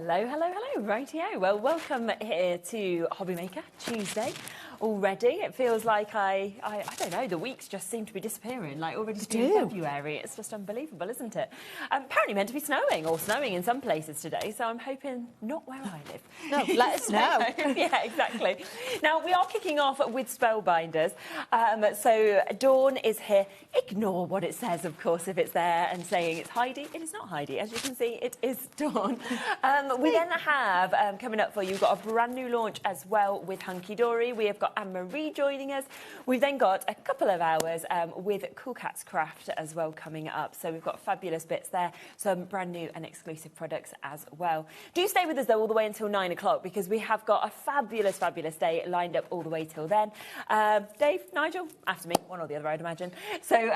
Hello, hello, hello, rightio. Well, welcome here to HobbyMaker Tuesday already. It feels like I don't know, the weeks just seem to be disappearing, like already to be in February. It's just unbelievable, isn't it? Apparently meant to be snowing, or snowing in some places today, so I'm hoping not where I live. No, let us know. Yeah, exactly. Now, we are kicking off with Spellbinders. So Dawn is here. Ignore what it says, of course, if it's there and saying it's Heidi. It is not Heidi. As you can see, it is Dawn. We then have, coming up for you, we've got a brand new launch as well with Hunky Dory. We have got Anne-Marie joining us. We've then got a couple of hours with Cool Cats Craft as well coming up. So we've got fabulous bits there, some brand new and exclusive products as well. Do stay with us, though, all the way until 9 o'clock, because we have got a fabulous, fabulous day lined up all the way till then. Dave, Nigel, after me, one or the other, I'd imagine. So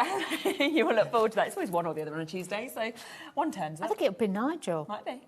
you will look forward to that. It's always one or the other on a Tuesday, so one turns up. I think it would be Nigel. Might be.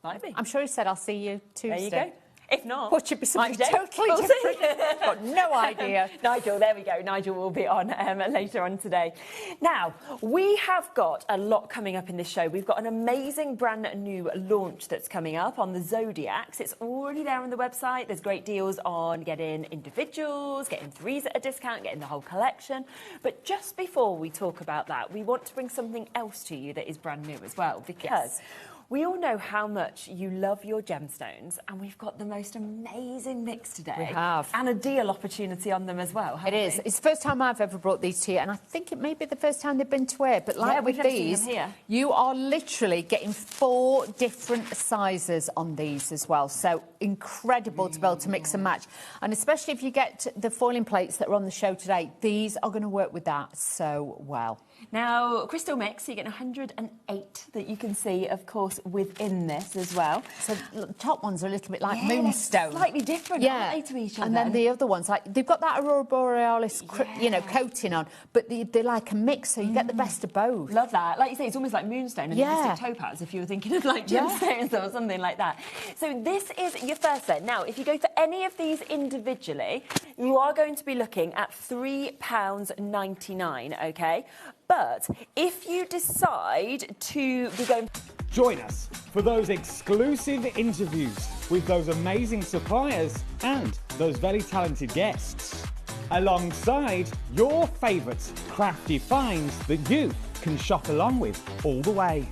Might be. I'm sure he said, I'll see you Tuesday. There you go. If not, what should be something totally different? Got no idea. Nigel, there we go. Nigel will be on later on today. Now, we have got a lot coming up in this show. We've got an amazing brand new launch that's coming up on the Zodiacs. It's already there on the website. There's great deals on getting individuals, getting threes at a discount, getting the whole collection. But just before we talk about that, we want to bring something else to you that is brand new as well, because we all know how much you love your gemstones, and we've got the most amazing mix today. We have. And a deal opportunity on them as well, It is. It's the first time I've ever brought these to you, and I think it may be the first time they've been to air. But like with these, you are literally getting 4 different sizes on these as well. So incredible to be able to mix and match. And especially if you get the foiling plates that are on the show today, these are going to work with that so well. Now, crystal mix, you get 108 that you can see, of course, within this as well. So the top ones are a little bit like moonstone. Slightly different, aren't they, to each other? And then the other ones, like they've got that Aurora Borealis, you know, coating on, but they're like a mix, so you get the best of both. Love that. Like you say, it's almost like moonstone and mystic topaz, if you were thinking of like gemstones or something like that. So this is your first set. Now, if you go for any of these individually, you are going to be looking at £3.99, okay? But if you decide to be going... Join us for those exclusive interviews with those amazing suppliers and those very talented guests, alongside your favourite crafty finds that you can shop along with all the way.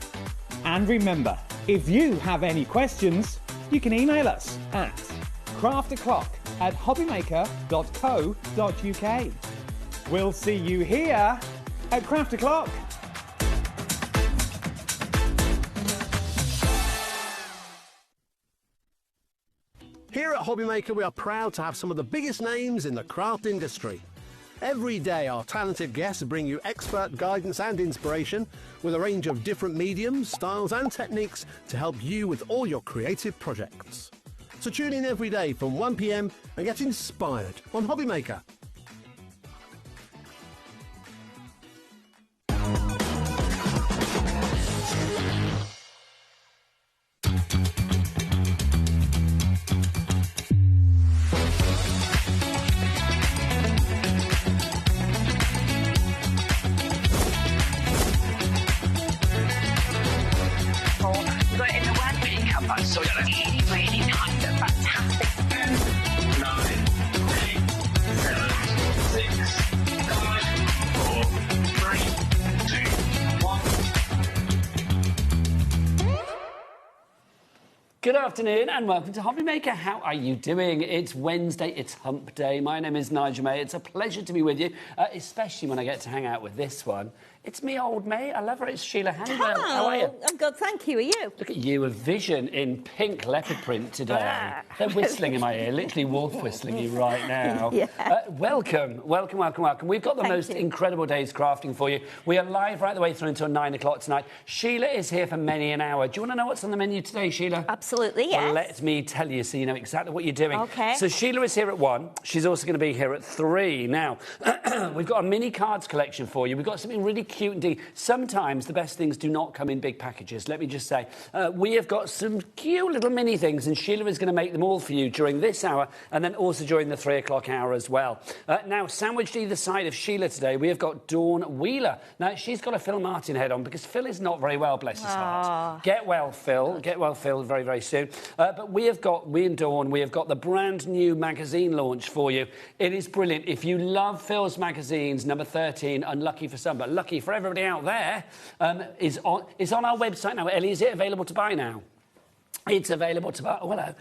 And remember, if you have any questions, you can email us at crafto'clock@hobbymaker.co.uk. We'll see you here at Craft O'Clock. Here at HobbyMaker, we are proud to have some of the biggest names in the craft industry. Every day, our talented guests bring you expert guidance and inspiration with a range of different mediums, styles and techniques to help you with all your creative projects. So tune in every day from 1 p.m. and get inspired on HobbyMaker. Good afternoon and welcome to HobbyMaker. How are you doing? It's Wednesday, it's hump day. My name is Nigel May. It's a pleasure to be with you, especially when I get to hang out with this one. It's me, old mate. I love her. It's Sheila Handbag. How are you? I'm good, thank you. Are you? Look at you, a vision in pink leopard print today. They're whistling in my ear, literally wolf whistling you right now. Welcome. We've got the most incredible days crafting for you. We are live right the way through until 9 o'clock tonight. Sheila is here for many an hour. Do you want to know what's on the menu today, Sheila? Absolutely, yes. Well, let me tell you so you know exactly what you're doing. Okay. So Sheila is here at 1. She's also going to be here at 3. Now, we've got a mini cards collection for you. We've got something really cute indeed. Sometimes the best things do not come in big packages, let me just say. We have got some cute little mini things, and Sheila is going to make them all for you during this hour and then also during the 3 o'clock hour as well. Now, sandwiched either side of Sheila today, we have got Dawn Wheeler. Now, she's got a Phil Martin head on because Phil is not very well, bless his heart. Get well, Phil. Get well, Phil, very, very soon. But we and Dawn, we have got the brand new magazine launch for you. It is brilliant. If you love Phil's magazines, number 13, unlucky for some, but lucky for everybody out there, is on our website now. Ellie, is it available to buy now? It's available to buy. Oh, hello.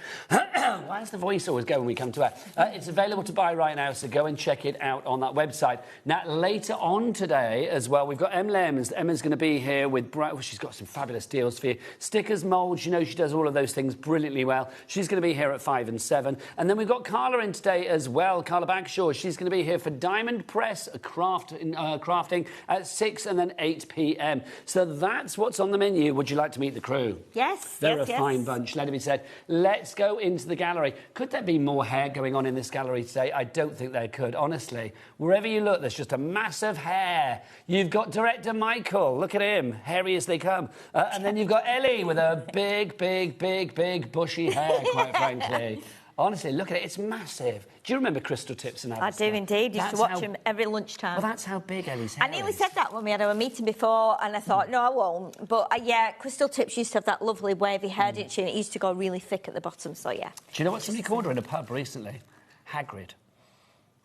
Why does the voice always go when we come to her? It's available to buy right now, so go and check it out on that website. Now, later on today as well, we've got Emma Lemons. Emma's going to be here with... Well, she's got some fabulous deals for you. Stickers, moulds, you know she does all of those things brilliantly well. She's going to be here at 5 and 7. And then we've got Carla in today as well, Carla Bagshaw. She's going to be here for Diamond Press crafting at 6 and then 8 p.m. So that's what's on the menu. Would you like to meet the crew? Yes, They're yes, a fine bunch. Let it be said. Let's go into the gallery. Could there be more hair going on in this gallery today? I don't think there could, honestly. Wherever you look, there's just a massive hair. You've got director Michael. Look at him, hairy as they come. And then you've got Ellie with a big, bushy hair, quite frankly. Honestly, look at it. It's massive. Do you remember Crystal Tips and Alistair? I do indeed. Used to watch him every lunchtime. Well, that's how big Ellie's hair I nearly said that when we had our meeting before, and I thought, no, I won't. But, yeah, Crystal Tips used to have that lovely wavy hair, didn't she? And it used to go really thick at the bottom, so, yeah. Do you know what somebody called her in a pub recently? Hagrid.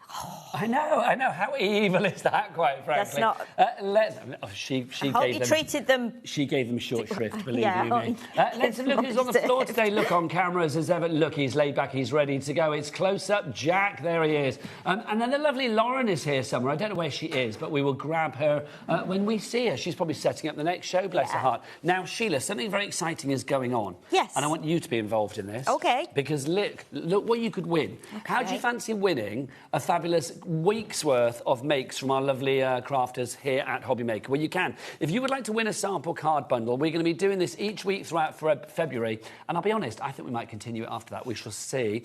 Oh. I know. How evil is that, quite frankly? That's not... she treated them... She gave them short shrift, believe yeah, you me. Let's have a look who's on the floor today. Look on cameras as ever. Look, he's laid back, he's ready to go. It's close-up Jack, there he is. And then the lovely Lauren is here somewhere. I don't know where she is, but we will grab her when we see her. She's probably setting up the next show, bless her heart. Now, Sheila, something very exciting is going on. Yes. And I want you to be involved in this. OK. Because look what you could win. Okay. How do you fancy winning a fabulous week's worth of makes from our lovely crafters here at HobbyMaker? Well, you can. If you would like to win a sample card bundle, we're going to be doing this each week throughout February. And I'll be honest, I think we might continue it after that. We shall see.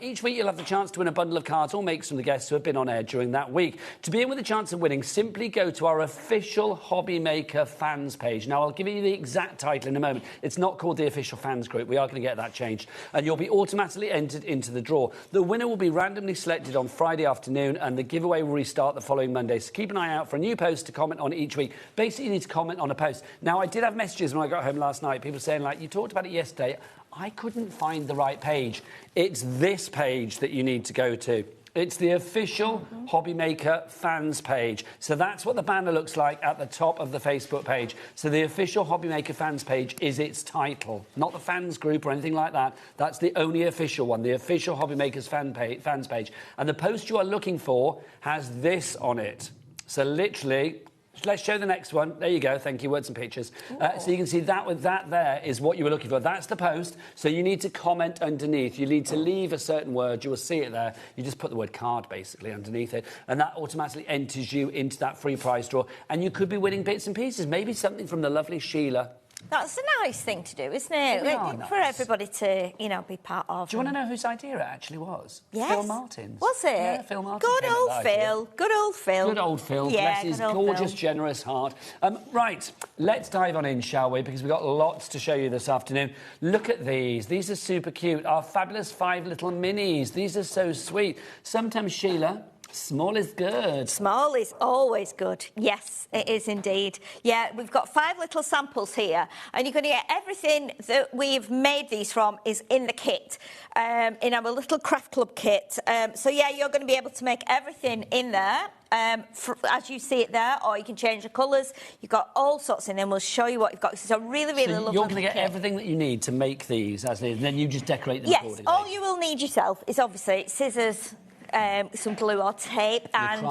Each week, you'll have the chance to win a bundle of cards or makes from the guests who have been on air during that week. To be in with a chance of winning, simply go to our official HobbyMaker fans page. Now, I'll give you the exact title in a moment. It's not called the official fans group. We are going to get that changed. And you'll be automatically entered into the draw. The winner will be randomly selected on Friday afternoon, and the giveaway will restart the following Monday. So keep an eye out for a new post to comment on each week. Basically, you need to comment on a post. Now, I did have messages when I got home last night, people saying, like, you talked about it yesterday. I couldn't find the right page. It's this page that you need to go to. It's the official HobbyMaker fans page. So that's what the banner looks like at the top of the Facebook page. So the official HobbyMaker fans page is its title, not the fans group or anything like that. That's the only official one, the official HobbyMaker's fans page. And the post you are looking for has this on it. So literally... Let's show the next one. There you go. Thank you. Words and pictures. So you can see that with that there is what you were looking for. That's the post. So you need to comment underneath. You need to leave a certain word. You will see it there. You just put the word card basically underneath it. And that automatically enters you into that free prize draw. And you could be winning bits and pieces. Maybe something from the lovely Sheila. That's a nice thing to do, isn't it? Nice. For everybody to, you know, be part of. Do you want to know whose idea it actually was? Yes. Phil Martin's. Was it? Yeah, Phil Martin. Good old Phil. Good old Phil. Good old Phil. Yeah, bless his gorgeous, Phil. generous heart. Right, let's dive on in, shall we? Because we've got lots to show you this afternoon. Look at these. These are super cute. Our fabulous 5 little minis. These are so sweet. Sometimes, Sheila... Small is good. Small is always good. Yes, it is indeed. Yeah, we've got 5 little samples here, and you're going to get everything that we've made these from is in the kit, in our little craft club kit. So, yeah, you're going to be able to make everything in there. As you see it there, or you can change the colours. You've got all sorts in there, and we'll show you what you've got. It's a really, really lovely you're going to get kit. Everything that you need to make these, as is, and then you just decorate them accordingly. Yes, all you will need yourself is obviously scissors, some glue or tape, and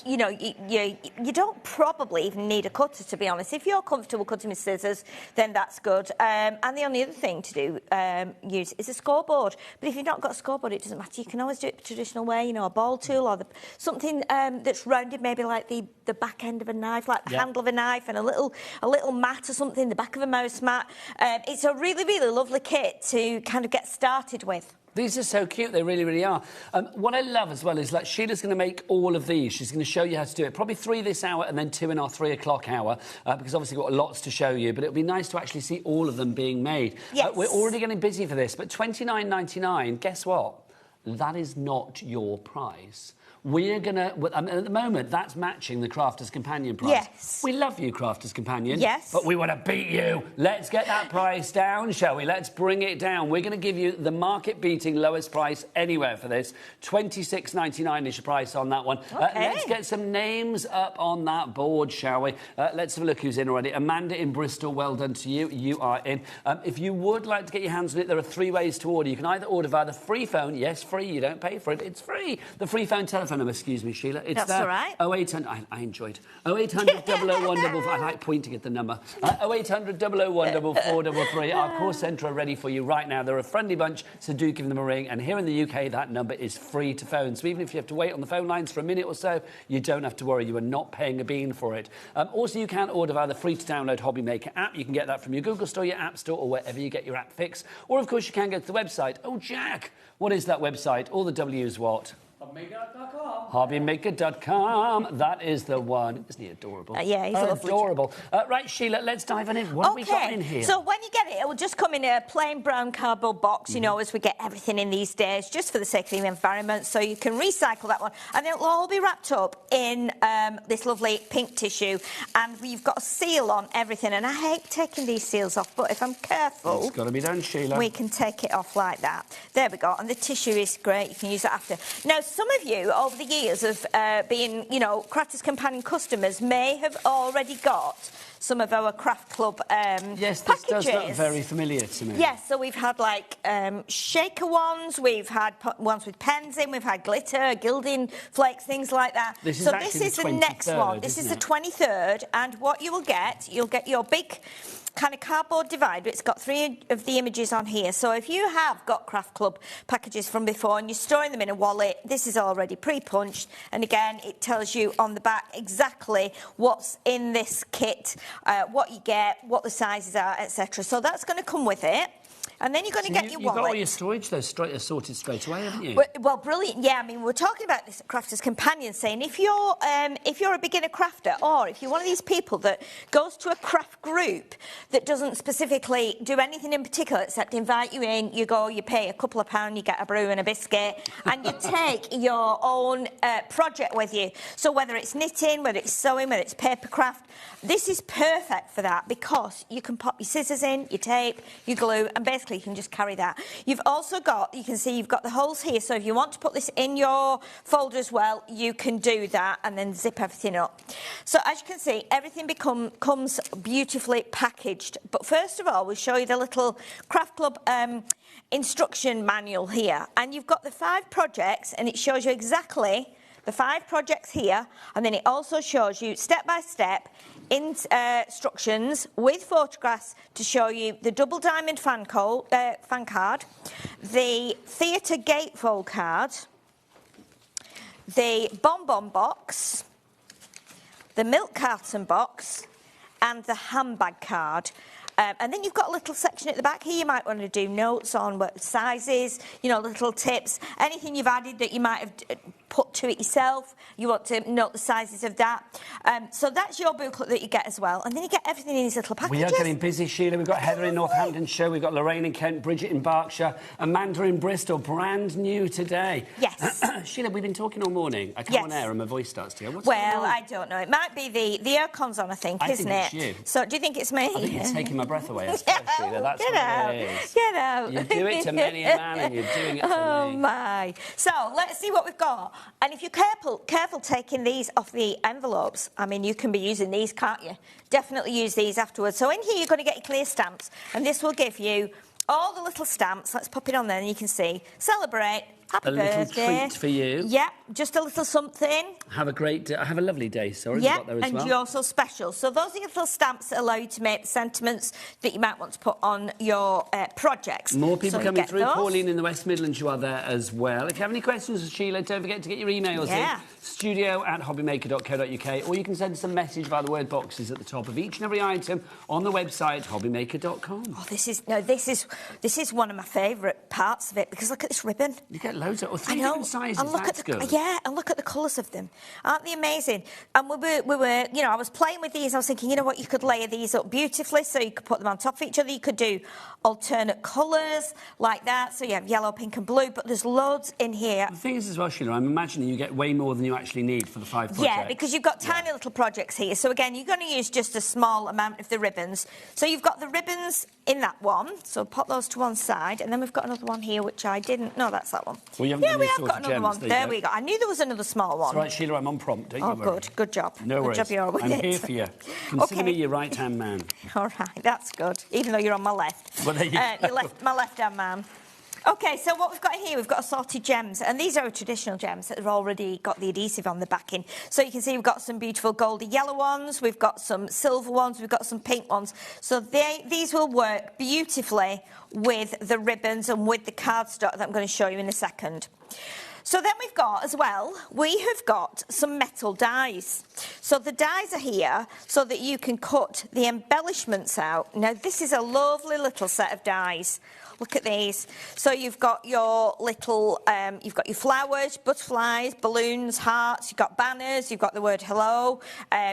you know, you don't probably even need a cutter, to be honest. If you're comfortable cutting with scissors, then that's good. And the only other thing to do use is a scoreboard. But if you've not got a scoreboard, it doesn't matter. You can always do it the traditional way, you know, a ball tool or something that's rounded, maybe like the back end of a knife, like the handle of a knife, and a little mat or something, the back of a mouse mat. It's a really, really lovely kit to kind of get started with. These are so cute, they really, really are. What I love as well is, like, Sheila's going to make all of these. She's going to show you how to do it. Probably 3 this hour and then 2 in our 3 o'clock hour, because obviously we've got lots to show you, but it'll be nice to actually see all of them being made. Yes. We're already getting busy for this, but $29.99, guess what? That is not your prize. we're going to... at the moment, that's matching the Crafter's Companion price. Yes. We love you, Crafter's Companion. Yes. But we want to beat you. Let's get that price down, shall we? Let's bring it down. We're going to give you the market-beating lowest price anywhere for this. $26.99 is your price on that one. Okay. Let's get some names up on that board, shall we? Let's have a look who's in already. Amanda in Bristol, well done to you. You are in. If you would like to get your hands on it, there are 3 ways to order. You can either order via the free phone. Yes, free. You don't pay for it. It's free. The free phone telephone number, excuse me, Sheila. It's That's there. all right. 0800... I enjoyed. 0800 001 I like pointing at the number. 0800 001 4433. Our call centre are ready for you right now. They're a friendly bunch, so do give them a ring. And here in the UK, that number is free to phone. So even if you have to wait on the phone lines for a minute or so, you don't have to worry. You are not paying a bean for it. Also, you can order via the free-to-download HobbyMaker app. You can get that from your Google Store, your App Store, or wherever you get your app fix. Or, of course, you can go to the website. Oh, Jack, what is that website? All the W's what? HobbyMaker.com. HobbyMaker.com. That is the one. Isn't he adorable? Yeah, he's lovely. Adorable. Right, Sheila, let's dive in. What have we got in here? So when you get it, it will just come in a plain brown cardboard box, you know, as we get everything in these days, just for the sake of the environment, so you can recycle that one. And it'll all be wrapped up in this lovely pink tissue. And we've got a seal on everything. And I hate taking these seals off, but if I'm careful... It's got to be done, Sheila. We can take it off like that. There we go. And the tissue is great. You can use it after. Now, some of you, over the years of being, you know, Crafter's Companion customers, may have already got some of our Craft Club yes, this packages. does look very familiar to me. Yes, so we've had, like, shaker ones, we've had ones with pens in, we've had glitter, gilding flakes, things like that. This is so actually this is the next one. This is the 23rd, and what you will get, you'll get your big... kind of cardboard divider. It's got 3 of the images on here. So if you have got Craft Club packages from before and you're storing them in a wallet, this is already pre-punched. And again, it tells you on the back exactly what's in this kit, what you get, what the sizes are, etc. So that's going to come with it. And then you're going to get your wallet. You've got all your storage, though, sorted straight away, haven't you? Well, brilliant. Yeah, I mean, we're talking about this at Crafter's Companion, saying if you're a beginner crafter, or if you're one of these people that goes to a craft group that doesn't specifically do anything in particular except invite you in, you go, you pay a couple of pounds, you get a brew and a biscuit, and you take your own project with you. So whether it's knitting, whether it's sewing, whether it's paper craft, this is perfect for that, because you can pop your scissors in, your tape, your glue, and basically you can just carry that. You've also got, you can see you've got the holes here, so if you want to put this in your folder as well, you can do that and then zip everything up. So as you can see, everything comes beautifully packaged. But first of all, we'll show you the little Craft Club instruction manual here. And you've got the 5 projects, and it shows you exactly the 5 projects here, and then it also shows you step-by-step instructions with photographs to show you the double diamond fan card, the theatre gatefold card, the bonbon box, the milk carton box, and the handbag card. And then you've got a little section at the back here. You might want to do notes on what sizes, you know, little tips, anything you've added that you might have put to it yourself. You want to note the sizes of that. So that's your booklet that you get as well. And then you get everything in these little packages. We are getting busy, Sheila. We've got Heather in Northamptonshire, we've got Lorraine in Kent, Bridget in Berkshire, Amanda in Bristol, brand new today. Yes. Sheila, we've been talking all morning. I come on air and my voice starts to go. What's going on? I don't know. It might be the aircon's on, I think, isn't it? It's you. So do you think it's me? I think you're taking my breath away. Sheila. That's Get what out. it is. Get out. You do it to many a man, and you're doing it to me. Oh, my. So let's see what we've got. And if you're careful taking these off the envelopes, I mean, you can be using these, can't you? Definitely use these afterwards. So in here, you're going to get your clear stamps, and this will give you all the little stamps. Let's pop it on there, and you can see, celebrate, happy birthday. A little treat for you. Yeah, just a little something. Have a great day. Have a lovely day, sorry. Yeah, got there as and well. you're also special. So those are your little stamps that allow you to make sentiments that you might want to put on your projects. More people so coming through. those. Pauline in the West Midlands, you are there as well. If you have any questions, Sheila, don't forget to get your emails in. studio@hobbymaker.co.uk, or you can send us a message via the word boxes at the top of each and every item on the website, hobbymaker.com. Oh, this is one of my favourite parts of it, because look at this ribbon. You get loads of three different sizes. And look at good. Yeah, and look at the colours of them. Aren't they amazing? And we were, you know, I was playing with these. I was thinking, you know what, you could layer these up beautifully, so you could put them on top of each other. You could do alternate colours like that. So you have yellow, pink, and blue. But there's loads in here. The thing is, as well, Sheila, I'm imagining you get way more than you actually need for the 5 projects. Yeah, because you've got tiny little projects here. So again, you're going to use just a small amount of the ribbons. So you've got the ribbons in that one. So pop those to one side, and then we've got another one here, which I didn't. No, that's that one. Well, you we have got another one. There we go. I knew there was another small one. That's right, Sheila, I'm on prompt. Don't you worry. Good job. No worries. Good job you're with I'm it. here for you. Consider me your right-hand man. All right, that's good. Even though you're on my left. Well, there you go. My left-hand man. OK, so what we've got here, we've got assorted gems, and these are traditional gems that have already got the adhesive on the backing. So you can see we've got some beautiful goldy yellow ones, we've got some silver ones, we've got some pink ones. So these will work beautifully with the ribbons and with the cardstock that I'm going to show you in a second. So then we've got, as well, we have got some metal dies. So the dies are here so that you can cut the embellishments out. Now, this is a lovely little set of dies. Look at these. So you've got your little, you've got your flowers, butterflies, balloons, hearts, you've got banners, you've got the word hello,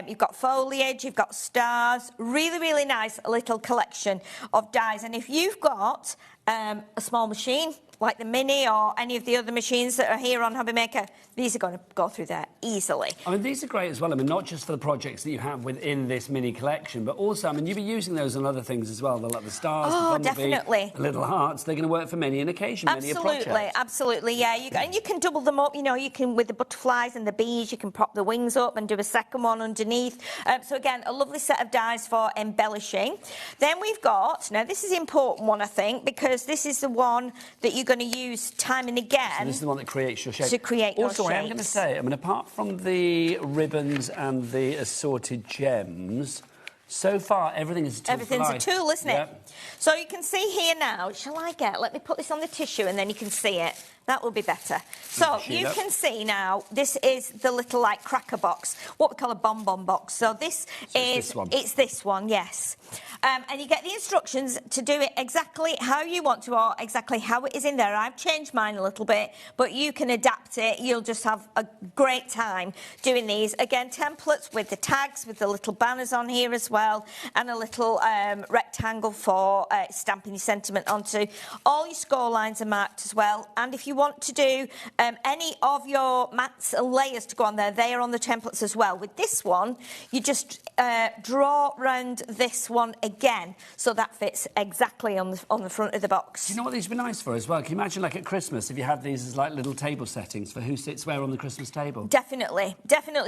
you've got foliage, you've got stars. Really, really nice little collection of dies. And if you've got a small machine, like the Mini or any of the other machines that are here on HobbyMaker, these are going to go through there easily. I mean, these are great as well. I mean, not just for the projects that you have within this mini collection, but also, I mean, you'll be using those on other things as well. They're like the stars, the definitely. The little hearts. They're going to work for many an occasion, many a project. Absolutely, yeah. And you can double them up. You know, you can, with the butterflies and the bees, you can prop the wings up and do a second one underneath. So again, a lovely set of dies for embellishing. Then we've got, now this is an important one, I think, because this is the one that you're going to use time and again. So this is the one that creates your shape. To create your Also, I am going to say, I mean, apart from the ribbons and the assorted gems, so far everything is a tool. Everything's a tool, isn't it? So you can see here now, let me put this on the tissue and then you can see it. That will be better. So you can see now, this is the little, like, cracker box, what we call a bonbon box. So this is, it's this one, yes. And you get the instructions to do it exactly how you want to, or exactly how it is in there. I've changed mine a little bit, but you can adapt it. You'll just have a great time doing these. Again, templates with the tags, with the little banners on here as well, and a little rectangle for stamping your sentiment onto. All your score lines are marked as well. And if you want to do any of your mats and layers to go on there, they are on the templates as well. With this one, you just draw round this one again, so that fits exactly on the front of the box. Do you know what these would be nice for as well? Can you imagine, like, at Christmas, if you had these as like little table settings for who sits where on the Christmas table? Definitely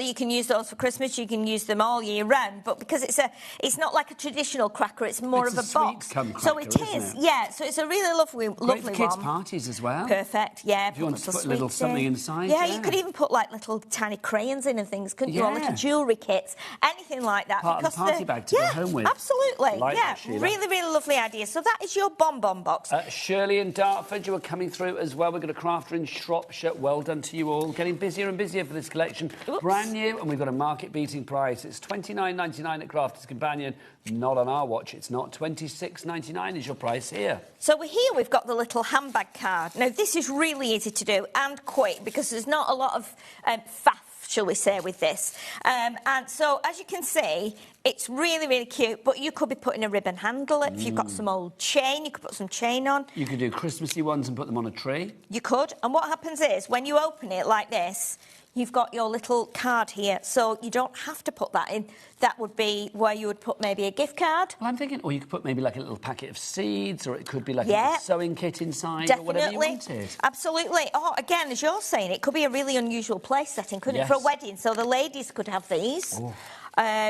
you can use those for Christmas. You can use them all year round, but because it's not like a traditional cracker, it's more of a box. Cracker, so it is, yeah. So it's a really lovely Great for kids' one. Parties as well. Perfect, yeah. If you want to put a little something inside. Yeah, you could even put like little tiny crayons in and things, couldn't you? Or little jewellery kits, anything like that. Part of the party bag to go home with. Absolutely, like yeah. That, really, really lovely idea. So that is your bonbon box. Shirley in Dartford, you are coming through as well. We've got a crafter in Shropshire. Well done to you all. Getting busier and busier for this collection. Oops. Brand new, and we've got a market-beating price. It's $29.99 at Crafters Companion. Not on our watch. It's not. $26.99 is your price here. So here we've got the little handbag card. Now, this is really easy to do and quick because there's not a lot of faff, shall we say, with this. And so, as you can see, it's really, really cute, but you could be putting a ribbon handle. If you've got some old chain, you could put some chain on. You could do Christmassy ones and put them on a tree. You could. And what happens is, when you open it like this, you've got your little card here, so you don't have to put that in. That would be where you would put maybe a gift card. Well, I'm thinking, or you could put maybe like a little packet of seeds, or it could be like a little sewing kit inside, or whatever you wanted. Absolutely. Oh, again, as you're saying, it could be a really unusual place setting, couldn't it, for a wedding? So the ladies could have these. Oh.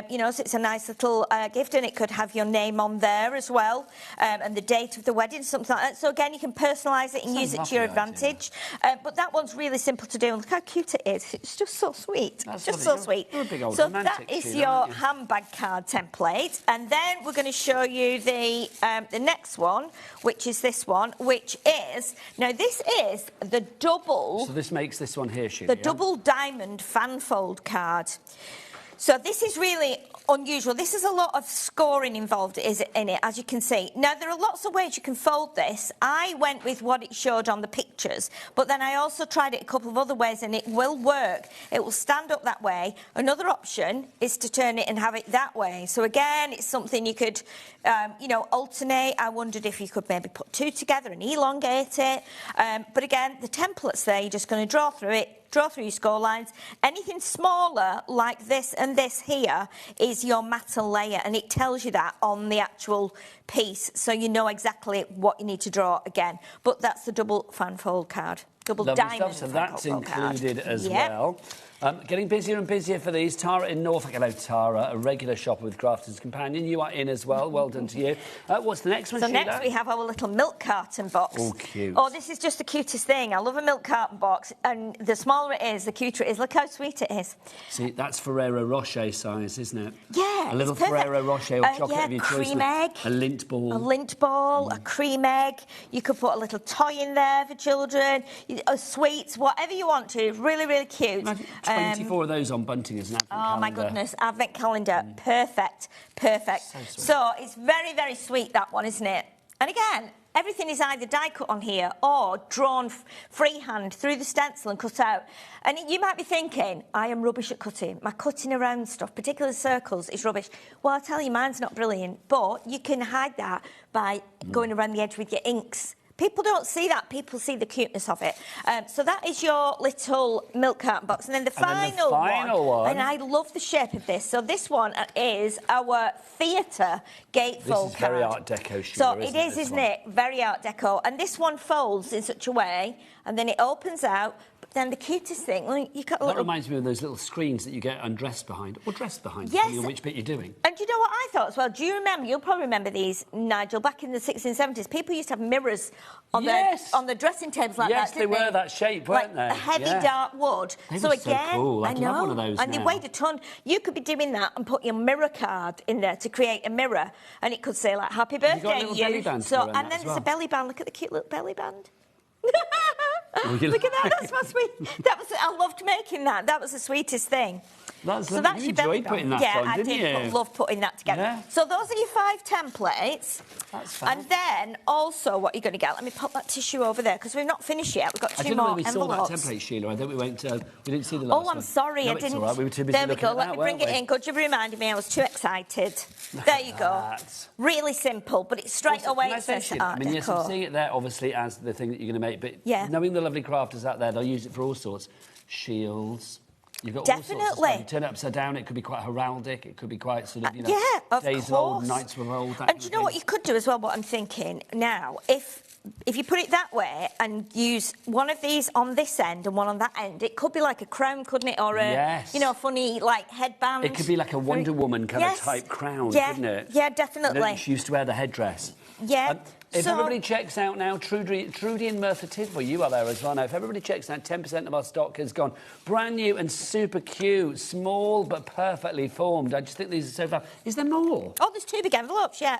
You know, so it's a nice little gift, and it could have your name on there as well, and the date of the wedding, something like that. So again, you can personalise it and use it to your advantage. But that one's really simple to do, and look how cute it is. It's just so sweet. That's just so sweet. You're a big old so romantic, that is Sheila, your handbag card template, and then we're going to show you the next one, which is this one, which is this is the double. So this makes this one here, Sheila. The double diamond fan fold card. So this is really unusual. This is a lot of scoring involved in it, as you can see. Now, there are lots of ways you can fold this. I went with what it showed on the pictures, but then I also tried it a couple of other ways, and it will work. It will stand up that way. Another option is to turn it and have it that way. So again, it's something you could, you know, alternate. I wondered if you could maybe put two together and elongate it. But again, the template's there. You're just going to draw through it. Draw through your score lines. Anything smaller like this and this here is your matter layer, and it tells you that on the actual piece, so you know exactly what you need to draw again. But that's the double fan fold card, double Lovely diamond. Stuff. So that's included card. as well. Getting busier and busier for these. Tara in Norfolk. Hello, Tara, a regular shopper with Grafton's Companion. You are in as well. Well done to you. What's the next one, So Sheila? next we have our little milk carton box. Oh, cute. Oh, this is just the cutest thing. I love a milk carton box, and the smaller it is, the cuter it is. Look how sweet it is. See, that's Ferrero Rocher size, isn't it? Yeah, a little it's perfect. Ferrero Rocher or chocolate of your choice. Cream egg. A lint ball. A lint ball, a cream egg. You could put a little toy in there for children. Sweets, whatever you want to. Really, really cute. Imagine 24 of those on bunting as an advent calendar. Oh, my goodness. Advent calendar. Perfect. Perfect. So it's very, very sweet, that one, isn't it? And again, everything is either die cut on here or drawn freehand through the stencil and cut out. And you might be thinking, I am rubbish at cutting. My cutting around stuff, particularly circles, is rubbish. Well, I'll tell you, mine's not brilliant, but you can hide that by going around the edge with your inks. People don't see that. People see the cuteness of it. So that is your little milk carton box. And then the final one, and I love the shape of this. So this one is our theatre gatefold card. This is very Art Deco, Sheila, So it is, isn't it? Very Art Deco. And this one folds in such a way, and then it opens out. But then the cutest thing, you got a little... That reminds me of those little screens that you get undressed behind, or dressed behind, yes, depending on which bit you're doing. And you know what I thought as well? Do you remember? You'll probably remember these, Nigel. Back in the 60s and 70s, people used to have mirrors on the dressing tables like that. Yes, they were that shape, weren't they? Like heavy dark wood. They were so again, cool. I know, have one of those and now. they weighed a ton. You could be doing that and put your mirror card in there to create a mirror, and it could say like "Happy Birthday." You got a little belly band to go around and that then there's a belly band. Look at the cute little belly band. Look at that, that's my sweet. I loved making that. That was the sweetest thing. That's so that's you your belly enjoyed band. putting that yeah, on, didn't you? I did love putting that together. Yeah. So those are your 5 templates. That's fine. And then also what you're going to get, let me pop that tissue over there because we've not finished yet. We've got 2 more I don't know when we envelopes. saw that template, Sheila. I think we went. We didn't see the last one. Oh, I'm sorry, no, I didn't. It's all right. We were too busy there we go. looking Let at me that, bring it weren't in. Good, you've reminded me. I was too excited. There you go. Really simple, but it's straight away. Can I mention, I mean, yes, I'm seeing it there, obviously, as the thing that you're going to make, but knowing the lovely crafters out there, they'll use it for all sorts. Shields. You've got all sorts of stuff. You turn it upside down, it could be quite heraldic, it could be quite sort of, you know, days of old, nights were old. And do you know what you could do as well, what I'm thinking now? If you put it that way and use one of these on this end and one on that end, it could be like a crown, couldn't it? Or a, you know, funny, like, headband. It could be like a Wonder Woman kind of type crown, couldn't it? Yeah, definitely. You know, she used to wear the headdress. Yeah. If everybody checks out now, Trudy and Merthyr Tydfil, you are there as well now. If everybody checks out, 10% of our stock has gone. Brand new and super cute, small but perfectly formed. I just think these are so fab. Is there more? Oh, there's 2 big envelopes, yeah.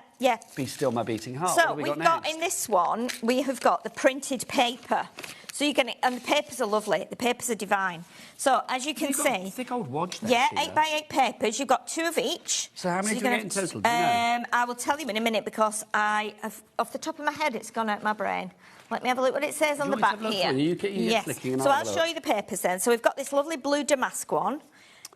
Be still my beating heart. So what have we we've got got in this one, we have got the printed paper. So you're going to, and the papers are lovely. The papers are divine. So as you can see, a thick old wodge there. Yeah, Sheila. 8x8 papers. You've got 2 of each. So how many do you get in total? Do you know? I will tell you in a minute because I have, off the top of my head, it's gone out my brain. Let me have a look what it says on the back here. Yes. So I'll show you the papers then. So we've got this lovely blue damask one.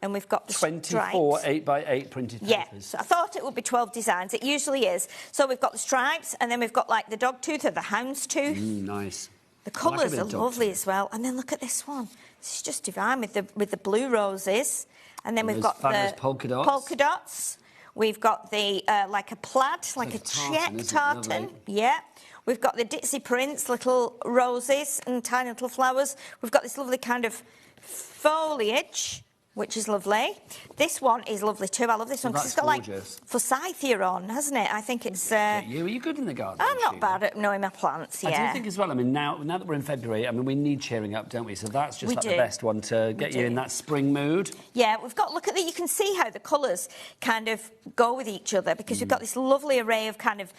And we've got the 24 stripes. 8x8 printed papers. Yeah, so I thought it would be 12 designs. It usually is. So we've got the stripes, and then we've got like the dog tooth or the hound's tooth. Nice. The colours are lovely as well. And then look at this one. This is just divine with the blue roses. And then we've got the polka dots. We've got the like a plaid, like a check tartan. Yeah. We've got the ditzy prints, little roses and tiny little flowers. We've got this lovely kind of foliage, which is lovely. This one is lovely too. I love this one because it's got gorgeous. like forsythia on, hasn't it? I think it's... Are you good in the garden? I'm not bad at knowing my plants, yeah. I do think as well, I mean, now that we're in February, I mean, we need cheering up, don't we? So that's just like the best one to get you in that spring mood. Yeah, we've got, look at you can see how the colours kind of go with each other because we've got this lovely array of kind of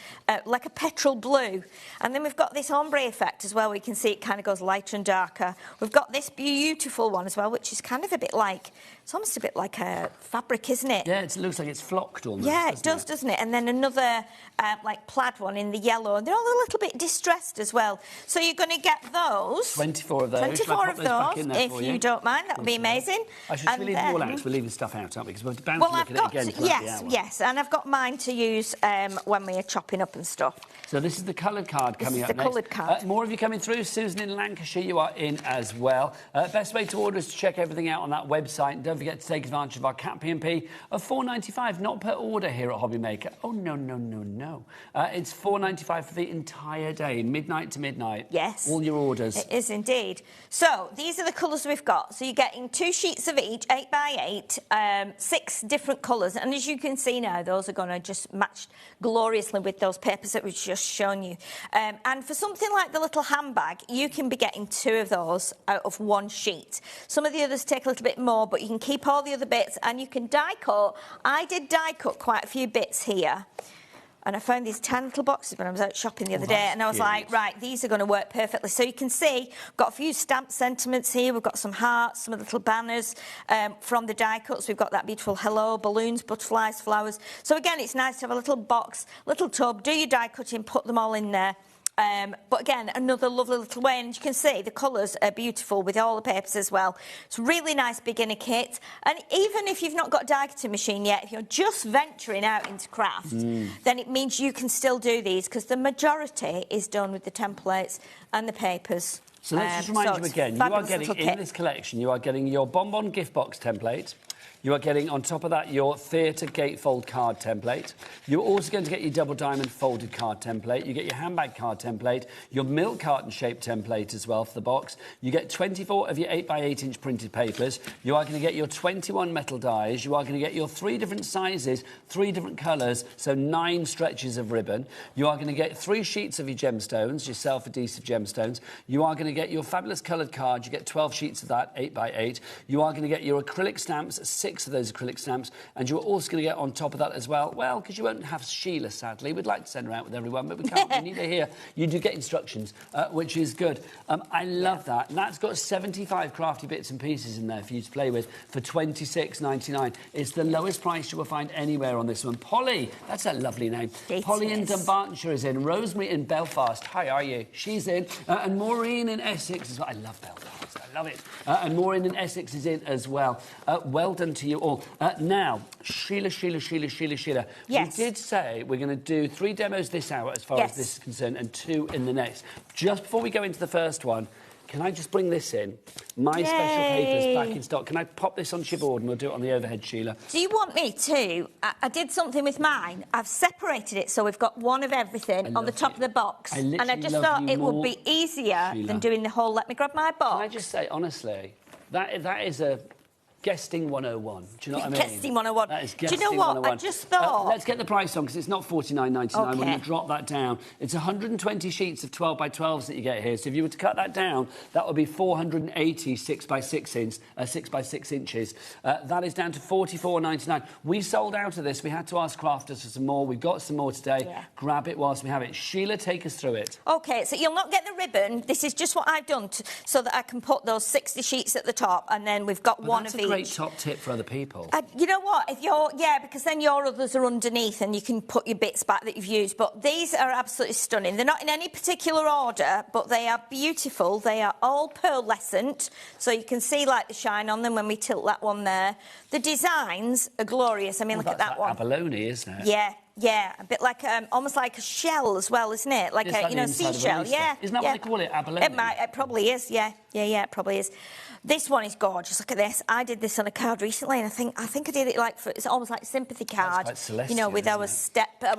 like a petrol blue. And then we've got this ombre effect as well, where you can see it kind of goes lighter and darker. We've got this beautiful one as well, which is kind of a bit like it's almost a bit like a fabric, isn't it? Yeah, it looks like it's flocked almost. Yeah, it does, doesn't it? And then another like plaid one in the yellow. And they're all a little bit distressed as well. So you're going to get those. 24 of those. 24 of those, if you don't mind. That would be amazing. Should we leave them all out? We're leaving stuff out, aren't we? Because we're bound to look at it again throughout the hour. Yes, and I've got mine to use when we are chopping up and stuff. So this is the coloured card coming up next. This is the coloured card. More of you coming through. Susan in Lancashire, you are in as well. Best way to order is to check everything out on that website. And don't forget to take advantage of our Cat P&P of $4.95, not per order here at HobbyMaker. Oh, no, no, no, no. It's $4.95 for the entire day, midnight to midnight. Yes. All your orders. It is indeed. So these are the colours we've got. So you're getting 2 sheets of each, 8 by 8, 6 different colours. And as you can see now, those are going to just match gloriously with those papers that we've just shown you. And for something like the little handbag, you can be getting 2 of those out of 1 sheet. Some of the others take a little bit more, but you can keep all the other bits and you can die cut. I did die cut quite a few bits here. And I found these 10 little boxes when I was out shopping the other day, and I was like, right, these are going to work perfectly. So you can see, we've got a few stamp sentiments here. We've got some hearts, some of the little banners from the die cuts. We've got that beautiful hello, balloons, butterflies, flowers. So again, it's nice to have a little box, little tub, do your die cutting, put them all in there. But again, another lovely little way, and you can see the colours are beautiful with all the papers as well. It's a really nice beginner kit, and even if you've not got a die cutting machine yet, if you're just venturing out into craft, then it means you can still do these, because the majority is done with the templates and the papers. So let's just remind you again, you are getting in this collection, you are getting your Bonbon gift box template. You are getting, on top of that, your theatre gatefold card template. You're also going to get your double diamond folded card template. You get your handbag card template, your milk carton shaped template as well for the box. You get 24 of your 8 by 8 inch printed papers. You are going to get your 21 metal dies. You are going to get your 3 different sizes, 3 different colours, so 9 stretches of ribbon. You are going to get 3 sheets of your gemstones, your self-adhesive gemstones. You are going to get your fabulous coloured card. You get 12 sheets of that, 8 by 8. You are going to get your acrylic stamps, 6 of those acrylic stamps, and you're also going to get on top of that as well, because you won't have Sheila, sadly. We'd like to send her out with everyone, but we can't. We need her here. You do get instructions, which is good. I love that. And that's got 75 crafty bits and pieces in there for you to play with for $26.99. It's the lowest price you will find anywhere on this one. Polly, that's a lovely name. Polly in Dunbartonshire is in. Rosemary in Belfast. Hi, are you? She's in. And Maureen in Essex as well. I love Belfast. I love it. And Maureen in Essex is in as well. Well done to you all. Now, Sheila. Yes. We did say we're going to do 3 demos this hour as far as this is concerned, and 2 in the next. Just before we go into the first one, can I just bring this in? My special papers back in stock. Can I pop this onto your board and we'll do it on the overhead, Sheila? Do you want me to? I did something with mine. I've separated it so we've got one of everything on the top of the box. And I just thought it would be easier than doing the whole, let me grab my box. Can I just say, honestly, that is a guesting 101. Do you know what I mean? Guesting 101. That is guesting 101. Do you know what? 101. I just thought... let's get the price on, because it's not $49.99. Okay. We're going to drop that down. It's 120 sheets of 12 by 12s that you get here. So if you were to cut that down, that would be 480 6 by 6 inches. That is down to $44.99. We sold out of this. We had to ask crafters for some more. We've got some more today. Yeah. Grab it whilst we have it. Sheila, take us through it. OK, so you'll not get the ribbon. This is just what I've done so that I can put those 60 sheets at the top, and then we've got one of each. Great top tip for other people. You know what? If you're because then your others are underneath and you can put your bits back that you've used. But these are absolutely stunning. They're not in any particular order, but they are beautiful. They are all pearlescent, so you can see like the shine on them when we tilt that one there. The designs are glorious. I mean, look at that one. Abalone, isn't it? Yeah. Yeah, a bit like almost like a shell as well, isn't it? Like a seashell. Yeah. Isn't that what they call it, abalone? It probably is. Yeah, it probably is. This one is gorgeous. Look at this. I did this on a card recently, and I think I did it it's almost like a sympathy card. That's quite celestial, with our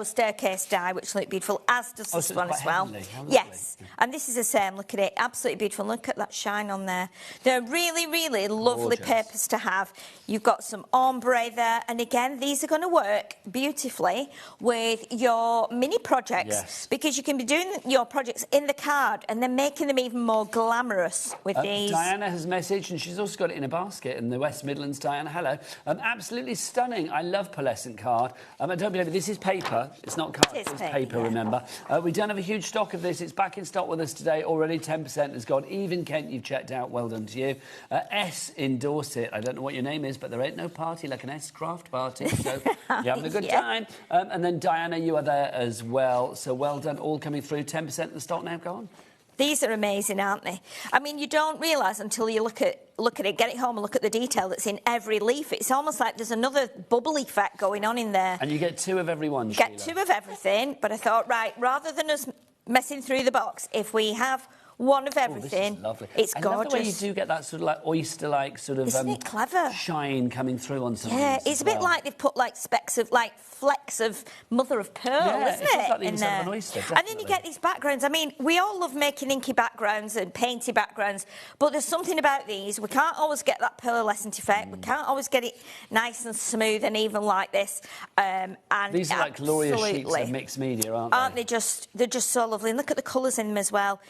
staircase die, which looked beautiful, as does this one as well. Yes, and this is the same. Look at it, absolutely beautiful. Look at that shine on there. They're really, really lovely papers to have. You've got some ombre there, and again, these are going to work beautifully with your mini projects because you can be doing your projects in the card and then making them even more glamorous with these. Diana has messaged, and she's also got it in a basket in the West Midlands. Diana, hello. Absolutely stunning. I love Pearlescent card. I don't believe it. This is paper. It's not card. It's paper, remember. We don't have a huge stock of this. It's back in stock with us today. Already 10% has gone. Even Kent, you've checked out. Well done to you. S in Dorset. I don't know what your name is, but there ain't no party like an S craft party. So you're having a good time. And then Diana, you are there as well. So well done. All coming through. 10% of the stock now gone. These are amazing, aren't they? I mean, you don't realise until you look at it, get it home and look at the detail that's in every leaf. It's almost like there's another bubble effect going on in there. And you get 2 of every one, Get 2 of everything, but I thought, right, rather than us messing through the box, if we have one of everything, lovely. It's gorgeous. I love the way you do get that sort of like oyster-like sort of Isn't it clever? shine coming through on some of Yeah, these it's a bit like they've put like specks of like flecks of mother of pearl, isn't it? It's like the in inside there. of an oyster, And then you definitely. get these backgrounds. I mean, we all love making inky backgrounds and painty backgrounds, but there's something about these. We can't always get that pearlescent effect. We can't always get it nice and smooth and even like this. And these are like glorious sheets of mixed media, aren't they? Aren't they just? They're just so lovely. And look at the colours in them as well.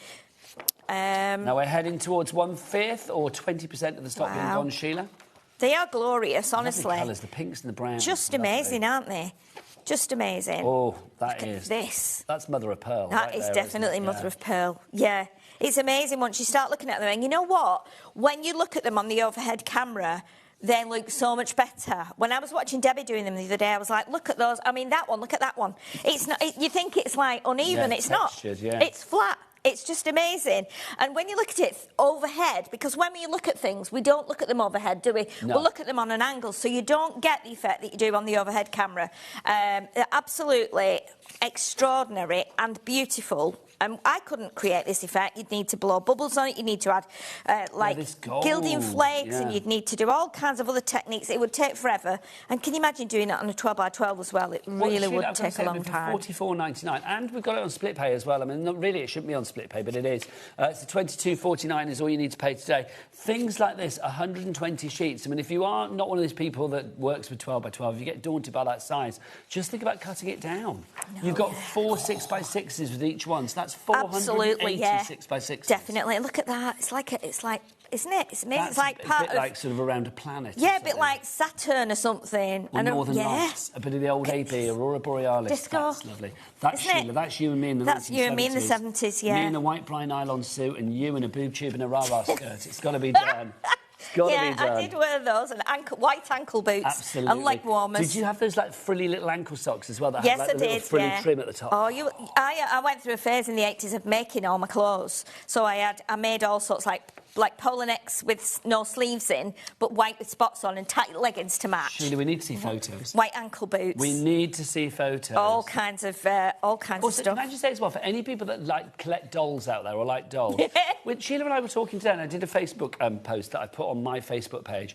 Now we're heading towards 1/5 or 20% of the stock being gone, Sheila. They are glorious, honestly. Lovely colours, the pinks and the browns. Just amazing, aren't they? Just amazing. Oh, that Look is. At this. That's mother of pearl. That right is there, definitely isn't it? mother of pearl. Yeah. It's amazing once you start looking at them. And you know what? When you look at them on the overhead camera, they look so much better. When I was watching Debbie doing them the other day, I was like, look at those. I mean, that one, look at that one. It's not. You think it's like uneven. Yeah, it's textured, not. yeah. It's flat. It's just amazing. And when you look at it overhead, because when we look at things, we don't look at them overhead, do we? No. We'll look at them on an angle, so you don't get the effect that you do on the overhead camera. They're absolutely extraordinary and beautiful. I couldn't create this effect. You'd need to blow bubbles on it. You'd need to add, this gold, gilding flakes, and you'd need to do all kinds of other techniques. It would take forever. And can you imagine doing that on a 12x12 as well? It really would take a long time. $44.99, and we've got it on split pay as well. I mean, not really, it shouldn't be on split pay, but it is. So $22.49 is all you need to pay today. Things like this, 120 sheets. I mean, if you are not one of these people that works with 12x12, if you get daunted by that size, just think about cutting it down. You've got 4 6x6s with each one, so that's 480 6x6s. Definitely. Look at that. It's like, isn't it? It's amazing. That's it's like a part bit of... like sort of around a planet. Yeah, a bit like Saturn or something. Or Northern Lights. A bit of the old AB, Aurora Borealis. Disco. That's lovely. That's Isn't Sheila. it? That's you and me in the 1970s. That's you and me in the 70s, yeah. Me in a white brine nylon suit and you in a boob tube and a rah-rah skirt. It's got to be done. It's got to be done. I did wear those, and white ankle boots. Absolutely. And leg warmers. Did you have those like frilly little ankle socks as well? That Yes, had, like, the little frilly trim at the top. Oh, I went through a phase in the 80s of making all my clothes. So I made all sorts like polo necks with no sleeves in, but white with spots on and tight leggings to match. Sheila, we need to see photos. White ankle boots. We need to see photos. All kinds of stuff. Can I just say as well, for any people that like collect dolls out there or like dolls, with Sheila and I were talking today, and I did a Facebook post that I put on my Facebook page.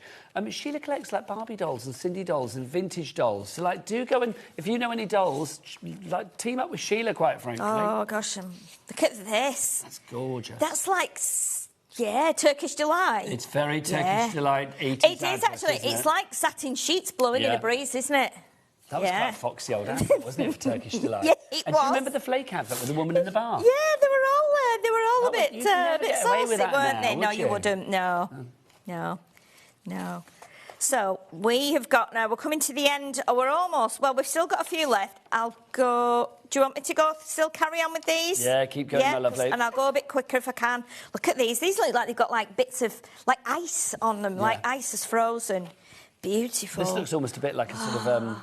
Sheila collects like Barbie dolls and Cindy dolls and vintage dolls. So like, do go and if you know any dolls, like team up with Sheila. Quite frankly. Oh gosh, look at this. That's gorgeous. That's like. Yeah, Turkish Delight. It's very Turkish Delight. 80s it is actually. It's like satin sheets blowing in a breeze, isn't it? That was quite a foxy old advert, wasn't it, for Turkish Delight? Yeah, it and was. do you remember the flake advert with the woman in the bar? Yeah, they were all a bit saucy, weren't they? No, would you wouldn't. No. So we have got now. We're coming to the end. Oh, we're almost. Well, we've still got a few left. I'll go. Do you want me to go? Still carry on with these? Yeah, keep going, my lovely. And I'll go a bit quicker if I can. Look at these. These look like they've got like bits of like ice on them, like ice is frozen. Beautiful. This looks almost a bit like a sort of.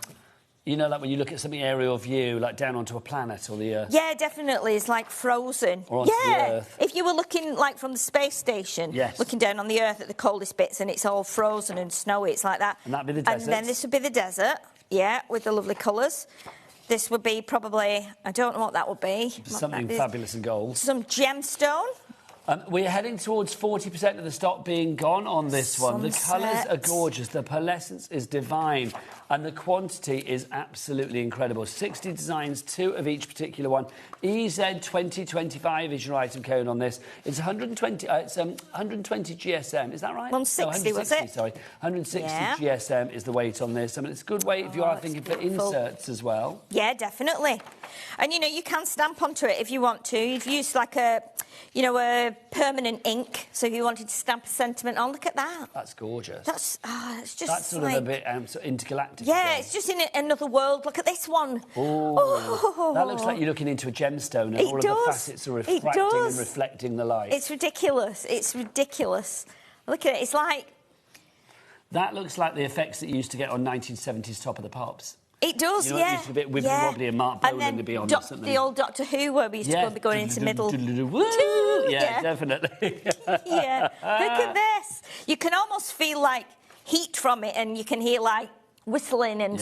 You know, like when you look at something aerial view, like down onto a planet or the Earth. Yeah, definitely. It's like frozen. Or onto the Earth. If you were looking like from the space station, looking down on the Earth at the coldest bits, and it's all frozen and snowy, it's like that. And that'd be the desert. And then this would be the desert, yeah, with the lovely colours. This would be probably, I don't know what that would be. Something fabulous and gold. Some gemstone. We're heading towards 40% of the stock being gone on this one. The colours are gorgeous. The pearlescence is divine. And the quantity is absolutely incredible. 60 designs, 2 of each particular one. EZ2025 is your item code on this. It's 120. It's 120 GSM. Is that right? 160, was it? Sorry, 160 GSM is the weight on this. I mean, it's a good weight if you are thinking for inserts as well. Yeah, definitely. And you know, you can stamp onto it if you want to. You've used like a, you know, a permanent ink. So if you wanted to stamp a sentiment on, look at that. That's gorgeous. It's just that's sort like, of a bit sort of intergalactic. Yeah, it's just in another world. Look at this one. Oh, that looks like you're looking into a gemstone, and all of the facets are refracting and reflecting the light. It's ridiculous. It's ridiculous. Look at it. It's like... That looks like the effects that you used to get on 1970s Top of the Pops. It does, you know, it used to be a bit wibbly-wobbly and Mark Bolan to be on or something. The old Doctor Who where we used to be going into middle. Yeah, definitely. Yeah. Look at this. You can almost feel like heat from it, and you can hear like whistling and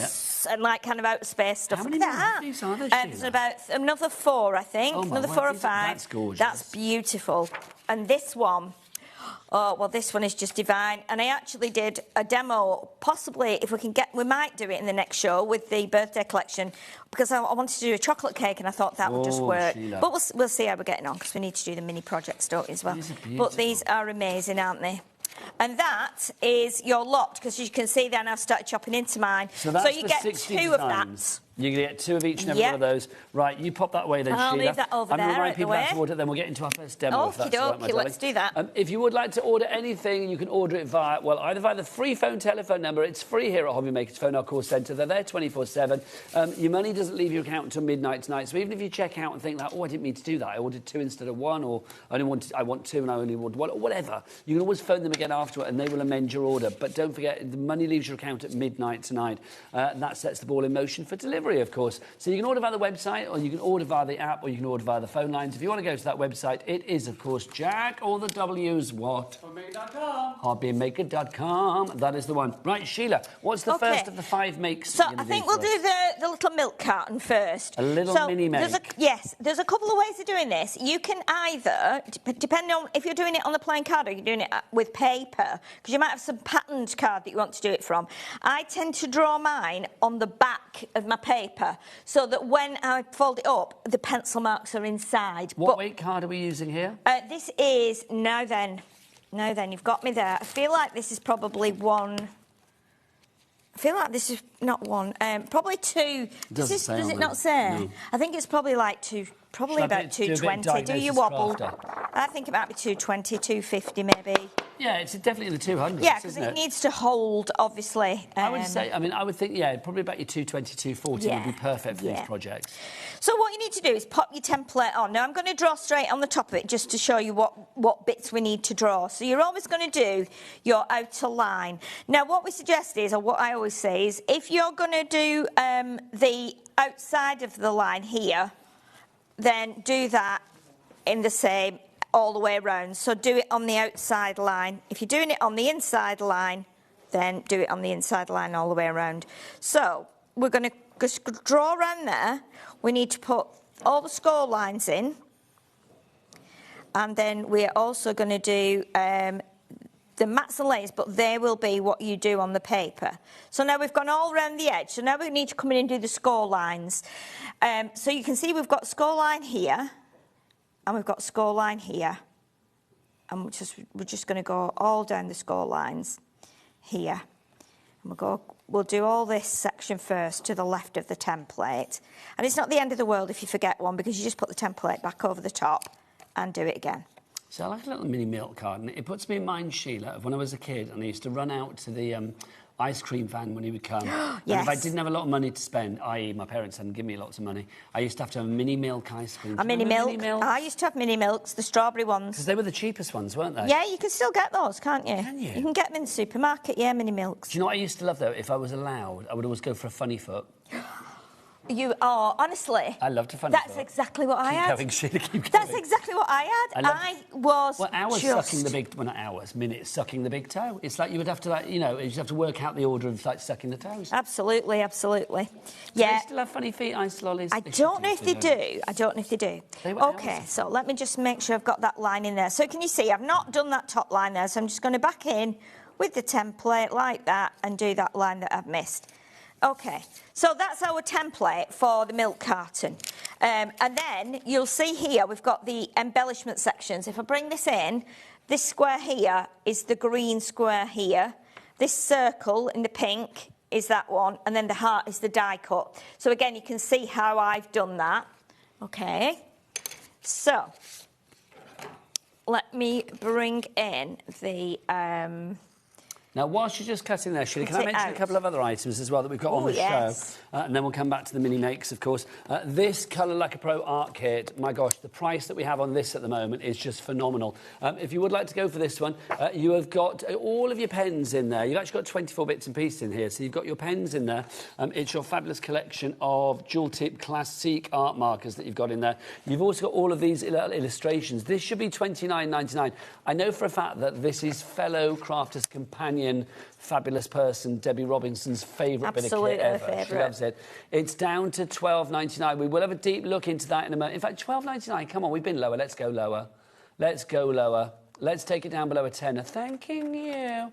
like kind of outer space stuff. How many more of these are there, There's about another 4, I think. Another 4 or 5. That's gorgeous. That's beautiful. And this one, oh, well, this one is just divine. And I actually did a demo, possibly, if we can get... We might do it in the next show with the birthday collection, because I wanted to do a chocolate cake, and I thought that would just work. Sheila. But we'll see how we're getting on, because we need to do the mini projects, don't we, as well? These are beautiful. But these are amazing, aren't they? And that is your lot, because you can see then I've started chopping into mine. So that's you get 60 2 designs. of that. You can get 2 of each and every one of those. Right, you pop that away then, I'll Sheila. leave that over I'm there going to remind out the people how way. to order, then we'll get into our first demo. If that's all right, my darling. Let's do that. If you would like to order anything, you can order it via, well, either via the free phone telephone number. It's free here at HobbyMaker's Phone Our Call Centre. They're there 24/7. Your money doesn't leave your account until midnight tonight. So even if you check out and think that, oh, I didn't mean to do that, I ordered 2 instead of 1, or I want 2 and I only want 1, or whatever, you can always phone them again afterward and they will amend your order. But don't forget, the money leaves your account at midnight tonight. And that sets the ball in motion for delivery, of course. So you can order via the website, or you can order via the app, or you can order via the phone lines. If you want to go to that website, it is, of course, Jack, all the W's, what? HobbyMaker.com. HobbyMaker.com. That is the one. Right, Sheila, what's the first of the 5 makes? So I think we'll do the little milk carton first. A little mini make. There's a couple of ways of doing this. You can either, depending on if you're doing it on the plain card or you're doing it with paper, because you might have some patterned card that you want to do it from. I tend to draw mine on the back of my paper, so that when I fold it up, the pencil marks are inside. What weight card are we using here? This is, now then, you've got me there. I feel like this is probably 1... I feel like this is not 1, probably 2. Does it not say? No. I think it's probably like 2, probably about 220. Do you wobble? I think it might be 220, 250 maybe. Yeah, it's definitely in the 200s, yeah, because it needs to hold, obviously. I would say, I would think, yeah, probably about your 220, 240 would be perfect for these projects. So what you need to do is pop your template on. Now, I'm going to draw straight on the top of it just to show you what bits we need to draw. So you're always going to do your outer line. Now, what we suggest is, or what I always say is, if you're going to do the outside of the line here, then do that in the same all the way around. So do it on the outside line. If you're doing it on the inside line, then do it on the inside line all the way around. So we're going to just draw around there. We need to put all the score lines in. And then we're also going to do the mats and layers, but they will be what you do on the paper. So now we've gone all around the edge. So now we need to come in and do the score lines. So you can see we've got score line here, and we've got score line here. And we're just going to go all down the score lines here. And we'll do all this section first to the left of the template. And it's not the end of the world if you forget one, because you just put the template back over the top and do it again. So I like a little mini milk carton. It puts me in mind, Sheila, of when I was a kid and I used to run out to the ice cream van when he would come. Yes. And if I didn't have a lot of money to spend, i.e. my parents hadn't given me lots of money, I used to have a mini milk ice cream. A mini milk? I used to have mini milks, the strawberry ones. Because they were the cheapest ones, weren't they? Yeah, you can still get those, can't you? Can you? You can get them in the supermarket, yeah, mini milks. Do you know what I used to love, though? If I was allowed, I would always go for a funny foot. You are, honestly. I love to find That's exactly what I had. Keep going. That's exactly what I had. I was hours sucking the big... Well, not hours, minutes sucking the big toe. It's like you would have to, like, you know, you just have to work out the order of, like, sucking the toes. Absolutely, absolutely. Do they still have funny feet, ice lollies? I don't know if they do. I don't know if they do. Okay, so let me just make sure I've got that line in there. So can you see, I've not done that top line there, so I'm just going to back in with the template like that and do that line that I've missed. Okay, so that's our template for the milk carton. And then you'll see here we've got the embellishment sections. If I bring this in, this square here is the green square here. This circle in the pink is that one, and then the heart is the die cut. So again, you can see how I've done that. Okay, so let me bring in the... Now, whilst you're just cutting there, Sheila, can I mention a couple of other items as well that we've got on the show? And then we'll come back to the mini makes, of course. This Colour Like a Pro art kit, my gosh, the price that we have on this at the moment is just phenomenal. If you would like to go for this one, you have got all of your pens in there. You've actually got 24 bits and pieces in here, so you've got your pens in there. It's your fabulous collection of dual-tip classic art markers that you've got in there. You've also got all of these illustrations. This should be $29.99. I know for a fact that this is fellow Crafters Companion fabulous person Debbie Robinson's favourite bit of kit ever. Favourite. She loves it. It's down to $12.99. We will have a deep look into that in a moment. In fact, $12.99. Come on, we've been lower. Let's go lower. Let's go lower. Let's take it down below a tenner. Thanking you.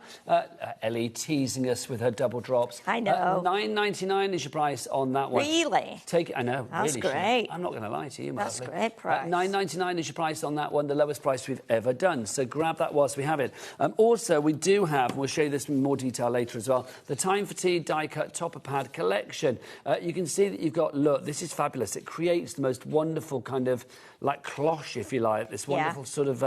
Ellie teasing us with her double drops. I know. $9.99 is your price on that one. Really? Take it. I know. That's really, great. I'm not going to lie to you, my That's lovely. great price. $9.99 is your price on that one, the lowest price we've ever done. So grab that whilst we have it. Also, we do have, and we'll show you this in more detail later as well, the Time for Tea die-cut topper pad collection. You can see that you've got, look, this is fabulous. It creates the most wonderful kind of, like, cloche, if you like, this wonderful sort of...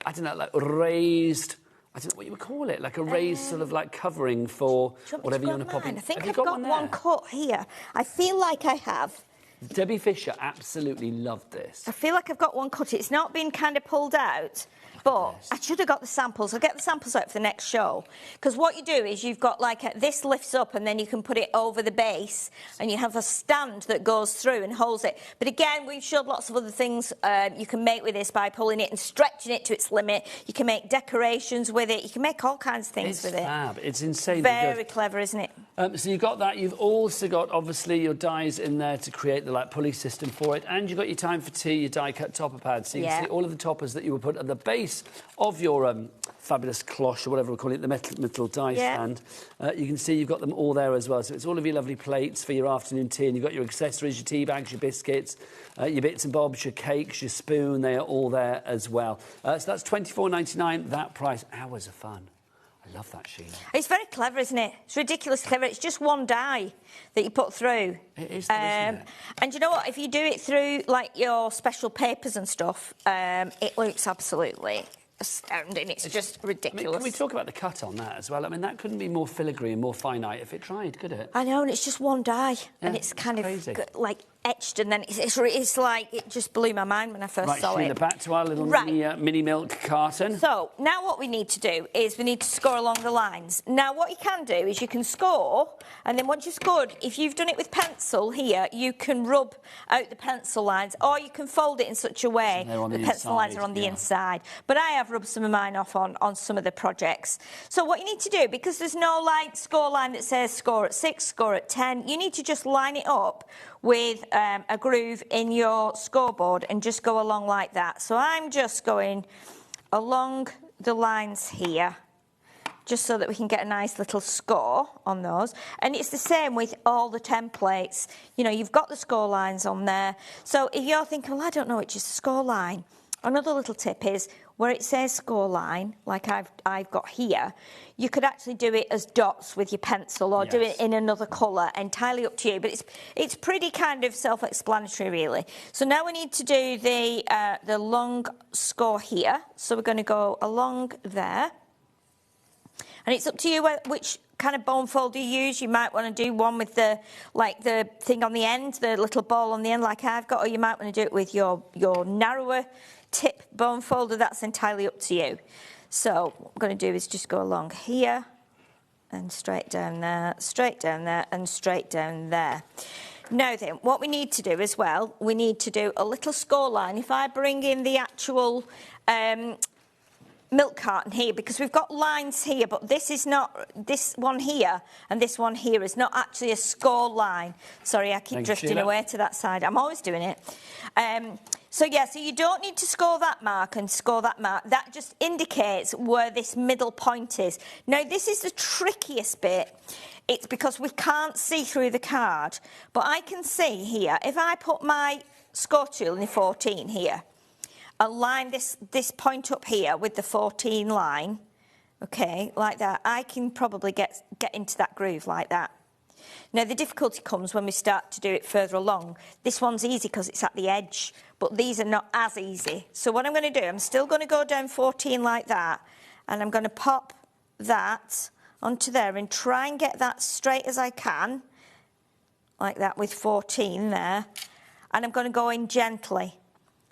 I don't know, like raised, I don't know what you would call it, like a raised sort of like covering for whatever you want to pop in. I think I've got one cut here. I feel like I have. Debbie Fisher absolutely loved this. I feel like I've got one cut. It's not been kind of pulled out. But I should have got the samples. I'll get the samples out for the next show. Because what you do is you've got like this lifts up and then you can put it over the base and you have a stand that goes through and holds it. But again, we've showed lots of other things you can make with this by pulling it and stretching it to its limit. You can make decorations with it. You can make all kinds of things with it. It's fab. It's insanely Very clever, isn't it? So you've got that. You've also got, obviously, your dies in there to create the like pulley system for it. And you've got your Time for Tea, your die-cut topper pad. So you can see all of the toppers that you will put at the base of your fabulous cloche, or whatever we call it, the metal die stand. You can see you've got them all there as well. So it's all of your lovely plates for your afternoon tea. And you've got your accessories, your tea bags, your biscuits, your bits and bobs, your cakes, your spoon. They are all there as well. So that's $24.99. That price. Hours of fun. I love that, Sheila. It's very clever, isn't it? It's ridiculously clever. It's just one die that you put through. It is, isn't it? And you know what? If you do it through, like, your special papers and stuff, it looks absolutely astounding. It's just ridiculous. I mean, can we talk about the cut on that as well? I mean, that couldn't be more filigree and more finite if it tried, could it? I know, and it's just one die. And it's kind of, like, etched, and then it's like, it just blew my mind when I first saw Sheila, it. back to our little mini milk carton. So, now what we need to do is we need to score along the lines. Now, what you can do is you can score, and then once you've scored, if you've done it with pencil here, you can rub out the pencil lines, or you can fold it in such a way that the pencil lines are on the inside. But I have rubbed some of mine off on some of the projects. So what you need to do, because there's no like score line that says score at 6, score at 10, you need to just line it up with a groove in your scoreboard and just go along like that. So I'm just going along the lines here, just so that we can get a nice little score on those. And it's the same with all the templates. You know, you've got the score lines on there. So if you're thinking, well, I don't know which is the score line, another little tip is where it says score line, like I've got here, you could actually do it as dots with your pencil or do it in another colour, entirely up to you. But it's pretty kind of self-explanatory, really. So now we need to do the long score here. So we're going to go along there. And it's up to you which kind of bone fold you use. You might want to do one with the thing on the end, the little ball on the end like I've got, or you might want to do it with your narrower tip bone folder. That's entirely up to you. So what we're going to do is just go along here and straight down there, and straight down there. Now then, what we need to do as well, we need to do a little score line. If I bring in the actual milk carton here, because we've got lines here, but this is not, this one here and this one here is not actually a score line. Sorry, I keep drifting away to that side. I'm always doing it. So you don't need to score that mark and score that mark. That just indicates where this middle point is. Now, this is the trickiest bit. It's because we can't see through the card. But I can see here, if I put my score tool in the 14 here, and line this point up here with the 14 line, okay, like that, I can probably get into that groove like that. Now, the difficulty comes when we start to do it further along. This one's easy because it's at the edge, but these are not as easy. So what I'm going to do, I'm still going to go down 14 like that, and I'm going to pop that onto there and try and get that straight as I can, like that with 14 there. And I'm going to go in gently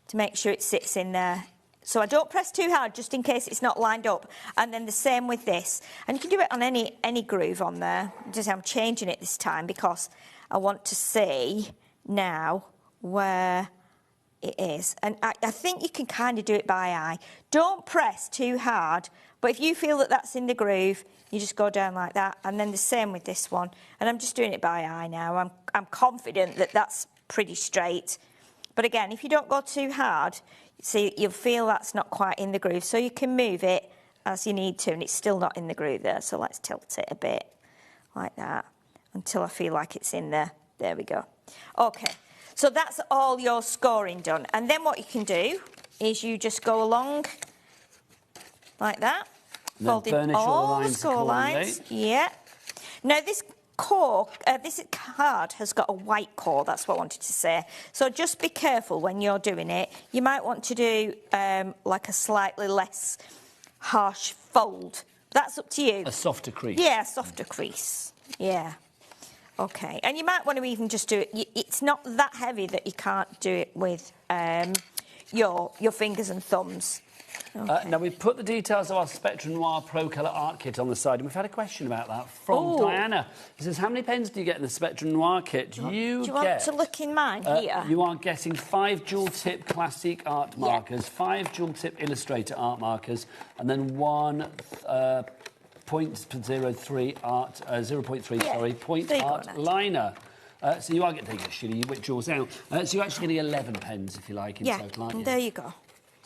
to make sure it sits in there. So I don't press too hard, just in case it's not lined up. And then the same with this. And you can do it on any groove on there. Just I'm changing it this time because I want to see now where it is. And I think you can kind of do it by eye. Don't press too hard, but if you feel that that's in the groove, you just go down like that. And then the same with this one. And I'm just doing it by eye now. I'm confident that that's pretty straight. But again, if you don't go too hard, see, you'll feel that's not quite in the groove. So you can move it as you need to, and it's still not in the groove there. So let's tilt it a bit like that until I feel like it's in there. There we go. Okay, so that's all your scoring done. And then what you can do is you just go along like that, folding all the score lines. Yeah. Now this core, this card has got a white core, that's what I wanted to say. So just be careful when you're doing it. You might want to do like a slightly less harsh fold. That's up to you. A softer crease. Yeah, a softer crease. Yeah. Okay. And you might want to even just do it. It's not that heavy that you can't do it with your fingers and thumbs. Okay. Now, we've put the details of our Spectrum Noir Pro Colour Art Kit on the side, and we've had a question about that from Diana. It says, how many pens do you get in the Spectrum Noir kit? Do you want to look in mine here? You are getting 5 dual-tip classic art markers, 5 dual-tip illustrator art markers, and then 1 0.03 art, 0.3, point art liner. So you are getting, you which yours out. So you're actually getting 11 pens, if you like, in total, aren't you? There you go.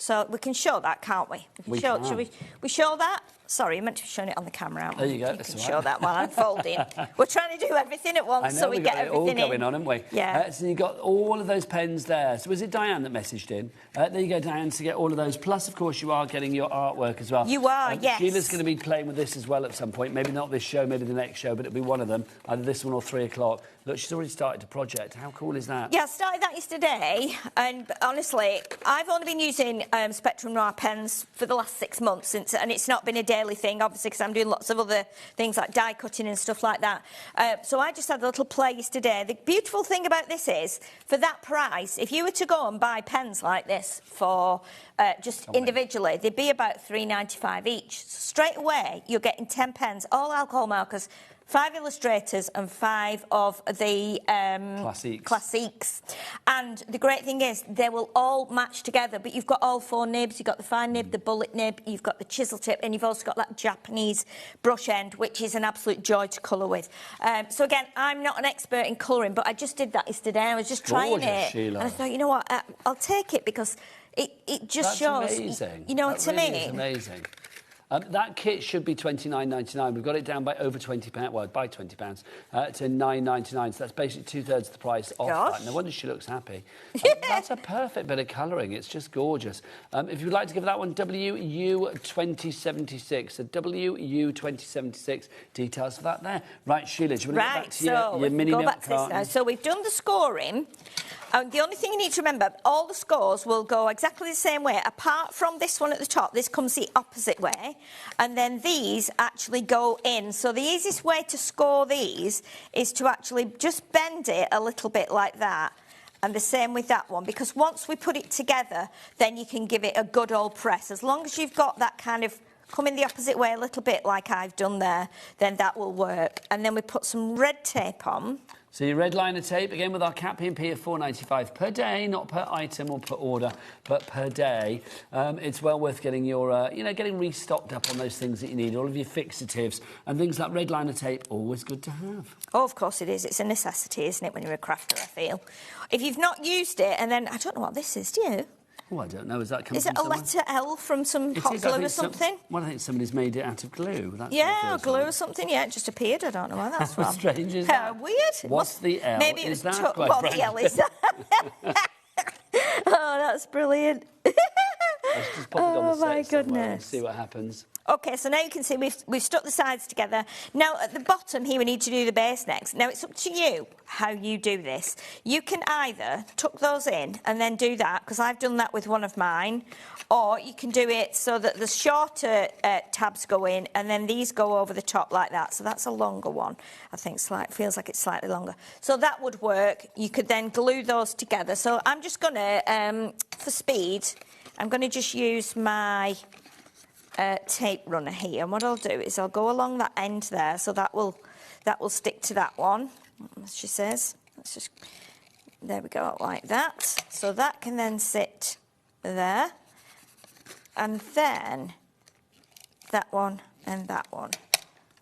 So we can show that, can't we? We can. Should we show that? Sorry, I meant to be showing it on the camera, aren't we? There you go. You can show that while I'm folding. We're trying to do everything at once, so we get everything all going on, haven't we? Yeah. So you've got all of those pens there. So was it Diane that messaged in? There you go, Diane, to get all of those. Plus, of course, you are getting your artwork as well. You are, yes. Sheila's going to be playing with this as well at some point. Maybe not this show, maybe the next show, but it'll be one of them, either this one or 3 o'clock. Look, she's already started a project. How cool is that? Yeah, I started that yesterday, and honestly, I've only been using Spectrum Noir pens for the last 6 months, and it's not been a daily thing, obviously, because I'm doing lots of other things like die cutting and stuff like that. So I just had a little play yesterday. The beautiful thing about this is, for that price, if you were to go and buy pens like this for just individually, they'd be about £3.95 each. So straight away, you're getting 10 pens, all alcohol markers, 5 illustrators and 5 of the classiques. And the great thing is they will all match together, but you've got all 4 nibs. You've got the fine nib, the bullet nib, you've got the chisel tip, and you've also got that Japanese brush end, which is an absolute joy to colour with. So again, I'm not an expert in colouring, but I just did that yesterday. I was just trying it. Sheila. And I thought, you know what, I'll take it because it just shows. Amazing. You know what I mean? It's amazing. That kit should be £29.99. We've got it down by over £20, well, by £20 to £9.99. So that's basically 2/3 the price off that. No wonder she looks happy. That's a perfect bit of colouring. It's just gorgeous. If you'd like to give that one WU2076, so WU2076, details for that there. Right, Sheila, do you want to go back to your mini milk carton? Now. So we've done the scoring. The only thing you need to remember, all the scores will go exactly the same way, apart from this one at the top. This comes the opposite way, and then these actually go in. So the easiest way to score these is to actually just bend it a little bit like that, and the same with that one, because once we put it together, then you can give it a good old press. As long as you've got that kind of coming the opposite way a little bit like I've done there, then that will work. And then we put some red tape on. So your red liner tape, again with our cat P&P of £4.95 per day, not per item or per order, but per day. It's well worth getting your, getting restocked up on those things that you need, all of your fixatives and things like red liner tape, always good to have. Oh, of course it is. It's a necessity, isn't it, when you're a crafter, I feel. If you've not used it, and then, I don't know what this is, do you? Oh, I don't know. Is that coming Is it from a letter L from some hot glue or something? Well, I think somebody's made it out of glue. That's or glue or something. Yeah, it just appeared. I don't know why that's from. Strange, is that? Weird. What's the L? Maybe it was that? what the L is. Oh, that's brilliant. Let's just pop it on the set my goodness. And see what happens. OK, so now you can see we've stuck the sides together. Now, at the bottom here, we need to do the base next. Now, it's up to you how you do this. You can either tuck those in and then do that, because I've done that with one of mine, or you can do it so that the shorter tabs go in and then these go over the top like that. So that's a longer one. I think feels like it's slightly longer. So that would work. You could then glue those together. So I'm just going to, for speed, I'm going to just use my tape runner here, and what I'll do is I'll go along that end there, so that will stick to that one, as she says. Let's just, there we go, like that. So that can then sit there, and then that one and that one,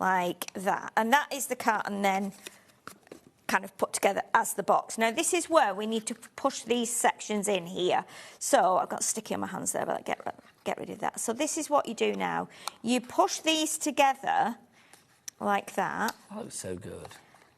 like that. And that is the carton then kind of put together as the box. Now, this is where we need to push these sections in here. So I've got sticky on my hands there, but get rid of that. So this is what you do now. You push these together like that. That looks so good.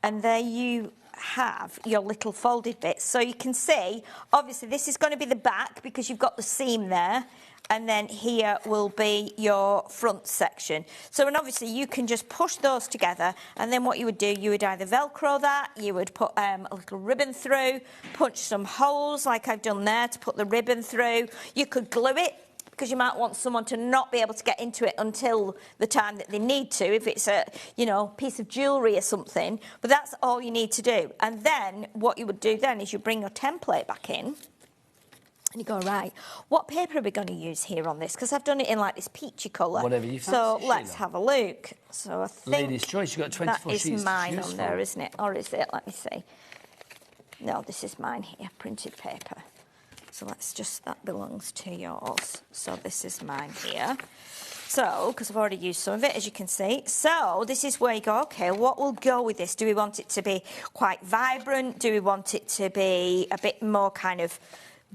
And there you have your little folded bits. So you can see, obviously, this is going to be the back because you've got the seam there. And then here will be your front section. So, and obviously, you can just push those together. And then what you would do, you would either Velcro that, you would put a little ribbon through, punch some holes like I've done there to put the ribbon through. You could glue it, because you might want someone to not be able to get into it until the time that they need to, if it's a, piece of jewellery or something. But that's all you need to do. And then what you would do then is you bring your template back in. And you go, right, what paper are we going to use here on this? Because I've done it in like this peachy colour. Whatever you fancy, so let's have a look. So I think Lady's choice. You've got 24 sheets. That is mine on there, isn't it? Or is it? Let me see. No, this is mine here, printed paper. So that belongs to yours. So this is mine here. So, because I've already used some of it, as you can see. So this is where you go, OK, what will go with this? Do we want it to be quite vibrant? Do we want it to be a bit more kind of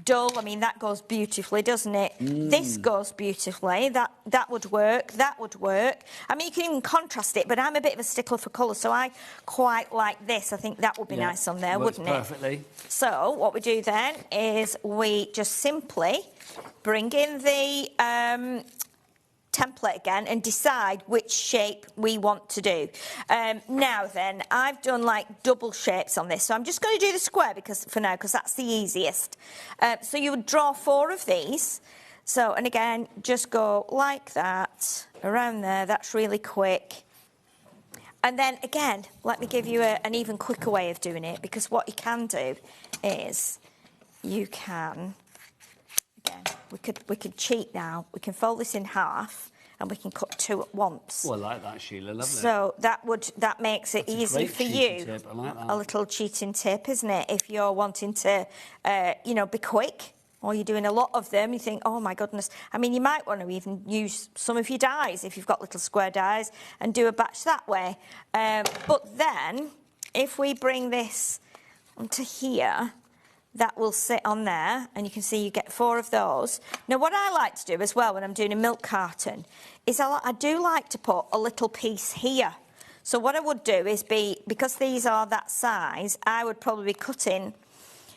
dull? I mean, that goes beautifully, doesn't it? This goes beautifully. That would work. That would work. I mean, you can even contrast it, but I'm a bit of a stickler for colour, so I quite like this. I think that would be nice on there, wouldn't it? Perfectly. So what we do then is we just simply bring in the template again and decide which shape we want to do. Now then, I've done like double shapes on this, so I'm just going to do the square because that's the easiest. So you would draw 4 of these. So, and again, just go like that around there. That's really quick. And then again, let me give you an even quicker way of doing it, because what you can do is you can, again, we could cheat now. We can fold this in half and we can cut 2 at once. Oh, I like that, Sheila. Lovely. So that makes it easy for you. Tip. I like that. A little cheating tip, isn't it? If you're wanting to, be quick, or you're doing a lot of them, you think, oh my goodness. I mean, you might want to even use some of your dies if you've got little square dies and do a batch that way. But then, if we bring this onto here, that will sit on there, and you can see you get 4 of those. Now, what I like to do as well when I'm doing a milk carton is I do like to put a little piece here. So what I would do is because these are that size, I would probably be cutting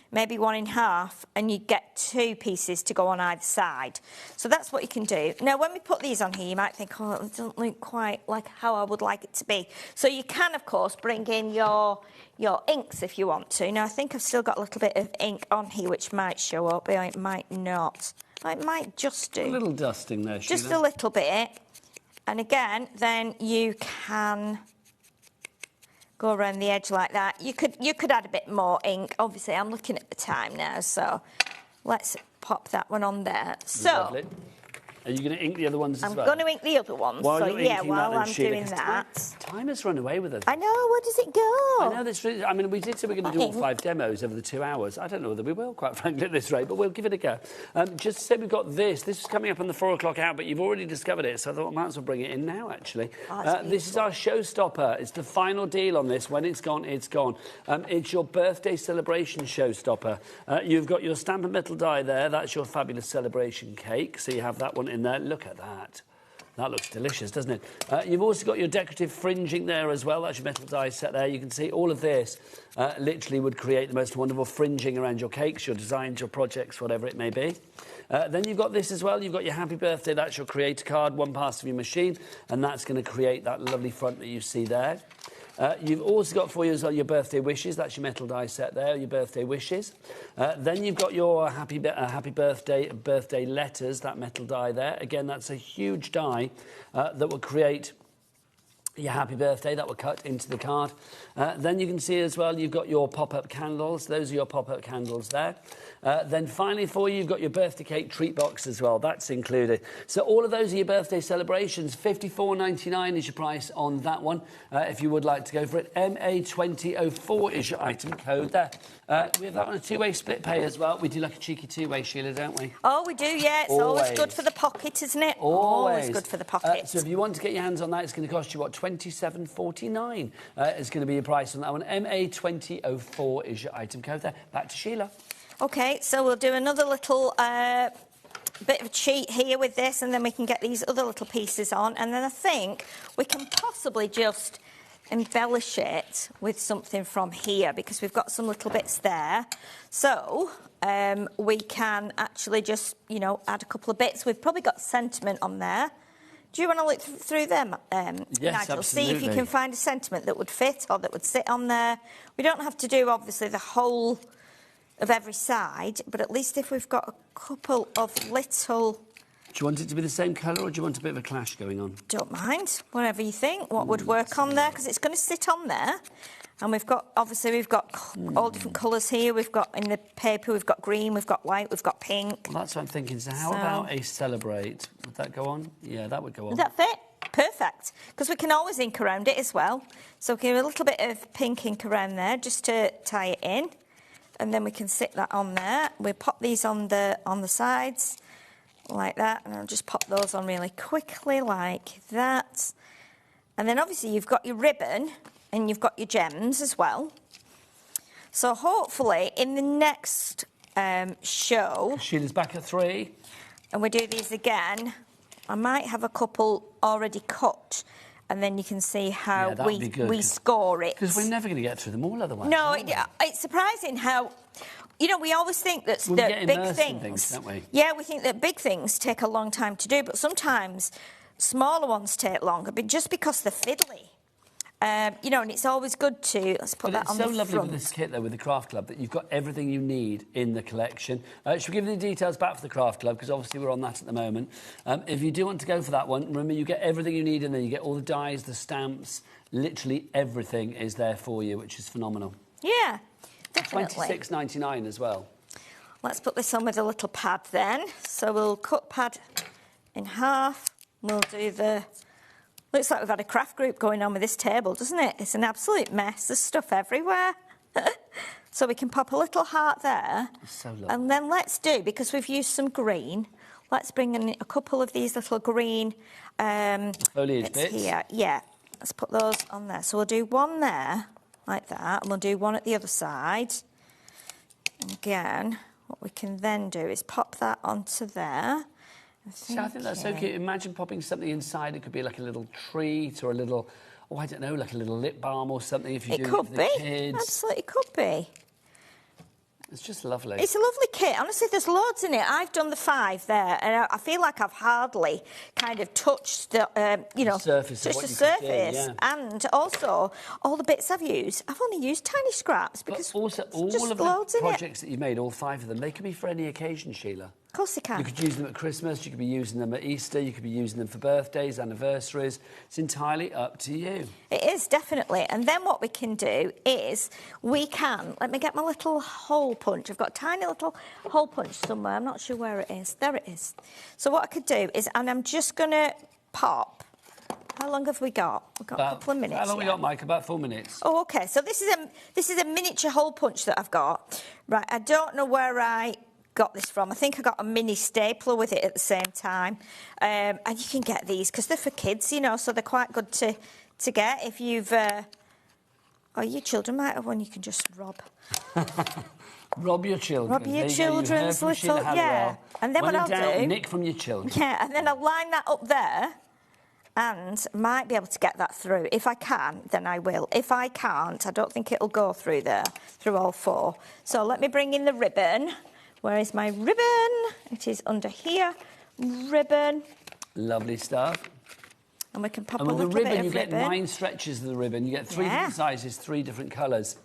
maybe 1 in half, and you get 2 pieces to go on either side. So that's what you can do. Now, when we put these on here, you might think, oh, it doesn't look quite like how I would like it to be. So you can, of course, bring in your inks if you want to. Now, I think I've still got a little bit of ink on here, which might show up, but it might not. It might just do. A little dusting there, Sheila. Just a little bit. And again, then you can go around the edge like that. You could add a bit more ink. Obviously, I'm looking at the time now, so let's pop that one on there. So, Lovely. Are you going to ink the other ones as well? I'm going to ink the other ones. While so, you're yeah, inking while that, then, I'm Sheila, doing 'cause that. Time has run away with us. I know, where does it go? I know, this. I mean, we did say we're going to do all 5 demos over the 2 hours. I don't know whether we will, quite frankly, at this rate, but we'll give it a go. Just to say we've got this. This is coming up on the 4 o'clock hour, but you've already discovered it, so I thought I might as well bring it in now, actually. This is our showstopper. It's the final deal on this. When it's gone, it's gone. It's your birthday celebration showstopper. You've got your Stampin' Metal die there. That's your fabulous celebration cake. So you have that one in there. Look at that. That looks delicious, doesn't it? You've also got your decorative fringing there as well. That's your metal die set there. You can see all of this literally would create the most wonderful fringing around your cakes, your designs, your projects, whatever it may be. Then you've got this as well. You've got your happy birthday. That's your creator card, one pass of your machine, and that's going to create that lovely front that you see there. You've also got for you as well your birthday wishes. That's your metal die set there, your birthday wishes. Then you've got your happy birthday letters, that metal die there. Again, that's a huge die that will create your happy birthday. That will cut into the card. Then you can see as well you've got your pop-up candles. Those are your pop-up candles there. Then finally for you, you've got your birthday cake treat box as well. That's included. So all of those are your birthday celebrations. $54.99 is your price on that one, if you would like to go for it. MA2004 is your item code there. We have that on a 2-way split pay as well. We do like a cheeky 2-way, Sheila, don't we? Oh, we do, yeah. It's always good for the pocket, isn't it? Always good for the pocket. So if you want to get your hands on that, it's going to cost you, what, $27.49 is going to be your price on that one. MA2004 is your item code there. Back to Sheila. OK, so we'll do another little bit of a cheat here with this, and then we can get these other little pieces on. And then I think we can possibly just embellish it with something from here, because we've got some little bits there. So we can actually just, you know, add a couple of bits. We've probably got sentiment on there. Do you want to look through them, yes, Nigel? absolutely. See if you can find a sentiment that would fit or that would sit on there. We don't have to do, obviously, the whole of every side, but at least if we've got a couple of little... Do you want it to be the same colour, or do you want a bit of a clash going on? Don't mind, whatever you think, what would work on there, because it's going to sit on there. And we've got, obviously, we've got all different colours here. We've got, in the paper, we've got green, we've got white, we've got pink. Well, that's what I'm thinking. So how about a celebrate? Would that go on? Yeah, that would go on. Would that fit? Perfect. Because we can always ink around it as well. So we can do a little bit of pink ink around there just to tie it in. And then we can sit that on there. We pop these on the sides like that, and I'll just pop those on really quickly like that. And then obviously you've got your ribbon and you've got your gems as well. So hopefully in the next show... Sheila's back at 3. And we do these again. I might have a couple already cut, and then you can see how we score it. Because we're never going to get through them all otherwise. No, it's surprising how... You know, we always think that big things, don't we? Yeah, we think that big things take a long time to do, but sometimes smaller ones take longer, but just because they're fiddly. You know, and it's always good to... Let's put that on the front. It's so lovely with this kit, though, with the Craft Club, that you've got everything you need in the collection. Should we give you the details back for the Craft Club? Because obviously we're on that at the moment. If you do want to go for that one, remember, you get everything you need in there. You get all the dies, the stamps, literally everything is there for you, which is phenomenal. Yeah, definitely. $26.99 as well. Let's put this on with a little pad then. So we'll cut pad in half. We'll do the... Looks like we've had a craft group going on with this table, doesn't it? It's an absolute mess. There's stuff everywhere. So we can pop a little heart there. So lovely. And then let's do, because we've used some green, let's bring in a couple of these little green foliage bits here. Yeah, let's put those on there. So we'll do one there, like that, and we'll do one at the other side. And again, what we can then do is pop that onto there. See, I think that's so cute. Imagine popping something inside. It could be like a little treat or a little, oh, I don't know, like a little lip balm or something if you do it for the kids. Absolutely could be. It's just lovely. It's a lovely kit. Honestly, there's loads in it. I've done the 5 there, and I feel like I've hardly kind of touched the, you know, surface touched the surface. Yeah. And also, all the bits I've used, I've only used tiny scraps because but also all just of loads the in projects that you made, all 5 of them, they could be for any occasion, Sheila. course you can. You could use them at Christmas, you could be using them at Easter, you could be using them for birthdays, anniversaries. It's entirely up to you. It is, definitely. And then what we can do is let me get my little hole punch. I've got a tiny little hole punch somewhere. I'm not sure where it is. There it is. So what I could do is, and I'm just going to pop. How long have we got? We've got a couple of minutes. How long have we got, Mike? About 4 minutes. Oh, OK. So this is a miniature hole punch that I've got. Right, I don't know where I got this from. I think I got a mini stapler with it at the same time. And you can get these because they're for kids, you know, so they're quite good to get if you've... your children might have one you can just rob. Rob your children. Rob your children's little... Yeah. And then what I'll do... Nick from your children. Yeah, and then I'll line that up there and might be able to get that through. If I can, then I will. If I can't, I don't think it'll go through there, through all four. So let me bring in the ribbon. Where is my ribbon? It is under here. Ribbon. Lovely stuff. And we can pop and a with little the ribbon, bit of you get ribbon. 9 stretches of the ribbon. You get 3 different sizes, 3 different colours.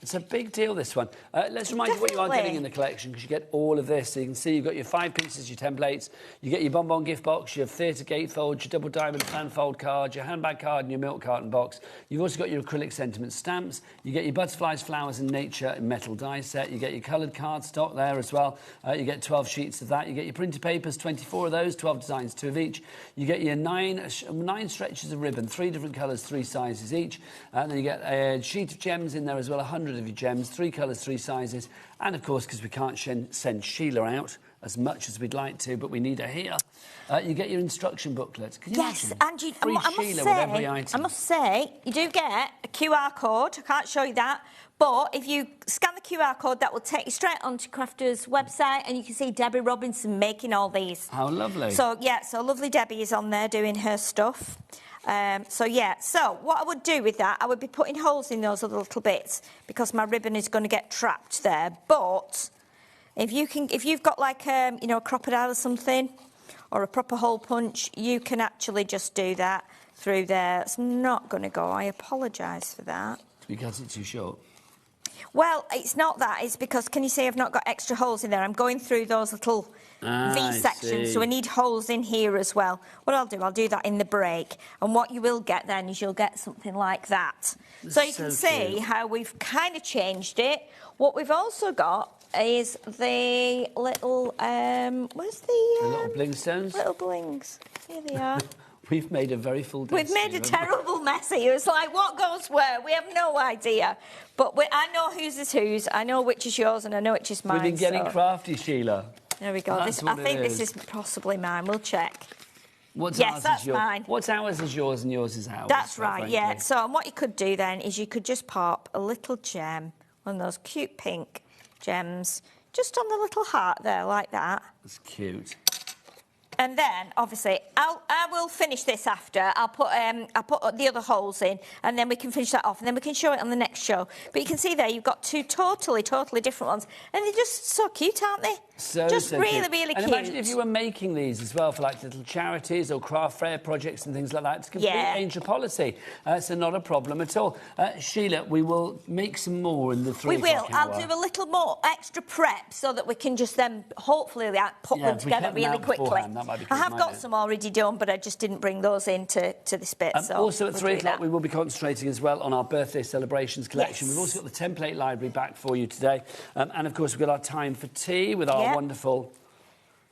It's a big deal, this one. Let's remind you what you are getting in the collection, because you get all of this. So you can see you've got your 5 pieces, your templates. You get your bonbon gift box, your theatre gatefold, your double diamond fan fold card, your handbag card and your milk carton box. You've also got your acrylic sentiment stamps. You get your butterflies, flowers and nature metal die set. You get your coloured cardstock there as well. You get 12 sheets of that. You get your printed papers, 24 of those, 12 designs, 2 of each. You get your 9 stretches of ribbon, 3 different colours, 3 sizes each. And then you get a sheet of gems in there as well, 100 of your gems, 3 colours, 3 sizes. And of course, because we can't send Sheila out as much as we'd like to, but we need her here, you get your instruction booklet. Can you yes, and you, free Sheila with every item. I must say, you do get a QR code. I can't show you that, but if you scan the QR code, that will take you straight onto Crafter's website, and you can see Debbie Robinson making all these. How lovely. So, yeah, so lovely Debbie is on there doing her stuff. So what I would do with that, I would be putting holes in those other little bits because my ribbon is going to get trapped there. But if you've got like a crocodile or something, or a proper hole punch, you can actually just do that through there. It's not going to go. I apologise for that. Because it's too short. Well, it's not that. It's because, can you see I've not got extra holes in there? I'm going through those little V sections, so I need holes in here as well. What I'll do that in the break. And what you will get then is you'll get something like that. So you can see how we've kind of changed it. What we've also got is the little, where's the... the little bling stones? Little blings. Here they are. We've made a very full day. We've made a terrible mess here. It's like, what goes where? We have no idea. But I know whose is whose. I know which is yours and I know which is mine. We've been getting crafty, Sheila. There we go. I think this is possibly mine. We'll check. Yes, that's mine. What's ours is yours and yours is ours. That's right, yeah. So what you could do then is you could just pop a little gem, one of those cute pink gems, just on the little heart there, like that. That's cute. And then, obviously, I will finish this after. I'll put the other holes in, and then we can finish that off, and then we can show it on the next show. But you can see there, you've got 2 totally different ones, and they're just so cute, aren't they? Just really, cute. Really and cute. imagine if you were making these as well for like little charities or craft fair projects and things like that. It's a complete angel policy, so not a problem at all. Sheila, we will make some more in the 3 o'clock hour. We will. I'll do a little more extra prep so that we can just then hopefully put them together really quickly. I have got some already done, but I just didn't bring those into this bit. So also at 3 o'clock, we will be concentrating as well on our birthday celebrations collection. Yes. We've also got the template library back for you today. And of course, we've got our time for tea with our wonderful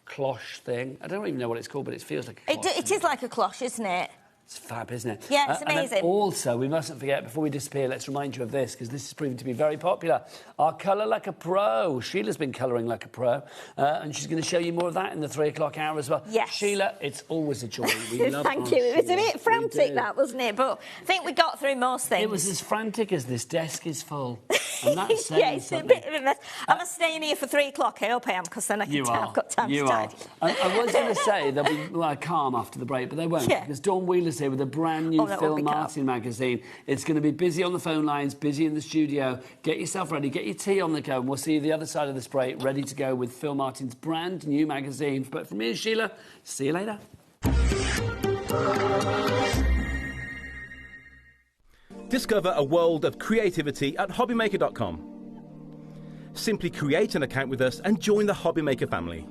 cloche thing. I don't even know what it's called, but it feels like a cloche. It is like a cloche, isn't it? It's fab, isn't it? Yeah, it's amazing. And also, we mustn't forget, before we disappear, let's remind you of this, because this is proving to be very popular. Our Colour Like a Pro. Sheila's been colouring like a pro, and she's going to show you more of that in the 3 o'clock hour as well. Yes. Sheila, it's always a joy. We love Thank you. It was a bit frantic, that, wasn't it? But I think we got through most things. It was as frantic as this desk is full. And that's saying yeah, it's something. a bit of a mess. Am I staying here for 3 o'clock? I hope I am, because then I've got time to tidy. I was going to say there'll be calm after the break, but they won't, because Dawn Wheeler's here with a brand new Phil Martin magazine. It's going to be busy on the phone lines, busy in the studio. Get yourself ready, get your tea on the go, and we'll see you the other side of this break, ready to go with Phil Martin's brand new magazine. But from me and Sheila, see you later. Discover a world of creativity at HobbyMaker.com. Simply create an account with us and join the HobbyMaker family.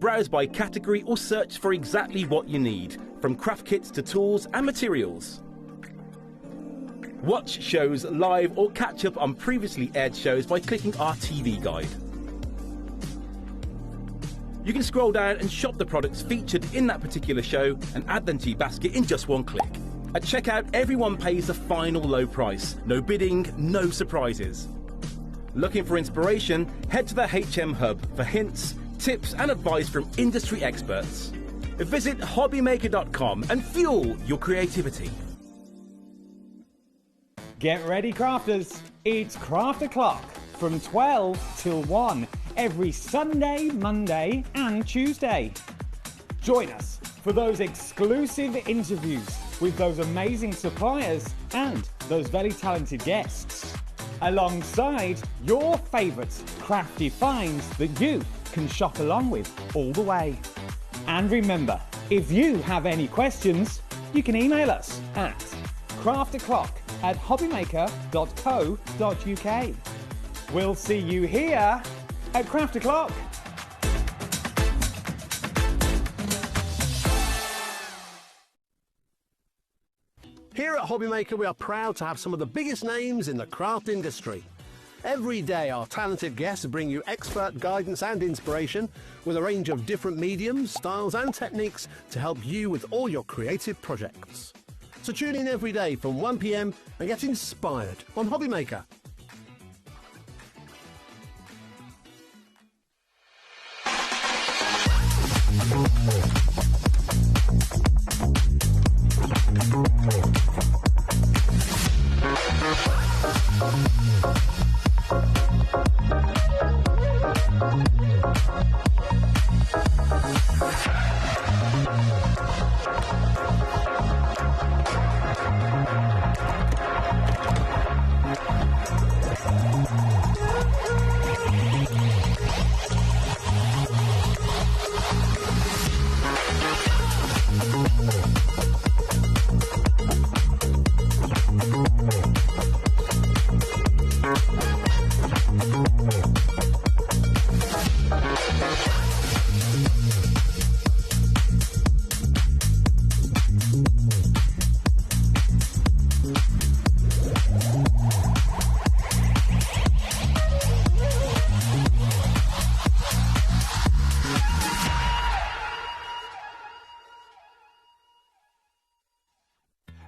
Browse by category or search for exactly what you need, from craft kits to tools and materials. Watch shows live or catch up on previously aired shows by clicking our TV guide. You can scroll down and shop the products featured in that particular show and add them to your basket in just one click. At checkout, everyone pays a final low price. No bidding, no surprises. Looking for inspiration? Head to the HM Hub for hints, tips and advice from industry experts. Visit hobbymaker.com and fuel your creativity. Get ready, crafters. It's Craft O'Clock from 12 till 1 every Sunday, Monday and Tuesday. Join us for those exclusive interviews with those amazing suppliers and those very talented guests, alongside your favourite crafty finds that you can shop along with all the way. And remember, if you have any questions, you can email us at craftoclock@hobbymaker.co.uk. We'll see you here at Craft O'Clock. Here at HobbyMaker, we are proud to have some of the biggest names in the craft industry. Every day, our talented guests bring you expert guidance and inspiration with a range of different mediums, styles and techniques to help you with all your creative projects. So tune in every day from 1 p.m. and get inspired on HobbyMaker.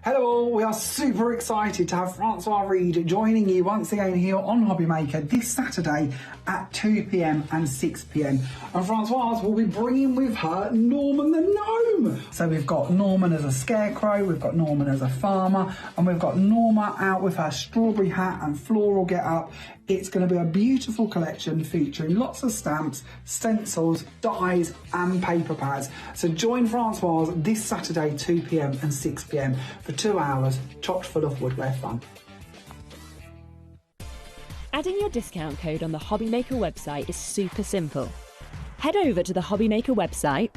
Hello all, we are super excited to have Francois Reed joining you once again here on HobbyMaker this Saturday at 2 p.m. and 6 p.m. And Francoise will be bringing with her Norman the Gnome. So we've got Norman as a scarecrow, we've got Norman as a farmer, and we've got Norma out with her strawberry hat and floral get-up. It's going to be a beautiful collection featuring lots of stamps, stencils, dies and paper pads. So join Francoise this Saturday 2 p.m. and 6 p.m. for 2 hours chock full of woodware fun. Adding your discount code on the HobbyMaker website is super simple. Head over to the HobbyMaker website,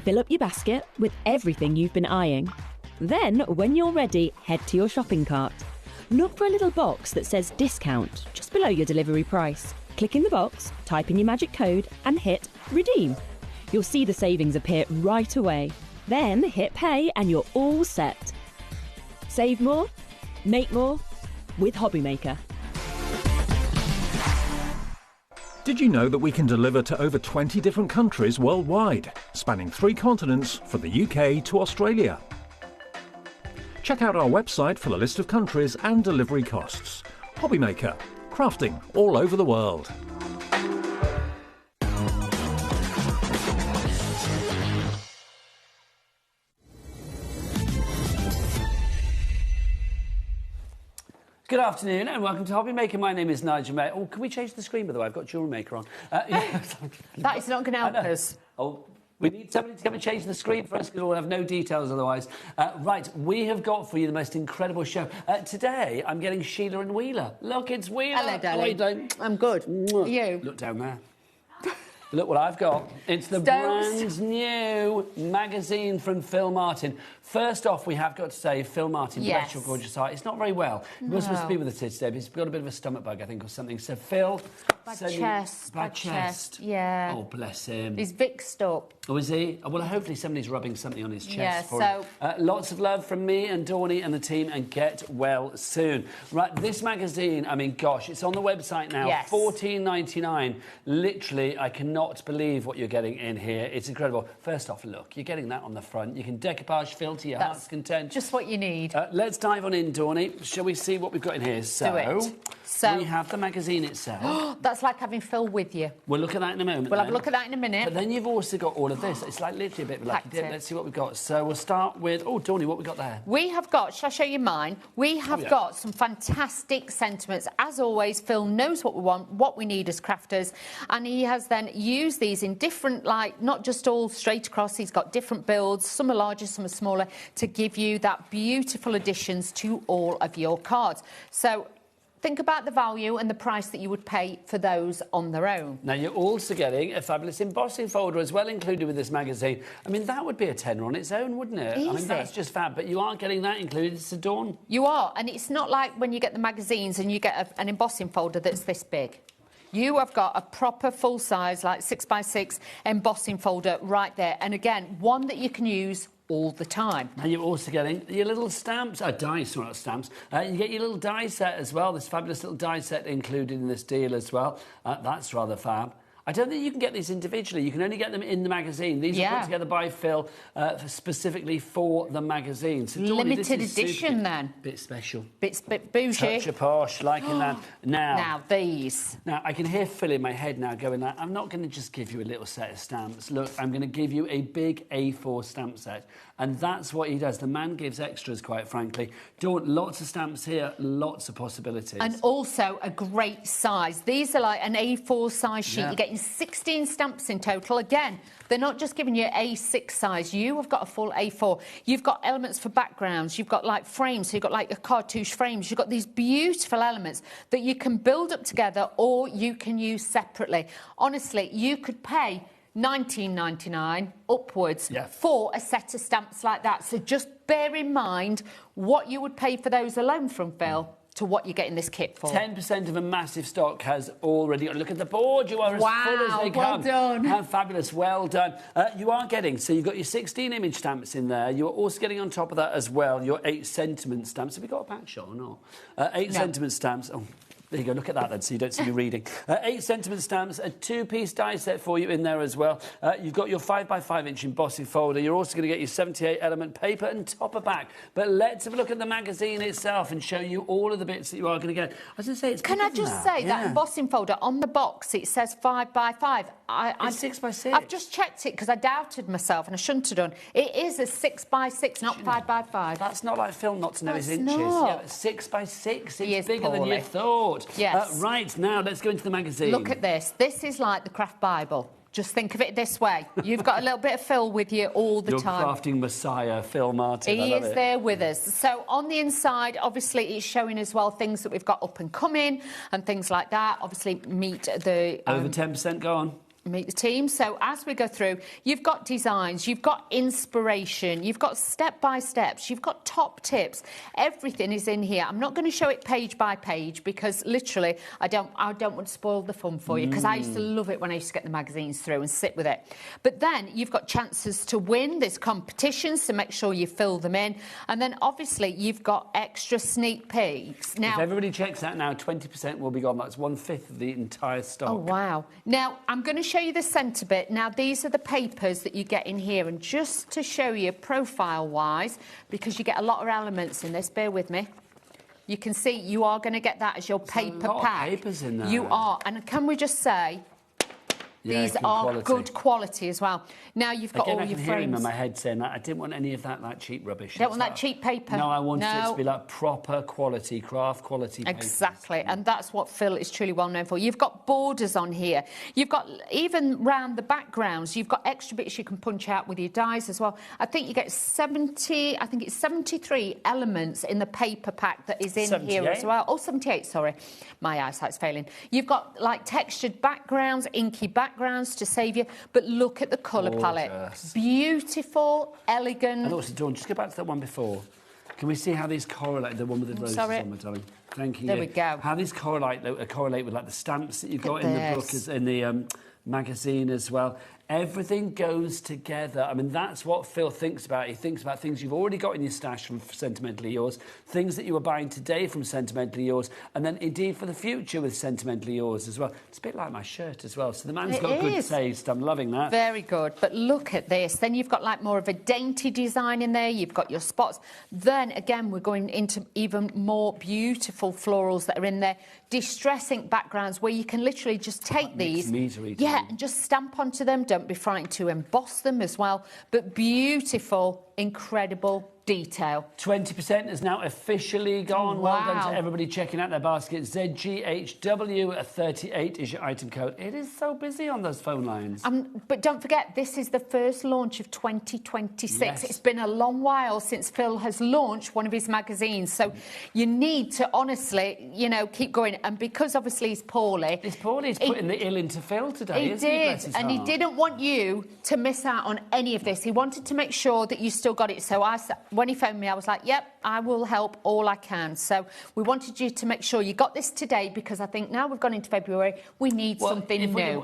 fill up your basket with everything you've been eyeing. Then, when you're ready, head to your shopping cart. Look for a little box that says discount just below your delivery price. Click in the box, type in your magic code and hit redeem. You'll see the savings appear right away. Then hit pay and you're all set. Save more, make more with HobbyMaker. Did you know that we can deliver to over 20 different countries worldwide, spanning 3 continents from the UK to Australia? Check out our website for the list of countries and delivery costs. HobbyMaker, crafting all over the world. Good afternoon and welcome to HobbyMaker. My name is Nigel May. Oh, can we change the screen, by the way? I've got Jewelry Maker on. That is not going to help us. Oh, we need somebody to come and change the screen for us because we'll have no details otherwise. Right, we have got for you the most incredible show. Today, I'm getting Sheila and Wheeler. Look, it's Wheeler. Hello, darling. I'm good. You? Look down there. Look what I've got. It's the brand new magazine from Phil Martin. First off, we have got to say, Phil Martin, bless your gorgeous heart. It's not very well. He was supposed to be with us here today, but he's got a bit of a stomach bug, I think, or something. So, Phil, Bad chest. Yeah. Oh, bless him. He's vixed up. Oh, is he? Oh, well, hopefully somebody's rubbing something on his chest. Yeah, for so... him. Lots of love from me and Dawny and the team, and get well soon. Right, this magazine, I mean, gosh, it's on the website now. Yes. $14.99. Literally, I cannot believe what you're getting in here. It's incredible. First off, look, you're getting that on the front. You can decoupage, fill to your heart's content. Just what you need. Let's dive on in, Dawny. Shall we see what we've got in here? So we have the magazine itself. That's like having Phil with you. We'll look at that in a moment. We'll have a look at that in a minute. But then you've also got all of this. It's like literally a bit of a lucky dip. Let's see what we've got. So we'll start with... Oh, Dawny, what we got there? We have got... Shall I show you mine? We have got some fantastic sentiments. As always, Phil knows what we want, what we need as crafters, and he has then used these in different, like, not just all straight across. He's got different builds. Some are larger, some are smaller, to give you that beautiful additions to all of your cards. So... think about the value and the price that you would pay for those on their own. Now, you're also getting a fabulous embossing folder as well included with this magazine. I mean, that would be a tenner on its own, wouldn't it? Easy. I mean, that's just fab. But you are getting that included to Dawn. You are. And it's not like when you get the magazines and you get an embossing folder that's this big. You have got a proper full-size, like 6x6 embossing folder right there. And again, one that you can use all the time. And you're also getting your little stamps, dies, not stamps. You get your little die set as well. This fabulous little die set included in this deal as well. That's rather fab. I don't think you can get these individually. You can only get them in the magazine. These are put together by Phil specifically for the magazine. So, Dawny, limited edition, then. Bit special. Bit bougie. Touch of posh, liking that. Now, these. Now, I can hear Phil in my head now going, I'm not going to just give you a little set of stamps. Look, I'm going to give you a big A4 stamp set. And that's what he does. The man gives extras, quite frankly. Dawn, lots of stamps here, lots of possibilities. And also a great size. These are like an A4 size sheet. You're getting 16 stamps in total. Again, they're not just giving you A6 size. You have got a full A4. You've got elements for backgrounds. You've got, like, frames. So you've got, like, your cartouche frames. You've got these beautiful elements that you can build up together or you can use separately. Honestly, you could pay $19.99 upwards for a set of stamps like that. So just bear in mind what you would pay for those alone from Phil to what you get in this kit for. 10% of a massive stock has already got. Look at the board. You are as full as they come. Well done. How fabulous. Well done. You are getting, so you've got your 16 image stamps in there. You're also getting on top of that as well your 8 sentiment stamps. Have we got a back shot or not? 8 sentiment stamps. Oh. There you go, look at that then, so you don't see me reading. 8 sentiment stamps, a 2-piece die set for you in there as well. You've got your 5x5-inch embossing folder. You're also going to get your 78-element paper and topper back. But let's have a look at the magazine itself and show you all of the bits that you are going to get. I was going to say, it's Can I just say that embossing folder, on the box, it says 5x5. It's 6x6. I've just checked it because I doubted myself and I shouldn't have done. It is a 6x6, not 5x5. That's not like Phil not to know his inches. Not. Yeah, but 6x6, it's bigger than you thought. Yes. Right, now let's go into the magazine. Look at this. This is like the craft Bible. Just think of it this way. You've got a little bit of Phil with you all the time. Your crafting messiah, Phil Martin. He is there with us. So on the inside, obviously, it's showing as well things that we've got up and coming and things like that. Obviously, meet the... Over 10%, go on. Meet the team. So as we go through, you've got designs, you've got inspiration, you've got step-by-steps, you've got top tips. Everything is in here. I'm not going to show it page by page because literally I don't want to spoil the fun for you because I used to love it when I used to get the magazines through and sit with it. But then you've got chances to win. There's competitions, so make sure you fill them in. And then obviously you've got extra sneak peeks. Now, if everybody checks that now, 20% will be gone. That's 1/5 of the entire stock. Oh, wow. Now, I'm going to show you the centre bit. Now, these are the papers that you get in here. And just to show you profile-wise, because you get a lot of elements in this, bear with me. You can see you are going to get that as your paper pack. Of papers in there. You are. And can we just say... These are good quality as well. Now you've got all your frames. I can hear him in my head saying that. I didn't want any of that like cheap rubbish. Don't want that cheap paper. No, I wanted it to be like proper quality, craft quality paper. Exactly, and that's what Phil is truly well known for. You've got borders on here. You've got, even round the backgrounds, you've got extra bits you can punch out with your dies as well. I think you get 73 elements in the paper pack that is in 78? here as well. Oh, 78, sorry. My eyesight's failing. You've got, like, textured backgrounds, inky backgrounds to save you, but look at the colour palette. Beautiful, elegant. And also, Dawn, just go back to that one before. Can we see how these correlate, the one with the roses on, my darling? Thank you. There we go. How these correlate with like the stamps that you've got in the book, in the magazine as well. Everything goes together. I mean, that's what Phil thinks about. He thinks about things you've already got in your stash from Sentimentally Yours, things that you were buying today from Sentimentally Yours, and then indeed for the future with Sentimentally Yours as well. It's a bit like my shirt as well. So the man's got good taste. I'm loving that. Very good. But look at this. Then you've got like more of a dainty design in there. You've got your spots. Then again, we're going into even more beautiful florals that are in there. Distress ink backgrounds where you can literally just take these, and just stamp onto them. Don't be frightened to emboss them as well. But beautiful, incredible detail. 20% has now officially gone. Well done to everybody checking out their basket. ZGHW38 is your item code. It is so busy on those phone lines. But don't forget, this is the first launch of 2026. Yes. It's been a long while since Phil has launched one of his magazines. So you need to honestly, you know, keep going. And because obviously he's poorly. He's putting the ill into Phil today, isn't he? He did. And he didn't want you to miss out on any of this. He wanted to make sure that you still got it. So when he phoned me, I was like, yep, I will help all I can. So we wanted you to make sure you got this today because I think now we've gone into February, we need something new.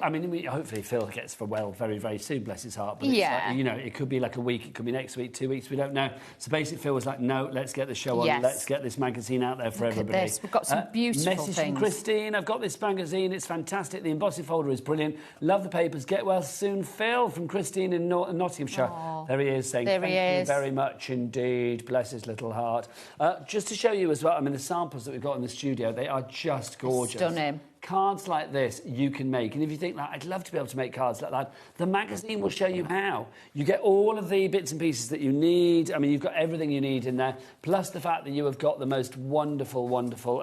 Hopefully Phil gets well very, very soon, bless his heart. But like, you know, it could be like a week, it could be next week, 2 weeks, we don't know. So basically Phil was like, no, let's get the show on. Let's get this magazine out there for everybody. At this. We've got some beautiful message things. from Christine, I've got this magazine, it's fantastic. The embossing folder is brilliant. Love the papers. Get well soon, Phil, from Christine in Nottinghamshire. Aww. There he is saying, thank you very much indeed. Bless his little heart. Just to show you as well, I mean, the samples that we've got in the studio, they are just gorgeous. Stunning. Cards like this you can make. And if you think, like, I'd love to be able to make cards like that, the magazine will show you how. You get all of the bits and pieces that you need. I mean, you've got everything you need in there, plus the fact that you have got the most wonderful, wonderful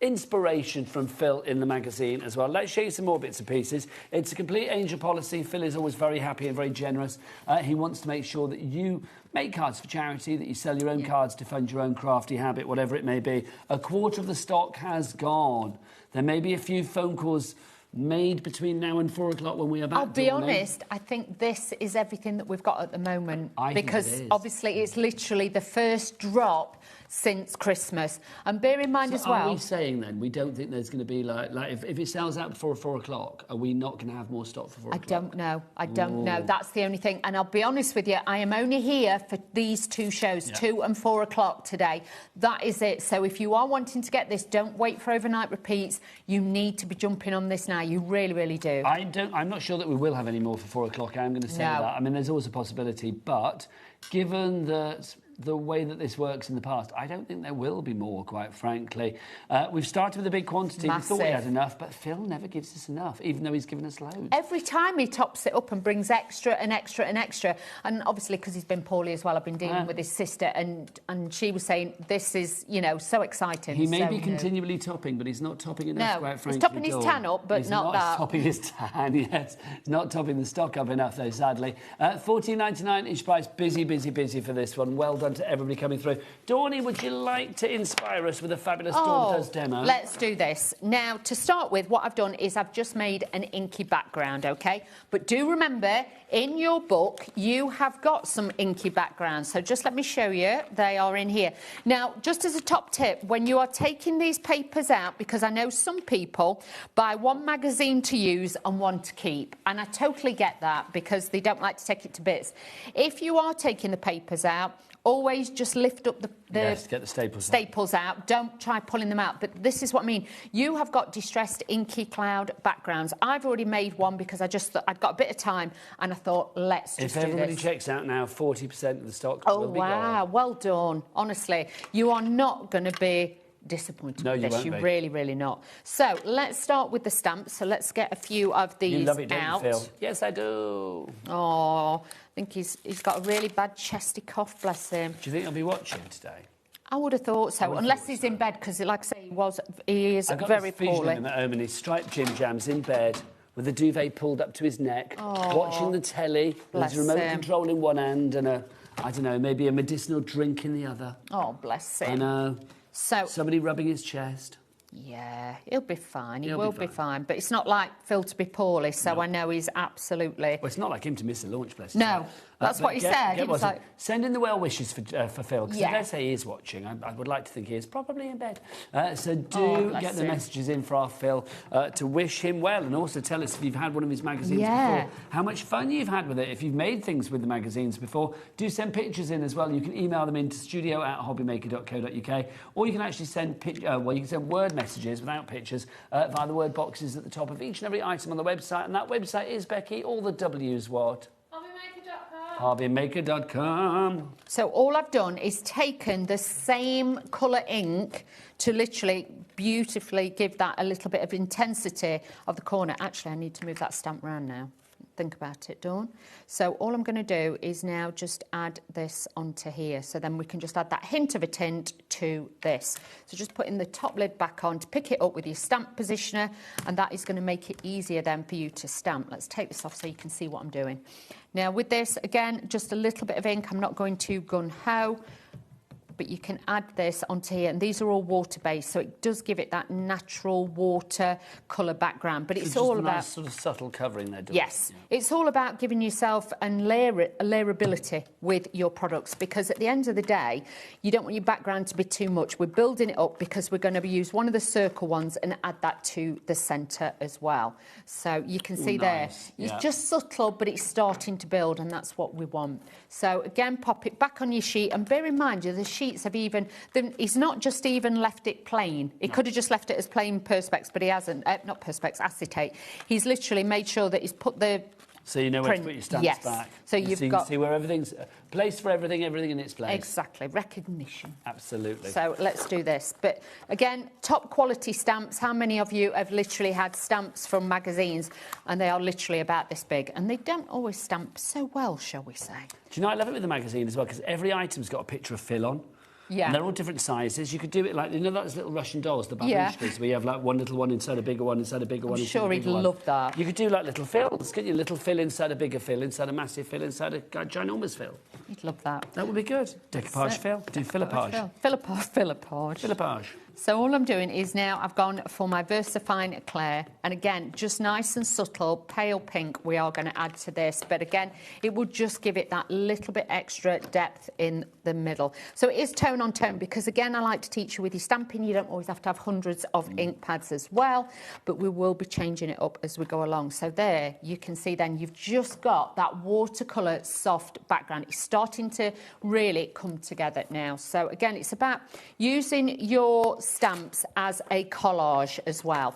inspiration from Phil in the magazine as well. Let's show you some more bits and pieces. It's a complete angel policy. Phil is always very happy and very generous. He wants to make sure that you make cards for charity, that you sell your own cards to fund your own crafty habit, whatever it may be. A quarter of the stock has gone. There may be a few phone calls made between now and 4 o'clock when we are back. I'll be honest, I think this is everything that we've got at the moment. Because obviously it's literally the first drop since Christmas. And bear in mind as well... Are we saying then we don't think there's going to be like if it sells out before 4 o'clock, are we not going to have more stock for 4 o'clock? I don't know. I don't know. That's the only thing. And I'll be honest with you, I am only here for these two shows, 2 and 4 o'clock today. That is it. So if you are wanting to get this, don't wait for overnight repeats. You need to be jumping on this now. You really, really do. I'm not sure that we will have any more for 4 o'clock. I'm going to say that. I mean, there's always a possibility, but given the way that this works in the past, I don't think there will be more, quite frankly. We've started with a big quantity. Massive. We thought we had enough, but Phil never gives us enough, even though he's given us loads. Every time he tops it up and brings extra and extra and extra. And obviously, because he's been poorly as well, I've been dealing with his sister, and she was saying, this is, you know, so exciting. He may be continually topping, but he's not topping enough, quite frankly. He's topping his tan up, but not that. He's topping his tan, yes. He's not topping the stock up enough, though, sadly. $14.99 each price. Busy, busy, busy for this one. Well done to everybody coming through. Dawny, would you like to inspire us with a fabulous Dawn Does demo? Let's do this. Now, to start with, what I've done is I've just made an inky background, OK? But do remember, in your book, you have got some inky backgrounds. So just let me show you. They are in here. Now, just as a top tip, when you are taking these papers out, because I know some people buy one magazine to use and one to keep, and I totally get that because they don't like to take it to bits. If you are taking the papers out, always just lift up the get the staples out. Don't try pulling them out. But this is what I mean. You have got distressed inky cloud backgrounds. I've already made one because I just thought I'd got a bit of time and I thought, let's just do this. If everybody checks out now, 40% of the stock will be gone. Oh, wow. Well done. Honestly, you are not going to be disappointed with this. You're really, really not. So let's start with the stamps. So let's get a few of these out. You love it, don't you, Phil? Yes, I do. Oh, I think he's got a really bad chesty cough, bless him. Do you think he'll be watching today? I would have thought so, unless he's in bed, because, like I say, he is very poorly. I've got at home, and his striped Jim Jams in bed with the duvet pulled up to his neck, watching the telly, with his remote control in one hand and I don't know, maybe a medicinal drink in the other. Oh, bless him. I know. So somebody rubbing his chest. Yeah, he'll be fine. He will be fine. But it's not like Phil to be poorly, so I know he's absolutely... Well, it's not like him to miss a launch, bless No. That's what he said. He was like... Send in the well wishes for Phil, because I say he is watching. I would like to think he is probably in bed. So do get the messages in for our Phil to wish him well, and also tell us if you've had one of his magazines before, how much fun you've had with it. If you've made things with the magazines before, do send pictures in as well. You can email them in to studio@hobbymaker.co.uk, or you can actually send you can send word messages without pictures via the word boxes at the top of each and every item on the website. And that website is, Becky, all the W's what? HobbyMaker.com. So all I've done is taken the same colour ink to literally beautifully give that a little bit of intensity of the corner. Actually, I need to move that stamp round now. Think about it, Dawn. So all I'm going to do is now just add this onto here. So then we can just add that hint of a tint to this. So just putting the top lid back on to pick it up with your stamp positioner, and that is going to make it easier then for you to stamp. Let's take this off so you can see what I'm doing. Now with this, again, just a little bit of ink. I'm not going to gun-ho, but you can add this onto here, and these are all water-based, so it does give it that natural water colour background. But it's all about nice sort of subtle covering there. Yes, it's all about giving yourself a layerability with your products, because at the end of the day, you don't want your background to be too much. We're building it up because we're going to use one of the circle ones and add that to the centre as well. So you can see there, it's just subtle, but it's starting to build, and that's what we want. So again, pop it back on your sheet, and bear in mind, the sheets have even... He's not just even left it plain. He could have just left it as plain Perspex, but he hasn't. Not Perspex, acetate. He's literally made sure that he's put the... So you know where to put your stamps back. So you can see where everything's... place for everything in its place. Exactly. Recognition. Absolutely. So let's do this. But again, top quality stamps. How many of you have literally had stamps from magazines and they are literally about this big? And they don't always stamp so well, shall we say. Do you know, I love it with the magazine as well, because every item's got a picture of Phil on. Yeah. And they're all different sizes. You could do it like, you know, those little Russian dolls, the babushkas, where you have like one little one inside a bigger one, inside a bigger one. I'm sure he'd love that. You could do like little Phils, couldn't you? Little Phil inside a bigger Phil, inside a massive Phil, inside a ginormous Phil. He'd love that. That would be good. Decoupage Phil. Do Philippage. Philippage. So all I'm doing is now I've gone for my VersaFine Eclair, and again, just nice and subtle, pale pink we are going to add to this, but again, it will just give it that little bit extra depth in the middle. So it is tone on tone, because again, I like to teach you with your stamping, you don't always have to have hundreds of ink pads as well, but we will be changing it up as we go along. So there, you can see then you've just got that watercolour soft background. It's starting to really come together now. So again, it's about using your stamps as a collage as well.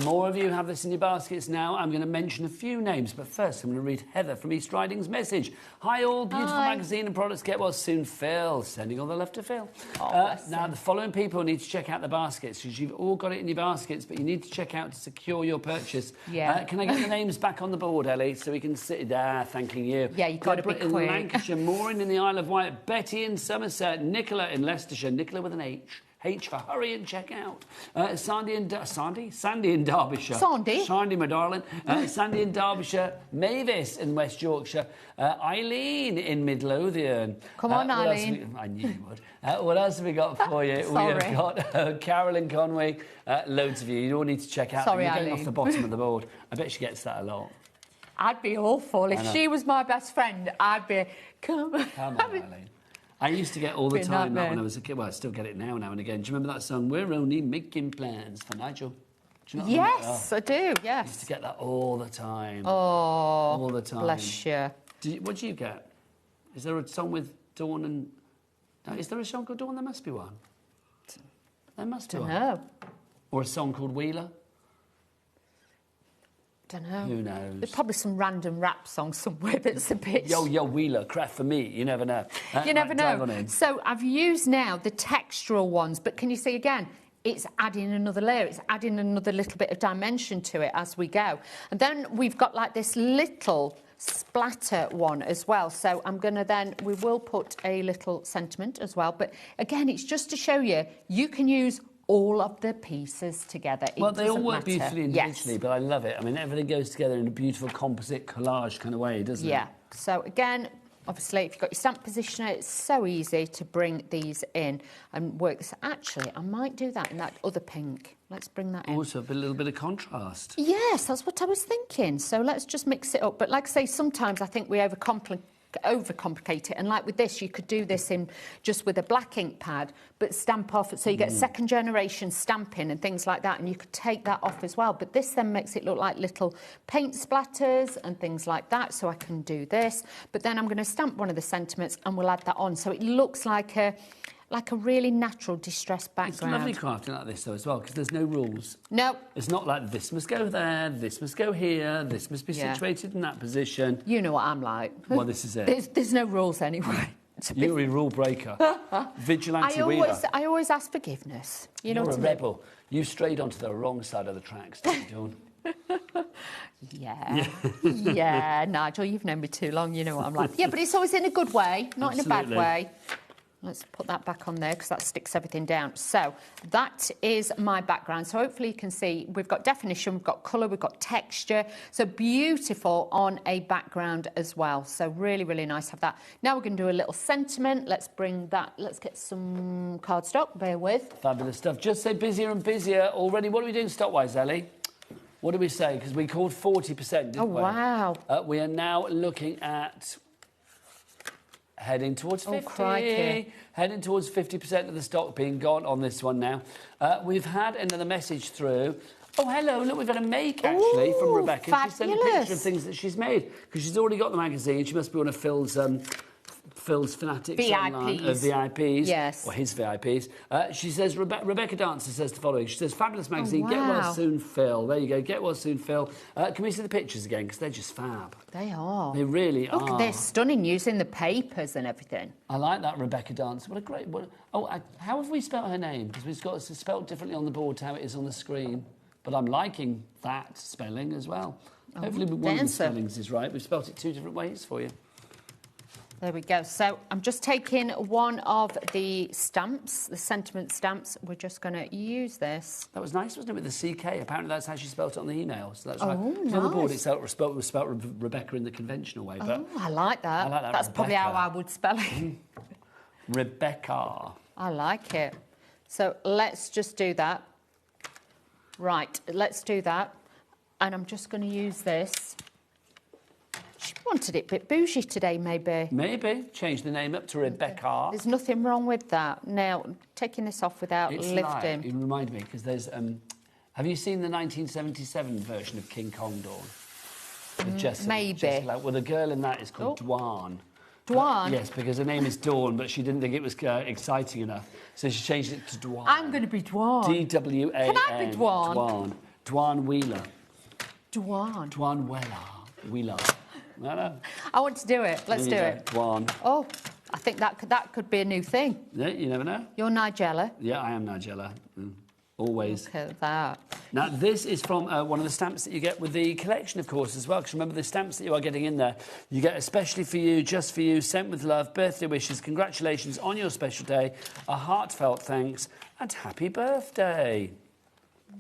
More of you have this in your baskets now. I'm going to mention a few names, but first I'm going to read Heather from East Riding's message. Hi all, beautiful magazine and products get well soon. Phil, sending all the love to Phil. Now the following people need to check out the baskets, because you've all got it in your baskets, but you need to check out to secure your purchase. Yeah. Can I get the names back on the board, Ellie, so we can sit there thanking you? Yeah, you've got to be quick. In Lancashire, Maureen in the Isle of Wight, Betty in Somerset, Nicola in Leicestershire, Nicola with an H for hurry and check out. Sandy in Derbyshire. Sandy, my darling. Sandy in Derbyshire. Mavis in West Yorkshire. Eileen in Midlothian. Come on, Eileen. I knew you would. What else have we got for you? We have got Carolyn Conway. Loads of you. You all need to check out. Sorry, You're going Eileen. off the bottom of the board. I bet she gets that a lot. I'd be awful. If she was my best friend, I'd be... Come on, Eileen. I used to get all the time that when I was a kid. Well, I still get it now and again. Do you remember that song, We're Only Making Plans for Nigel? Do you know what Yes, I do, yes. I used to get that all the time. Oh, all the time. Bless you. What do you get? Is there a song with Dawn and... No, is there a song called Dawn? There must be one. There must be one. Don't know. Or a song called Wheeler? Don't know. Who knows? There's probably some random rap song somewhere that's a bit... Yo, Wheeler, craft for me. You never know. You never know. So I've used now the textural ones, but can you see again? It's adding another layer. It's adding another little bit of dimension to it as we go. And then we've got like this little splatter one as well. So I'm going to then... We will put a little sentiment as well. But again, it's just to show you, you can use all of the pieces together. Well, they all work beautifully individually, but I love it. I mean, everything goes together in a beautiful composite collage kind of way, doesn't it? Yeah. So, again, obviously, if you've got your stamp positioner, it's so easy to bring these in and work this. Actually, I might do that in that other pink. Let's bring that in. Also, a little bit of contrast. Yes, that's what I was thinking. So let's just mix it up. But like I say, sometimes I think we overcomplicate overcomplicate it. And like with this, you could do this in just with a black ink pad, but stamp off, so you get second generation stamping and things like that, and you could take that off as well. But this then makes it look like little paint splatters and things like that, so I can do this. But then I'm going to stamp one of the sentiments and we'll add that on, so it looks like a really natural distressed background. It's lovely crafting like this, though, as well, because there's no rules. No. It's not like this must go there, this must go here, this must be situated in that position. You know what I'm like. Well, this is it. There's no rules anyway. You're a rule breaker. Vigilante wheeler. I always ask forgiveness. You're a rebel. You strayed onto the wrong side of the tracks, didn't you, Dawn? Yeah, Nigel, you've known me too long, you know what I'm like. Yeah, but it's always in a good way, not in a bad way. Let's put that back on there because that sticks everything down. So that is my background. So hopefully you can see we've got definition, we've got colour, we've got texture. So beautiful on a background as well. So really, really nice to have that. Now we're going to do a little sentiment. Let's bring that, let's get some cardstock, bear with. Fabulous stuff. Just say busier and busier already. What are we doing stock-wise, Ellie? What did we say? Because we called 40%, didn't we? Oh, wow. We are now looking at heading towards 50. Oh, crikey. Heading towards 50% of the stock being gone on this one now. We've had another message through. Oh, hello. Look, we've had a make, actually, from Rebecca. Fabulous. She sent a picture of things that she's made. Because she's already got the magazine. She must be one of Phil's fanatics online, VIPs, yes, or his VIPs. She says, Rebecca Dancer says the following. She says, fabulous magazine, Get well soon, Phil. There you go, get well soon, Phil. Can we see the pictures again? Because they're just fab. They are. They really are. Look, they're stunning, using the papers and everything. I like that, Rebecca Dancer. What a great... how have we spelt her name? Because we've got it spelt differently on the board to how it is on the screen. But I'm liking that spelling as well. Hopefully one of the spellings is right. We've spelt it 2 different ways for you. There we go. So I'm just taking one of the stamps, the sentiment stamps. We're just going to use this. That was nice, wasn't it, with the CK? Apparently that's how she spelt it on the email. So that's right. Nice. On the board it was spelt Rebecca in the conventional way. But I like that. I like that. That's Rebecca. probably how I would spell it. Rebecca. I like it. So let's just do that. Right, let's do that. And I'm just going to use this. She wanted it a bit bougie today, maybe. Maybe. Change the name up to Rebecca. There's nothing wrong with that. Now, taking this off without lifting. Like, it reminded me, because there's... have you seen the 1977 version of King Kong, Dawn? Maybe. Well, the girl in that is called Dwan. Dwan? Yes, because her name is Dawn, but she didn't think it was exciting enough. So she changed it to Dwan. I'm going to be Dwan. D-W-A-N. Can I be Dwan? Dwan. Dwan Wheeler. Dwan. Dwan Wheeler. No. I want to do it. Let's do it. Dwan. Oh, I think that could be a new thing. Yeah, you never know. You're Nigella. Yeah, I am Nigella. Always. Look at that. Now, this is from one of the stamps that you get with the collection, of course, as well. Because remember, the stamps that you are getting in there, you get especially for you, just for you, sent with love, birthday wishes, congratulations on your special day, a heartfelt thanks, and happy birthday.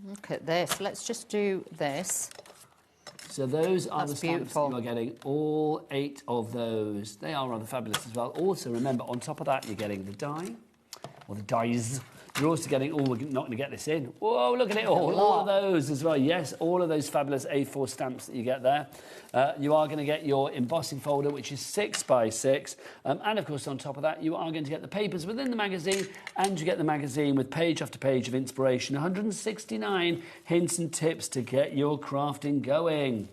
Look at this. Let's just do this. So those are the stamps that you are getting, all 8 of those. They are rather fabulous as well. Also, remember, on top of that, you're getting the die, or the dies. You're also getting, we're not going to get this in. Whoa, look at it all of those as well. Yes, all of those fabulous A4 stamps that you get there. You are going to get your embossing folder, which is 6 by 6. And, of course, on top of that, you are going to get the papers within the magazine, and you get the magazine with page after page of inspiration. 169 hints and tips to get your crafting going.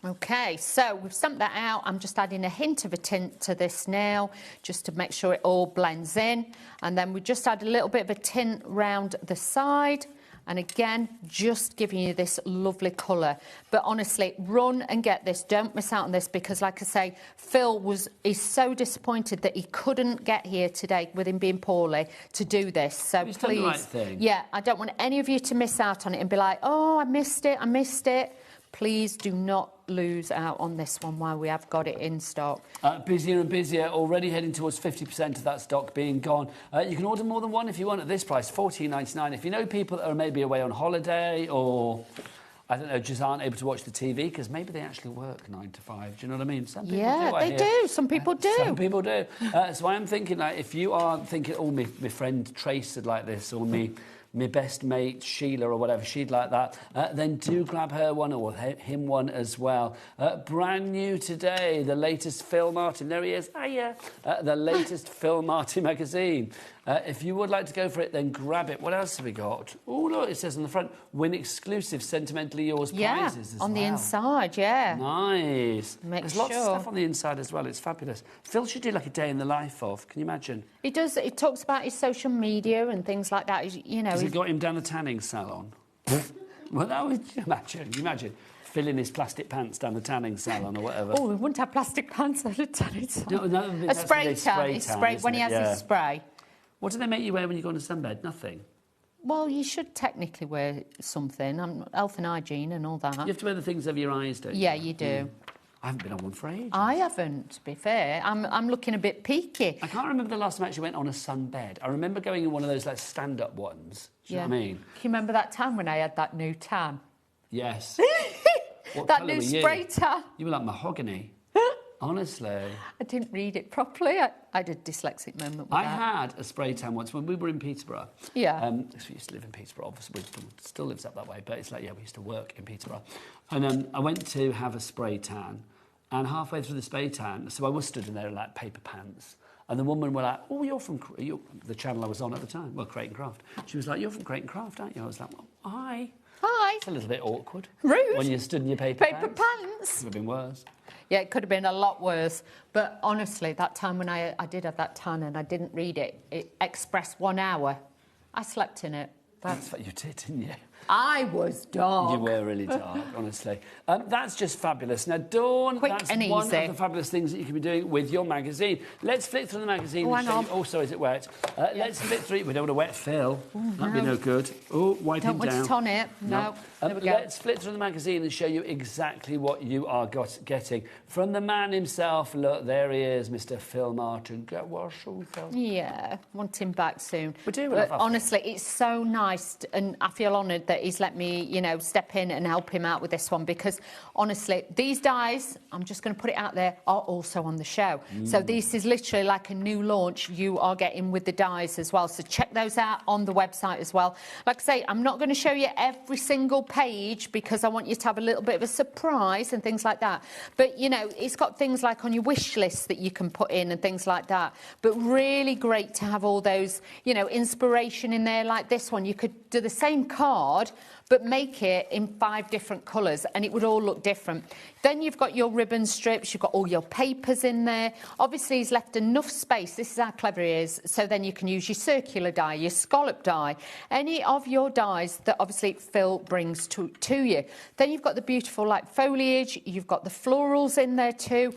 OK, so we've stamped that out. I'm just adding a hint of a tint to this now, just to make sure it all blends in. And then we just add a little bit of a tint round the side. And again, just giving you this lovely colour. But honestly, run and get this. Don't miss out on this, because, like I say, Phil is so disappointed that he couldn't get here today with him being poorly to do this. So He's please, done the right thing. Yeah, I don't want any of you to miss out on it and be like, oh, I missed it. Please do not lose out on this one while we have got it in stock. Busier and busier, already heading towards 50% of that stock being gone. You can order more than one if you want at this price, $14.99. If you know people that are maybe away on holiday, or, I don't know, just aren't able to watch the TV, because maybe they actually work 9 to 5, do you know what I mean? Some people do, they do. Some people do. Some people do. So I am thinking, like, if you are thinking, oh, my friend Trace said like this, or me my best mate Sheila or whatever, she'd like that, then do grab her one or him one as well. Brand new today, the latest Phil Martin. There he is. Hiya. The latest Phil Martin magazine. If you would like to go for it, then grab it. What else have we got? Oh, look, it says on the front, win exclusive Sentimentally Yours prizes as well. On the inside, yeah. Nice. There's lots of stuff on the inside as well. It's fabulous. Phil should do like a day in the life of. Can you imagine? He does. It talks about his social media and things like that. You know, has he got him down a tanning salon? Well, that would imagine. Filling his plastic pants down the tanning salon or whatever. Oh, we wouldn't have plastic pants on a tanning salon. No, a spray tan. When he has his spray. What do they make you wear when you go on a sunbed? Nothing. Well, you should technically wear something. Health and hygiene and all that. You have to wear the things over your eyes, don't you? Yeah, you do. I haven't been on one for ages. I haven't, to be fair. I'm looking a bit peaky. I can't remember the last time I actually went on a sunbed. I remember going in one of those like stand-up ones. Do you know what I mean? Can you remember that time when I had that new tan? Yes. That new spray tan. You were like mahogany. Honestly. I didn't read it properly. I had a dyslexic moment with that. I had a spray tan once when we were in Peterborough. Yeah. We used to live in Peterborough, obviously. We still lives up that way, but it's like, yeah, we used to work in Peterborough. And I went to have a spray tan, and halfway through the spray tan, so I was stood in there in, like, paper pants, and the woman were like, oh, you're from the channel I was on at the time, well, Crate and Craft. She was like, you're from Crate and Craft, aren't you? I was like, well, hi. Hi. It's a little bit awkward. Rude. When you stood in your paper pants. Paper pants. It would have been worse. Yeah, it could have been a lot worse. But honestly, that time when I did have that tan and I didn't read it, it expressed 1 hour. I slept in it. That's what you did, didn't you? I was dark. You were really dark, honestly. That's just fabulous. Now, Dawn, that's and one easy. of the fabulous things that you can be doing with your magazine. Let's flick through the magazine. Oh, hang on. Also, is it wet? Let's flick through it. We don't want to wet Phil. That'd be no good. Oh, wipe him down. Don't want it on it. No. There we go. Let's flick through the magazine and show you exactly what you are getting. From the man himself, look, there he is, Mr. Phil Martin. Get well soon, Phil. Yeah, want him back soon. We do. But honestly, it's so nice, and I feel honoured that he's let me, you know, step in and help him out with this one, because honestly, these dies, I'm just going to put it out there, are also on the show. So this is literally like a new launch you are getting with the dies as well. So check those out on the website as well. Like I say, I'm not going to show you every single page because I want you to have a little bit of a surprise and things like that. But, you know, it's got things like on your wish list that you can put in and things like that. But really great to have all those, you know, inspiration in there like this one. You could do the same card but make it in 5 different colours and it would all look different. Then you've got your ribbon strips, you've got all your papers in there. Obviously, he's left enough space, this is how clever he is, so then you can use your circular die, your scallop die, any of your dies that obviously Phil brings to you. Then you've got the beautiful like foliage, you've got the florals in there too.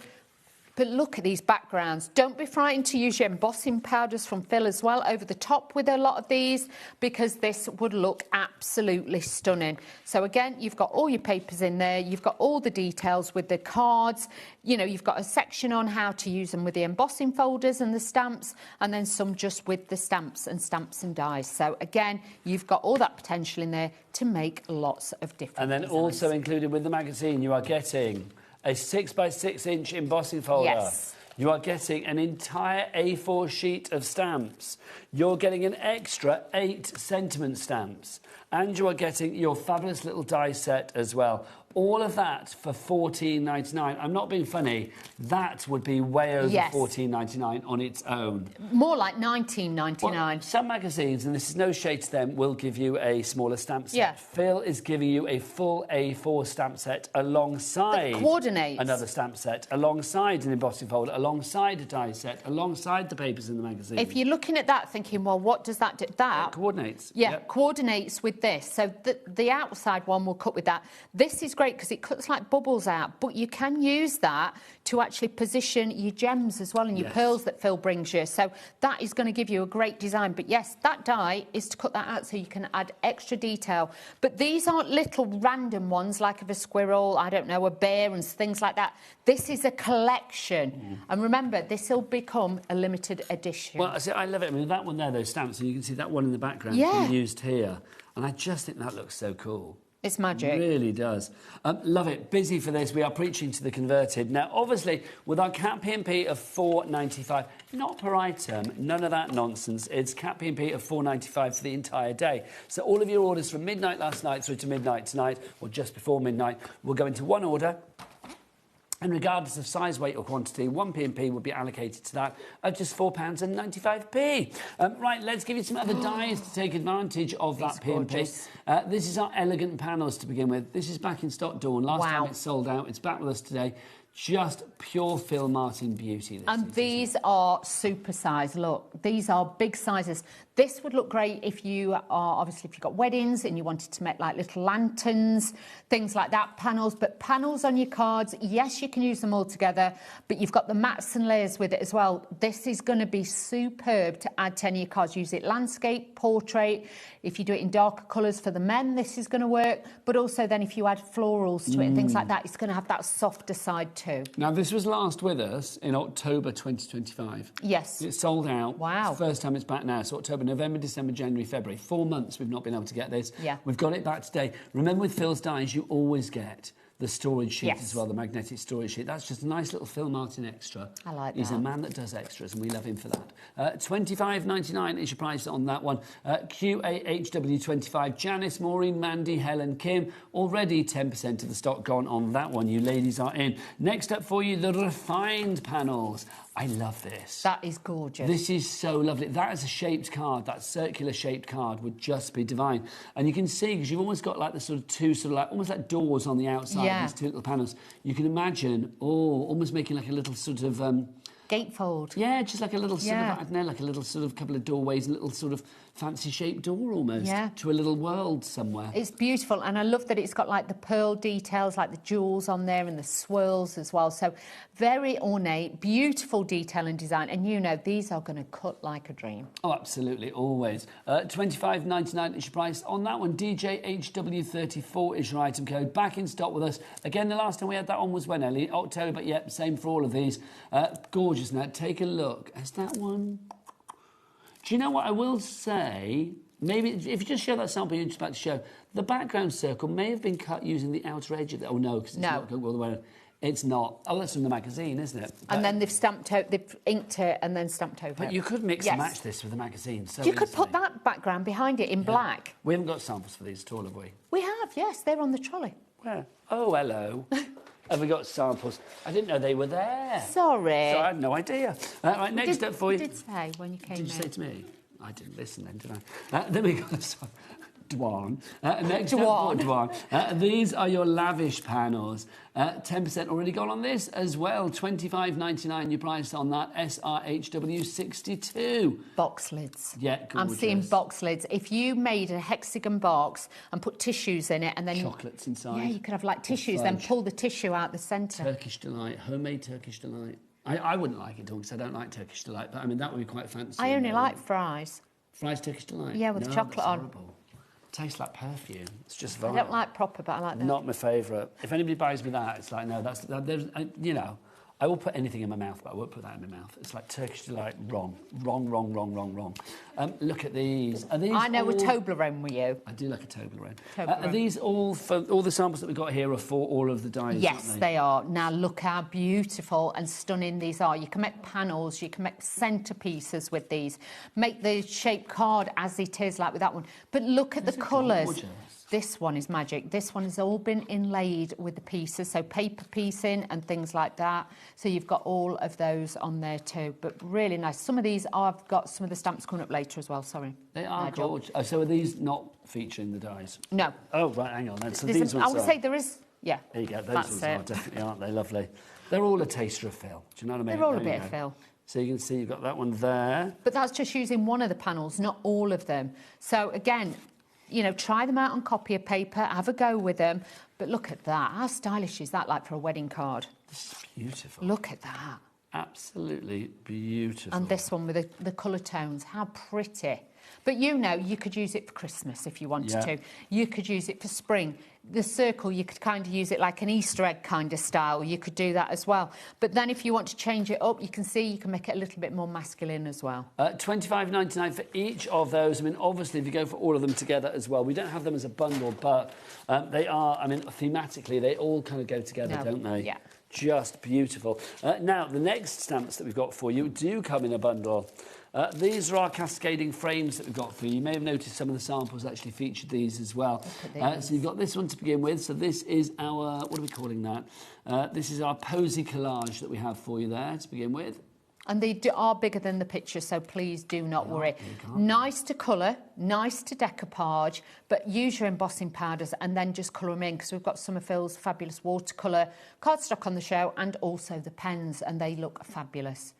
But look at these backgrounds. Don't be frightened to use your embossing powders from Phil as well over the top with a lot of these, because this would look absolutely stunning. So again, you've got all your papers in there. You've got all the details with the cards. You know, you've got a section on how to use them with the embossing folders and the stamps, and then some just with the stamps and dies. So again, you've got all that potential in there to make lots of different And then designs. also included with the magazine, you are getting a 6x6 embossing folder. Yes. You are getting an entire A4 sheet of stamps. You're getting an extra 8 sentiment stamps. And you are getting your fabulous little die set as well. All of that for $14.99. I'm not being funny. That would be way over $14.99 on its own. More like $19.99. Well, some magazines, and this is no shade to them, will give you a smaller stamp set. Yeah. Phil is giving you a full A4 stamp set alongside that coordinates. Another stamp set, alongside an embossing folder, alongside a die set, alongside the papers in the magazine. If you're looking at that thinking, well, what does that do? That coordinates. Yeah, Yep. coordinates with this. So the outside one will cut with that. This is great because it cuts like bubbles out, but you can use that to actually position your gems as well and your pearls that Phil brings you. So that is going to give you a great design. But yes, that die is to cut that out so you can add extra detail. But these aren't little random ones like of a squirrel, I don't know, a bear and things like that. This is a collection. And remember, this will become a limited edition. Well, I love it. I mean, that one there, those stamps, and you can see that one in the background being used here. And I just think that looks so cool. It's magic. It really does. Love it. Busy for this. We are preaching to the converted. Now, obviously, with our Cat P&P of $4.95, not per item, none of that nonsense. It's Cat P&P of $4.95 for the entire day. So all of your orders from midnight last night through to midnight tonight, or just before midnight, will go into one order. And regardless of size, weight or quantity, one P&P will be allocated to that at just £4.95. Right, let's give you some other dies to take advantage of that P&P. This is our elegant panels to begin with. This is back in stock, Dawn. Last time it sold out. It's back with us today. Just pure Phil Martin beauty. And these are super size. Look, these are big sizes. This would look great if you are, obviously, if you've got weddings and you wanted to make like little lanterns, things like that, panels. But panels on your cards, yes, you can use them all together, but you've got the mats and layers with it as well. This is going to be superb to add to any of your cards. Use it landscape, portrait. If you do it in darker colours for the men, this is going to work. But also then if you add florals to it and things like that, it's going to have that softer side too. Now, this was last with us in October 2025. Yes. It sold out. Wow. It's the first time it's back now. So October, November, December, January, February. 4 months we've not been able to get this. Yeah. We've got it back today. Remember, with Phil's dies, you always get the storage sheet as well, the magnetic storage sheet. That's just a nice little Phil Martin extra. I like that. He's a man that does extras, and we love him for that. $25.99 is your price on that one. QAHW25, Janice, Maureen, Mandy, Helen, Kim. Already 10% of the stock gone on that one. You ladies are in. Next up for you, the refined panels. I love this. That is gorgeous. This is so lovely. That is a shaped card. That circular shaped card would just be divine. And you can see, because you've almost got like the sort of two sort of like, almost like doors on the outside of these two little panels. You can imagine, almost making like a little sort of... gatefold. Yeah, just like a little sort of, I don't know, like a little sort of couple of doorways, a little sort of fancy shaped door almost to a little world somewhere. It's beautiful, and I love that it's got like the pearl details, like the jewels on there and the swirls as well. So very ornate, beautiful detail and design, and you know these are going to cut like a dream. Oh, absolutely, always. $25.99 is your price on that one. DJHW34 is your item code. Back in stock with us. Again, the last time we had that on was when, Ellie? October, but yep, same for all of these. Gorgeous now. Take a look. Is that one? Do you know what I will say? Maybe if you just show that sample you're just about to show, the background circle may have been cut using the outer edge of it. Oh, no, because it's not going all the way. It's not. Oh, that's from the magazine, isn't it? And then they've stamped out, they've inked it and then stamped over it. But you could mix and match this with the magazine. So you could put that background behind it in black. We haven't got samples for these at all, have we? We have, yes. They're on the trolley. Where? Oh, hello. Have we got samples? I didn't know they were there. Sorry. So I had no idea. Right, next up for you. You did say when you came in. Did you say to me? I didn't listen then, did I? Then we got Dwan. Next up, Dwan. These are your lavish panels. 10% already gone on this as well. $25.99 your price on that. SRHW62. Box lids. Yeah, gorgeous. I'm seeing box lids. If you made a hexagon box and put tissues in it and then... chocolates inside. Yeah, you could have like tissues, then pull the tissue out the centre. Turkish Delight, homemade Turkish Delight. I wouldn't like it at all because I don't like Turkish Delight, but I mean, that would be quite fancy. I only like fries. Fries Turkish Delight? Yeah, with chocolate on. Horrible. Tastes like perfume. It's just vile. I don't like proper, but I like that. Not my favourite. If anybody buys me that, it's like, no, you know, I will put anything in my mouth, but I won't put that in my mouth. It's like Turkish Delight, wrong. Look at these. Are these I know all... a Toblerone with you. I do like a Toblerone. Are these all for all the samples that we've got here are for all of the dies? Yes, they are. Now look how beautiful and stunning these are. You can make panels, you can make centerpieces with these. Make the shaped card as it is, like with that one. But look at the colours. This one is magic. This one has all been inlaid with the pieces, so paper piecing and things like that. So you've got all of those on there too, but really nice. Some of these, I've got some of the stamps coming up later as well, sorry. They are gorgeous. Oh, so are these not featuring the dies? No. Oh, right, hang on then. So these ones I would say there is, yeah. There you go, those ones are definitely, aren't they? Lovely. They're all a taster of Phil. Do you know what I mean? They're all a bit of Phil. So you can see you've got that one there. But that's just using one of the panels, not all of them. So again, you know, try them out on copier paper, have a go with them. But look at that. How stylish is that, like, for a wedding card? This is beautiful. Look at that. Absolutely beautiful. And this one with the colour tones. How pretty. But you know, you could use it for Christmas if you wanted to. You could use it for spring. The circle, you could kind of use it like an Easter egg kind of style. You could do that as well. But then if you want to change it up, you can see you can make it a little bit more masculine as well. $25.99 for each of those. I mean, obviously, if you go for all of them together as well, we don't have them as a bundle, but they are, I mean, thematically, they all kind of go together, don't they? Yeah. Just beautiful. Now, the next stamps that we've got for you do come in a bundle. These are our cascading frames that we've got for you. You may have noticed some of the samples actually featured these as well. So you've got this one to begin with. So this is our, what are we calling that? This is our posy collage that we have for you there to begin with. And they are bigger than the picture, so please do not worry. Nice to colour, nice to decoupage, but use your embossing powders and then just colour them in, because we've got some of Phil's fabulous watercolour cardstock on the show and also the pens, and they look fabulous.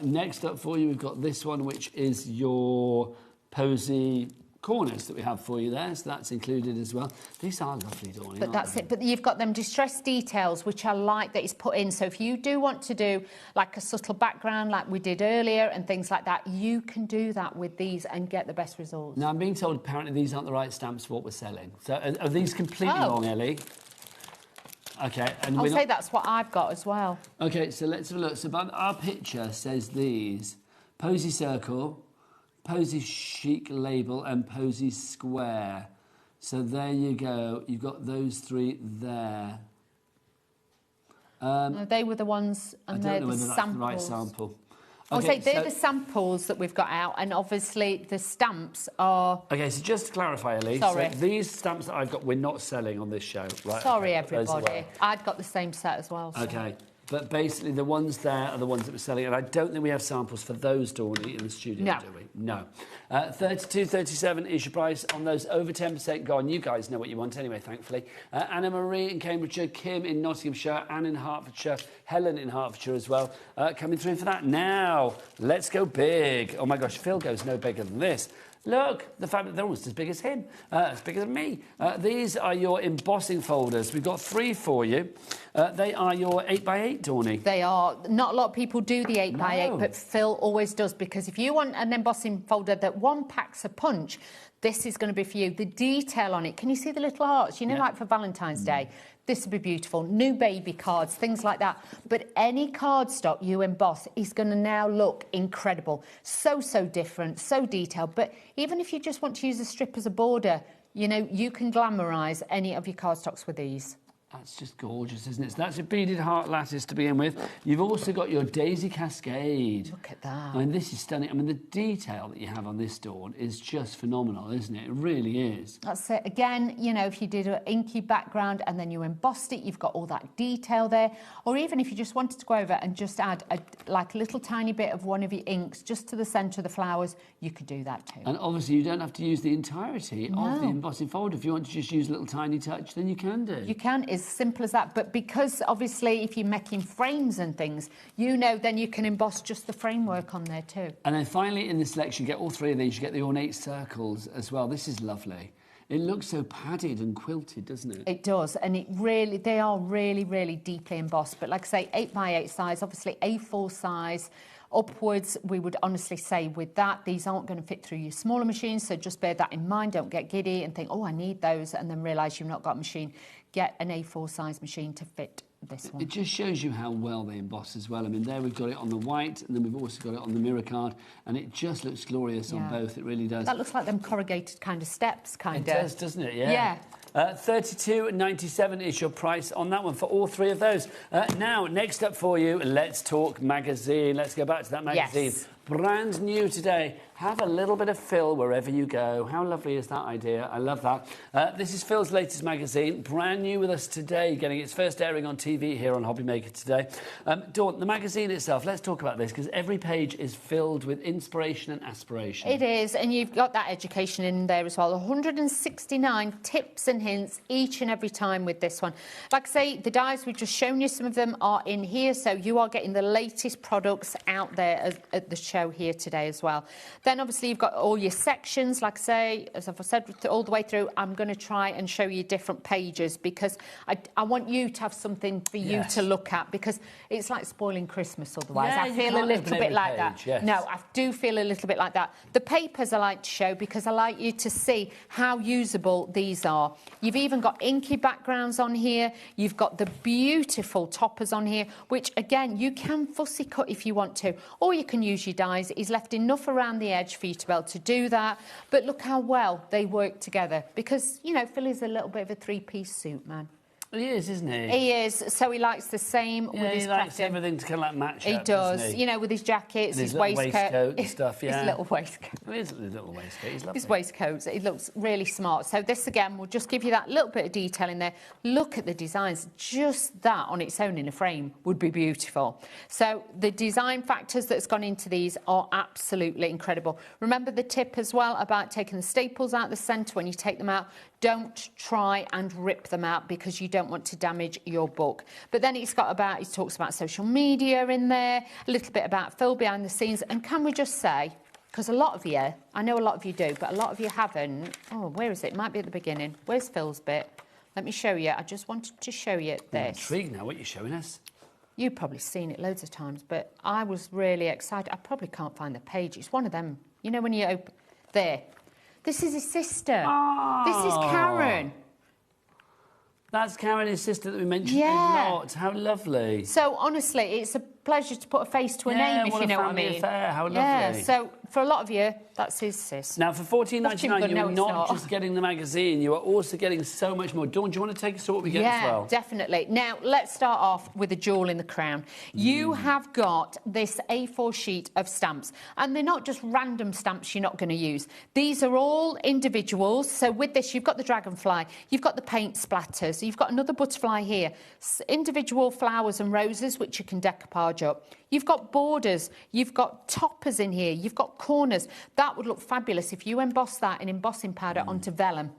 Next up for you, we've got this one, which is your posy corners that we have for you there, so that's included as well. These are lovely, Dawn. But that's it. But you've got them distressed details, which I like that is put in. So if you do want to do like a subtle background like we did earlier and things like that, you can do that with these and get the best results. Now, I'm being told apparently these aren't the right stamps for what we're selling. So are these completely wrong, Ellie? Okay. And I'll say that's what I've got as well. Okay, so let's have a look. So our picture says these. Posy circle, posy chic label and posy square. So there you go. You've got those three there. They were the ones, and they're the samples. That's the right sample. Okay, I'll say they're the samples that we've got out, and obviously the stamps are... Okay, so just to clarify, Ellie, sorry. So these stamps that I've got, we're not selling on this show, right? Sorry, everybody. I'd got the same set as well. So. Okay. But basically, the ones there are the ones that we're selling, and I don't think we have samples for those, Dawny, in the studio, do we? No. $32.37 is your price on those, over 10% gone. You guys know what you want anyway, thankfully. Anna Marie in Cambridgeshire, Kim in Nottinghamshire, Anne in Hertfordshire, Helen in Hertfordshire as well, coming through for that. Now, let's go big. Oh my gosh, Phil goes no bigger than this. Look, the fact that they're almost as big as him, as big as me. These are your embossing folders. We've got 3 for you. They are your 8x8, Dawny. They are. Not a lot of people do the 8x8, but Phil always does, because if you want an embossing folder that one packs a punch, this is going to be for you. The detail on it, can you see the little hearts? You know, like for Valentine's Day. This would be beautiful. New baby cards, things like that. But any cardstock you emboss is going to now look incredible. So different, so detailed. But even if you just want to use a strip as a border, you know, you can glamorise any of your cardstocks with these. That's just gorgeous, isn't it? So that's a beaded heart lattice to begin with. You've also got your daisy cascade. Look at that. I mean, this is stunning. I mean, the detail that you have on this, Dawn, is just phenomenal, isn't it? It really is. That's it. Again, you know, if you did an inky background and then you embossed it, you've got all that detail there. Or even if you just wanted to go over and just add like a little tiny bit of one of your inks just to the centre of the flowers, you could do that too. And obviously, you don't have to use the entirety of the embossing folder. If you want to just use a little tiny touch, then you can do. You can. It's simple as that. But because obviously if you're making frames and things, you know, then you can emboss just the framework on there too. And then finally in the selection, you get all 3 of these. You get the ornate circles as well. This is lovely. It looks so padded and quilted, doesn't it? It does, and they are really deeply embossed. But like I say, 8x8 size, obviously A4 size. Upwards, we would honestly say with that, these aren't going to fit through your smaller machines, so just bear that in mind. Don't get giddy and think, oh, I need those, and then realise you've not got a machine. Get an A4 size machine to fit this one. It just shows you how well they emboss as well. I mean, there we've got it on the white, and then we've also got it on the mirror card, and it just looks glorious on both. It really does. That looks like them corrugated kind of steps, kind of. It does, doesn't it? Yeah. Yeah. $32.97 is your price on that one for all 3 of those. Now, next up for you, let's talk magazine. Let's go back to that magazine. Yes. Brand new today. Have a little bit of Phil wherever you go. How lovely is that idea? I love that. This is Phil's latest magazine, brand new with us today, getting its first airing on TV here on HobbyMaker today. Dawn, the magazine itself, let's talk about this, because every page is filled with inspiration and aspiration. It is, and you've got that education in there as well. 169 tips and hints each and every time with this one. Like I say, the dies, we've just shown you some of them are in here, so you are getting the latest products out there at the show here today as well. Then obviously you've got all your sections, like I say, as I've said all the way through. I'm going to try and show you different pages because I want you to have something for you to look at, because it's like spoiling Christmas otherwise. I feel a little bit like that. Yes. No, I do feel a little bit like that. The papers I like to show because I like you to see how usable these are. You've even got inky backgrounds on here. You've got the beautiful toppers on here, which again, you can fussy cut if you want to, or you can use your dies. He's left enough around the edge for you to be able to do that. But look how well they work together, because, you know, Phil is a little bit of a three-piece suit man. He is, isn't he? He is. So he likes the same with his he likes crafting. everything to kind of like match He up, does. he? You know, with his jackets, and his waistcoat and stuff, yeah. His little waistcoat. It is a little waistcoat. He's lovely. His waistcoats. It looks really smart. So this, again, will just give you that little bit of detail in there. Look at the designs. Just that on its own in a frame would be beautiful. So the design factors that's gone into these are absolutely incredible. Remember the tip as well about taking the staples out the centre when you take them out. Don't try and rip them out because you don't want to damage your book. But then he talks about social media in there, a little bit about Phil behind the scenes. And can we just say, because a lot of you, I know a lot of you do, but a lot of you haven't. Oh, where is it? It might be at the beginning. Where's Phil's bit? Let me show you. I just wanted to show you this. I'm intrigued now what you're showing us. You've probably seen it loads of times, but I was really excited. I probably can't find the page. It's one of them. You know when you open... There. This is his sister. Oh. This is Karen. That's Karen, his sister that we mentioned a lot. How lovely. So, honestly, it's a pleasure to put a face to a name, if you know what I mean. Affair. How lovely. Yeah, so for a lot of you, that's his sis. Now, for $14.99, you're not just getting the magazine, you are also getting so much more. Dawn, do you want to take us through what we get as well? Yeah, definitely. Now, let's start off with a jewel in the crown. You have got this A4 sheet of stamps, and they're not just random stamps you're not going to use. These are all individuals. So with this, you've got the dragonfly, you've got the paint splatters, you've got another butterfly here, individual flowers and roses, which you can decoupage up. You've got borders, you've got toppers in here, you've got corners. That would look fabulous if you emboss that in embossing powder onto vellum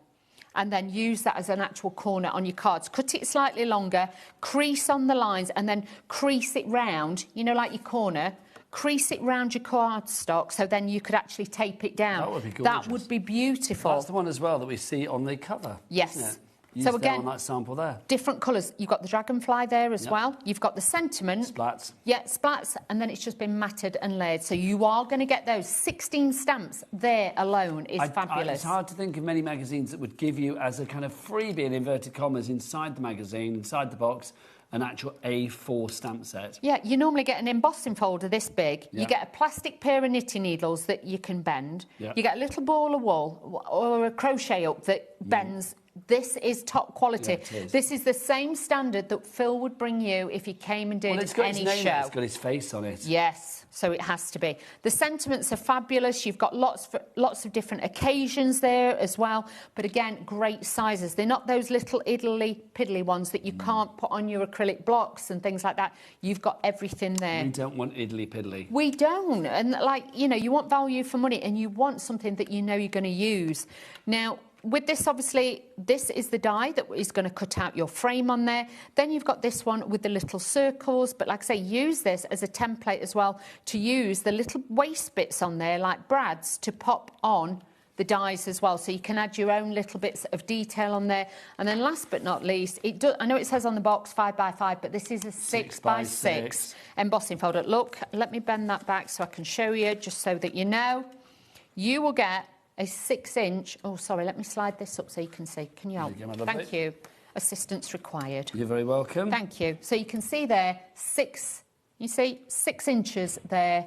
and then use that as an actual corner on your cards. Cut it slightly longer, crease on the lines and then crease it round, you know, like your corner. Crease it round your cardstock so then you could actually tape it down. That would be gorgeous. That would be beautiful. That's the one as well that we see on the cover. Yes. Isn't it? Used So again, on that sample there. Different colours. You've got the dragonfly there as well. You've got the sentiment. Splats. Yeah, splats, and then it's just been matted and layered. So you are going to get those 16 stamps there alone is fabulous. It's hard to think of many magazines that would give you as a kind of freebie in inverted commas inside the magazine, inside the box, an actual A4 stamp set. Yeah, you normally get an embossing folder this big. Yeah. You get a plastic pair of knitting needles that you can bend. Yeah. You get a little ball of wool or a crochet hook that bends. This is top quality. Yeah, this is the same standard that Phil would bring you if he came and did any show. It's got his face on it. Yes, so it has to be. The sentiments are fabulous. You've got lots of different occasions there as well. But again, great sizes. They're not those little iddly-piddly ones that you can't put on your acrylic blocks and things like that. You've got everything there. We don't want iddly-piddly. We don't. And, like, you know, you want value for money and you want something that you know you're going to use. Now, with this, obviously, this is the die that is going to cut out your frame on there. Then you've got this one with the little circles. But like I say, use this as a template as well to use the little waist bits on there, like Brad's, to pop on the dies as well. So you can add your own little bits of detail on there. And then last but not least, I know it says on the box 5x5, but this is a 6x6 embossing folder. Look, let me bend that back so I can show you, just so that you know. You will get a 6-inch... Oh, sorry, let me slide this up so you can see. Can you help? Thank you. Assistance required. You're very welcome. Thank you. So you can see there, 6 inches there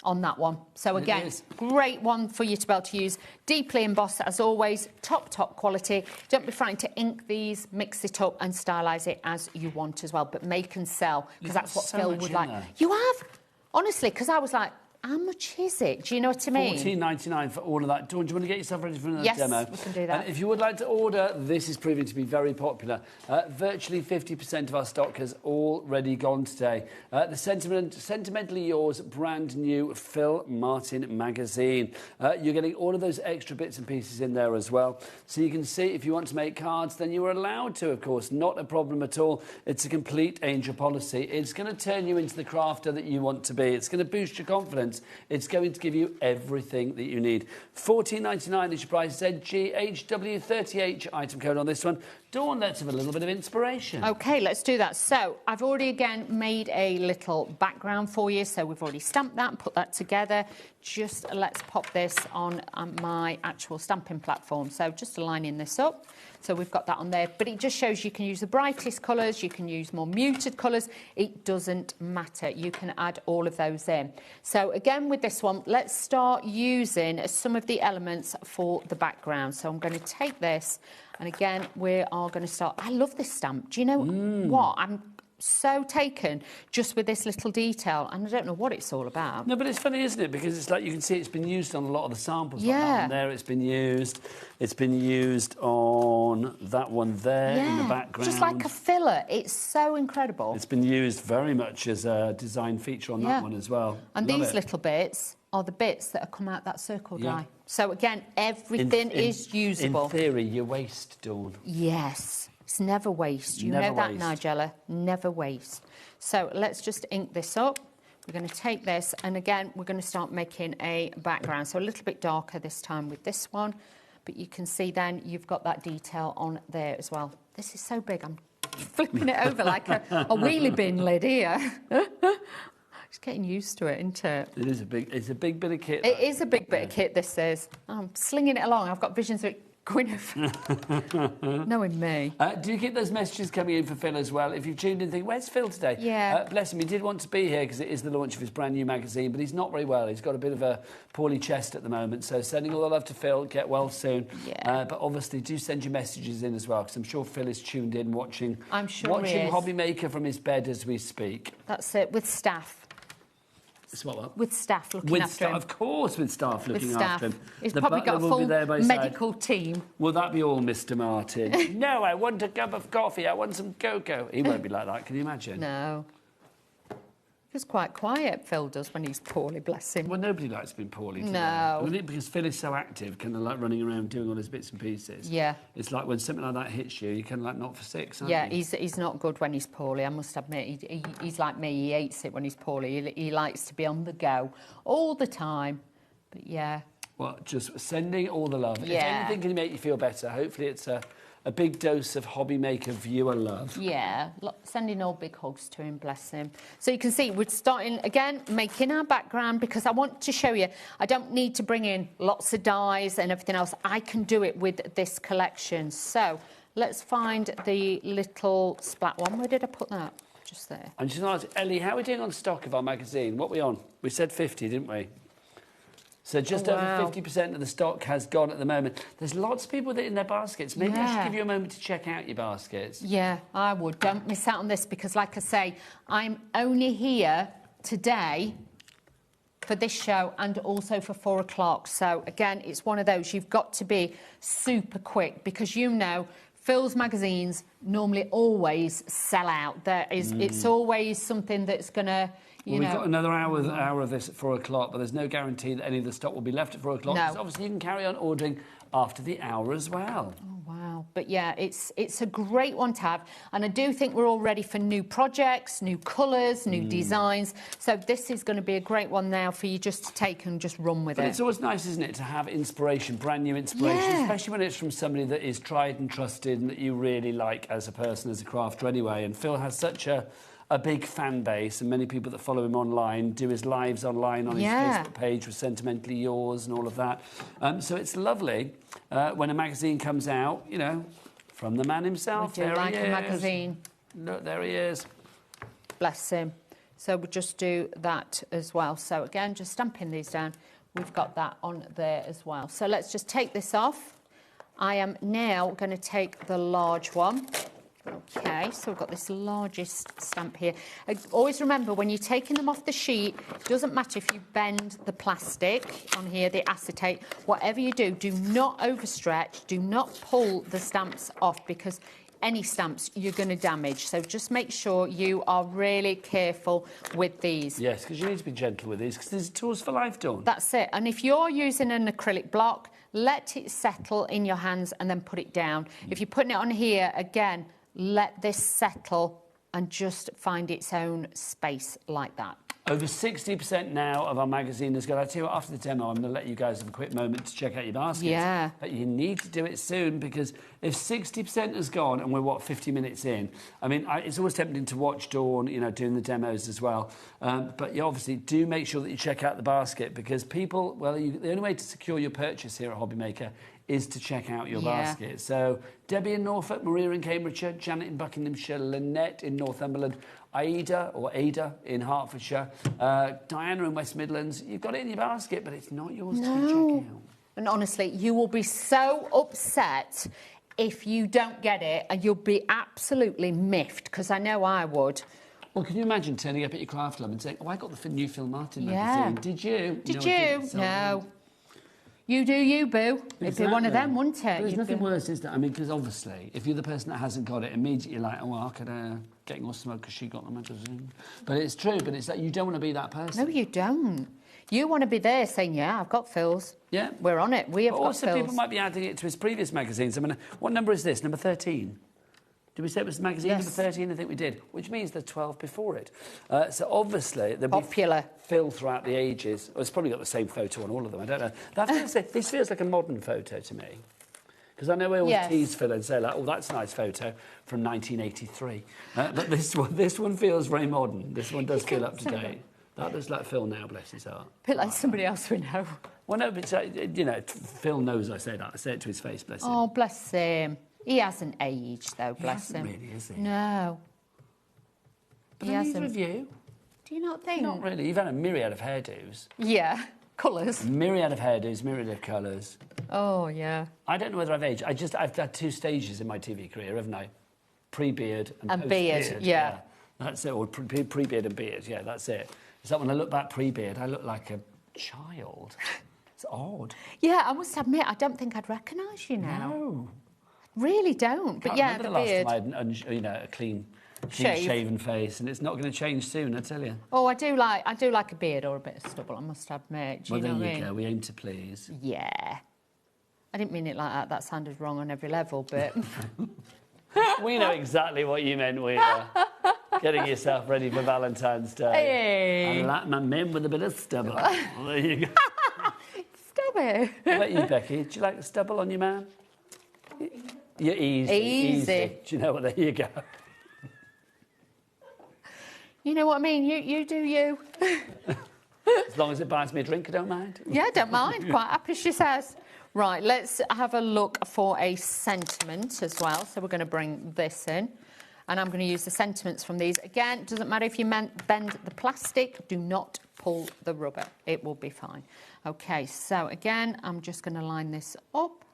on that one. So again, great one for you to be able to use. Deeply embossed, as always, top quality. Don't be frightened to ink these, mix it up and stylise it as you want as well. But make and sell, because that's what Phil would like. You have? Honestly, because I was like, how much is it? Do you know what I mean? $14.99 for all of that. Dawn, do you want to get yourself ready for another demo? Yes, we can do that. And if you would like to order, this is proving to be very popular. Virtually 50% of our stock has already gone today. The Sentimentally Yours brand new Phil Martin magazine. You're getting all of those extra bits and pieces in there as well. So you can see if you want to make cards, then you are allowed to, of course. Not a problem at all. It's a complete angel policy. It's going to turn you into the crafter that you want to be. It's going to boost your confidence. It's going to give you everything that you need. $14.99 is your price. ZGHW30H item code on this one. Dawn, let's have a little bit of inspiration. OK, let's do that. So I've already, again, made a little background for you. So we've already stamped that and put that together. Just let's pop this on my actual stamping platform. So just lining this up. So we've got that on there. But it just shows you can use the brightest colours. You can use more muted colours. It doesn't matter. You can add all of those in. So again, with this one, let's start using some of the elements for the background. So I'm going to take this. And again, we are going to start. I love this stamp. Do you know what? I'm so taken just with this little detail, and I don't know what it's all about. No, but it's funny, isn't it? Because it's like you can see it's been used on a lot of the samples. Yeah. Like that one there, it's been used. It's been used on that one there in the background. Just like a filler. It's so incredible. It's been used very much as a design feature on that one as well. And Love these it. little bits are the bits that have come out that circle die. So again, everything is usable. In theory, you waste, Dawn. Yes. It's never waste. You know that, Nigella. Never waste. So let's just ink this up. We're going to take this, and again, we're going to start making a background. So a little bit darker this time with this one. But you can see then you've got that detail on there as well. This is so big. I'm flipping it over like a wheelie bin lid here. Just getting used to it, isn't it? It is it's a big bit of kit. It is a big bit of kit, this is. I'm slinging it along. I've got visions of it going over. Knowing me. Do you keep those messages coming in for Phil as well? If you've tuned in and think, where's Phil today? Yeah. Bless him, he did want to be here because it is the launch of his brand new magazine, but he's not very well. He's got a bit of a poorly chest at the moment, so sending all the love to Phil. Get well soon. Yeah. But obviously, do send your messages in as well, because I'm sure Phil is tuned in watching, I'm sure watching he is. HobbyMaker from his bed as we speak. That's it, with staff. What? With staff looking after him. Of course, with staff looking after him. He's The probably butler got a will be full there by his medical side. team. Will that be all, Mr. Martin? No, I want a cup of coffee. I want some cocoa. He won't be like that, can you imagine? No. He's quite quiet, Phil does, when he's poorly, bless him. Well, nobody likes being poorly today. No. Because Phil is so active, kind of like running around doing all his bits and pieces. Yeah. It's like when something like that hits you, you kind of like knock for six, aren't Yeah, you? he's not good when he's poorly, I must admit. He's like me, he hates it when he's poorly. He likes to be on the go all the time. But yeah. Well, just sending all the love. Yeah. If anything can make you feel better, hopefully it's a big dose of HobbyMaker viewer love. Yeah, sending all big hugs to him, bless him. So you can see we're starting, again, making our background, because I want to show you, I don't need to bring in lots of dyes and everything else. I can do it with this collection. So let's find the little splat one. Where did I put that? Just there. I'm just going to ask, Ellie, how are we doing on stock of our magazine? What are we on? We said 50, didn't we? So just over 50% of the stock has gone at the moment. There's lots of people with it in their baskets. Maybe I should give you a moment to check out your baskets. Yeah, I would. Don't miss out on this, because, like I say, I'm only here today for this show and also for 4 o'clock. So, again, it's one of those. You've got to be super quick, because, you know, Phil's magazines normally always sell out. It's always something that's going to... We've got another hour of this at 4 o'clock, but there's no guarantee that any of the stock will be left at 4 o'clock. No. Because obviously you can carry on ordering after the hour as well. Oh, wow. But, yeah, it's a great one to have. And I do think we're all ready for new projects, new colours, new designs. So this is going to be a great one now for you just to take and just run with it. But it's always nice, isn't it, to have inspiration, brand new inspiration, especially when it's from somebody that is tried and trusted and that you really like as a person, as a crafter anyway. And Phil has such a big fan base, and many people that follow him online do his lives online on his Facebook page with Sentimentally Yours and all of that. So it's lovely when a magazine comes out, you know, from the man himself. We do like a magazine. Look, there he is. Bless him. So we'll just do that as well. So again, just stamping these down. We've got that on there as well. So let's just take this off. I am now going to take the large one. Okay, so we've got this largest stamp here. Always remember, when you're taking them off the sheet, it doesn't matter if you bend the plastic on here, the acetate, whatever you do, do not overstretch, do not pull the stamps off, because any stamps you're going to damage. So just make sure you are really careful with these. Yes, because you need to be gentle with these, because these are tools for life, Dawn. That's it. And if you're using an acrylic block, let it settle in your hands and then put it down. If you're putting it on here, again, let this settle and just find its own space like that. Over 60% now of our magazine is going. I tell you what, after the demo, I'm going to let you guys have a quick moment to check out your baskets. Yeah. But you need to do it soon, because if 60% has gone and we're, what, 50 minutes in, I mean, it's always tempting to watch Dawn, you know, doing the demos as well. But you obviously do make sure that you check out the basket, because people, well, the only way to secure your purchase here at HobbyMaker is to check out your basket. So Debbie in Norfolk, Maria in Cambridgeshire, Janet in Buckinghamshire, Lynette in Northumberland, Ada in Hertfordshire, Diana in West Midlands. You've got it in your basket, but it's not yours to be checking out. And honestly, you will be so upset if you don't get it, and you'll be absolutely miffed, because I know I would. Well, can you imagine turning up at your craft club and saying, oh, I got the new Phil Martin magazine. Did you? Did you? No. You do you, boo. Exactly. It'd be one of them, wouldn't it? But there's nothing worse, is there? I mean, because obviously, if you're the person that hasn't got it, immediately you're like, oh, well, I could get more smoke because she got the magazine. But it's true, but it's like you don't want to be that person. No, you don't. You want to be there saying, yeah, I've got Phil's. Yeah. We're on it. We have got also, Phil's. people might be adding it to his previous magazines. I mean, what number is this? Number 13? Did we say it was magazine number 13? I think we did, which means there's 12 before it. So obviously, there'll be Phil throughout the ages. Well, it's probably got the same photo on all of them. I don't know. I have to say, this feels like a modern photo to me. Because I know we always tease Phil and say, like, oh, that's a nice photo from 1983. But this one feels very modern. This one does feel up to date. That looks like Phil now, bless his heart. A bit like somebody else we know. Well, no, but, you know, Phil knows I say that. I say it to his face, bless him. Oh, bless him. He hasn't aged, though, bless him. He hasn't really, has he? No. But he hasn't. With you. Do you not think? Not really. You've had a myriad of hairdos. Yeah. Colours. Myriad of hairdos, myriad of colours. Oh, yeah. I don't know whether I've aged. I've had 2 stages in my TV career, haven't I? Pre-beard and post-beard. Beard, yeah. That's it. Or pre-beard and beard, yeah, that's it. It's like when I look back pre-beard, I look like a child. It's odd. Yeah, I must admit, I don't think I'd recognise you now. No. Really don't. But yeah, the beard. Last time I had a clean shaven face, and it's not going to change soon, I tell you. Oh, I do like a beard or a bit of stubble, I must admit. Do you know what I mean? There you go. We aim to please. Yeah. I didn't mean it like that. That sounded wrong on every level, but... We know exactly what you meant, we are. Getting yourself ready for Valentine's Day. Hey. I like my men with a bit of stubble. Well, there you go. Stubble. What about you, Becky? Do you like the stubble on your man? You're easy. Do you know what? There you go. You know what I mean? You do you. As long as it buys me a drink, I don't mind. Yeah, don't mind. Quite happy, she says. Right, let's have a look for a sentiment as well. So we're going to bring this in. And I'm going to use the sentiments from these. Again, it doesn't matter if you bend the plastic, do not pull the rubber. It will be fine. OK, so again, I'm just going to line this up.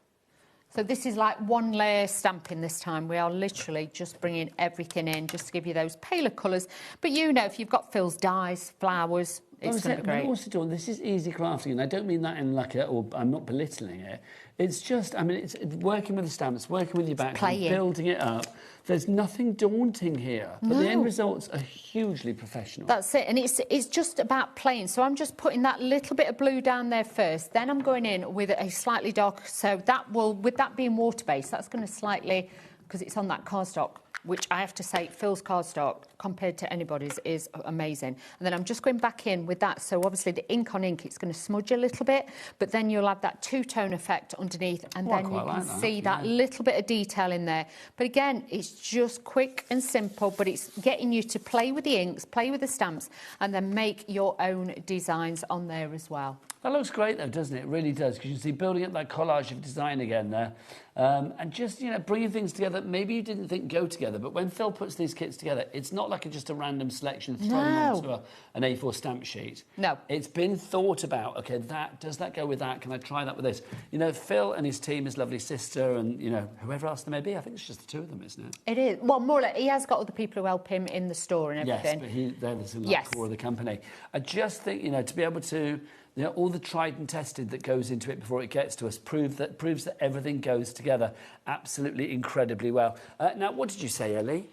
So this is like one layer stamping this time. We are literally just bringing everything in just to give you those paler colours. But you know, if you've got Phil's dyes, flowers, it's going to be great. Also, Dawn, this is easy crafting, and I don't mean that in like I'm not belittling it. It's just, I mean, it's working with the stamps, working with your back, building it up. There's nothing daunting here, but the end results are hugely professional. That's it, and it's just about playing. So I'm just putting that little bit of blue down there first, then I'm going in with a slightly dark, so that will, with that being water-based, that's going to slightly, because it's on that cardstock, which I have to say, Phil's cardstock, compared to anybody's, is amazing. And then I'm just going back in with that. So obviously the ink on ink, it's going to smudge a little bit, but then you'll have that two-tone effect underneath, and then you can see that little bit of detail in there. But again, it's just quick and simple, but it's getting you to play with the inks, play with the stamps, and then make your own designs on there as well. That looks great, though, doesn't it? It really does, because you see building up that collage of design again there, and just, you know, bringing things together that maybe you didn't think go together. together, but when Phil puts these kits together, it's not like just a random selection thrown onto an A4 stamp sheet. No. It's been thought about, OK, does that go with that? Can I try that with this? You know, Phil and his team, his lovely sister and, you know, whoever else there may be, I think it's just the two of them, isn't it? It is. Well, more or less, he has got other people who help him in the store and everything. Yes, but they're the core of the company. I just think, you know, to be able to... You know, all the tried and tested that goes into it before it gets to us proves that everything goes together absolutely incredibly well. Now, what did you say, Ellie?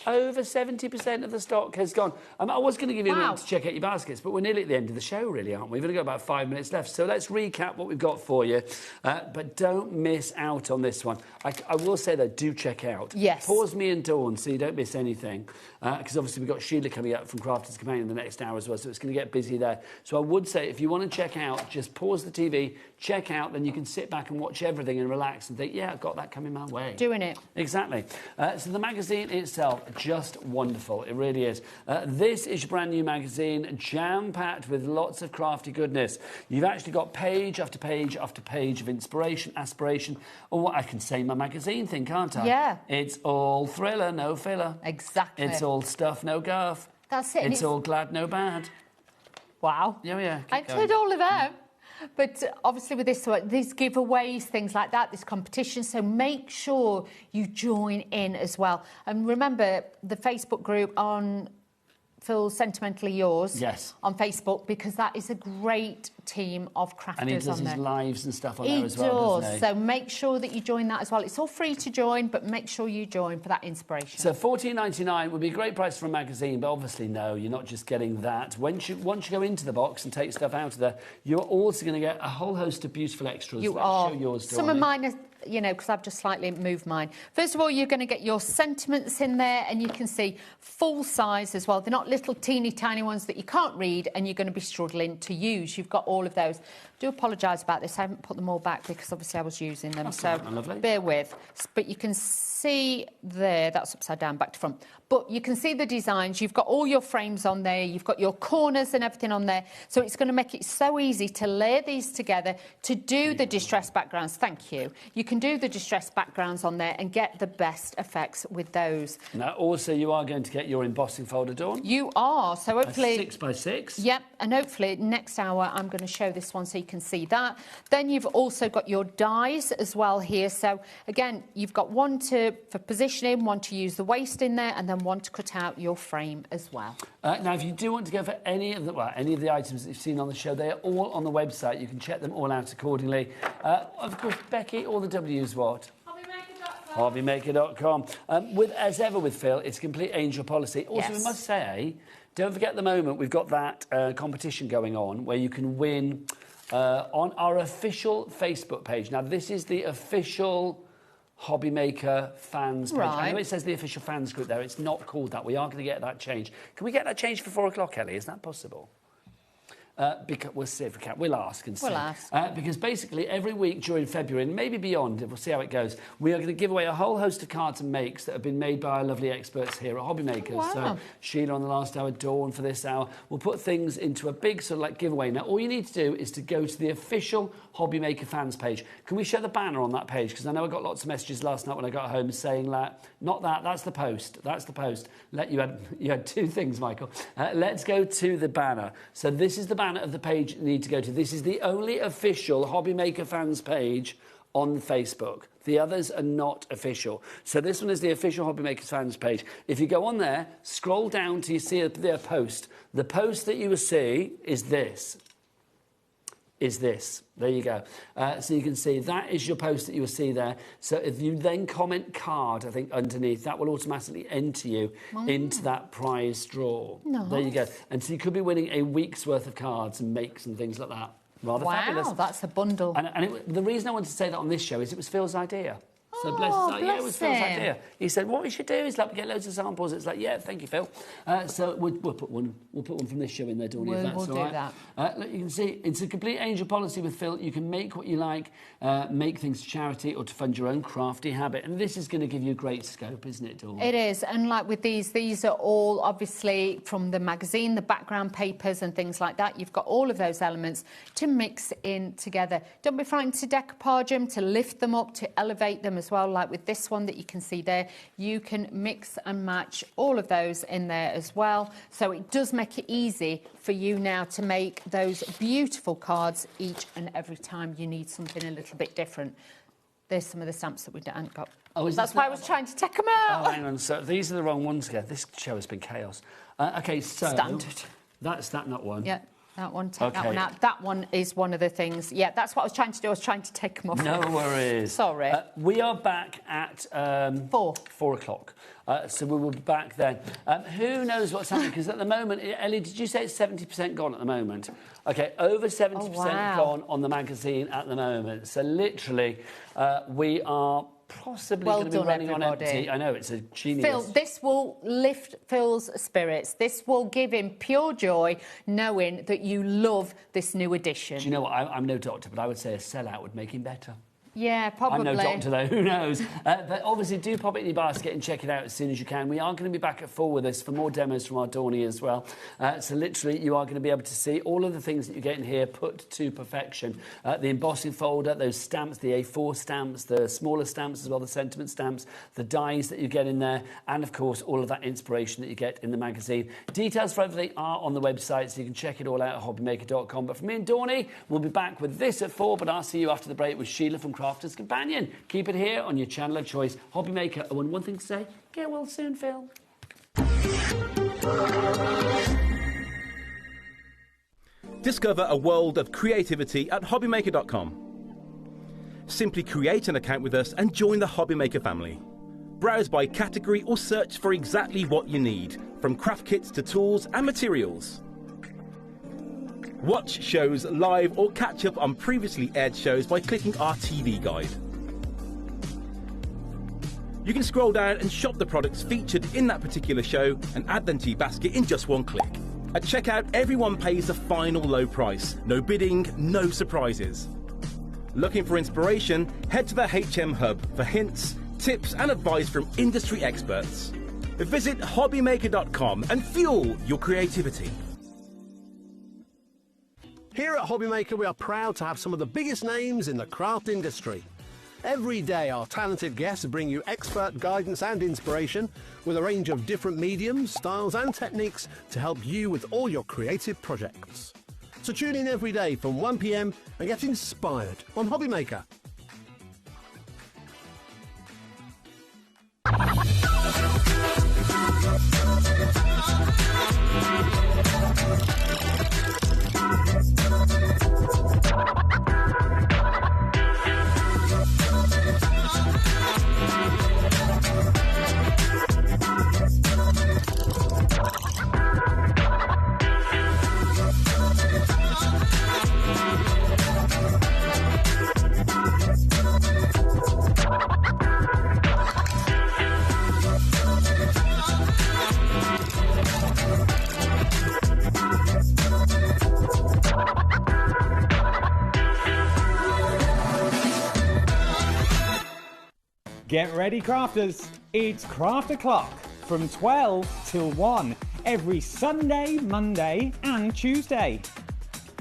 Over 70% of the stock has gone. I was going to give you a minute to check out your baskets, but we're nearly at the end of the show, really, aren't we? We've only got about 5 minutes left. So let's recap what we've got for you. But don't miss out on this one. I will say, though, do check out. Yes. Pause me and Dawn so you don't miss anything. Because obviously we've got Sheila coming up from Crafters Companion in the next hour as well, so it's going to get busy there. So I would say, if you want to check out, just pause the TV, check out, then you can sit back and watch everything and relax and think, yeah, I've got that coming my way. Doing it. Exactly. So the magazine itself, just wonderful. It really is. This is your brand new magazine, jam-packed with lots of crafty goodness. You've actually got page after page after page of inspiration, aspiration, or what I can say my magazine thing, can't I? Yeah. It's all thriller, no filler. Exactly. It's all stuff, no guff. That's it. It's all glad, no bad. Wow. Yeah. I did all of them. But obviously with this, these giveaways, things like that, this competition, so make sure you join in as well. And remember, the Facebook group on Phil Sentimentally Yours on Facebook, because that is a great team of crafters on there. And he does his lives and stuff on there as well, doesn't he? So make sure that you join that as well. It's all free to join, but make sure you join for that inspiration. So $14.99 would be a great price for a magazine, but obviously, no, you're not just getting that. Once you go into the box and take stuff out of there, you're also going to get a whole host of beautiful extras. You Let's are. show yours, Some of mine are, you know, because I've just slightly moved mine. First of all, you're going to get your sentiments in there, and you can see full size as well. They're not little teeny tiny ones that you can't read and you're going to be struggling to use. You've got all of those. I do apologise about this. I haven't put them all back because obviously I was using them. That's so lovely. Bear with. But you can see there, that's upside down, back to front. But you can see the designs. You've got all your frames on there. You've got your corners and everything on there. So it's going to make it so easy to layer these together, to do the distressed backgrounds. Thank you. You can do the distressed backgrounds on there and get the best effects with those. Now, also, you are going to get your embossing folder, Dawn. You are. So hopefully... 6x6. Yep. And hopefully next hour I'm going to show this one so you can see that. Then you've also got your dies as well here. So, again, you've got one for positioning, one to use the waste in there, and then one to cut out your frame as well. Now, if you do want to go for any of the items that you've seen on the show, they are all on the website. You can check them all out accordingly. Of course, Becky, all the W's what? HobbyMaker.com. As ever with Phil, it's complete angel policy. Also, we must say, don't forget the moment we've got that competition going on where you can win on our official Facebook page. Now, this is the official HobbyMaker fans page. I know it says the official fans group there. It's not called that. We are going to get that changed. Can we get that changed for 4 o'clock, Ellie? Is that possible? Because we'll see if we can. We'll ask and see. We'll ask. Because basically every week during February, and maybe beyond, we'll see how it goes, we are going to give away a whole host of cards and makes that have been made by our lovely experts here at HobbyMakers. Wow. So Sheila on the last hour, Dawn for this hour. We'll put things into a big sort of like giveaway. Now, all you need to do is to go to the official HobbyMaker fans page. Can we show the banner on that page? Because I know I got lots of messages last night when I got home saying that, not that, that's the post. That's the post. You had two things, Michael. Let's go to the banner. So this is the banner of the page you need to go to. This is the only official HobbyMaker fans page on Facebook. The others are not official. So this one is the official HobbyMakers fans page. If you go on there, scroll down till you see their post. The post that you will see is this. There you go. So you can see that is your post that you will see there. So if you then comment card, I think, underneath, that will automatically enter you into that prize draw. Nice. There you go. And so you could be winning a week's worth of cards and makes and things like that. Rather fabulous. Wow, that's a bundle. And the reason I wanted to say that on this show is it was Phil's idea. So bless his heart. Yeah, it was Phil's idea. He said, what we should do is like get loads of samples. It's like, yeah, thank you, Phil. So we'll put one from this show in there, Dawn, if that's all right. We'll do that. Look, you can see it's a complete angel policy with Phil. You can make what you like, make things to charity or to fund your own crafty habit. And this is going to give you great scope, isn't it, Dawn? It is. And like with these are all obviously from the magazine, the background papers and things like that. You've got all of those elements to mix in together. Don't be frightened to decoupage them, to lift them up, to elevate them as as well, like with this one that you can see there. You can mix and match all of those in there as well. So it does make it easy for you now to make those beautiful cards each and every time you need something a little bit different. There's some of the stamps that we haven't got. Oh, that's why I was trying to take them out. Oh, hang on. So these are the wrong ones again. This show has been chaos. OK, so... Standard. That's that not one. Yeah, that one. Take that one out. That one is one of the things. Yeah, that's what I was trying to do. I was trying to take them off. No worries. Sorry. We are back at... 4 o'clock. So we will be back then. Who knows what's happening? Because at the moment, Ellie, did you say it's 70% gone at the moment? OK, over 70% gone on the magazine at the moment. So literally, we are possibly going to be running on empty. I know, it's a genius. Phil, this will lift Phil's spirits. This will give him pure joy knowing that you love this new edition. Do you know what? I'm no doctor, but I would say a sellout would make him better. Yeah, probably. I'm no doctor, though. Who knows? But obviously, do pop it in your basket and check it out as soon as you can. We are going to be back at 4 with us for more demos from our Dawny as well. So literally, you are going to be able to see all of the things that you get in here put to perfection. The embossing folder, those stamps, the A4 stamps, the smaller stamps as well, the sentiment stamps, the dies that you get in there, and, of course, all of that inspiration that you get in the magazine. Details for everything are on the website, so you can check it all out at hobbymaker.com. But for me and Dawny, we'll be back with this at 4, but I'll see you after the break with Sheila from Crafter's Companion. Keep it here on your channel of choice, HobbyMaker. Oh, and one thing to say, get well soon, Phil. Discover a world of creativity at hobbymaker.com. Simply create an account with us and join the HobbyMaker family. Browse by category or search for exactly what you need, from craft kits to tools and materials. Watch shows live or catch up on previously aired shows by clicking our TV guide. You can scroll down and shop the products featured in that particular show and add them to your basket in just one click. At checkout, everyone pays the final low price. No bidding, no surprises. Looking for inspiration? Head to the HM Hub for hints, tips and advice from industry experts. Visit hobbymaker.com and fuel your creativity. Here at HobbyMaker, we are proud to have some of the biggest names in the craft industry. Every day, our talented guests bring you expert guidance and inspiration with a range of different mediums, styles and techniques to help you with all your creative projects. So tune in every day from 1 p.m. and get inspired on HobbyMaker. Get ready, crafters. It's Craft O'Clock from 12 till 1 every Sunday, Monday and Tuesday.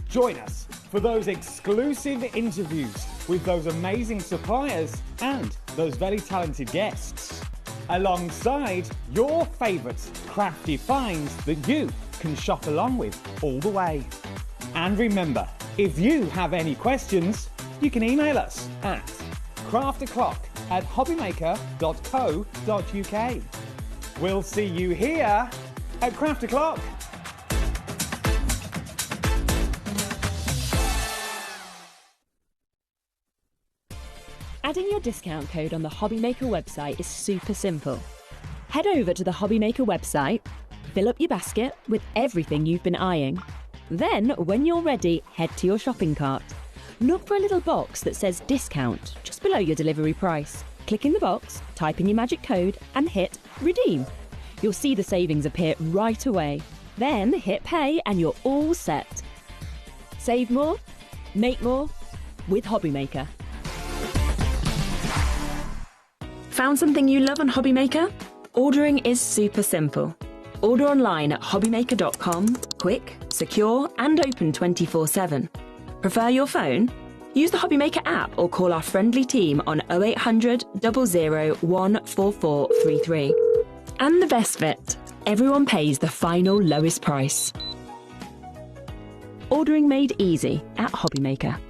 Join us for those exclusive interviews with those amazing suppliers and those very talented guests, alongside your favourite crafty finds that you can shop along with all the way. And remember, if you have any questions, you can email us at crafto'clock@hobbymaker.co.uk. We'll see you here at Craft O'Clock. Adding your discount code on the HobbyMaker website is super simple. Head over to the HobbyMaker website, fill up your basket with everything you've been eyeing. Then, when you're ready, head to your shopping cart. Look for a little box that says discount just below your delivery price. Click in the box, type in your magic code and hit redeem. You'll see the savings appear right away. Then hit pay and you're all set. Save more, make more with HobbyMaker. Found something you love on HobbyMaker? Ordering is super simple. Order online at hobbymaker.com, quick, secure and open 24/7. Prefer your phone? Use the HobbyMaker app or call our friendly team on 0800 00 14433. And the best bit, everyone pays the final lowest price. Ordering made easy at HobbyMaker.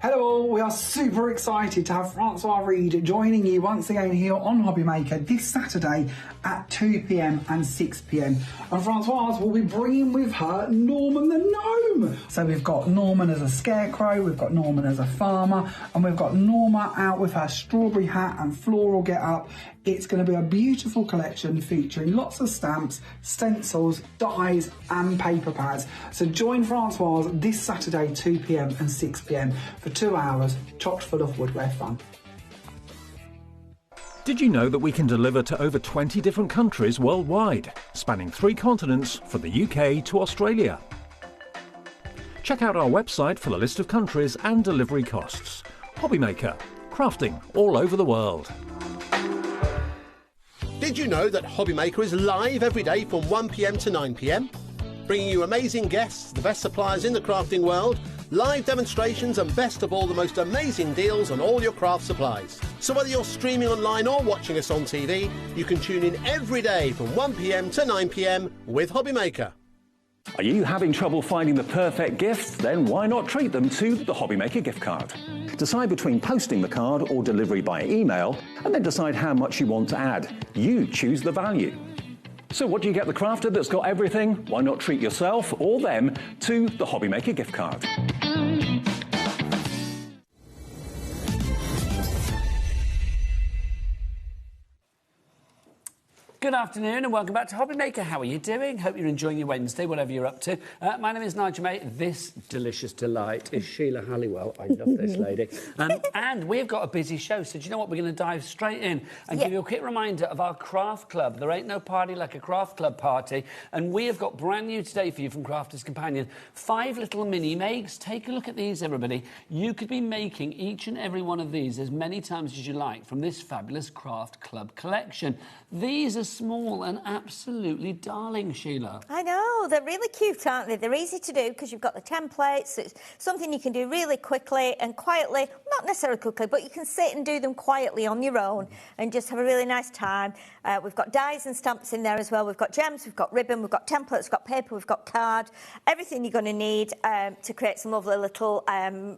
Hello all, we are super excited to have Francois Reed joining you once again here on HobbyMaker this Saturday at 2 p.m. and 6 p.m. And Francoise will be bringing with her Norman the Gnome. So we've got Norman as a scarecrow, we've got Norman as a farmer, and we've got Norma out with her strawberry hat and floral get-up. It's going to be a beautiful collection featuring lots of stamps, stencils, dies and paper pads. So join Francoise this Saturday 2 p.m. and 6 p.m. for 2 hours chock full of woodware fun. Did you know that we can deliver to over 20 different countries worldwide, spanning 3 continents from the UK to Australia? Check out our website for the list of countries and delivery costs. HobbyMaker, crafting all over the world. Did you know that HobbyMaker is live every day from 1 p.m. to 9 p.m? Bringing you amazing guests, the best suppliers in the crafting world, live demonstrations and best of all, the most amazing deals on all your craft supplies. So whether you're streaming online or watching us on TV, you can tune in every day from 1 p.m. to 9 p.m. with HobbyMaker. Are you having trouble finding the perfect gift? Then why not treat them to the HobbyMaker gift card? Decide between posting the card or delivery by email, and then decide how much you want to add. You choose the value. So what do you get the crafter that's got everything? Why not treat yourself or them to the HobbyMaker gift card? Good afternoon and welcome back to HobbyMaker. How are you doing? Hope you're enjoying your Wednesday, whatever you're up to. My name is Nigel May. This delicious delight is Sheila Halliwell. I love this lady. And we've got a busy show, so do you know what? We're going to dive straight in and give you a quick reminder of our craft club. There ain't no party like a craft club party. And we have got brand new today for you from Crafter's Companion. 5 little mini makes. Take a look at these, everybody. You could be making each and every one of these as many times as you like from this fabulous craft club collection. These are small and absolutely darling, Sheila. I know, they're really cute, aren't they? They're easy to do because you've got the templates. It's something you can do really quickly and quietly, not necessarily quickly, but you can sit and do them quietly on your own and just have a really nice time. We've got dies and stamps in there as well. We've got gems, we've got ribbon, we've got templates, we've got paper, we've got card, everything you're going to need to create some lovely little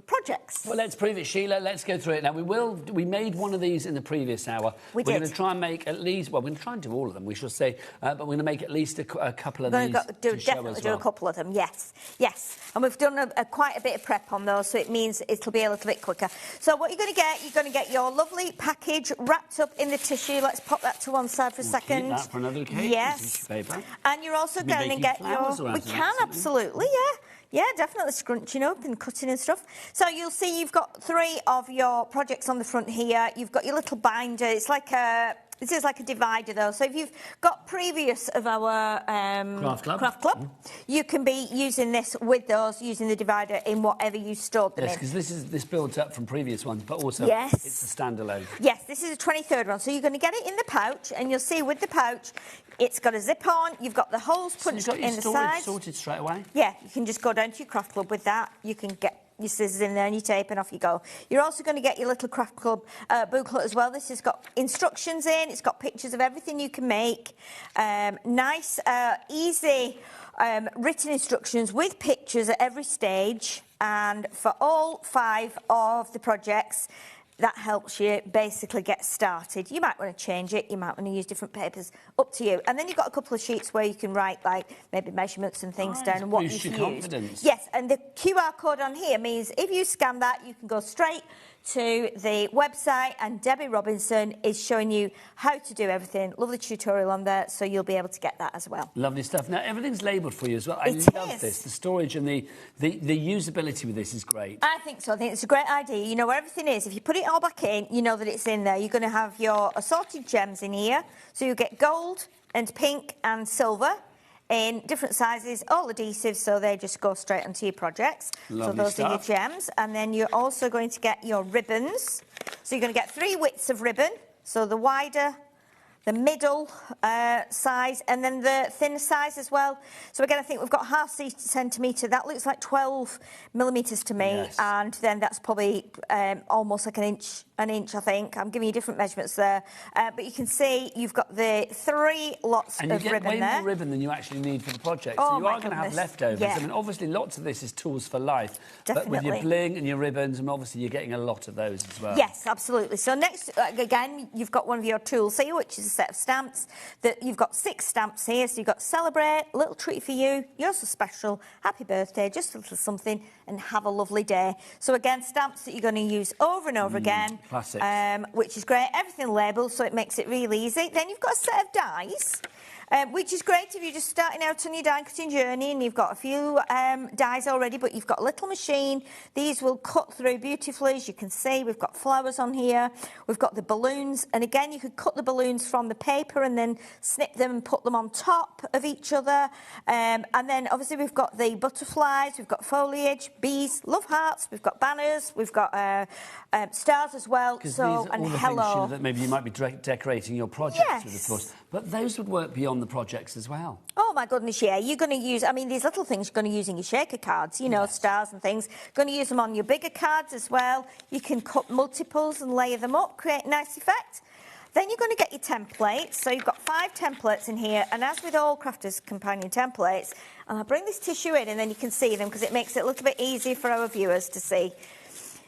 projects. Well, let's prove it, Sheila. Let's go through it. Now, we made one of these in the previous hour. We're going to try and make at least, well, we're going to try and do all of them, we shall say, but we're going to make at least a couple of these to show as well. Do a couple of them, yes. And we've done quite a bit of prep on those, so it means it'll be a little bit quicker. So what you're going to get your lovely package wrapped up in the tissue. Let's pop that to one side for a second. Keep that for another occasion. Yes. Paper. And you're also going to get your... We can, absolutely, yeah, definitely scrunching up and cutting and stuff. So you'll see you've got 3 of your projects on the front here. You've got your little binder. It's like a... This is like a divider, though. So if you've got previous of our craft club, you can be using this with those, using the divider in whatever you stored them in. Yes, because this builds up from previous ones, but also it's a standalone. Yes, this is a 23rd one. So you're going to get it in the pouch, and you'll see with the pouch, it's got a zip on. You've got the holes punched in the sides. Sorted straight away. Yeah, you can just go down to your craft club with that. You can get your scissors in there and your tape, and off you go. You're also going to get your little craft club booklet as well. This has got instructions in. It's got pictures of everything you can make. Nice, easy written instructions with pictures at every stage. And for all 5 of the projects, that helps you basically get started. You might want to change it, you might want to use different papers, up to you. And then you've got a couple of sheets where you can write, like, maybe measurements and things down and what you can use. Yes, and the QR code on here means if you scan that, you can go straight to the website, and Debbie Robinson is showing you how to do everything. Lovely tutorial on there, so you'll be able to get that as well. Lovely stuff. Now, everything's labelled for you as well. I love this. The storage and the usability with this is great. I think so. I think it's a great idea. You know where everything is. If you put it all back in, you know that it's in there. You're going to have your assorted gems in here. So you get gold and pink and silver in different sizes, all adhesives, so they just go straight onto your projects. Lovely so those stuff. are your gems. And then you're also going to get your ribbons. So you're going to get 3 widths of ribbon. So the wider the middle size, and then the thin size as well. So again, I think we've got half centimetre. That looks like 12 millimetres to me, yes. and then that's probably almost like an inch, I think. I'm giving you different measurements there. But you can see you've got the 3 lots of ribbon there. And you get way more ribbon than you actually need for the project. Oh, so you are going to have leftovers. Yeah. I mean, obviously, lots of this is tools for life. Definitely. But with your bling and your ribbons, and obviously you're getting a lot of those as well. Yes, absolutely. So next, again, you've got one of your tools here, which is a set of stamps. That you've got 6 stamps here. So you've got celebrate, little treat for you, you're so special, happy birthday, just a little something, and have a lovely day. So again, stamps that you're going to use over and over again. Classics. Which is great. Everything labelled, so it makes it really easy. Then you've got a set of dies. Which is great if you're just starting out on your die cutting journey and you've got a few dies already, but you've got a little machine. These will cut through beautifully. As you can see, we've got flowers on here. We've got the balloons. And again, you could cut the balloons from the paper and then snip them and put them on top of each other. And then, obviously, we've got the butterflies. We've got foliage, bees, love hearts. We've got banners. We've got stars as well. Because so, these are and all the hello. things, Sheila, that maybe you might be decorating your projects Yes. with, of course. But those would work beyond the projects as well. Oh, my goodness, yeah. You're going to use, I mean, these little things you're going to use in your shaker cards, you know, stars and things. Going to use them on your bigger cards as well. You can cut multiples and layer them up, create a nice effect. Then you're going to get your templates. So you've got 5 templates in here. And as with all Crafters Companion templates, and I'll bring this tissue in and then you can see them because it makes it a little bit easier for our viewers to see.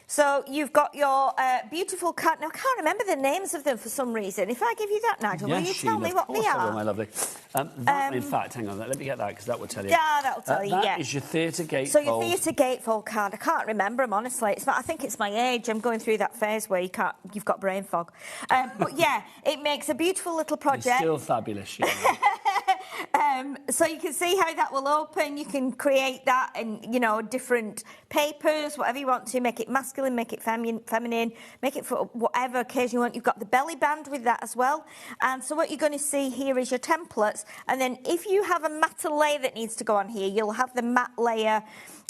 So you've got your beautiful card. Now, I can't remember the names of them for some reason. If I give you that, Nigel, will you tell me what they are? My lovely. In fact, hang on, let me get that because that will tell you. Yeah, that'll tell you, That is your theatre gatefold. So your theatre gatefold card, I can't remember them, honestly. It's not, I think it's my age. I'm going through that phase where you've got brain fog. But yeah, it makes a beautiful little project. It's still fabulous, yeah. So you can see how that will open. You can create that in, you know, different papers, whatever you want to. Make it masculine, make it feminine, make it for whatever occasion you want. You've got the belly band with that as well. And so what you're going to see here is your templates. And then if you have a matte layer that needs to go on here, you'll have the matte layer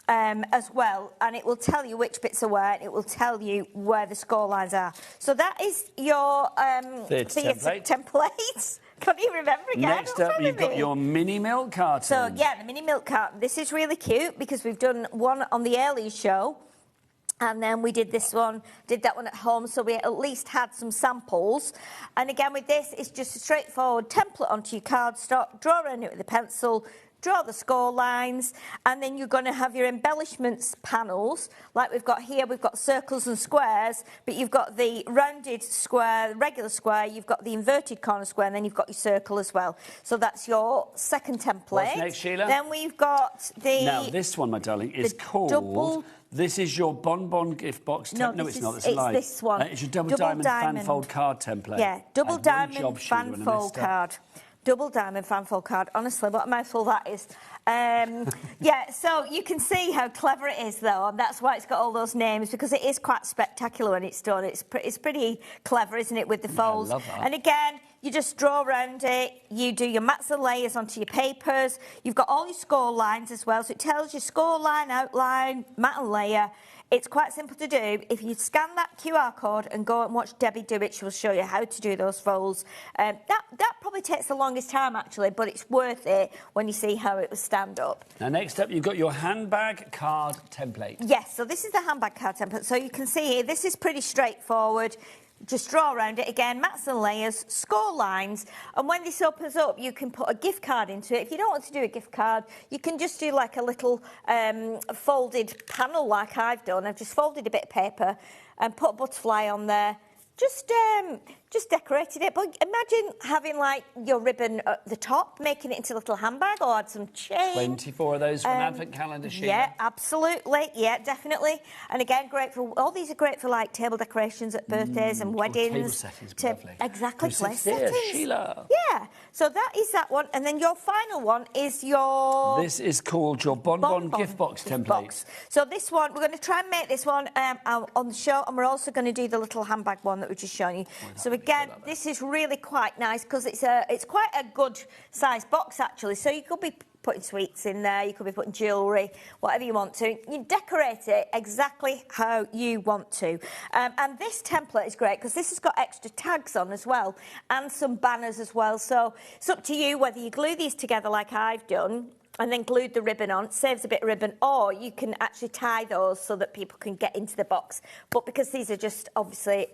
as well, and it will tell you which bits are where, and it will tell you where the score lines are. So that is your theatre templates. Can't you remember again? Next up, you've got your mini milk carton. So, yeah, the mini milk carton. This is really cute because we've done one on the early show. And then we did this one, did that one at home, so we at least had some samples. And again, with this, it's just a straightforward template onto your cardstock, draw around it with a pencil, draw the score lines, and then you're going to have your embellishments panels. Like we've got here, we've got circles and squares, but you've got the rounded square, the regular square, you've got the inverted corner square, and then you've got your circle as well. So that's your second template. What's next, Sheila? Then we've got the... Now, this one, my darling, is called... This is your bonbon gift box template. No, it's not. It's live. This one. It's your double diamond fanfold card template. Yeah, double diamond fanfold card. Double diamond fanfold card. Honestly, what a mouthful that is. Yeah, so you can see how clever it is, though, and that's why it's got all those names, because it is quite spectacular when it's done. It's pretty clever, isn't it, with the folds? I love that. And again, you just draw around it, you do your mats and layers onto your papers. You've got all your score lines as well, so it tells you score line, outline, mat and layer. It's quite simple to do. If you scan that QR code and go and watch Debbie do it, she'll show you how to do those folds. That probably takes the longest time, actually, but it's worth it when you see how it will stand up. Now, next up, you've got your handbag card template. Yes, so this is the handbag card template. So you can see here, this is pretty straightforward. Just draw around it again, mats and layers, score lines, and when this opens up, you can put a gift card into it. If you don't want to do a gift card, you can just do like a little folded panel like I've done. I've just folded a bit of paper and put a butterfly on there. Just decorated it, but imagine having like your ribbon at the top, making it into a little handbag, or add some chain. 24 of those for an advent calendar, Sheila. Yeah, absolutely. Yeah, definitely. And again, great for all these are great for like table decorations at birthdays and weddings. Table settings, lovely. Exactly, place settings. Sheila. Yeah. So that is that one, and then your final one is your. This is called your bonbon gift box template. So this one, we're going to try and make this one on the show, and we're also going to do the little handbag one that we just shown you. So again, this is really quite nice because it's quite a good size box actually. So you could be putting sweets in there, you could be putting jewellery, whatever you want to. You decorate it exactly how you want to. And this template is great because this has got extra tags on as well and some banners as well. So it's up to you whether you glue these together like I've done and then glued the ribbon on, saves a bit of ribbon, or you can actually tie those so that people can get into the box. But because these are just obviously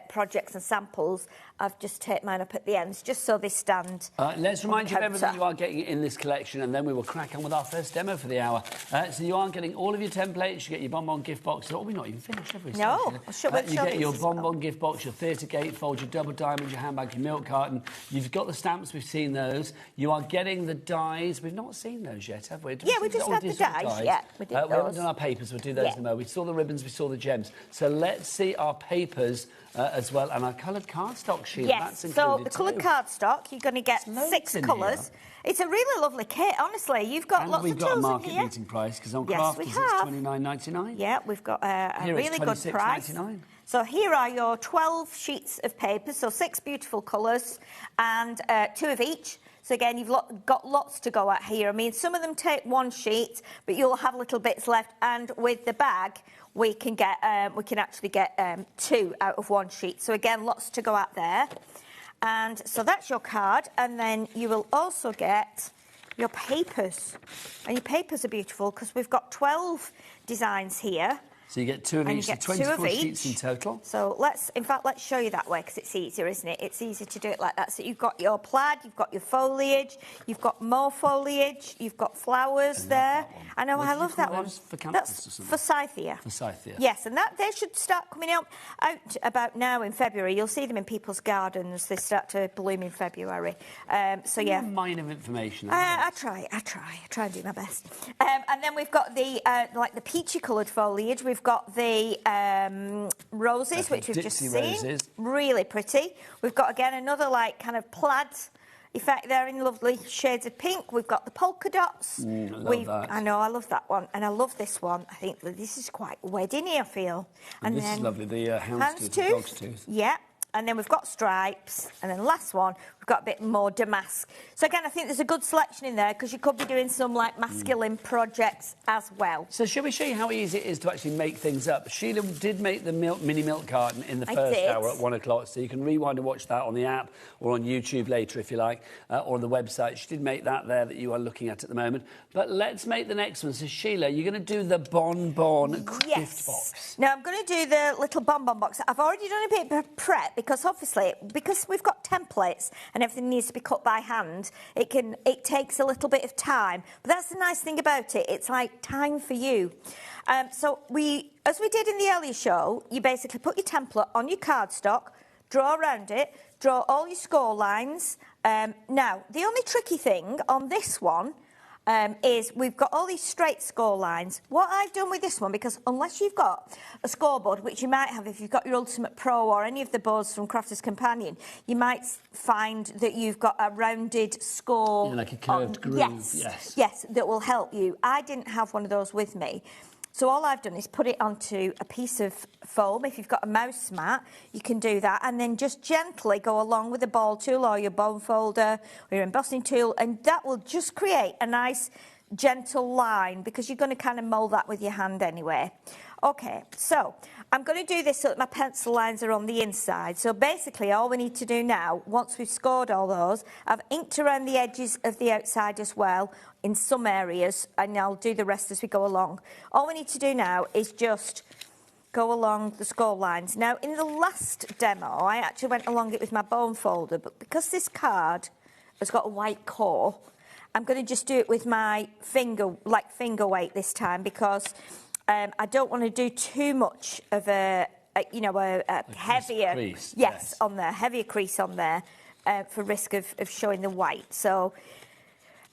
projects and samples, I've just taped mine up at the ends just so they stand. Let's remind you of everything you are getting in this collection, and then we will crack on with our first demo for the hour. So you are getting all of your templates, you get your bonbon gift box. Oh, we're not even finished, have we? No. You get your bonbon gift box, your theatre gatefold, your double diamond, your handbag, your milk carton. You've got the stamps, we've seen those. You are getting the dies. We've not seen those yet, have we? Yeah, we just had the dies. Yeah, we did those. We haven't done our papers, we'll do those in a moment. We saw the ribbons, we saw the gems. So let's see our papers as well, and our coloured cardstock, Sheila. Yes, that's included so the coloured cardstock, you're going to get 6 colours. It's a really lovely kit, honestly. You've got lots of tools in here. And we've got a market-beating price, because on Crafters it's $29.99. Yeah, we've got a really good price. $26.99. So here are your 12 sheets of paper, so 6 beautiful colours and 2 of each. So again, you've got lots to go at here. I mean, some of them take 1 sheet, but you'll have little bits left. And with the bag, we can actually get 2 out of 1 sheet. So again, lots to go at there. And so that's your card. And then you will also get your papers. And your papers are beautiful because we've got 12 designs here. So you get 2 of each, so 24 sheets in total. So let's show you that way because it's easier, isn't it? It's easier to do it like that. So you've got your plaid, you've got your foliage, you've got more foliage, you've got flowers there. I know, I love that one. That's forsythia. Forsythia. Yes, and they should start coming out about now in February. You'll see them in people's gardens. They start to bloom in February. So yeah. Mine of information. I try and do my best. And then we've got the like the peachy coloured foliage. We've got the roses, which we've just seen. Roses. Really pretty. We've got, again, another, like, kind of plaid effect there in lovely shades of pink. We've got the polka dots. I love that. I know, I love that one. And I love this one. I think that this is quite wedding-y, I feel. And this is lovely, the houndstooth, the dog's tooth. Yeah. And then we've got stripes. And then last one, we've got a bit more damask. So, again, I think there's a good selection in there because you could be doing some, like, masculine projects as well. So shall we show you how easy it is to actually make things up? Sheila did make the mini milk carton in the first hour at 1 o'clock, so you can rewind and watch that on the app or on YouTube later if you like, or on the website. She did make that there that you are looking at the moment. But let's make the next one. So, Sheila, you're going to do the bonbon gift box. Now, I'm going to do the little bonbon box. I've already done a bit of prep because, obviously, because we've got templates and everything needs to be cut by hand, it takes a little bit of time. But that's the nice thing about it. It's like time for you. So as we did in the earlier show, you basically put your template on your cardstock, draw around it, draw all your score lines. Now, the only tricky thing on this one is we've got all these straight score lines. What I've done with this one, because unless you've got a scoreboard, which you might have if you've got your Ultimate Pro or any of the boards from Crafter's Companion, you might find that you've got a rounded score. Yeah, like a curved groove. Yes, that will help you. I didn't have one of those with me. So all I've done is put it onto a piece of foam. If you've got a mouse mat, you can do that. And then just gently go along with the ball tool or your bone folder or your embossing tool. And that will just create a nice, gentle line because you're going to kind of mould that with your hand anyway. OK, so I'm going to do this so that my pencil lines are on the inside. So basically, all we need to do now, once we've scored all those, I've inked around the edges of the outside as well in some areas, and I'll do the rest as we go along. All we need to do now is just go along the score lines. Now, in the last demo, I actually went along it with my bone folder, but because this card has got a white core, I'm going to just do it with my finger weight this time because I don't want to do too much of a heavier crease. Yes, on there, heavier crease on there for risk of showing the white. So,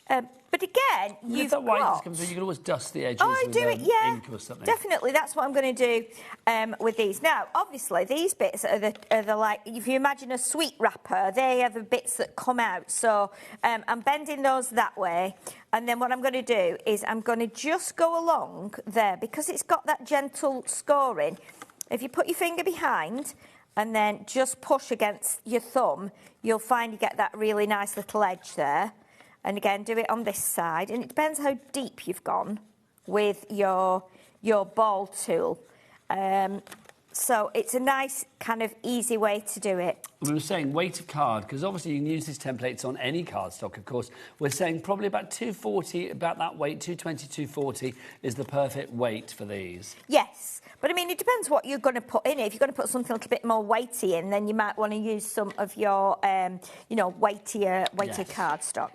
but again, you've got... white comes in, you can always dust the edges with ink or something. Definitely. That's what I'm going to do with these. Now, obviously, these bits are the like, if you imagine a sweet wrapper, they are the bits that come out. So I'm bending those that way. And then what I'm going to do is I'm going to just go along there because it's got that gentle scoring. If you put your finger behind and then just push against your thumb, you'll find you get that really nice little edge there. And again, do it on this side. And it depends how deep you've gone with your ball tool. So it's a nice kind of easy way to do it. We were saying weight of card, because obviously you can use these templates on any cardstock, of course. We're saying probably about 240, about that weight, 220, 240 is the perfect weight for these. Yes, but I mean, it depends what you're going to put in it. If you're going to put something a little bit more weighty in, then you might want to use some of your, you know, weightier cardstock.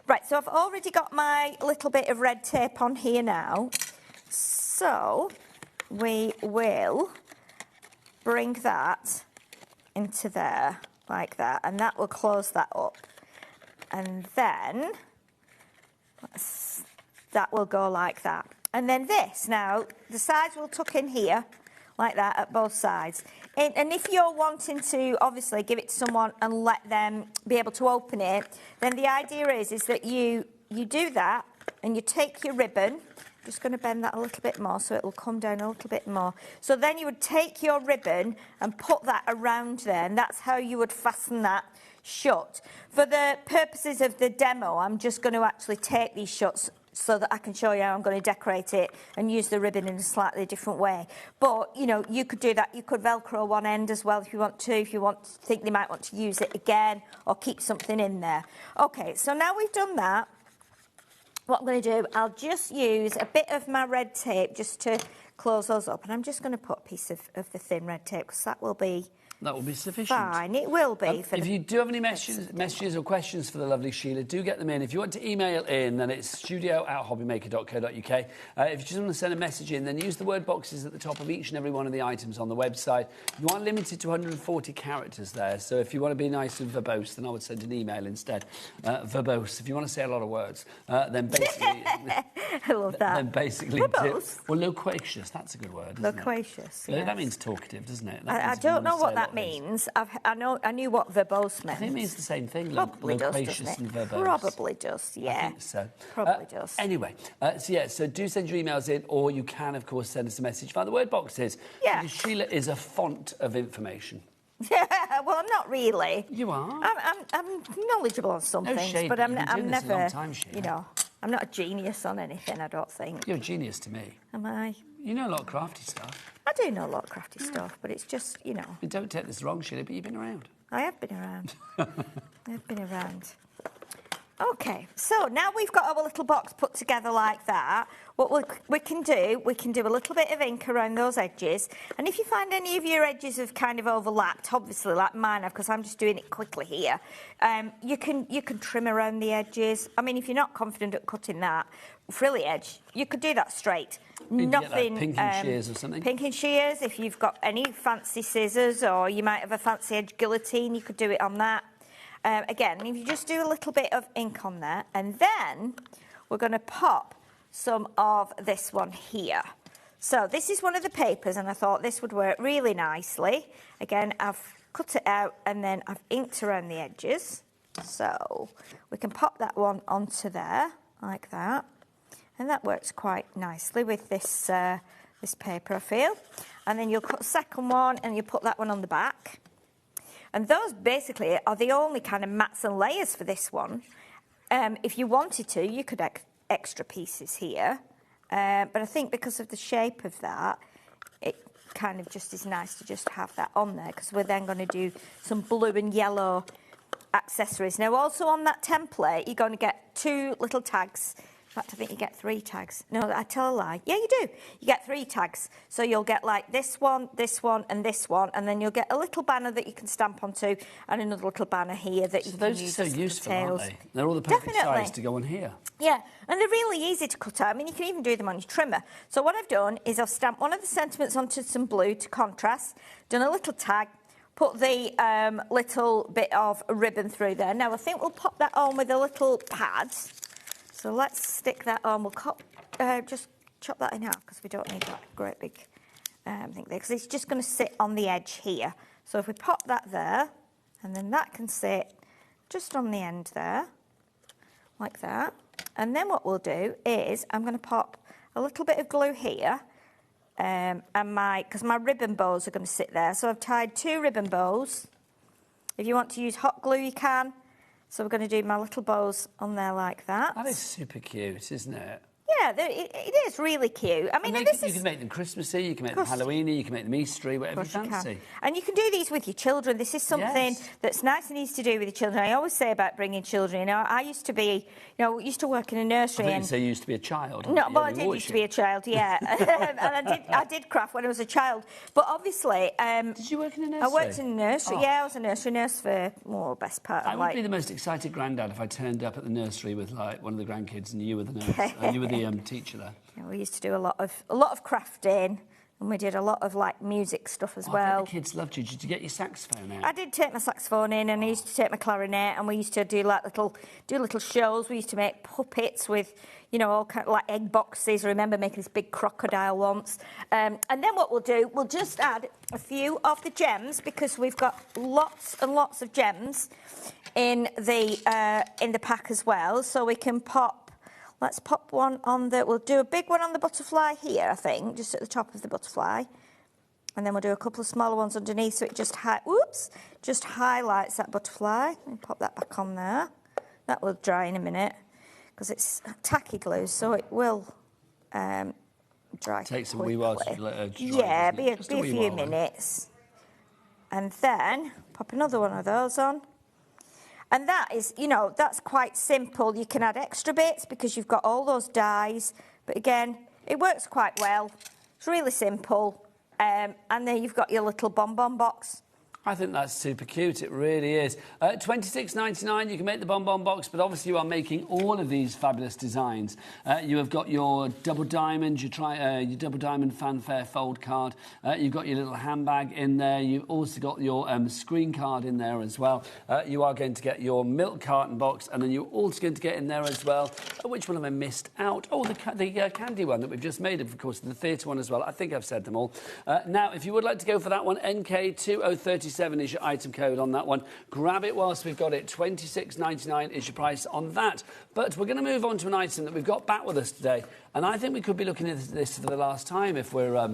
Right, so I've already got my little bit of red tape on here now. So we will bring that into there like that, and that will close that up. And then that will go like that. And then this, now, the sides will tuck in here like that at both sides. And if you're wanting to, obviously, give it to someone and let them be able to open it, then the idea is that you do that and you take your ribbon. Just going to bend that a little bit more so it will come down a little bit more. So then you would take your ribbon and put that around there, and that's how you would fasten that shut. For the purposes of the demo, I'm just going to actually take these shut so that I can show you how I'm going to decorate it and use the ribbon in a slightly different way. But, you know, you could do that. You could Velcro one end as well if you want to, if you think they might want to use it again or keep something in there. OK, so now we've done that. What I'm going to do, I'll just use a bit of my red tape just to close those up. And I'm just going to put a piece of the thin red tape because that will be sufficient. Fine, it will be. If you do have any messages or questions for the lovely Sheila, do get them in. If you want to email in, then it's studio@hobbymaker.co.uk. If you just want to send a message in, then use the word boxes at the top of each and every one of the items on the website. You are limited to 140 characters there, so if you want to be nice and verbose, then I would send an email instead. Verbose. If you want to say a lot of words, then basically... I love that. Then basically... Verbose? Well, loquacious. That's a good word, isn't loquacious, it? Yes. That means talkative, doesn't it? I don't know what that means. I knew what verbose meant. I think it means the same thing. Probably does, loquacious doesn't and it? verbose. Probably does, yeah. I think so. Probably does. Anyway, so do send your emails in, or you can, of course, send us a message via the word boxes. Yeah. Because Sheila is a font of information. Yeah, well, I'm not really. You are. I'm knowledgeable on some things, shade, but I'm never, a long time, you know, I'm not a genius on anything, I don't think. You're a genius to me. Am I? You know a lot of crafty stuff. I do know a lot of crafty stuff, but it's just, you know. You don't take this wrong, Sheila, but you've been around. I have been around. I've been around. OK, so now we've got our little box put together like that, what we can do a little bit of ink around those edges. And if you find any of your edges have kind of overlapped, obviously like mine have, because I'm just doing it quickly here, you can trim around the edges. I mean, if you're not confident at cutting that frilly edge, you could do that straight. Nothing. Like pink and shears or something. Pink and shears. If you've got any fancy scissors, or you might have a fancy edge guillotine, you could do it on that. Again, if you just do a little bit of ink on there, and then we're going to pop some of this one here. So this is one of the papers, and I thought this would work really nicely. Again, I've cut it out, and then I've inked around the edges. So we can pop that one onto there, like that. And that works quite nicely with this, this paper, I feel. And then you'll cut the second one, and you put that one on the back. And those basically are the only kind of mats and layers for this one. If you wanted to, you could extra pieces here. But I think because of the shape of that, it kind of just is nice to just have that on there, because we're then going to do some blue and yellow accessories. Now, also on that template, you're going to get 2 little tags. In fact, I think you get 3 tags. No, I tell a lie. Yeah, you do. You get 3 tags. So you'll get like this one, and this one, and then you'll get a little banner that you can stamp onto, and another little banner here that you can use. Those are so useful, aren't they? They're all the perfect Definitely. size to go on here. Yeah, and they're really easy to cut out. I mean, you can even do them on your trimmer. So what I've done is I've stamped one of the sentiments onto some blue to contrast, done a little tag, put the little bit of ribbon through there. Now, I think we'll pop that on with a little pad. So let's stick that on. We'll just chop that in half, because we don't need that great big thing there, because it's just going to sit on the edge here. So if we pop that there, and then that can sit just on the end there, like that. And then what we'll do is I'm going to pop a little bit of glue here, and because my ribbon bows are going to sit there. So I've tied 2 ribbon bows. If you want to use hot glue, you can. So we're going to do my little bows on there like that. That is super cute, isn't it? Yeah, it is really cute. I mean, you can make them Christmassy, you can make them Halloweeny, you can make them Eastery, whatever you fancy. And you can do these with your children. This is something that's nice and easy to do with your children. I always say about bringing children. You know, I used to be, used to work in a nursery. I think you say you used to be a child. No, but I did used to be a child, yeah. And I did craft when I was a child. But obviously... did you work in a nursery? I worked in a nursery, yeah. I was a nursery nurse for best part of I would be the most excited granddad if I turned up at the nursery with, like, one of the grandkids and you were the nurse. You were the teacher there. Yeah, we used to do a lot of crafting, and we did a lot of like music stuff as well. The kids loved you. Did you get your saxophone out? I did take my saxophone in, and I used to take my clarinet, and we used to do like little shows. We used to make puppets with, all kind of like egg boxes. I remember making this big crocodile once. And then what we'll do, we'll just add a few of the gems, because we've got lots and lots of gems in the pack as well. So we can let's pop one on we'll do a big one on the butterfly here, I think, just at the top of the butterfly. And then we'll do a couple of smaller ones underneath, so it just highlights that butterfly. Let me pop that back on there. That will dry in a minute, because it's tacky glue, so it will dry. Takes a wee while to dry. Yeah, be a few minutes. And then pop another one of those on. And that is, that's quite simple. You can add extra bits because you've got all those dies. But again, it works quite well. It's really simple. And then you've got your little bonbon box. I think that's super cute. It really is. $26.99, you can make the bonbon box, but obviously you are making all of these fabulous designs. You have got your double diamond, your double diamond fanfare fold card. You've got your little handbag in there. You've also got your screen card in there as well. You are going to get your milk carton box, and then you're also going to get in there as well. Which one have I missed out? Oh, the candy one that we've just made, of course, the theatre one as well. I think I've said them all. Now, if you would like to go for that one, NK2037 is your item code on that one. Grab it whilst we've got it. $26.99 is your price on that. But we're going to move on to an item that we've got back with us today, and I think we could be looking at this for the last time if we're not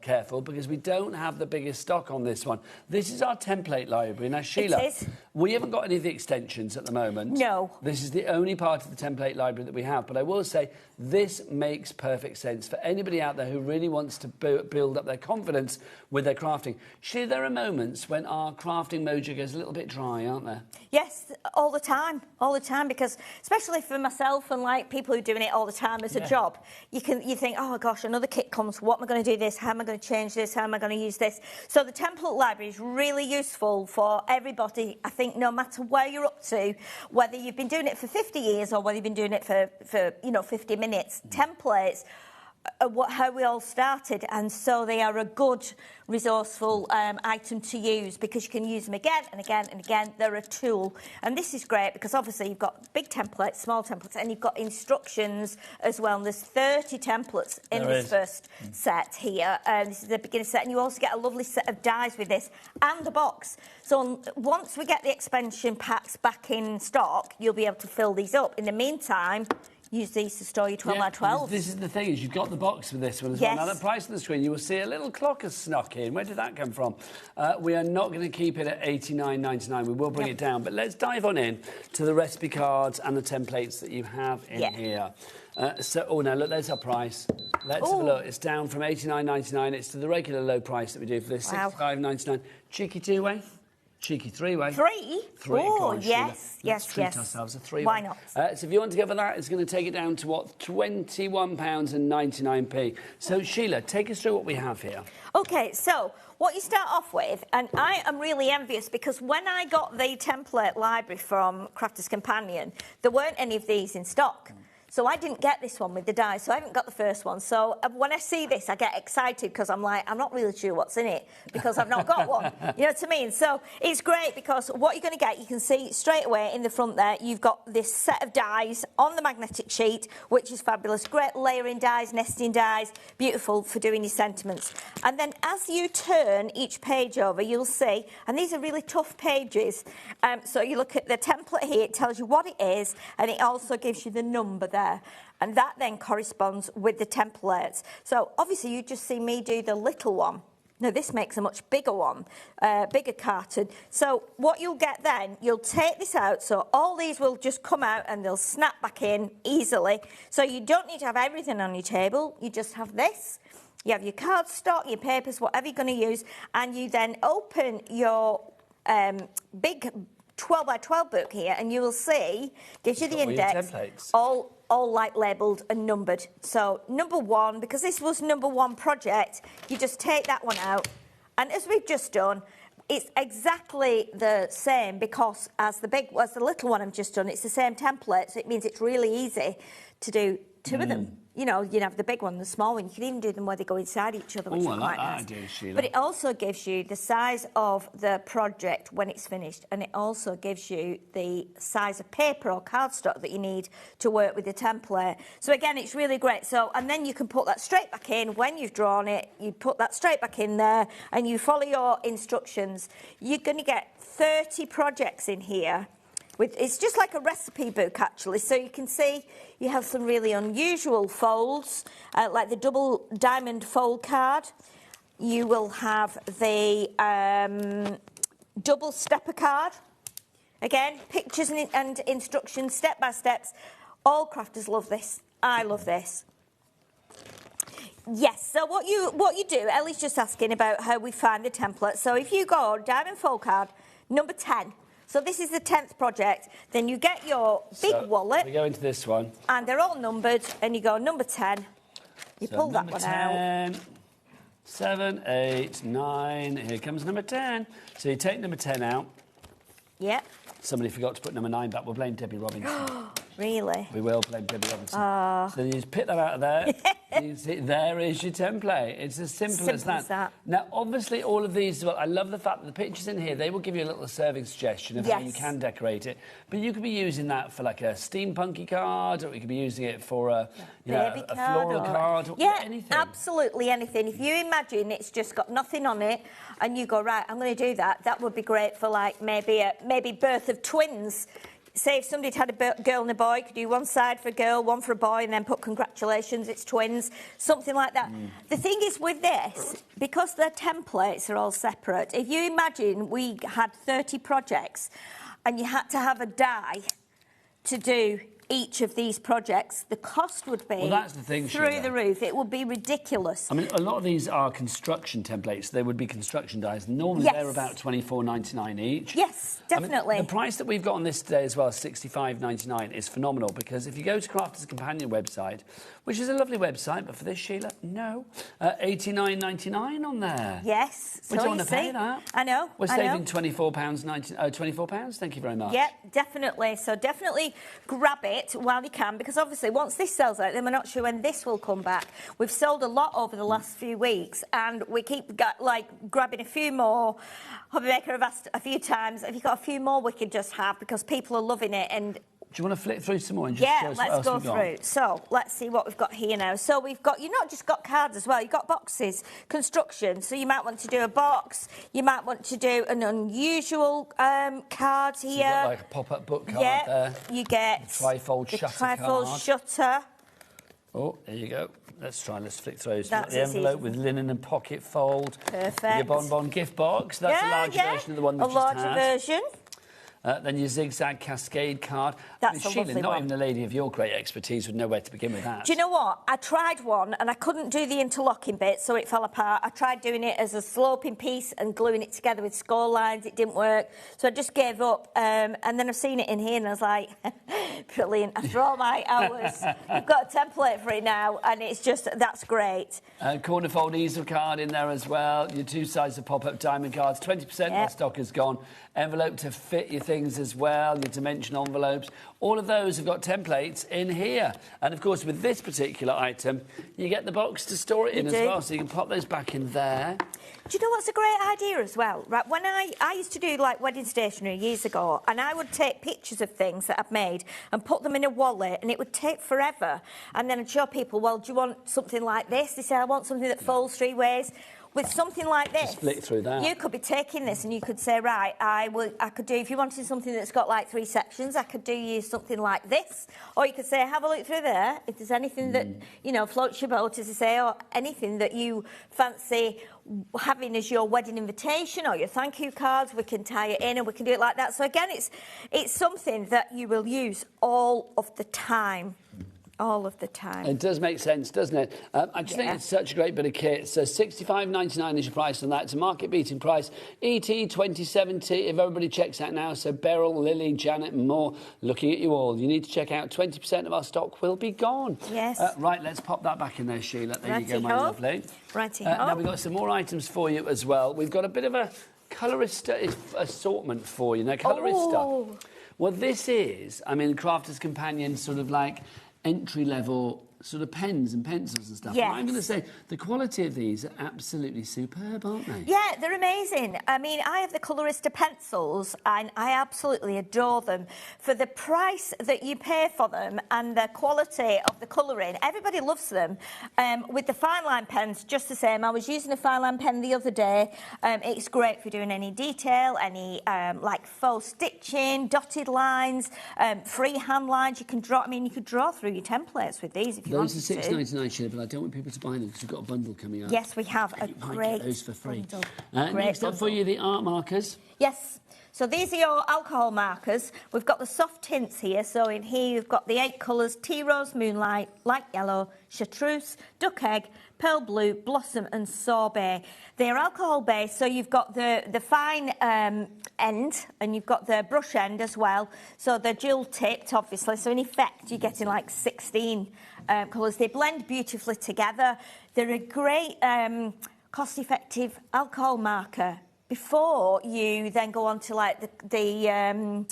careful, because we don't have the biggest stock on this one. This is our template library. Now, Sheila, we haven't got any of the extensions at the moment. No. This is the only part of the template library that we have. But I will say this makes perfect sense for anybody out there who really wants to build up their confidence with their crafting. Sheila, there are moments when our crafting mojo goes a little bit dry, aren't there? Yes, all the time, because especially for myself and like people who are doing it all the time as a job, you think, oh gosh, another kit comes, what am I going to do this, how am I going to change this, how am I going to use this? So the template library is really useful for everybody, I think, no matter where you're up to, whether you've been doing it for 50 years or whether you've been doing it for 50 minutes. Templates how we all started, and so they are a good resourceful item to use, because you can use them again and again and again. They're a tool, and this is great because obviously you've got big templates, small templates, and you've got instructions as well, and there's 30 templates in this first set here. This is the beginner set, and you also get a lovely set of dies with this and a box. So once we get the expansion packs back in stock, you'll be able to fill these up. In the meantime, use these to store your 12 by 12. This is the thing, is you've got the box for this one as well. Now, the price on the screen, you will see a little clock has snuck in. Where did that come from? We are not going to keep it at $89.99. We will bring it down. But let's dive on in to the recipe cards and the templates that you have in here. Now, look, there's our price. Let's have a look. It's down from $89.99. It's to the regular low price that we do for this, $65.99. Cheeky two-way. Cheeky three-way. Three? Oh, yes, Let's treat ourselves a three-way. Why not? So if you want to go for that, it's going to take it down to, what, £21.99. So, Sheila, take us through what we have here. OK, so what you start off with, and I am really envious, because when I got the template library from Crafter's Companion, there weren't any of these in stock. So I didn't get this one with the dies, so I haven't got the first one. So when I see this, I get excited, because I'm like, I'm not really sure what's in it, because I've not got one. You know what I mean? So it's great, because what you're going to get, you can see straight away in the front there, you've got this set of dies on the magnetic sheet, which is fabulous. Great layering dies, nesting dies, beautiful for doing your sentiments. And then as you turn each page over, you'll see, and these are really tough pages, so you look at the template here, it tells you what it is, and it also gives you the number there. And that then corresponds with the templates. So obviously you just see me do the little one. Now, this makes a much bigger one, bigger carton. So what you'll get then, you'll take this out, so all these will just come out and they'll snap back in easily. So you don't need to have everything on your table, you just have this. You have your cardstock, your papers, whatever you're going to use, and you then open your big 12 by 12 book here, and you will see, gives you the index, all like labelled and numbered. So number 1, because this was number 1 project, you just take that one out, and as we've just done, it's exactly the same because as the little one I've just done, it's the same template, so it means it's really easy to do 2 of them. You know, you have the big one and the small one. You can even do them where they go inside each other, which is quite nice. Sheila. But it also gives you the size of the project when it's finished, and it also gives you the size of paper or cardstock that you need to work with the template. So again, it's really great. So, and then you can put that straight back in when you've drawn it. You put that straight back in there, and you follow your instructions. You're going to get 30 projects in here. It's just like a recipe book, actually. So you can see you have some really unusual folds, like the double diamond fold card. You will have the double stepper card. Again, pictures and instructions, step by steps. All crafters love this. I love this. Yes, so what you do, Ellie's just asking about how we find the template. So if you go diamond fold card, number 10. So this is the 10th project. Then you get your big wallet. We go into this one. And they're all numbered. And you go number 10. You pull that one 10, out. 7, 8, 9. Here comes number 10. So you take number 10 out. Yep. Somebody forgot to put number 9 back. We'll blame Debbie Robinson. Really? We will blame Debbie Robinson. So then you just pick that out of there. You see, there is your template. It's as simple as that. Now, obviously, all of these, well, I love the fact that the pictures in here, they will give you a little serving suggestion of how you can decorate it. But you could be using that for like a steampunky card, or you could be using it for a floral card, or anything. Absolutely anything. If you imagine it's just got nothing on it, and you go, right, I'm going to do that, that would be great for like maybe birth of twins. Say if somebody had a girl and a boy, could do one side for a girl, one for a boy, and then put congratulations, it's twins, something like that. The thing is with this, because their templates are all separate, if you imagine we had 30 projects and you had to have a die to do each of these projects, the cost would be that's the thing, through the roof. It would be ridiculous. I mean, a lot of these are construction templates. They would be construction dies. Normally, they're about $24.99 each. Yes, definitely. I mean, the price that we've got on this today as well, $65.99, is phenomenal because if you go to Crafters Companion website, which is a lovely website, but for this, Sheila, no, $89.99 on there. Yes, we don't want to pay that. I know. We're saving £24. Thank you very much. Yep, definitely. So definitely grab it while you can, because obviously once this sells out, then we're not sure when this will come back. We've sold a lot over the last few weeks, and we keep grabbing a few more. HobbyMaker have asked a few times, have you got a few more we could just have, because people are loving it. And do you want to flick through some more and just show us what else let's go through. So let's see what we've got here now. So we've got, you've not just got cards as well, you've got boxes, construction. So you might want to do a box, you might want to do an unusual card here. So you've got like a pop-up book card there. You get the trifold shutter trifold shutter. Oh, there you go. Let's flick through. So the envelope with linen and pocket fold. Perfect. Your bonbon gift box. That's a larger version of the one we just had. A larger version. Then your zigzag cascade card. That's Sheila, not even a lady of your great expertise would know where to begin with that. Do you know what? I tried one and I couldn't do the interlocking bit, so it fell apart. I tried doing it as a sloping piece and gluing it together with score lines. It didn't work, so I just gave up. And then I've seen it in here and I was like, brilliant. After all my hours, I've got a template for it now, and it's just, that's great. Corner fold easel card in there as well. Your 2 sides of pop-up diamond cards. 20% of our stock is gone. Envelope to fit your things as well, your dimension envelopes. All of those have got templates in here. And, of course, with this particular item, you get the box to store it in as well, so you can pop those back in there. Do you know what's a great idea as well? Right, when I used to do, like, wedding stationery years ago, and I would take pictures of things that I've made and put them in a wallet, and it would take forever. And then I'd show people, well, do you want something like this? They say, I want something that folds 3 ways. with something like this, just flick through that. You could be taking this and you could say, right, I could do, if you wanted something that's got like 3 sections, I could do you something like this. Or you could say, have a look through there. If there's anything that, you know, floats your boat, as I say, or anything that you fancy having as your wedding invitation or your thank you cards, we can tie it in and we can do it like that. So again, it's something that you will use all of the time. All of the time. It does make sense, doesn't it? I just think it's such a great bit of kit. So $65.99 is your price on that. It's a market-beating price. ET 2070, if everybody checks out now. So Beryl, Lily, Janet and more, looking at you all. You need to check out. 20% of our stock will be gone. Yes. Right, let's pop that back in there, Sheila. There you go, my lovely. Righty-ho. Now we've got some more items for you as well. We've got a bit of a colourist assortment for you. Now, colourista. Well, this is, I mean, Crafter's Companion sort of like entry-level sort of pens and pencils and stuff. Yes. I'm going to say the quality of these are absolutely superb, aren't they? Yeah, they're amazing. I mean, I have the Colorista pencils and I absolutely adore them. For the price that you pay for them and the quality of the colouring, everybody loves them. With the fine line pens, just the same. I was using a fine line pen the other day. It's great for doing any detail, any like faux stitching, dotted lines, freehand lines. You can draw. I mean, you could draw through your templates with these if you wanted to. Those are $6.99, Sheila, but I don't want people to buy them because we've got a bundle coming up. Yes, we have a great get those for free. Great Next up for you, the art markers. Yes. So these are your alcohol markers. We've got the soft tints here. So in here you've got the 8 colours: tea rose, moonlight, light yellow, chartreuse, duck egg, pearl blue, blossom and sorbet. They're alcohol based, so you've got the fine end and you've got the brush end as well. So they're dual tipped, obviously. So in effect you're getting like 16 colours. They blend beautifully together. They're a great cost-effective alcohol marker. Before you then go on to like the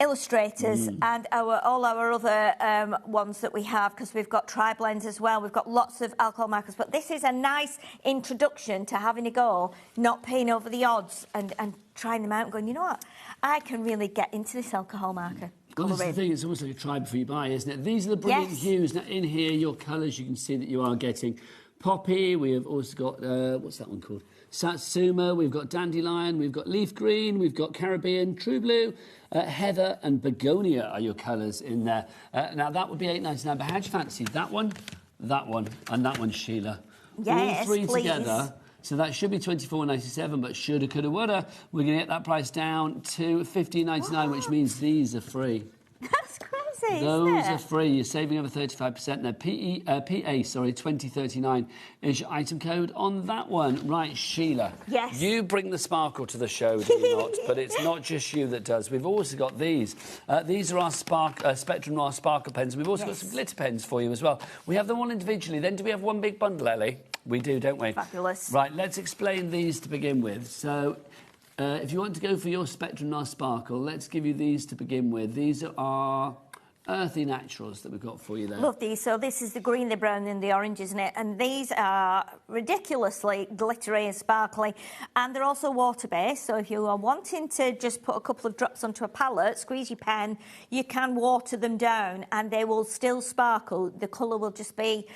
illustrators and all our other ones that we have, because we've got tri-blends as well. We've got lots of alcohol markers, but this is a nice introduction to having a go, not paying over the odds and trying them out and going, you know what, I can really get into this alcohol marker. Well, that's the thing, it's almost like a try before you buy, isn't it? These are the brilliant hues. Now, in here, your colours, you can see that you are getting poppy. We have also got, what's that one called? Satsuma, we've got dandelion, we've got leaf green, we've got Caribbean, true blue, heather and begonia are your colours in there. Now, that would be $8.99, but how do you fancy that one, and that one, Sheila? Yes, all three please. Together. So that should be $24.97, but shoulda, coulda, woulda. We're going to get that price down to $15.99, which means these are free. That's crazy, Those isn't it? are free. You're saving over 35% there. PA 2039 is your item code on that one. Right, Sheila. Yes. You bring the sparkle to the show, do you not? But it's not just you that does. We've also got these. These are our Spectrum Noir Sparkle pens. We've also got some glitter pens for you as well. We have them all individually. Then do we have one big bundle, Ellie? We do, don't we? Fabulous. Right, let's explain these to begin with. So, if you want to go for your Spectrum Noir Sparkle, let's give you these to begin with. These are earthy naturals that we've got for you there. Love these. So this is the green, the brown and the orange, isn't it? And these are ridiculously glittery and sparkly, and they're also water-based. So if you are wanting to just put a couple of drops onto a palette, squeeze your pen, you can water them down and they will still sparkle. The colour will just be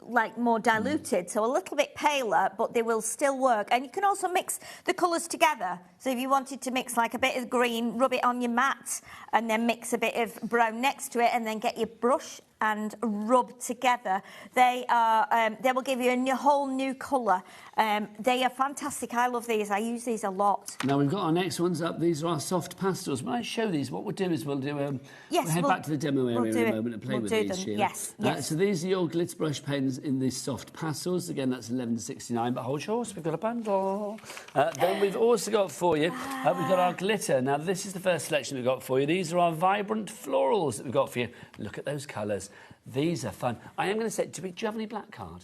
like more diluted, so a little bit paler, but they will still work. And you can also mix the colours together. So if you wanted to mix like a bit of green, rub it on your mat and then mix a bit of brown next to it and then get your brush and rub together. They will give you a whole new colour. They are fantastic. I love these. I use these a lot. Now we've got our next ones up. These are our soft pastels. When I show these, what we'll do is we'll do we'll head back to the demo area in a moment and play with these. Sheila. Yes. So these are your glitter brush pens in these soft pastels. Again, that's $11.69. But hold your horse, we've got a bundle. Then we've also got for you, we've got our glitter. Now this is the first selection we've got for you. These are our vibrant florals that we've got for you. Look at those colours. These are fun. I am going to say, do you have any black card?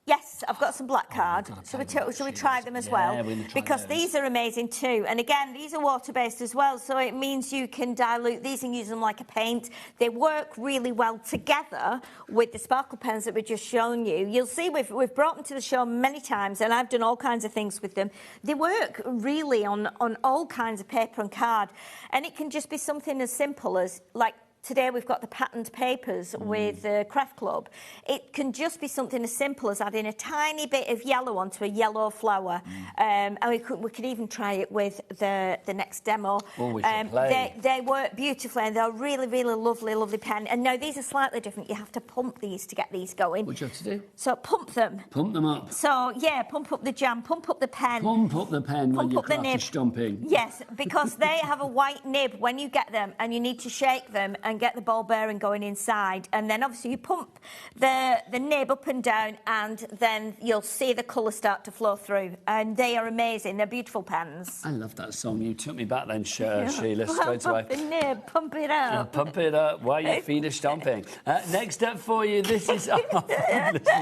Yes, I've got some black card. Shall we try them as well? Because these are amazing too. And again, these are water-based as well, so it means you can dilute these and use them like a paint. They work really well together with the sparkle pens that we've just shown you. You'll see we've brought them to the show many times, and I've done all kinds of things with them. They work really on all kinds of paper and card. And it can just be something as simple as, like, today we've got the patterned papers with the Craft Club. It can just be something as simple as adding a tiny bit of yellow onto a yellow flower. And we could even try it with the next demo. Oh, we should play. They work beautifully, and they're really, really lovely pen. And now these are slightly different. You have to pump these to get these going. What do you have to do? So pump them. Pump them up. So, yeah, pump up the jam, pump up the pen. Pump up the pen when you're craft stomping. Yes, because they have a white nib when you get them, and you need to shake them and get the ball bearing going inside. And then, obviously, you pump the nib up and down, and then you'll see the colour start to flow through. And they are amazing. They're beautiful pens. I love that song. You took me back then, Sheila, straight away. Pump the nib, pump it up. Yeah, pump it up while your feet are stomping. Next up for you, this is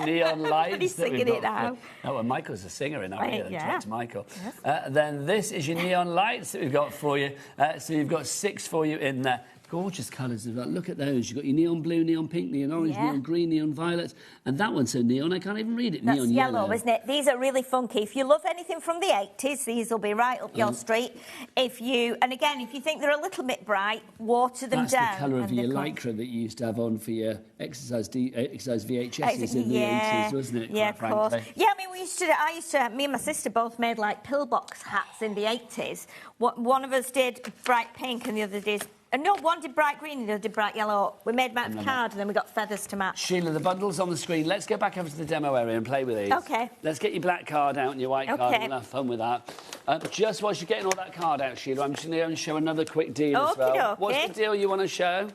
neon lights. He's singing it now. Oh, well, Michael's a singer in our ear. Yeah. To Michael. Yes. Then this is your neon lights that we've got for you. So you've got 6 for you in there. Gorgeous colours as well. Look at those. You've got your neon blue, neon pink, neon orange, neon green, neon violet. And that one's so neon, I can't even read it. That's neon yellow, isn't it? These are really funky. If you love anything from the 80s, these will be right up your street. And again, if you think they're a little bit bright, water them down. That's the colour of your lycra that you used to have on for your exercise VHSs in the 80s, wasn't it? Yeah, of course. Yeah, I mean, me and my sister both made like pillbox hats in the 80s. One of us did bright pink and the other did... No, one did bright green and the other did bright yellow. We made them out of card and then we got feathers to match. Sheila, the bundle's on the screen. Let's go back over to the demo area and play with these. OK. Let's get your black card out and your white card and we'll have fun with that. Just whilst you're getting all that card out, Sheila, I'm just going to show another quick deal as well. What's the deal you want to show?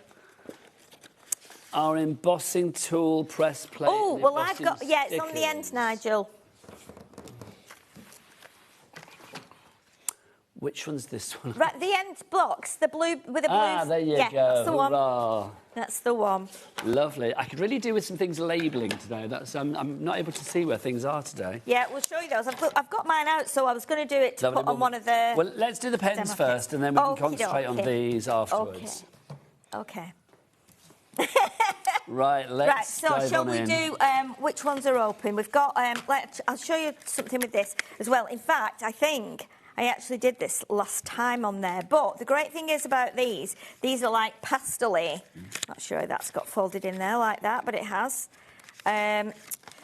Our embossing tool press plate. Oh, well, I've got... Yeah, it's on the end, Nigel. Which one's this one? Right, the end blocks, the blue with the blue. Ah, there you go. That's the one. Hurrah. That's the one. Lovely. I could really do with some things labelling today. I'm not able to see where things are today. Yeah, we'll show you those. I've got mine out, so I was going to do it to put on one of the... Well, let's do the pens first, and then we can concentrate on these afterwards. OK. Right, let's Right, so shall we do which ones are open? We've got... I'll show you something with this as well. In fact, I think... I actually did this last time on there. But the great thing is about these are like pastel-y. Not sure that's got folded in there like that, but it has.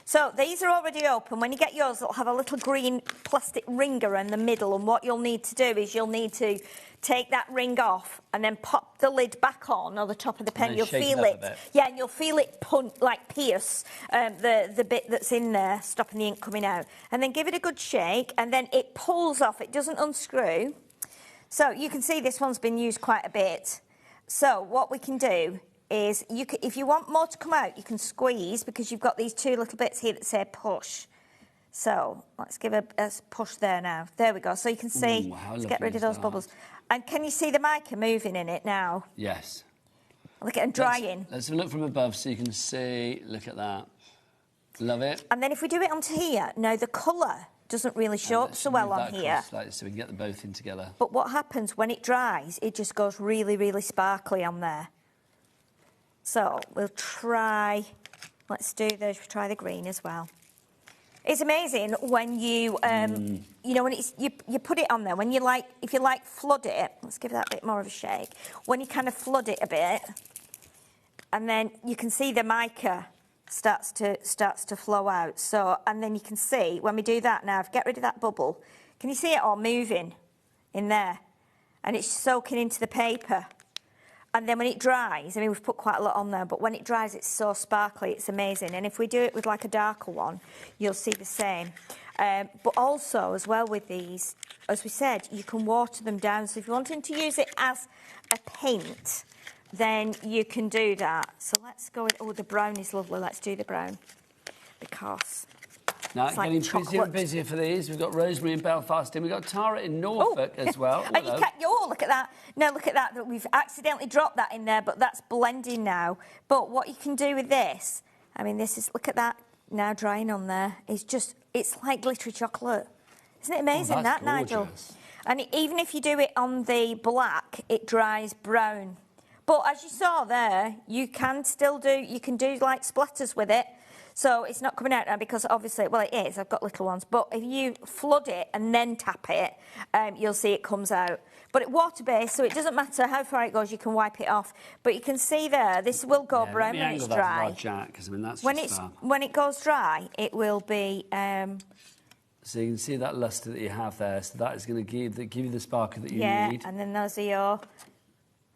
So these are already open. When you get yours, it'll have a little green plastic ring around the middle. And what you'll need to do is you'll need to take that ring off and then pop the lid back on the top of the pen. You'll feel it. Yeah, and you'll feel it pierce the bit that's in there, stopping the ink coming out. And then give it a good shake, and then it pulls off. It doesn't unscrew. So you can see this one's been used quite a bit. So what we can do is, if you want more to come out, you can squeeze, because you've got these 2 little bits here that say push. So let's give a push there now. There we go. So you can see, let's get rid of those bubbles. And can you see the mica moving in it now? Yes. Look at it drying. Let's have a look from above so you can see. Look at that. Love it. And then if we do it onto here, now the colour doesn't really show up so well on here. Slightly so we can get them both in together. But what happens when it dries, it just goes really, really sparkly on there. So we'll try, let's do those, we'll try the green as well. It's amazing when you, you know, when it's, you put it on there, when you like, if you like flood it, let's give that a bit more of a shake. When you kind of flood it a bit, and then you can see the mica starts to flow out. So, and then you can see, when we do that now, get rid of that bubble, can you see it all moving in there? And it's soaking into the paper. And then when it dries, I mean, we've put quite a lot on there, but when it dries, it's so sparkly, it's amazing. And if we do it with like a darker one, you'll see the same. But also, as well with these, as we said, you can water them down. So if you're wanting to use it as a paint, then you can do that. So let's go with, oh, the brown is lovely. Let's do the brown, because... Now, it's getting busier and busier for these. We've got Rosemary in Belfast, and we've got Tara in Norfolk as well. And look at that. No, look at that. We've accidentally dropped that in there, but that's blending now. But what you can do with this, I mean, this is, look at that now drying on there. It's like glittery chocolate. Isn't it amazing, that, Nigel? And even if you do it on the black, it dries brown. But as you saw there, you can do like splatters with it. So it's not coming out now because obviously, well, it is. I've got little ones. But if you flood it and then tap it, you'll see it comes out. But it's water-based, so it doesn't matter how far it goes, you can wipe it off. But you can see there, this will go brown when it's dry. Jack, 'cause, I mean, that's when it goes dry, it will be... So you can see that lustre that you have there. So that is going to give you the sparkle that you need. Yeah, and then those are your...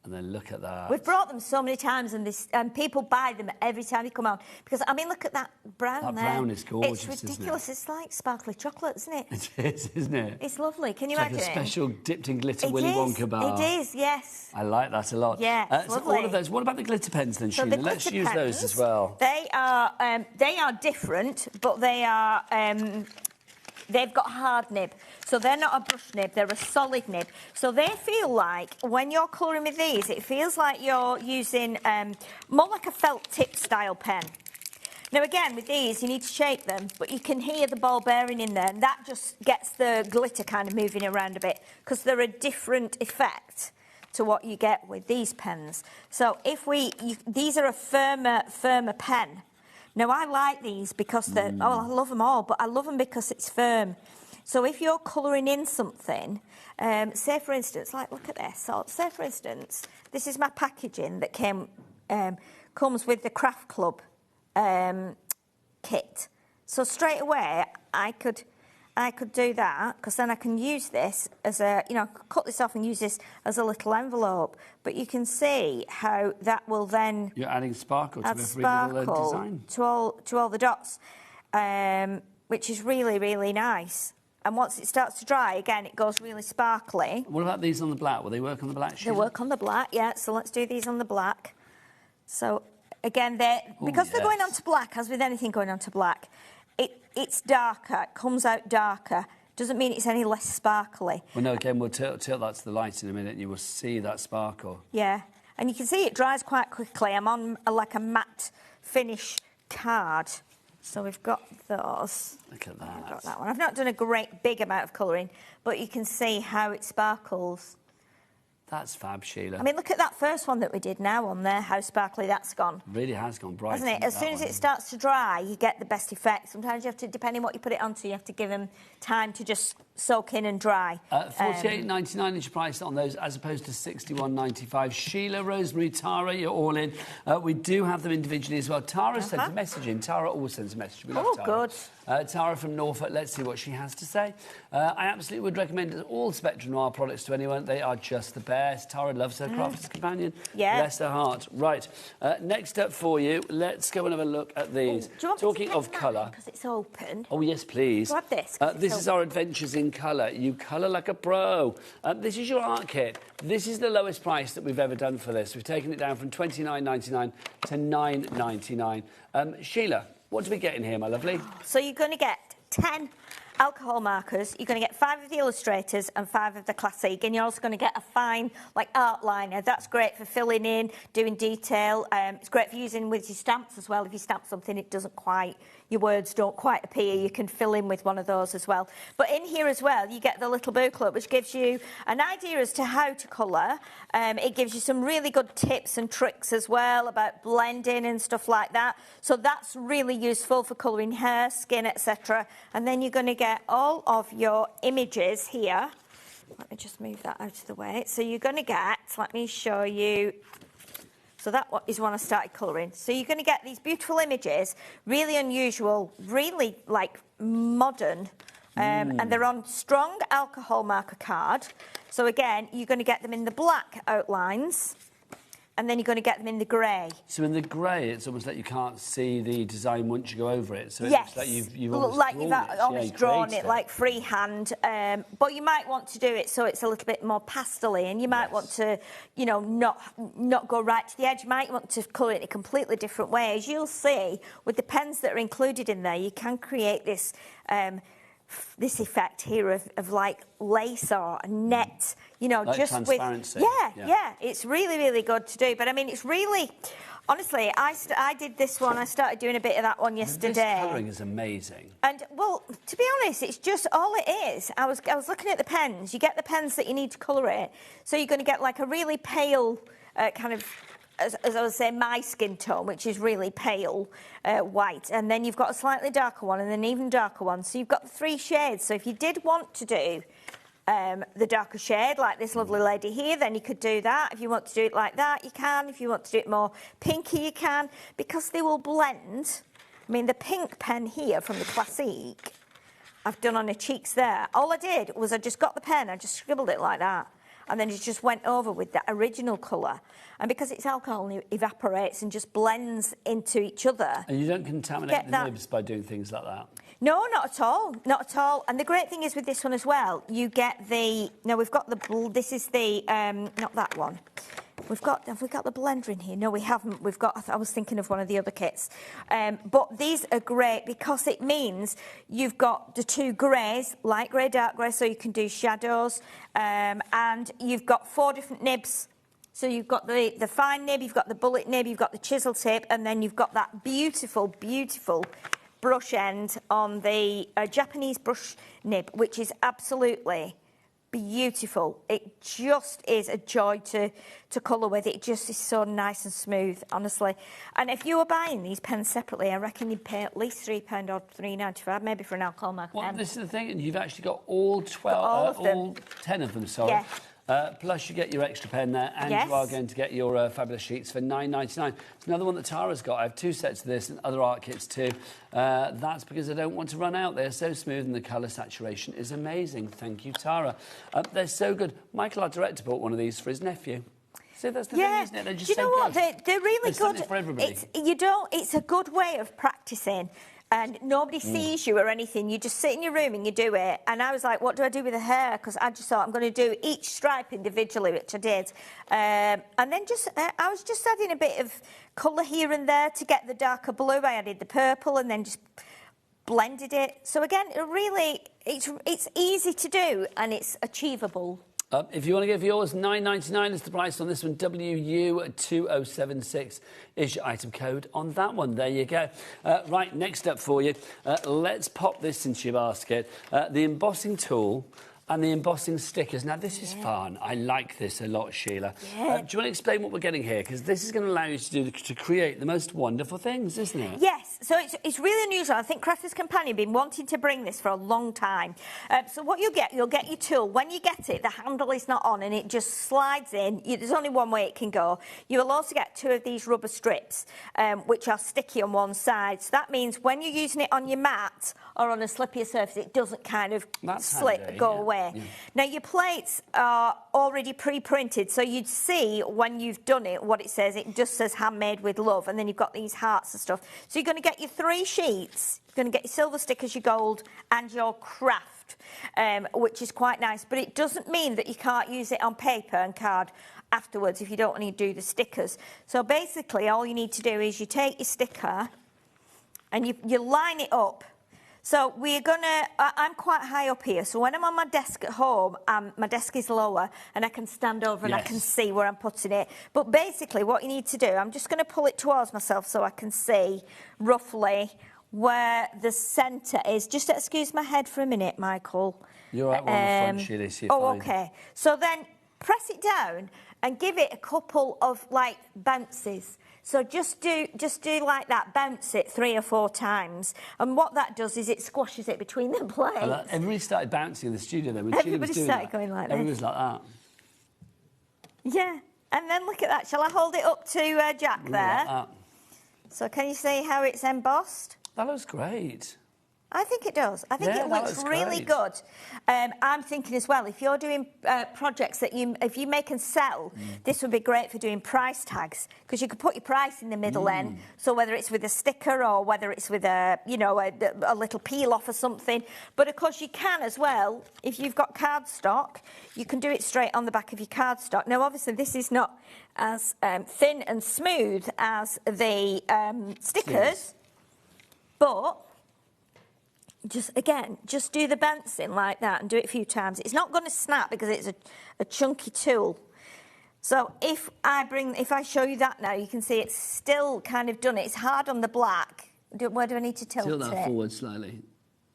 And then look at that. We've brought them so many times, and people buy them every time you come on. Because, I mean, look at that brown there. That brown is gorgeous, It's ridiculous. Isn't it? It's like sparkly chocolate, isn't it? It is, isn't it? It's lovely. Can you It's imagine like a special dipped in glitter Willy Wonka bar. It is, yes. I like that a lot. Yeah, it's so lovely. all of those. What about the glitter pens then, So Sheila? the Let's glitter use those pens, as well. They are different, but they are... they've got hard nib. So they're not a brush nib, they're a solid nib. So they feel like, when you're colouring with these, it feels like you're using more like a felt tip style pen. Now, again, with these, you need to shake them, but you can hear the ball bearing in there, and that just gets the glitter kind of moving around a bit, because they're a different effect to what you get with these pens. So if these are a firmer pen. Now, I like these because they're... Oh, I love them all, but I love them because it's firm. So if you're colouring in something, say, for instance, like, look at this. So, say, for instance, this is my packaging that comes with the Craft Club kit. So straight away, I could do that, because then I can use this as a... You know, I could cut this off and use this as a little envelope. But you can see how that will then... You're adding sparkle to every little design. to all the dots, which is really, really nice. And once it starts to dry, again, it goes really sparkly. What about these on the black? Will they work on the black, Sheila? They work on the black, yeah. So let's do these on the black. So, again, they're going on to black, as with anything going on to black, it's darker. It comes out darker. Doesn't mean it's any less sparkly. Well, no, again, we'll tilt that to the light in a minute and you will see that sparkle. Yeah. And you can see it dries quite quickly. I'm on like a matte finish card. So we've got those. Look at that. I've got that one. I've not done a great big amount of colouring, but you can see how it sparkles. That's fab, Sheila. I mean, look at that first one that we did now on there, how sparkly that's gone. Really has gone bright. Hasn't it? As soon as it starts to dry, you get the best effect. Sometimes you have to, depending on what you put it onto, you have to give them time to just soak in and dry. $48.99 is your price on those, as opposed to $61.95. Sheila, Rosemary, Tara, you're all in. We do have them individually as well. Tara sent a message in. Tara always sends a message. We love Tara. Good. Tara from Norfolk, let's see what she has to say. I absolutely would recommend all Spectrum Noir products to anyone. They are just the best. Tara loves her crafter's companion. Yeah. Bless her heart. Right, next up for you, let's go and have a look at these. Do you want Talking of colour... Because it's open. Oh, yes, please. Grab this. This is our Adventures in Colour. You colour like a pro. This is your art kit. This is the lowest price that we've ever done for this. We've taken it down from $29.99 to $9.99. Sheila, what do we get in here, my lovely? So you're going to get 10 alcohol markers. You're going to get 5 of the illustrators and 5 of the classic, and you're also going to get a fine like art liner. That's great for filling in, doing detail. It's great for using with your stamps as well. If you stamp something, it doesn't quite, your words don't quite appear, you can fill in with one of those as well. But in here as well, you get the little booklet, which gives you an idea as to how to colour. It gives you some really good tips and tricks as well about blending and stuff like that. So that's really useful for colouring hair, skin, etc. And then you're going to get all of your images here. Let me just move that out of the way. So you're going to get, let me show you. So that is when I started colouring. So you're going to get these beautiful images, really unusual, really like modern, and they're on strong alcohol marker card. So again, you're going to get them in the black outlines, and then you're going to get them in the grey. So in the grey, it's almost like you can't see the design once you go over it. So it yes, looks like you've almost drawn it like freehand. But you might want to do it so it's a little bit more pastel-y, and you might want to, you know, not go right to the edge. You might want to colour it in a completely different way. As you'll see, with the pens that are included in there, you can create this this effect here of like lace or net, you know, like just transparency. with yeah, it's really, really good to do. But I mean, it's really, honestly, I did this one. I started doing a bit of that one yesterday. This colouring is amazing. And well, to be honest, it's just all it is. I was looking at the pens. You get the pens that you need to colour it. So you're going to get like a really pale kind of as I was saying, my skin tone, which is really pale white. And then you've got a slightly darker one and an even darker one. So you've got the 3 shades. So if you did want to do the darker shade, like this lovely lady here, then you could do that. If you want to do it like that, you can. If you want to do it more pinky, you can. Because they will blend. I mean, the pink pen here from the Classique, I've done on her cheeks there. All I did was I just got the pen, I just scribbled it like that. And then it just went over with the original colour. And because it's alcohol, it evaporates and just blends into each other. And you don't contaminate the nibs by doing things like that? No, not at all. Not at all. And the great thing is with this one as well, you get the... No, we've got the... This is the... not that one. Have we got the blender in here? No, we haven't. We've got... I was thinking of one of the other kits. But these are great because it means you've got the 2 greys, light grey, dark grey, so you can do shadows. And you've got 4 different nibs. So you've got the fine nib, you've got the bullet nib, you've got the chisel tip, and then you've got that beautiful, beautiful brush end on the Japanese brush nib, which is absolutely beautiful. It just is a joy to colour with. It just is so nice and smooth, honestly. And if you were buying these pens separately, I reckon you'd pay at least £3 or $3.95, maybe for an alcohol mark pen. Well, this is the thing, and you've actually got all 10 of them, sorry. Yeah. Plus you get your extra pen there, and you are going to get your fabulous sheets for £9.99. It's another one that Tara's got. I have 2 sets of this and other art kits too. That's because I don't want to run out. They're so smooth and the colour saturation is amazing. Thank you, Tara. They're so good. Michael, our director, bought one of these for his nephew. So that's the thing, isn't it? They're just do you know what? good. They're really There's good. For everybody. It's a good way of practising. And nobody sees you or anything. You just sit in your room and you do it. And I was like, what do I do with the hair? Because I just thought I'm going to do each stripe individually, which I did. And then I was just adding a bit of colour here and there to get the darker blue. I added the purple and then just blended it. So again, it's easy to do and it's achievable. If you want to give yours, £9.99 is the price on this one. WU2076 is your item code on that one. There you go. Right, next up for you, let's pop this into your basket. The embossing tool and the embossing stickers. Now, this is fun. I like this a lot, Sheila. Do you want to explain what we're getting here? Because this is going to allow you to create the most wonderful things, isn't it? Yes. So it's really unusual. I think Crafter's Companion have been wanting to bring this for a long time. So what you'll get your tool. When you get it, the handle is not on and it just slides in. There's only one way it can go. You will also get 2 of these rubber strips, which are sticky on one side. So that means when you're using it on your mat or on a slippier surface, it doesn't kind of go away. Yeah. Now, your plates are already pre-printed, so you'd see when you've done it what it says. It just says handmade with love, and then you've got these hearts and stuff. So you're going to get your 3 sheets. You're going to get your silver stickers, your gold, and your craft, which is quite nice. But it doesn't mean that you can't use it on paper and card afterwards if you don't want to do the stickers. So basically, all you need to do is you take your sticker and you line it up. So I'm quite high up here, so when I'm on my desk at home, my desk is lower and I can stand over and I can see where I'm putting it. But basically what you need to do, I'm just going to pull it towards myself so I can see roughly where the centre is. Just excuse my head for a minute, Michael. You're right, we're on the front, Sheila, so you're fine. Okay. So then press it down and give it a couple of, bounces. So just do like that, bounce it 3 or 4 times. And what that does is it squashes it between the plates. Everybody started bouncing in the studio then. When Everybody Sheila was doing started that, going like everybody this. was like that. Yeah. And then look at that. Shall I hold it up to Jack there? Like that. So can you see how it's embossed? That looks great. I think it does. I think it looks really good. I'm thinking as well, if you're doing projects that if you make and sell, this would be great for doing price tags because you could put your price in the middle then. So whether it's with a sticker or whether it's with a little peel off or something. But of course you can as well, if you've got cardstock, you can do it straight on the back of your cardstock. Now obviously this is not as thin and smooth as the stickers, but just do the bouncing like that and do it a few times. It's not going to snap because it's a chunky tool. So if I show you that now, you can see it's still kind of done it. It's hard on the black. Where do I need to tilt it? Tilt that forward slightly.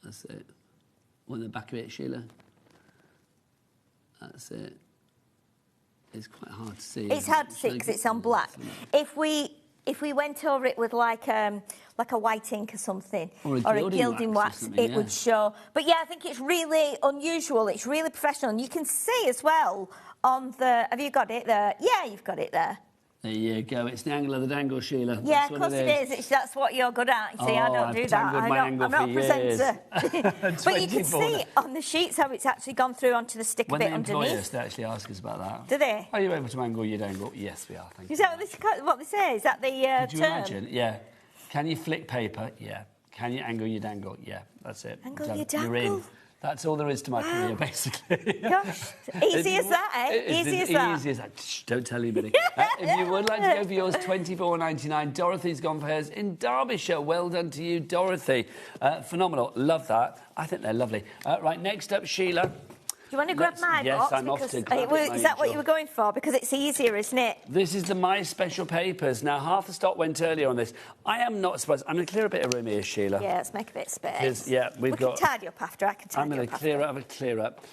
That's it. On the back of it, Sheila. That's it. It's quite hard to see. It's hard to see because it's on black. If we went over it with like a white ink or something, or a gilding wax, it would show. But yeah, I think it's really unusual. It's really professional, and you can see as well on the. Have you got it there? Yeah, you've got it there. There you go. It's the angle of the dangle, Sheila. Yeah, of course it is. That's what you're good at. You see, I don't do that. I'm not a presenter. But you can see on the sheets how it's actually gone through onto the stick a bit underneath. When they employ us, they actually ask us about that. Do they? Are you able to angle your dangle? Yes, we are. Thank you. Is that what they say? Is that the term? Could you imagine? Yeah. Can you flick paper? Yeah. Can you angle your dangle? Yeah. That's it. Angle your dangle? You're in. That's all there is to my career, basically. Gosh, easy as that, eh? Easy as that. Easy as that. Shh, don't tell anybody. If you would like to go for yours, £24.99. Dorothy's gone for hers in Derbyshire. Well done to you, Dorothy. Phenomenal. Love that. I think they're lovely. Right, next up, Sheila. Do you want to grab my box? Yes, I'm off to grab it, Is that what you were going for? Because it's easier, isn't it? This is the My Special Papers. Now, half the stock went earlier on this. I am not surprised. I'm going to clear a bit of room here, Sheila. Yeah, let's make a bit of space. Yeah, we can tidy up after. I can tidy up after. I'm going to clear up.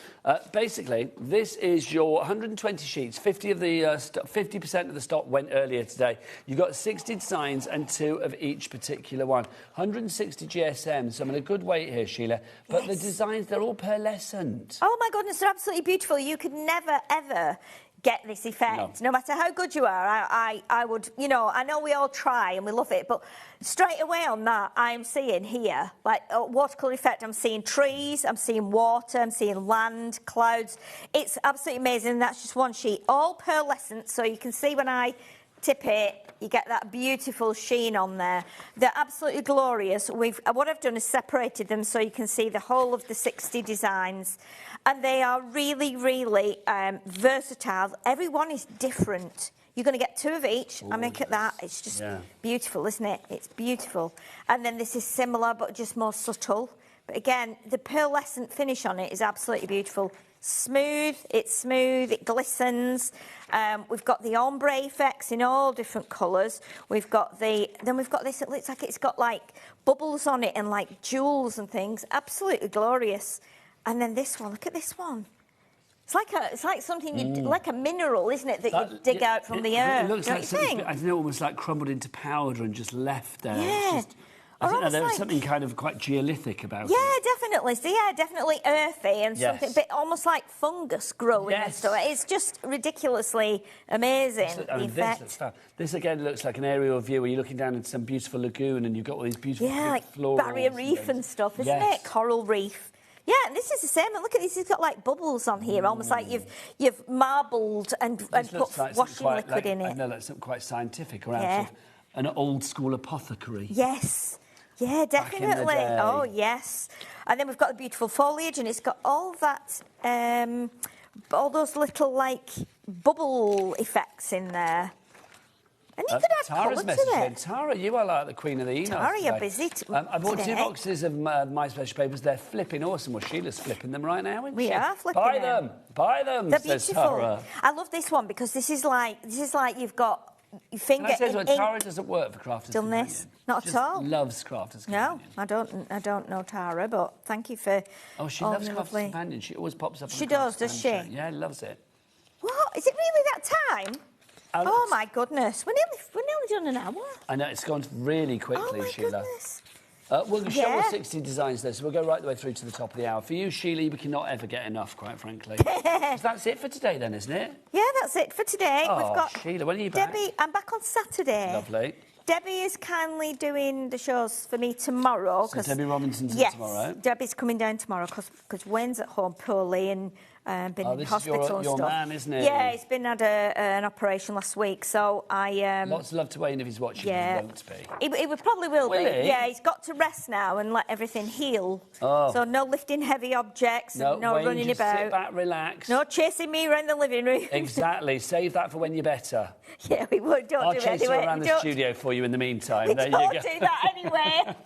Basically, this is your 120 sheets. 50% of the stock went earlier today. You got 60 designs and 2 of each particular one. 160 GSM, so I'm in a good weight here, Sheila. But the designs, they're all pearlescent. Oh, my goodness, they're absolutely beautiful. You could never, ever get this effect. No matter how good you are, I would, I know we all try and we love it, but straight away on that, I'm seeing here, like a watercolour effect, I'm seeing trees, I'm seeing water, I'm seeing land, clouds. It's absolutely amazing. That's just one sheet, all pearlescent, so you can see when I tip it, you get that beautiful sheen on there. They're absolutely glorious. What I've done is separated them so you can see the whole of the 60 designs. And they are really, really versatile. Every one is different. You're going to get 2 of each. I look at that. It's just beautiful, isn't it? It's beautiful. And then this is similar, but just more subtle. But again, the pearlescent finish on it is absolutely beautiful. Smooth, it glistens. We've got the ombre effects in all different colours. We've got this, it looks like it's got like bubbles on it and like jewels and things. Absolutely glorious. And then this one, look at this one. It's like something like a mineral, isn't it, that you dig out from the earth. It looks like something, I don't know, almost like crumbled into powder and just left there. Yeah. I don't know, there was something kind of quite geolithic about it. Yeah, definitely. So, yeah, definitely earthy and something a bit almost like fungus growing and stuff. It's just ridiculously amazing, the effect. This, again, looks like an aerial view where you're looking down into some beautiful lagoon and you've got all these beautiful like florals barrier reef and stuff, isn't it? Coral reef. Yeah, and this is the same. Look at this. It's got like bubbles on here, almost like you've marbled and put like washing liquid in it. I know that's something quite scientific around an old school apothecary. Yes. Yeah, definitely. Oh, yes. And then we've got the beautiful foliage, and it's got all that, all those little, like, bubble effects in there. And you could add colour to it. Tara, you are like the queen of the emails. Tara, you're busy I bought 2 boxes of My Special Papers. They're flipping awesome. Well, Sheila's flipping them right now, isn't she? We are flipping them. Buy them, They're says beautiful. Tara. I love this one because this is like you've got your finger in ink. Tara doesn't work for Crafters Companion. Done this? Not at all. Loves Crafters Companion. No, I don't know Tara, but thank you for. Oh, she loves Crafters Companion. She always pops up. She does she? Yeah, loves it. What? Is it really that time? Oh my goodness, we're nearly done an hour. I know, it's gone really quickly, Sheila. Goodness. We'll show all 60 designs there, so we'll go right the way through to the top of the hour. For you, Sheila, we cannot ever get enough, quite frankly. So that's it for today then, isn't it? Yeah, that's it for today. Oh, we've got Sheila, when are you back? Debbie, I'm back on Saturday. Lovely. Debbie is kindly doing the shows for me tomorrow. So Debbie Robinson's tomorrow? Yes, Debbie's coming down tomorrow because Wayne's at home poorly and been in hospital and your stuff. Man, isn't it? Yeah, he's been had an operation last week, so I... Lots of love to Wayne if he's watching. He won't be. He probably will be. He? Yeah, he's got to rest now and let everything heal. Oh. So no lifting heavy objects, no Wayne, running just about. Sit back, relax. No chasing me around the living room. Exactly. Save that for when you're better. Yeah, we would. I'll do it chase you around the studio for you in the meantime. There you go. Don't do that anyway.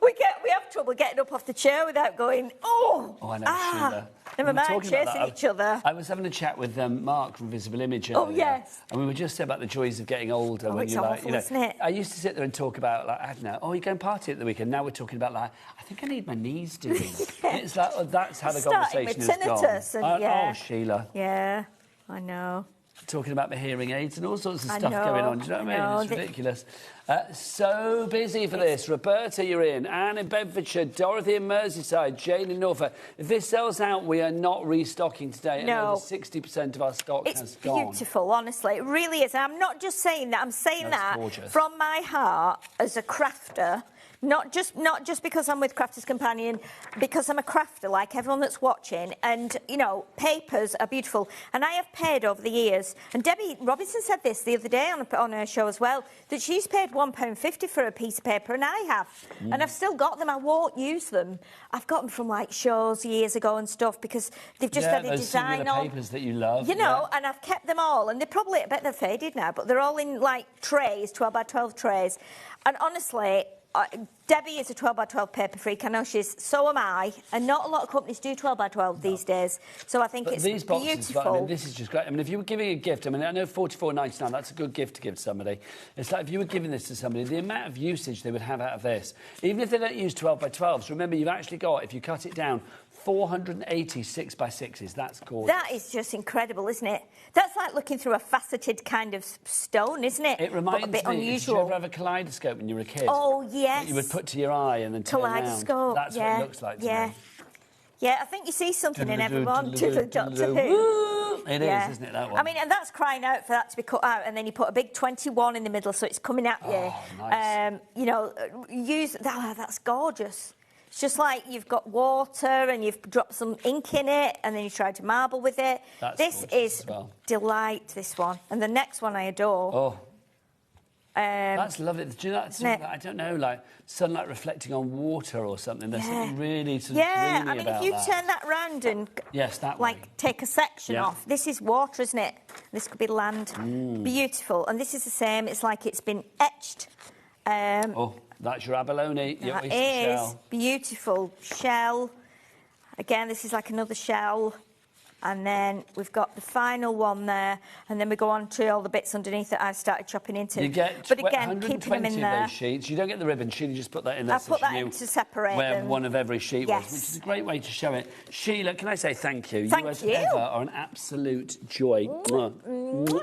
we have trouble getting up off the chair without going, oh. Oh, I know, Sheila. Never mind, chasing each other. I was having a chat with Mark from Visible Image earlier. Oh, yes. And we were just saying about the joys of getting older. Oh, when it's you're awful, like, isn't it? I used to sit there and talk about, like, I don't know, you're going party at the weekend. Now we're talking about, like, I think I need my knees doing. And it's like, that's how the conversation has gone. And, Oh, Sheila. Yeah. I know. Talking about the hearing aids and all sorts of stuff going on. Do you know what I mean? It's ridiculous. So busy for this. Roberta, you're in. Anne in Bedfordshire. Dorothy in Merseyside. Jane in Norfolk. If this sells out, we are not restocking today. No. And over 60% of our stock has gone. It's beautiful, honestly. It really is. And I'm not just saying that. I'm saying that from my heart as a crafter. Not just because I'm with Crafters Companion, because I'm a crafter like everyone that's watching. And, you know, papers are beautiful. And I have paid over the years, and Debbie Robinson said this the other day on her show as well, that she's paid £1.50 for a piece of paper, and I have. And I've still got them. I won't use them. I've got them from, like, shows years ago and stuff because they've just had a design on. Papers that you love. You know, and I've kept them all. And they're probably, I bet they're faded now, but they're all in, like, trays, 12 by 12 trays. And honestly... Debbie is a 12 by 12 paper freak. I know so am I. And not a lot of companies do 12 by 12 these days. So I think it's these boxes, beautiful. I mean, this is just great. I mean, if you were giving a gift, I mean, I know $44.99, that's a good gift to give to somebody. It's like if you were giving this to somebody, the amount of usage they would have out of this. Even if they don't use 12 by 12s, remember, you've actually got, if you cut it down, 480 6 by 6s. That's gorgeous. That is just incredible, isn't it? That's like looking through a faceted kind of stone, isn't it? It reminds but a bit me, unusual. Did you ever have a kaleidoscope when you were a kid? Oh, yes. That you would put to your eye and then turn around. Kaleidoscope, That's what it looks like to me. Yeah, I think you see something in everyone to the Doctor Who. It is, isn't it, that one? I mean, and that's crying out for that to be cut out, and then you put a big 21 in the middle so it's coming at you. Oh, nice. You know, that's gorgeous. It's just like you've got water and you've dropped some ink in it and then you tried to marble with it. This is delight, this one. And the next one I adore. Oh. That's lovely. Do you know that? I don't know, like sunlight reflecting on water or something. There's something really sort of dreamy I mean, about if you that. turn that round and take a section off, this is water, isn't it? This could be land. Beautiful. And this is the same. It's like it's been etched. That's your abalone, your oyster shell. Beautiful shell. Again, this is like another shell. And then we've got the final one there, and then we go on to all the bits underneath that I've started chopping into. You get but again, keeping them in there. Those sheets. You don't get the ribbon sheet, you just put that in there. I put that in to separate where them. one of every sheet was, which is a great way to show it. Sheila, can I say thank you? Thank you. As ever are an absolute joy.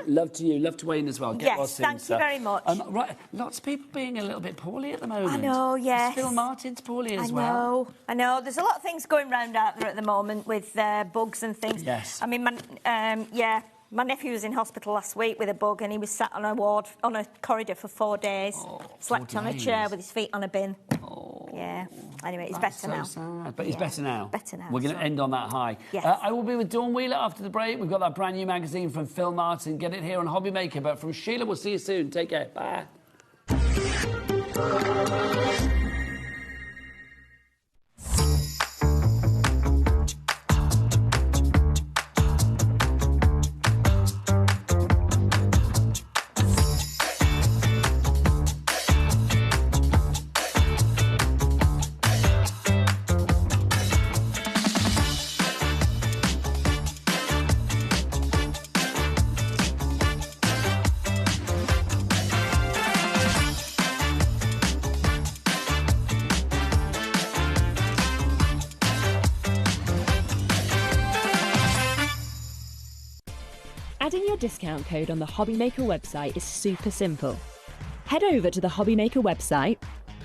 Love to you. Love to Wayne as well. Get well soon, thank you very much. Right, lots of people being a little bit poorly at the moment. I know, yes. Phil Martin's poorly as well. I know. There's a lot of things going round out there at the moment with bugs and things. Yes. I mean, my nephew was in hospital last week with a bug and he was sat on a ward, on a corridor for 4 days. Slept on a chair with his feet on a bin. Yeah. Anyway, he's better now. Sad. But he's better now. Better now. We're going to end on that high. Yes. I will be with Dawn Wheeler after the break. We've got that brand new magazine from Phil Martin. Get it here on HobbyMaker. But from Sheila, we'll see you soon. Take care. Bye. Adding your discount code on the HobbyMaker website is super simple. Head over to the HobbyMaker website,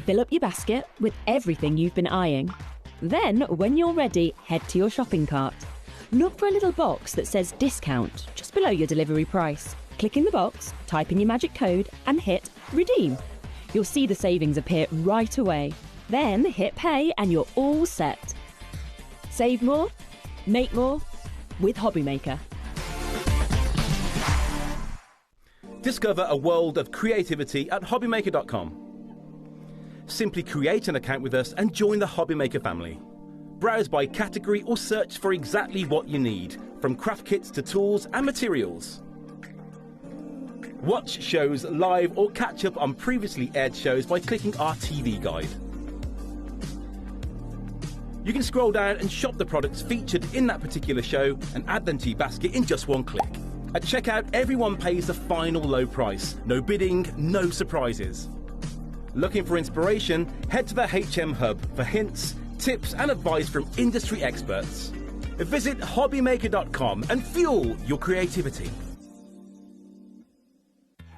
fill up your basket with everything you've been eyeing. Then, when you're ready, head to your shopping cart. Look for a little box that says discount just below your delivery price. Click in the box, type in your magic code and hit redeem. You'll see the savings appear right away. Then hit pay and you're all set. Save more, make more with HobbyMaker. Discover a world of creativity at hobbymaker.com. Simply create an account with us and join the HobbyMaker family. Browse by category or search for exactly what you need, from craft kits to tools and materials. Watch shows live or catch up on previously aired shows by clicking our TV guide. You can scroll down and shop the products featured in that particular show and add them to your basket in just one click. At checkout, everyone pays the final low price. No bidding, no surprises. Looking for inspiration? Head to the HM Hub for hints, tips and advice from industry experts. Visit hobbymaker.com and fuel your creativity.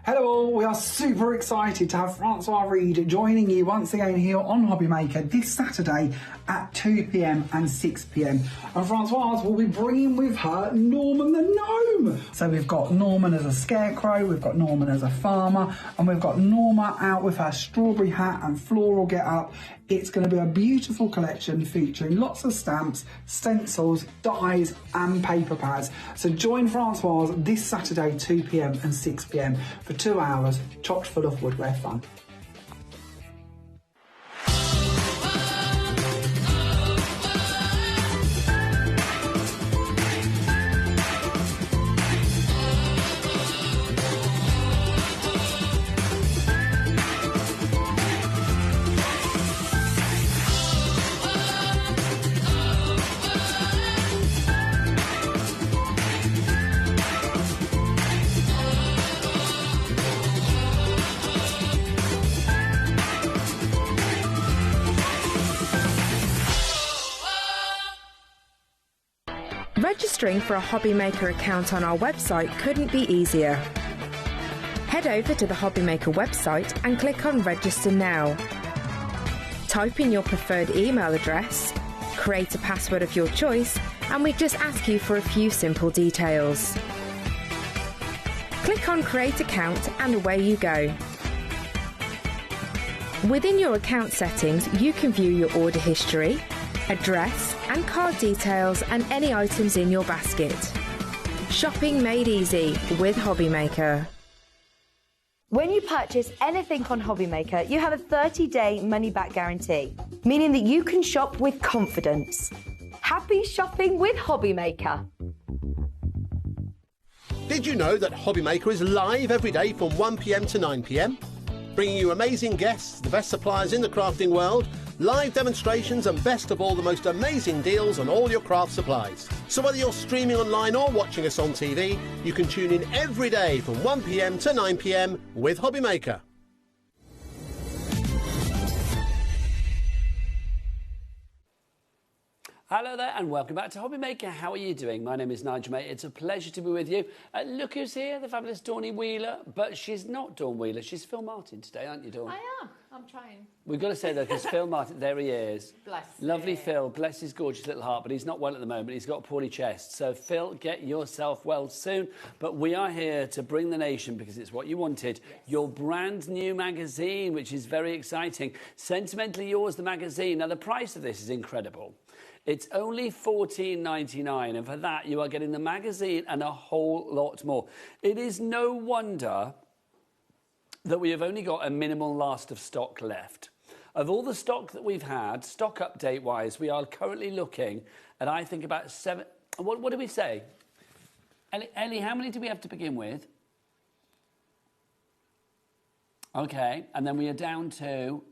Hello all, we are super excited to have Francois Reed joining you once again here on HobbyMaker this Saturday at 2 p.m. and 6 p.m. And Francoise will be bringing with her Norman the Gnome. So we've got Norman as a scarecrow, we've got Norman as a farmer, and we've got Norma out with her strawberry hat and floral get-up. It's going to be a beautiful collection featuring lots of stamps, stencils, dies and paper pads. So join Francoise this Saturday 2 p.m. and 6 p.m. for 2 hours chock full of woodwear fun. Registering for a HobbyMaker account on our website couldn't be easier. Head over to the HobbyMaker website and click on Register Now. Type in your preferred email address, create a password of your choice, and we just ask you for a few simple details. Click on Create Account and away you go. Within your account settings, you can view your order history, address and card details and any items in your basket. Shopping made easy with HobbyMaker. When you purchase anything on HobbyMaker, you have a 30-day money-back guarantee, meaning that you can shop with confidence. Happy shopping with HobbyMaker. Did you know that HobbyMaker is live every day from 1 p.m. to 9 p.m? Bringing you amazing guests, the best suppliers in the crafting world, live demonstrations and best of all, the most amazing deals on all your craft supplies. So whether you're streaming online or watching us on TV, you can tune in every day from 1 p.m. to 9 p.m. with HobbyMaker. Hello there and welcome back to HobbyMaker. How are you doing? My name is Nigel, mate. It's a pleasure to be with you. Look who's here, the fabulous Dawny Wheeler. But she's not Dawn Wheeler, she's Phil Martin today, aren't you, Dawn? I am. I'm trying. We've got to say, though, because Phil Martin, there he is. Bless Lovely him. Phil, bless his gorgeous little heart, but he's not well at the moment. He's got a poorly chest. So, Phil, get yourself well soon. But we are here to bring the nation, because it's what you wanted, your brand new magazine, which is very exciting. Sentimentally Yours, the magazine. Now, the price of this is incredible. It's only $14.99, and for that, you are getting the magazine and a whole lot more. It is no wonder that we have only got a minimal last of stock left. Of all the stock that we've had, stock update-wise, we are currently looking at, I think, about 7... What did we say? Ellie, how many do we have to begin with? OK, and then we are down to...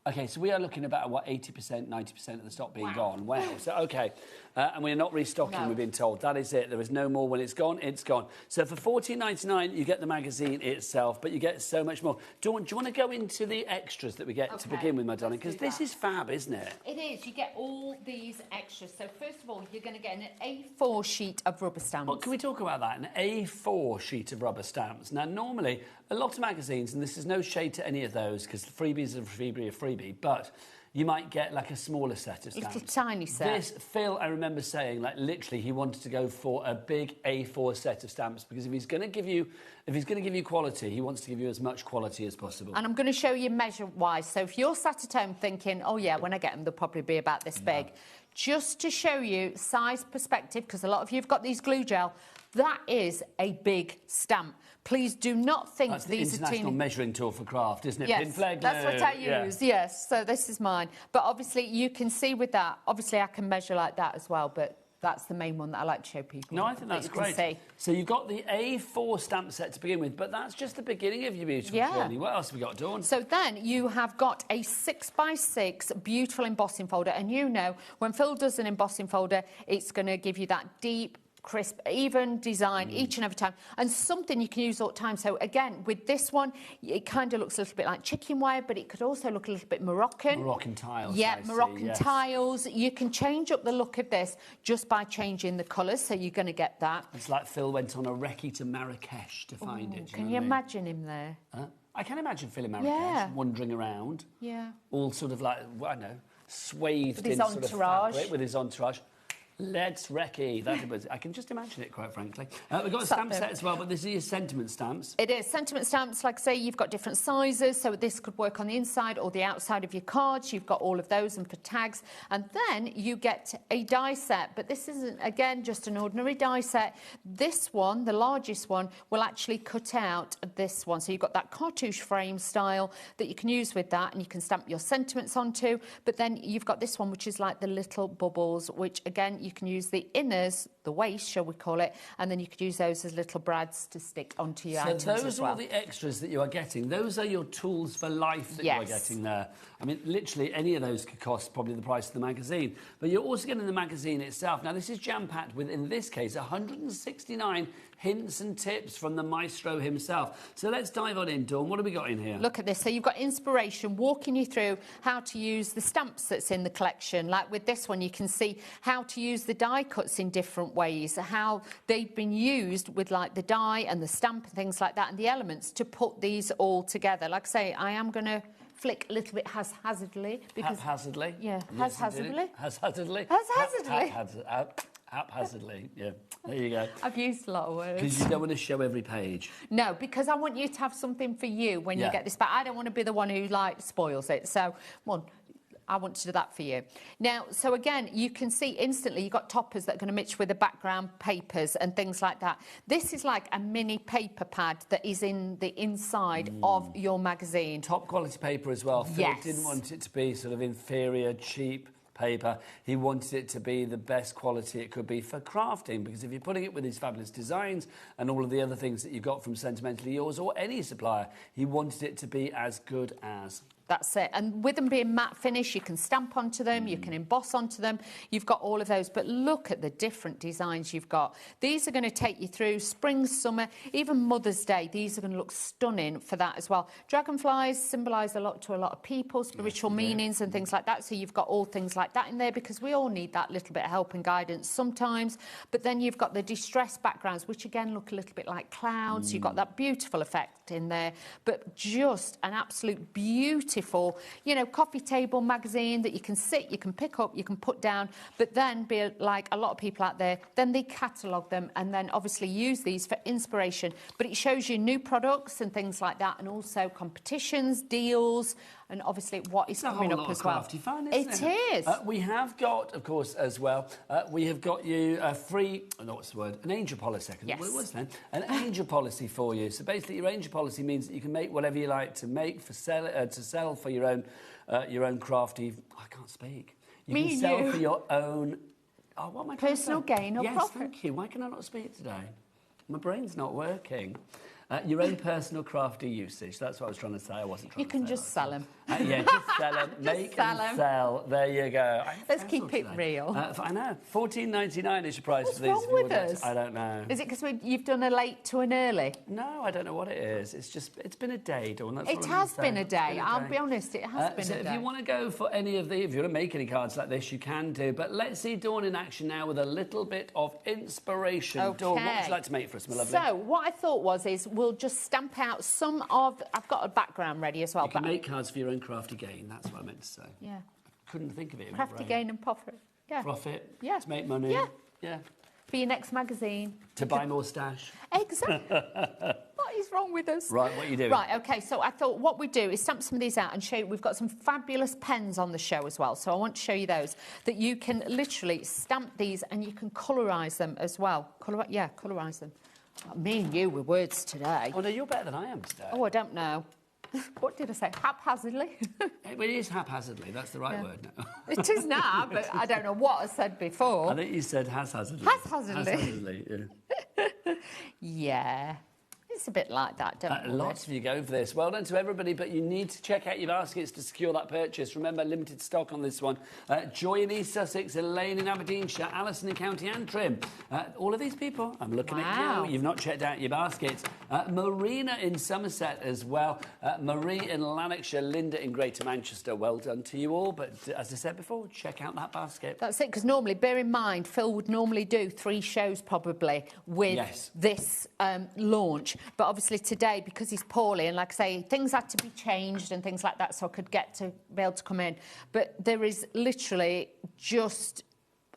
OK, so we are looking about, what, 80%, 90% of the stock being gone. Wow. So, OK, and we're not restocking, we've been told. That is it. There is no more. When it's gone, it's gone. So for $14.99, you get the magazine itself, but you get so much more. Dawn, do you want to go into the extras that we get to begin with, my darling? Because this is fab, isn't it? It is. You get all these extras. So first of all, you're going to get an A4 sheet of rubber stamps. Well, can we talk about that? An A4 sheet of rubber stamps. Now, normally, a lot of magazines, and this is no shade to any of those, because the freebies are freebie, but you might get like a smaller set of stamps. It's a tiny set. This, Phil, I remember saying, like, literally, he wanted to go for a big A4 set of stamps, because if he's going to give you quality, he wants to give you as much quality as possible. And I'm going to show you measure-wise. So if you're sat at home thinking, oh, yeah, when I get them, they'll probably be about this big. Just to show you size perspective, because a lot of you have got these glue gel, that is a big stamp. Please do not think that's these the are teeny... international measuring tool for craft, isn't it? Yes, Pin flag that's what I use, yes. So this is mine. But obviously, you can see with that, obviously I can measure like that as well, but that's the main one that I like to show people. No, I think that's great. So you've got the A4 stamp set to begin with, but that's just the beginning of your beautiful journey. What else have we got, Dawn? So then you have got a 6x6 beautiful embossing folder, and you know, when Phil does an embossing folder, it's going to give you that deep, crisp, even design each and every time, and something you can use all the time. So again, with this one, it kind of looks a little bit like chicken wire, but it could also look a little bit Moroccan. Moroccan tiles. Yeah, Moroccan tiles. You can change up the look of this just by changing the colours, so you're going to get that. It's like Phil went on a recce to Marrakesh to find it. Can you imagine him there? I can imagine Phil in Marrakesh wandering around. Yeah. All sort of like, I don't know, swathed with his in entourage. Sort of fabric, with his entourage. Let's recce. That was, I can just imagine it, quite frankly. We've got a stamp set as well, but this is sentiment stamps. It is. Sentiment stamps, like I say, you've got different sizes, so this could work on the inside or the outside of your cards. You've got all of those and for tags. And then you get a die set, but this isn't, again, just an ordinary die set. This one, the largest one, will actually cut out this one. So you've got that cartouche frame style that you can use with that, and you can stamp your sentiments onto. But then you've got this one, which is like the little bubbles, which, again, you can use the inners, the waist, shall we call it, and then you could use those as little brads to stick onto your items as well. So those are all the extras that you are getting. Those are your tools for life that you are getting there. I mean, literally, any of those could cost probably the price of the magazine. But you're also getting the magazine itself. Now, this is jam-packed with, in this case, 169 hints and tips from the maestro himself. So let's dive on in, Dawn. What have we got in here? Look at this. So you've got inspiration walking you through how to use the stamps that's in the collection. Like with this one, you can see how to use the die cuts in different ways, how they've been used with like the die and the stamp and things like that, and the elements to put these all together. Like I say, I am going to flick a little bit haphazardly. Because, haphazardly? Yeah, yes, haphazardly. Haphazardly? Haphazardly. Haphazardly, yeah. There you go. I've used a lot of words. Because you don't want to show every page. No, because I want you to have something for you when you get this back. I don't want to be the one who, like, spoils it. So, well, I want to do that for you. Now, so again, you can see instantly you've got toppers that are going to mix with the background papers and things like that. This is like a mini paper pad that is in the inside of your magazine. Top quality paper as well. Phil didn't want it to be sort of inferior, cheap paper. He wanted it to be the best quality it could be for crafting, because if you're putting it with these fabulous designs and all of the other things that you got from Sentimentally Yours or any supplier, he wanted it to be as good as. That's it. And with them being matte finish, you can stamp onto them, you can emboss onto them. You've got all of those. But look at the different designs you've got. These are going to take you through spring, summer, even Mother's Day. These are going to look stunning for that as well. Dragonflies symbolise a lot to a lot of people, spiritual meanings and things like that. So you've got all things like that in there, because we all need that little bit of help and guidance sometimes. But then you've got the distressed backgrounds, which again look a little bit like clouds. You've got that beautiful effect in there, but just an absolute beautiful, you know, coffee table magazine that you can sit, you can pick up, you can put down, but then be like a lot of people out there, then they catalogue them and then obviously use these for inspiration. But it shows you new products and things like that, and also competitions, deals, and obviously what is coming up as well. Crafty fun, isn't it? It is. We have got, of course, as well, we have got you a free, what's the word? An angel policy. Yes. What it was then? An angel policy for you. So basically, your angel policy means that you can make whatever you like to make for to sell for your own crafty. I can't speak. You can sell for your own. Oh, what am I trying to say? Personal gain or profit. Yes, thank you. Why can I not speak today? My brain's not working. Your own personal crafty usage. That's what I was trying to say. I wasn't trying to say. You can just sell them. Yeah, just sell them. Make and sell. There you go. Let's keep it real. I know. $14.99 is your price What's for these. What's wrong with us? I don't know. Is it because you've done a late to an early? No, I don't know what it is. It's just, it's been a day, Dawn. That's it has been a day. I'll be honest, it has been a day. If you want to go for any of the, if you want to make any cards like this, you can do. But let's see Dawn in action now with a little bit of inspiration. Okay. Dawn, what would you like to make for us, my lovely? So, what I thought is we'll just stamp out some of... I've got a background ready as well. You can make cards for your own crafty gain. That's what I meant to say. Yeah. I couldn't think of it. Crafty gain and profit. Yeah. Profit. Yeah. To make money. Yeah. Yeah. For your next magazine. To buy more stash. Exactly. What is wrong with us? Right, what are you doing? Right, OK, so I thought what we'd do is stamp some of these out and show you. We've got some fabulous pens on the show as well, so I want to show you those, that you can literally stamp these and you can colorise them as well. Colorise them. Me and you with words today. Oh, no, you're better than I am today. Oh, I don't know. What did I say? Haphazardly? It is haphazardly. That's the right word now. It is now, but I don't know what I said before. I think you said haphazardly. Haphazardly. Haphazardly, yeah. Yeah. It's a bit like that, don't we? Lots of you go for this. Well done to everybody, but you need to check out your baskets to secure that purchase. Remember, limited stock on this one. Joy in East Sussex, Elaine in Aberdeenshire, Alison in County Antrim. All of these people, I'm looking at you. You've not checked out your baskets. Marina in Somerset as well. Marie in Lanarkshire, Linda in Greater Manchester. Well done to you all. But as I said before, check out that basket. That's it, because normally, bear in mind, Phil would normally do 3 shows probably with this launch. But obviously today, because he's poorly, and like I say, things had to be changed and things like that, so I could be able to come in. But there is literally just...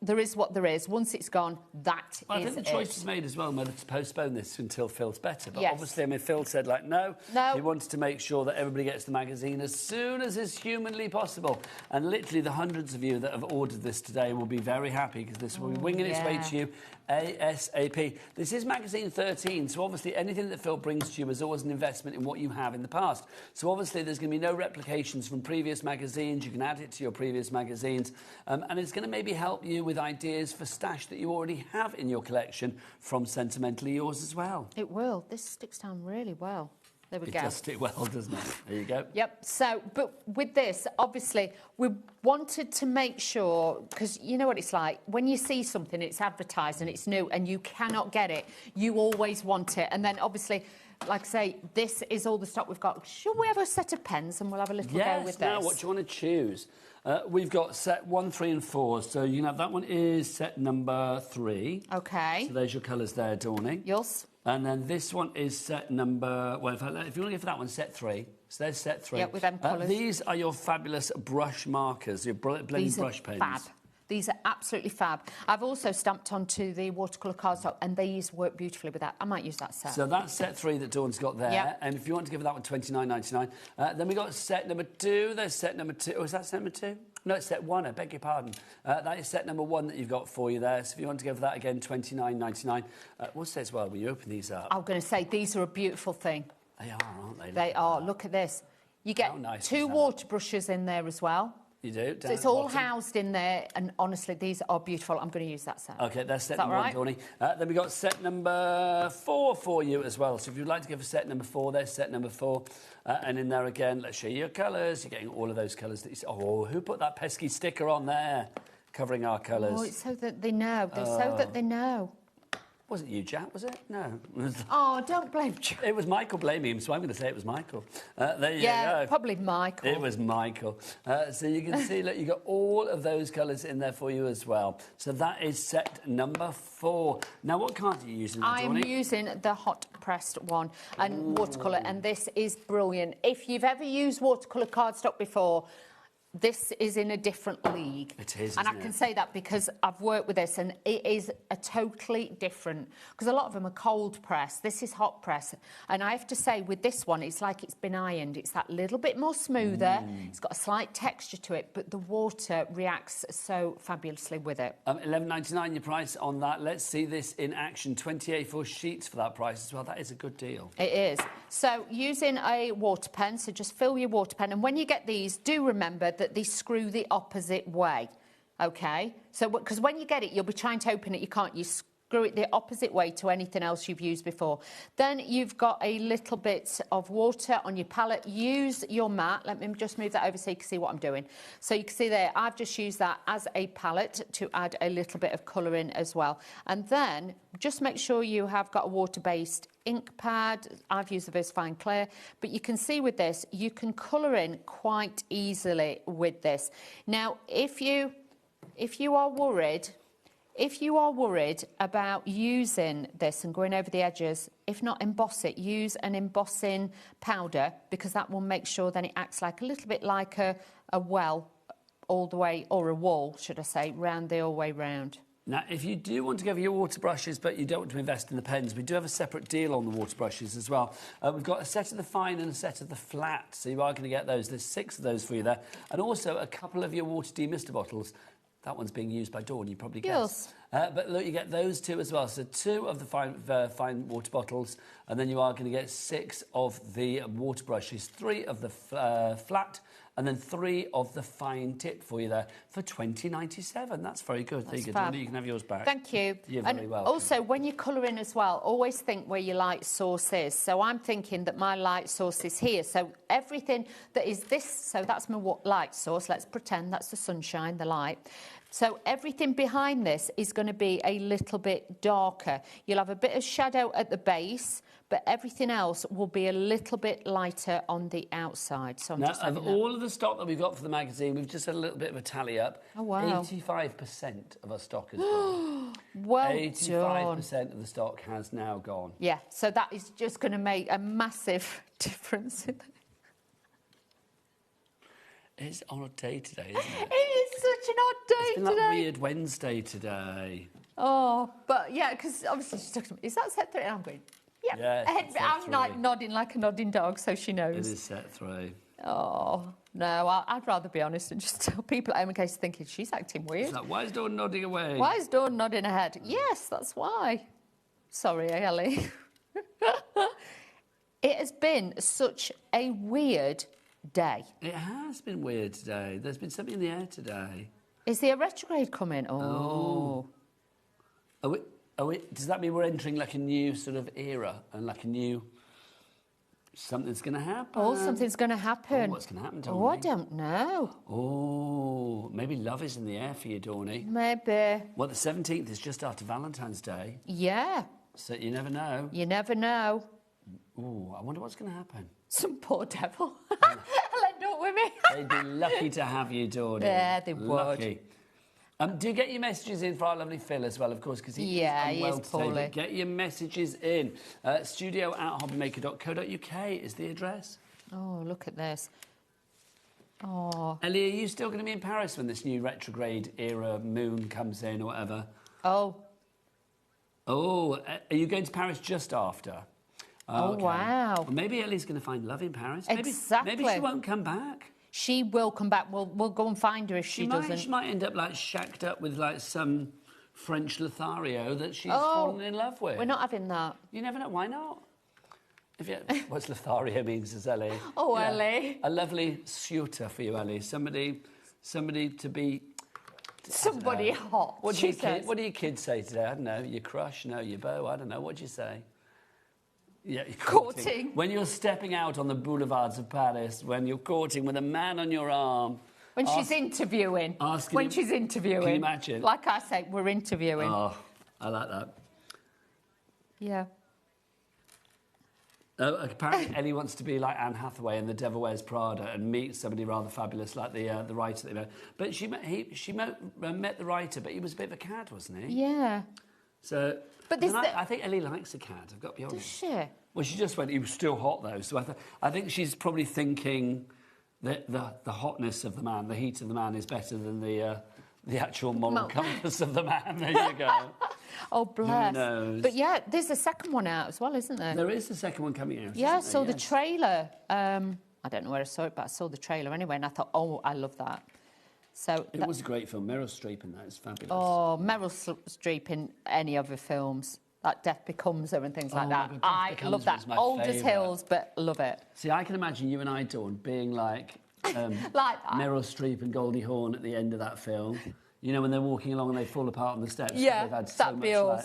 There is what there is. Once it's gone, that I think the choice was made as well whether to postpone this until Phil's better. But obviously, I mean, Phil said, like, no. He wanted to make sure that everybody gets the magazine as soon as is humanly possible. And literally, the hundreds of you that have ordered this today will be very happy because this will be winging its way to you ASAP. This is magazine 13, so obviously anything that Phil brings to you is always an investment in what you have in the past. So obviously, there's going to be no replications from previous magazines. You can add it to your previous magazines. And it's going to maybe help you with ideas for stash that you already have in your collection from Sentimentally Yours as well. It will. This sticks down really well. There we go. It does stick well, doesn't it? There you go. Yep. So, but with this, obviously, we wanted to make sure, because you know what it's like, when you see something, it's advertised and it's new and you cannot get it, you always want it. And then, obviously, like I say, this is all the stock we've got. Should we have a set of pens and we'll have a little go with this? Now, what do you want to choose? We've got set 1, 3 and 4. So you can have that one is set number 3. OK. So there's your colours there, Dawning. Yes. And then this one is set number... Well, if you want to go for that one, set 3. So there's set 3. Yep, with them colours. These are your fabulous brush markers, your blending brush pens. Fab. These are absolutely fab. I've also stamped onto the watercolour cardstock, and these work beautifully with that. I might use that set. So that's set 3 that Dawn's got there. Yep. And if you want to give that one $29.99. Then we got set number 2. There's set number 2. Oh, is that set number 2? No, it's set 1. I beg your pardon. That is set number 1 that you've got for you there. So if you want to go for that again, $29.99. What's this as well when you open these up? I'm going to say these are a beautiful thing. They are, aren't they? They are. Look at this. You get nice 2 water brushes in there as well. You do. So it's all housed in there, and honestly, these are beautiful. I'm going to use that set. OK, that's set number 1, Dawny. Then we got set number 4 for you as well. So if you'd like to go for set number 4, there's set number 4. And in there again, let's show you your colours. You're getting all of those colours that you see. Oh, who put that pesky sticker on there, covering our colours? Oh, it's so that they know. They're so that they know. Wasn't you, Jack, was it? No. Oh, don't blame Jack. It was Michael blaming him, so I'm going to say it was Michael. There you go. Probably Michael. It was Michael. So you can see, look, you got all of those colours in there for you as well. So that is set number 4. Now, what card are you using? I am using the hot pressed one and watercolour, and this is brilliant. If you've ever used watercolour cardstock before, this is in a different league. It is, and I can say that because I've worked with this, and it is a totally different, because a lot of them are cold press. This is hot press. And I have to say, with this one, it's like it's been ironed. It's that little bit more smoother. It's got a slight texture to it, but the water reacts so fabulously with it. $11.99 your price on that. Let's see this in action. 28 for sheets for that price as well. That is a good deal. It is. So using a water pen, so just fill your water pen. And when you get these, do remember that they screw the opposite way, OK? So, because when you get it, you'll be trying to open it, you can't. You screw it the opposite way to anything else you've used before. Then you've got a little bit of water on your palette. Use your mat. Let me just move that over so you can see what I'm doing. So you can see there, I've just used that as a palette to add a little bit of colour in as well. And then just make sure you have got a water-based ink pad. I've used the VisFine Clear, but you can see with this, you can colour in quite easily with this. Now, if you are worried about using this and going over the edges, if not emboss it, use an embossing powder, because that will make sure then it acts like a little bit like a well all the way, or a wall, should I say, round the whole way round. Now, if you do want to go for your water brushes, but you don't want to invest in the pens, we do have a separate deal on the water brushes as well. We've got a set of the fine and a set of the flat, so you are going to get those. There's 6 of those for you there. And also a couple of your water demister bottles. That one's being used by Dawn, you probably guessed. But look, you get those 2 as well. So 2 of the fine water bottles, and then you are going to get 6 of the water brushes, 3 of the flat, and then 3 of the fine tip for you there for $20.97. That's very good. There you go, Donna, you can have yours back. Thank you. You're very welcome. Also, when you're colouring as well, always think where your light source is. So I'm thinking that my light source is here. So everything that is this, so that's my light source. Let's pretend that's the sunshine, the light. So everything behind this is going to be a little bit darker. You'll have a bit of shadow at the base, but everything else will be a little bit lighter on the outside. So I'm now, of all of the stock that we've got for the magazine, we've just had a little bit of a tally up. Oh, wow. 85% of our stock has gone. Well 85% of the stock has now gone. Yeah, so that is just going to make a massive difference. It's on a day today, isn't it? It is such an odd day it's been today. Like weird Wednesday today. Oh, but yeah, because obviously she's talking to me. Is that set 3? And I'm going, yeah. Yes, I'm like nodding like a nodding dog, so she knows. It is set 3. Oh, no, I'd rather be honest and just tell people at home in case they're thinking she's acting weird. It's like, why is Dawn nodding away? Why is Dawn nodding her head? Yes, that's why. Sorry, Ellie. It has been such a weird day. It has been weird today. There's been something in the air today. Is there a retrograde coming? Oh. Does that mean we're entering like a new sort of era and like a new... Something's going to happen? Oh, something's going to happen. Oh, what's going to happen, Dawny? Oh, I don't know. Oh, maybe love is in the air for you, Dawny. Maybe. Well, the 17th is just after Valentine's Day. Yeah. So you never know. You never know. Oh, I wonder what's going to happen. Some poor devil. Let up with me. They'd be lucky to have you, Dawny. Yeah, they would. Lucky. Do you get your messages in for our lovely Phil as well, of course, because he is unwell today. Get your messages in. studio@hobbymaker.co.uk is the address. Oh, look at this. Oh. Ellie, are you still going to be in Paris when this new retrograde era moon comes in or whatever? Oh. Oh, are you going to Paris just after? Oh, okay. Wow. Well, maybe Ellie's going to find love in Paris. Exactly. Maybe she won't come back. She will come back. We'll go and find her if she doesn't. She might end up like shacked up with like some French Lothario that she's fallen in love with. We're not having that. You never know. Why not? What's Lothario means is Ellie. Oh, yeah. Ellie. A lovely suitor for you, Ellie. Somebody to be... Somebody hot. What do your kids say today? I don't know. Your crush? No, your beau? I don't know. What do you say? Yeah, courting. When you're stepping out on the boulevards of Paris, when you're courting with a man on your arm. When she's interviewing. She's interviewing. Can you imagine? Like I say, we're interviewing. Oh, I like that. Yeah. Apparently, Ellie wants to be like Anne Hathaway in The Devil Wears Prada and meet somebody rather fabulous like the writer that they met. But she met the writer, but he was a bit of a cad, wasn't he? Yeah. So... But I think Ellie likes a cad, I've got to be honest. Does she? Well, she just went, he was still hot, though. So I think she's probably thinking that the hotness of the man, the heat of the man is better than the actual moral compass of the man. There you go. Oh, bless. Who knows? But, yeah, there's a second one out as well, isn't there? There is a second one coming out, yeah, I saw the trailer. I don't know where I saw it, but I saw the trailer anyway, and I thought, oh, I love that. So it was a great film. Meryl Streep in that is fabulous. Oh, Meryl Streep in any other films. Like Death Becomes Her and things like that. I love that. Old as hills, but love it. See, I can imagine you and I, Dawn, being like, Meryl Streep and Goldie Hawn at the end of that film. You know, when they're walking along and they fall apart on the steps. Yeah, they've had so much,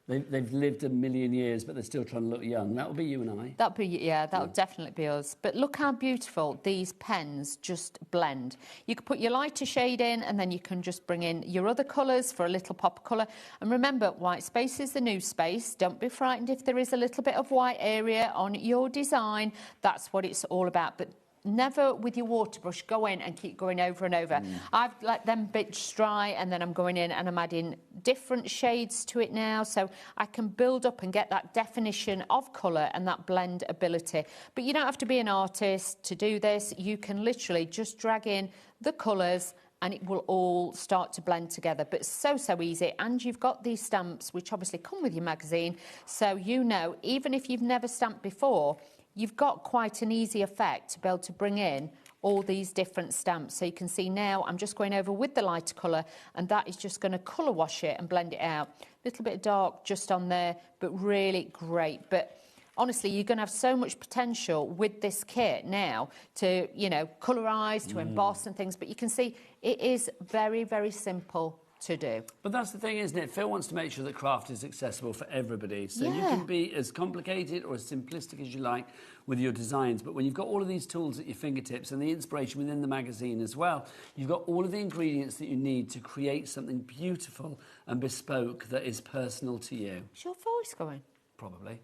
they've lived a million years, but they're still trying to look young. That would be you and I. That would definitely be us. But look how beautiful these pens just blend. You can put your lighter shade in, and then you can just bring in your other colours for a little pop of colour. And remember, white space is the new space. Don't be frightened if there is a little bit of white area on your design. That's what it's all about. But never with your water brush go in and keep going over and over. I've let them bits dry, and then I'm going in and I'm adding different shades to it now, so I can build up and get that definition of colour and that blend ability. But you don't have to be an artist to do this. You can literally just drag in the colours and it will all start to blend together. But so easy. And you've got these stamps, which obviously come with your magazine, so you know, even if you've never stamped before, you've got quite an easy effect to be able to bring in all these different stamps. So you can see now I'm just going over with the lighter colour, and that is just going to colour wash it and blend it out. A little bit of dark just on there, but really great. But honestly, you're going to have so much potential with this kit now to, you know, colorise, to emboss and things. But you can see it is very, very simple to do. But that's the thing, isn't it? Phil wants to make sure that craft is accessible for everybody. So you can be as complicated or as simplistic as you like with your designs. But when you've got all of these tools at your fingertips and the inspiration within the magazine as well, you've got all of the ingredients that you need to create something beautiful and bespoke that is personal to you. Is your voice going? Probably.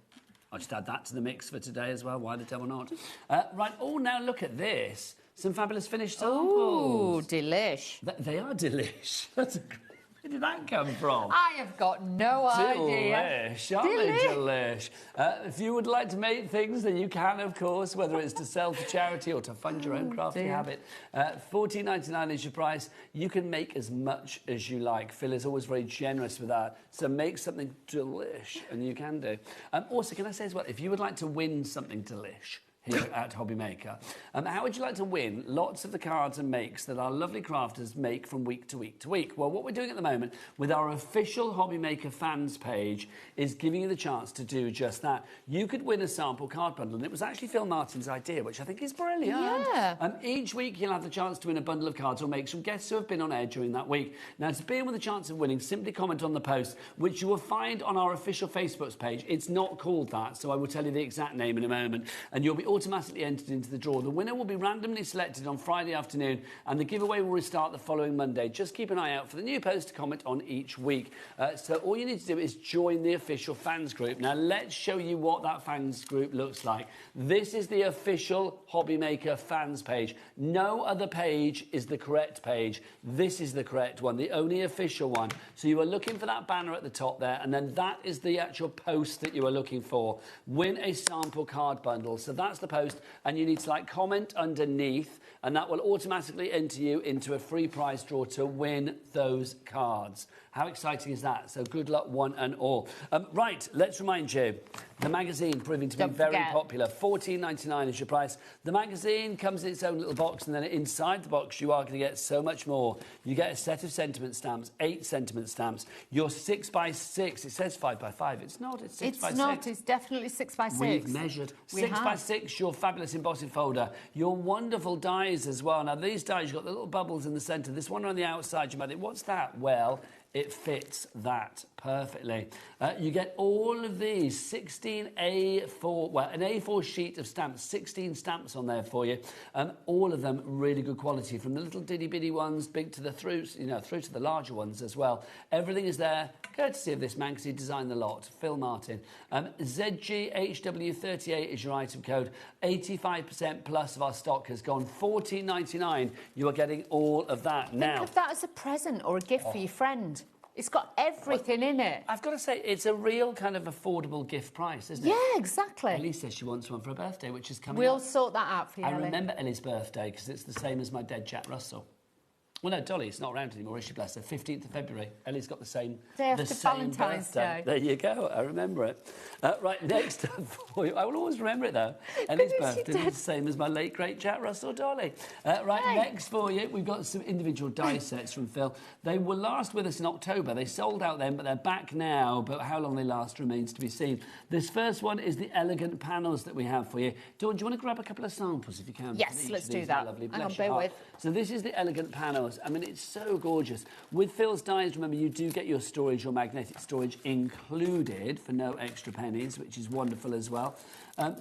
I'll just add that to the mix for today as well. Why the devil not? Right. Oh, now look at this. Some fabulous finished samples. Ooh, delish. They are delish. Where did that come from? I have got no idea. Delish, aren't they delish? If you would like to make things, then you can, of course, whether it's to sell to charity or to fund your own crafty habit. $14.99 is your price. You can make as much as you like. Phil is always very generous with that. So make something delish, and you can do. Also, can I say as well, if you would like to win something delish, here at HobbyMaker. How would you like to win lots of the cards and makes that our lovely crafters make from week to week to week? Well, what we're doing at the moment with our official HobbyMaker fans page is giving you the chance to do just that. You could win a sample card bundle, and it was actually Phil Martin's idea, which I think is brilliant. Yeah. Each week you'll have the chance to win a bundle of cards or makes from guests who have been on air during that week. Now, to be in with a chance of winning, simply comment on the post, which you will find on our official Facebook page. It's not called that, so I will tell you the exact name in a moment, and you'll be automatically entered into the draw. The winner will be randomly selected on Friday afternoon, and the giveaway will restart the following Monday. Just keep an eye out for the new post to comment on each week. So all you need to do is join the official fans group. Now let's show you what that fans group looks like. This is the official HobbyMaker fans page. No other page is the correct page. This is the correct one, the only official one. So you are looking for that banner at the top there, and then that is the actual post that you are looking for. Win a sample card bundle. So that's the post, and you need to comment underneath, and that will automatically enter you into a free prize draw to win those cards. How exciting is that? So good luck, one and all. Right, let's remind you, the magazine proving to be very popular. $14.99 is your price. The magazine comes in its own little box, and then inside the box you are going to get so much more. You get a set of sentiment stamps, 8 sentiment stamps. Your 6x6, it says 5x5. It's not, it's 6x6. It's not, it's definitely 6x6. We've measured. 6x6, your fabulous embossing folder. Your wonderful dies as well. Now, these dies, you've got the little bubbles in the centre. This one on the outside, you might think, what's that? Well, it fits that perfectly. You get all of these 16 A4, well, an A4 sheet of stamps, 16 stamps on there for you. All of them really good quality, from the little ditty-bitty ones, big to the through to the larger ones as well. Everything is there, courtesy of this man, because he designed the lot, Phil Martin. ZGHW38 is your item code. 85% plus of our stock has gone. $14.99. You are getting all of that now. Think of that as a present or a gift for your friend. It's got everything in it. I've got to say, it's a real kind of affordable gift price, isn't it? Yeah, exactly. Ellie says she wants one for her birthday, which is coming up. We'll sort that out for you, I remember Ellie's birthday because it's the same as my dead Jack Russell. Well, no, Dolly's not around anymore, is she, bless her? 15th of February. Ellie's got the same day after Valentine's Day. There you go. I remember it. Right, next up for you. I will always remember it, though. Ellie's birthday is the same as my late, great Jack Russell, Dolly. Next for you, we've got some individual die sets from Phil. They were last with us in October. They sold out then, but they're back now. But how long they last remains to be seen. This first one is the elegant panels that we have for you. Dawn, do you want to grab a couple of samples, if you can? Yes, let's do that. Lovely. Hang on, bear with. So this is the elegant panels. I mean, it's so gorgeous. With Phil's dies, remember, you do get your storage, your magnetic storage included for no extra pennies, which is wonderful as well.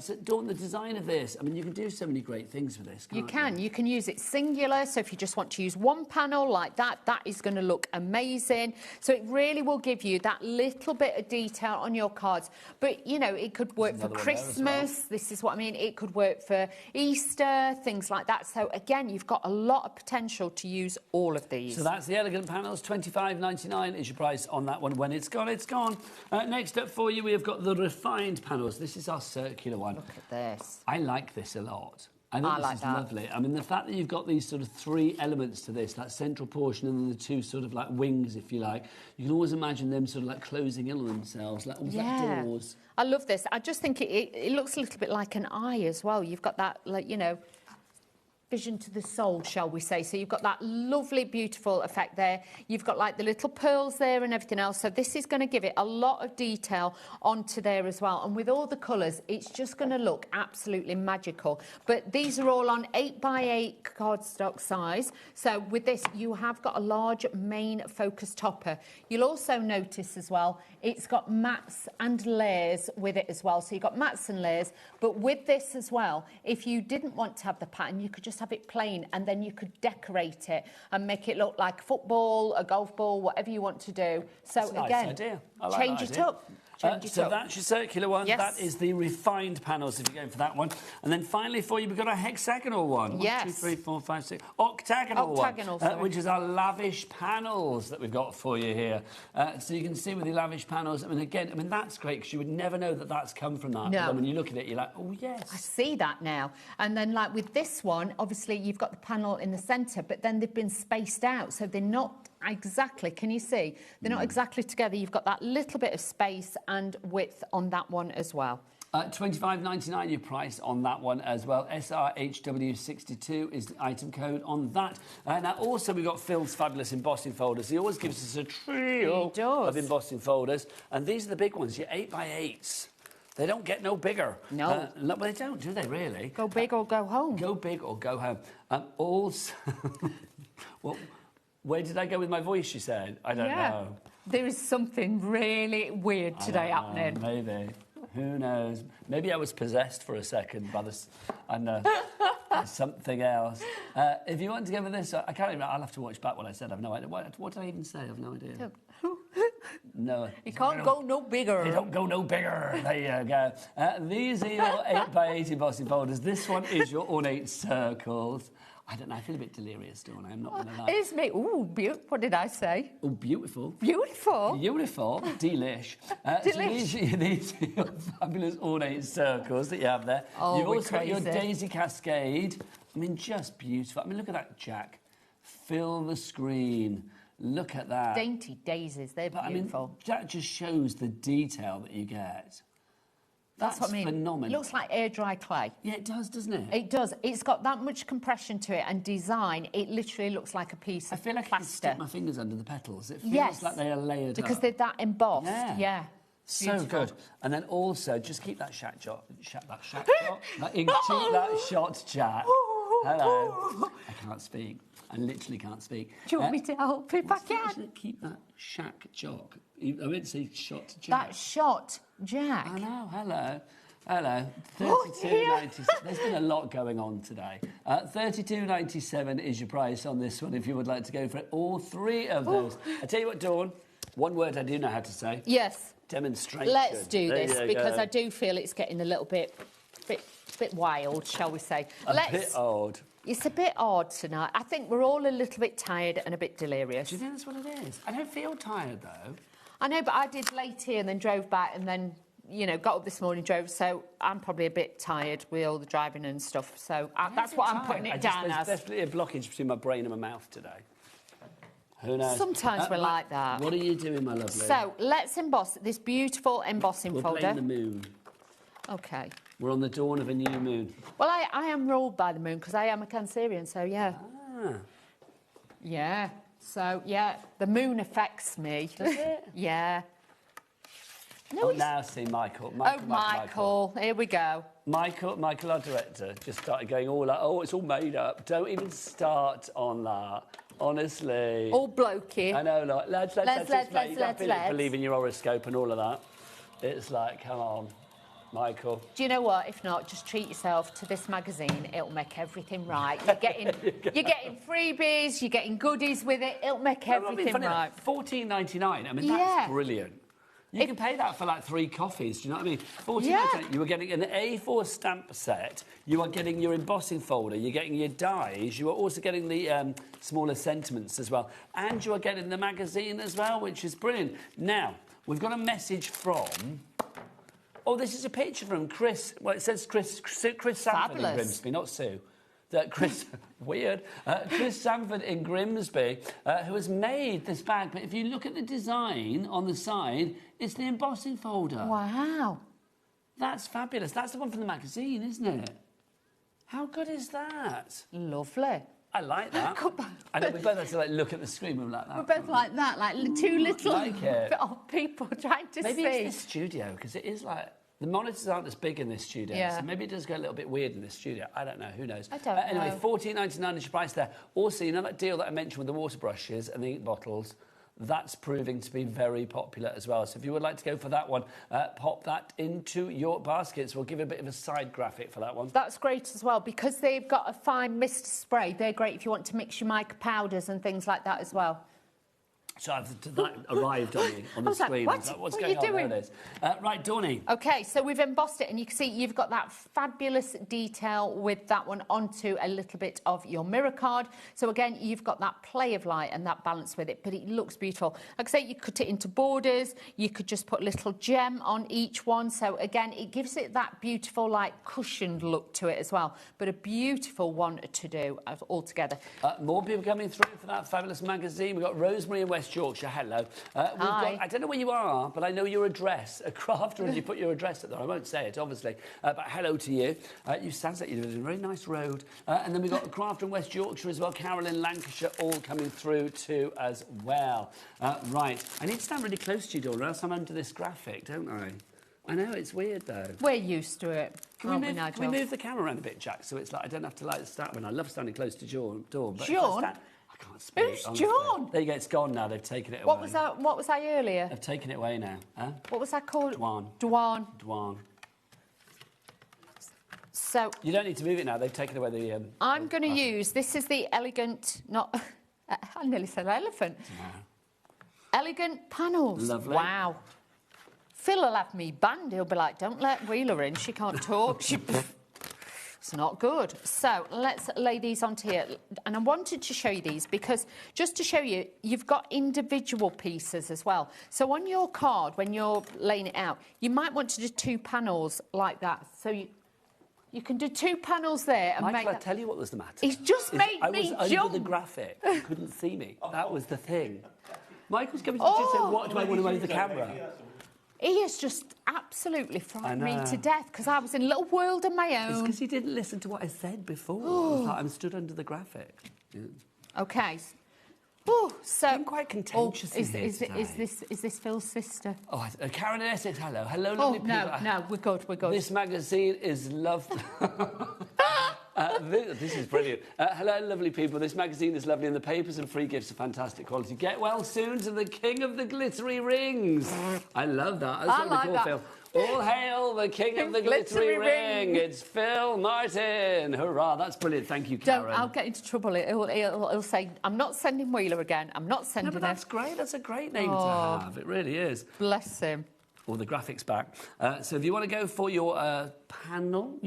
So, Dawn, the design of this, I mean, you can do so many great things with this, can't you? You can. You can use it singular, so if you just want to use one panel like that, that is going to look amazing. So it really will give you that little bit of detail on your cards. But, you know, it could work for Christmas. This is what I mean. It could work for Easter, things like that. So, again, you've got a lot of potential to use all of these. So that's the elegant panels. $25.99 is your price on that one. When it's gone, it's gone. Next up for you, we have got the refined panels. This is our circular one. Look at this. I like this a lot. I think this is lovely. I mean, the fact that you've got these sort of 3 elements to this, that central portion and then the 2 sort of like wings, if you like, you can always imagine them sort of like closing in on themselves, like almost like doors. I love this. I just think it looks a little bit like an eye as well. You've got that, like, you know, vision to the soul, shall we say. So you've got that lovely, beautiful effect there. You've got like the little pearls there and everything else. So this is going to give it a lot of detail onto there as well. And with all the colours, it's just going to look absolutely magical. But these are all on 8x8 cardstock size. So with this, you have got a large main focus topper. You'll also notice as well, it's got mats and layers with it as well. So you've got mats and layers. But with this as well, if you didn't want to have the pattern, you could just have it plain, and then you could decorate it and make it look like a football, a golf ball, whatever you want to do. So That's a nice again, idea. I like change that it idea. up. So that's your circular one. Yes. That is the refined panels if you're going for that one. And then finally for you, we've got a hexagonal one. Yes. 1, 2, 3, 4, 5, 6. Octagonal one. Which is our lavish panels that we've got for you here. So you can see with the lavish panels, again, that's great because you would never know that that's come from that. No. But then when you look at it, you're like, oh, yes. I see that now. And then like with this one, obviously you've got the panel in the centre, but then they've been spaced out. So they're not exactly, can you see? They're not exactly together. You've got that little bit of space and width on that one as well. $25.99 your price on that one as well. SRHW62 is the item code on that. Now also we've got Phil's fabulous embossing folders. He always gives us a trio of embossing folders, and these are the big ones, your 8x8s. They don't get no bigger. No. Well, they don't, do they, really? Go big or go home. Go big or go home. Also, well, where did I go with my voice, you said? I don't know. There is something really weird today happening. Maybe. Who knows? Maybe I was possessed for a second by this, something else. If you want to go with this, I can't even. I'll have to watch back what I said. I've no idea. What did I even say? I've no idea. No. You can't go no bigger. You don't go no bigger. There you go. These are your 8x8 embossing folders. This one is your ornate circles. I don't know, I feel a bit delirious, don't I? I'm not going to lie. It's me. Ooh, what did I say? Oh, beautiful. Beautiful? Beautiful. Delish. Delish. So these are your fabulous ornate circles that you have there. Oh, You've also got your daisy cascade. Just beautiful. Look at that, Jack. Fill the screen. Look at that. Dainty daisies, they're beautiful. That just shows the detail that you get. That's what I mean. Phenomenal. It looks like air-dry clay. Yeah, it does, doesn't it? It does. It's got that much compression to it, and design, it literally looks like a piece of I feel like plaster. I can stick my fingers under the petals. It feels like they are layered because up. they're that embossed. Yeah. So beautiful. good. And then also, just keep that shot. Keep that shot, Jack. Hello. I can't speak. I literally can't speak. Do you want me to help if I can? Keep that shack jock. I meant to say shot Jack. That shot Jack. I know. Hello. 32.97. There's been a lot going on today. 32.97 is your price on this one if you would like to go for it. All three of those. I tell you what, Dawn. One word I do know how to say. Yes. Demonstration. Let's do this because I do feel it's getting a little bit wild, shall we say? A bit odd. It's a bit odd tonight. I think we're all a little bit tired and a bit delirious. Do you think that's what it is? I don't feel tired, though. I know, but I did late here and then drove back and then, got up this morning, drove, so I'm probably a bit tired with all the driving and stuff. So that's what I'm putting it down as. There's definitely a blockage between my brain and my mouth today. Who knows? Sometimes we're like that. What are you doing, my lovely? So let's emboss this beautiful embossing folder. We're playing the moon. OK. We're on the dawn of a new moon. Well, I am ruled by the moon because I am a Cancerian, so yeah. Ah. Yeah. So, yeah, the moon affects me. Does it? Yeah. No, now see Michael. Michael. Here we go. Michael, our director, just started going all like, it's all made up. Don't even start on that. Honestly. All blokey. I know, like, let's believe in your horoscope and all of that. It's like, come on, Michael. Do you know what? If not, just treat yourself to this magazine. It'll make everything right. You're getting freebies, you're getting goodies with it. It'll make everything right. $14.99. That's brilliant. You can pay that for like 3 coffees, do you know what I mean? $14.99. You were getting an A4 stamp set, you are getting your embossing folder, you're getting your dies, you are also getting the smaller sentiments as well, and you are getting the magazine as well, which is brilliant. Now, we've got a message from... Oh, this is a picture from Chris. Well, it says Chris Sanford in Grimsby, not Sue. Weird. Chris Sanford in Grimsby, who has made this bag. But if you look at the design on the side, it's the embossing folder. Wow. That's fabulous. That's the one from the magazine, isn't it? How good is that? Lovely. I like that. I know we both have to like look at the screen. We're like that. We're both like that, like two little like it. people trying to maybe see. Maybe it's the studio, because it is like... The monitors aren't as big in this studio, yeah. so maybe it does get a little bit weird in this studio. I don't know, who knows? I don't know. Anyway, $14.99 is your price there. Also, you know that deal that I mentioned with the water brushes and the ink bottles? That's proving to be very popular as well. So if you would like to go for that one, pop that into your baskets. We'll give a bit of a side graphic for that one. That's great as well, because they've got a fine mist spray. They're great if you want to mix your mica powders and things like that as well. So that arrived on me on the screen. Like, what? What's what going are you on? doing? There it is. Right, Dawny. OK, so we've embossed it, and you can see you've got that fabulous detail with that one onto a little bit of your mirror card. So, again, you've got that play of light and that balance with it, but it looks beautiful. Like I say, you could cut it into borders. You could just put a little gem on each one. So, again, it gives it that beautiful, like, cushioned look to it as well. But a beautiful one to do altogether. More people coming through for that fabulous magazine. We've got Rosemary in West Yorkshire. Hello. We've got, I don't know where you are, but I know your address. A crafter, and you put your address at there. I won't say it, obviously, but hello to you. You sounds like you live in a very nice road. And then we've got a crafter in West Yorkshire as well. Carol in Lancashire, all coming through too as well. Right. I need to stand really close to you, Dawn, or else I'm under this graphic, don't I? I know, it's weird, though. We're used to it. Can we move the camera around a bit, Jack, so it's like I don't have to like start when I love standing close to Dawn. But John? I can't speak. Who's honestly. John? There you go, it's gone now. They've taken it away. What was I earlier? They've taken it away now. Huh? What was that called? Dwan. So... You don't need to move it now. They've taken away the... I'm going to use... This is the elegant... Not... I nearly said elephant. No. Elegant panels. Lovely. Wow. Phil will have me banned. He'll be like, don't let Wheeler in. She can't talk. It's not good. So let's lay these onto here. And I wanted to show you these because just to show you, you've got individual pieces as well. So on your card, when you're laying it out, you might want to do 2 panels like that. So you can do 2 panels there. And Michael, I'll tell you what was the matter. He's just made me jump. I was under the graphic. You couldn't see me. That was the thing. Michael's coming to just say, what do I want to move the camera? He has just absolutely frightened me to death because I was in a little world of my own. It's because he didn't listen to what I said before. Like I'm stood under the graphic. Yeah. OK. Oh, so I'm quite contentious is this Phil's sister? Oh, Karen in Essex. Hello, lovely people. No, we're good. This magazine is lovely. This is brilliant. Hello, lovely people. This magazine is lovely, and the papers and free gifts are fantastic quality. Get well soon to the king of the glittery rings. I love that. That's what we call Phil. All hail the king of the glittery ring. It's Phil Martin. Hurrah. That's brilliant. Thank you, Karen. I'll get into trouble. He'll say, I'm not sending Wheeler again. I'm not sending him. That's great. That's a great name to have. It really is. Bless him. All the graphics back. So if you want to go for your panel,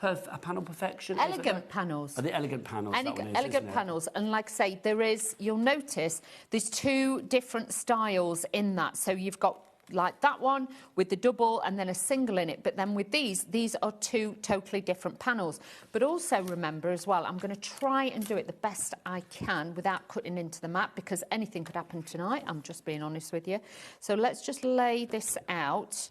a panel perfection. Elegant panels. The elegant panels. Elegant panels. And like I say, you'll notice there's 2 different styles in that. So you've got like that one with the double and then a single in it. But then with these are 2 totally different panels. But also remember as well, I'm going to try and do it the best I can without cutting into the mat because anything could happen tonight. I'm just being honest with you. So let's just lay this out.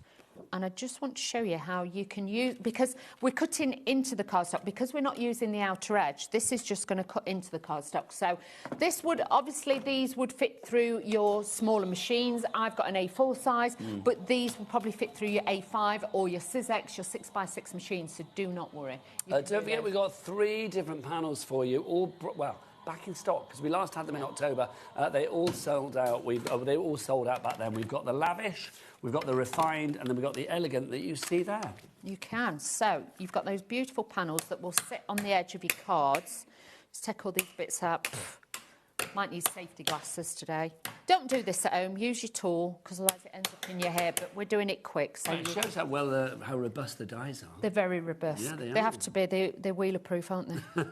And I just want to show you how you can use... Because we're cutting into the cardstock, because we're not using the outer edge, this is just going to cut into the cardstock. So this would... Obviously, these would fit through your smaller machines. I've got an A4 size, but these will probably fit through your A5 or your Sizex, your 6x6 machine, so do not worry. Don't forget, we've got 3 different panels for you, all... back in stock, because we last had them in October. They all sold out. They all sold out back then. We've got the lavish, we've got the refined, and then we've got the elegant that you see there. You can. So you've got those beautiful panels that will sit on the edge of your cards. Just take all these bits out. Might need safety glasses today. Don't do this at home. Use your tool, because otherwise it ends up in your hair. But we're doing it quick. So it shows how robust the dies are. They're very robust. Yeah, they are. They have to be. They're wheeler-proof, aren't they?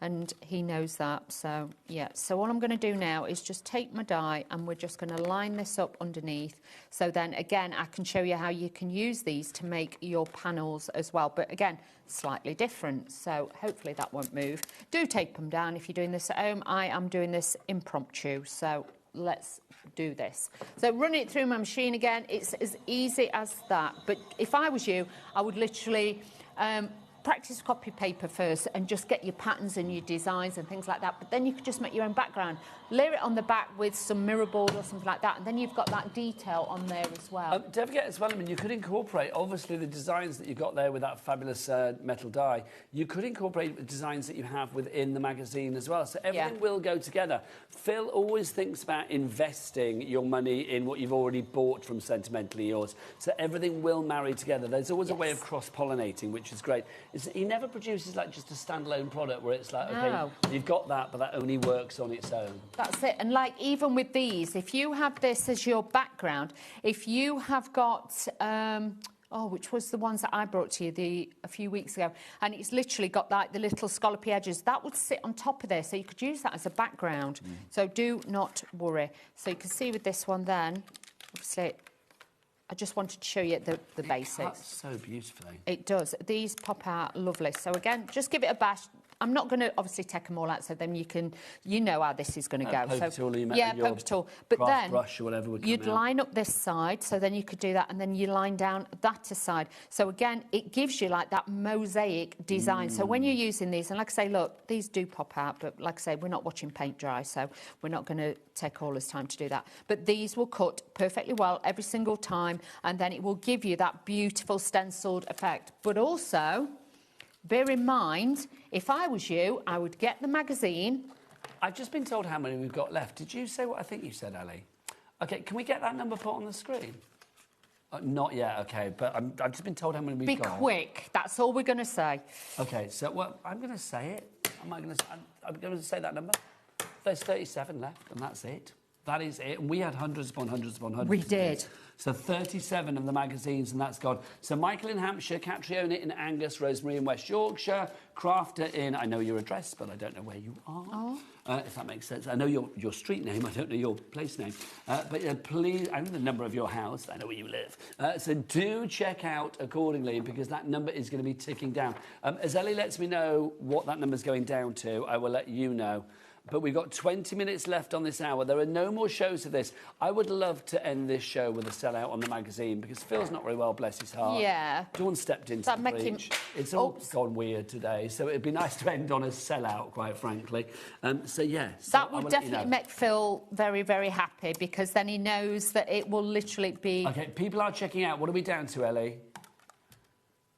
And he knows that, so, yeah. So all I'm going to do now is just take my die and we're just going to line this up underneath. So then, again, I can show you how you can use these to make your panels as well. But, again, slightly different, so hopefully that won't move. Do take them down if you're doing this at home. I am doing this impromptu, so let's do this. So run it through my machine again. It's as easy as that. But if I was you, I would literally... practice copy paper first and just get your patterns and your designs and things like that. But then you could just make your own background. Layer it on the back with some mirror board or something like that, and then you've got that detail on there as well. Don't forget as well, I mean, you could incorporate, obviously, the designs that you've got there with that fabulous metal die. You could incorporate the designs that you have within the magazine as well. So everything will go together. Phil always thinks about investing your money in what you've already bought from Sentimentally Yours. So everything will marry together. There's always a way of cross-pollinating, which is great. He never produces like just a standalone product where it's like, okay, you've got that, but that only works on its own. That's it. And like even with these, if you have this as your background, if you have got which was the ones that I brought to you a few weeks ago, and it's literally got like the little scallopy edges, that would sit on top of there, so you could use that as a background. So do not worry. So you can see with this one then, obviously, I just wanted to show you the basics. It cuts so beautifully. It does. These pop out lovely. So again, just give it a bash. I'm not going to obviously take them all out, so then you know how this is going to go. Poker tool, poker tool. But then brush or whatever would you'd line up this side, so then you could do that, and then you line down that side. So again, it gives you like that mosaic design. So when you're using these, and like I say, look, these do pop out, but like I say, we're not watching paint dry, so we're not going to take all this time to do that. But these will cut perfectly well every single time, and then it will give you that beautiful stenciled effect. But also, bear in mind, if I was you, I would get the magazine. I've just been told how many we've got left. Did you say what I think you said, Ali? OK, can we get that number put on the screen? Not yet, OK, but I've just been told how many we've got. Be quick, that's all we're going to say. OK, so I'm going to say it. I'm going to say that number. There's 37 left, and that's it. That is it. And we had hundreds upon hundreds upon hundreds. We did. So 37 of the magazines, and that's gone. So Michael in Hampshire, Catriona in Angus, Rosemary in West Yorkshire, Crafter in, I know your address, but I don't know where you are, if that makes sense. I know your street name, I don't know your place name. But please, I know the number of your house, I know where you live. So do check out accordingly, because that number is going to be ticking down. As Ellie lets me know what that number's going down to, I will let you know. But we've got 20 minutes left on this hour. There are no more shows of this. I would love to end this show with a sellout on the magazine, because Phil's not very well, bless his heart. Yeah. Dawn stepped into the breach. It's all gone weird today, so it'd be nice to end on a sellout, quite frankly. So, yeah. So that would definitely make Phil very, very happy, because then he knows that it will literally be... OK, people are checking out. What are we down to, Ellie?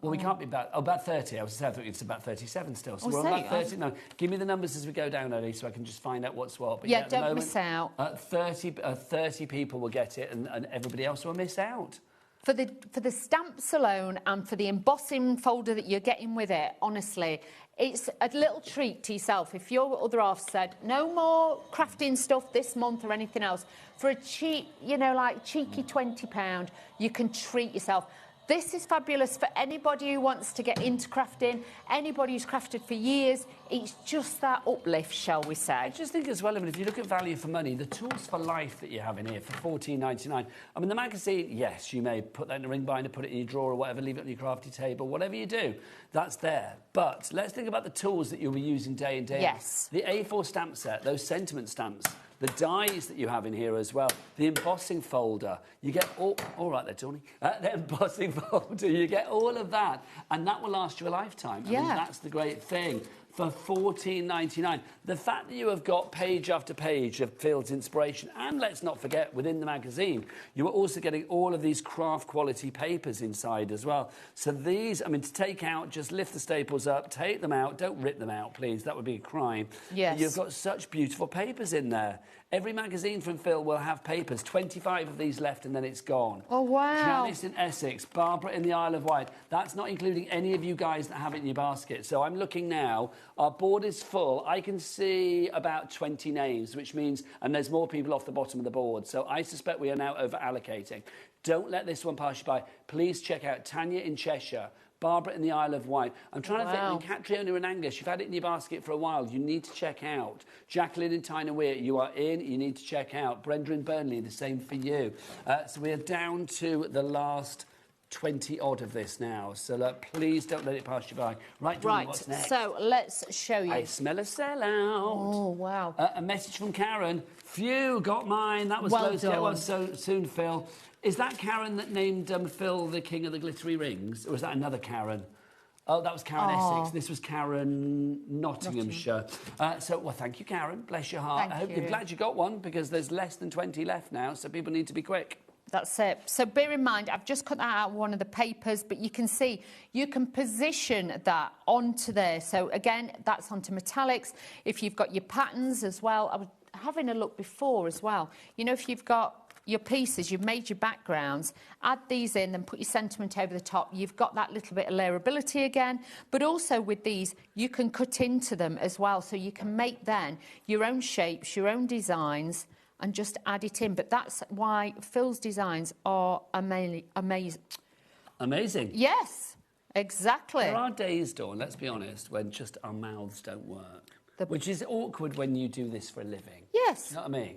Well, we can't be about 30. I thought it's about 37 still. So we're on about 30. No, give me the numbers as we go down, Ellie, so I can just find out what's what. But yeah, don't miss out. 30 people will get it, and everybody else will miss out. For the stamps alone and for the embossing folder that you're getting with it, honestly, it's a little treat to yourself. If your other half said, no more crafting stuff this month or anything else, for a cheap, cheeky £20, you can treat yourself. This is fabulous for anybody who wants to get into crafting, anybody who's crafted for years. It's just that uplift, shall we say. I just think as well, I mean, if you look at value for money, the tools for life that you have in here for $14.99. I mean, the magazine, yes, you may put that in a ring binder, put it in your drawer or whatever, leave it on your crafty table, whatever you do, that's there. But let's think about the tools that you'll be using day in, day out. Yes. The A4 stamp set, those sentiment stamps, the dies that you have in here as well, the embossing folder, you get all right there, Tony, the embossing folder, you get all of that, and that will last you a lifetime. I mean, that's the great thing. For $14.99. The fact that you have got page after page of Phil's inspiration, and let's not forget, within the magazine, you are also getting all of these craft quality papers inside as well. So these, I mean, to take out, just lift the staples up, take them out, don't rip them out, please, that would be a crime. Yes. You've got such beautiful papers in there. Every magazine from Phil will have papers, 25 of these left and then it's gone. Oh, wow. Janice in Essex, Barbara in the Isle of Wight. That's not including any of you guys that have it in your basket. So I'm looking now, our board is full. I can see about 20 names, which means, and there's more people off the bottom of the board. So I suspect we are now over-allocating. Don't let this one pass you by. Please check out Tanya in Cheshire, Barbara in the Isle of Wight. I'm trying to think, Catriona and Angus, you've had it in your basket for a while. You need to check out. Jacqueline in Tyne and Weir, you are in. You need to check out. Brenda in Burnley, the same for you. So we're down to the last 20-odd of this now. So look, please don't let it pass you by. Right, Dawn, what's next? So let's show you. I smell a sellout. Oh, wow. A message from Karen. Phew, got mine. That was close. Get one so soon, Phil. Is that Karen that named Phil the King of the Glittery Rings? Or is that another Karen? Oh, that was Karen Essex. This was Karen Nottinghamshire. Well, thank you, Karen. Bless your heart. I hope you're glad you got one, because there's less than 20 left now, so people need to be quick. That's it. So bear in mind, I've just cut that out of one of the papers, but you can see you can position that onto there. So again, that's onto metallics. If you've got your patterns as well, I was having a look before as well. You know, if you've got your pieces, you've made your backgrounds, add these in, then put your sentiment over the top. You've got that little bit of layerability again. But also with these, you can cut into them as well. So you can make then your own shapes, your own designs, and just add it in. But that's why Phil's designs are amazing. Amazing? Yes, exactly. There are days, Dawn, let's be honest, when just our mouths don't work. Which is awkward when you do this for a living. Yes. You know what I mean?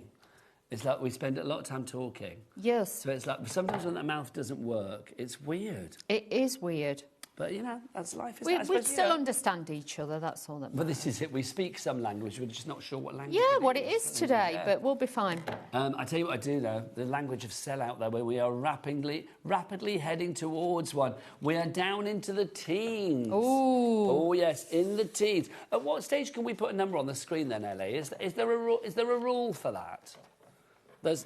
It's like we spend a lot of time talking. Yes. So it's like sometimes when the mouth doesn't work, it's weird. It is weird. But, you know, that's life. We still understand each other, that's all that matters. But this is it. We speak some language, we're just not sure what language what it is today, but we'll be fine. I tell you what I do, though, the language of sellout, though, where we are rapidly heading towards one. We are down into the teens. Ooh. Oh, yes, in the teens. At what stage can we put a number on the screen then, Ellie? Is there a rule for that? Is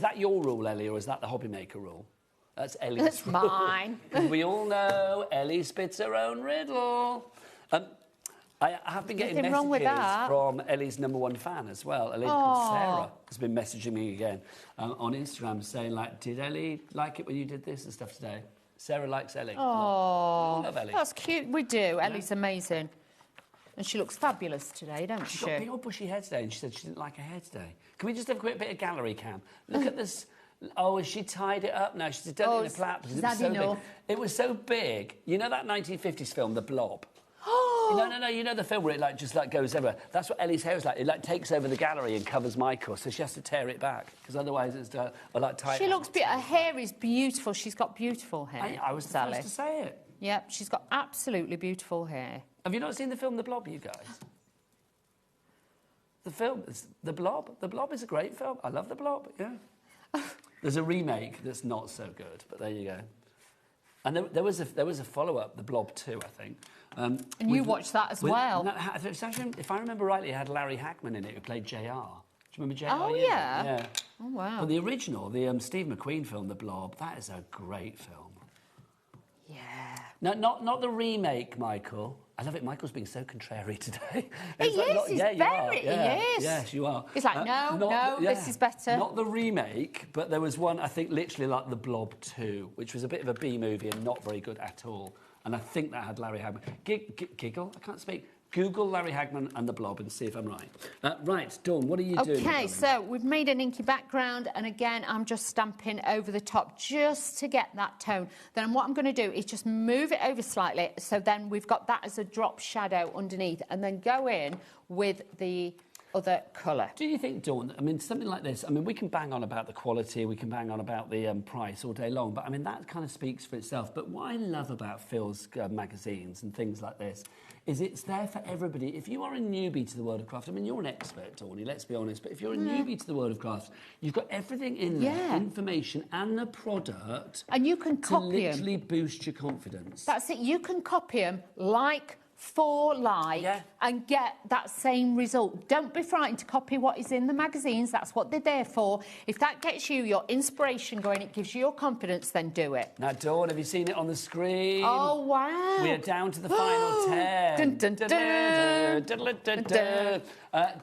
that your rule, Ellie, or is that the HobbyMaker rule? That's Ellie's rule. Mine. We all know Ellie spits her own riddle. I have been getting messages from Ellie's #1 fan as well. A lady called Sarah has been messaging me again on Instagram saying, like, did Ellie like it when you did this and stuff today? Sarah likes Ellie. Oh, love Ellie. That's cute. We do. Yeah. Ellie's amazing. And she looks fabulous today, don't she? She's got a big old bushy hair today, and she said she didn't like her hair today. Can we just have a quick bit of gallery cam? Look at this. Oh, has she tied it up now? She's done it in a flap. Because it was so big. It was so big. You know that 1950s film, The Blob? No. You know the film where it just goes everywhere? That's what Ellie's hair is like. It takes over the gallery and covers Michael, so she has to tear it back because otherwise it's tight. She looks her hair is beautiful. She's got beautiful hair. I was the first to say it. Yep, she's got absolutely beautiful hair. Have you not seen the film The Blob, you guys? The film, The Blob. The Blob is a great film. I love The Blob, yeah. There's a remake that's not so good, but there you go. And there was a follow-up, The Blob 2, I think. And you watched that as well. No, if I remember rightly, it had Larry Hagman in it, who played JR. Do you remember JR? Oh, yeah. Yeah. Oh, wow. But the original, the Steve McQueen film, The Blob, that is a great film. Yeah. No, not the remake, Michael. I love it. Michael's being so contrary today. He is. He's very. He is. Yes, you are. He's like, this is better. Not the remake, but there was one, I think, literally like The Blob 2, which was a bit of a B movie and not very good at all. And I think that had Larry Hagman. Giggle? I can't speak. Google Larry Hagman and The Blob and see if I'm right. Right, Dawn, what are you doing? OK, so we've made an inky background, and again, I'm just stamping over the top just to get that tone. Then what I'm going to do is just move it over slightly, so then we've got that as a drop shadow underneath, and then go in with the other colour. Do you think, Dawn, I mean, something like this, I mean, we can bang on about the quality, we can bang on about the price all day long, but, I mean, that kind of speaks for itself. But what I love about Phil's magazines and things like this is it's there for everybody. If you are a newbie to the world of craft, I mean, you're an expert, Dawny, let's be honest, but if you're a newbie to the world of crafts, you've got everything in there, information and the product. And you can copy them. To literally boost your confidence. That's it. You can copy them and get that same result. Don't be frightened to copy what is in the magazines. That's what they're there for. If that gets you your inspiration going, it gives you your confidence, then do it. Now, Dawn, have you seen it on the screen? Oh, wow. We are down to the final 10. Dun, dun, dun. Dun, dun, dun.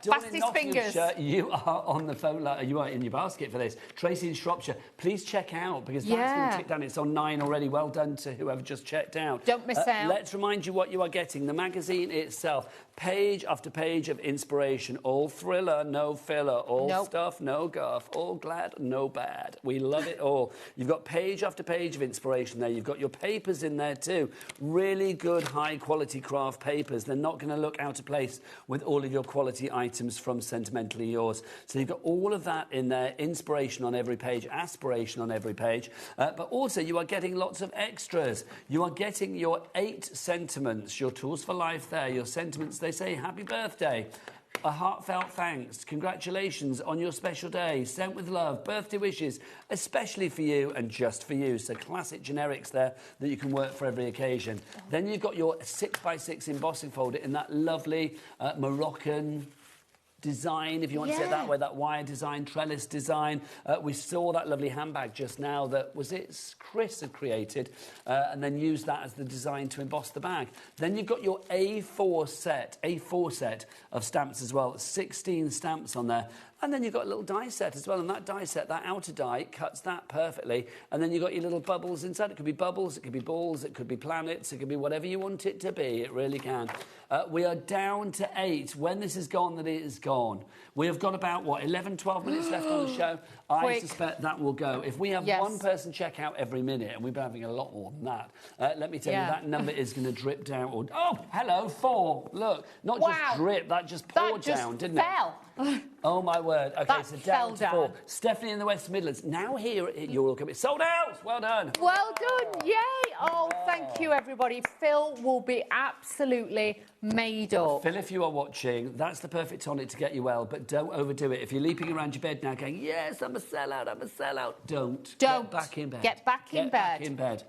Fastest fingers. You are on the phone. You are in your basket for this. Tracy in Shropshire, please check out because that's going to tick down. It's on 9 already. Well done to whoever just checked out. Don't miss out. Let's remind you what you are getting. The magazine itself, page after page of inspiration. All thriller, no filler. All stuff, no guff. All glad, no bad. We love it all. You've got page after page of inspiration there. You've got your papers in there too. Really good, high-quality craft papers. They're not going to look out of place with all of your quality items from Sentimentally Yours. So you've got all of that in there, inspiration on every page, aspiration on every page, but also you are getting lots of extras. You are getting your 8 sentiments, your tools for life there, your sentiments, they say happy birthday. A heartfelt thanks. Congratulations on your special day. Sent with love. Birthday wishes, especially for you and just for you. So classic generics there that you can work for every occasion. Then you've got your 6x6 embossing folder in that lovely Moroccan design, if you want to say it that way, that wire design, trellis design. We saw that lovely handbag just now that Chris had created and then used that as the design to emboss the bag. Then you've got your A4 set of stamps as well, 16 stamps on there. And then you've got a little die set as well, and that die set, that outer die, cuts that perfectly. And then you've got your little bubbles inside. It could be bubbles, it could be balls, it could be planets, it could be whatever you want it to be. It really can. We are down to 8. When this is gone, then it is gone. We have got about, 11, 12 minutes left on the show. I suspect that will go. If we have one person check out every minute, and we've been having a lot more than that, let me tell you, that number is going to drip down. Oh, hello, 4. Look, not just drip, that just poured down, didn't it? Oh, my word. OK, that so down to 4. Stephanie in the West Midlands. Now here at Your Look at Me. Sold out! Well done. Well done. Yay. Oh, thank you, everybody. Phil will be absolutely made up. Phil, if you are watching, that's the perfect tonic to get you well, but don't overdo it. If you're leaping around your bed now going, yes, I'm a sellout, don't. Get back in bed. Get back in bed.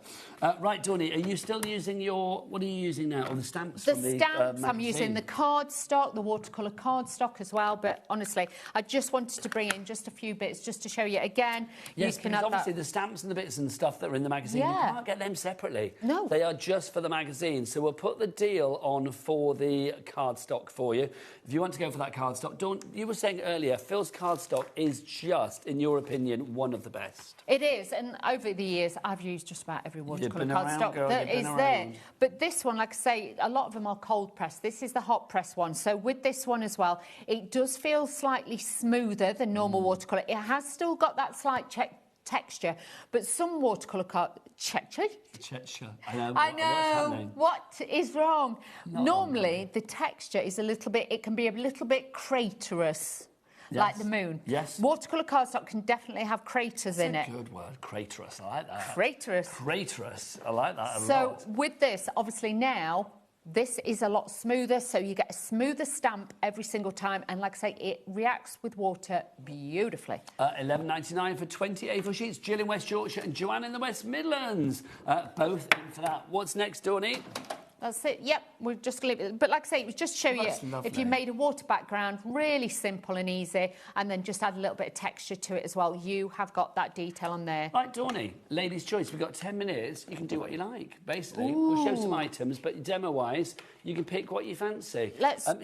Right, Dawney, are you still using what are you using now? Or the stamps The from the stamps, I'm magazine? using the cardstock, the watercolour cardstock as well, but honestly, I just wanted to bring in just a few bits just to show you again. Yes, because obviously the stamps and the bits and stuff that are in the magazine, you can't get them separately. No. They are just for the magazine. So we'll put the deal on for the cardstock for you. If you want to go for that cardstock, Dawn, you were saying earlier, Phil's cardstock is just, in your opinion, one of the best. It is, and over the years, I've used just about every watercolour cardstock girl, that is there. But this one, like I say, a lot of them are cold pressed. This is the hot press one. So with this one as well, it does feel slightly smoother than normal watercolour. It has still got that slight texture, but some watercolour I know. What is wrong? Normally, the texture is it can be a little bit craterous. Yes. Like the moon. Yes. Watercolour cardstock can definitely have craters in it. That's a good word, craterous. I like that. Craterous. I like that a lot. So with this, obviously now, this is a lot smoother, so you get a smoother stamp every single time. And like I say, it reacts with water beautifully. $11.99 for 20 A4 sheets. Jill in West Yorkshire and Joanne in the West Midlands. Both in for that. What's next, Dawney? That's it. Yep, we've just leave it. But like I say, it was just to show you if you made a water background, really simple and easy, and then just add a little bit of texture to it as well. You have got that detail on there. Right, Dawney, ladies' choice. We've got 10 minutes. You can do what you like, basically. Ooh. We'll show some items, but demo-wise, you can pick what you fancy.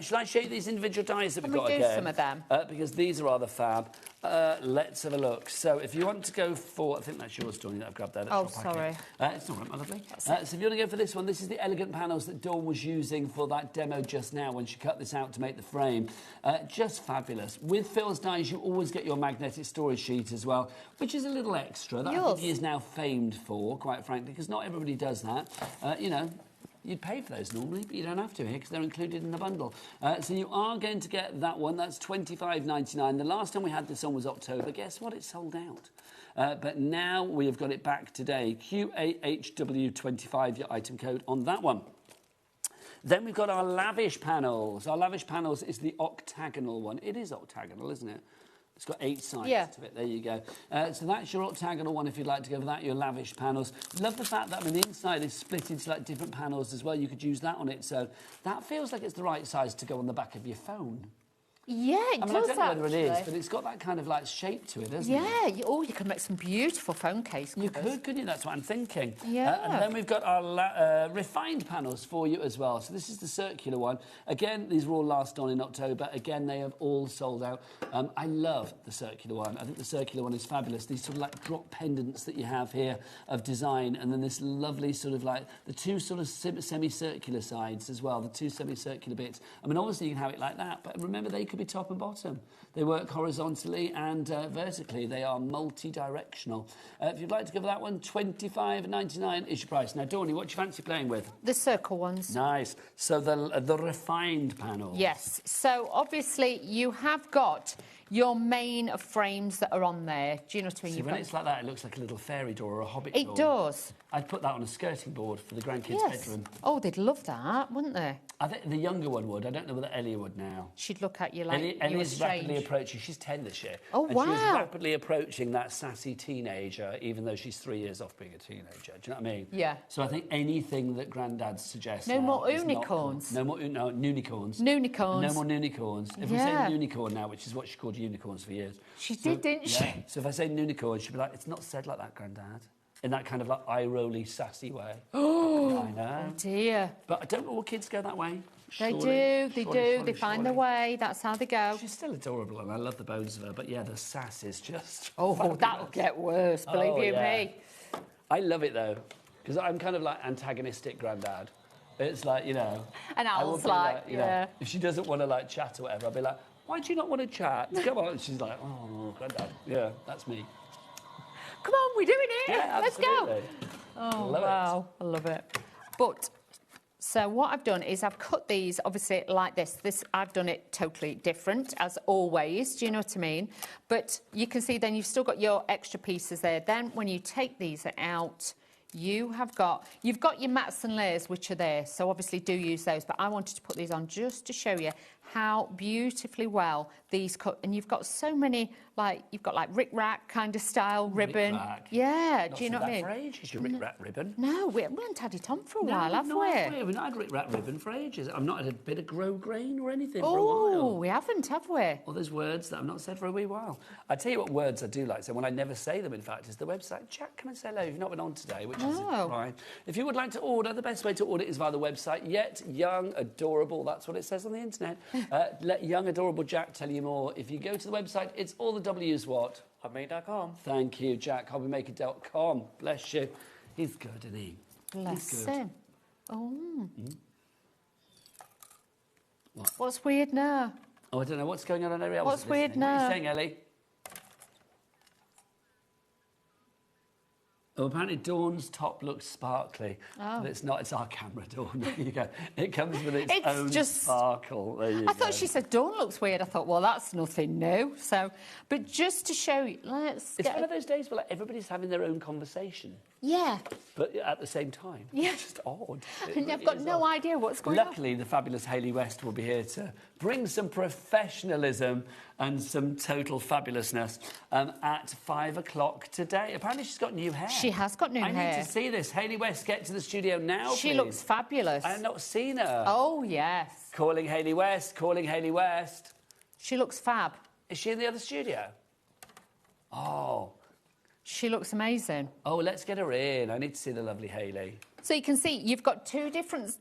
Shall I show you these individual dies that we've got again? Can we do some of them? Because these are rather fab. Let's have a look. So if you want to go for... I think that's yours, Dawney, that I've grabbed there. Oh, sorry. It's all right, my lovely. So if you want to go for this one, this is the elegant panels that Dawn was using for that demo just now when she cut this out to make the frame. Just fabulous. With Phil's dies, you always get your magnetic storage sheet as well, which is a little extra that I think he is now famed for, quite frankly, because not everybody does that. You know, you'd pay for those normally, but you don't have to here because they're included in the bundle. So you are going to get that one. That's $25.99. The last time we had this on was October. Guess what? It sold out. But now we have got it back today. QAHW25, your item code on that one. Then we've got our lavish panels. Our lavish panels is the octagonal one. It is octagonal, isn't it? It's got 8 sides to it. There you go. So that's your octagonal one if you'd like to go for that, your lavish panels. Love the fact that the inside is split into like different panels as well. You could use that on it. So that feels like it's the right size to go on the back of your phone. Yeah, it does, I don't know whether it is, but it's got that kind of like shape to it, doesn't it? Yeah, you can make some beautiful phone case covers. You could, couldn't you? That's what I'm thinking. Yeah. And then we've got our refined panels for you as well. So this is the circular one. Again, these were all last on in October. Again, they have all sold out. I love the circular one. I think the circular one is fabulous. These sort of like drop pendants that you have here of design, and then this lovely sort of like the 2 sort of semicircular sides as well, the 2 semicircular bits. I mean, obviously you can have it like that, but remember they could be top and bottom. They work horizontally and vertically. They are multi-directional. If you'd like to go for that one, $25.99 is your price. Now, Dawney, what do you fancy playing with? The circle ones. Nice. So the refined panel. Yes. So obviously you have got your main frames that are on there. Do you know what I mean? See, when it's like that, it looks like a little fairy door or a hobbit door. It does. I'd put that on a skirting board for the grandkids' bedroom. Oh, they'd love that, wouldn't they? I think the younger one would. I don't know whether Ellie would now. She'd look at you like Ellie's rapidly approaching. She's 10 this year. Oh, and wow. she's rapidly approaching that sassy teenager, even though she's 3 years off being a teenager. Do you know what I mean? Yeah. So I think anything that Grandad suggests. No more unicorns. No more unicorns. Unicorns. No more unicorns. If we say unicorn now, which is what she called unicorns for years. She did, didn't she? So if I say unicorn, she'd be like, it's not said like that, Grandad. In that kind of like eye-rolly, sassy way. Oh, I know. Oh dear. But I don't know all kids go that way. They do. They find their way. That's how they go. She's still adorable, and I love the bones of her. But yeah, the sass is just. Oh, that'll get worse. Believe you me. I love it though, because I'm kind of like antagonistic Grandad. It's like, you know. And Al's like, you know, if she doesn't want to like chat or whatever, I'll be like, why do you not want to chat? Come on. And she's like, oh, Grandad. Yeah, that's me. Come on, we're doing it. Yeah, let's go. Oh, wow. I love it. But, so what I've done is I've cut these, obviously, like this. I've done it totally different, as always. Do you know what I mean? But you can see then you've still got your extra pieces there. Then when you take these out, you've got your mats and layers, which are there. So obviously do use those. But I wanted to put these on just to show you how beautifully well these cut. And you've got so many, like, you've got like rick-rack kind of style ribbon. Rick-rack. Yeah, Not do you know what I mean? for ages, your rick-rack ribbon. No, we haven't had it on for a while, have we? We haven't had rick-rack ribbon for ages. I've not had a bit of grosgrain or anything for a Oh, while. we haven't, have we? All those words that I've not said for a wee while. I tell you what words I do like saying, when I never say them, in fact, is the website. Jack, can I say hello? You've not been on today, which is fine. If you would like to order, the best way to order is via the website. Yet young, adorable, that's what it says on the internet. Let young, adorable Jack tell you more. If you go to the website, it's all the W's what? HobbyMaker.com. Thank you, Jack. HobbyMaker.com. Bless you. He's good, isn't he? Bless him. Oh. What? What's weird now? Oh, I don't know. What's going on? Else What's weird now? What are you saying, Ellie? Oh, apparently Dawn's top looks sparkly. Oh. But it's not. It's our camera, Dawn. There you go. It comes with its own sparkle. There you go. I thought she said Dawn looks weird. I thought, well, that's nothing new. So, but just to show you, It's one of those days where like, everybody's having their own conversation. Yeah. But at the same time. Yeah. It's just odd. And I've got no idea what's going on. Luckily, the fabulous Hayley West will be here to bring some professionalism and some total fabulousness at 5 o'clock today. Apparently, she's got new hair. She has got new hair. I need to see this. Hayley West, get to the studio now, She please. looks fabulous. I have not seen her. Oh, yes. Calling Hayley West, calling Hayley West. She looks fab. Is she in the other studio? Oh. She looks amazing. Oh, let's get her in. I need to see the lovely Hayley. So you can see you've got two different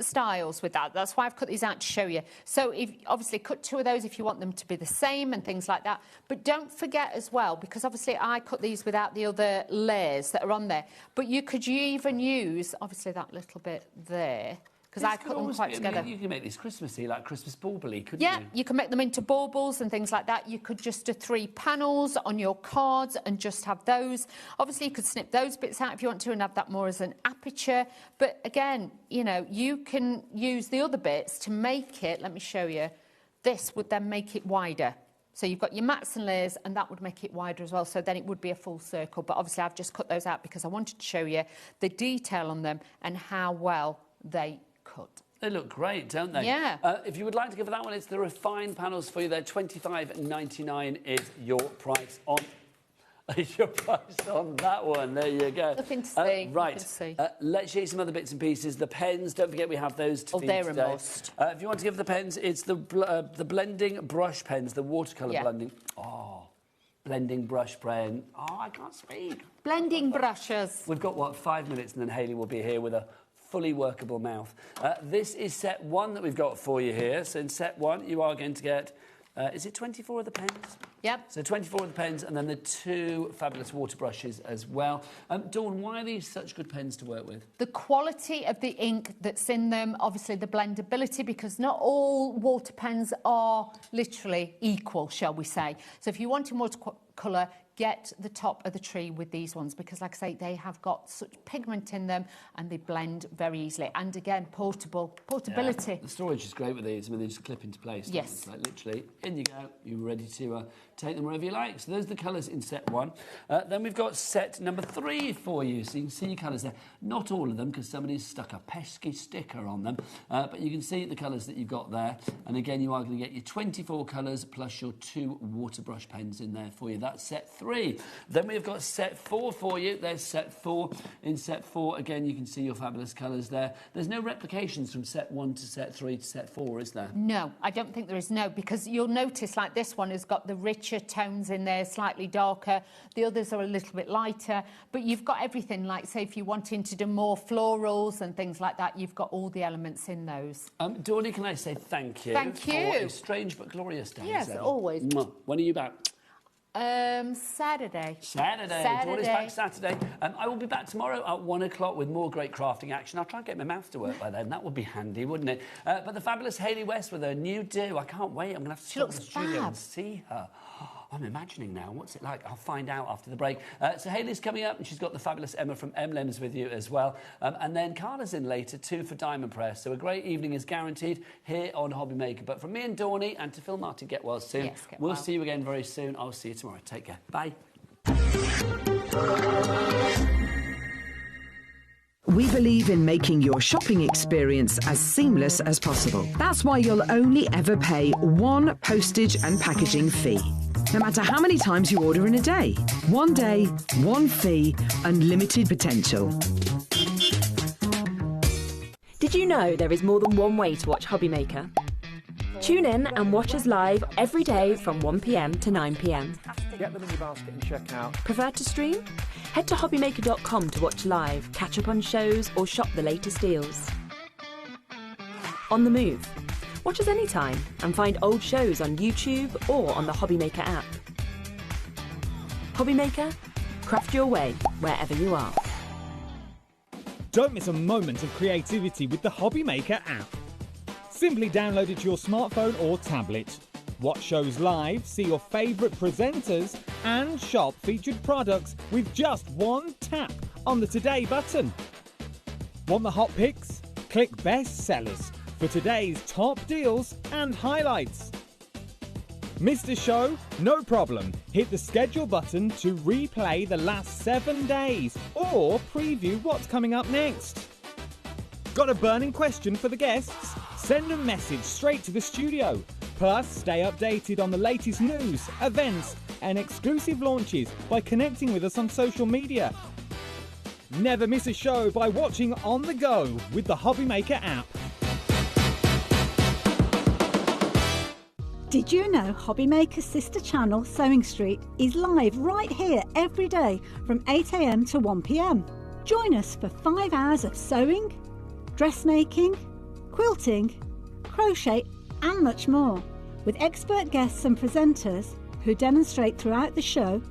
styles with that. That's why I've cut these out to show you. So if obviously cut two of those if you want them to be the same and things like that. But don't forget as well, because obviously I cut these without the other layers that are on there. But you could even use, obviously, that little bit there, because I cut them quite together. You can make these Christmassy, like Christmas bauble-y, couldn't you? Yeah, you can make them into baubles and things like that. You could just do 3 panels on your cards and just have those. Obviously, you could snip those bits out if you want to and have that more as an aperture. But again, you know, you can use the other bits to make it, let me show you, this would then make it wider. So you've got your mats and layers, and that would make it wider as well. So then it would be a full circle. But obviously, I've just cut those out because I wanted to show you the detail on them and how well they cut. They look great, don't they? Yeah. If you would like to go for that one, it's the refined panels for you there. $25.99 is your price on. Your price on that one. There you go. Nothing to see. Right. To see. Let's show you some other bits and pieces. The pens. Don't forget we have those to feed they're today. a must. If you want to give the pens, it's the blending brush pens, the watercolour blending. Oh, blending brush pen. Oh, I can't speak. Blending brushes. We've got, what, 5 minutes, and then Hayley will be here with a fully workable mouth. This is set 1 that we've got for you here. So in set 1, you are going to get, is it 24 of the pens? Yep. So 24 of the pens, and then the 2 fabulous water brushes as well. Dawn, why are these such good pens to work with? The quality of the ink that's in them, obviously the blendability, because not all water pens are literally equal, shall we say. So if you want water colour, get the top of the tree with these ones because, like I say, they have got such pigment in them and they blend very easily. And again, portability. Yeah. The storage is great with these. I mean, they just clip into place. Yes. It's like literally, in you go. You're ready to take them wherever you like. So those are the colours in set 1. Then we've got set number 3 for you. So you can see your colours there. Not all of them because somebody's stuck a pesky sticker on them. But you can see the colours that you've got there. And again, you are going to get your 24 colours plus your 2 water brush pens in there for you. That's set 3. Then we've got set 4 for you. There's set 4. In set 4, again, you can see your fabulous colours there. There's no replications from set 1 to set 3 to set 4, is there? No, I don't think there is, no, because you'll notice, like this one has got the richer tones in there, slightly darker. The others are a little bit lighter, but you've got everything, like, say, if you wanted to do more florals and things like that, you've got all the elements in those. Dorney, can I say thank you? Thank you. For a strange but glorious day. Yes, always. When are you back? Saturday. Dorney's back Saturday. I will be back tomorrow at 1 o'clock with more great crafting action. I'll try and get my mouth to work by then. That would be handy, wouldn't it? But the fabulous Hayley West with her new do. I can't wait. I'm going to have to stop in the studio and see her. I'm imagining now. What's it like? I'll find out after the break. So Hayley's coming up, and she's got the fabulous Emma from Embellishments with you as well. And then Carla's in later, too, for Diamond Press. So a great evening is guaranteed here on HobbyMaker. But from me and Dorney, and to Phil Martin, get well soon. Yes, we'll see you again very soon. I'll see you tomorrow. Take care. Bye. We believe in making your shopping experience as seamless as possible. That's why you'll only ever pay 1 postage and packaging fee. No matter how many times you order in a day. 1 day, 1 fee, unlimited potential. Did you know there is more than one way to watch HobbyMaker? Tune in and watch us live every day from 1 p.m. to 9 p.m. Get them in your basket and check out. Prefer to stream? Head to hobbymaker.com to watch live, catch up on shows, or shop the latest deals. On the move. Watch us anytime and find old shows on YouTube or on the HobbyMaker app. HobbyMaker, craft your way wherever you are. Don't miss a moment of creativity with the HobbyMaker app. Simply download it to your smartphone or tablet. Watch shows live, see your favourite presenters and shop featured products with just 1 tap on the Today button. Want the hot picks? Click Best Sellers for today's top deals and highlights. Missed a show? No problem. Hit the schedule button to replay the last 7 days or preview what's coming up next. Got a burning question for the guests? Send a message straight to the studio. Plus, stay updated on the latest news, events and exclusive launches by connecting with us on social media. Never miss a show by watching on the go with the HobbyMaker app. Did you know HobbyMaker's sister channel, Sewing Street, is live right here every day from 8 a.m. to 1 p.m. Join us for 5 hours of sewing, dressmaking, quilting, crochet and much more. With expert guests and presenters who demonstrate throughout the show,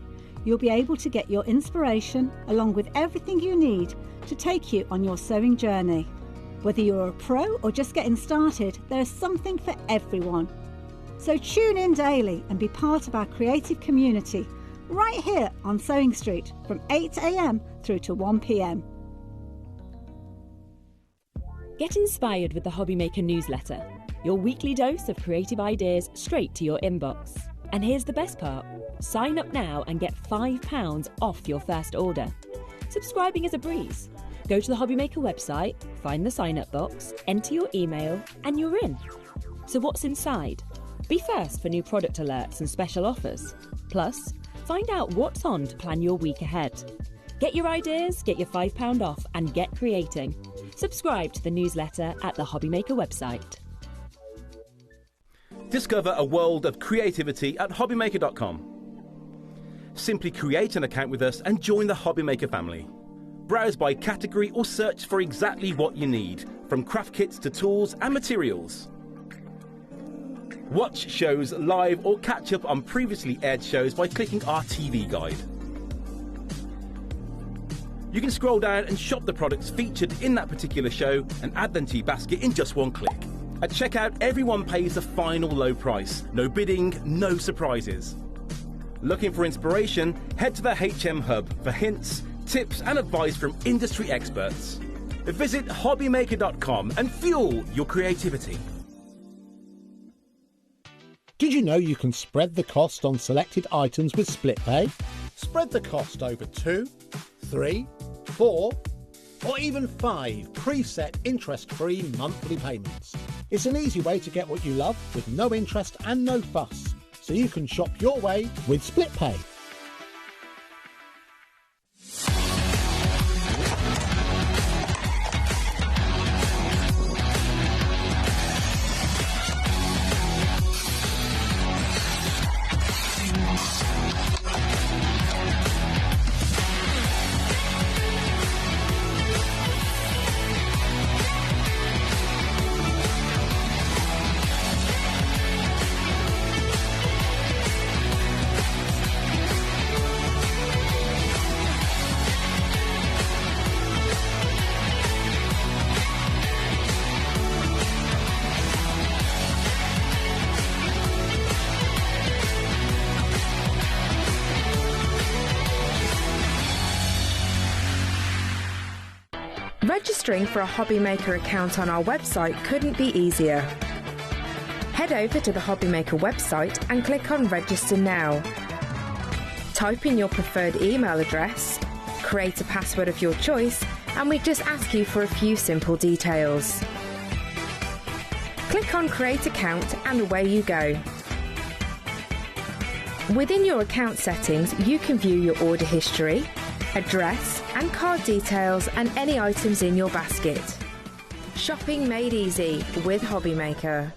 you'll be able to get your inspiration along with everything you need to take you on your sewing journey. Whether you're a pro or just getting started, there is something for everyone. So tune in daily and be part of our creative community right here on Sewing Street from 8 a.m. through to 1 p.m. Get inspired with the HobbyMaker newsletter, your weekly dose of creative ideas straight to your inbox. And here's the best part. Sign up now and get £5 off your first order. Subscribing is a breeze. Go to the HobbyMaker website, find the sign-up box, enter your email, and you're in. So what's inside? Be first for new product alerts and special offers. Plus, find out what's on to plan your week ahead. Get your ideas, get your £5 off, and get creating. Subscribe to the newsletter at the HobbyMaker website. Discover a world of creativity at hobbymaker.com. Simply create an account with us and join the HobbyMaker family. Browse by category or search for exactly what you need, from craft kits to tools and materials. Watch shows live or catch up on previously aired shows by clicking our TV guide. You can scroll down and shop the products featured in that particular show and add them to your basket in just 1 click. At checkout, everyone pays the final low price. No bidding, no surprises. Looking for inspiration? Head to the HM Hub for hints, tips and advice from industry experts. Visit hobbymaker.com and fuel your creativity. Did you know you can spread the cost on selected items with split pay? Spread the cost over 2, 3, 4 or even 5 preset interest-free monthly payments. It's an easy way to get what you love with no interest and no fuss, so you can shop your way with split pay. Registering for a HobbyMaker account on our website couldn't be easier. Head over to the HobbyMaker website and click on Register Now. Type in your preferred email address, create a password of your choice, and we just ask you for a few simple details. Click on Create Account and away you go. Within your account settings, you can view your order history, address and card details and any items in your basket. Shopping made easy with HobbyMaker.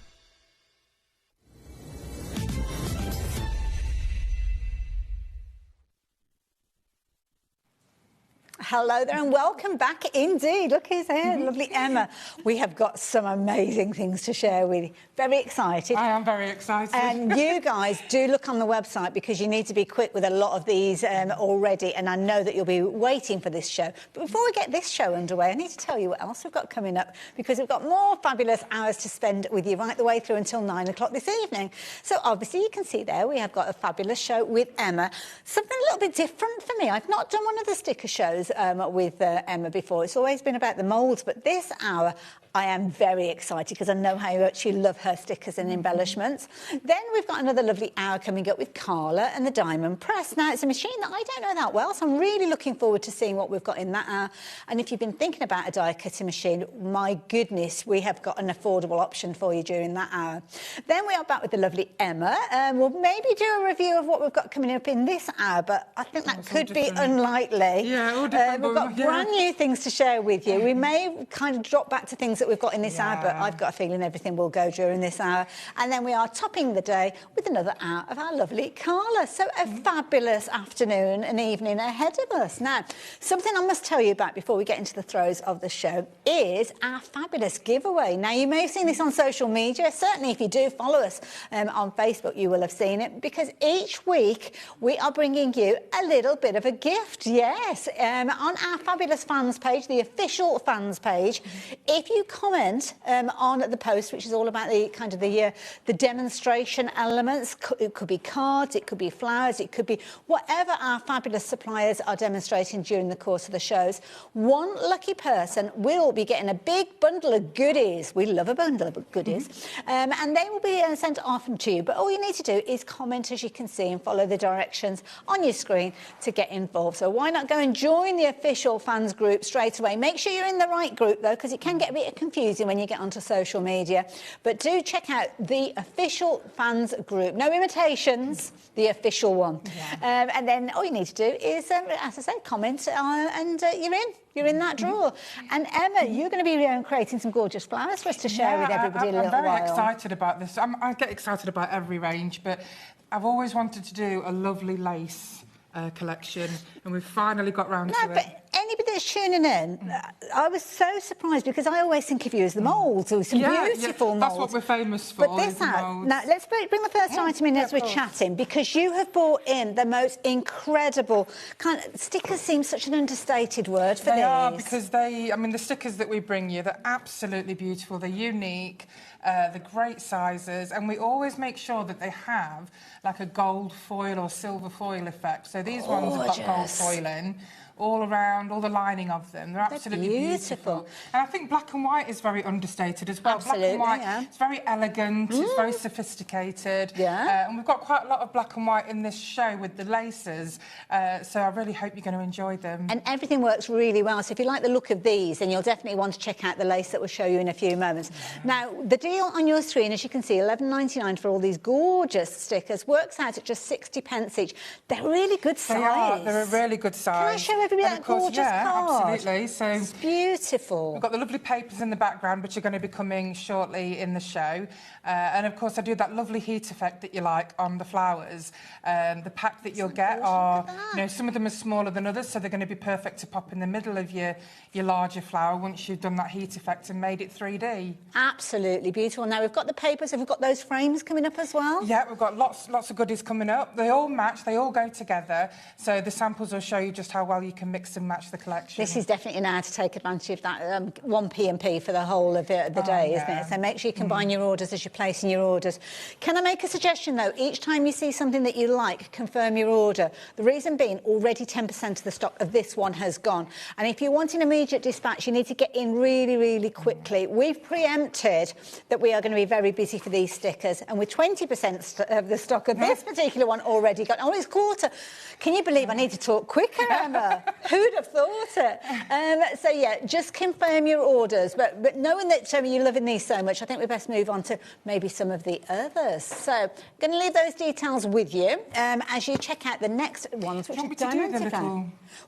Hello there and welcome back indeed. Look who's here, lovely Emma. We have got some amazing things to share with you. Very excited. I am very excited. And you guys do look on the website because you need to be quick with a lot of these already, and I know that you'll be waiting for this show. But before we get this show underway, I need to tell you what else we've got coming up, because we've got more fabulous hours to spend with you right the way through until 9 o'clock this evening. So obviously you can see there we have got a fabulous show with Emma. Something a little bit different for me. I've not done one of the sticker shows with Emma before. It's always been about the moulds, but this hour I am very excited because I know how much you love her stickers and embellishments. Then we've got another lovely hour coming up with Carla and the Diamond Press. Now, it's a machine that I don't know that well, so I'm really looking forward to seeing what we've got in that hour. And if you've been thinking about a die cutting machine, my goodness, we have got an affordable option for you during that hour. Then we are back with the lovely Emma. We'll maybe do a review of what we've got coming up in this hour, but I think that could be unlikely. Yeah, all different. We've got brand new things to share with you. We may kind of drop back to things that we've got in this hour, but I've got a feeling everything will go during this hour. And then we are topping the day with another hour of our lovely Carla. So a fabulous afternoon and evening ahead of us. Now, something I must tell you about before we get into the throes of the show is our fabulous giveaway. Now, you may have seen this on social media. Certainly, if you do follow us on Facebook, you will have seen it, because each week we are bringing you a little bit of a gift. Yes, on our fabulous fans page, the official fans page, if you comment on the post, which is all about the kind of the demonstration elements. It could be cards, it could be flowers, it could be whatever our fabulous suppliers are demonstrating during the course of the shows. One lucky person will be getting a big bundle of goodies. We love a bundle of goodies. And they will be sent off to you. But all you need to do is comment, as you can see, and follow the directions on your screen to get involved. So why not go and join the official fans group straight away? Make sure you're in the right group, though, because it can get a bit confusing when you get onto social media. But do check out the official fans group. No imitations, the official one. Yeah. And then all you need to do is, as I say, comment and you're in. You're in that drawer. And Emma, you're going to be creating some gorgeous flowers for us to share with everybody in a little while. I'm very excited about this. I get excited about every range, but I've always wanted to do a lovely lace collection, and we've finally got round to it. But anybody finished tuning in, I was so surprised because I always think of you as the moulds, or some beautiful moulds. That's what we're famous for. But this now, let's bring the first item in as we're chatting, because you have brought in the most incredible kind of stickers. Seems such an understated word for these. They are, because I mean, the stickers that we bring you, they're absolutely beautiful. They're unique. They're great sizes, and we always make sure that they have like a gold foil or silver foil effect. So these ones have got gold foil in all around, all the lining of them. They're absolutely beautiful. And I think black and white is very understated as well. Absolutely, black and white, it's very elegant, it's very sophisticated. And we've got quite a lot of black and white in this show with the laces, so I really hope you're going to enjoy them. And everything works really well, so if you like the look of these, then you'll definitely want to check out the lace that we'll show you in a few moments. Now, the deal on your screen, as you can see, $11.99 for all these gorgeous stickers, works out at just 60p each. They're really good size. They are, they're a really good size. Can I show everybody that gorgeous card? Absolutely. So it's beautiful. We've got the lovely papers in the background, which are going to be coming shortly in the show. And of course, I do that lovely heat effect that you like on the flowers. The pack that you'll get are, some of them are smaller than others, so they're going to be perfect to pop in the middle of your larger flower once you've done that heat effect and made it 3D. Absolutely beautiful. Now, we've got the papers. Have we got those frames coming up as well? Yeah, we've got lots of goodies coming up. They all match. They all go together. So the samples will show you just how well you can mix and match the collection. This is definitely now to take advantage of that 1p&p for the whole of the day, isn't it? So make sure you combine your orders as you're placing your orders. Can I make a suggestion, though? Each time you see something that you like, confirm your order. The reason being, already 10% of the stock of this one has gone. And if you want an immediate dispatch, you need to get in really, really quickly. We've preempted that we are going to be very busy for these stickers. And with 20% of the stock of this particular one already gone, it's quarter. Can you believe I need to talk quicker, Emma? Who'd have thought it? So, yeah, just confirm your orders. But knowing that you're loving these so much, I think we best move on to maybe some of the others. So, I'm going to leave those details with you as you check out the next ones, which are diamonds.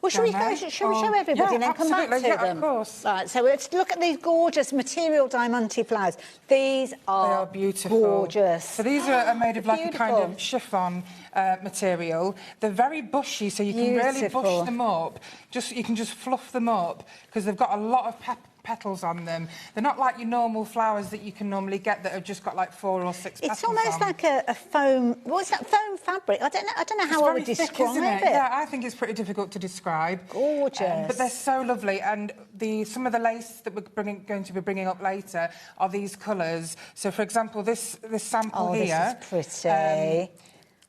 Well, should we show everybody and then come back to them? Of course. Right, so let's look at these gorgeous material diamante flowers. These are beautiful. Gorgeous. So these are made of like a kind of chiffon material. They're very bushy, so you can really bush them up. You can just fluff them up because they've got a lot of petals on them. They're not like your normal flowers that you can normally get that have just got like 4 or 6 petals. It's almost like a foam. What's that foam fabric? I don't know how I would describe it. Yeah, I think it's pretty difficult to describe. Gorgeous. But they're so lovely, and some of the lace that we're going to be bringing up later are these colours. So, for example, this sample here. This is pretty.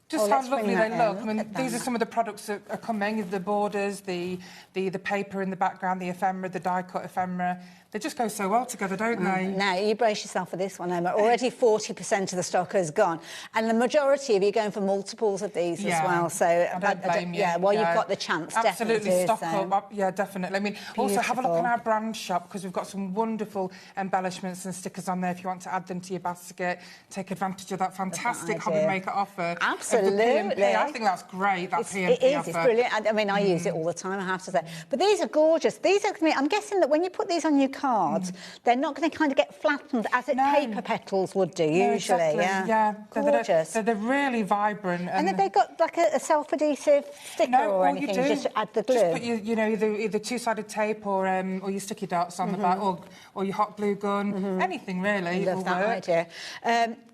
Just how lovely they look. I mean, these are some of the products that are coming, the borders, the paper in the background, the ephemera, the die-cut ephemera. They just go so well together, don't they? Now, you brace yourself for this one, Emma. Already 40% of the stock has gone. And the majority of you are going for multiples of these as well. So, I don't blame you. Yeah, well, you've got the chance, absolutely, definitely. Stock up. Yeah, definitely. I mean, also have a look in our brand shop because we've got some wonderful embellishments and stickers on there if you want to add them to your basket. Take advantage of that fantastic HobbyMaker offer. Absolutely. I think that's great, that P&P offer. It is, it's brilliant. I mean, I use it all the time, I have to say. But these are gorgeous. These are, I'm guessing that when you put these on your cards, they're not going to kind of get flattened as paper petals would do usually. Exactly. Yeah. Gorgeous. They're really vibrant. And have they got like a self-adhesive sticker or anything? You do. Just to add the glue? Just put either two-sided tape or your sticky dots on the back or your hot glue gun. Anything really. Love that idea.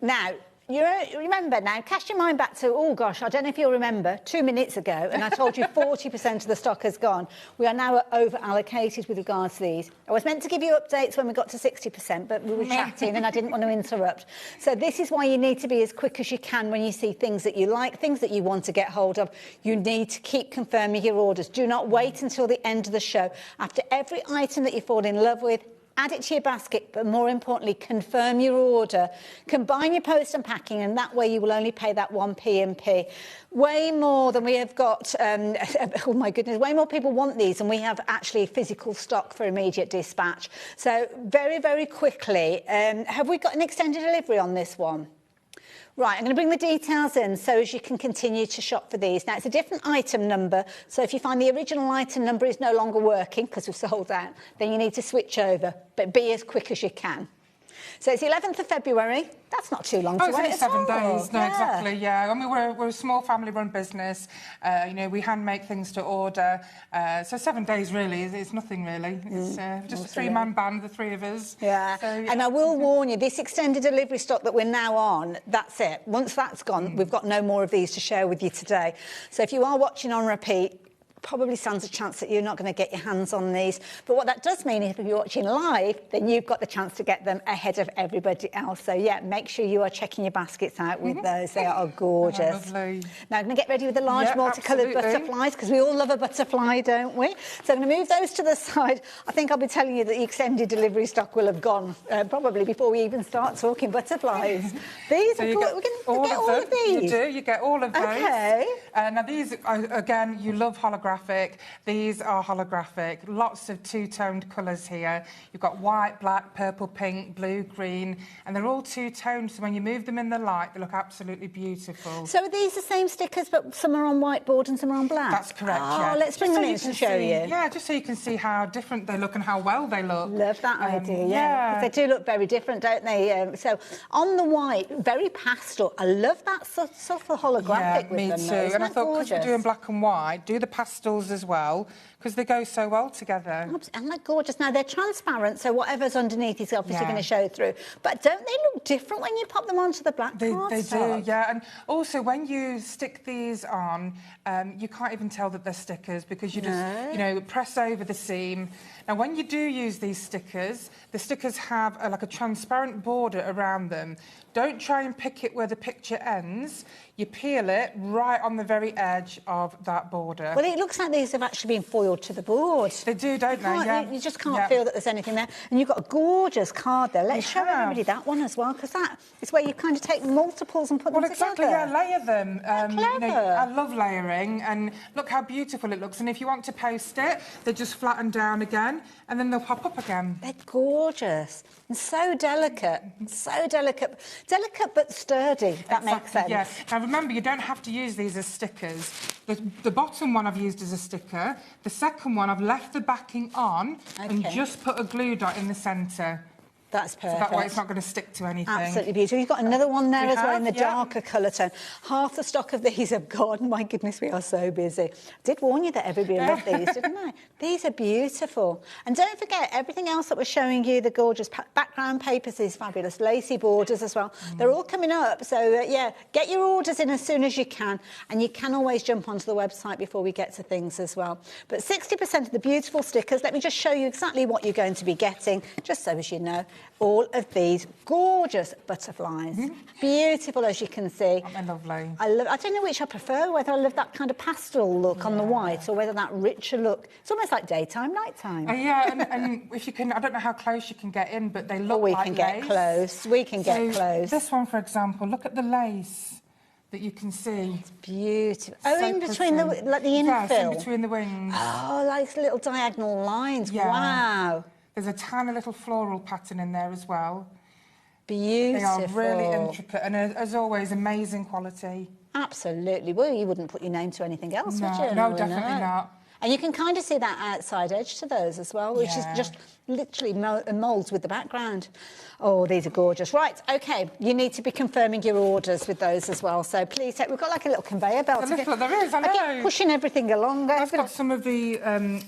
Now, you remember now, cast your mind back to, oh gosh, I don't know if you'll remember, 2 minutes ago, and I told you 40% of the stock has gone. We are now over-allocated with regards to these. I was meant to give you updates when we got to 60%, but we were chatting and I didn't want to interrupt. So this is why you need to be as quick as you can when you see things that you like, things that you want to get hold of. You need to keep confirming your orders. Do not wait until the end of the show. After every item that you fall in love with, add it to your basket, but more importantly, confirm your order. Combine your post and packing, and that way you will only pay that 1p&p. Way more than we have got, oh my goodness, way more people want these than we have actually physical stock for immediate dispatch. So very, very quickly, have we got an extended delivery on this one? Right, I'm going to bring the details in so as you can continue to shop for these. Now, it's a different item number, so if you find the original item number is no longer working because we've sold out, then you need to switch over, but be as quick as you can. So it's the 11th of February. That's not too long to it's wait only at 7 all. days. No, exactly, yeah. I mean, we're a small family-run business. You know, we hand make things to order. So 7 days, really, is nothing, really. It's just a three-man band, the three of us. Yeah. So, And I will warn you, this extended delivery stock that we're now on, that's it. Once that's gone, we've got no more of these to share with you today. So if you are watching on repeat, probably stands a chance that you're not going to get your hands on these. But what that does mean is if you're watching live, then you've got the chance to get them ahead of everybody else. So, yeah, make sure you are checking your baskets out with those. They are gorgeous. Lovely. Now, I'm going to get ready with the large multicoloured butterflies, because we all love a butterfly, don't we? So I'm going to move those to the side. I think I'll be telling you that the extended delivery stock will have gone, probably before we even start talking butterflies. These So are you good. get We're going to get all of these. You do. You get all of those. Okay. Now, these, again, you love holographic. These are holographic. Lots of two-toned colours here. You've got white, black, purple, pink, blue, green, and they're all two-toned, so when you move them in the light, they look absolutely beautiful. So are these the same stickers, but some are on whiteboard and some are on black? That's correct, yeah. Let's bring them in to show you. Yeah, just so you can see how different they look and how well they look. Love that idea, yeah. They do look very different, don't they? So on the white, very pastel. I love that sort of holographic with them. Me too. And I thought, because we're doing black and white, do the pastels as well, because they go so well together. And they're gorgeous. Now, they're transparent, so whatever's underneath is obviously going to show through. But don't they look different when you pop them onto the black cardstock? They do, yeah. And also, when you stick these on, you can't even tell that they're stickers, because you just, you know, press over the seam. Now, when you do use these stickers, the stickers have like a transparent border around them. Don't try and pick it where the picture ends. You peel it right on the very edge of that border. Well, it looks like these have actually been foiled to the board. They do, don't they? Yeah. You just can't feel that there's anything there. And you've got a gorgeous card there. Let's show everybody that one as well, because that is where you kind of take multiples and put them together. Well, exactly, yeah, layer them. Clever. You know, I love layering, and look how beautiful it looks. And if you want to post it, they just flatten down again, and then they'll pop up again. They're gorgeous and so delicate, delicate but sturdy, if that makes sense. Yeah. Now, remember, you don't have to use these as stickers. The bottom one I've used as a sticker. The second one, I've left the backing on and just put a glue dot in the centre. That's perfect. So that way it's not going to stick to anything. Absolutely beautiful. You've got another one there as well in the darker colour tone. Half the stock of these have gone. My goodness, we are so busy. I did warn you that everybody loved these, didn't I? These are beautiful. And don't forget, everything else that we're showing you, the gorgeous background papers, these fabulous lacy borders as well. They're all coming up. So, yeah, get your orders in as soon as you can. And you can always jump onto the website before we get to things as well. But 60% of the beautiful stickers, let me just show you exactly what you're going to be getting, just so as you know. All of these gorgeous butterflies. Beautiful, as you can see. They're lovely. I don't know which I prefer, whether I love that kind of pastel look on the white or whether that richer look. It's almost like daytime, nighttime. Yeah, and if you can, I don't know how close you can get in, but they look like lace. We can get close. We can get close. This one, for example, look at the lace that you can see. It's beautiful. Oh, in between the infill? Yes, in between the wings. Oh, like little diagonal lines. Yeah. Wow. There's a tiny little floral pattern in there as well. Beautiful. They are really intricate and, as always, amazing quality. Absolutely. Well, you wouldn't put your name to anything else, would you? No, definitely not. And you can kind of see that outside edge to those as well, which is just literally moulds with the background. Oh, these are gorgeous. Right, OK, you need to be confirming your orders with those as well. So please, we've got like a little conveyor belt. There is, I know. I keep pushing everything along. I've got some of the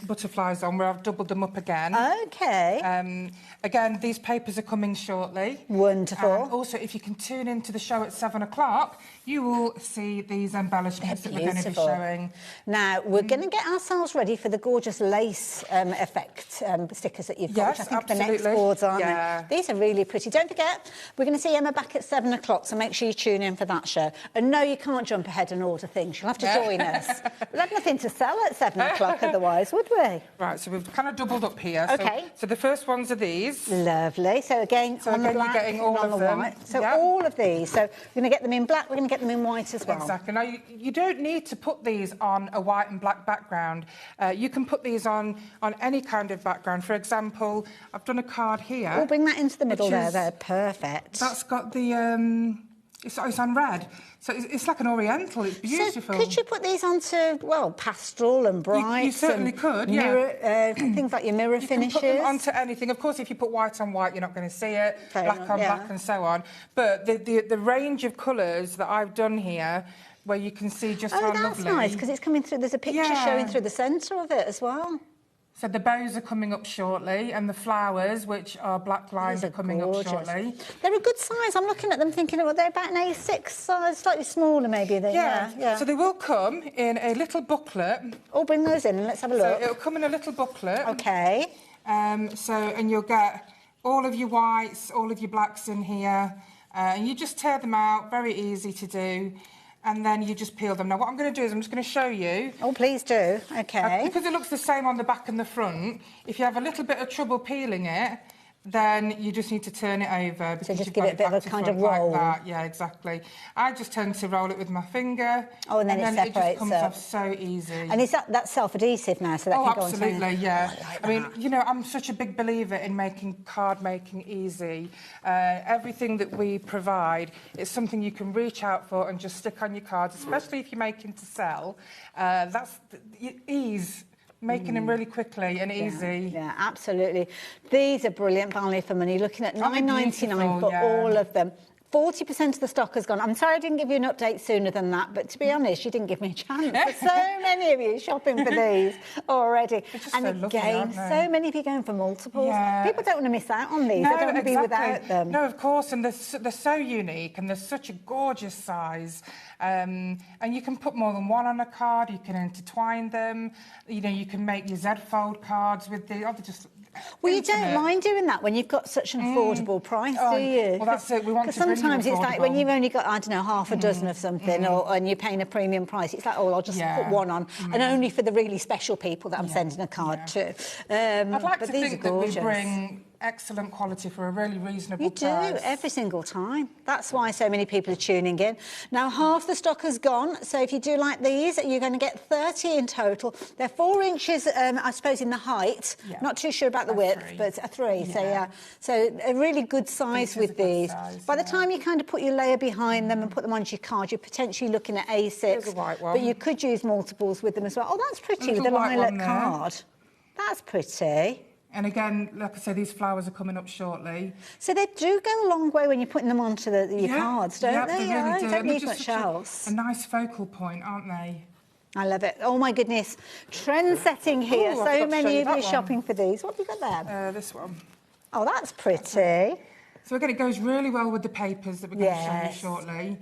butterflies on where I've doubled them up again. OK. Again, these papers are coming shortly. Wonderful. And also, if you can tune into the show at 7 o'clock, you will see these embellishments that we're going to be showing. Now, we're going to get ourselves ready for the gorgeous lace effect stickers that you've got, which I think are the next boards, aren't they? These are really pretty. Don't forget, we're going to see Emma back at 7 o'clock, so make sure you tune in for that show. And no, you can't jump ahead and order things. You'll have to join us. We'll have nothing to sell at 7 o'clock otherwise, would we? Right, so we've kind of doubled up here. OK. So the first ones are these. Lovely. So again, on the black, you're getting all on of the them. white. So all of these. So we're going to get them in black, we're going to get them in white as well. Exactly. Now, you don't need to put these on a white and black background. You can put these on any kind of background. For example, I've done a card here. We'll bring that into the middle there. Perfect. That's got the It's on red. So it's like an oriental. It's beautiful. So could you put these onto, well, pastoral and bright? You certainly could, yeah. Mirror, things like your mirror finishes? You can put them onto anything. Of course, if you put white on white, you're not going to see it. Black on black and so on. But the range of colours that I've done here, where you can see just how lovely... Oh, that's nice, because it's coming through. There's a picture showing through the centre of it as well. So the bows are coming up shortly, and the flowers, which are black lines, are coming up shortly. They're a good size. I'm looking at them thinking, well, they're about an A6 size, slightly smaller maybe. Yeah. So they will come in a little booklet. Oh, bring those in and let's have a look. So it'll come in a little booklet. OK. And you'll get all of your whites, all of your blacks in here. And you just tear them out, very easy to do. And then you just peel them. Now, what I'm going to do is I'm just going to show you. Oh, please do. OK. Because it looks the same on the back and the front, if you have a little bit of trouble peeling it, then you just need to turn it over. So just give it a bit of a kind of roll. Like that. Yeah, exactly. I just tend to roll it with my finger. Oh, and then it separates it just comes off so easy. And is that self-adhesive now, so that can go on? Absolutely, yeah. I mean, you know, I'm such a big believer in making card making easy. Everything that we provide is something you can reach out for and just stick on your cards, especially if you're making to sell. That's ease. Making them really quickly and easy. Yeah, absolutely. These are brilliant value for money. Looking at $9.99 for all of them. 40% of the stock has gone. I'm sorry I didn't give you an update sooner than that, but to be honest, you didn't give me a chance. There's so many of you shopping for these already. And so again, so many of you going for multiples. Yeah. People don't want to miss out on these. No, they don't want to be without them. No, of course, and they're so unique and they're such a gorgeous size. And you can put more than one on a card, you can intertwine them, you know, you can make your Z-fold cards with the other just... Well, you don't mind doing that when you've got such an affordable price, do you? Well, that's it. We want to Because sometimes it's like when you've only got, I don't know, half a dozen of something, and you're paying a premium price, it's like, oh, I'll just put one on, and only for the really special people that I'm sending a card to. I'd like to think that we bring excellent quality for a really reasonable price. You do, every single time. That's why so many people are tuning in. Now, half the stock has gone, so if you do like these, you're going to get 30 in total. They're 4 inches, I suppose, in the height. Not too sure about the width, but a 3. So a really good size with these. By the time you kind of put your layer behind them and put them onto your card, you're potentially looking at A6. But you could use multiples with them as well. Oh, that's pretty, with the lilac card. That's pretty. And again, like I say, these flowers are coming up shortly. So they do go a long way when you're putting them onto your cards, don't they? They really do. Don't need much else. A nice focal point, aren't they? I love it. Oh, my goodness. Trend-setting here. So many of you shopping for these. What have you got there? This one. Oh, that's pretty. So again, it goes really well with the papers that we're going to show you shortly.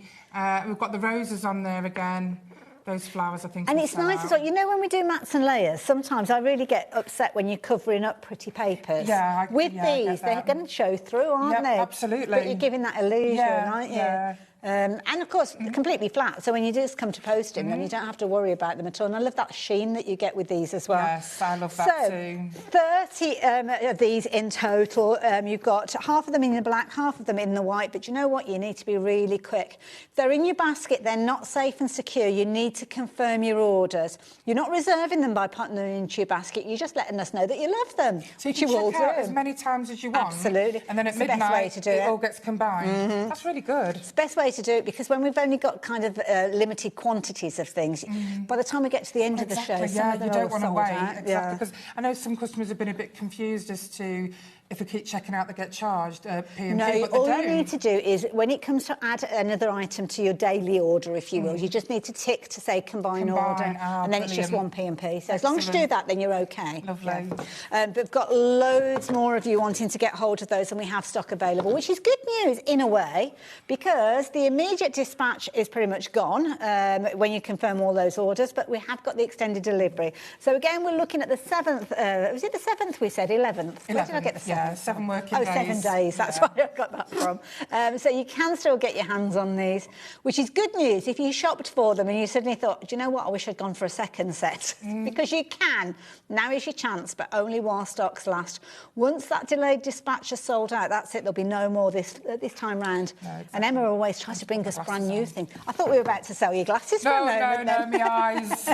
We've got the roses on there again. Those flowers, I think. And it's nice as well. You know, when we do mats and layers, sometimes I really get upset when you're covering up pretty papers. With these, they're going to show through, aren't they? Absolutely. But you're giving that illusion, aren't you? And of course, completely flat. So when you just come to posting, then you don't have to worry about them at all. And I love that sheen that you get with these as well. Yes, I love that too. 30 of these in total. You've got half of them in the black, half of them in the white. But you know what? You need to be really quick. If they're in your basket, they're not safe and secure. You need to confirm your orders. You're not reserving them by putting them into your basket. You're just letting us know that you love them. So you can check out as many times as you want. Absolutely. And then at midnight, it all gets combined. That's really good. It's the best way to do it, because when we've only got kind of limited quantities of things, by the time we get to the end of the show, some of them you don't want to wait. Out. Because I know some customers have been a bit confused as to if they keep checking out, they get charged P&P, No, but they all don't. you need to do is, when it comes to add another item to your daily order, if you will, you just need to tick to say combine order, and then it's just one P&P. So as long as you do that, then you're OK. Lovely. But we've got loads more of you wanting to get hold of those, and we have stock available, which is good news in a way, because the immediate dispatch is pretty much gone when you confirm all those orders, but we have got the extended delivery. So again, we're looking at the 7th. Was it the 7th we said? 11th? Where did I get the 7th? 7 working days. 7 days, that's where I got that from. So you can still get your hands on these, which is good news if you shopped for them and you suddenly thought, do you know what, I wish I'd gone for a second set. Because you can. Now is your chance, but only while stocks last. Once that delayed dispatch is sold out, that's it. There'll be no more this time round. No, exactly. And Emma always tries to bring us brand new things. I thought we were about to sell you glasses for a moment. No, my eyes.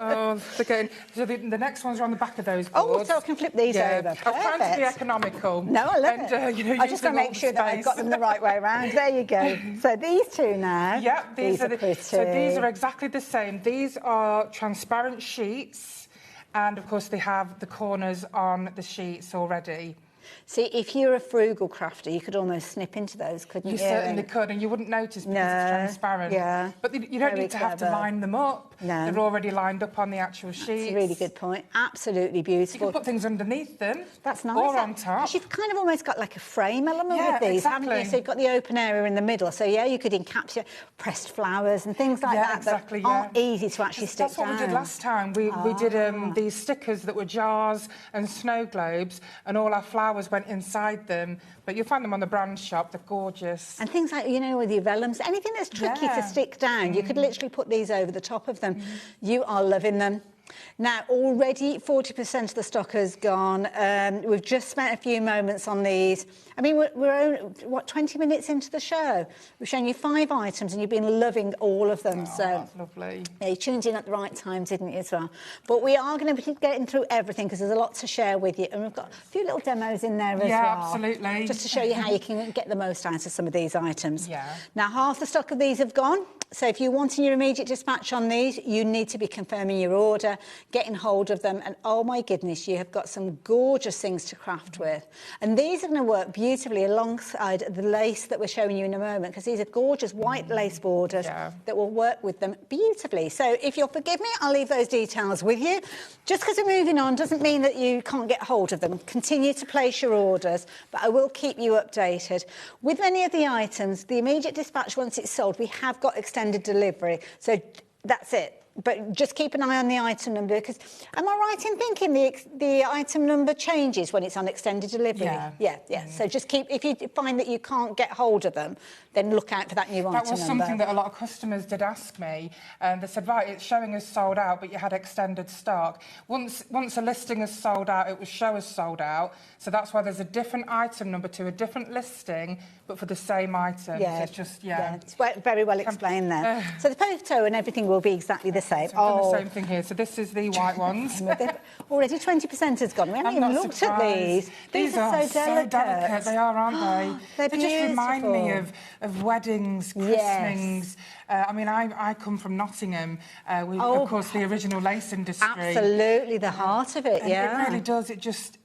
Oh, they're getting... So the next ones are on the back of those boards. Oh, so I can flip these over. Perfect. I'm trying to be economical. No, I love it. You know, I just want to make sure that I've got them the right way around. There you go. So these two now. Yep, these are pretty. So these are exactly the same. These are transparent sheets, and of course they have the corners on the sheets already. See, if you're a frugal crafter, you could almost snip into those, couldn't you? You certainly could, and you wouldn't notice because it's transparent. Yeah. But you don't need to have to line them up. No. They're already lined up on the actual sheets. That's a really good point. Absolutely beautiful. You can put things underneath them. That's nice. Or on top. You've kind of almost got like a frame element with these, haven't you? So you've got the open area in the middle. So, yeah, you could encapsulate pressed flowers and things like that that aren't easy to actually stick down. That's what we did last time. We did these stickers that were jars and snow globes, and all our flowers went inside them. But you'll find them on the brand shop. They're gorgeous. And things like, you know, with your vellums, anything that's tricky to stick down, you could literally put these over the top of them. You are loving them. Now, already 40% of the stock has gone. We've just spent a few moments on these. I mean, we're only, what, 20 minutes into the show? We've shown you 5 items and you've been loving all of them. So that's lovely. Yeah, you tuned in at the right time, didn't you, as well? But we are going to be getting through everything because there's a lot to share with you. And we've got a few little demos in there as well. Yeah, absolutely. Just to show you how you can get the most out of some of these items. Yeah. Now, half the stock of these have gone. So if you're wanting your immediate dispatch on these, you need to be confirming your order, getting hold of them, and oh my goodness, you have got some gorgeous things to craft with. And these are going to work beautifully alongside the lace that we're showing you in a moment, because these are gorgeous white lace borders that will work with them beautifully. So if you'll forgive me, I'll leave those details with you. Just because we're moving on doesn't mean that you can't get hold of them. Continue to place your orders, but I will keep you updated. With many of the items, the immediate dispatch, once it's sold, we have got extended delivery. So that's it. But just keep an eye on the item number, because am I right in thinking the item number changes when it's on extended delivery? Yeah. So just keep, if you find that you can't get hold of them, then look out for that new item number. That was something that a lot of customers did ask me. They said, right, it's showing us sold out, but you had extended stock. Once a listing is sold out, it will show us sold out. So that's why there's a different item number to a different listing, but for the same item. Yeah, so it's just, it's very well explained there. So the photo and everything will be exactly the same. So I've done the same thing here. So this is the white ones. Already 20% has gone. We haven't even looked at these. These are so delicate. They are, aren't they? They just remind me of weddings, christenings. I mean, I come from Nottingham, of course, the original lace industry. Absolutely, the heart of it, and it really does. It just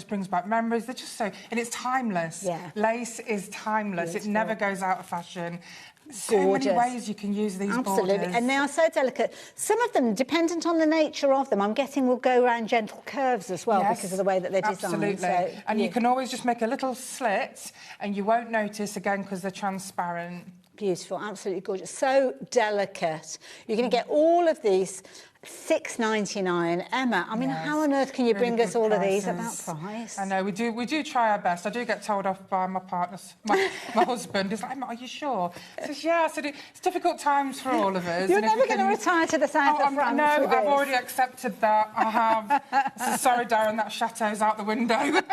brings back memories. They're just so... And it's timeless. Yeah. Lace is timeless. Beautiful. It never goes out of fashion. Gorgeous. So many ways you can use these Absolutely, borders. and they are so delicate. Some of them, dependent on the nature of them, I'm guessing will go around gentle curves as well because of the way that they're designed. Absolutely, so, and you can always just make a little slit and you won't notice again because they're transparent. Beautiful, absolutely gorgeous. So delicate. You're going to get all of these $6.99. Emma, I mean, how on earth can you bring us all of these at that price? I know, we do try our best. I do get told off by my partners, my husband. He's like, Emma, are you sure? I says, yeah. I said, it's difficult times for all of us. You're never going to retire to the south of France. No, I've already accepted that. I have. So sorry, Darren, that chateau's out the window.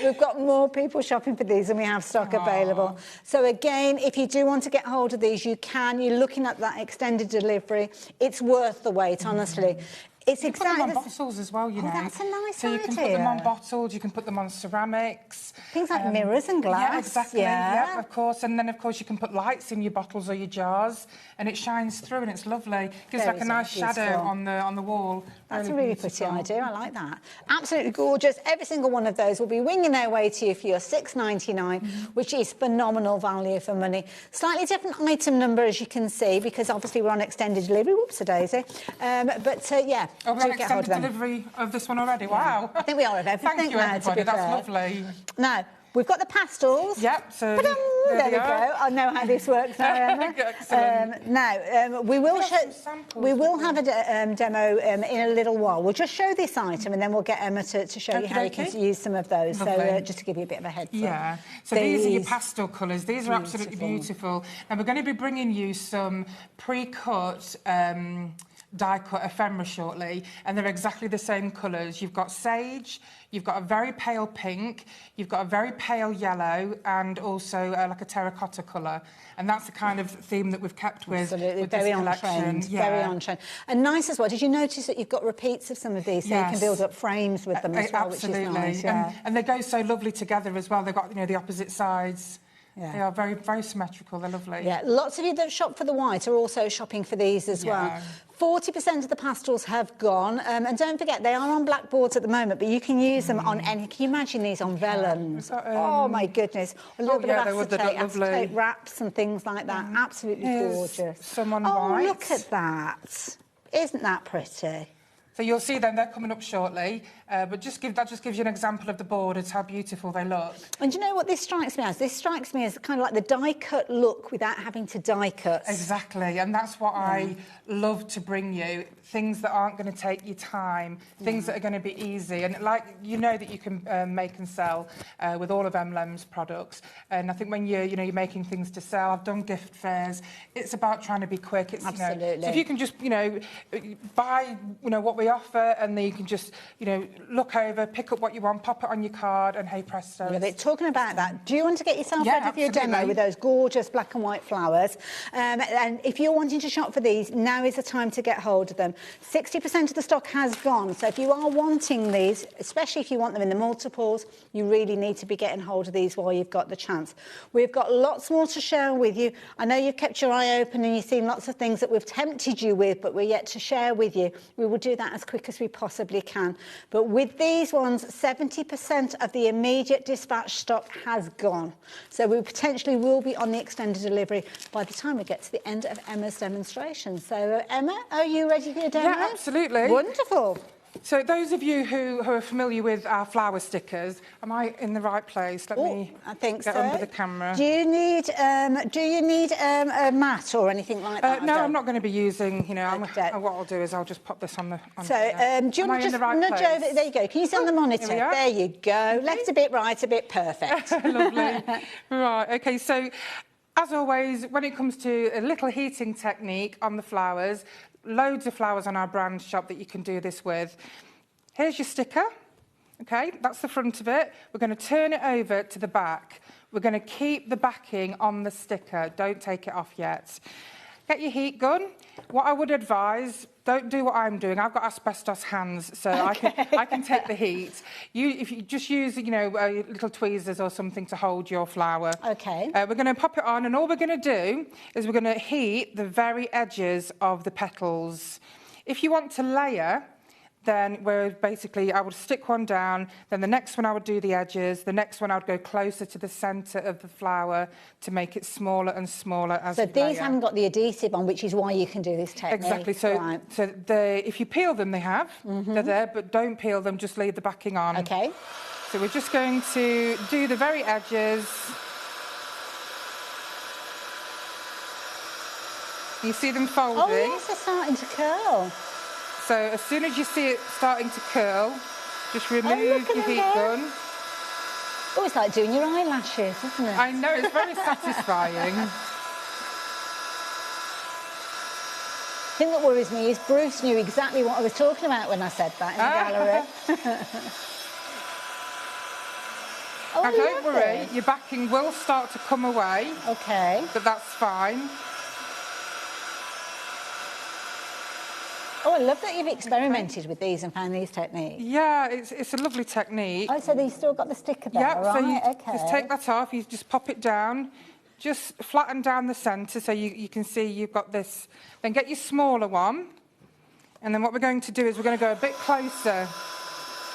We've got more people shopping for these than we have stock available. So again, if you do want to get hold of these, you can. You're looking at that extended delivery. It's worth the wait, honestly. It's you exactly. Put them on bottles as well, you know. That's a nice So you idea. can put them on bottles, you can put them on ceramics. Things like mirrors and glass. Yeah, exactly. Yeah, of course. And then, of course, you can put lights in your bottles or your jars, and it shines through, and it's lovely. Gives like a nice shadow on the wall. That's a really pretty idea. I like that. Absolutely gorgeous. Every single one of those will be winging their way to you for your $6.99, which is phenomenal value for money. Slightly different item number, as you can see, because obviously we're on extended delivery. Whoops-a-daisy. Yeah. Oh, we're on extended delivery of this one already. Wow. I think we are of everything. Thank you, everybody. That's lovely. Now, we've got the pastels. Yep. So there we go. I know how this works now, Emma. Now, we will have a demo in a little while. We'll just show this item and then we'll get Emma to show you how you can use some of those. So just to give you a bit of a heads up. Yeah. So these are your pastel colours. These are absolutely beautiful. And we're going to be bringing you some pre-cut die-cut ephemera shortly, and they're exactly the same colours. You've got sage, you've got a very pale pink, you've got a very pale yellow, and also like a terracotta colour. And that's the kind of theme that we've kept with, Absolutely, with very this on collection. trend, very on trend. And nice as well. Did you notice that you've got repeats of some of these, so you can build up frames with them as well, Absolutely. which is nice. Yeah. And they go so lovely together as well. They've got, you know, the opposite sides. Yeah. They are very, very symmetrical. They're lovely. Yeah, lots of you that shop for the white are also shopping for these as well. 40% of the pastels have gone. And don't forget, they are on blackboards at the moment, but you can use them on any... Can you imagine these on vellums? Oh, my goodness. A little bit of acetate wraps and things like that. Absolutely gorgeous. Someone white. Look at that. Isn't that pretty? So you'll see them, they're coming up shortly, but that just gives you an example of the borders, how beautiful they look. And do you know what this strikes me as? This strikes me as kind of like the die-cut look without having to die-cut. Exactly, and that's what I love to bring you. Things that aren't going to take you time, things that are going to be easy. And like, you know that you can make and sell with all of Embellishment's products. And I think when you're making things to sell, I've done gift fairs, it's about trying to be quick. It's, Absolutely. You know, so if you can just, buy, what we offer, and then you can just, look over, pick up what you want, pop it on your card, and hey presto. Love it. Talking about that, do you want to get yourself ready for your demo with those gorgeous black and white flowers? And if you're wanting to shop for these, now is the time to get hold of them. 60% of the stock has gone, so if you are wanting these, especially if you want them in the multiples, you really need to be getting hold of these while you've got the chance. We've got lots more to share with you. I know you've kept your eye open and you've seen lots of things that we've tempted you with, but we're yet to share with you. We will do that as quick as we possibly can. But with these ones, 70% of the immediate dispatch stock has gone. So we potentially will be on the extended delivery by the time we get to the end of Emma's demonstration. So Emma, are you ready for your demo? Yeah, absolutely. Wonderful. So those of you who are familiar with our flower stickers, am I in the right place? Let me get under the camera. Do you need a mat or anything like that? No, I'm not going to be using, what I'll do is I'll just pop this on the... do you want to just nudge over? There you go. Can you see on the monitor? There you go. Left a bit, right a bit, perfect. Lovely. Right, OK, so as always, when it comes to a little heating technique on the flowers, loads of flowers on our brand shop that you can do this with. Here's your sticker. OK, that's the front of it. We're going to turn it over to the back. We're going to keep the backing on the sticker. Don't take it off yet. Get your heat gun. What I would advise, don't do what I'm doing. I've got asbestos hands, so I can take the heat. If you just use, little tweezers or something to hold your flower. OK. We're going to pop it on, and all we're going to do is we're going to heat the very edges of the petals. If you want to layer, then I would stick one down, then the next one I would do the edges, the next one I would go closer to the centre of the flower to make it smaller and smaller as you layer. So these haven't got the adhesive on, which is why you can do this technique. Exactly. So, if you peel them, they have. They're there, but don't peel them, just leave the backing on. OK. So we're just going to do the very edges. You see them folding? Oh, yes, they're starting to curl. So as soon as you see it starting to curl, just remove your heat gun. Oh, it's like doing your eyelashes, isn't it? I know, it's very satisfying. The thing that worries me is Bruce knew exactly what I was talking about when I said that in the gallery. Now, don't worry, your backing will start to come away. OK. But that's fine. Oh, I love that you've experimented with these and found these techniques. Yeah, it's a lovely technique. Oh, so they've still got the sticker there, right? So you just take that off, you just pop it down, just flatten down the centre so you can see you've got this. Then get your smaller one, and then what we're going to do is we're going to go a bit closer.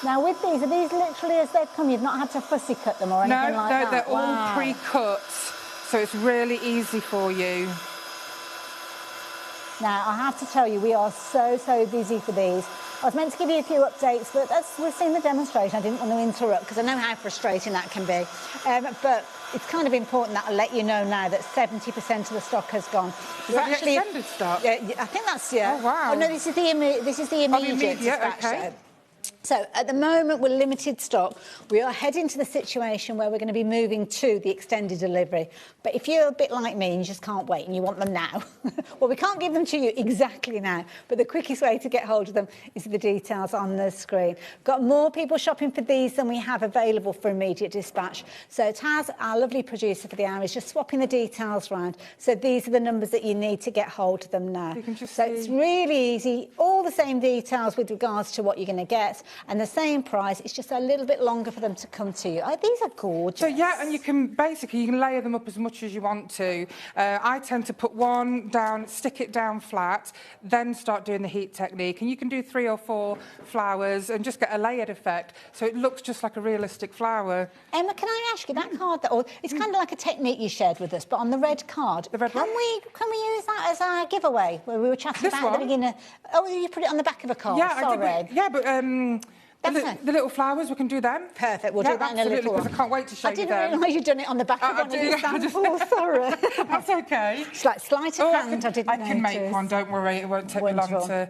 Now, with these, are these literally as they've come? You've not had to fussy cut them or anything like that? No, they're all pre-cut, so it's really easy for you. Now, I have to tell you, we are so busy for these. I was meant to give you a few updates, but as we've seen the demonstration, I didn't want to interrupt because I know how frustrating that can be. But it's kind of important that I let you know now that 70% of the stock has gone. Is that the extended stock? Yeah, I think that's, Oh, wow. Oh, no, this is the immediate dispatch. Okay. So at the moment, we're limited stock. We are heading to the situation where we're going to be moving to the extended delivery. But if you're a bit like me and you just can't wait and you want them now, well, we can't give them to you exactly now, but the quickest way to get hold of them is the details on the screen. We've got more people shopping for these than we have available for immediate dispatch. So Taz, our lovely producer for the hour, is just swapping the details around. So these are the numbers that you need to get hold of them now. You can just so it's really easy, all the same details with regards to what you're going to get. And the same price, it's just a little bit longer for them to come to you. Oh, these are gorgeous. So, yeah, and you can layer them up as much as you want to. I tend to put one down, stick it down flat, then start doing the heat technique. And you can do 3 or 4 flowers and just get a layered effect. So it looks just like a realistic flower. Emma, can I ask you, that card, it's kind of like a technique you shared with us, but on the red card, can we use that as our giveaway, where we were chatting about at the beginning? Oh, you put it on the back of a card, yeah, sorry. I did, but the little flowers, we can do them. Perfect, we'll do that in a little while. Because I can't wait to show you them. I didn't realise you'd done it on the back of one of your samples, sorry. That's okay. It's like sleight of hand, I didn't notice. I can make one, don't worry, it won't take me long to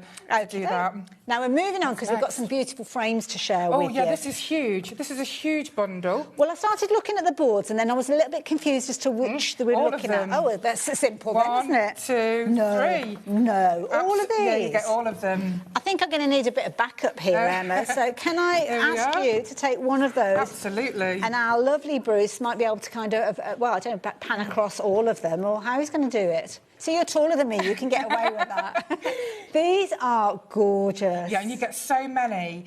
do that. Now we're moving on because we've got some beautiful frames to share with you. Oh yeah, this is huge. This is a huge bundle. Well, I started looking at the boards and then I was a little bit confused as to which that we were looking at. Oh, that's simple then, isn't it? 1, 2, 3. No, all of these. Yeah, you get all of them. I think I'm going to need a bit of backup here, Emma. So can I ask you to take one of those? Absolutely. And our lovely Bruce might be able to kind of, well, I don't know, pan across all of them, or how he's going to do it. So you're taller than me, you can get away with that. These are gorgeous. Yeah, and you get so many.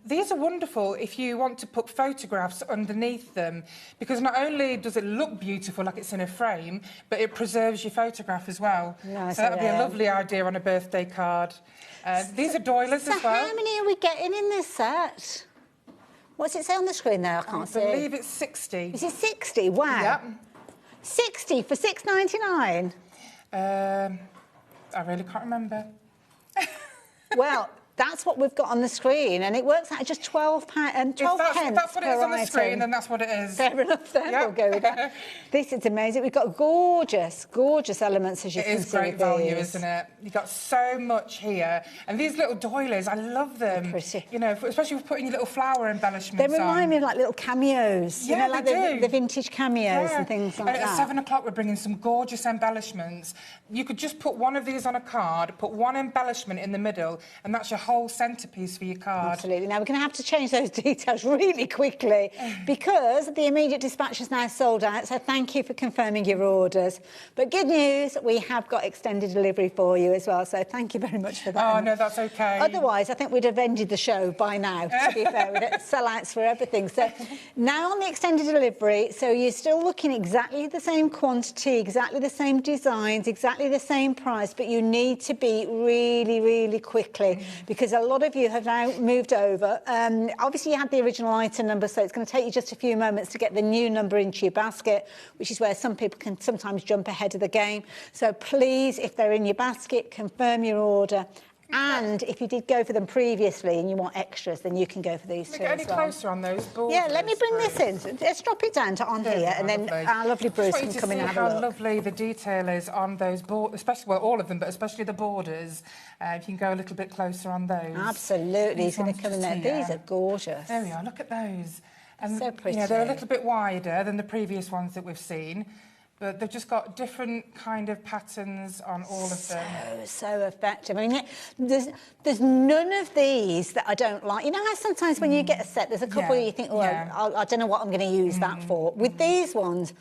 These are wonderful if you want to put photographs underneath them, because not only does it look beautiful, like it's in a frame, but it preserves your photograph as well. Nice, so that would be a lovely idea on a birthday card. These are doilies as well. How many are we getting in this set? What's it say on the screen there? I can't see. I believe it's 60. Is it 60? Wow. Yep. 60 for $6.99? I really can't remember. Well, that's what we've got on the screen, and it works out at just £12 and 12 pence. If that's what it is on the screen, then that's what it is. Fair enough, then. We'll go with that. This is amazing. We've got gorgeous, gorgeous elements, as you can see. It is great value, isn't it? You've got so much here. And these little doilies, I love them. They're pretty. You know, especially with putting your little flower embellishments on. They remind me of like little cameos. Yeah, you know, like the vintage cameos and things like that. At 7 o'clock, we're bringing some gorgeous embellishments. You could just put one of these on a card, put one embellishment in the middle, and that's your whole centrepiece for your card. Absolutely. Now, we're going to have to change those details really quickly because the immediate dispatch is now sold out, so thank you for confirming your orders. But good news, we have got extended delivery for you as well, so thank you very much for that. Oh, no, that's OK. Otherwise, I think we'd have ended the show by now, to be fair. We'd have sell-outs for everything. So now on the extended delivery, so you're still looking exactly the same quantity, exactly the same designs, exactly the same price, but you need to be really, really quickly because a lot of you have now moved over. Obviously, you had the original item number, so it's going to take you just a few moments to get the new number into your basket, which is where some people can sometimes jump ahead of the game. So please, if they're in your basket, confirm your order. And if you did go for them previously and you want extras, then you can go for these too. Get any closer on those borders? Yeah, let me bring this in. Let's drop it down to on here, and then our lovely Bruce can come in and have a look. How lovely the detail is on those borders, especially, well, all of them, but especially the borders. If you can go a little bit closer on those. Absolutely, he's going to come in there. These are gorgeous. There we are, look at those. And, so pretty. You know, they're a little bit wider than the previous ones that we've seen. But they've just got different kind of patterns on all of them. So effective. I mean, there's none of these that I don't like. You know how sometimes when you get a set, there's a couple you think, oh, I don't know what I'm going to use that for. With these ones,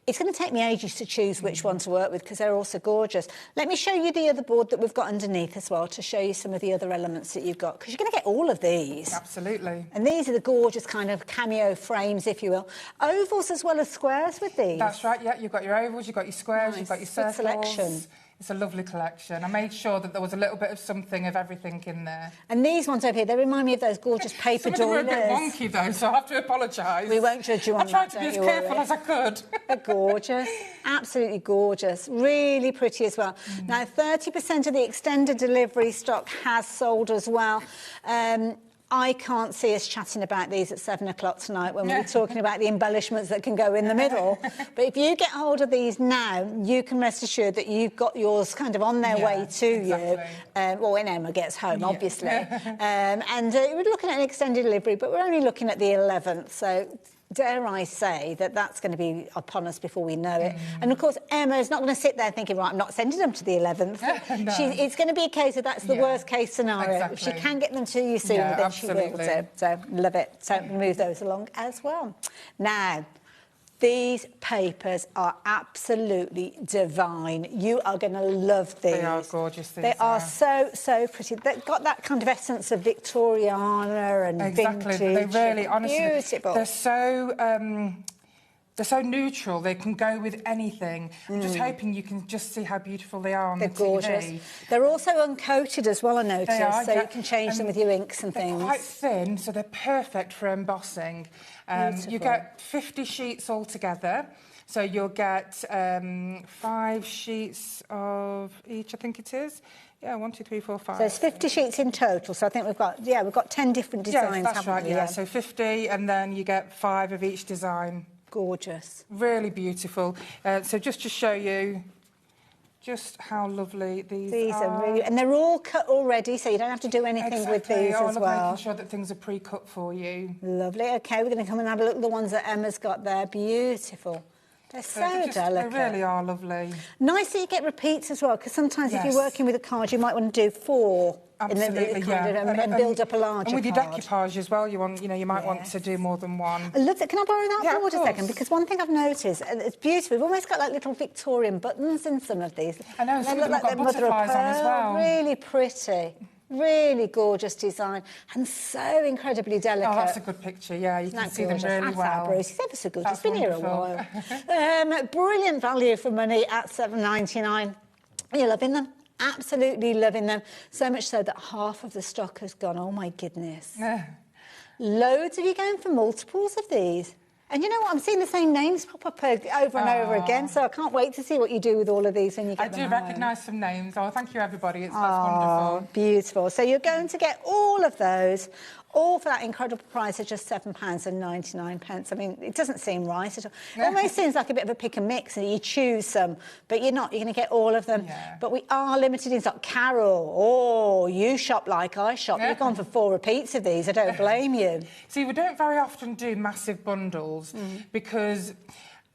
it's going to take me ages to choose which one to work with because they're also gorgeous. Let me show you the other board that we've got underneath as well to show you some of the other elements that you've got because you're going to get all of these. Absolutely. And these are the gorgeous kind of cameo frames, if you will. Ovals as well as squares with these. That's right, yeah. You've got your ovals, you've got your squares, you've got your circles. Good selection. It's a lovely collection. I made sure that there was a little bit of something of everything in there. And these ones over here, they remind me of those gorgeous paper doilies. Some of them are a bit wonky, though, so I have to apologise. We won't judge you on that, I tried to be as careful as I could. They're gorgeous. Absolutely gorgeous. Really pretty as well. Now, 30% of the extended delivery stock has sold as well. I can't see us chatting about these at 7 o'clock tonight when we're talking about the embellishments that can go in the middle. But if you get hold of these now, you can rest assured that you've got yours kind of on their way to you. Well, when Emma gets home, obviously. And we're looking at an extended delivery, but we're only looking at the 11th. So dare I say that that's going to be upon us before we know it. And, of course, Emma's not going to sit there thinking, right, I'm not sending them to the 11th. No. It's going to be a case of that's the worst-case scenario. Exactly. If she can get them to you sooner, then absolutely. She will do. So, love it. So, move those along as well. Now, these papers are absolutely divine. You are going to love these. They are gorgeous. They are so, so pretty. They've got that kind of essence of Victoriana and vintage. They really, honestly, beautiful. They're so neutral. They can go with anything. I'm just hoping you can just see how beautiful they are on the TV. They're gorgeous. They're also uncoated as well, I noticed. They are, so you can change them with your inks and things. They're quite thin, so they're perfect for embossing. You get 50 sheets altogether. So you'll get 5 sheets of each, I think it is. Yeah, 1, 2, 3, 4, 5. So it's 50 sheets in total. So I think we've got 10 different designs. Yes, that's right. Yeah, so 50, and then you get 5 of each design. Gorgeous. Really beautiful. So just to show you just how lovely these are. Really, and they're all cut already, so you don't have to do anything with these as well. Making sure that things are pre-cut for you. Lovely. OK, we're going to come and have a look at the ones that Emma's got there. Beautiful. They're so delicate. They really are lovely. Nice that you get repeats as well, because sometimes if you're working with a card, you might want to do 4. Absolutely, and build up a larger And with your card. decoupage as well, you might want to do more than one. I love that. Can I borrow that board a second? Because one thing I've noticed, and it's beautiful, we've almost got like little Victorian buttons in some of these. I know, some of them have got butterflies on as well. Really pretty. Really gorgeous design and so incredibly delicate. Oh, that's a good picture, yeah. You can see them really well. Bruce. It's ever so good. It's been here a while. Brilliant value for money at $7.99. You're loving them. Absolutely loving them. So much so that half of the stock has gone. Oh, my goodness. Loads of you going for multiples of these. And you know what? I'm seeing the same names pop up over and over again, so I can't wait to see what you do with all of these when you get them home. I do recognise some names. Oh, thank you, everybody. It's wonderful. Beautiful. So you're going to get all of those, all for that incredible price of just £7.99. I mean, it doesn't seem right at all. It almost seems like a bit of a pick and mix, and you choose some, but you're not. You're going to get all of them. Yeah. But we are limited in stock. Carol, you shop like I shop. You've gone for 4 repeats of these. I don't blame you. See, we don't very often do massive bundles because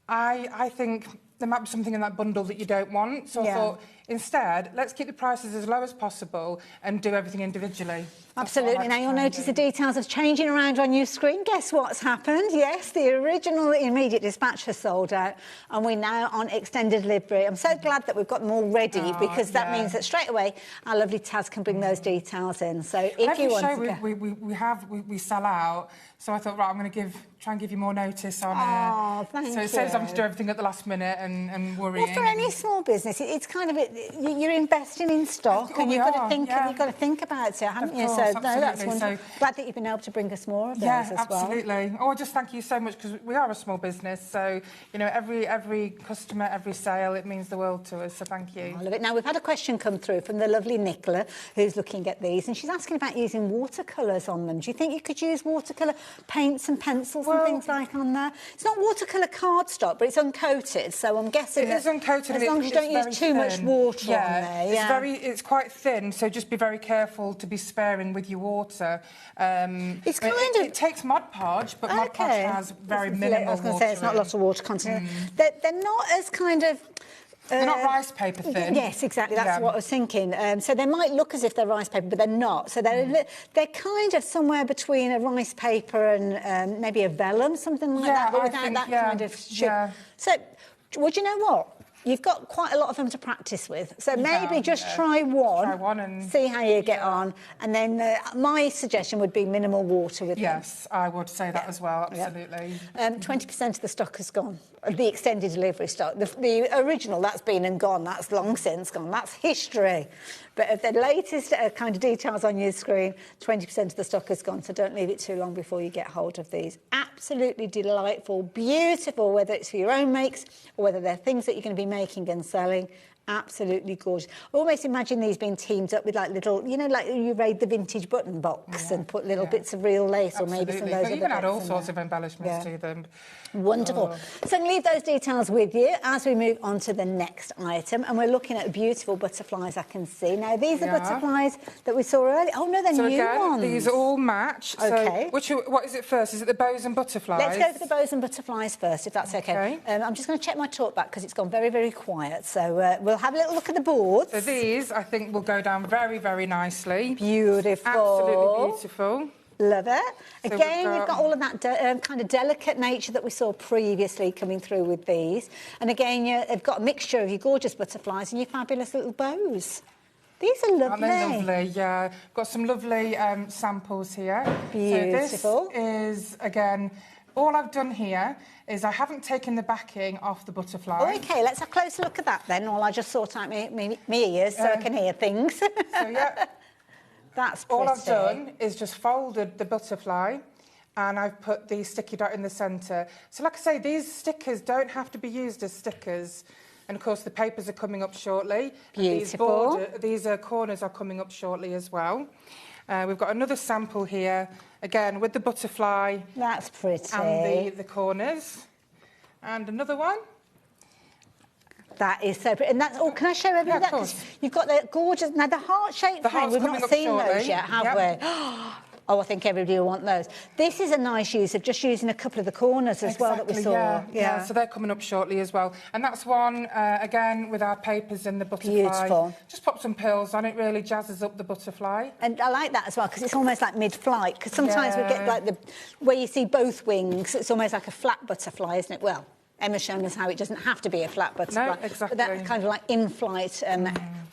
I think there might be something in that bundle that you don't want. So I thought, instead, let's keep the prices as low as possible and do everything individually. Absolutely. Now, you'll notice the details of changing around on your screen. Guess what's happened? Yes, the original immediate dispatch has sold out, and we're now on extended delivery. I'm so glad that we've got them all ready, because that means that straight away our lovely Taz can bring those details in. So if you want to we sell out. So I thought, right, I'm going to try and give you more notice on it. Thank you. So it saves having to do everything at the last minute and worrying. Well, for any small business, it's kind of you're investing in stock, and you've got to think about it, haven't you? So no, that's wonderful. So, glad that you've been able to bring us more of those as well. Yeah, absolutely. Oh, I just thank you so much, because we are a small business. So every customer, every sale, it means the world to us. So thank you. I love it. Now we've had a question come through from the lovely Nicola, who's looking at these, and she's asking about using watercolours on them. Do you think you could use watercolour paints and pencils and things like on there? It's not watercolour cardstock, but it's uncoated, so I'm guessing it is uncoated. As long as you don't use too much water on there. It's quite thin, so just be very careful to be sparing with your water. It takes Mod Podge, but Mod Podge has very minimal water. I was going to say it's not a lot of water content. They're not as kind of. They're not rice paper thin. Yes, exactly. That's what I was thinking. So they might look as if they're rice paper, but they're not. So they're kind of somewhere between a rice paper and maybe a vellum, something like that, but without that kind of shape. So, would you know what? You've got quite a lot of them to practice with. So maybe just try one and see how you get on. And then my suggestion would be minimal water with them. Yes, I would say that as well, absolutely. 20% of the stock has gone. The extended delivery stock. The original, that's been and gone. That's long since gone. That's history. But of the latest kind of details on your screen, 20% of the stock has gone, so don't leave it too long before you get hold of these. Absolutely delightful, beautiful, whether it's for your own makes or whether they're things that you're going to be making and selling. Absolutely gorgeous. I almost imagine these being teamed up with like little, you know, like you raid the vintage button box and put little bits of real lace or maybe some of those. But you can add all sorts of embellishments to them. Wonderful. So I'm going to leave those details with you as we move on to the next item. And we're looking at beautiful butterflies, I can see. Now, these are butterflies that we saw earlier. Oh, no, they're new ones. These all match. Okay. So what is it first? Is it the bows and butterflies? Let's go for the bows and butterflies first, if that's okay. I'm just going to check my talk back because it's gone very, very quiet. So we'll have a little look at the boards. So these, I think, will go down very, very nicely. Beautiful. Absolutely beautiful. Love it. So Again, you've got all of that kind of delicate nature that we saw previously coming through with these. And again, you've got a mixture of your gorgeous butterflies and your fabulous little bows. These are lovely. Aren't they lovely? Yeah. Got some lovely samples here. Beautiful. So this is, again, all I've done here is I haven't taken the backing off the butterfly. Oh, OK, let's have a closer look at that then, while I just sort out my ears so I can hear things. So, yeah. That's pretty. All I've done is just folded the butterfly and I've put the sticky dot in the centre. So, like I say, these stickers don't have to be used as stickers. And, of course, the papers are coming up shortly. Beautiful. These corners are coming up shortly as well. We've got another sample here, again, with the butterfly. That's pretty. And the corners. And another one. That is so pretty. And that's all. Can I show everything? Yeah, of course. You've got the gorgeous... Now, the heart-shaped frame, we've not seen those yet, have we? Oh, I think everybody will want those. This is a nice use of just using a couple of the corners as well that we saw. Yeah, so they're coming up shortly as well. And that's one, again, with our papers and the butterfly. Beautiful. Just pop some pearls on it, really jazzes up the butterfly. And I like that as well, because it's almost like mid-flight, because sometimes we get like where you see both wings, it's almost like a flat butterfly, isn't it? Well, Emma's shown us how it doesn't have to be a flat butterfly. No, exactly. But that kind of like in-flight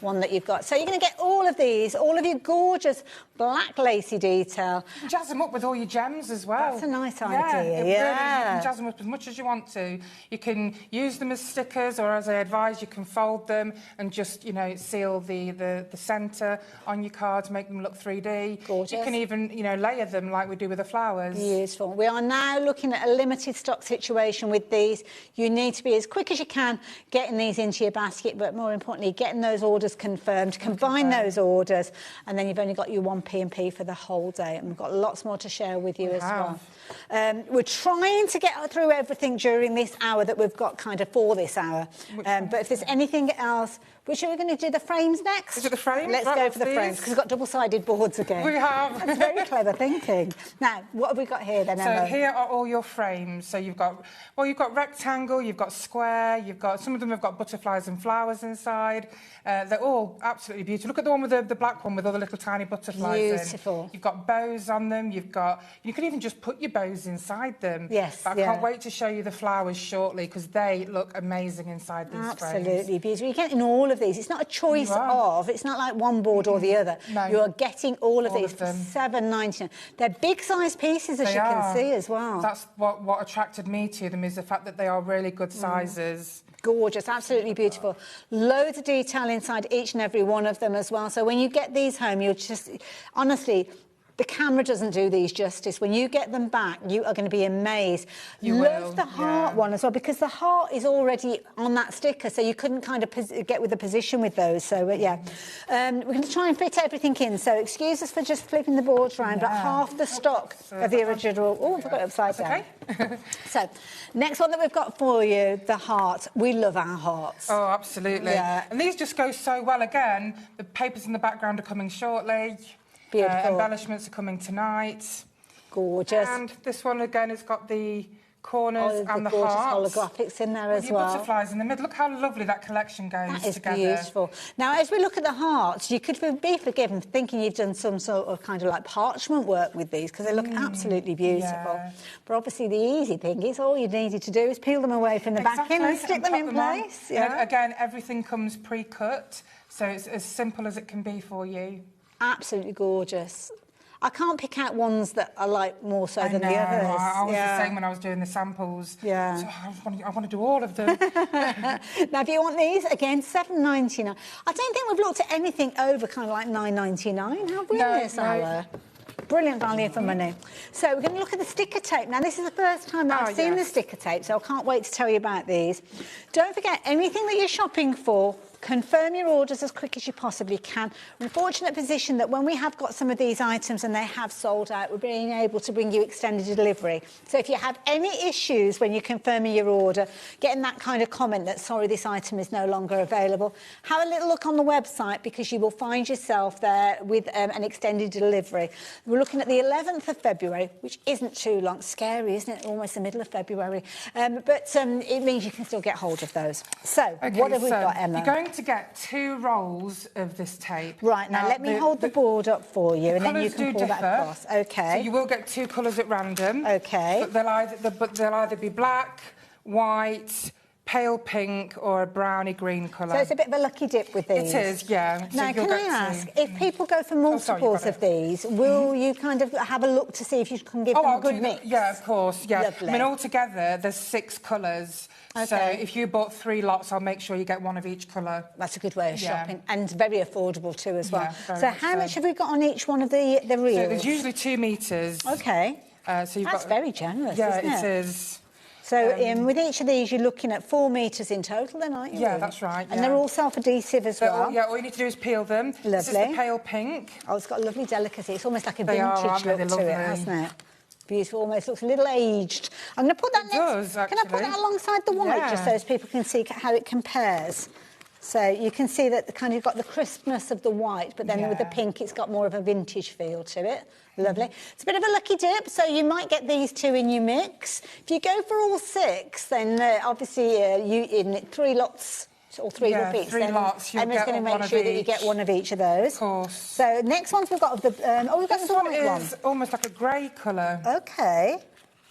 one that you've got. So you're going to get all of these, all of your gorgeous black lacy detail. You can jazz them up with all your gems as well. That's a nice idea, Really, you can jazz them up as much as you want to. You can use them as stickers, or as I advise, you can fold them and just, you know, seal the centre on your cards, make them look 3D. Gorgeous. You can even, you know, layer them like we do with the flowers. Beautiful. We are now looking at a limited stock situation with these. You need to be as quick as you can getting these into your basket, but more importantly, getting those orders confirmed, combine those orders, and then you've only got your one P&P for the whole day. And we've got lots more to share with you as well. We're trying to get through everything during this hour that we've got kind of for this hour. But if there's anything else, which are we going to do the frames next? Is it the frames? Let's go for the frames, because we've got double-sided boards again. We have. That's very clever thinking. Now, what have we got here then, Emma? So here are all your frames. So you've got rectangle, you've got square, you've got, some of them have got butterflies and flowers inside. They're all absolutely beautiful. Look at the one with the black one with all the little tiny butterflies in. Beautiful. You've got bows on them. You can even just put your bows inside them. Yes, but I can't wait to show you the flowers shortly, because they look amazing inside these frames. Absolutely beautiful. You're getting all of these. It's not a choice of. It's not like one board or the other. No. You are getting all of these for $7.99. They're big size pieces, as you can see as well. That's what attracted me to them, is the fact that they are really good sizes. Gorgeous, absolutely beautiful. Loads of detail inside each and every one of them as well. So when you get these home, you'll just, honestly, the camera doesn't do these justice. When you get them back, you are going to be amazed. Love the heart one as well, because the heart is already on that sticker, so you couldn't kind of get with the position with those. So, yeah. We're going to try and fit everything in. So excuse us for just flipping the boards around, but half the stock of the original... Oh, I forgot it upside down. Okay. So, next one that we've got for you, the heart. We love our hearts. Oh, absolutely. Yeah. And these just go so well. Again, the papers in the background are coming shortly. Beautiful. Embellishments are coming tonight. Gorgeous. And this one, again, has got the corners and the gorgeous hearts. holographics in there as your well. Butterflies in the middle. Look how lovely that collection goes That is together. beautiful. Now, as we look at the hearts, you could be forgiven for thinking you've done some sort of kind of like parchment work with these, because they look absolutely beautiful. Yeah. But obviously the easy thing is all you needed to do is peel them away from the backing and stick them in place. Yeah. And again, everything comes pre-cut, so it's as simple as it can be for you. Absolutely gorgeous. I can't pick out ones that I like more so than the others. I was the same when I was doing the samples. Yeah. So I want to do all of them. Now, if you want these, again, $7.99. I don't think we've looked at anything over kind of like $9.99, have we, in this hour? Brilliant value for money. So we're going to look at the sticker tape. Now, this is the first time that I've seen the sticker tape, so I can't wait to tell you about these. Don't forget, anything that you're shopping for, Confirm your orders as quick as you possibly can. We're in a fortunate position that when we have got some of these items and they have sold out, we're being able to bring you extended delivery. So if you have any issues when you're confirming your order, getting that kind of comment that, sorry, this item is no longer available, have a little look on the website because you will find yourself there with an extended delivery. We're looking at the 11th of February, which isn't too long. Scary, isn't it? Almost the middle of February. But it means you can still get hold of those. So, what have we got, Emma? You're going to get 2 rolls of this tape. Right, now let me hold the board up for you, and then you can pull that across. Okay. So you will get 2 colours at random. Okay. But they'll either be black, white, pale pink or a browny green colour. So it's a bit of a lucky dip with these. It is, yeah. Now, can I ask, if people go for multiples of these, will you kind of have a look to see if you can give them a good mix? Yeah, of course, yeah. Lovely. I mean, altogether, there's 6 colours. Okay. So if you bought 3 lots, I'll make sure you get 1 of each colour. That's a good way of shopping, and very affordable too as well. Yeah, so how much have we got on each one of the reels? So there's usually 2 metres. Okay. So you've That's very generous, isn't it? Yeah, it is. So with each of these, you're looking at 4 metres in total then, aren't you? Yeah, that's right. And they're all self-adhesive as well? Yeah, all you need to do is peel them. Lovely. This is the pale pink. Oh, it's got a lovely delicacy. It's almost like a They are, vintage aren't look they? to They're it, lovely. hasn't it? Beautiful, almost looks a little aged. I'm going to put that It does, Can I put actually. that alongside the white just so as people can see how it compares? So you can see that you've got the crispness of the white, but then with the pink, it's got more of a vintage feel to it. Lovely. It's a bit of a lucky dip, so you might get these 2 in your mix. If you go for all 6, then obviously you in 3 lots or 3 repeats. 3 lots. Emma's going to make sure that you get 1 of each of those. Of course. So next ones we've got we've got This the one white one. is almost like a grey colour. Okay,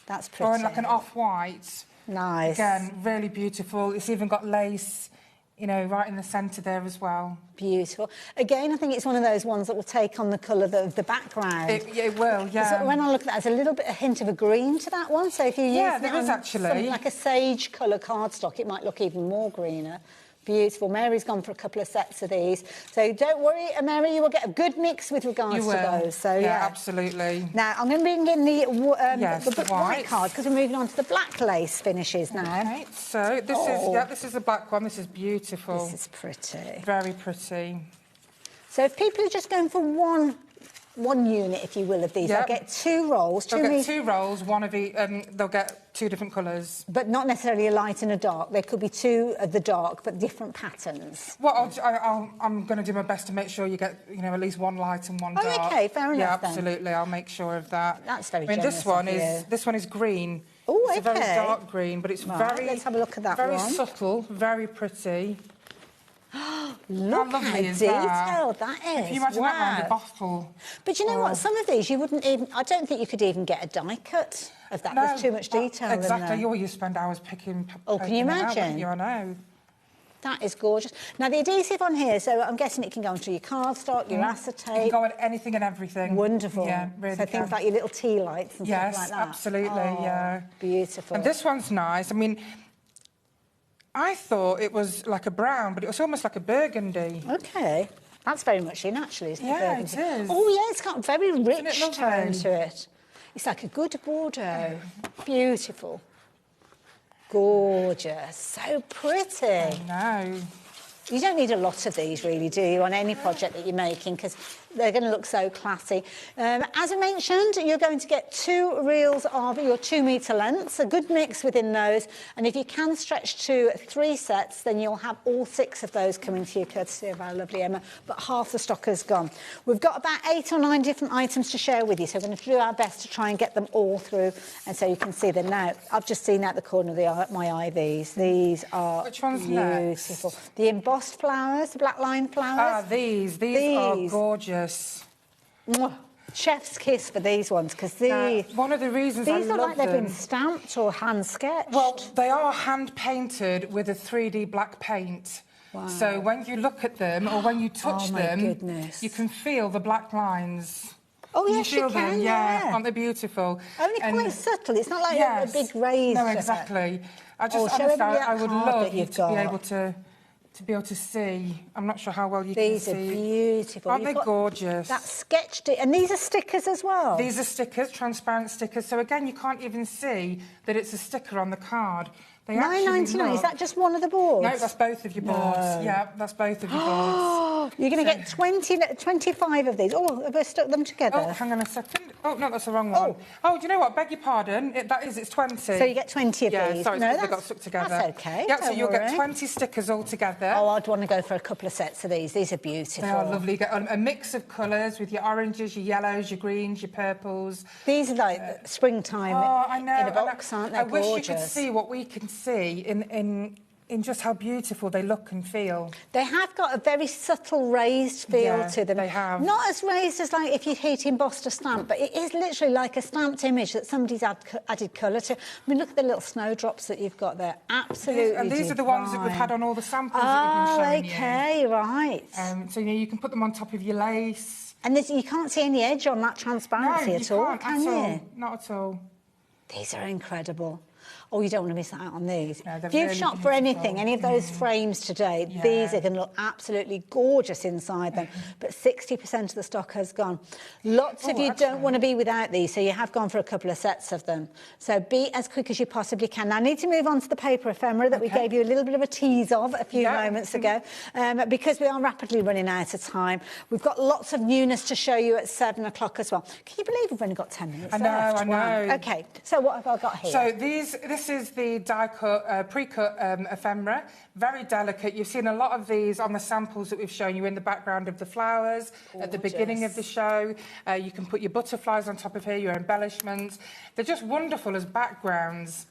that's pretty. Or like an off-white. Nice. Again, really beautiful. It's even got lace, you know, right in the centre there as well. Beautiful. Again, I think it's one of those ones that will take on the colour of the background. It will, yeah. So when I look at that, there's a hint of a green to that one. So if you use there is actually something like a sage colour cardstock, it might look even more greener. Beautiful. Mary's gone for a couple of sets of these. So don't worry, Mary, you will get a good mix with regards to those. So yeah, absolutely. Now, I'm going to bring in the white card because we're moving on to the black lace finishes now. Okay, so this is the black one. This is beautiful. This is pretty. Very pretty. So if people are just going for one unit, if you will, of these, they'll get 2 rolls. They'll get 2 rolls, 1 of each. They'll get 2 different colours. But not necessarily a light and a dark. There could be 2 of the dark, but different patterns. Well, I'm going to do my best to make sure you get, you know, at least 1 light and 1 dark. Oh, okay, fair enough. Yeah, then. absolutely. I'll make sure of that. That's very generous. generous This one is green. Oh, okay. It's a very dark green, but it's very. Let's have a look at that very one. subtle, very pretty. Look how lovely is detailed that is. If you imagine that around a bottle. But you know what? Some of these you wouldn't even. I don't think you could even get a die cut of that. There's too much detail in there. Exactly. You spend hours picking. Oh, can you imagine? I know. That is gorgeous. Now, the adhesive on here, so I'm guessing it can go onto your cardstock, your acetate. It can go on anything and everything. Wonderful. Yeah, really. So things like your little tea lights and stuff like that. Yes, absolutely, yeah. Beautiful. And this one's nice. I mean, I thought it was like a brown, but it was almost like a burgundy. Okay. That's very much in, actually, isn't it? Yeah, burgundy? it is. Oh, yeah, it's got a very rich Isn't it tone lovely? to it. It's like a good Bordeaux. Beautiful. Gorgeous. So pretty. I know. You don't need a lot of these, really, do you, on any project that you're making, because they're going to look so classy. As I mentioned, you're going to get 2 reels of your 2 metre lengths, a good mix within those, and if you can stretch to 3 sets, then you'll have all 6 of those coming to you, courtesy of our lovely Emma, but half the stock has gone. We've got about 8 or 9 different items to share with you, so we're going to do our best to try and get them all through, and so you can see them now. I've just seen out the corner of my eye these. These are Which one's beautiful. next? The embossed flowers, the black line flowers. Ah, these are gorgeous. Mwah. Chef's kiss for these ones, because one of the reasons these I look love like they've them, been stamped or hand sketched. Well, they are hand painted with a 3D black paint. Wow. So when you look at them or when you touch them, goodness. you can feel the black lines. Oh, yes, you feel you can, them, yeah. Aren't they beautiful? Only quite subtle. It's not like Yes. a big raised. No, exactly. I just show honestly, everybody I that would card love that you you've to got. be able to see. I'm not sure how well you These can are see. beautiful. Aren't You've they got gorgeous? That sketched it, and these are stickers as well. These are stickers, transparent stickers. So again, you can't even see that it's a sticker on the card, £9.99. Is that just one of the boards? No, that's both of your boards. Yeah, that's both of your boards. You're going to get 25 of these. Oh, have I stuck them together? Oh, hang on a second. Oh, no, that's the wrong one. Oh, do you know what? Beg your pardon. It's 20. So you get 20 of these? Sorry, they got stuck together. That's OK. Yeah, so you'll get 20 stickers all together. Oh, I'd want to go for a couple of sets of these. These are beautiful. They are lovely. You get a mix of colours with your oranges, your yellows, your greens, your purples. These are like springtime in a box, aren't they? I wish you could see what we can see in just how beautiful they look and feel. They have got a very subtle raised feel to them. They have. Not as raised as like if you'd heat embossed a stamp, but it is literally like a stamped image that somebody's added colour to. I mean, look at the little snowdrops that you've got there. Absolutely. And these are the ones that we've had on all the samples that we've been showing you. Right. So, you can put them on top of your lace. And you can't see any edge on that transparency at all, can you? Not at all. These are incredible. Oh, you don't want to miss out on these. No, if you've shopped for anything, any of those frames today, these are going to look absolutely gorgeous inside them. But 60% of the stock has gone. Lots of you don't want to be without these, so you have gone for a couple of sets of them. So be as quick as you possibly can. Now, I need to move on to the paper ephemera that we gave you a little bit of a tease of a few moments ago, because we are rapidly running out of time. We've got lots of newness to show you at 7 o'clock as well. Can you believe we've only got 10 minutes left? I know. OK, so what have I got here? So this is the die-cut, pre-cut ephemera. Very delicate. You've seen a lot of these on the samples that we've shown you in the background of the flowers at the beginning of the show. You can put your butterflies on top of here, your embellishments. They're just wonderful as backgrounds.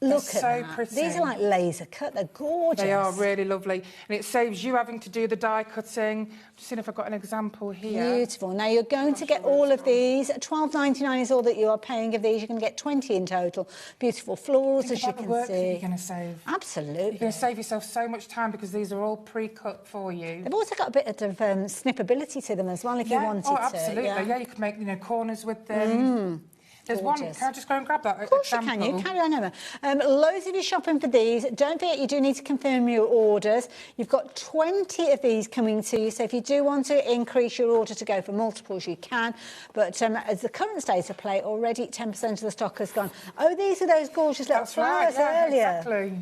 Look so at that. Pretty. These are like laser cut. They're gorgeous. They are really lovely. And it saves you having to do the die cutting. I'm just seeing if I've got an example here. Beautiful. Now, you're going to get all of these. £12.99 is all that you are paying of these. You're going to get 20 in total. Beautiful florals, as you can work see. that you're going to save. Absolutely. You're going to save yourself so much time because these are all pre-cut for you. They've also got a bit of snippability to them as well, if you wanted to. Absolutely. Yeah, you could make corners with them. There's one. Can I just go and grab that? Of course you can. You carry on, Emma. Loads of you shopping for these. Don't forget, you do need to confirm your orders. You've got 20 of these coming to you, so if you do want to increase your order to go for multiples, you can. But as the current state of play, already 10% of the stock has gone. Oh, these are those gorgeous little flowers earlier. Exactly.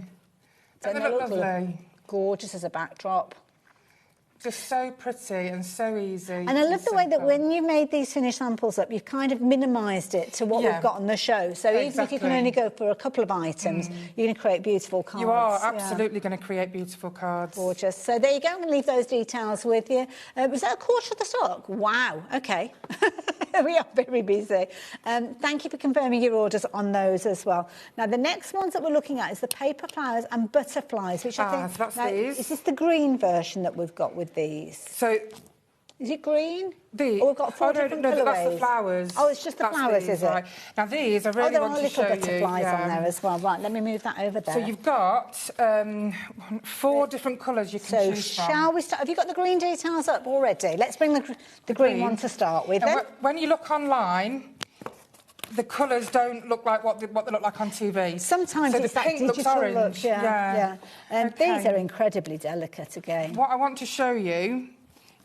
Don't they look lovely? Gorgeous as a backdrop. Just so pretty and so easy. And I love the way that when you made these finished samples up, you've kind of minimised it to what we've got on the show. So even if you can only go for a couple of items, you're going to create beautiful cards. You are absolutely going to create beautiful cards. Gorgeous. So there you go. I'm going to leave those details with you. Was that a quarter of the stock? Wow. OK. We are very busy. Thank you for confirming your orders on those as well. Now, the next ones that we're looking at is the paper flowers and butterflies, which I think... So that's these. Is this the green version that we've got with these? So... Is it green? These? Oh, we've got four different colourways. That's the flowers. Oh, it's just the flowers, these, is it? Right. Now, these I really want to show you. There are little butterflies on there as well. Right, let me move that over there. So you've got 4 different colours you can choose from. So shall we start? Have you got the green details up already? Let's bring the green one to start with. When you look online, the colours don't look like what they look like on TV. Sometimes so it's the pink looks orange. Look, yeah. And these are incredibly delicate again. What I want to show you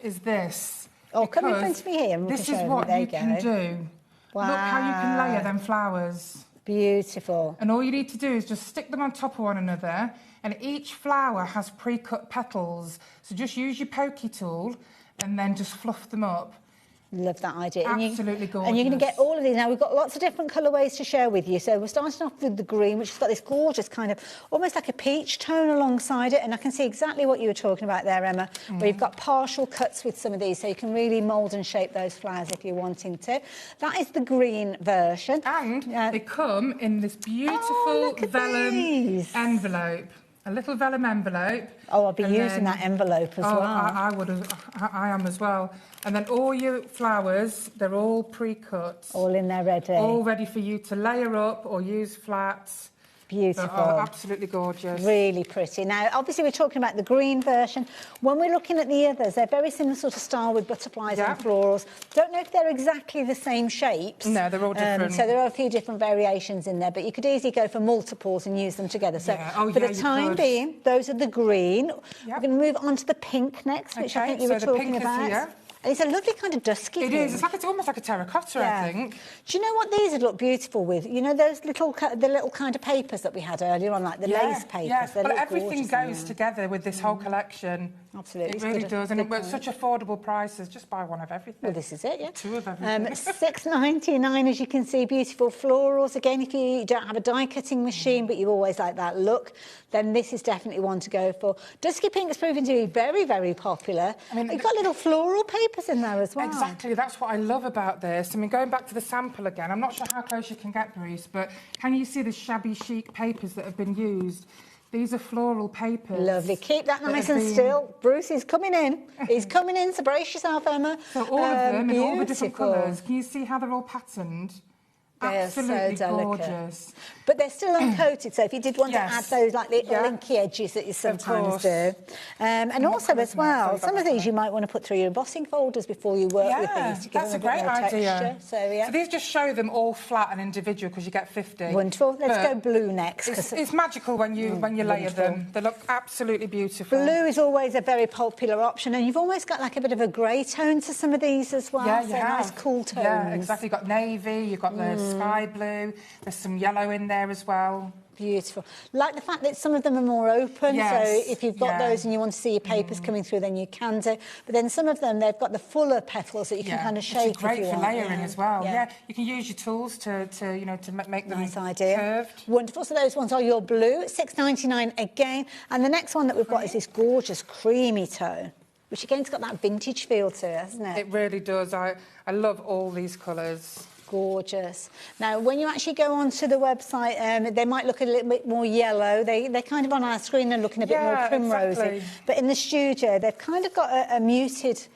is this. Oh, come in front of me here. And this is what you can do. Wow. Look how you can layer them flowers. Beautiful. And all you need to do is just stick them on top of one another, and each flower has pre-cut petals. So just use your pokey tool and then just fluff them up. Love that idea. Absolutely gorgeous. And you're going to get all of these. Now, we've got lots of different colourways to share with you. So we're starting off with the green, which has got this gorgeous kind of, almost like a peach tone alongside it. And I can see exactly what you were talking about there, Emma, where you've got partial cuts with some of these, so you can really mould and shape those flowers if you're wanting to. That is the green version. And they come in this beautiful vellum envelope. A little vellum envelope. Oh, I'll be using that envelope as well. I am as well. And then all your flowers, they're all pre-cut. All in there ready. All ready for you to layer up or use flats. Beautiful. Oh, absolutely gorgeous. Really pretty. Now, obviously, we're talking about the green version. When we're looking at the others, they're very similar sort of style with butterflies and florals. Don't know if they're exactly the same shapes. No, they're all different. So there are a few different variations in there, but you could easily go for multiples and use them together. So for the time being, those are the green. We're going to move on to the pink next, which I think you were talking about. And it's a lovely kind of dusky It pink. is. It's almost like a terracotta, I think. Do you know what these would look beautiful with? You know those little kind of papers that we had earlier on, like the lace papers? Yeah, They well, look everything gorgeous goes together with this whole collection. Absolutely. It really does, and at such affordable prices. Just buy one of everything. Well, this is it, yeah. 2 of everything. $6.99, as you can see, beautiful florals. Again, if you don't have a die-cutting machine, but you always like that look, then this is definitely one to go for. Dusky pink is proving to be very, very popular. I mean, you've got little floral papers in there as well. Exactly, that's what I love about this. I mean, going back to the sample again, I'm not sure how close you can get, Bruce, but can you see the shabby chic papers that have been used? These are floral papers. Lovely. Keep that nice and still. Bruce is coming in. He's coming in, so brace yourself, Emma. So all of them in all the different colours. Can you see how they're all patterned? They're Absolutely so delicate. Gorgeous. But they're still uncoated, so if you did want to add those like little linky edges that you sometimes do. And also as well, some of these you might want to put through your embossing folders before you work with these to give them a bit more texture. So these just show them all flat and individual because you get 50. Wonderful. Let's go blue next. It's magical when you layer them. They look absolutely beautiful. Blue is always a very popular option, and you've almost got like a bit of a grey tone to some of these as well. Yeah, so nice cool tones. Yeah, exactly. You've got navy, you've got the sky blue, there's some yellow in there as well. Beautiful. Like the fact that some of them are more open, so if you've got those and you want to see your papers coming through, then you can do. But then some of them, they've got the fuller petals that you can kind of shake. It's great if you for want. layering as well. Yeah, you can use your tools to make them curved. Wonderful. So those ones are your blue, $6.99 again. And the next one that we've got is this gorgeous creamy tone, which again's got that vintage feel to it, hasn't it? It really does. I love all these colours. Gorgeous. Now, when you actually go onto the website, they might look a little bit more yellow. They're kind of on our screen, they're looking a bit more primrosy. Exactly. But in the studio, they've kind of got a muted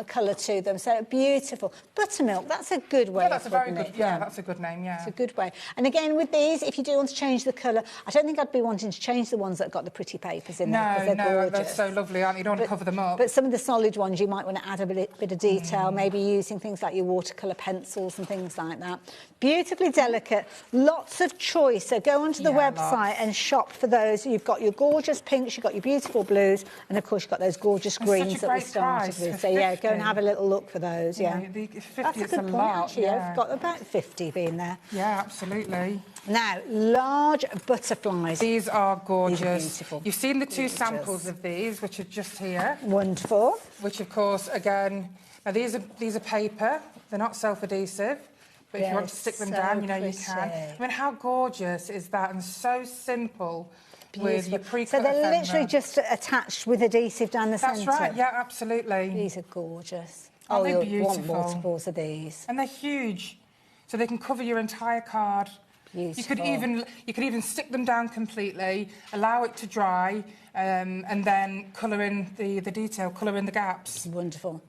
colour to them, so beautiful. Buttermilk, that's a good way that's of a very putting good. it. Yeah, that's a good name. Yeah, it's a good way. And again, with these, if you do want to change the colour, I don't think I'd be wanting to change the ones that got the pretty papers in there because they're gorgeous. They're so lovely, aren't they? You don't want to cover them up. But some of the solid ones, you might want to add a bit of detail, maybe using things like your watercolour pencils and things like that. Beautifully delicate, lots of choice. So go onto the website and shop for those. You've got your gorgeous pinks, you've got your beautiful blues, and of course you've got those gorgeous greens that we started with. So yeah, go and have a little look for those. Yeah, the 50 that's a good point. Actually, I've got about 50 being there. Yeah, absolutely. Now, large butterflies. These are gorgeous. These are beautiful. You've seen the two samples of these, which are just here. Wonderful. Which, of course, again, now these are paper. They're not self-adhesive. But if you want to stick them down, you know you can. I mean, how gorgeous is that? And so simple. With your pre-cut so they're ephemera. literally just attached with adhesive down the centre. That's right, yeah, absolutely. These are gorgeous. Aren't they you'll want beautiful? multiples of these. And they're huge, so they can cover your entire card. Beautiful. You could even stick them down completely, allow it to dry, and then colour in the detail, colour in the gaps. Wonderful.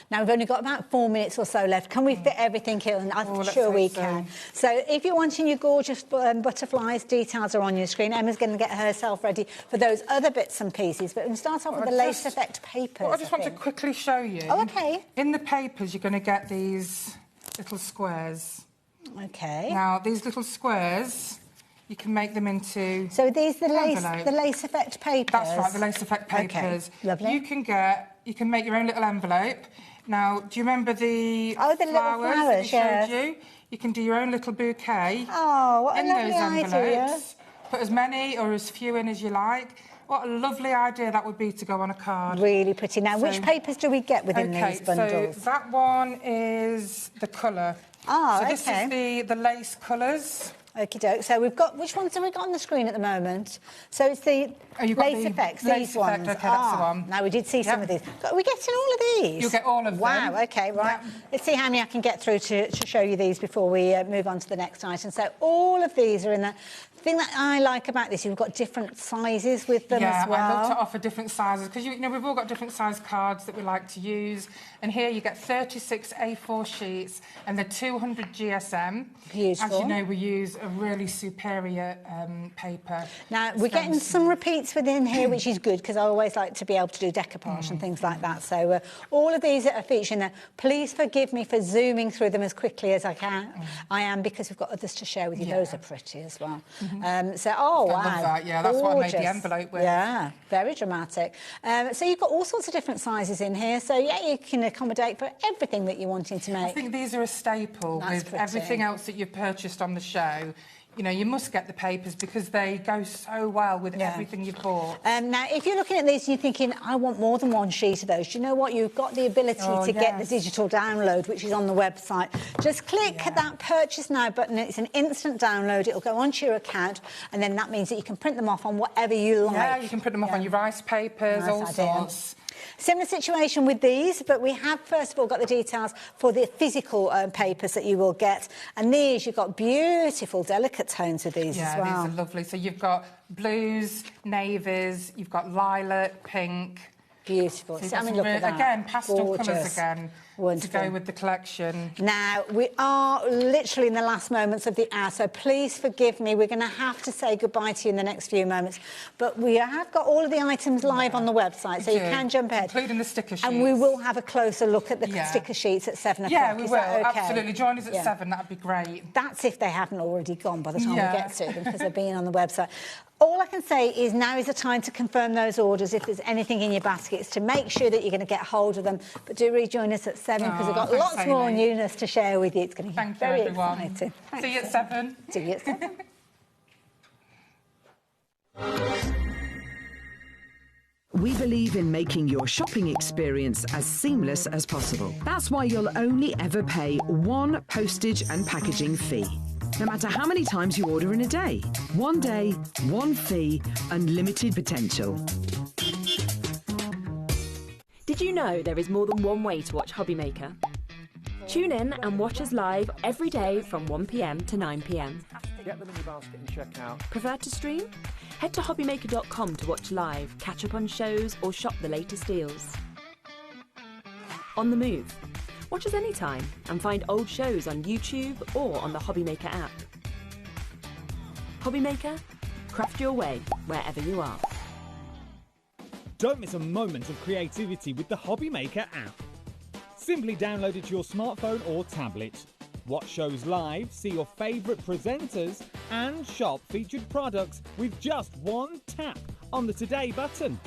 Now, we've only got about 4 minutes or so left. Can we fit everything in? I'm sure we can. So if you're wanting your gorgeous butterflies, details are on your screen. Emma's going to get herself ready for those other bits and pieces. But we'll start off with the lace effect papers. Well, I just want to quickly show you. Oh, OK. In the papers, you're going to get these little squares. OK. Now, these little squares, you can make them into So these the lace effect papers? That's right, the lace effect papers. Okay, lovely. You can make your own little envelope. Now, do you remember the flowers that we showed you? You can do your own little bouquet what in a those lovely envelopes. idea. Put as many or as few in as you like. What a lovely idea that would be to go on a card. Really pretty. Now, which papers do we get within these bundles? So that one is the colour. So this is the lace colours. Okie doke. So we've got, which ones have we got on the screen at the moment? So it's the lace effects, these ones. Okay, that's the one. Now we did see some of these. Are we getting all of these? You'll get all of them. Wow, okay, right. Let's see how many I can get through to show you these before we move on to the next item. So all of these are in there. The thing that I like about this, you've got different sizes with them as well. Yeah, I love to offer different sizes because you know we've all got different size cards that we like to use. And here you get 36 A4 sheets and they're 200 GSM. Beautiful. As you know, we use a really superior paper. Now, we're getting some repeats within here, which is good because I always like to be able to do decoupage and things like that. So all of these are featured in there. Please forgive me for zooming through them as quickly as I can. I am, because we've got others to share with you. Those are pretty as well. Wow. I love that, yeah, that's what I made the envelope with. Yeah, very dramatic. So you've got all sorts of different sizes in here, so yeah, you can accommodate for everything that you're wanting to make. I think these are a staple with everything else that you've purchased on the show. You know, you must get the papers because they go so well with everything you've bought. Now, if you're looking at this and you're thinking, I want more than one sheet of those, do you know what? You've got the ability to get the digital download, which is on the website. Just click that Purchase Now button. It's an instant download. It'll go onto your account, and then that means that you can print them off on whatever you like. Yeah, you can print them off on your rice papers, all sorts. Similar situation with these, but we have, first of all, got the details for the physical papers that you will get. And these, you've got beautiful, delicate tones with these as well. Yeah, these are lovely. So you've got blues, navies, you've got lilac, pink. Beautiful. So I mean, look at that. Again, pastel colours again. Wonderful. To go with the collection. Now, we are literally in the last moments of the hour, so please forgive me. We're going to have to say goodbye to you in the next few moments. But we have got all of the items live on the website, so you can jump ahead. Including the sticker sheets. And we will have a closer look at the sticker sheets at 7 o'clock. Yeah, we will. Okay? Absolutely. Join us at 7. That'd be great. That's if they haven't already gone by the time we get to them, because they're being on the website. All I can say is now is the time to confirm those orders if there's anything in your baskets, to make sure that you're going to get hold of them. But do rejoin us at 7 because we've got lots more newness to share with you. It's going to be very exciting. See you at 7. See you at 7. We believe in making your shopping experience as seamless as possible. That's why you'll only ever pay one postage and packaging fee. No matter how many times you order in a day. One day, one fee, unlimited potential. Did you know there is more than one way to watch HobbyMaker? Tune in and watch us live every day from 1 p.m. to 9 p.m. Get them in your basket and check out. Prefer to stream? Head to hobbymaker.com to watch live, catch up on shows or shop the latest deals. On the move? Watch us anytime and find old shows on YouTube or on the HobbyMaker app. HobbyMaker, craft your way wherever you are. Don't miss a moment of creativity with the HobbyMaker app. Simply download it to your smartphone or tablet. Watch shows live, see your favourite presenters and shop featured products with just one tap on the Today button.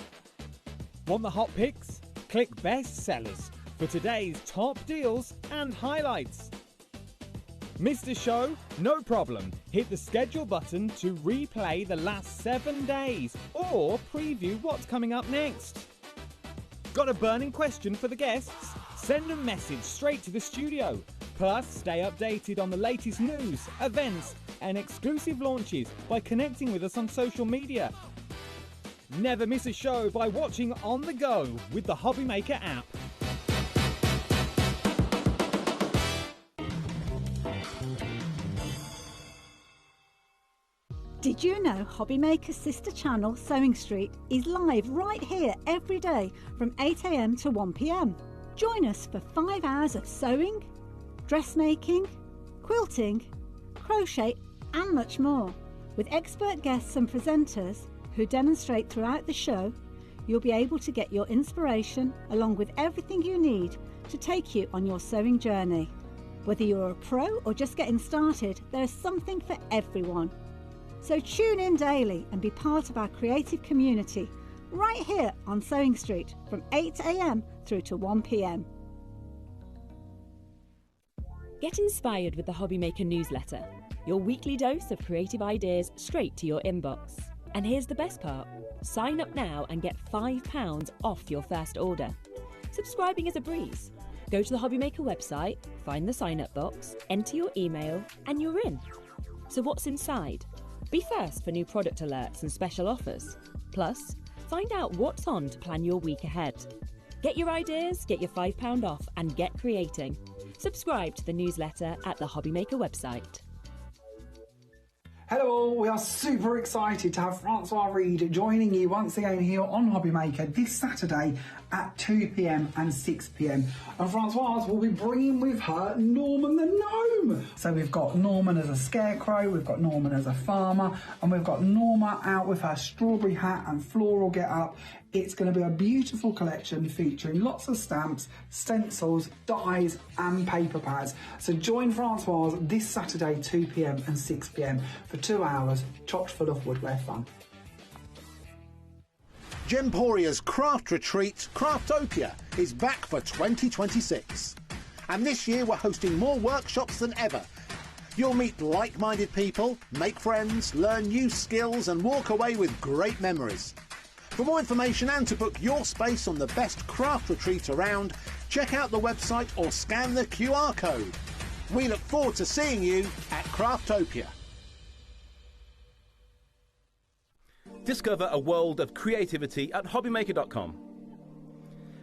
Want the hot picks? Click Best Sellers for today's top deals and highlights. Missed a show? No problem. Hit the schedule button to replay the last 7 days or preview what's coming up next. Got a burning question for the guests? Send a message straight to the studio. Plus, stay updated on the latest news, events and exclusive launches by connecting with us on social media. Never miss a show by watching on the go with the HobbyMaker app. Did you know HobbyMaker's sister channel, Sewing Street, is live right here every day from 8 a.m. to 1 p.m. Join us for 5 hours of sewing, dressmaking, quilting, crochet and much more. With expert guests and presenters who demonstrate throughout the show, you'll be able to get your inspiration along with everything you need to take you on your sewing journey. Whether you're a pro or just getting started, there's something for everyone. So tune in daily and be part of our creative community right here on Sewing Street from 8 a.m. through to 1 p.m. Get inspired with the HobbyMaker newsletter, your weekly dose of creative ideas straight to your inbox. And here's the best part. Sign up now and get £5 off your first order. Subscribing is a breeze. Go to the HobbyMaker website, find the sign-up box, enter your email, and you're in. So what's inside? Be first for new product alerts and special offers. Plus, find out what's on to plan your week ahead. Get your ideas, get your £5 off, and get creating. Subscribe to the newsletter at the HobbyMaker website. Hello all, we are super excited to have Francois Reed joining you once again here on HobbyMaker this Saturday at 2 p.m. and 6 p.m. And Francoise will be bringing with her Norman the Gnome. So we've got Norman as a scarecrow, we've got Norman as a farmer, and we've got Norma out with her strawberry hat and floral get-up. It's going to be a beautiful collection featuring lots of stamps, stencils, dies and paper pads. So join Francoise this Saturday 2 p.m. and 6 p.m. for 2 hours chock full of woodwear fun. Gemporia's craft retreat, Craftopia, is back for 2026. And this year we're hosting more workshops than ever. You'll meet like-minded people, make friends, learn new skills and walk away with great memories. For more information and to book your space on the best craft retreat around, check out the website or scan the QR code. We look forward to seeing you at Craftopia. Discover a world of creativity at HobbyMaker.com.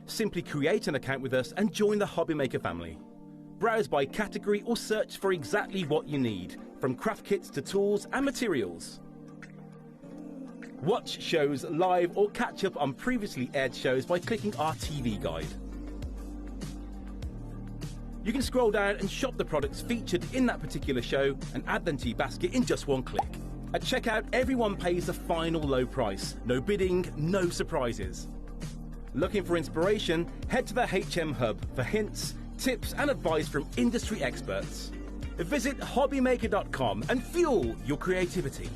Simply create an account with us and join the HobbyMaker family. Browse by category or search for exactly what you need, from craft kits to tools and materials. Watch shows live or catch up on previously aired shows by clicking our TV guide. You can scroll down and shop the products featured in that particular show and add them to your basket in just one click. At checkout, everyone pays the final low price. No bidding, no surprises. Looking for inspiration? Head to the HM Hub for hints, tips and advice from industry experts. Visit HobbyMaker.com and fuel your creativity.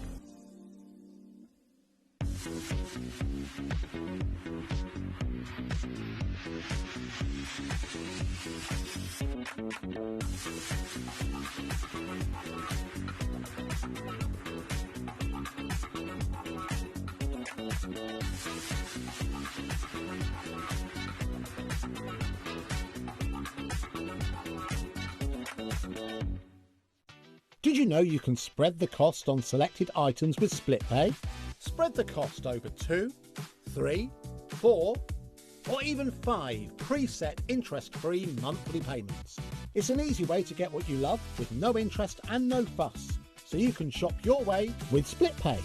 Did you know you can spread the cost on selected items with split pay? Spread the cost over 2, 3, 4, or even 5 preset interest-free monthly payments. It's an easy way to get what you love with no interest and no fuss, so you can shop your way with split pay.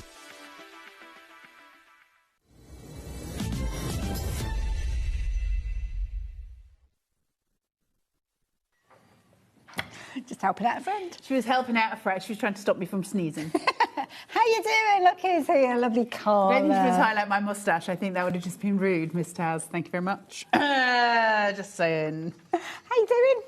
Just helping out a friend. She was helping out a friend. She was trying to stop me from sneezing. How you doing? Look, who's here. Lovely Carla. Maybe she was highlight my moustache. I think that would have just been rude, Miss Taz. Thank you very much. Just saying. How you doing?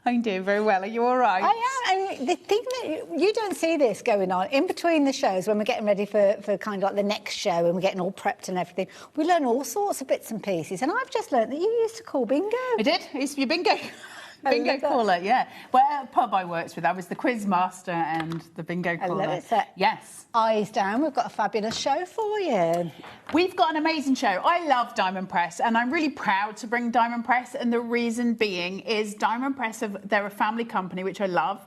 I'm doing very well. Are you all right? I am. I mean, the thing that you don't see this going on in between the shows when we're getting ready for kind of like the next show and we're getting all prepped and everything. We learn all sorts of bits and pieces. And I've just learned that you used to call bingo. I did. I used to be bingo. Bingo caller, yeah. Well, at a pub I worked with, I was the quiz master and the bingo caller. I love it. Yes. Eyes down, we've got a fabulous show for you. We've got an amazing show. I love Diamond Press and I'm really proud to bring Diamond Press, and the reason being is Diamond Press, they're a family company, which I love.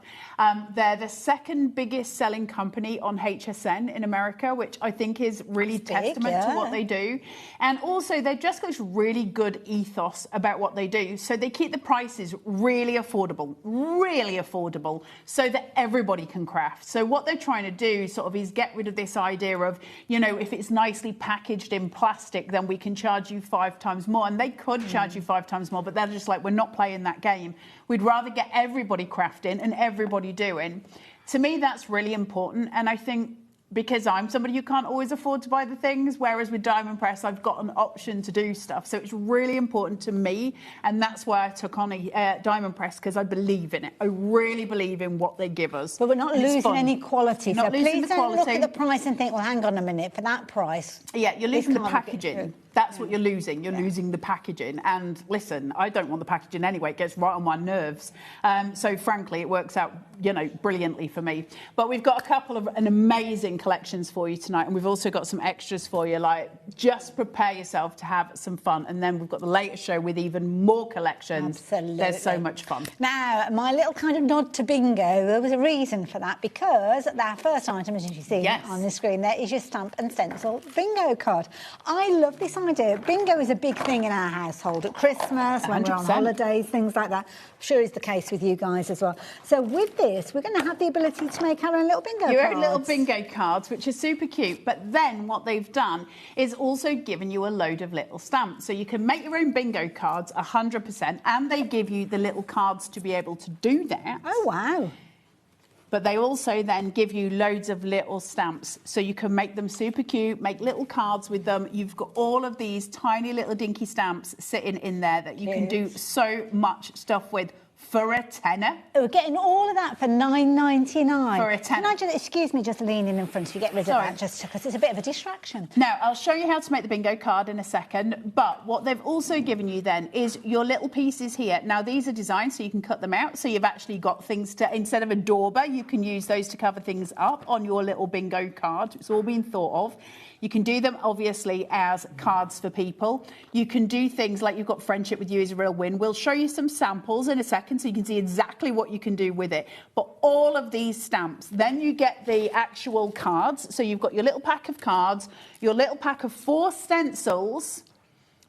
They're the second biggest selling company on HSN in America, which I think is really testament to what they do. And also they've just got this really good ethos about what they do. So they keep the prices really affordable, so that everybody can craft. So what they're trying to do sort of is get rid of this idea of, you know, if it's nicely packaged in plastic, then we can charge you 5 times more. And they could charge you 5 times more, but they're just like, we're not playing that game. We'd rather get everybody crafting and everybody doing. To me, that's really important. And I think because I'm somebody who can't always afford to buy the things, whereas with Diamond Press, I've got an option to do stuff. So it's really important to me, and that's why I took on a Diamond Press, because I believe in it. I really believe in what they give us. But we're not losing any quality, so please don't look at the price and think, well, hang on a minute, for that price. Yeah, you're losing the packaging. That's what you're losing. You're losing the packaging. And listen, I don't want the packaging anyway. It gets right on my nerves. So frankly, it works out, you know, brilliantly for me. But we've got a couple of amazing collections for you tonight. And we've also got some extras for you. Like, just prepare yourself to have some fun. And then we've got the latest show with even more collections. Absolutely. There's so much fun. Now, my little kind of nod to bingo, there was a reason for that, because our first item, as you see on the screen there, is your stamp and stencil bingo card. I love this idea. Bingo is a big thing in our household at Christmas, when we're on 100%. holidays, things like that. I'm sure it's the case with you guys as well. So with this, we're going to have the ability to make our own little bingo Your cards. own little bingo cards, which are super cute. But then what they've done is also given you a load of little stamps. So you can make your own bingo cards 100%, and they give you the little cards to be able to do that. Oh, wow. But they also then give you loads of little stamps, so you can make them super cute, make little cards with them. You've got all of these tiny little dinky stamps sitting in there that you can do so much stuff with for a tenner. We're getting all of that for $9.99. For a tenner. Can I just, excuse me, just leaning in front of you, get rid of that, just because it's a bit of a distraction. Now, I'll show you how to make the bingo card in a second, but what they've also given you then is your little pieces here. Now, these are designed so you can cut them out, so you've actually got things to, instead of a dauber, you can use those to cover things up on your little bingo card. It's all been thought of. You can do them, obviously, as cards for people. You can do things like you've got Friendship With You is a Real Win. We'll show you some samples in a second so you can see exactly what you can do with it. But all of these stamps, then you get the actual cards. So you've got your little pack of cards, your little pack of 4 stencils.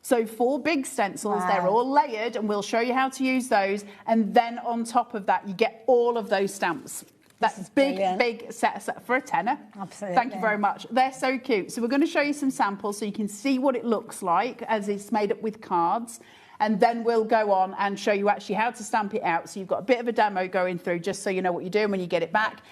So 4 big stencils, Wow. They're all layered, and we'll show you how to use those. And then on top of that, you get all of those stamps. That's big set for a tenner. Absolutely. Thank you very much. They're so cute. So we're going to show you some samples so you can see what it looks like as it's made up with cards. And then we'll go on and show you actually how to stamp it out. So you've got a bit of a demo going through just so you know what you're doing when you get it back.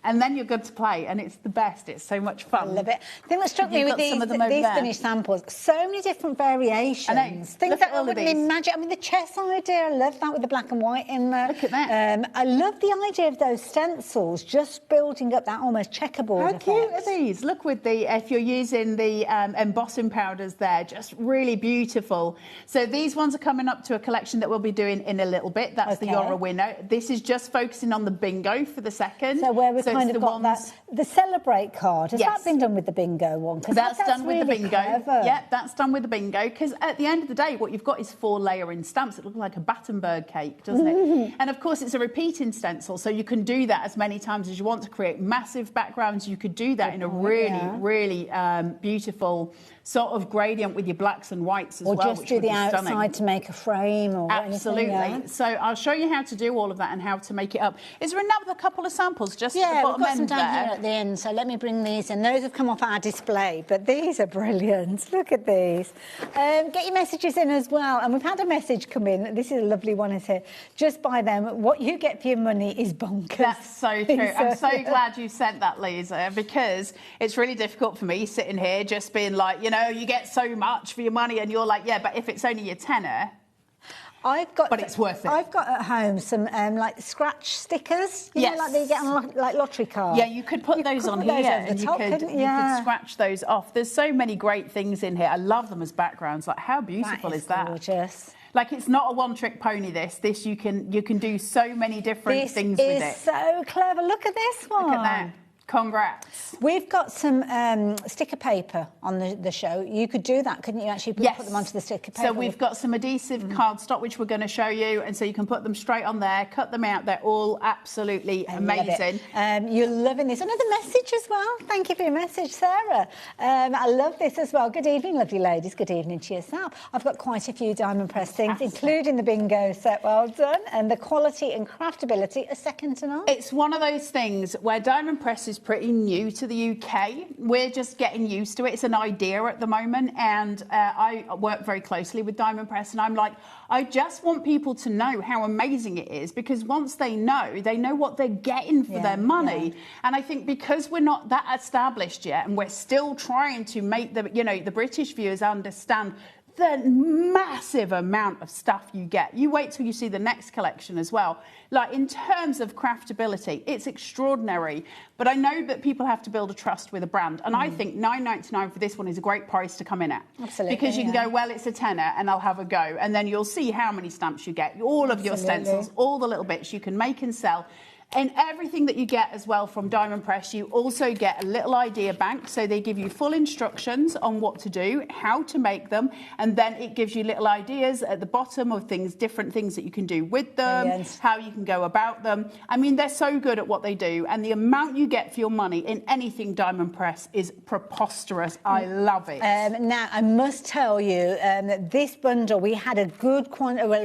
And then you're good to play, and it's the best. It's so much fun. I love it. The thing that struck me with these finished samples, so many different variations. I know. Things Look that at I all of wouldn't these. imagine. I mean, the chess idea, I love that with the black and white in there. Look at that. I love the idea of those stencils, just building up that almost checkerboard How effect. cute are these? Look with the, if you're using the embossing powders there, just really beautiful. So these ones are coming up to a collection that we'll be doing in a little bit. That's the You're a Winner. This is just focusing on the bingo for the second. So where we've kind it's of the got ones- the Celebrate card, has Yes. that been done with the bingo one? 'Cause That's done with the really bingo. clever. Yeah, that's done with the bingo. Because at the end of the day, what you've got is 4 layering stamps. It looks like a Battenberg cake, doesn't it? And of course, it's a repeating stencil, so you can do that as many times as you want to create massive backgrounds. You could do that in a really beautiful sort of gradient with your blacks and whites as Or well. just which do would the be outside stunning. to make a frame or Absolutely. anything. Yeah. So I'll show you how to do all of that and how to make it up. Is there another couple of samples just at the Yeah, we've bottom got some end down there? here at the end, so let me bring these in. Those have come off our display, but these are brilliant. Look at these. Get your messages in as well. And we've had a message come in. This is a lovely one, is here. Just buy them. What you get for your money is bonkers. That's so true. I'm so glad you sent that, Lisa, because it's really difficult for me sitting here just being like, you know, you get so much for your money, and you're like, yeah, but if it's only your tenner, but it's worth it. I've got at home some like scratch stickers, you know, like they get on like lottery cards. Yeah, you could put those on here and you could scratch those off. There's so many great things in here. I love them as backgrounds. Like, how beautiful is that? Gorgeous. Like, it's not a one-trick pony, this. You can do so many different things with it. This is so clever. Look at this one. Look at that. Congrats. We've got some sticker paper on the show. You could do that, couldn't you, actually put them onto the sticker paper? So we've got some adhesive cardstock, which we're going to show you, and so you can put them straight on there, cut them out. They're all absolutely amazing. You're loving this. Another message as well. Thank you for your message, Sarah. I love this as well. Good evening, lovely ladies. Good evening to yourself. I've got quite a few diamond press things, including the bingo set. Well done. And the quality and craftability are second to none. It's one of those things where diamond press is pretty new to the UK. We're just getting used to it. It's an idea at the moment, and I work very closely with diamond press, and I'm like, I just want people to know how amazing it is, because once they know what they're getting for their money. And I think because we're not that established yet, and we're still trying to make the British viewers understand the massive amount of stuff you get. You wait till you see the next collection as well. Like, in terms of craftability, it's extraordinary. But I know that people have to build a trust with a brand. And I think $9.99 for this one is a great price to come in at. Absolutely. Because you can go, well, it's a tenner, and I'll have a go. And then you'll see how many stamps you get, all of your Absolutely. stencils, all the little bits you can make and sell. And everything that you get as well from Diamond Press, you also get a little idea bank. So they give you full instructions on what to do, how to make them, and then it gives you little ideas at the bottom of things, different things that you can do with them, Brilliant. how you can go about them. I mean, they're so good at what they do, and the amount you get for your money in anything Diamond Press is preposterous. I love it. Now, I must tell you that this bundle, we had a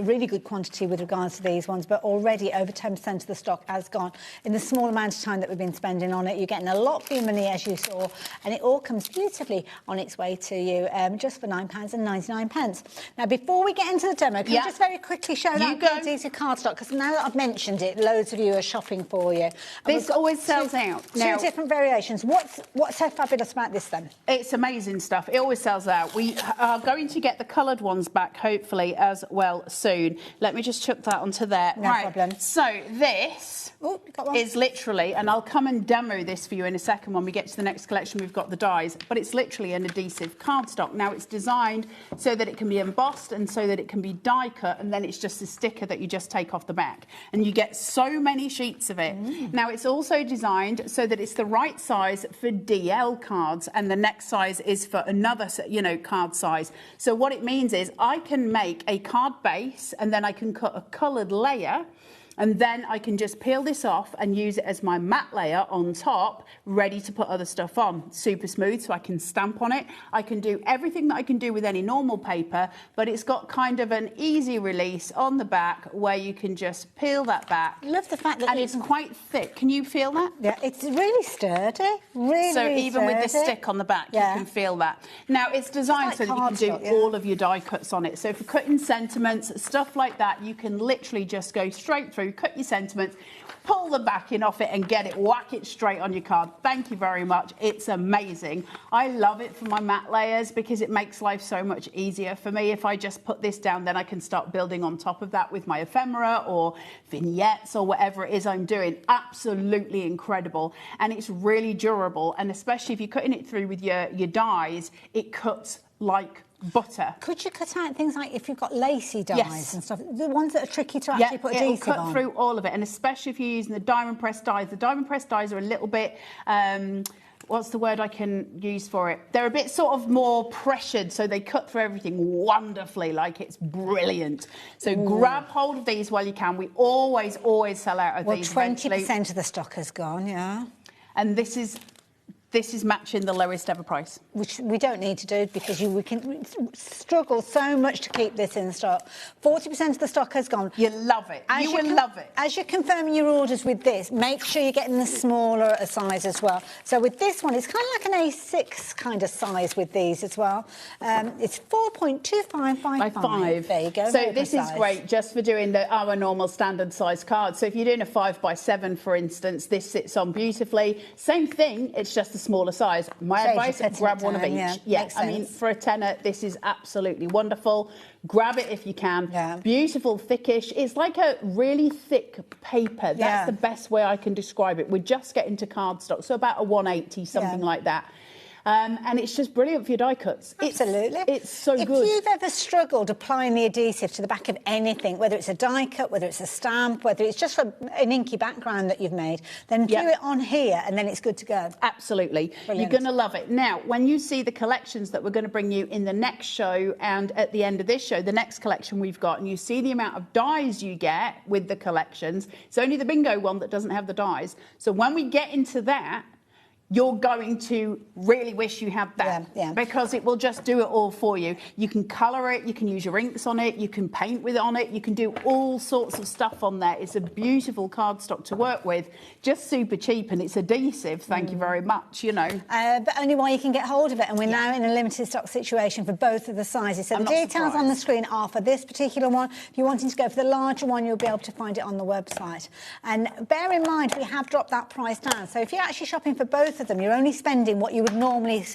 really good quantity with regards to these ones, but already over 10% of the stock has gone in the small amount of time that we've been spending on it. You're getting a lot for your money, as you saw, and it all comes beautifully on its way to you just for £9.99. Now, before we get into the demo, can you just very quickly show that adhesive cardstock? Because now that I've mentioned it, loads of you are shopping for you. This always sells out. Two different variations. What's so fabulous about this then? It's amazing stuff. It always sells out. We are going to get the coloured ones back, hopefully, as well soon. Let me just chuck that onto there. No problem. So this is literally, and I'll come and demo this for you in a second when we get to the next collection. We've got the dies, but it's literally an adhesive cardstock. Now, it's designed so that it can be embossed and so that it can be die cut, and then it's just a sticker that you just take off the back. And you get so many sheets of it. Now, it's also designed so that it's the right size for DL cards, and the next size is for another, card size. So what it means is I can make a card base, and then I can cut a coloured layer, and then I can just peel this off and use it as my matte layer on top, ready to put other stuff on. Super smooth, so I can stamp on it. I can do everything that I can do with any normal paper, but it's got kind of an easy release on the back where you can just peel that back. I love the fact that it's quite thick. Can you feel that? Yeah, it's really sturdy. Really, so even with the sturdy. stick on the back, you can feel that. Now, it's designed so that you can do all of your die cuts on it. So for cutting sentiments, stuff like that, you can literally just go straight through, cut your sentiments, pull the backing off it and get it, whack it straight on your card. Thank you very much. It's amazing. I love it for my matte layers because it makes life so much easier for me. If I just put this down, then I can start building on top of that with my ephemera or vignettes or whatever it is I'm doing. Absolutely incredible. And it's really durable. And especially if you're cutting it through with your dies, it cuts like butter. Could you cut out things like if you've got lacy dies and stuff, the ones that are tricky to actually put adhesive on? It'll cut through all of it, and especially if you're using the Diamond Press dies. The Diamond Press dies are a little bit, what's the word I can use for it? They're a bit sort of more pressured, so they cut through everything wonderfully, like it's brilliant. So grab hold of these while you can. We always sell out of these. 20% of the stock has gone, yeah. And this is matching the lowest ever price. Which we don't need to do because we can struggle so much to keep this in stock. 40% of the stock has gone. You love it. You will love it. As you're confirming your orders with this, make sure you're getting the smaller size as well. So with this one, it's kind of like an A6 kind of size with these as well. It's 4.25 by 5. There you go. So this is great just for doing our normal standard size card. So if you're doing a 5x7, for instance, this sits on beautifully. Same thing, it's just a smaller size. My advice, grab one of each. Yeah, I mean, for a tenner, this is absolutely wonderful. Grab it if you can. Yeah. Beautiful, thickish. It's like a really thick paper. That's the best way I can describe it. We're just getting to cardstock, so about a 180, something like that. And it's just brilliant for your die cuts. Absolutely. It's so good. If you've ever struggled applying the adhesive to the back of anything, whether it's a die cut, whether it's a stamp, whether it's just an inky background that you've made, then do it on here and then it's good to go. Absolutely. Brilliant. You're going to love it. Now, when you see the collections that we're going to bring you in the next show and at the end of this show, the next collection we've got, and you see the amount of dies you get with the collections, it's only the bingo one that doesn't have the dies. So when we get into that, you're going to really wish you had that because it will just do it all for you. You can colour it, you can use your inks on it, you can paint with it on it, you can do all sorts of stuff on there. It's a beautiful cardstock to work with, just super cheap, and it's adhesive, thank you very much, But only while you can get hold of it, and we're now in a limited stock situation for both of the sizes. So the details on the screen are for this particular one. If you're wanting to go for the larger one, you'll be able to find it on the website. And bear in mind, we have dropped that price down. So if you're actually shopping for both of them. You're only spending what you would normally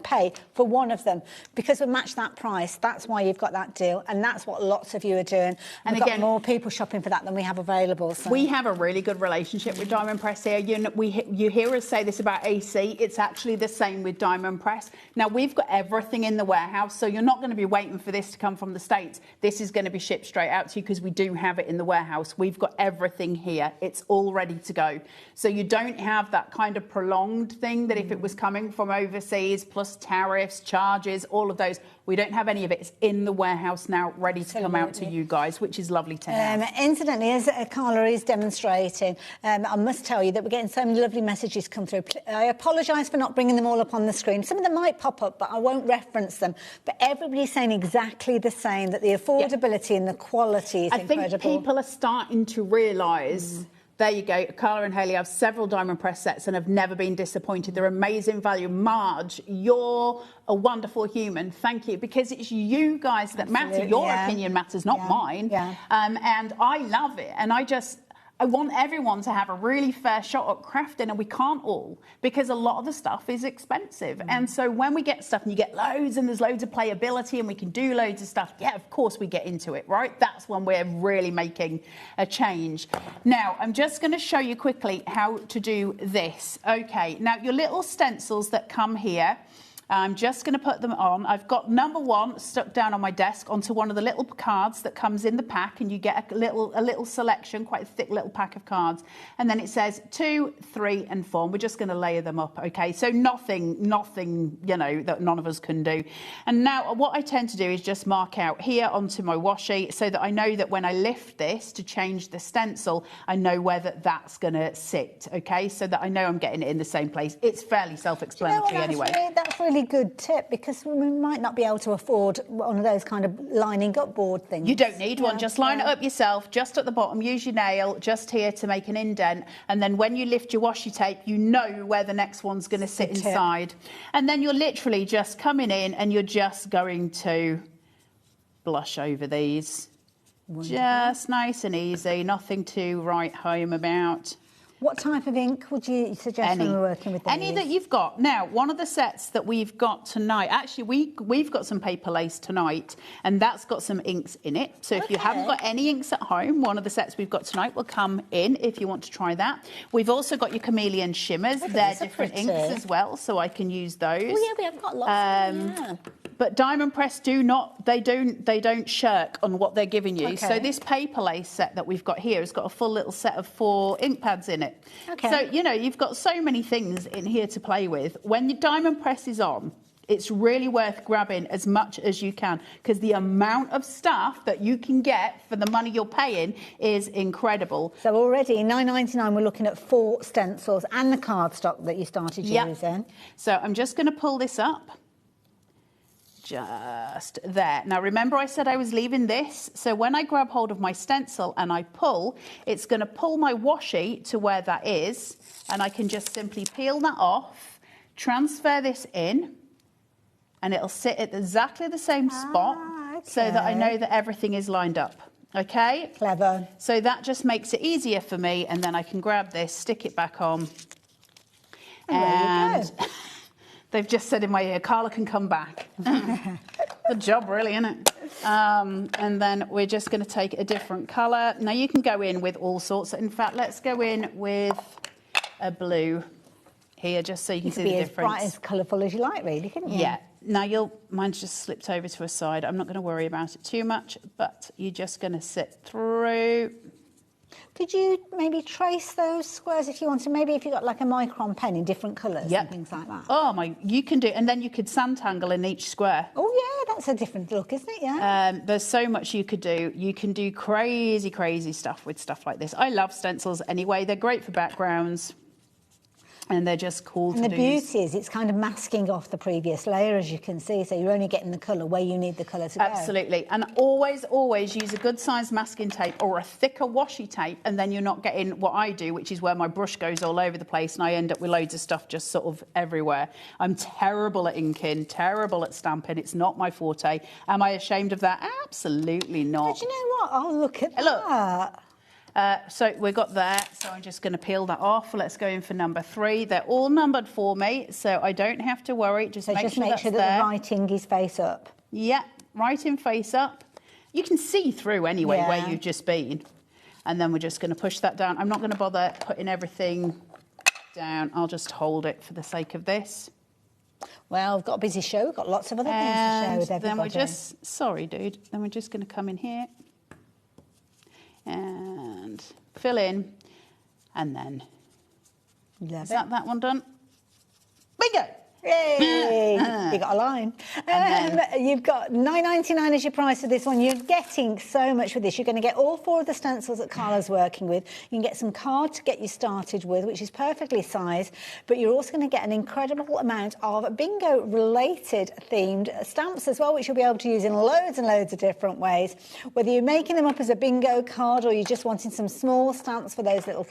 pay for one of them. Because we match that price, that's why you've got that deal, and that's what lots of you are doing. And we've got more people shopping for that than we have available. So. We have a really good relationship with Diamond Press here. You hear us say this about AC. It's actually the same with Diamond Press. Now, we've got everything in the warehouse, so you're not going to be waiting for this to come from the States. This is going to be shipped straight out to you because we do have it in the warehouse. We've got everything here. It's all ready to go. So you don't have that kind of prolonged thing that if it was coming from overseas, plus tariffs, charges, all of those, we don't have any of it. It's in the warehouse now, ready to come out to you guys, which is lovely to have. Incidentally, as Carla is demonstrating, I must tell you that we're getting so many lovely messages come through. I apologise for not bringing them all up on the screen. Some of them might pop up, but I won't reference them. But everybody's saying exactly the same, that the affordability and the quality is incredible. I think people are starting to realise... There you go. Carla and Hayley have several Diamond Press sets and have never been disappointed. They're amazing value. Marge, you're a wonderful human. Thank you. Because it's you guys that matter. Your opinion matters, not mine. And I love it. And I want everyone to have a really fair shot at crafting, and we can't all, because a lot of the stuff is expensive. And so when we get stuff and you get loads and there's loads of playability and we can do loads of stuff, yeah, of course we get into it, right? That's when we're really making a change. Now, I'm just going to show you quickly how to do this. Okay, now your little stencils that come here, I'm just going to put them on. I've got number 1 stuck down on my desk onto one of the little cards that comes in the pack, and you get a little selection, quite a thick little pack of cards. And then it says 2, 3, and 4. And we're just going to layer them up, okay? So nothing, you know, that none of us can do. And now what I tend to do is just mark out here onto my washi so that I know that when I lift this to change the stencil, I know where that's going to sit, okay? So that I know I'm getting it in the same place. It's fairly self-explanatory anyway. That's really good tip, because we might not be able to afford one of those kind of lining up board things. You don't need one. Just line it up yourself, just at the bottom. Use your nail just here to make an indent, and then when you lift your washi tape, you know where the next one's going to sit inside. And then you're literally just coming in and you're just going to blush over these. Wonderful. Just nice and easy, nothing to write home about. What type of ink would you suggest when we're working with these? Any that you've got. Now, one of the sets that we've got tonight, actually, we've got some paper lace tonight, and that's got some inks in it. So if you haven't got any inks at home, one of the sets we've got tonight will come in if you want to try that. We've also got your chameleon shimmers. They're different inks as well, so I can use those. Oh, yeah, we have got lots of them, But Diamond Press they don't shirk on what they're giving you. So this paper lace set that we've got here has got a full little set of 4 ink pads in it. So, you know, you've got so many things in here to play with. When your Diamond Press is on, it's really worth grabbing as much as you can, because the amount of stuff that you can get for the money you're paying is incredible. So already, $9.99, we're looking at 4 stencils and the cardstock that you started using. So I'm just going to pull this up. Just there. Now, remember I said I was leaving this? So when I grab hold of my stencil and I pull, it's going to pull my washi to where that is, and I can just simply peel that off, transfer this in, and it'll sit at exactly the same spot so that I know that everything is lined up. Okay? Clever. So that just makes it easier for me, and then I can grab this, stick it back on, and... They've just said in my ear, Carla can come back. Good job, really, isn't it? And then we're just going to take a different colour. Now, you can go in with all sorts. In fact, let's go in with a blue here, just so you can see the difference. You can be as bright, as colourful as you like, really, couldn't you? Yeah. Now, mine's just slipped over to a side. I'm not going to worry about it too much, but you're just going to sit through... Could you maybe trace those squares if you wanted? Maybe if you got like a micron pen in different colours and things like that. Oh you can do, and then you could sandtangle in each square. Oh yeah, that's a different look, isn't it? Yeah. There's so much you could do. You can do crazy stuff with stuff like this. I love stencils anyway. They're great for backgrounds. And they're just cool to do. And the beauty is it's kind of masking off the previous layer, as you can see, so you're only getting the colour where you need the colour to go. Absolutely. And always use a good sized masking tape or a thicker washi tape, and then you're not getting what I do, which is where my brush goes all over the place and I end up with loads of stuff just sort of everywhere. I'm terrible at inking, terrible at stamping. It's not my forte. Am I ashamed of that? Absolutely not. But you know what? Oh, look at that. So we've got that, so I'm just going to peel that off. Let's go in for number 3. They're all numbered for me, so I don't have to worry. Just make sure that the writing is face up. Yeah, writing face up. You can see through anyway where you've just been. And then we're just going to push that down. I'm not going to bother putting everything down. I'll just hold it for the sake of this. Well, we've got a busy show. We've got lots of other things to share with everybody. Then we're just, sorry, dude. Then we're just going to come in here and fill in, and then is that one done? Bingo! Yay! You got a line. You've got $9.99 as your price for this one. You're getting so much with this. You're going to get all 4 of the stencils that Carla's working with. You can get some card to get you started with, which is perfectly sized, but you're also going to get an incredible amount of bingo-related themed stamps as well, which you'll be able to use in loads and loads of different ways. Whether you're making them up as a bingo card or you're just wanting some small stamps for those little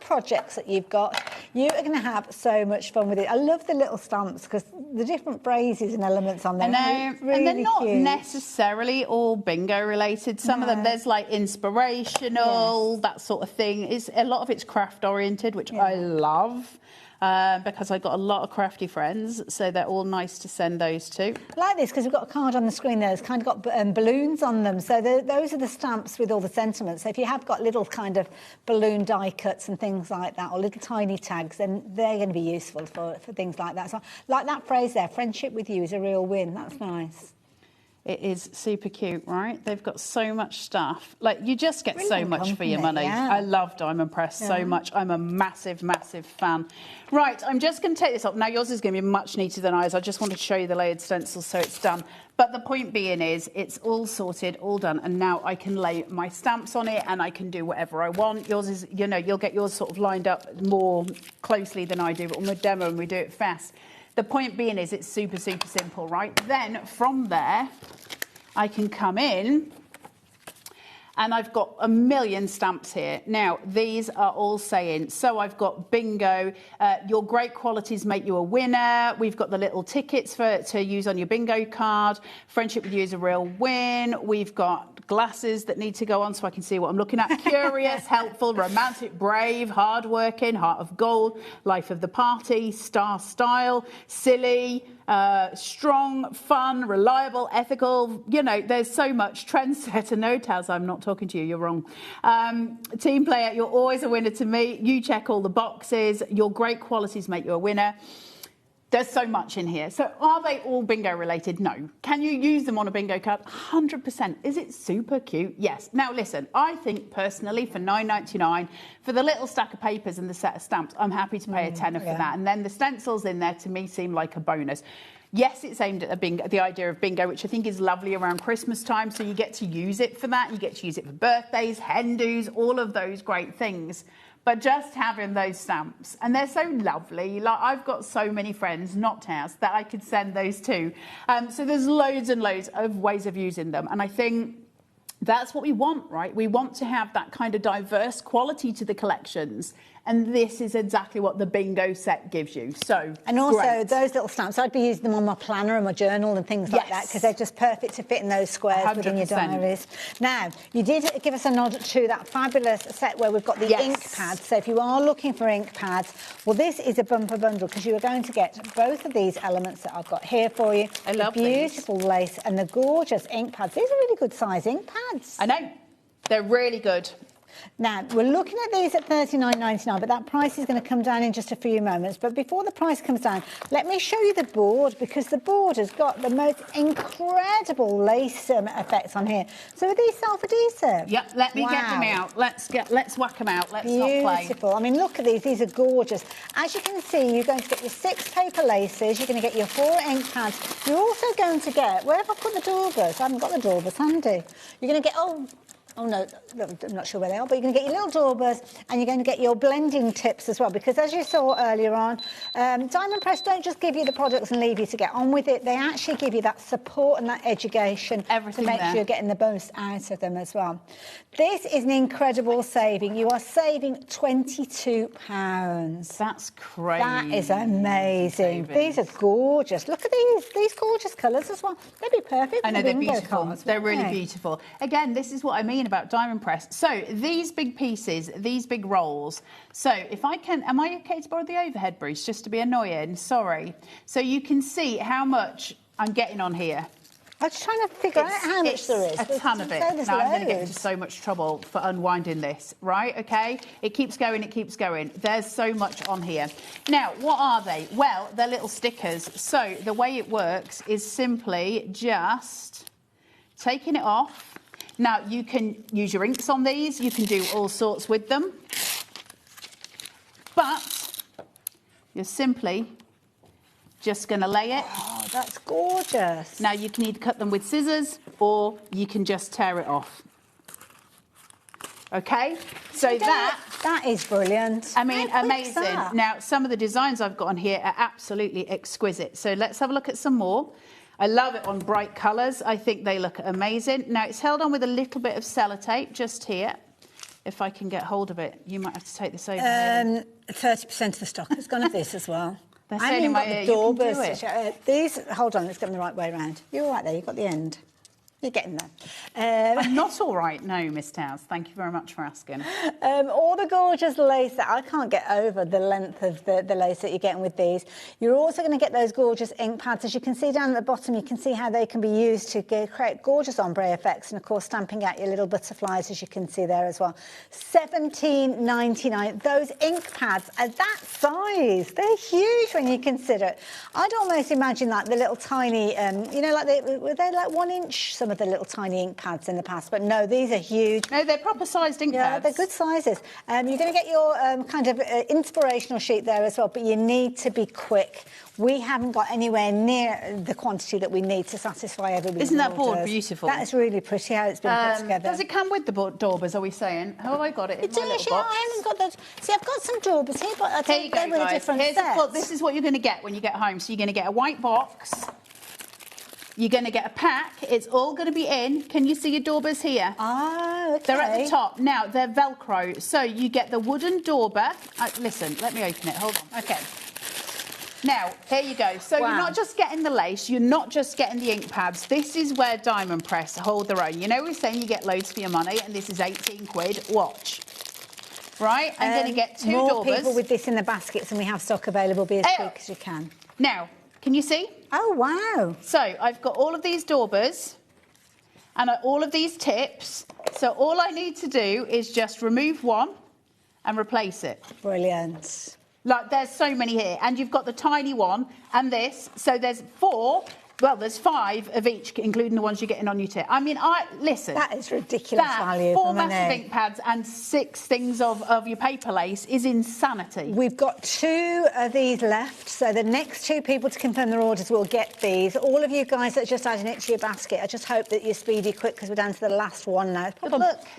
projects that you've got, you are going to have so much fun with it. I love the little stamps because the different phrases and elements on them. Really and they're not cute. necessarily all bingo related. Some of them, there's like inspirational, that sort of thing. A lot of it's craft oriented, which I love. Because I've got a lot of crafty friends, so they're all nice to send those to. I like this because we've got a card on the screen there that's kind of got balloons on them. So those are the stamps with all the sentiments. So if you have got little kind of balloon die cuts and things like that, or little tiny tags, then they're going to be useful for things like that. So like that phrase there, friendship with you is a real win. That's nice. It is super cute, right? They've got so much stuff. Like, you just get so much for your money. Yeah. I love Diamond Press so much. I'm a massive, massive fan. Right, I'm just going to take this off. Now, yours is going to be much neater than ours. I just wanted to show you the layered stencils so it's done. But the point being is, it's all sorted, all done, and now I can lay my stamps on it and I can do whatever I want. Yours is, you know, you'll get yours sort of lined up more closely than I do, but on the demo, and we do it fast. The point being is it's super, super simple, right? Then from there, I can come in and I've got a million stamps here. Now, these are all saying, so I've got bingo, your great qualities make you a winner. We've got the little tickets to use on your bingo card. Friendship with you is a real win. We've got glasses that need to go on so I can see what I'm looking at. Curious, helpful, romantic, brave, hardworking, heart of gold, life of the party, star style, silly, strong, fun, reliable, ethical. You know, there's so much. Trendsetter, no, Taz, I'm not talking to you, you're wrong. Team player, you're always a winner to me. You check all the boxes. Your great qualities make you a winner. There's so much in here. So are they all bingo related? No. Can you use them on a bingo card? 100%. Is it super cute? Yes. Now listen, I think personally for $9.99, for the little stack of papers and the set of stamps, I'm happy to pay a tenner for that. And then the stencils in there to me seem like a bonus. Yes, it's aimed at the idea of bingo, which I think is lovely around Christmas time. So you get to use it for that. You get to use it for birthdays, hen dos, all of those great things. But just having those stamps, and they're so lovely. Like, I've got so many friends, not Taz, that I could send those to. So there's loads and loads of ways of using them. And I think that's what we want, right? We want to have that kind of diverse quality to the collections. And this is exactly what the bingo set gives you. So, and also those little stamps, I'd be using them on my planner and my journal and things like that, because they're just perfect to fit in those squares 100%. Within your diaries. Now, you did give us a nod to that fabulous set where we've got the ink pads. So if you are looking for ink pads, well, this is a bumper bundle because you are going to get both of these elements that I've got here for you. I love the beautiful lace and the gorgeous ink pads. These are really good size ink pads. I know. They're really good. Now, we're looking at these at $39.99, but that price is going to come down in just a few moments. But before the price comes down, let me show you the board, because the board has got the most incredible lace effects on here. So are these self-adhesive? Yep, let me get them out. Let's whack them out. Let's not play. Beautiful. I mean, look at these. These are gorgeous. As you can see, you're going to get your 6 paper laces. You're going to get your 4 ink pads. You're also going to get, where have I put the daubers? I haven't got the daubers handy. You're going to get, oh no, I'm not sure where they are, but you're going to get your little daubers and you're going to get your blending tips as well, because as you saw earlier on, Diamond Press don't just give you the products and leave you to get on with it. They actually give you that support and that education to make sure you're getting the most out of them as well. This is an incredible saving. You are saving £22. That's crazy. That is amazing. These are gorgeous. Look at these gorgeous colours as well. They'd be perfect. I know, they're beautiful. They're really beautiful. Again, this is what I mean. mean about diamond press. So these big pieces, these big rolls. So if I can, am I okay to borrow the overhead, Bruce, just to be annoying? Sorry. So you can see how much I'm getting on here. I was trying to figure out how much there is. A ton of it. Now I'm going to get into so much trouble for unwinding this, right? Okay? It keeps going, it keeps going. There's so much on here. Now, what are they? Well, they're little stickers. So the way it works is simply just taking it off. Now, you can use your inks on these. You can do all sorts with them. But you're simply just going to lay it. Oh, that's gorgeous. Now, you can either cut them with scissors or you can just tear it off. Okay? So that is brilliant. I mean, amazing. Now, some of the designs I've got on here are absolutely exquisite. So let's have a look at some more. I love it on bright colours. I think they look amazing. Now, it's held on with a little bit of sellotape just here. If I can get hold of it, you might have to take this over. 30% of the stock has gone of this as well. They're I saying in my ear, you can do it. These, hold on, let's get them the right way around. You're all right there, you've got the end. You're getting there. I'm not all right, no, Miss Towers. Thank you very much for asking. All the gorgeous lace that I can't get over the length of the lace that you're getting with these. You're also going to get those gorgeous ink pads. As you can see down at the bottom, you can see how they can be used to create gorgeous ombre effects and, of course, stamping out your little butterflies, as you can see there as well. $17.99. Those ink pads are that size. They're huge when you consider it. I'd almost imagine like the little tiny, you know, like were they like 1 inch, some of the little tiny ink pads in the past, but no, these are huge. No, they're proper sized ink pads. Yeah, they're good sizes. You're going to get your kind of inspirational sheet there as well, but you need to be quick. We haven't got anywhere near the quantity that we need to satisfy everybody. Isn't that board beautiful? That is really pretty how it's been put together. Does it come with the daubers, are we saying? How have I got it in my little box? I haven't got those. See, I've got some daubers here, but I Here think you go, they're with a guys. different Here's set. this is what you're going to get when you get home. So you're going to get a white box. You're going to get a pack. It's all going to be in. Can you see your daubers here? Ah, okay. They're at the top. Now, they're Velcro. So you get the wooden dauber. Listen, let me open it. Hold on. Okay. Now, here you go. So you're not just getting the lace. You're not just getting the ink pads. This is where Diamond Press hold their own. You know we're saying you get loads for your money, and this is 18 quid. Watch. Right? I'm going to get two more daubers. People with this in the baskets, and we have stock available. Be as quick as you can. Now, can you see? Oh, wow. So I've got all of these daubers and all of these tips. So all I need to do is just remove one and replace it. Brilliant. Like, there's so many here. And you've got the tiny one and this. So there's 4. Well, there's 5 of each, including the ones you're getting on your tip. I mean, listen. That is ridiculous value. 4 massive ink pads and 6 things of your paper lace is insanity. We've got 2 of these left, so the next 2 people to confirm their orders will get these. All of you guys that are just adding it to your basket, I just hope that you're speedy quick because we're down to the last one now.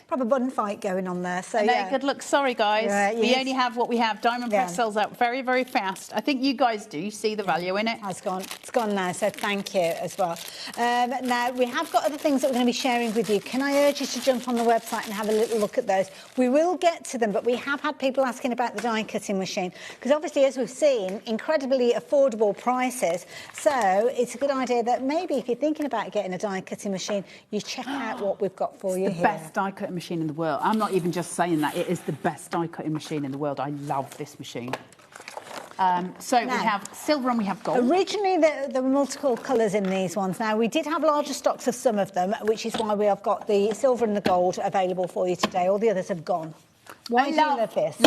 Proper bun fight going on there. So yeah. Good luck. Sorry, guys. Yeah, we only have what we have. Diamond Press sells out very, very fast. I think you guys do see the value in it. It's gone now, so thank you as well. Now, we have got other things that we're going to be sharing with you. Can I urge you to jump on the website and have a little look at those? We will get to them, but we have had people asking about the die cutting machine because obviously, as we've seen, incredibly affordable prices. So it's a good idea that maybe if you're thinking about getting a die cutting machine, you check out what we've got for you here. It's the best die cutting machine in the world. I'm not even just saying that. It is the best die cutting machine in the world. I love this machine. So we have silver and we have gold. Originally, there were multiple colours in these ones. Now, we did have larger stocks of some of them, which is why we have got the silver and the gold available for you today. All the others have gone. Why do you love this?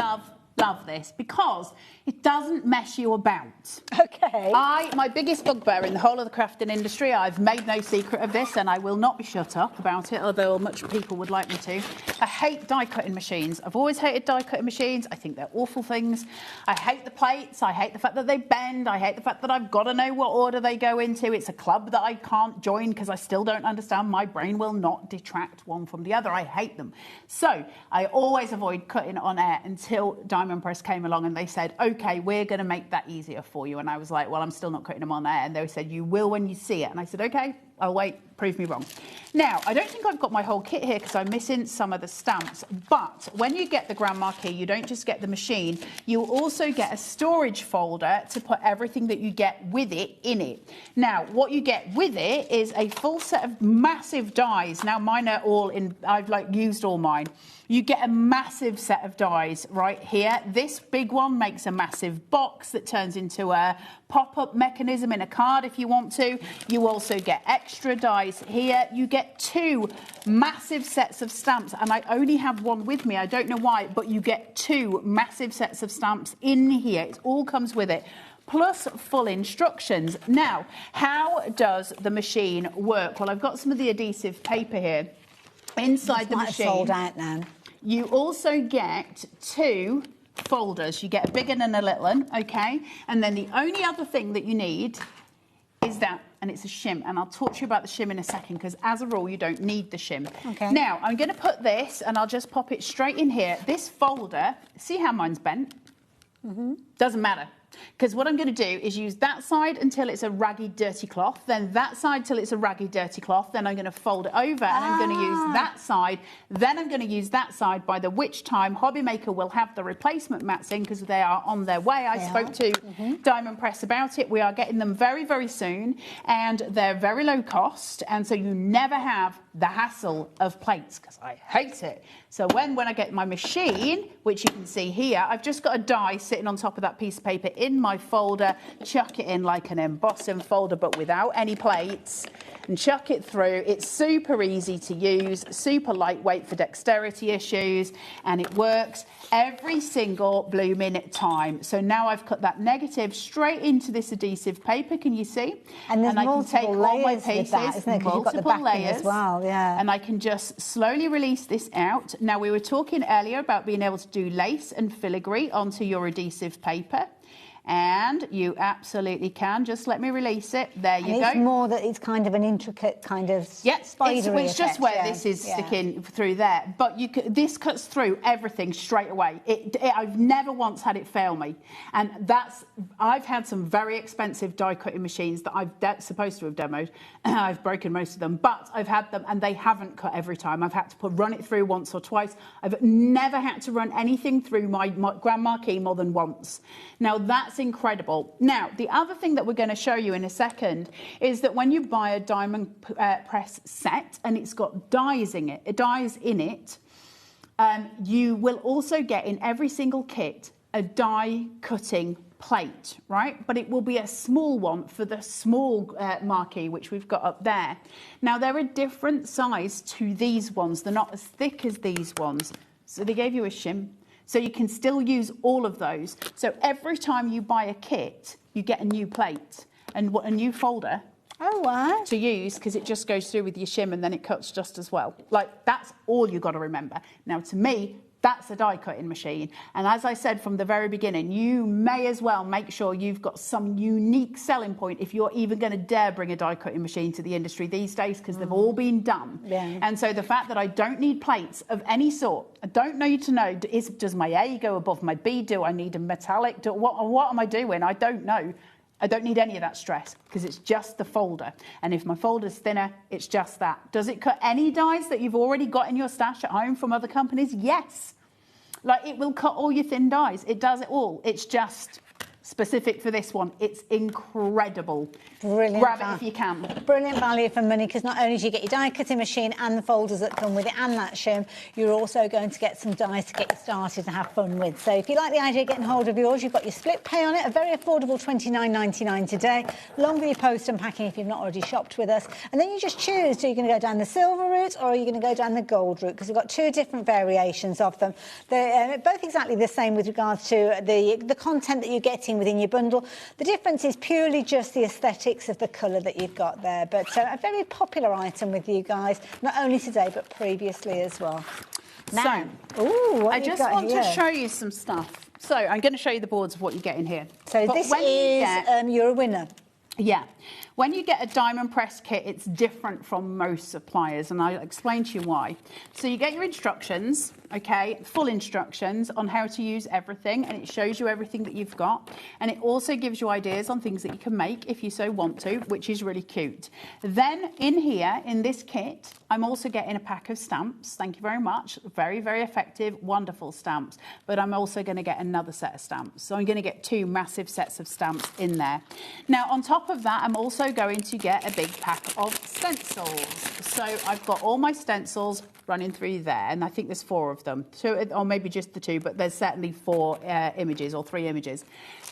Love this because it doesn't mess you about. Okay. My biggest bugbear in the whole of the crafting industry, I've made no secret of this and I will not be shut up about it, although much people would like me to. I hate die cutting machines. I've always hated die cutting machines. I think they're awful things. I hate the plates. I hate the fact that they bend. I hate the fact that I've got to know what order they go into. It's a club that I can't join because I still don't understand. My brain will not detract one from the other. I hate them. So I always avoid cutting on air until Diamond Press came along and they said, OK, we're going to make that easier for you. And I was like, well, I'm still not cutting them on air. And they said, you will when you see it. And I said, OK, I'll wait. prove me wrong. Now, I don't think I've got my whole kit here because I'm missing some of the stamps, but when you get the Grand Marquis, you don't just get the machine, you also get a storage folder to put everything that you get with it in it. Now, what you get with it is a full set of massive dies. Now, mine are all in, I've like used all mine. You get a massive set of dies right here. This big one makes a massive box that turns into a pop-up mechanism in a card if you want to. You also get extra dies here. You get 2 massive sets of stamps, and I only have one with me. I don't know why, but you get 2 massive sets of stamps in here. It all comes with it, plus full instructions. Now, how does the machine work? Well, I've got some of the adhesive paper here. Inside the machine, sold out now. You also get 2 folders. You get a big one and a little one, okay? And then the only other thing that you need is that, and it's a shim. And I'll talk to you about the shim in a second, because as a rule, you don't need the shim. Okay. Now, I'm going to put this, and I'll just pop it straight in here. This folder, see how mine's bent? Doesn't matter. Because what I'm going to do is use that side until it's a raggy, dirty cloth, then that side till it's a raggy, dirty cloth, then I'm going to fold it over and I'm going to use that side, then I'm going to use that side, by the which time HobbyMaker will have the replacement mats in because they are on their way. I spoke to Diamond Press about it. We are getting them very, very soon, and they're very low cost, and so you never have the hassle of plates, because I hate it. So when I get my machine, which you can see here, I've just got a die sitting on top of that piece of paper in my folder, chuck it in like an embossing folder, but without any plates, and chuck it through. It's super easy to use, super lightweight for dexterity issues, and it works every single blooming time. So now I've cut that negative straight into this adhesive paper, can you see? And there's I can take all my pieces, that, isn't it? 'Cause you've got the multiple backing layers, as well, yeah. and I can just slowly release this out. Now, we were talking earlier about being able to do lace and filigree onto your adhesive paper. And you absolutely can. Just let me release it. There you go. It's more that it's kind of an intricate kind of spidery it's just where this is sticking through there. But this cuts through everything straight away. I've never once had it fail me. And I've had some very expensive die cutting machines that I've supposed to have demoed. I've broken most of them, but I've had them and they haven't cut every time. I've had to run it through once or twice. I've never had to run anything through my Grand Marquis more than once. Now, that's incredible. Now, the other thing that we're going to show you in a second is that when you buy a Diamond Press set and it's got dies in it, you will also get in every single kit a die cutting plate, right? But it will be a small one for the small marquee, which we've got up there. Now, they're a different size to these ones. They're not as thick as these ones. So they gave you a shim. So you can still use all of those. So every time you buy a kit, you get a new plate and a new folder to use, because it just goes through with your shim and then it cuts just as well. Like, that's all you've got to remember. Now, to me, that's a die cutting machine. And as I said from the very beginning, you may as well make sure you've got some unique selling point if you're even going to dare bring a die cutting machine to the industry these days, because they've all been done. Yeah. And so the fact that I don't need plates of any sort, I don't need to know, does my A go above my B? Do I need a metallic? What am I doing? I don't know. I don't need any of that stress, because it's just the folder. And if my folder's thinner, it's just that. Does it cut any dies that you've already got in your stash at home from other companies? Yes. Like, it will cut all your thin dies. It does it all. It's just specific for this one. It's incredible. Brilliant. Grab it if you can. Brilliant value for money, because not only do you get your die cutting machine and the folders that come with it and that shim, you're also going to get some dies to get you started and have fun with. So if you like the idea of getting hold of yours, you've got your split pay on it, a very affordable $29.99 today. Longer your post and packing if you've not already shopped with us. And then you just choose, are you going to go down the silver route or are you going to go down the gold route? Because we've got 2 different variations of them. They're both exactly the same with regards to the content that you're getting within your bundle. The difference is purely just the aesthetics of the colour that you've got there. But a very popular item with you guys, not only today but previously as well. Now, I just want to show you some stuff. So I'm going to show you the boards of what you get in here. So this is you're a winner. Yeah. When you get a diamond press kit, it's different from most suppliers, and I'll explain to you why. So you get your instructions, okay, full instructions on how to use everything, and it shows you everything that you've got, and it also gives you ideas on things that you can make if you so want to, which is really cute. Then in here, in this kit, I'm also getting a pack of stamps. Thank you very much. Very, very effective, wonderful stamps. But I'm also going to get another set of stamps. So I'm going to get 2 massive sets of stamps in there. Now, on top of that, I'm also going to get a big pack of stencils. So I've got all my stencils running through there, and I think there's 4 of them. So, or maybe just the 2, but there's certainly 4 images or 3 images.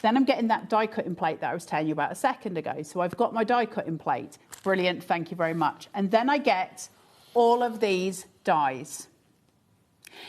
Then I'm getting that die cutting plate that I was telling you about a second ago. So I've got my die cutting plate. Brilliant, thank you very much. And then I get all of these dies.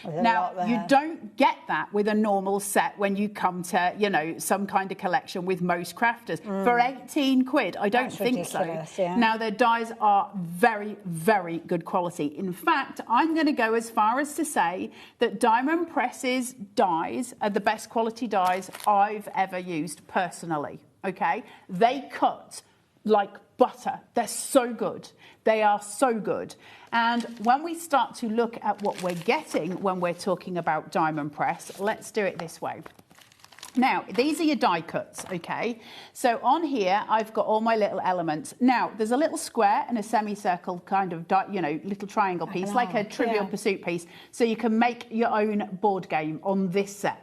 Now, you don't get that with a normal set when you come to, you know, some kind of collection with most crafters. For 18 quid, I don't think so. Yeah. Now, their dies are very, very good quality. In fact, I'm going to go as far as to say that Diamond Press's dies are the best quality dies I've ever used personally, okay? They cut like butter. They're so good. They are so good. And when we start to look at what we're getting when we're talking about Diamond Press, let's do it this way. Now, these are your die cuts, okay? So on here, I've got all my little elements. Now, there's a little square and a semicircle kind of, you know, little triangle piece, like a Trivial Pursuit piece. So you can make your own board game on this set.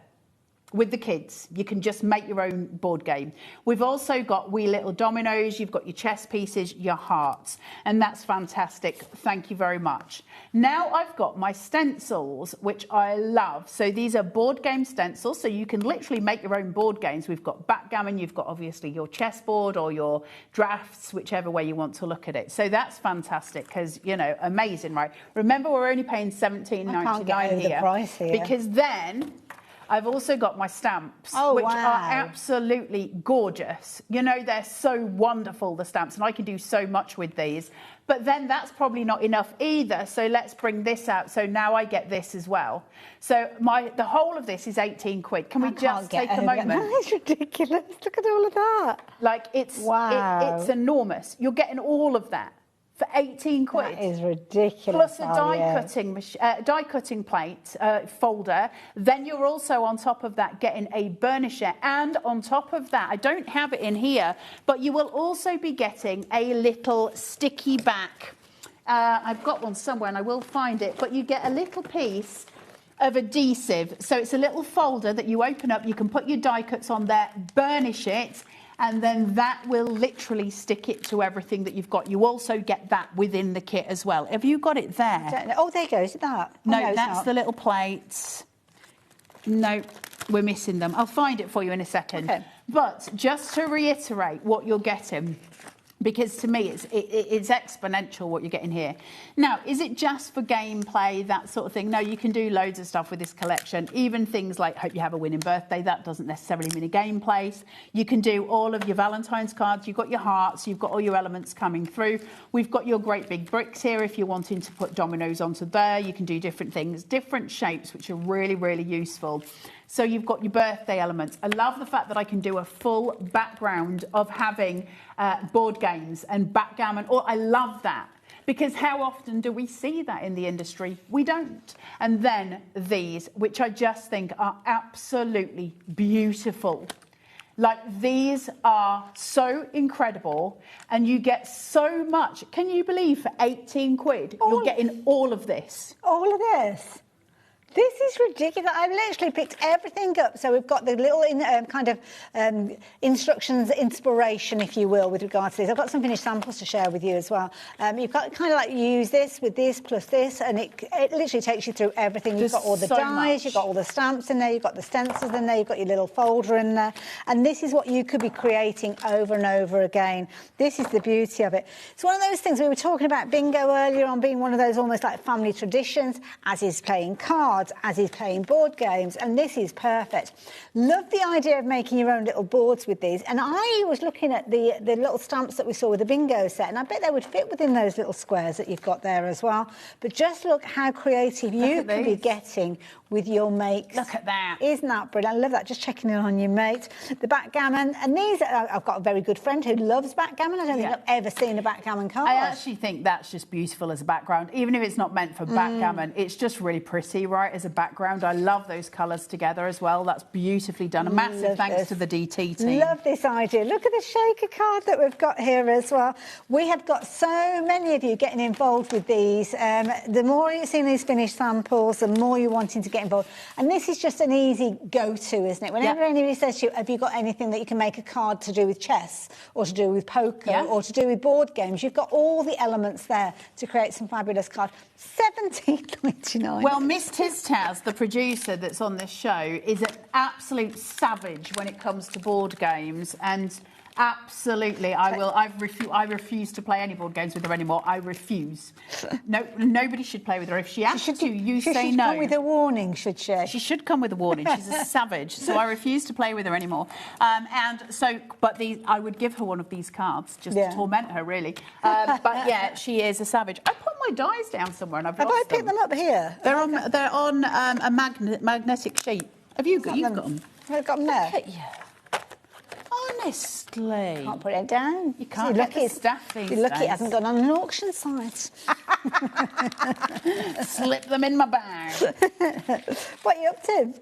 With the kids, you can just make your own board game. We've also got wee little dominoes, you've got your chess pieces, your hearts, and that's fantastic. Thank you very much. Now I've got my stencils, which I love. So these are board game stencils, so you can literally make your own board games. We've got backgammon, you've got obviously your chessboard or your drafts, whichever way you want to look at it. So that's fantastic because, you know, amazing, right? Remember, we're only paying $17.99 here. The price here. Because then I've also got my stamps, which are absolutely gorgeous. You know, they're so wonderful, the stamps, and I can do so much with these. But then that's probably not enough either, so let's bring this out. So now I get this as well. So the whole of this is 18 quid. Can we just take a moment? That's ridiculous. Look at all of that. Like, it's enormous. You're getting all of that for 18 quid. That is ridiculous. Plus a die cutting plate folder. Then you're also on top of that getting a burnisher, and on top of that, I don't have it in here, but you will also be getting a little sticky back. I've got one somewhere and I will find it, but you get a little piece of adhesive. So it's a little folder that you open up, you can put your die cuts on there, burnish it, and then that will literally stick it to everything that you've got. You also get that within the kit as well. Have you got it there? Oh, there goes that. No, that's the little plates. No, we're missing them. I'll find it for you in a second. Okay. But just to reiterate what you're getting, because to me it's exponential what you're getting here. Now, is it just for gameplay, that sort of thing? No, you can do loads of stuff with this collection, even things like hope you have a winning birthday. That doesn't necessarily mean a gameplay. You can do all of your Valentine's cards. You've got your hearts, you've got all your elements coming through. We've got your great big bricks here if you're wanting to put dominoes onto there. You can do different things, different shapes, which are really, really useful. So you've got your birthday elements. I love the fact that I can do a full background of having board games and backgammon. I love that, because how often do we see that in the industry? We don't. And then these, which I just think are absolutely beautiful. Like, these are so incredible, and you get so much. Can you believe for 18 quid, you're getting all of this? All of this? This is ridiculous. I've literally picked everything up. So we've got the little instructions, inspiration, if you will, with regards to this. I've got some finished samples to share with you as well. You've got kind of like use this with this plus this, and it literally takes you through everything. You've got all the dies, you've got all the stamps in there, you've got the stencils in there, you've got your little folder in there. And this is what you could be creating over and over again. This is the beauty of it. It's one of those things, we were talking about bingo earlier on being one of those almost like family traditions, as is playing cards. cards as he's playing board games, and this is perfect. Love the idea of making your own little boards with these, and I was looking at the little stamps that we saw with the bingo set, and I bet they would fit within those little squares that you've got there as well. But just look how creative you can be getting with your makes. Look at that. Isn't that brilliant? I love that, just checking in on your mate. The backgammon, and these, I've got a very good friend who loves backgammon. I don't think I've ever seen a backgammon card. I actually think that's just beautiful as a background. Even if it's not meant for backgammon, it's just really pretty, right, as a background. I love those colours together as well. That's beautifully done. A massive thanks to the DT team. Love this idea. Look at the shaker card that we've got here as well. We have got so many of you getting involved with these. The more you're seeing these finished samples, the more you're wanting to get involved. And this is just an easy go-to, isn't it? Whenever anybody says to you, have you got anything that you can make a card to do with chess or to do with poker or to do with board games, you've got all the elements there to create some fabulous cards. $17.99. Well, Miss Tiztaz, the producer that's on this show, is an absolute savage when it comes to board games, and absolutely, I refuse to play any board games with her anymore. I refuse. No, nobody should play with her. If she asks you, you say no. She should come with a warning, should she? She should come with a warning. She's a savage, so I refuse to play with her anymore. But I would give her one of these cards just to torment her, really. But yeah, she is a savage. I put my dies down somewhere and I've lost them. Have I picked them up here? They're on a magnetic sheet. You've got them? I've got them there. Look at you. Honestly. Can't put it down. You can't get the staff these days. You're lucky it hasn't gone on an auction site. Slip them in my bag. What are you up to?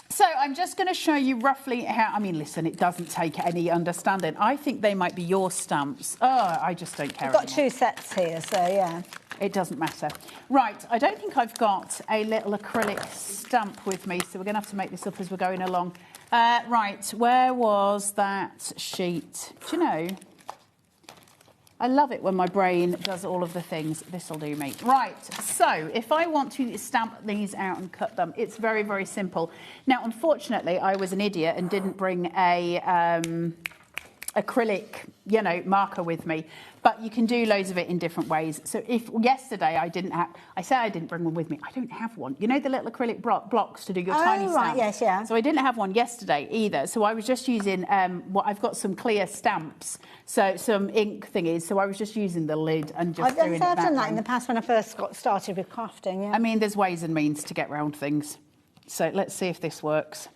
So I'm just going to show you roughly how... I mean, listen, it doesn't take any understanding. I think they might be your stamps. Oh, I just don't care I've got two sets here, so yeah. It doesn't matter. Right, I don't think I've got a little acrylic stamp with me, so we're going to have to make this up as we're going along. Right, where was that sheet? Do you know? I love it when my brain does all of the things. This'll do me. Right, so if I want to stamp these out and cut them, it's very, very simple. Now, unfortunately, I was an idiot and didn't bring a acrylic, marker with me. But you can do loads of it in different ways. So if yesterday I said I didn't bring one with me. I don't have one. You know the little acrylic blocks to do your tiny stamps? Right, yes, yeah. So I didn't have one yesterday either. So I was just using, I've got some clear stamps, so some ink thingies. So I was just using the lid and just doing it that way. I've done that in the past when I first got started with crafting, yeah. I mean, there's ways and means to get around things. So let's see if this works.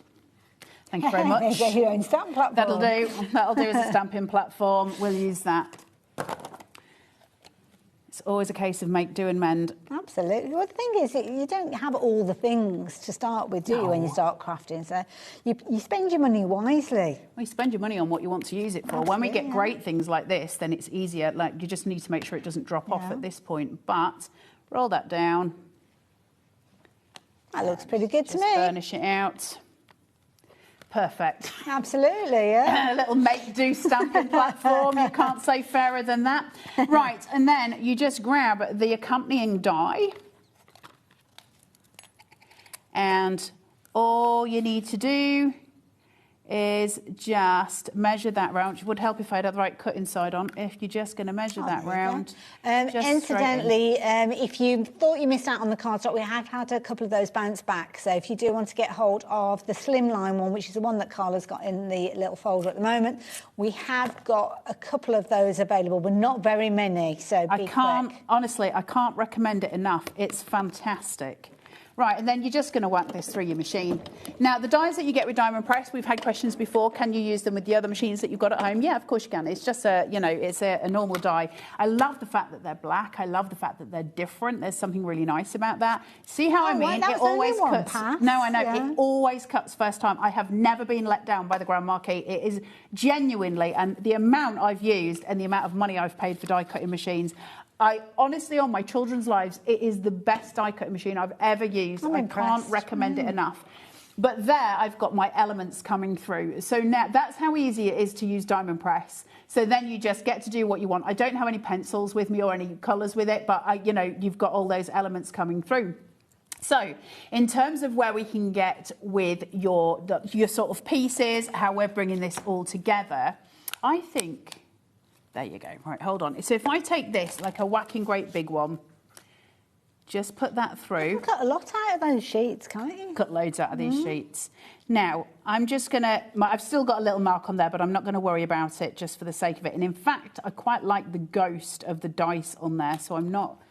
Thank you very much. Get your own stamp platform. That'll do. That'll do as a stamping platform. We'll use that. It's always a case of make, do and mend. Absolutely. Well, the thing is, you don't have all the things to start with, do you, when you start crafting? So you spend your money wisely. Well, you spend your money on what you want to use it for. Absolutely, when we get great things like this, then it's easier. Like, you just need to make sure it doesn't drop off at this point. But roll that down. That looks pretty good to me. Burnish it out. Perfect. Absolutely, yeah. A little make-do stamping platform. You can't say fairer than that. Right, and then you just grab the accompanying die. And all you need to do is just measure that round. It would help if I had the right cut inside on. If you're just going to measure that round. Incidentally, if you thought you missed out on the cardstock, we have had a couple of those bounce back. So if you do want to get hold of the slimline one, which is the one that Carla's got in the little folder at the moment, we have got a couple of those available, but not very many. So honestly, I can't recommend it enough. It's fantastic. Right, and then you're just going to whack this through your machine. Now, the dies that you get with Diamond Press, we've had questions before. Can you use them with the other machines that you've got at home? Yeah, of course you can. It's just it's a normal die. I love the fact that they're black. I love the fact that they're different. There's something really nice about that. See how I mean? It always cuts. No, I know. Yeah. It always cuts first time. I have never been let down by the Grand Marquis. It is genuinely, and the amount I've used and the amount of money I've paid for die cutting machines, I honestly, on my children's lives, it is the best die cutting machine I've ever used. I can't recommend it enough. But there, I've got my elements coming through. So now, that's how easy it is to use Diamond Press. So then you just get to do what you want. I don't have any pencils with me or any colours with it, but you've got all those elements coming through. So, in terms of where we can get with your sort of pieces, how we're bringing this all together, I think... There you go. Right, hold on. So if I take this, like a whacking great big one, Just put that through. You can cut a lot out of those sheets, can't you? Cut loads out of these sheets. Now, I'm just going to... I've still got a little mark on there, but I'm not going to worry about it just for the sake of it. And in fact, I quite like the ghost of the dice on there, so I'm not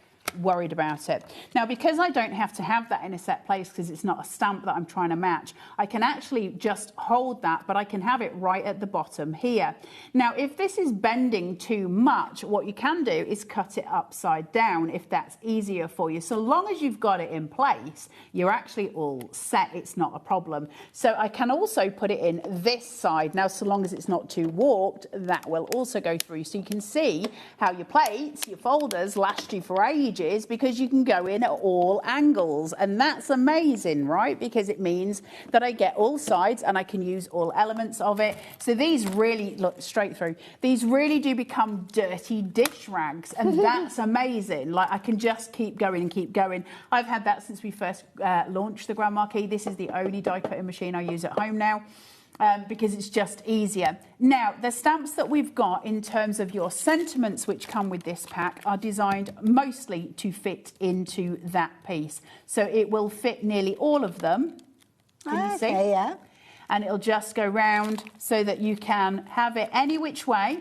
worried about it. Now, because I don't have to have that in a set place because it's not a stamp that I'm trying to match, I can actually just hold that, but I can have it right at the bottom here. Now, if this is bending too much, what you can do is cut it upside down if that's easier for you. So long as you've got it in place, you're actually all set. It's not a problem. So I can also put it in this side. Now, so long as it's not too warped, that will also go through. So you can see how your plates, your folders last you for ages, because you can go in at all angles, and that's amazing, right? Because it means that I get all sides and I can use all elements of it. So these really, look, straight through, these really do become dirty dish rags, and that's amazing. Like, I can just keep going and keep going. I've had that since we first launched the Grand Marquis. This is the only die cutting machine I use at home now. Because it's just easier. Now, the stamps that we've got in terms of your sentiments which come with this pack are designed mostly to fit into that piece. So it will fit nearly all of them. Can you see? Yeah. And it'll just go round so that you can have it any which way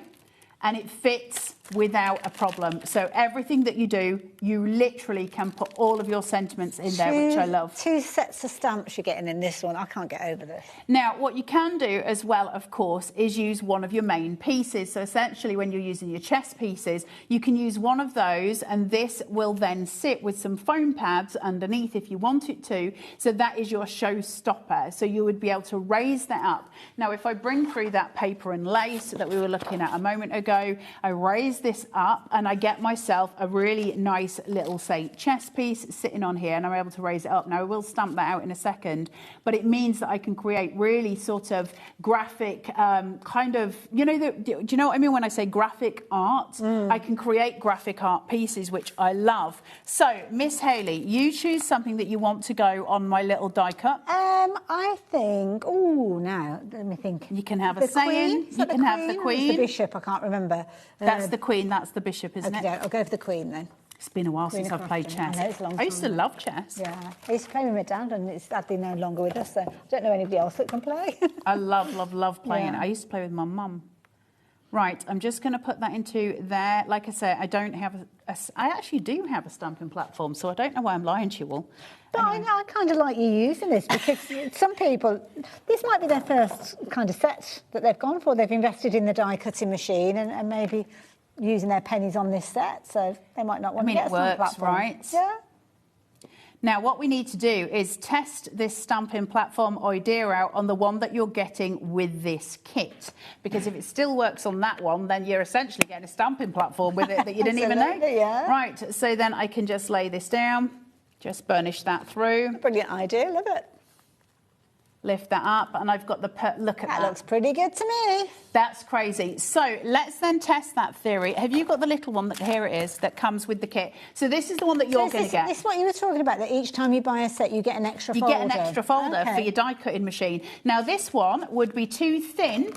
and it fits without a problem. So everything that you do, you literally can put all of your sentiments in there, which I love. 2 sets of stamps you're getting in this one. I can't get over this. Now, what you can do as well, of course, is use one of your main pieces. So essentially, when you're using your chest pieces, you can use one of those, and this will then sit with some foam pads underneath if you want it to. So that is your showstopper. So you would be able to raise that up. Now, if I bring through that paper and lace that we were looking at a moment ago, I raise this up and I get myself a really nice little, say, chest piece sitting on here, and I'm able to raise it up. Now, I will stamp that out in a second, but it means that I can create really sort of graphic kind of, you know, do you know what I mean when I say graphic art? I can create graphic art pieces, which I love. So, Miss Hayley, you choose something that you want to go on my little die cut. I think, now, let me think. You can have a saying, you can have the queen. The bishop, I can't remember. That's the queen, that's the bishop, isn't it? I'll go for the queen then. It's been a while since I've played chess. I know, it's a long time. I used to love chess. Yeah, I used to play with my dad, and it's sadly no longer with us, so I don't know anybody else that can play. I love playing it. I used to play with my mum. Right, I'm just going to put that into there. Like I say, I don't have I actually do have a stamping platform, so I don't know why I'm lying to you all. But I kind of like you using this, because some people, this might be their first kind of set that they've gone for. They've invested in the die cutting machine and maybe using their pennies on this set, so they might not want to get a stamping platform. It works, right? Yeah. Now, what we need to do is test this stamping platform idea out on the one that you're getting with this kit. Because if it still works on that one, then you're essentially getting a stamping platform with it that you didn't even know. Yeah. Right, so then I can just lay this down, just burnish that through. Brilliant idea, love it. Lift that up, and I've got the look at that. That looks pretty good to me. That's crazy. So let's then test that theory. Have you got the little one that, here it is, that comes with the kit? So this is the one that you're going to get. This is what you were talking about, that each time you buy a set, you get an extra folder. You get an extra folder for your die cutting machine. Now, this one would be too thin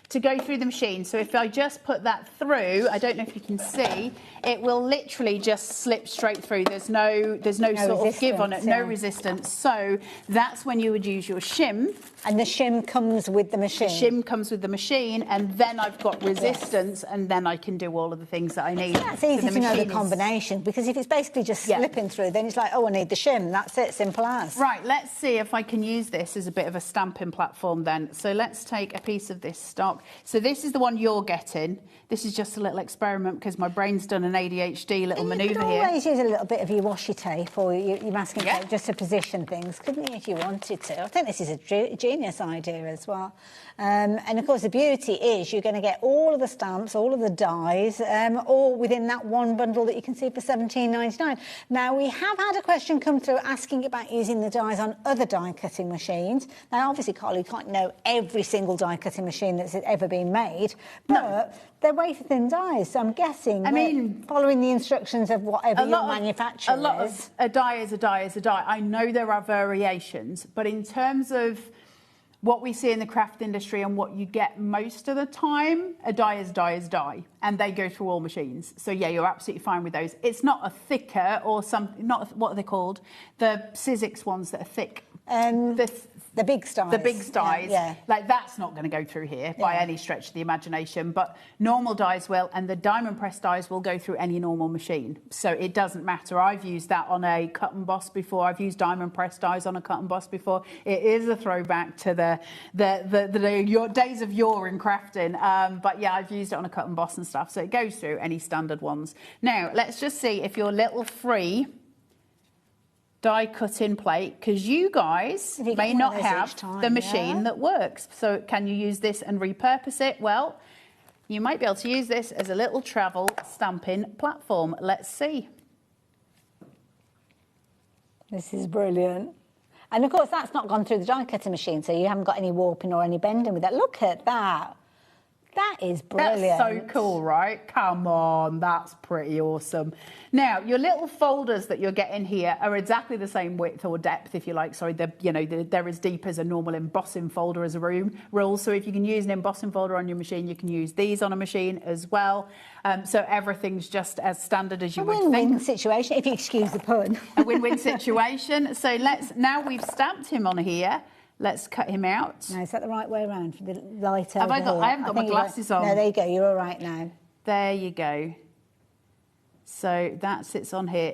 to go through the machine. So if I just put that through, I don't know if you can see, it will literally just slip straight through. There's no sort of give on it, no resistance. So that's when you would use your shim. And the shim comes with the machine. The shim comes with the machine, and then I've got resistance, and then I can do all of the things that I need. Yeah, it's easy to know the combination, because if it's basically just slipping through, then it's like, oh, I need the shim. That's it, simple as. Right, let's see if I can use this as a bit of a stamping platform then. So let's take a piece of this stock. So this is the one you're getting. This is just a little experiment because my brain's done an ADHD little manoeuvre here. You could always use a little bit of your washi tape or your masking tape just to position things, couldn't you, if you wanted to? I think this is a genius idea as well. And of course, the beauty is you're going to get all of the stamps, all of the dies, all within that one bundle that you can see for £17.99. Now, we have had a question come through asking about using the dies on other die cutting machines. Now, obviously, Carl, you can't know every single die cutting machine that's ever been made, but they're wafer thin dies, so I'm guessing following the instructions of whatever your manufacturer is. A die is a die is a die. I know there are variations, but in terms of what we see in the craft industry and what you get most of the time, a die is die is die, and they go through all machines. So yeah, you're absolutely fine with those. It's not a thicker or something, what are they called? The Sizzix ones that are thick. The big styes. The big styes. Yeah. Like, that's not going to go through here by any stretch of the imagination, but normal dies will, and the diamond press dies will go through any normal machine. So it doesn't matter. I've used that on a cut and boss before. I've used diamond press dies on a cut and boss before. It is a throwback to your days of yore in crafting. But yeah, I've used it on a cut and boss and stuff. So it goes through any standard ones. Now, let's just see if your little free die cutting plate, because you guys may not have the machine that works. So can you use this and repurpose it? Well, you might be able to use this as a little travel stamping platform. Let's see. This is brilliant. And of course, that's not gone through the die cutting machine, so you haven't got any warping or any bending with that. Look at that. That is brilliant. That's so cool, right? Come on, that's pretty awesome. Now, your little folders that you're getting here are exactly the same width or depth, if you like. Sorry, they're as deep as a normal embossing folder as a rule. So if you can use an embossing folder on your machine, you can use these on a machine as well. So everything's just as standard as you would think. A win-win situation, if you excuse the pun. A win-win situation. So now we've stamped him on here. Let's cut him out. Now, is that the right way around for the light over I haven't got my glasses on. No, there you go. You're all right now. There you go. So that sits on here.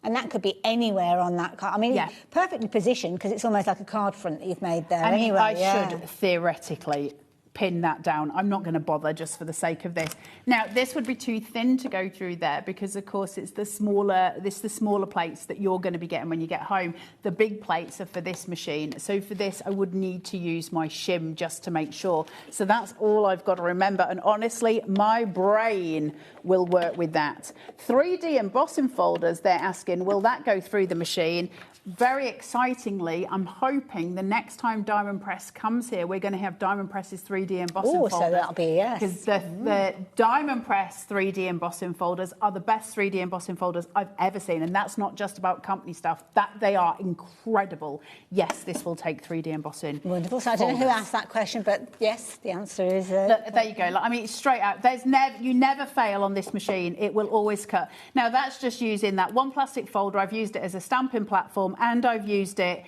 And that could be anywhere on that card. I mean, perfectly positioned, because it's almost like a card front that you've made there. I mean, I should theoretically pin that down. I'm not going to bother just for the sake of this. Now, this would be too thin to go through there because, of course, it's the smaller plates that you're going to be getting when you get home. The big plates are for this machine. So for this, I would need to use my shim just to make sure. So that's all I've got to remember. And honestly, my brain will work with that. 3D embossing folders, they're asking, will that go through the machine? Very excitingly, I'm hoping the next time Diamond Press comes here, we're going to have Diamond Press's 3D embossing folders. So that'll be, yes. Because the Diamond Press 3D embossing folders are the best 3D embossing folders I've ever seen. And that's not just about company stuff. They are incredible. Yes, this will take 3D embossing. Wonderful. So I don't know who asked that question, but yes, the answer is... There you go. I mean, straight out. You never fail on this machine. It will always cut. Now, that's just using that one plastic folder. I've used it as a stamping platform, and I've used it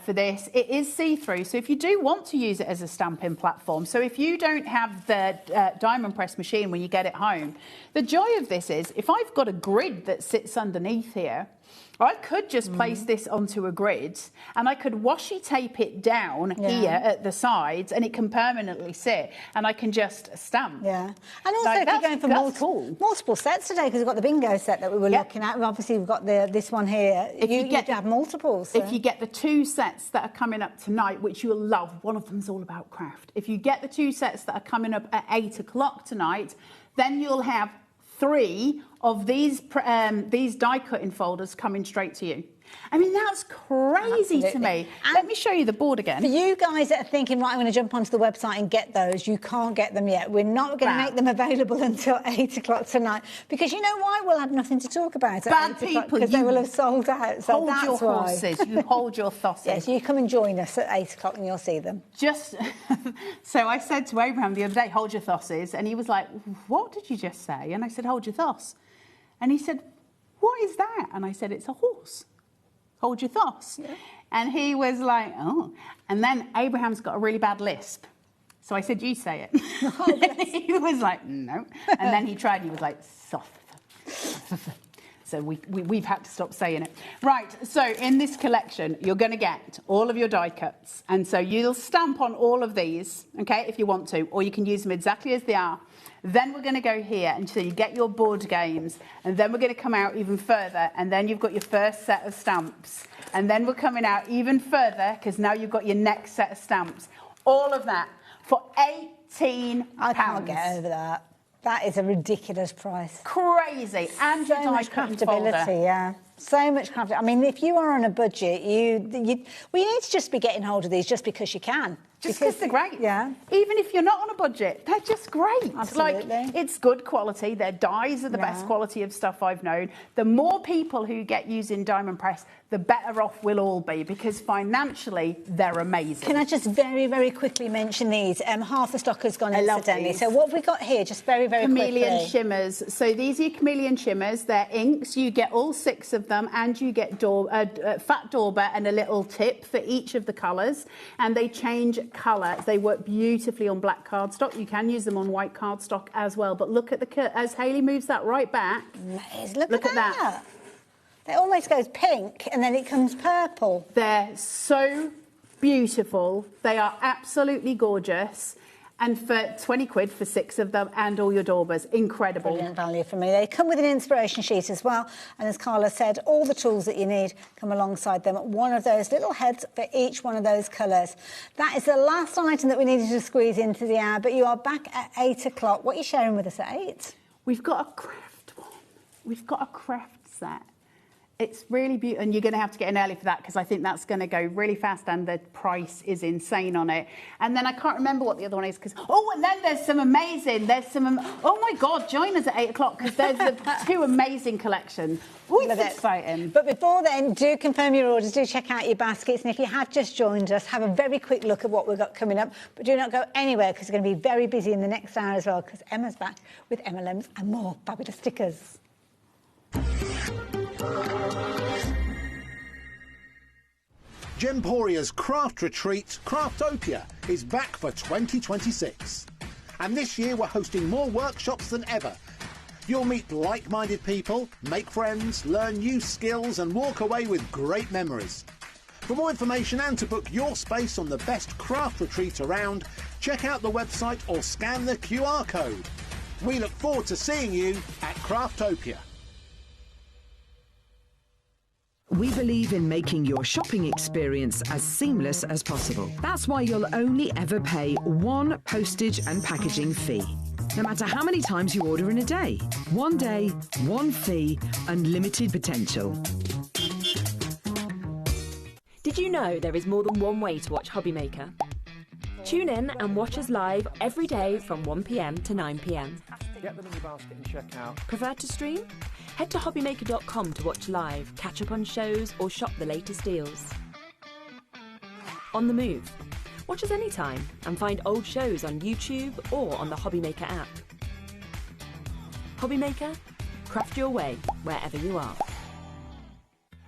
for this. It is see-through, so if you do want to use it as a stamping platform, so if you don't have the Diamond Press machine when you get it home, the joy of this is, if I've got a grid that sits underneath here, I could just place this onto a grid and I could washi tape it down here at the sides and it can permanently sit and I can just stamp. Yeah. And also if you're going for multiple sets today, because we've got the bingo set that we were looking at, obviously we've got this one here. You get to have multiples. So. If you get the 2 sets that are coming up tonight, which you'll love, one of them's all about craft. If you get the 2 sets that are coming up at 8 o'clock tonight, then you'll have 3 of these die cutting folders coming straight to you. I mean, that's crazy to me. And let me show you the board again. For you guys that are thinking, right, I'm going to jump onto the website and get those, you can't get them yet. We're not going to make them available until 8 o'clock tonight. Because you know why? We'll have nothing to talk about at 8 o'clock, because they will have sold out. So hold that's your horses. You hold your thosses. Yes, you come and join us at 8 o'clock and you'll see them. So I said to Abraham the other day, hold your thosses. And he was like, what did you just say? And I said, hold your thos. And he said, what is that? And I said, it's a horse. Hold your thos. Yeah. And he was like, oh. And then Abraham's got a really bad lisp. So I said, you say it. Oh, he was like, no. And then he tried and he was like, soft. So we've had to stop saying it. Right, so in this collection, you're going to get all of your die cuts. And so you'll stamp on all of these, okay, if you want to, or you can use them exactly as they are. Then we're going to go here, and so you get your board games, and then we're going to come out even further, and then you've got your first set of stamps. And then we're coming out even further, because now you've got your next set of stamps. All of that for £18. I can't get over that. That is a ridiculous price. Crazy. And so much craftability, yeah. So much craftability. I mean, if you are on a budget, you need to just be getting hold of these just because you can. Just because they're great. Yeah. Even if you're not on a budget, they're just great. Absolutely. Like, it's good quality. Their dyes are the best quality of stuff I've known. The more people who get using Diamond Press, the better off we'll all be, because financially, they're amazing. Can I just very, very quickly mention these? Half the stock has gone incidentally. So what have we got here? Just very, very quickly. Chameleon shimmers. So these are your chameleon shimmers. They're inks. You get all 6 of them, and you get fat dauber and a little tip for each of the colours. And they change colour. They work beautifully on black cardstock. You can use them on white cardstock as well. But look at as Hayley moves that right back. Look at that. It almost goes pink and then it comes purple. They're so beautiful. They are absolutely gorgeous. And for 20 quid for 6 of them and all your daubers, incredible. Brilliant value for me. They come with an inspiration sheet as well. And as Carla said, all the tools that you need come alongside them. One of those little heads for each one of those colours. That is the last item that we needed to squeeze into the hour, but you are back at 8 o'clock. What are you sharing with us at 8? We've got a craft one. We've got a craft set. It's really beautiful, and you're going to have to get in early for that, because I think that's going to go really fast, and the price is insane on it. And then I can't remember what the other one is, because and then there's some amazing. Oh my God, join us at 8 o'clock, because there's the 2 amazing collections. Oh, it's exciting. But before then, do confirm your orders. Do check out your baskets, and if you have just joined us, have a very quick look at what we've got coming up. But do not go anywhere, because we're going to be very busy in the next hour as well, because Emma's back with MLMs and more fabulous stickers. Gemporia's Craft Retreat, Craftopia, is back for 2026. And this year we're hosting more workshops than ever. You'll meet like-minded people, make friends, learn new skills and walk away with great memories. For more information and to book your space on the best craft retreat around, check out the website or scan the QR code. We look forward to seeing you at Craftopia. We believe in making your shopping experience as seamless as possible. That's why you'll only ever pay one postage and packaging fee. No matter how many times you order in a day. One day, one fee, unlimited potential. Did you know there is more than one way to watch HobbyMaker? Tune in and watch us live every day from 1 p.m. to 9 p.m. Get them in your basket and check out. Prefer to stream? Head to hobbymaker.com to watch live, catch up on shows or shop the latest deals. On the move. Watch us anytime and find old shows on YouTube or on the HobbyMaker app. HobbyMaker, craft your way wherever you are.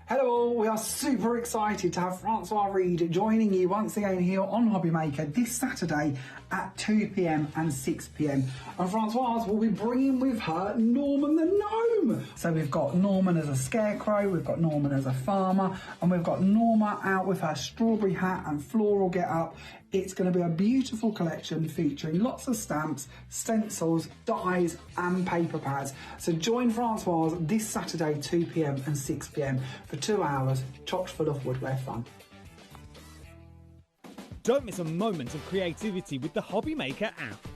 Hello all, we are super excited to have Francois Reed joining you once again here on HobbyMaker this Saturday at 2 p.m. and 6 p.m. And Francoise will be bringing with her Norman the Gnome. So we've got Norman as a scarecrow, we've got Norman as a farmer, and we've got Norma out with her strawberry hat and floral get-up. It's going to be a beautiful collection featuring lots of stamps, stencils, dies and paper pads. So join Francoise this Saturday 2 p.m. and 6 p.m. for 2 hours chock full of woodware fun. Don't miss a moment of creativity with the HobbyMaker app.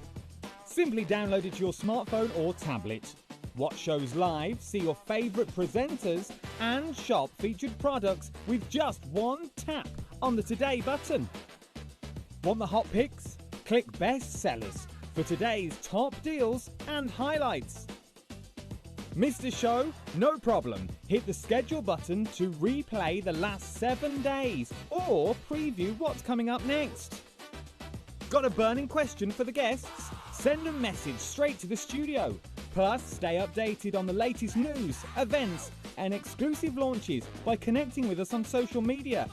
Simply download it to your smartphone or tablet. Watch shows live, see your favourite presenters and shop featured products with just one tap on the Today button. Want the hot picks? Click Best Sellers for today's top deals and highlights. Missed a show? No problem. Hit the schedule button to replay the last 7 days or preview what's coming up next. Got a burning question for the guests? Send a message straight to the studio. Plus, stay updated on the latest news, events and exclusive launches by connecting with us on social media.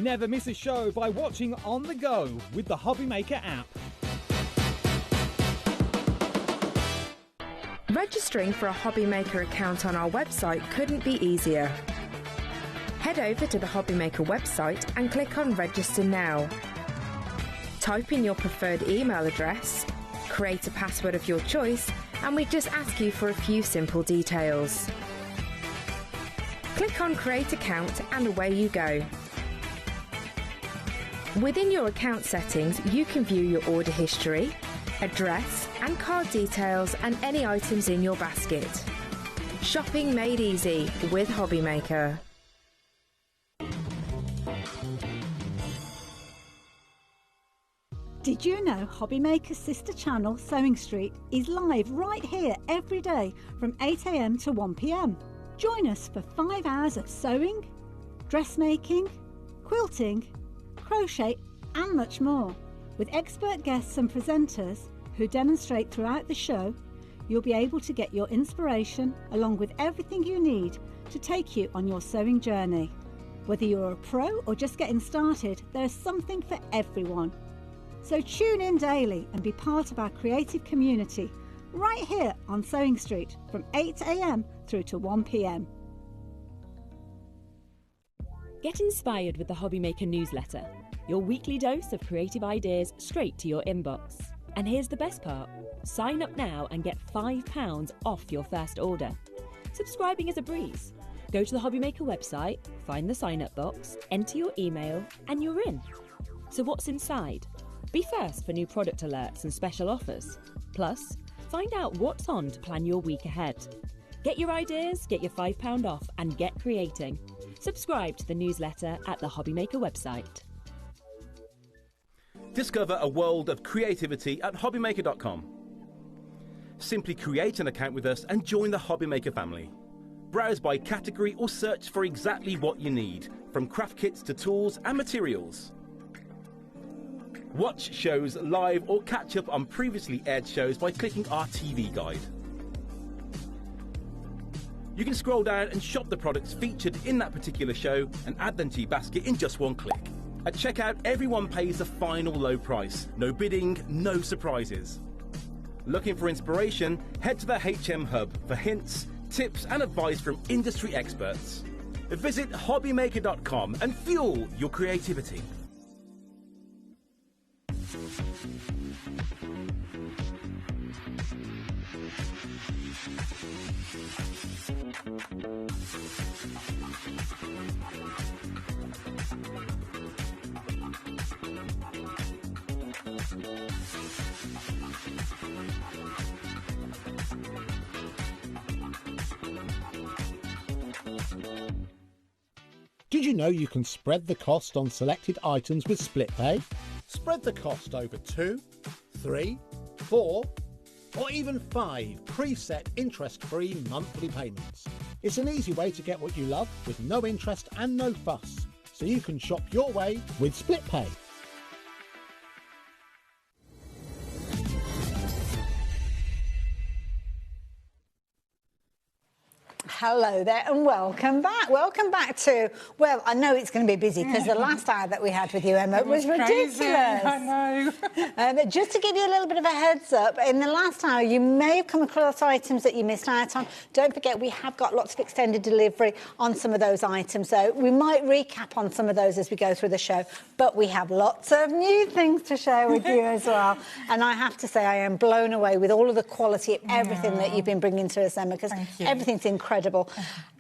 Never miss a show by watching on the go with the HobbyMaker app. Registering for a HobbyMaker account on our website couldn't be easier. Head over to the HobbyMaker website and click on Register Now. Type in your preferred email address, create a password of your choice, and we just ask you for a few simple details. Click on Create Account and away you go. Within your account settings, you can view your order history, address and card details and any items in your basket. Shopping made easy with HobbyMaker. Did you know HobbyMaker's sister channel, Sewing Street, is live right here every day from 8 AM to 1 PM? Join us for 5 hours of sewing, dressmaking, quilting, crochet and much more. With expert guests and presenters who demonstrate throughout the show, you'll be able to get your inspiration along with everything you need to take you on your sewing journey. Whether you're a pro or just getting started, there's something for everyone. So tune in daily and be part of our creative community right here on Sewing Street from 8 AM through to 1 PM. Get inspired with the HobbyMaker newsletter, your weekly dose of creative ideas straight to your inbox. And here's the best part. Sign up now and get £5 off your first order. Subscribing is a breeze. Go to the HobbyMaker website, find the sign-up box, enter your email, and you're in. So what's inside? Be first for new product alerts and special offers. Plus, find out what's on to plan your week ahead. Get your ideas, get your £5 off, and get creating. Subscribe to the newsletter at the HobbyMaker website. Discover a world of creativity at hobbymaker.com. Simply create an account with us and join the HobbyMaker family. Browse by category or search for exactly what you need, from craft kits to tools and materials. Watch shows live or catch up on previously aired shows by clicking our TV guide. You can scroll down and shop the products featured in that particular show and add them to your basket in just one click. At checkout, everyone pays the final low price. No bidding, no surprises. Looking for inspiration? Head to the HM Hub for hints, tips and advice from industry experts. Visit hobbymaker.com and fuel your creativity. Did you know you can spread the cost on selected items with split pay? Spread the cost over 2, 3, 4, or even 5 preset interest-free monthly payments. It's an easy way to get what you love with no interest and no fuss, so you can shop your way with split pay. Hello there and welcome back. Welcome back to, well, I know it's going to be busy because the last hour that we had with you, Emma, was ridiculous. I know. Just to give you a little bit of a heads up, in the last hour you may have come across items that you missed out on. Don't forget we have got lots of extended delivery on some of those items, so we might recap on some of those as we go through the show, but we have lots of new things to share with you as well. And I have to say I am blown away with all of the quality of everything that you've been bringing to us, Emma, because everything's incredible.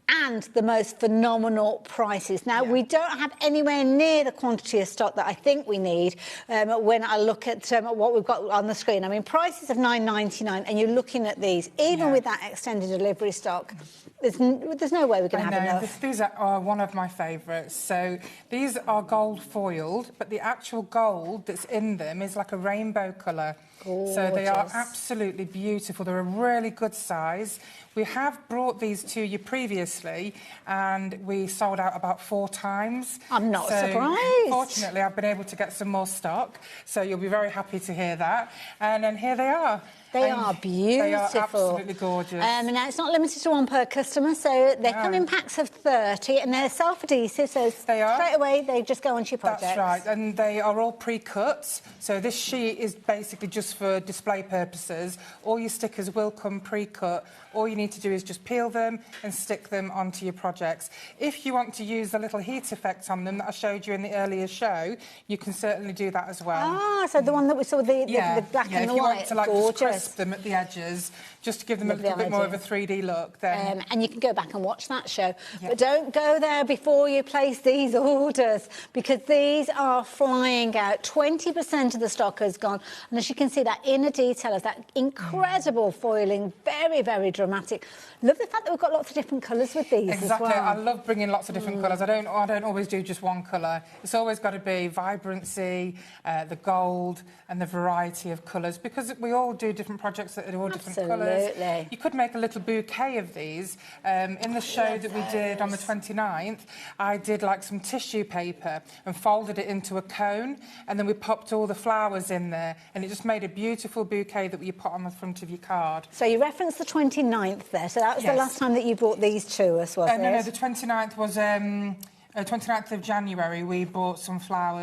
And the most phenomenal prices. Now, we don't have anywhere near the quantity of stock that I think we need when I look at what we've got on the screen. I mean, prices of $9.99, and you're looking at these, even with that extended delivery stock, there's no way we're going to have enough. These are one of my favourites. So these are gold foiled, but the actual gold that's in them is like a rainbow colour. Gorgeous. So they are absolutely beautiful. They're a really good size. We have brought these to you previously, and we sold out about 4 times. I'm not surprised. Fortunately, I've been able to get some more stock, so you'll be very happy to hear that. And then here they are. They are beautiful. They are absolutely gorgeous. Now, it's not limited to 1 per customer, so they come in packs of 30, and they're self-adhesive, so straight away they just go onto your project. That's right, and they are all pre-cut, so this sheet is basically just for display purposes. All your stickers will come pre-cut. All you need to do is just peel them and stick them onto your projects. If you want to use the little heat effect on them that I showed you in the earlier show, you can certainly do that as well. Ah, so the one that we saw, the black and the white, if you want to, like, gorgeous. just crisp them at the edges, just to give them a little bit more of a 3D look. Then. And you can go back and watch that show. Yeah. But don't go there before you place these orders, because these are flying out. 20% of the stock has gone. And as you can see, that inner detail of that incredible foiling, very, very dramatic. Love the fact that we've got lots of different colours with these as well. I love bringing lots of different colours. I don't always do just one colour. It's always got to be vibrancy, the gold and the variety of colours, because we all do different projects that are all different colours. You could make a little bouquet of these. In the show that we did on the 29th, I did like some tissue paper and folded it into a cone, and then we popped all the flowers in there, and it just made a beautiful bouquet that you put on the front of your card. So you referenced the 29th there, so that was the last time that you brought these to us, wasn't it? No, the 29th was 29th of January. We bought some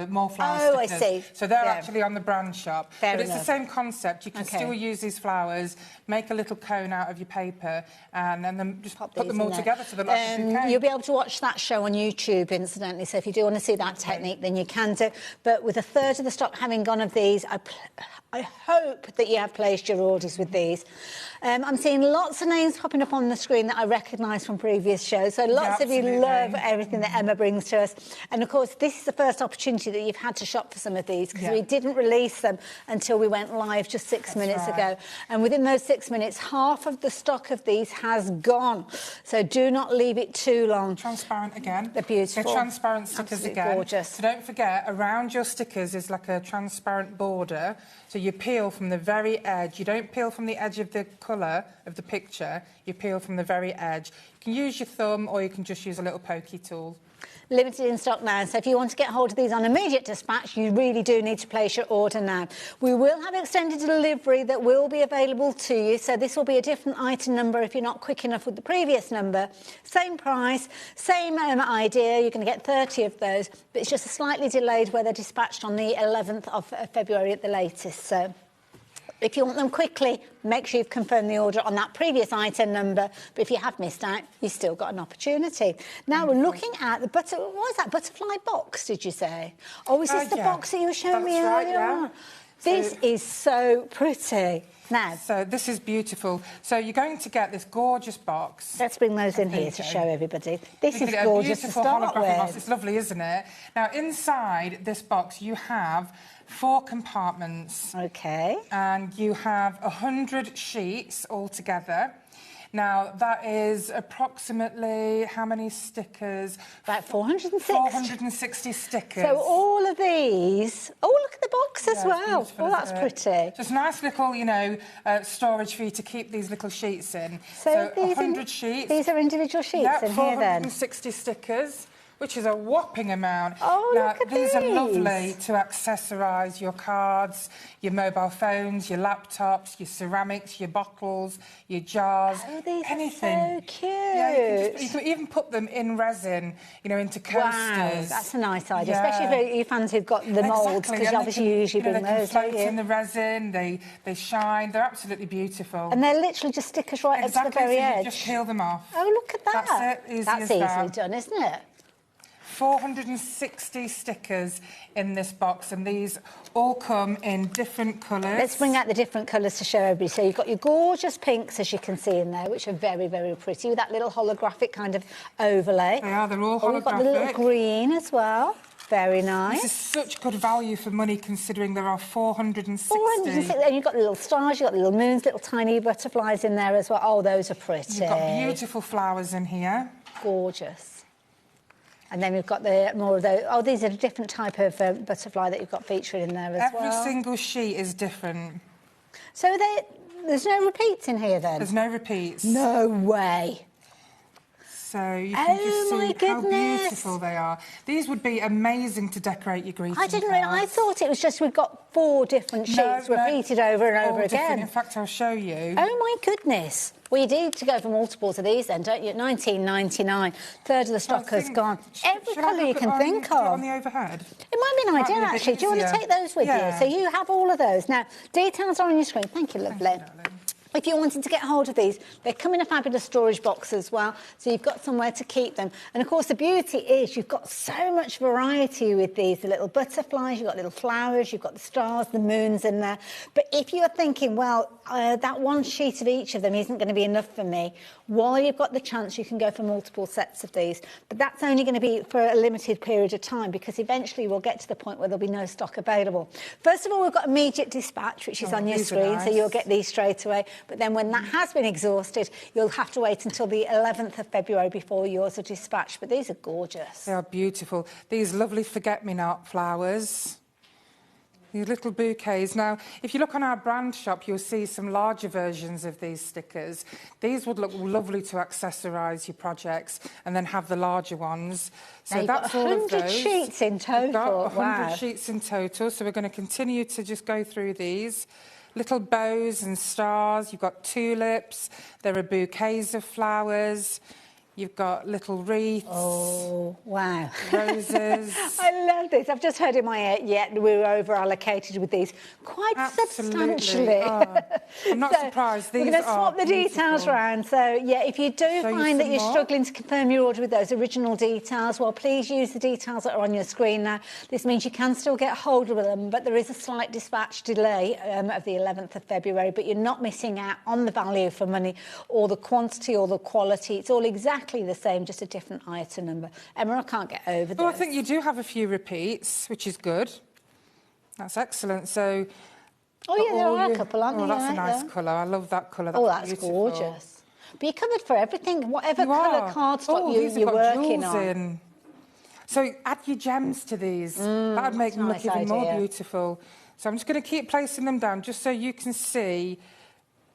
more flower stickers. I see. So they're actually on the brand shop. Fair but enough. It's the same concept. You can still use these flowers, make a little cone out of your paper, and then just put them all together to the bouquet. You'll be able to watch that show on YouTube, incidentally, so if you do want to see that technique, then you can do. But with a third of the stock having gone of these, I hope that you have placed your orders with these. I'm seeing lots of names popping up on the screen that I recognise from previous shows. So lots of you love everything that Emma brings to us. And, of course, this is the first opportunity that you've had to shop for some of these, because we didn't release them until we went live just 6 minutes ago. And within those 6 minutes, half of the stock of these has gone. So do not leave it too long. Transparent again. They're beautiful. They're transparent stickers Absolutely again. Gorgeous. So don't forget, around your stickers is like a transparent border. So you peel from the very edge. You don't peel from the edge of the colour of the picture. You peel from the very edge. You can use your thumb, or you can just use a little pokey tool. Limited in stock now, so if you want to get hold of these on immediate dispatch, you really do need to place your order now. We will have extended delivery that will be available to you, so this will be a different item number if you're not quick enough with the previous number. Same price, same idea, you're going to get 30 of those, but it's just slightly delayed where they're dispatched on the 11th of February at the latest. So if you want them quickly, make sure you've confirmed the order on that previous item number. But if you have missed out, you've still got an opportunity. Now we're looking at the what was that, butterfly box, did you say? Oh, is this the box that you were showing me earlier on? This is so pretty. Now, so this is beautiful. So you're going to get this gorgeous box. Let's bring those in here to show everybody. This is gorgeous to start with. Box. It's lovely, isn't it? Now, inside this box, you have 4 compartments. OK. And you have 100 sheets altogether. Now, that is approximately how many stickers? About 460. 460 stickers. So all of these... Oh, look at the box as well. Oh, that's pretty. Just nice little, storage for you to keep these little sheets in. So 100 sheets. These are individual sheets in here, then? 460 stickers, which is a whopping amount. Oh, look at these. These are lovely to accessorise your cards, your mobile phones, your laptops, your ceramics, your bottles, your jars, anything. Are so cute. Yeah, you can even put them in resin, into coasters. Wow, that's a nice idea, especially for you fans who've got the moulds, because obviously you usually bring those, don't you? They float in the resin, they shine, they're absolutely beautiful. And they're literally just stickers right up to the very edge. You just peel them off. Oh, look at that. That's it, That's easily done, isn't it? 460 stickers in this box, and these all come in different colours. Let's bring out the different colours to show everybody. So you've got your gorgeous pinks, as you can see in there, which are very, very pretty, with that little holographic kind of overlay. They are, they're all holographic. We've got the little green as well. Very nice. This is such good value for money, considering there are 460. 460, and you've got little stars, you've got little moons, little tiny butterflies in there as well. Oh, those are pretty. You've got beautiful flowers in here. Gorgeous. And then we've got more of those. Oh, these are a different type of butterfly that you've got featured in there as well. Every single sheet is different. So there's no repeats in here, then? There's no repeats. No way. So you can just see how beautiful they are. These would be amazing to decorate your greeting cards. I thought it was just we've got 4 different sheets repeated over and over again. In fact, I'll show you. Oh, my goodness. Well, you need to go for multiples of these then, don't you? $19.99. Third of the stock has gone. Every colour you can think of. On the overhead? It might be an idea, actually. Do you want to take those with you? So you have all of those. Now, details are on your screen. Thank you, lovely. If you're wanting to get hold of these, they come in a fabulous storage box as well, so you've got somewhere to keep them. And of course, the beauty is you've got so much variety with these. The little butterflies, you've got little flowers, you've got the stars, the moons in there. But if you're thinking, well, that one sheet of each of them isn't going to be enough for me, while you've got the chance, you can go for multiple sets of these. But that's only going to be for a limited period of time, because eventually we'll get to the point where there'll be no stock available. First of all, we've got immediate dispatch, which is on your screen, so you'll get these straight away. But then when that has been exhausted, you'll have to wait until the 11th of February before yours are dispatched. But these are gorgeous. They are beautiful. These lovely forget-me-not flowers. These little bouquets. Now, if you look on our brand shop, you'll see some larger versions of these stickers. These would look lovely to accessorise your projects and then have the larger ones. So now that's all of those. 100 sheets in total. We've got 100 wow. sheets in total, so we're going to continue to just go through these. Little bows and stars. You've got tulips. There are bouquets of flowers. You've got little wreaths. Oh, wow. Roses. I love this. I've just heard in my ear, we were over-allocated with these quite Absolutely. substantially. Oh, I'm not surprised. These we're going to swap the beautiful. details around. So, yeah, if you do find that you're struggling to confirm your order with those original details, well, please use the details that are on your screen now. This means you can still get hold of them, but there is a slight dispatch delay of the 11th of February, but you're not missing out on the value for money or the quantity or the quality. It's all exactly the same, just a different item number. Emma, I can't get over this. Well, I think you do have a few repeats, which is good. That's excellent. So, oh yeah, there are a couple, aren't there? Oh, that's a nice colour. I love that colour. That's beautiful. Gorgeous. But you're covered for everything, whatever colour cardstock you're working on. In. So add your gems to these. That would make them look even more beautiful. So I'm just going to keep placing them down just so you can see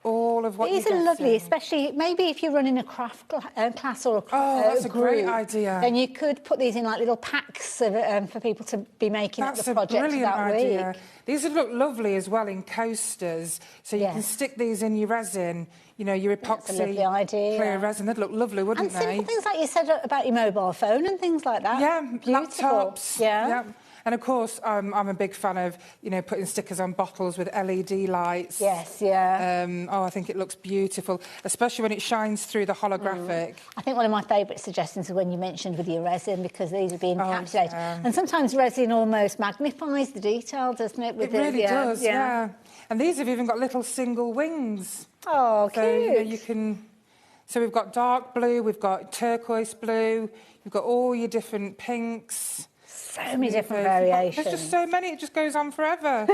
all of what these are lovely, especially maybe if you're running a craft class or a that's a group, great idea. Then you could put these in like little packs of, for people to be making up the project brilliant that idea. week. These would look lovely as well in coasters, so you can stick these in your resin. You know, your epoxy clear resin. They'd look lovely, wouldn't they? And simple things like you said about your mobile phone and things like that. Yeah, beautiful. laptops. Yeah. And of course, I'm a big fan of, you know, putting stickers on bottles with LED lights. Yes, yeah. I think it looks beautiful, especially when it shines through the holographic. I think one of my favourite suggestions is when you mentioned with your resin, because these would be encapsulated. And sometimes resin almost magnifies the detail, doesn't it? It really does, yeah. And these have even got little single wings. Oh, so, cute. You know, you can... So we've got dark blue, we've got turquoise blue, you've got all your different pinks. So many different variations. There's just so many, it just goes on forever.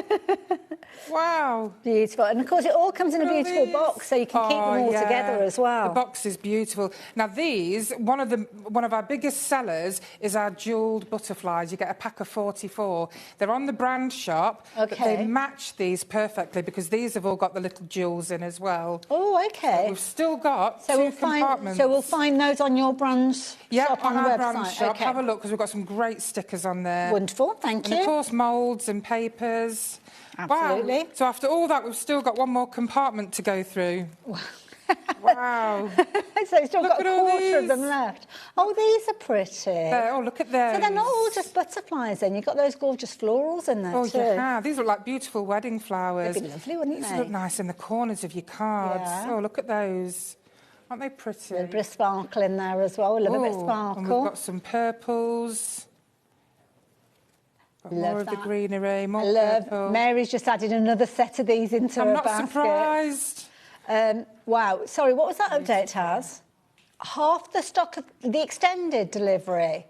Wow. Beautiful. And of course, it all comes in a beautiful box, so you can keep them all together as well. The box is beautiful. Now, these, one of our biggest sellers is our jewelled butterflies. You get a pack of 44. They're on the brand shop, but they match these perfectly because these have all got the little jewels in as well. Oh, OK. So we've still got two compartments. So we'll find those on your brand shop on the our website. brand shop. Have a look, because we've got some great stickers on there. Wonderful, thank you. And of course, moulds and papers. Absolutely. Wow. So after all that, we've still got one more compartment to go through. Wow. So you've still got a quarter of them left. Oh, these are pretty. Oh, look at those. So they're not all just butterflies then. You've got those gorgeous florals in there too. Oh, yeah. These look like beautiful wedding flowers. They'd be lovely, wouldn't they? These look nice in the corners of your cards. Yeah. Oh, look at those. Aren't they pretty? A little bit of sparkle in there as well. A little bit of sparkle. And we've got some purples. More of the greenery, more purple. Mary's just added another set of these into her basket. I'm not surprised. Wow. Sorry, what was that update, Taz? Half the stock of the extended delivery.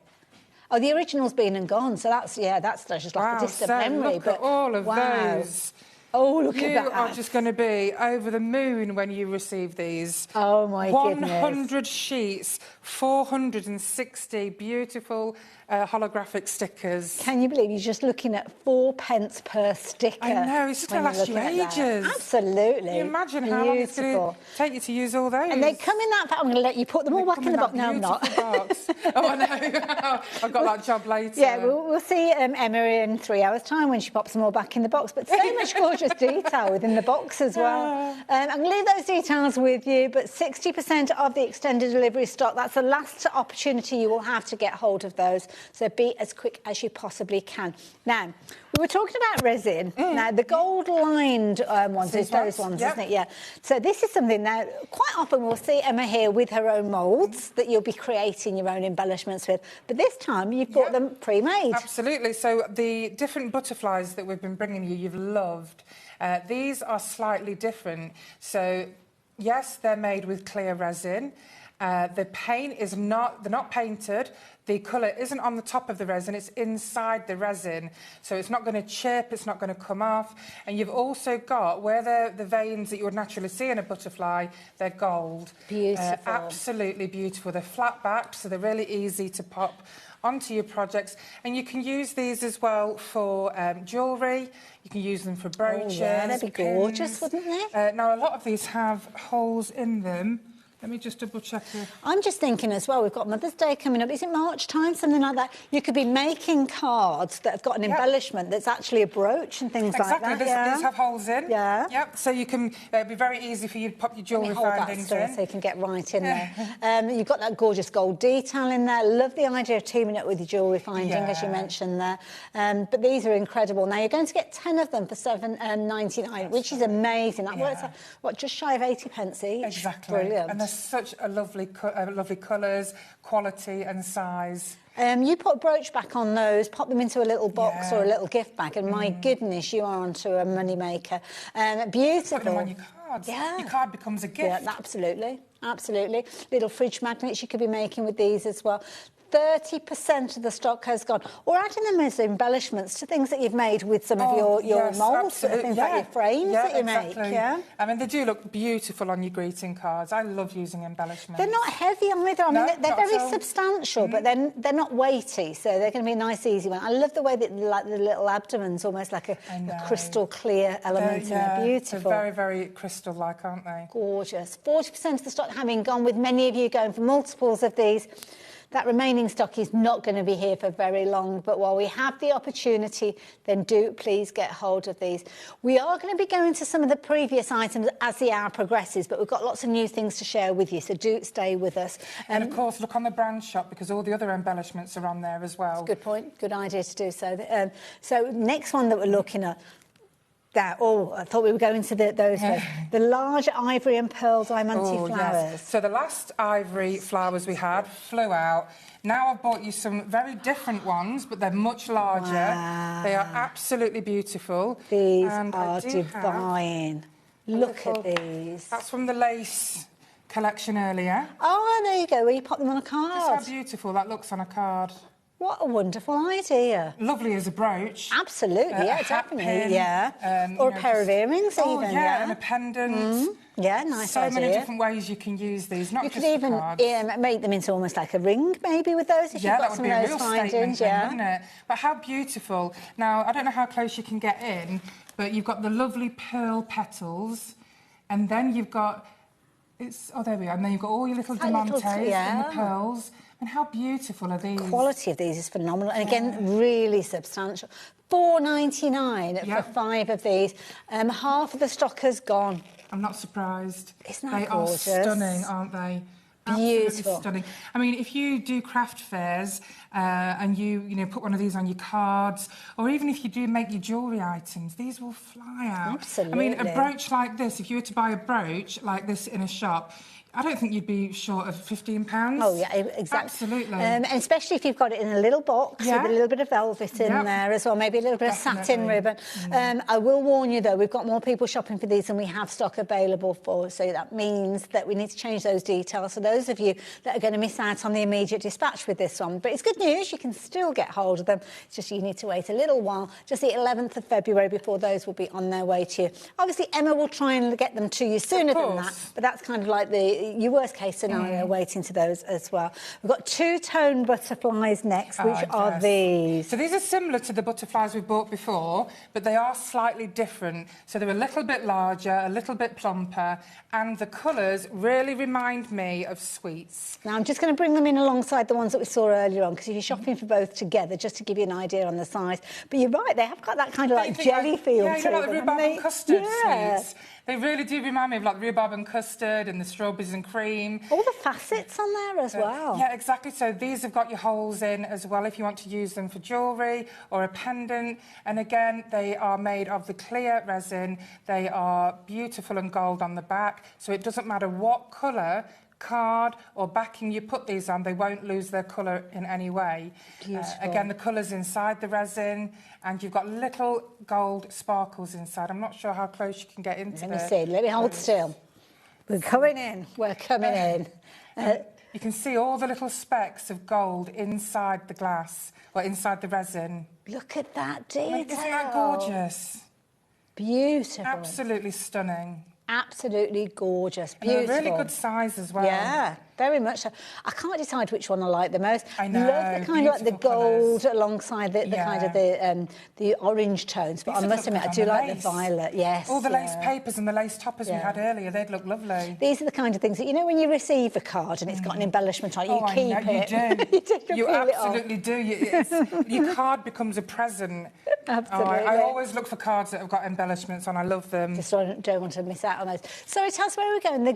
Oh, the original's been and gone, so that's just like a distant memory. Look at all of those. Oh, look at that. You are just going to be over the moon when you receive these. Oh, my goodness. 100 sheets, 460 beautiful holographic stickers. Can you believe you're just looking at 4p per sticker? I know, it's going to last you ages. Absolutely. Can you imagine how long it's going to take you to use all those? And they come in that... I'm going to let you put them all back in the box. No, I'm not. Box. Oh, I know. I've got that job later. Yeah, we'll see Emma in 3 hours' time when she pops them all back in the box. But so much gorgeous gorgeous detail within the box as well. I'm going to leave those details with you, but 60% of the extended delivery stock, that's the last opportunity you will have to get hold of those. So be as quick as you possibly can. Now, we were talking about resin. Now, the gold-lined ones is those ones, isn't it? Yeah. So this is something now, quite often we'll see Emma here with her own moulds that you'll be creating your own embellishments with. But this time, you've bought them pre-made. Absolutely. So the different butterflies that we've been bringing you, you've loved. These are slightly different. So, yes, they're made with clear resin. The paint is they're not painted. The colour isn't on the top of the resin, it's inside the resin. So it's not going to chip, it's not going to come off. And you've also got, where the veins that you would naturally see in a butterfly, they're gold. Beautiful. Absolutely beautiful. They're flat backed, so they're really easy to pop onto your projects. And you can use these as well for jewellery. You can use them for brooches. Oh, yeah, they'd be gorgeous, wouldn't they? Now, a lot of these have holes in them. Let me just double check here. I'm just thinking as well, we've got Mother's Day coming up. Is it March time, something like that? You could be making cards that have got an embellishment that's actually a brooch and things like that. These have holes in. Yeah. Yep. So you can, it'd be very easy for you to pop your jewellery findings in. So you can get right in there. You've got that gorgeous gold detail in there. Love the idea of teaming up with your jewellery finding, as you mentioned there. But these are incredible. Now, you're going to get 10 of them for $7.99, which is amazing. That works out, what, just shy of 80 pence each? Exactly. Brilliant. And there's such a lovely colours, quality and size. You put a brooch back on those, pop them into a little box or a little gift bag, and my goodness, you are onto a money maker. Beautiful. Put them on your cards. Yeah. Your card becomes a gift. Yeah, absolutely. Absolutely. Little fridge magnets you could be making with these as well. 30% of the stock has gone. Or adding them as embellishments to things that you've made with some of your moulds, things like your frames that you make. Yeah, I mean, they do look beautiful on your greeting cards. I love using embellishments. They're not heavy either. I mean, they're very substantial, but they're not weighty, so they're going to be a nice, easy one. I love the way that like the little abdomen's almost like a crystal clear element, and they're beautiful. They're very, very crystal-like, aren't they? Gorgeous. 40% of the stock having gone, with many of you going for multiples of these. That remaining stock is not going to be here for very long, but while we have the opportunity, then do please get hold of these. We are going to be going to some of the previous items as the hour progresses, but we've got lots of new things to share with you, so do stay with us. And of course, look on the brand shop, because all the other embellishments are on there as well. That's a good point. Good idea to do so. So next one that we're looking at, I thought we were going to those first. The large ivory and pearl diamante flowers. Yes. So the last ivory flowers we had flew out. Now I've bought you some very different ones, but they're much larger. Wow. They are absolutely beautiful. These are divine. Look at these. That's from the lace collection earlier. Oh, there you go, where you pop them on a card. That's how beautiful that looks on a card. What a wonderful idea. Lovely as a brooch. Absolutely, definitely. Or a pair of earrings even. And a pendant. Yeah, nice so idea. Many different ways you can use these, not just for cards. You could even make them into almost like a ring, maybe, with those, if you've got some of those findings. Wouldn't it? But how beautiful. Now, I don't know how close you can get in, but you've got the lovely pearl petals, and then you've got... there we are. And then you've got all your little diamantes and the pearls. And how beautiful are these? The quality of these is phenomenal. And again, really substantial. $4.99 for 5 of these. Half of the stock has gone. I'm not surprised. Isn't that gorgeous? They are stunning, aren't they? Beautiful. Absolutely stunning. I mean, if you do craft fairs and you put one of these on your cards, or even if you do make your jewellery items, these will fly out. Absolutely. I mean, a brooch like this, if you were to buy a brooch like this in a shop, I don't think you'd be short of £15. Oh, yeah, exactly. Absolutely. And especially if you've got it in a little box with a little bit of velvet in there as well, maybe a little bit of satin ribbon. I will warn you, though, we've got more people shopping for these than we have stock available for, so that means that we need to change those details. So those of you that are going to miss out on the immediate dispatch with this one. But it's good news, you can still get hold of them. It's just you need to wait a little while, just the 11th of February before those will be on their way to you. Obviously, Emma will try and get them to you sooner than that, but that's kind of like the your worst case scenario waiting to those as well. We've got two-tone butterflies next, which are these. So these are similar to the butterflies we've bought before, but they are slightly different. So they're a little bit larger, a little bit plumper, and the colours really remind me of sweets. Now, I'm just going to bring them in alongside the ones that we saw earlier on, because if you're shopping for both together, just to give you an idea on the size. But you're right, they have got that kind of like jelly feel yeah, to you know, like them, the rhubarb and custard yeah. sweets. They really do remind me of like rhubarb and custard and the strawberries and cream. All the facets on there as well. Yeah, exactly. So these have got your holes in as well if you want to use them for jewellery or a pendant. And again, they are made of the clear resin. They are beautiful and gold on the back. So it doesn't matter what colour card or backing you put these on, they won't lose their colour in any way. Again, the colour's inside the resin, and you've got little gold sparkles inside. I'm not sure how close you can get into Let me see. Let me hold still. We're coming in. We're coming in. You can see all the little specks of gold inside the glass, or inside the resin. Look at that detail. I mean, isn't that gorgeous? Beautiful. Absolutely stunning. Absolutely gorgeous. Beautiful. And a really good size as well. Yeah, very much so. I can't decide which one I like the most. I know. Love the kind of like the gold alongside the kind of the orange tones. But I must admit, I do like the violet. Yes. All the lace papers and the lace toppers we had earlier, they'd look lovely. These are the kind of things that, you know, when you receive a card and it's got an embellishment on it, you keep it. You do. You absolutely do. Your card becomes a present. Absolutely. I always look for cards that have got embellishments on. I love them. Just don't want to miss out on those. So tell us where we're going. The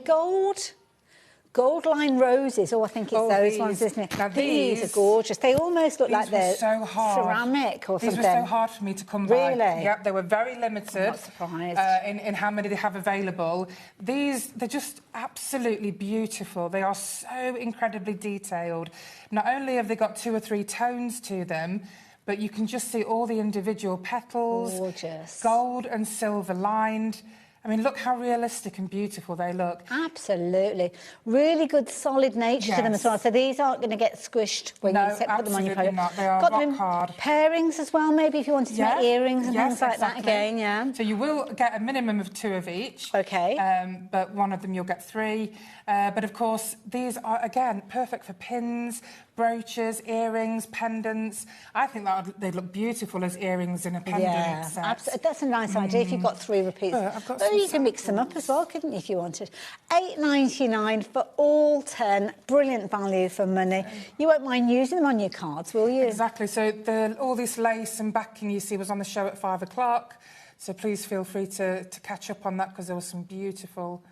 gold line roses. Oh, I think it's those ones, isn't it? Now these are gorgeous. They almost look like they're so hard. ceramic or these something. These were so hard for me to come by. Really? Yep, they were very limited. I'm not surprised. In how many they have available. They're just absolutely beautiful. They are so incredibly detailed. Not only have they got 2 or 3 tones to them, but you can just see all the individual petals. Gorgeous. Gold and silver lined. I mean, look how realistic and beautiful they look. Absolutely. Really good, solid nature to them as well. So these aren't going to get squished when you put them on your product. Not. They are rock hard. Pairings as well, maybe, if you wanted to make earrings and things like that again, So you will get a minimum of 2 of each. Okay. But one of them you'll get 3. But, of course, these are, again, perfect for pins, brooches, earrings, pendants. I think that they'd look beautiful as earrings in a pendant set. Absolutely. That's a nice idea if you've got 3 repeats. You can mix them up as well, couldn't you, if you wanted? $8.99 for all 10. Brilliant value for money. You won't mind using them on your cards, will you? Exactly. So all this lace and backing you see was on the show at 5 o'clock. So please feel free to catch up on that, because there were some beautiful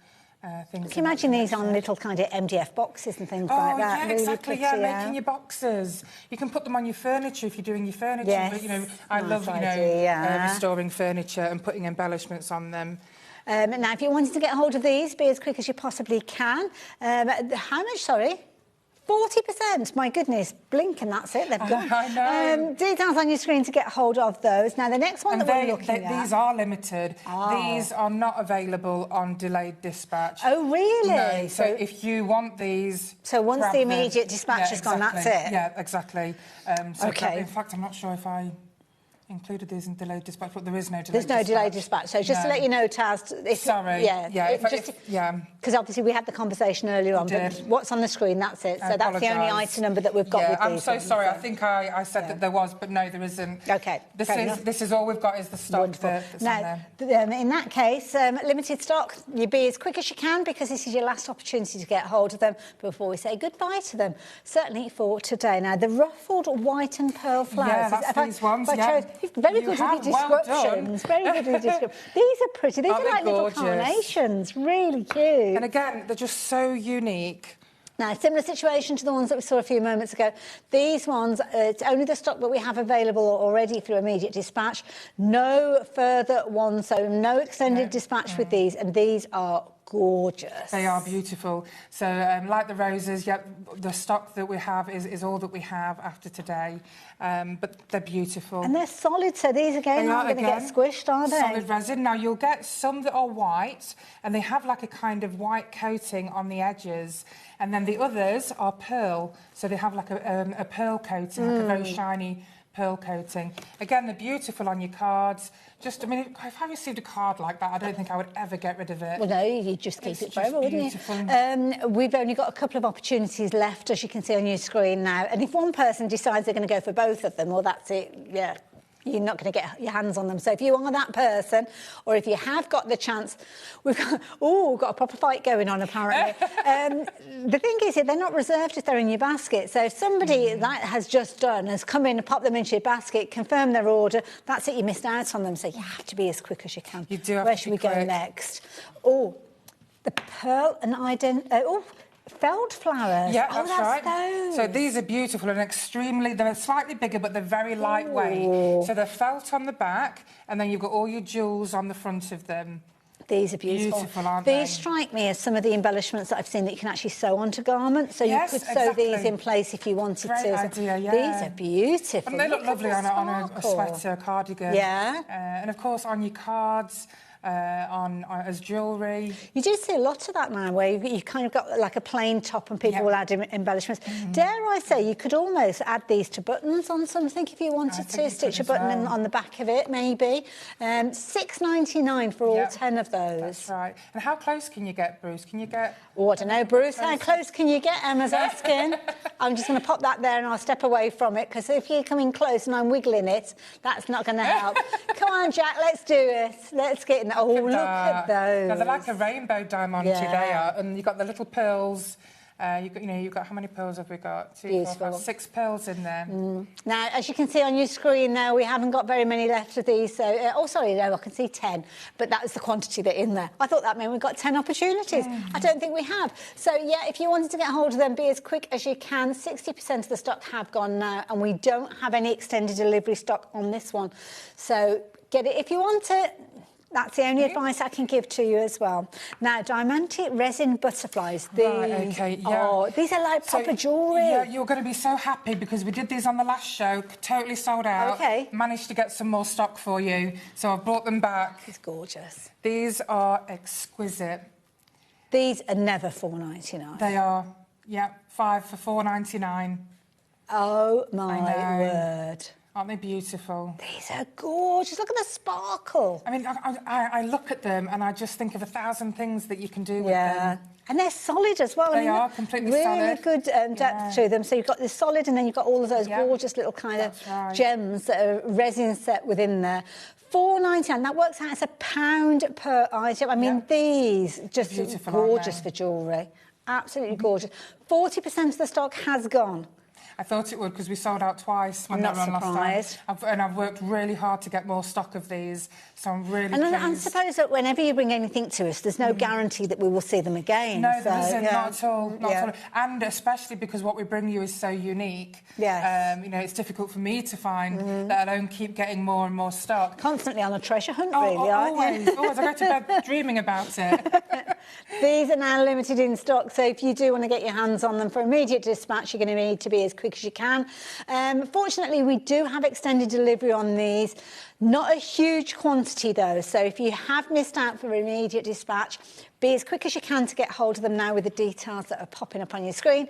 things. Can you imagine these on little kind of MDF boxes and things like that? Yeah, really exactly. pretty, Making your boxes. You can put them on your furniture if you're doing your furniture. Yes, but, you know, I love restoring furniture and putting embellishments on them. Now, if you wanted to get hold of these, be as quick as you possibly can. How much, sorry? 40%, my goodness, blink and that's it, they've gone. I know. Details on your screen to get hold of those. Now, the next one that we're looking at... These are limited. These are not available on delayed dispatch. Oh, really? No, so if you want these... So once the immediate dispatch has gone, that's it? Yeah, exactly. Okay. In fact, I'm not sure if I included these in delayed dispatch, but there is no delayed dispatch. There's no delayed dispatch. So just to let you know, Taz... Sorry. Because obviously we had the conversation earlier on, but what's on the screen, that's it. So that's the only item number that we've got with these. I'm so sorry. I think I said that there was, but no, there isn't. OK. This is all we've got is the stock that's on there. In that case, limited stock, you be as quick as you can, because this is your last opportunity to get hold of them before we say goodbye to them. Certainly for today. Now, the ruffled white and pearl flowers. Yeah, that's these ones, Very good with your descriptions. Very good with your descriptions. These are pretty. These are like little carnations. Really cute. And again, they're just so unique. Now, similar situation to the ones that we saw a few moments ago. These ones, it's only the stock that we have available already through immediate dispatch. No further ones, so no extended dispatch with these, and these are gorgeous. They are beautiful. So, like the roses, the stock that we have is all that we have after today. But they're beautiful. And they're solid, so these again aren't going to get squished, are they? Solid resin. Now, you'll get some that are white, and they have like a kind of white coating on the edges. And then the others are pearl, so they have like a pearl coating, like a very shiny pearl coating. Again, they're beautiful on your cards. Just, I mean, if I received a card like that, I don't think I would ever get rid of it. Well, no, you'd just keep it forever, wouldn't beautiful. you? We've only got a couple of opportunities left, as you can see on your screen now. And if one person decides they're going to go for both of them, well, that's it, yeah. You're not going to get your hands on them. So if you are that person, or if you have got the chance, we've got a proper fight going on, apparently. The thing is, they're not reserved if they're in your basket. So if somebody that has just done has come in and popped them into your basket, confirm their order, that's it, you missed out on them. So you have to be as quick as you can. You do have Where to should be we go quick. next? Oh, the pearl and feld flowers. Yeah, that's right. Those. So these are beautiful and they're slightly bigger, but they're very lightweight. So they're felt on the back, and then you've got all your jewels on the front of them. These are beautiful. Beautiful, aren't These strike me as some of the embellishments that I've seen that you can actually sew onto garments. So Yes, you could sew exactly. these in place if you wanted Great to. idea, yeah. These are beautiful. And they look lovely on a sweater, cardigan. Yeah. And of course on your cards, as jewellery. You do see a lot of that now, where you've kind of got like a plain top and people will add embellishments. Dare I say, you could almost add these to buttons on something if you wanted to, stitch a button on the back of it, maybe. $6.99 for all 10 of those. That's right. And how close can you get, Bruce? Can you get... Oh, I don't know, Bruce, how close can you get, Emma's asking? I'm just going to pop that there and I'll step away from it, because if you're coming close and I'm wiggling it, that's not going to help. Come on, Jack, let's do it. Let's get in. Oh, look at those. Now, they're like a rainbow diamond, Yeah. they are. And you've got the little pearls. You've got how many pearls have we got? 2, 4, 5, 6 pearls in there. Now, as you can see on your screen now, we haven't got very many left of these. So, I can see 10, but that is the quantity that are in there. I thought that meant we've got 10 opportunities. I don't think we have. So, yeah, if you wanted to get hold of them, be as quick as you can. 60% of the stock have gone now, and we don't have any extended delivery stock on this one. So, get it if you want it. That's the only advice I can give to you as well. Now, diamantic resin butterflies. These, these are like proper jewellery. Yeah, you're going to be so happy because we did these on the last show, totally sold out. Okay. Managed to get some more stock for you, so I've brought them back. It's gorgeous. These are exquisite. These are never $4.99. They are, yeah, 5 for $4.99. Oh, my word. Aren't they beautiful? These are gorgeous. Look at the sparkle. I mean, I look at them and I just think of 1,000 things that you can do with them. And they're solid as well. They are completely really solid. Really good depth to them. So you've got this solid, and then you've got all of those gorgeous little kind of gems that are resin set within there. $4.99. That works out as £1 per item. I mean, these just beautiful, gorgeous for jewellery. Absolutely gorgeous. 40% of the stock has gone. I thought it would, because we sold out twice when I'm they not were on surprised. last time. I've worked really hard to get more stock of these, so I'm really pleased. I suppose that whenever you bring anything to us, there's no guarantee that we will see them again. No, there isn't, not at all. Not at all. And especially because what we bring you is so unique. Yes. It's difficult for me to find, let alone keep getting more and more stock. Constantly on a treasure hunt, really, aren't you? Always. I go to bed dreaming about it. These are now limited in stock, so if you do want to get your hands on them for immediate dispatch, you're going to need to be as quick as you can. Fortunately, we do have extended delivery on these. Not a huge quantity, though, so if you have missed out for immediate dispatch, be as quick as you can to get hold of them now with the details that are popping up on your screen,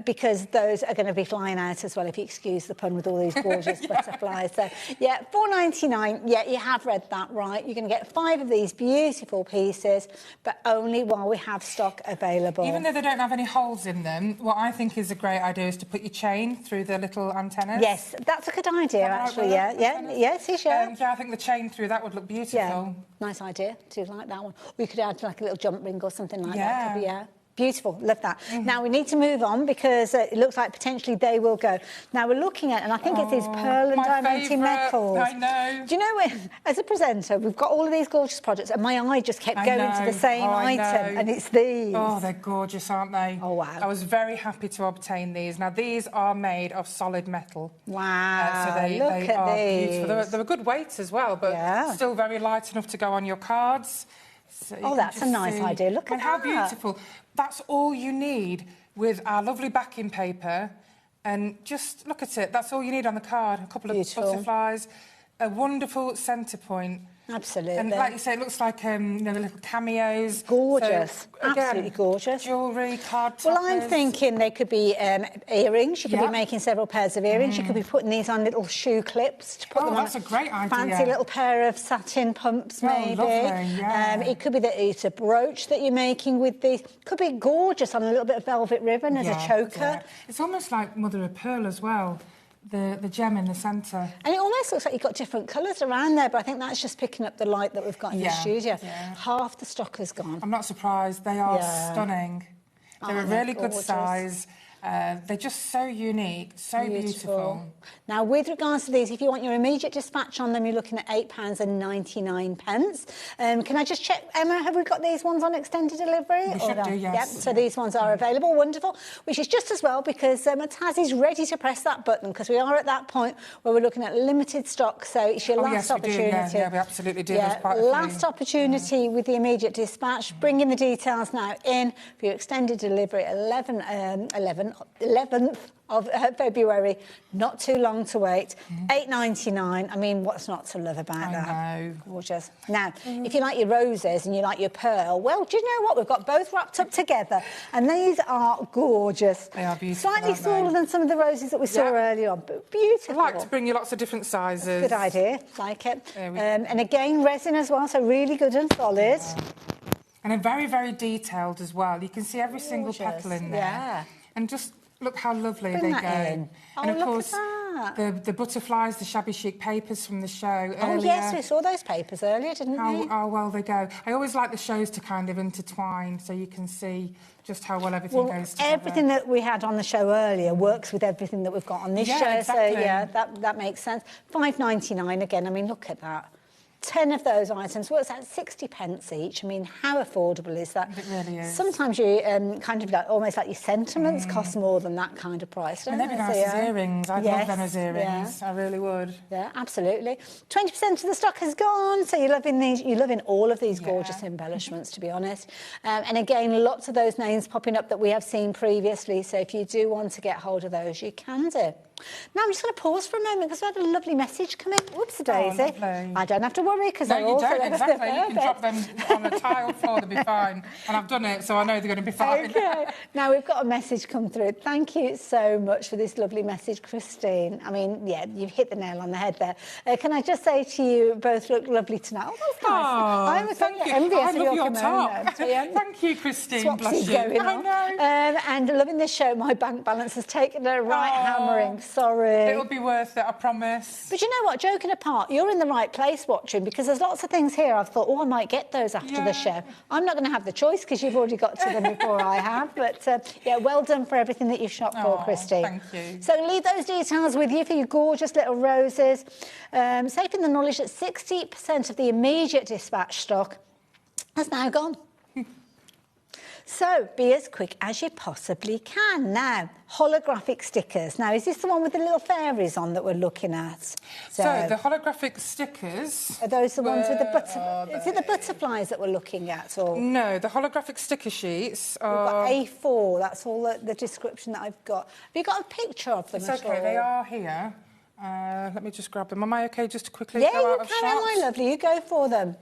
because those are going to be flying out as well, if you excuse the pun, with all these gorgeous butterflies. So, yeah, $4.99. Yeah, you have read that right. You're going to get 5 of these beautiful pieces, but only while we have stock available. Even though they don't have any holes in them, what I think is a great idea is to put your chain through the little antennas. Yes, that's a good idea, actually, Yes, I think the chain through that would look beautiful. Yeah, nice idea. Do like that one. We could add like a little jump ring or something like that. Could be, beautiful, love that. Now we need to move on because it looks like potentially they will go. Now we're looking at, and I think it's these pearl and diamante metals. I know. Do you know when, as a presenter, we've got all of these gorgeous products, and my eye just kept going to the same item, and it's these. Oh, they're gorgeous, aren't they? Oh wow! I was very happy to obtain these. Now these are made of solid metal. Wow! So they look at are these. beautiful. They're a good weight as well, but still very light enough to go on your cards. So that's a nice idea. Look at that. How beautiful. That's all you need with our lovely backing paper. And just look at it. That's all you need on the card. A couple of butterflies, a wonderful centre point. Absolutely. And like you say, it looks like the little cameos. Gorgeous. So, again, absolutely gorgeous. Jewellery, card toppers. Well, I'm thinking they could be earrings. You could be making several pairs of earrings. You could be putting these on little shoe clips to put them on. That's a great idea. Fancy little pair of satin pumps, maybe. Lovely, yeah. It could be that it's a brooch that you're making with these. Could be gorgeous on a little bit of velvet ribbon as a choker. Yeah. It's almost like mother of pearl as well. The gem in the centre. And it almost looks like you've got different colours around there, but I think that's just picking up the light that we've got in the studio. Yeah. Half the stock has gone. I'm not surprised. They are stunning. They're a really good size. They're just so unique, so beautiful. Now, with regards to these, if you want your immediate dispatch on them, you're looking at £8.99. Can I just check, Emma, have we got these ones on extended delivery? We should do, yes. Yep, so these ones are available, wonderful, which is just as well because Taz is ready to press that button because we are at that point where we're looking at limited stock, so it's your last opportunity. Yeah, we absolutely do. Yeah, last opportunity with the immediate dispatch. Bringing the details now in for your extended delivery, 11th of February, not too long to wait. £8.99. I mean, what's not to love about that? I know. Gorgeous. Now, if you like your roses and you like your pearl, well, do you know what? We've got both wrapped up together, and these are gorgeous. They are beautiful. Slightly smaller than some of the roses that we saw earlier on, but beautiful. I like to bring you lots of different sizes. Good idea. Like it. And again, resin as well, so really good and solid. And they're very, very detailed as well. You can see every single petal in there. Yeah. And just look how lovely Bring they that go. in. And of look course, at that. the butterflies, the shabby chic papers from the show earlier. Oh, yes, we saw those papers earlier, didn't we? How well they go. I always like the shows to kind of intertwine so you can see just how well everything goes together. Everything that we had on the show earlier works with everything that we've got on this show. Exactly. So, yeah, that makes sense. £5.99 again. I mean, look at that. 10 of those items works out 60 pence each. I mean, how affordable is that? It really is. Sometimes you kind of like, almost like your sentiments cost more than that kind of price, don't And they'd be nice as earrings. I'd love them as earrings. Yeah. I really would. Yeah, absolutely. 20% of the stock has gone, so you're loving these. You're loving all of these gorgeous embellishments, to be honest. And again, lots of those names popping up that we have seen previously. So if you do want to get hold of those, you can do. Now I'm just going to pause for a moment because we had a lovely message come in. Whoops-a-daisy. I don't have to worry because no, you don't, exactly. You can drop them on a tile floor, they'll be fine. And I've done it, so I know they're going to be fine. Okay. Now we've got a message come through. Thank you so much for this lovely message, Christine. I mean, yeah, you've hit the nail on the head there. Can I just say to you, both look lovely tonight. Oh, that's nice. I was so envious of your top. Thank you, Christine. Bless you. Going on. I know. And loving this show, my bank balance has taken a right hammering. Sorry. It'll be worth it, I promise. But you know what, joking apart, you're in the right place watching because there's lots of things here I've thought, I might get those after the show. I'm not going to have the choice because you've already got to them before I have. But, yeah, well done for everything that you've shopped for, Christine. Thank you. So leave those details with you for your gorgeous little roses. Safe in the knowledge that 60% of the immediate dispatch stock has now gone. So, be as quick as you possibly can. Now, holographic stickers. Now, is this the one with the little fairies on that we're looking at? So the holographic stickers... Are those the ones with the butterflies? Is it the butterflies that we're looking at? Or? No, the holographic sticker sheets are... We've got A4, that's all the description that I've got. Have you got a picture of them at all? They are here. Let me just grab them. Am I OK just to quickly go out of shot? Yeah, you can, my lovely. You go for them.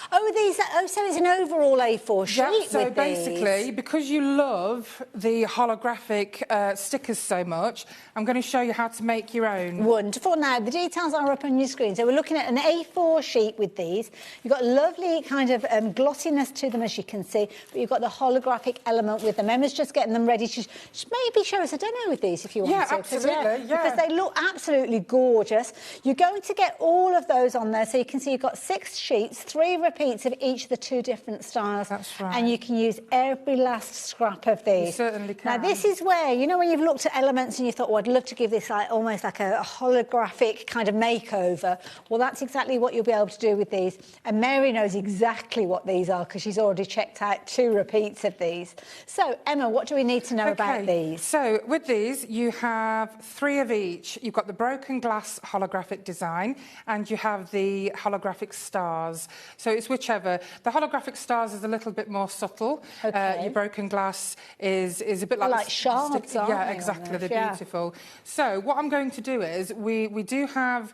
Oh, so it's an overall A4 sheet with so basically, these. Because you love the holographic stickers so much, I'm going to show you how to make your own. Wonderful. Now, the details are up on your screen. So we're looking at an A4 sheet with these. You've got lovely kind of glossiness to them, as you can see, but you've got the holographic element with them. Emma's just getting them ready to maybe show us a demo with these if you want to. Absolutely, Because they look absolutely gorgeous. You're going to get all of those on there, so you can see you've got 6 sheets, 3 repeats of each of the 2 different styles. That's right. And you can use every last scrap of these. You certainly can. Now, this is where, you know, when you've looked at elements and you thought, oh, I'd love to give this like almost like a holographic kind of makeover. Well, that's exactly what you'll be able to do with these. And Mary knows exactly what these are because she's already checked out 2 repeats of these. So, Emma, what do we need to know about these? So, with these, you have 3 of each. You've got the broken glass holographic design and you have the holographic stars. So so it's whichever. The holographic stars is a little bit more subtle. Okay. Your broken glass is a bit Like the shards, aren't yeah, they, exactly. almost? They're beautiful. So what I'm going to do is we do have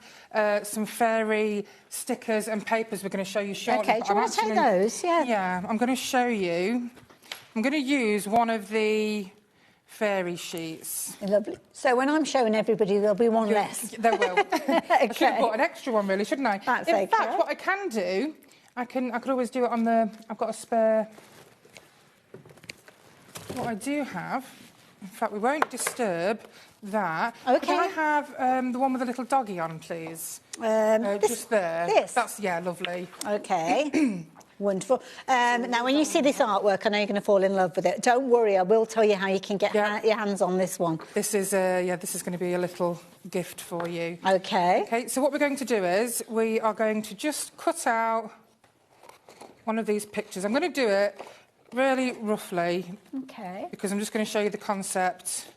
some fairy stickers and papers we're going to show you shortly. Okay, do you want to take those? Yeah. Yeah, I'm going to show you. I'm going to use one of the fairy sheets. Lovely. So when I'm showing everybody, there'll be one less. There will. I should have bought an extra one, really, shouldn't I? That's In fact, what I can do, I could always do it on the... I've got a spare... What I do have... In fact, we won't disturb that. Okay. Can I have the one with the little doggy on, please? Just there. This? That's, yeah, lovely. Okay. Wonderful. Now, when you see this artwork, I know you're going to fall in love with it. Don't worry, I will tell you how you can get your hands on this one. This is, this is going to be a little gift for you. Okay. Okay, so what we're going to do is we are going to just cut out one of these pictures. I'm going to do it really roughly. Okay. Because I'm just going to show you the concept.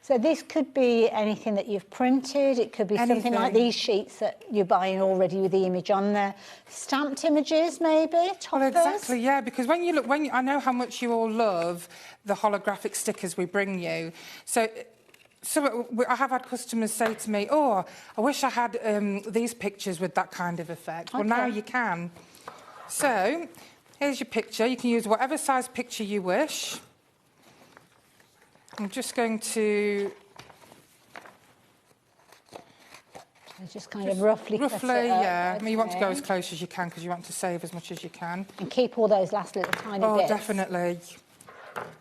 So this could be anything that you've printed. It could be something like these sheets that you're buying already with the image on there. Stamped images, maybe, toppers. Well, exactly, yeah, because when you look, I know how much you all love the holographic stickers we bring you. So I have had customers say to me, oh, I wish I had these pictures with that kind of effect. Okay. Well, now you can. So here's your picture. You can use whatever size picture you wish. I'm just going to... Just kind of roughly cut it up. Yeah. Okay. I mean, you want to go as close as you can because you want to save as much as you can. And keep all those last little tiny bits. Oh, definitely.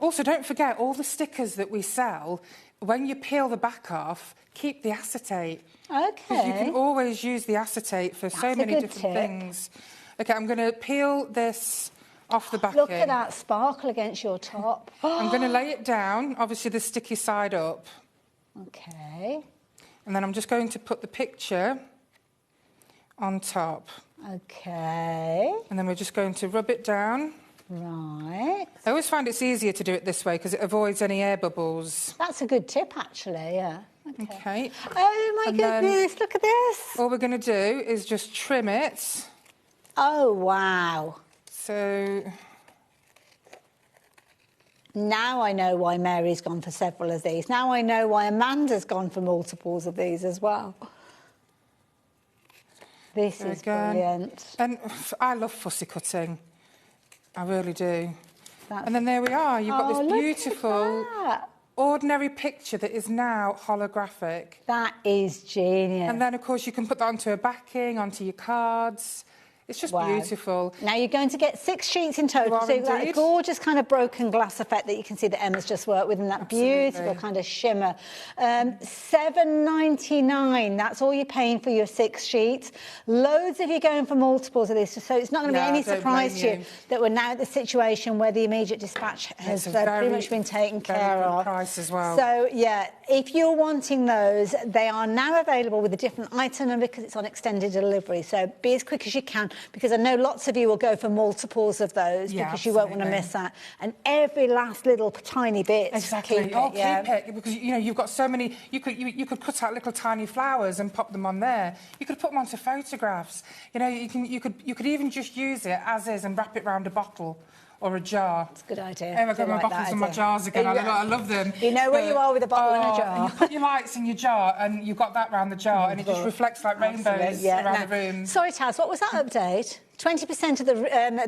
Also, don't forget, all the stickers that we sell, when you peel the back off, keep the acetate. Okay. Because you can always use the acetate for so many different things. OK, I'm going to peel this off the backing. Look at that sparkle against your top. I'm going to lay it down, obviously the sticky side up. OK. And then I'm just going to put the picture on top. OK. And then we're just going to rub it down. Right. I always find it's easier to do it this way because it avoids any air bubbles. That's a good tip, actually, yeah. OK. Oh, my goodness, look at this. All we're going to do is just trim it. Oh, wow. So... Now I know why Mary's gone for several of these. Now I know why Amanda's gone for multiples of these as well. This is brilliant. And I love fussy cutting. I really do. And then there we are. You've got this beautiful, ordinary picture that is now holographic. That is genius. And then, of course, you can put that onto a backing, onto your cards. It's just beautiful. Now you're going to get 6 sheets in total. So you've got a gorgeous kind of broken glass effect that you can see that Emma's just worked with, and that beautiful kind of shimmer. $7.99. That's all you're paying for your 6 sheets. Loads of you going for multiples of this, so it's not going to be any surprise to you that we're now at the situation where the immediate dispatch has pretty much been taken care of. Price as well. So yeah, if you're wanting those, they are now available with a different item number because it's on extended delivery. So be as quick as you can, because I know lots of you will go for multiples of those because you won't want to miss that. And every last little tiny bit, exactly. keep it, because you've got so many. You could cut out little tiny flowers and pop them on there. You could put them onto photographs. You could even just use it as is and wrap it around a bottle or a jar. It's a good idea. Oh, I've got my bottles and my jars again. I love them. You know where you are with a bottle and a jar. And you put your lights in your jar and you've got that round the jar and it just reflects like rainbows around the room. Sorry, Taz, what was that update? 20% of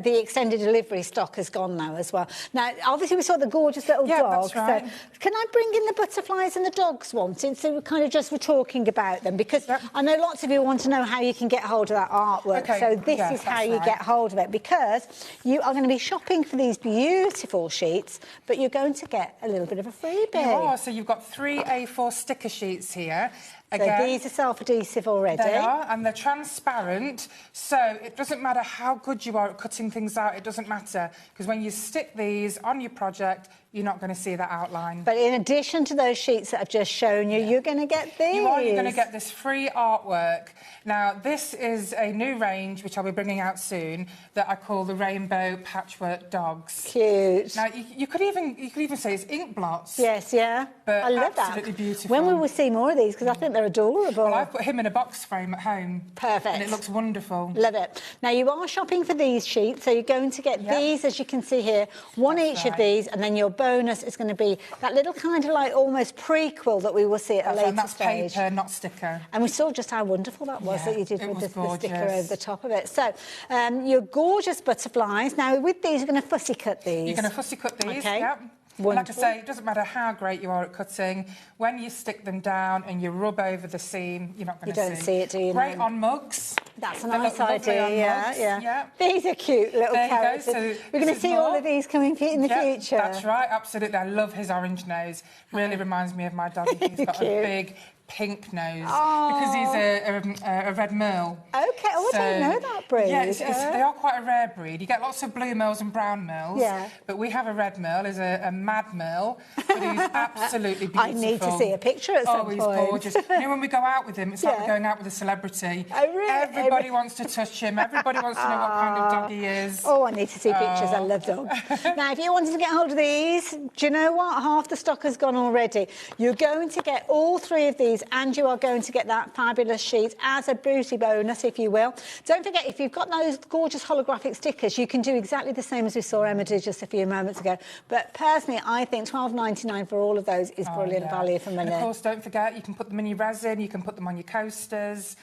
the extended delivery stock has gone now as well. Now, obviously, we saw the gorgeous little dogs. That's right. So can I bring in the butterflies and the dogs wanted? So we're kind of just talking about them, because I know lots of you want to know how you can get hold of that artwork. Okay. So this is how you get hold of it, because you are going to be shopping for these beautiful sheets, but you're going to get a little bit of a freebie. You are. So you've got 3 A4 sticker sheets here. Again, so these are self-adhesive already. They are, and they're transparent, so it doesn't matter how good you are at cutting things out, it doesn't matter, because when you stick these on your project, you're not going to see that outline. But in addition to those sheets that I've just shown you, you're going to get these. You're going to get this free artwork. Now, this is a new range, which I'll be bringing out soon, that I call the Rainbow Patchwork Dogs. Cute. Now, you could even say it's ink blots. Yes, yeah. But I love absolutely that. beautiful. When we will see more of these, because I think they're adorable. Well, I've put him in a box frame at home. Perfect. And it looks wonderful. Love it. Now, you are shopping for these sheets, so you're going to get these, as you can see here, one each of these, and then your bonus is going to be that little kind of like almost prequel that we will see at a later that's stage. paper, not sticker. And we saw just how wonderful that was that you did with the sticker gorgeous. over the top of it. So, your gorgeous butterflies. Now, with these, you're going to fussy cut these. You're going to fussy cut these, okay. yep. Like I say, it doesn't matter how great you are at cutting. When you stick them down and you rub over the seam, you're not going to see. You don't see it, do you? Great on mugs. That's a nice idea, yeah. Yeah. These are cute little characters. So we're going to see all of these coming in the future. That's right, absolutely. I love his orange nose. Really reminds me of my daddy. He's got a big pink nose because he's a red merle. Okay, I don't know that breed. Yeah, they are quite a rare breed. You get lots of blue merles and brown merles, but we have a red merle, is a mad merle, but he's absolutely beautiful. I need to see a picture at some point. Oh, he's gorgeous. You know, when we go out with him, it's like we're going out with a celebrity. Everybody wants to touch him. Everybody wants to know what kind of dog he is. Oh, I need to see pictures. I love dogs. Now, if you wanted to get hold of these, do you know what? Half the stock has gone already. You're going to get all three of these, and you are going to get that fabulous sheet as a booty bonus, if you will. Don't forget, if you've got those gorgeous holographic stickers, you can do exactly the same as we saw Emma do just a few moments ago. But personally, I think $12.99 for all of those is brilliant value for money. And of course, don't forget, you can put them in your resin, you can put them on your coasters.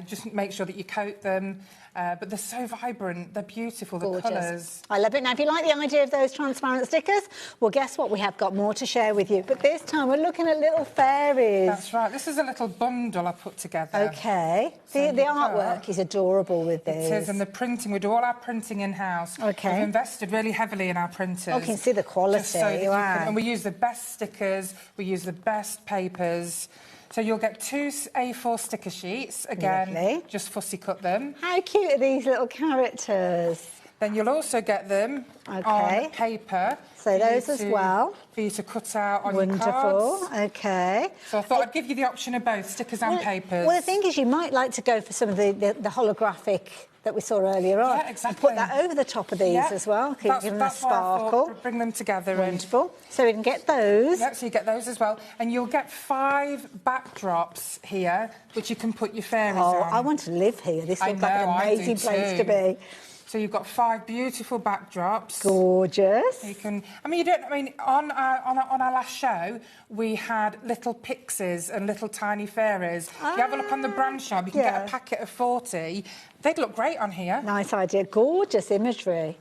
Just make sure that you coat them. But they're so vibrant, they're beautiful, the colours. I love it. Now, if you like the idea of those transparent stickers, well, guess what? We have got more to share with you. But this time, we're looking at little fairies. That's right. This is a little bundle I put together. OK. So the artwork is adorable with these. It is, and the printing, we do all our printing in-house. OK. We've invested really heavily in our printers. Oh, you can see the quality. And we use the best stickers, we use the best papers. So you'll get 2 A4 sticker sheets, again, just fussy cut them. How cute are these little characters? Then you'll also get them on paper. So those as well. For you to cut out on your cards. Wonderful, OK. So I thought I'd give you the option of both, stickers and papers. Well, the thing is, you might like to go for some of the holographic that we saw earlier on. Yeah, exactly. And put that over the top of these as well, give them a sparkle. Bring them together. Wonderful. So we can get those. Yeah, so you get those as well. And you'll get 5 backdrops here, which you can put your fairies on. Oh, I want to live here. This looks like an amazing place to be. So you've got 5 beautiful backdrops. Gorgeous. You can. On our last show, we had little pixies and little tiny fairies. If you have a look on the brand shop, you can get a packet of 40. They'd look great on here. Nice idea. Gorgeous imagery.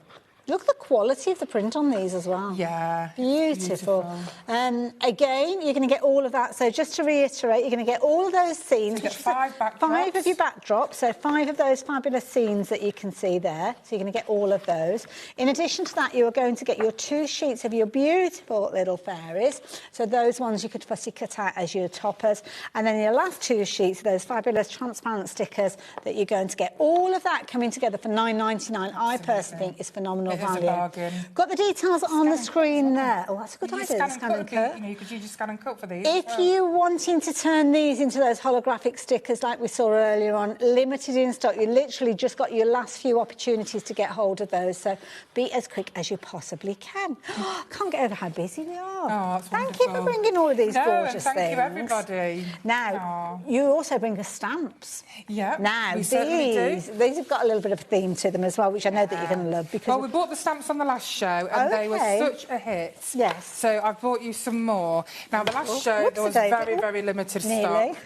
Look at the quality of the print on these as well. Yeah. Beautiful. Again, you're going to get all of that. So just to reiterate, you're going to get all of those scenes. So you get 5 backdrops. 5 of your backdrops. So 5 of those fabulous scenes that you can see there. So you're going to get all of those. In addition to that, you are going to get your 2 sheets of your beautiful little fairies. So those ones you could fussy cut out as your toppers. And then your last 2 sheets of those fabulous transparent stickers that you're going to get. All of that coming together for $9.99. I personally think is phenomenal. It is a bargain. Got the details on the screen there. Oh, that's a good idea. Scan and cut. You could use scan and cut for these. If you're wanting to turn these into those holographic stickers like we saw earlier on, limited in stock, you literally just got your last few opportunities to get hold of those. So be as quick as you possibly can. Can't get over how busy we are. Oh, thank you for bringing all of these gorgeous things. Thank you, everybody. Now, you also bring us stamps. Yeah, now, we certainly do. These have got a little bit of a theme to them as well, which I know that you're going to love. Because we bought the stamps on the last show and they were such a hit. Yes. So I've bought you some more. Now, the last show, there was very, very limited stock.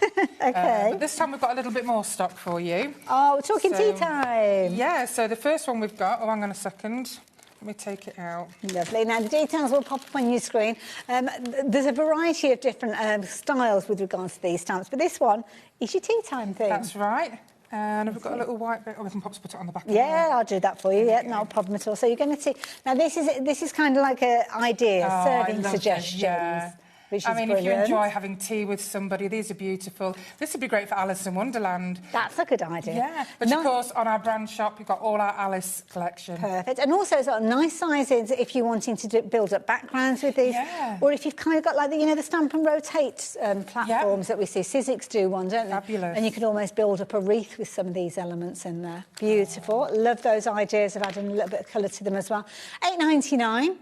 OK. But this time we've got a little bit more stock for you. Oh, we're talking tea time. Yeah, so the first one we've got... Oh, hang on a second. Let me take it out. Lovely. Now, the details will pop up on your screen. There's a variety of different styles with regards to these stamps, but this one is your tea time thing. That's right. And we've got a little white bit. Oh, we can put it on the back. Yeah, I'll do that for you. Yeah, no problem at all. So you're going to see. Now, this is kind of like an idea, serving suggestions. Yeah. Which is if you enjoy having tea with somebody, these are beautiful. This would be great for Alice in Wonderland. That's a good idea. Yeah, but of course, on our brand shop, we've got all our Alice collection. Perfect. And also, it's got nice sizes if you're wanting to build up backgrounds with these. Yeah. Or if you've kind of got, like, the stamp and rotate platforms that we see. Sizzix do one, don't they? Fabulous. And you can almost build up a wreath with some of these elements in there. Beautiful. Love those ideas of adding a little bit of colour to them as well. $8.99.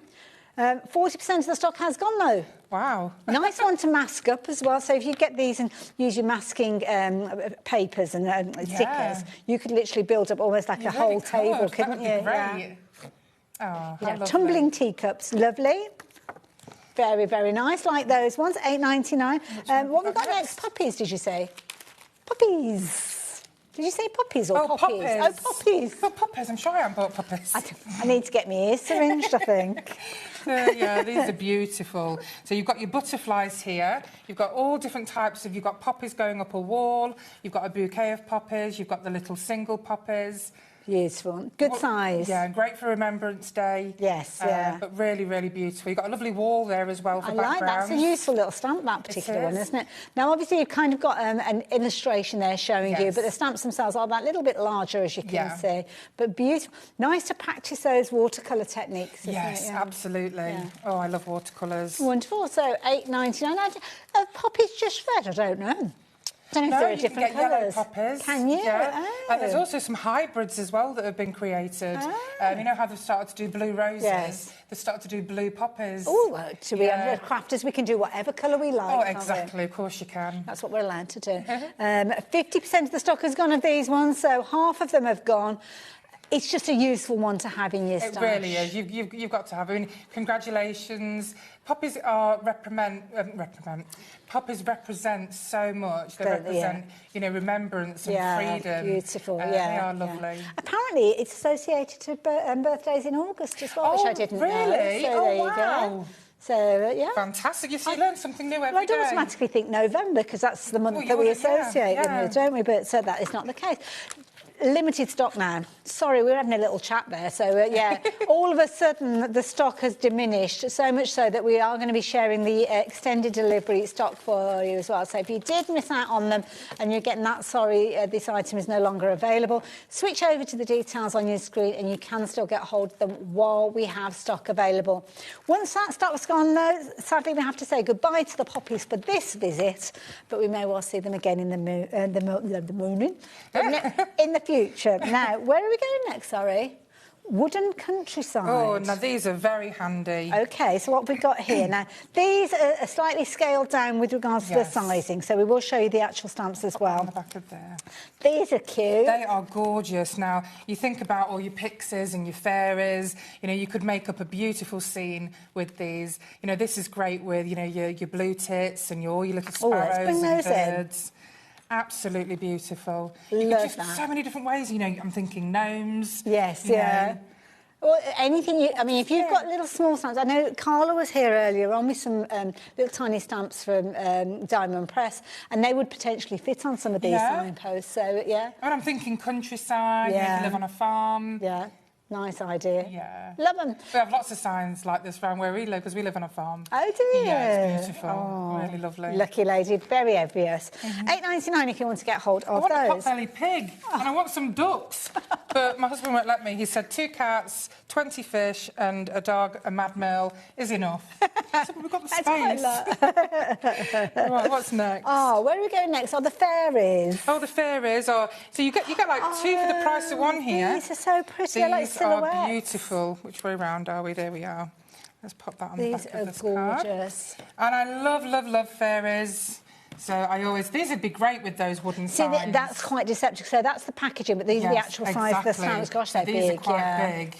40% of the stock has gone though. Wow. Nice one to mask up as well. So if you get these and use your masking papers and stickers, you could literally build up almost like a whole table, couldn't you? Great. Oh, yeah. Tumbling teacups, lovely. Very, very nice, like those ones, $8.99. What we got next? Puppies, did you say? Puppies. Did you say puppies or poppies? Oh, poppies. Oh, poppies. I'm sure I haven't bought poppies. I need to get my ears syringed, I think. Yeah, these are beautiful. So you've got your butterflies here. You've got all different types of... You've got poppies going up a wall. You've got a bouquet of poppies. You've got the little single poppies. Beautiful. Good size. Yeah, and great for Remembrance Day. Yes, yeah. But really, really beautiful. You've got a lovely wall there as well for background. That's a useful little stamp, that particular one, isn't it? Now, obviously, you've kind of got an illustration there showing you, but the stamps themselves are that little bit larger, as you can see. But beautiful. Nice to practice those watercolour techniques, isn't it? Yes, absolutely. Yeah. Oh, I love watercolours. Wonderful. So, $8.99. Poppies just red? I don't know. I don't know if there are different colours. Yellow colours. poppies. Can you? Yeah. Oh. And there's also some hybrids as well that have been created. You know how they've started to do blue roses? Yes. They've started to do blue poppies. Oh, well, to be crafters, we can do whatever colour we like. Oh, exactly. Of course you can. That's what we're allowed to do. 50% of the stock has gone of these ones, so half of them have gone. It's just a useful one to have in your stash. It really is. You've got to have it. I mean, congratulations. Poppies are Poppies represent so much. They represent, you know, remembrance and freedom. Beautiful. They are lovely. Apparently, it's associated to birthdays in August as well, which I didn't know. Really? So there you go. So, yeah. Fantastic. You see, learn something new every day. I don't automatically think November, because that's the month that we associate them with, don't we? But so that is not the case. Limited stock now. Sorry, we were having a little chat there. So, all of a sudden, the stock has diminished, so much so that we are going to be sharing the extended delivery stock for you as well. So if you did miss out on them and you're getting that, sorry, this item is no longer available, switch over to the details on your screen and you can still get hold of them while we have stock available. Once that stock's gone, though, sadly, we have to say goodbye to the poppies for this visit, but we may well see them again in the future. Now, where are we going next, sorry? Wooden countryside. Oh, now these are very handy. OK, so what we've got here now, these are slightly scaled down with regards to the sizing, so we will show you the actual stamps as well. On the back of there. These are cute. They are gorgeous. Now, you think about all your pixies and your fairies, you know, you could make up a beautiful scene with these. You know, this is great with, you know, your blue tits and all your little sparrows and birds. Absolutely beautiful. You could use so many different ways. You know, I'm thinking gnomes. Yes, yeah. Well, anything I mean, if you've got little small stamps, I know Carla was here earlier on with some little tiny stamps from Diamond Press, and they would potentially fit on some of these signposts. So, yeah. And I'm thinking countryside. You know, to live on a farm. Yeah. Nice idea. Yeah. Love them. We have lots of signs like this around where we live, because we live on a farm. Oh, do you? Yeah, it's beautiful. Oh, really lovely. Lucky lady. Very obvious. $8.99 if you want to get hold of those. I want a potbelly pig and I want some ducks. But my husband won't let me. He said 2 cats, 20 fish and a dog, a mad male is enough. So we've got the space. Right, what's next? Oh, where are we going next? Oh, the fairies. Oh, the fairies. Oh, so you get like 2 for the price of 1 here. These are so pretty. These are beautiful. Which way round are we? There we are. Let's pop that on the back of this card. These are gorgeous. And I love, love, love fairies. So these would be great with those wooden signs. See, that's quite deceptive. So that's the packaging, but these are the actual size of the stamps. Gosh, they're big. These are quite big.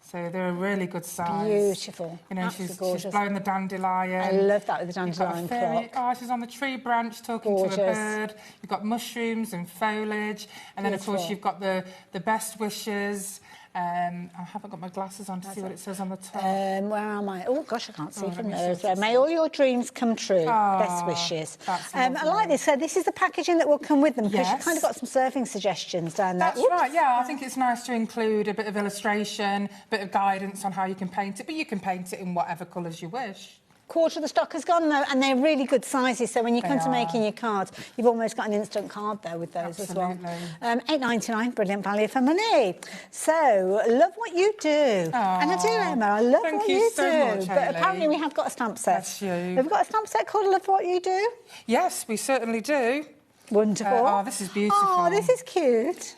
So they're a really good size. Beautiful. You know, she's blowing the dandelion. I love that with the dandelion clock. Oh, she's on the tree branch talking to a bird. You've got mushrooms and foliage. And then, of course, you've got the best wishes. I haven't got my glasses on to see what it says on the top. Where am I? Oh, gosh, I can't see from there. May all your dreams come true. Best wishes. I like this. So this is the packaging that will come with them, because you've kind of got some serving suggestions down there. That's right, yeah. I think it's nice to include a bit of illustration, a bit of guidance on how you can paint it, but you can paint it in whatever colours you wish. Quarter of the stock has gone, though, and they're really good sizes, so when you come to making your cards, you've almost got an instant card there with those as well. $8.99, brilliant value for money. So, love what you do. And I do, Emma, I love what you do. Much, but apparently we have got a stamp set. That's you. Have we got a stamp set called Love What You Do? Yes, we certainly do. Wonderful. Oh, this is beautiful. Oh, this is cute.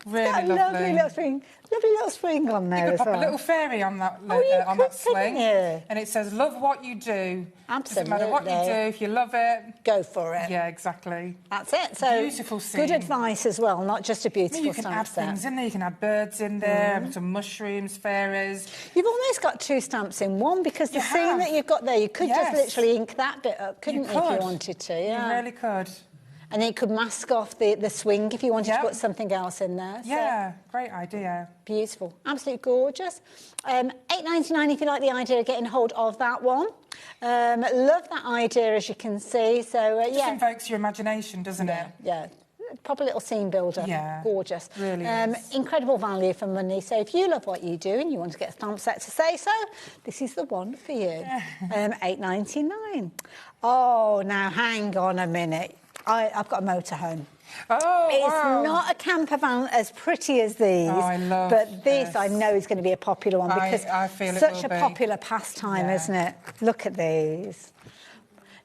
Really got a lovely little spring on there. You could as pop well. a little fairy on that on that sling, you? and it says, "Love what you do." Absolutely. Doesn't matter what you do. If you love it, go for it. Yeah, exactly. That's it. So beautiful scene. Good advice as well, not just a beautiful You can add things in there. You can add birds in there, some mushrooms, fairies. You've almost got 2 stamps in one because the scene that you've got there, you could just literally ink that bit up, couldn't you, if you wanted to? Yeah. You really could. And then you could mask off the swing if you wanted to put something else in there. So. Yeah, great idea. Beautiful. Absolutely gorgeous. $8.99 if you like the idea of getting hold of that one. Love that idea, as you can see. So, It just invokes your imagination, doesn't it? Yeah. Proper little scene builder. Yeah. Gorgeous. Really is. Incredible value for money. So if you love what you do and you want to get a stamp set to say so, this is the one for you. $8.99. Oh, now hang on a minute. I've got a motorhome. Oh, it's not a camper van as pretty as these. Oh, I love But this I know is going to be a popular one because I feel such a popular pastime, isn't it? Look at these.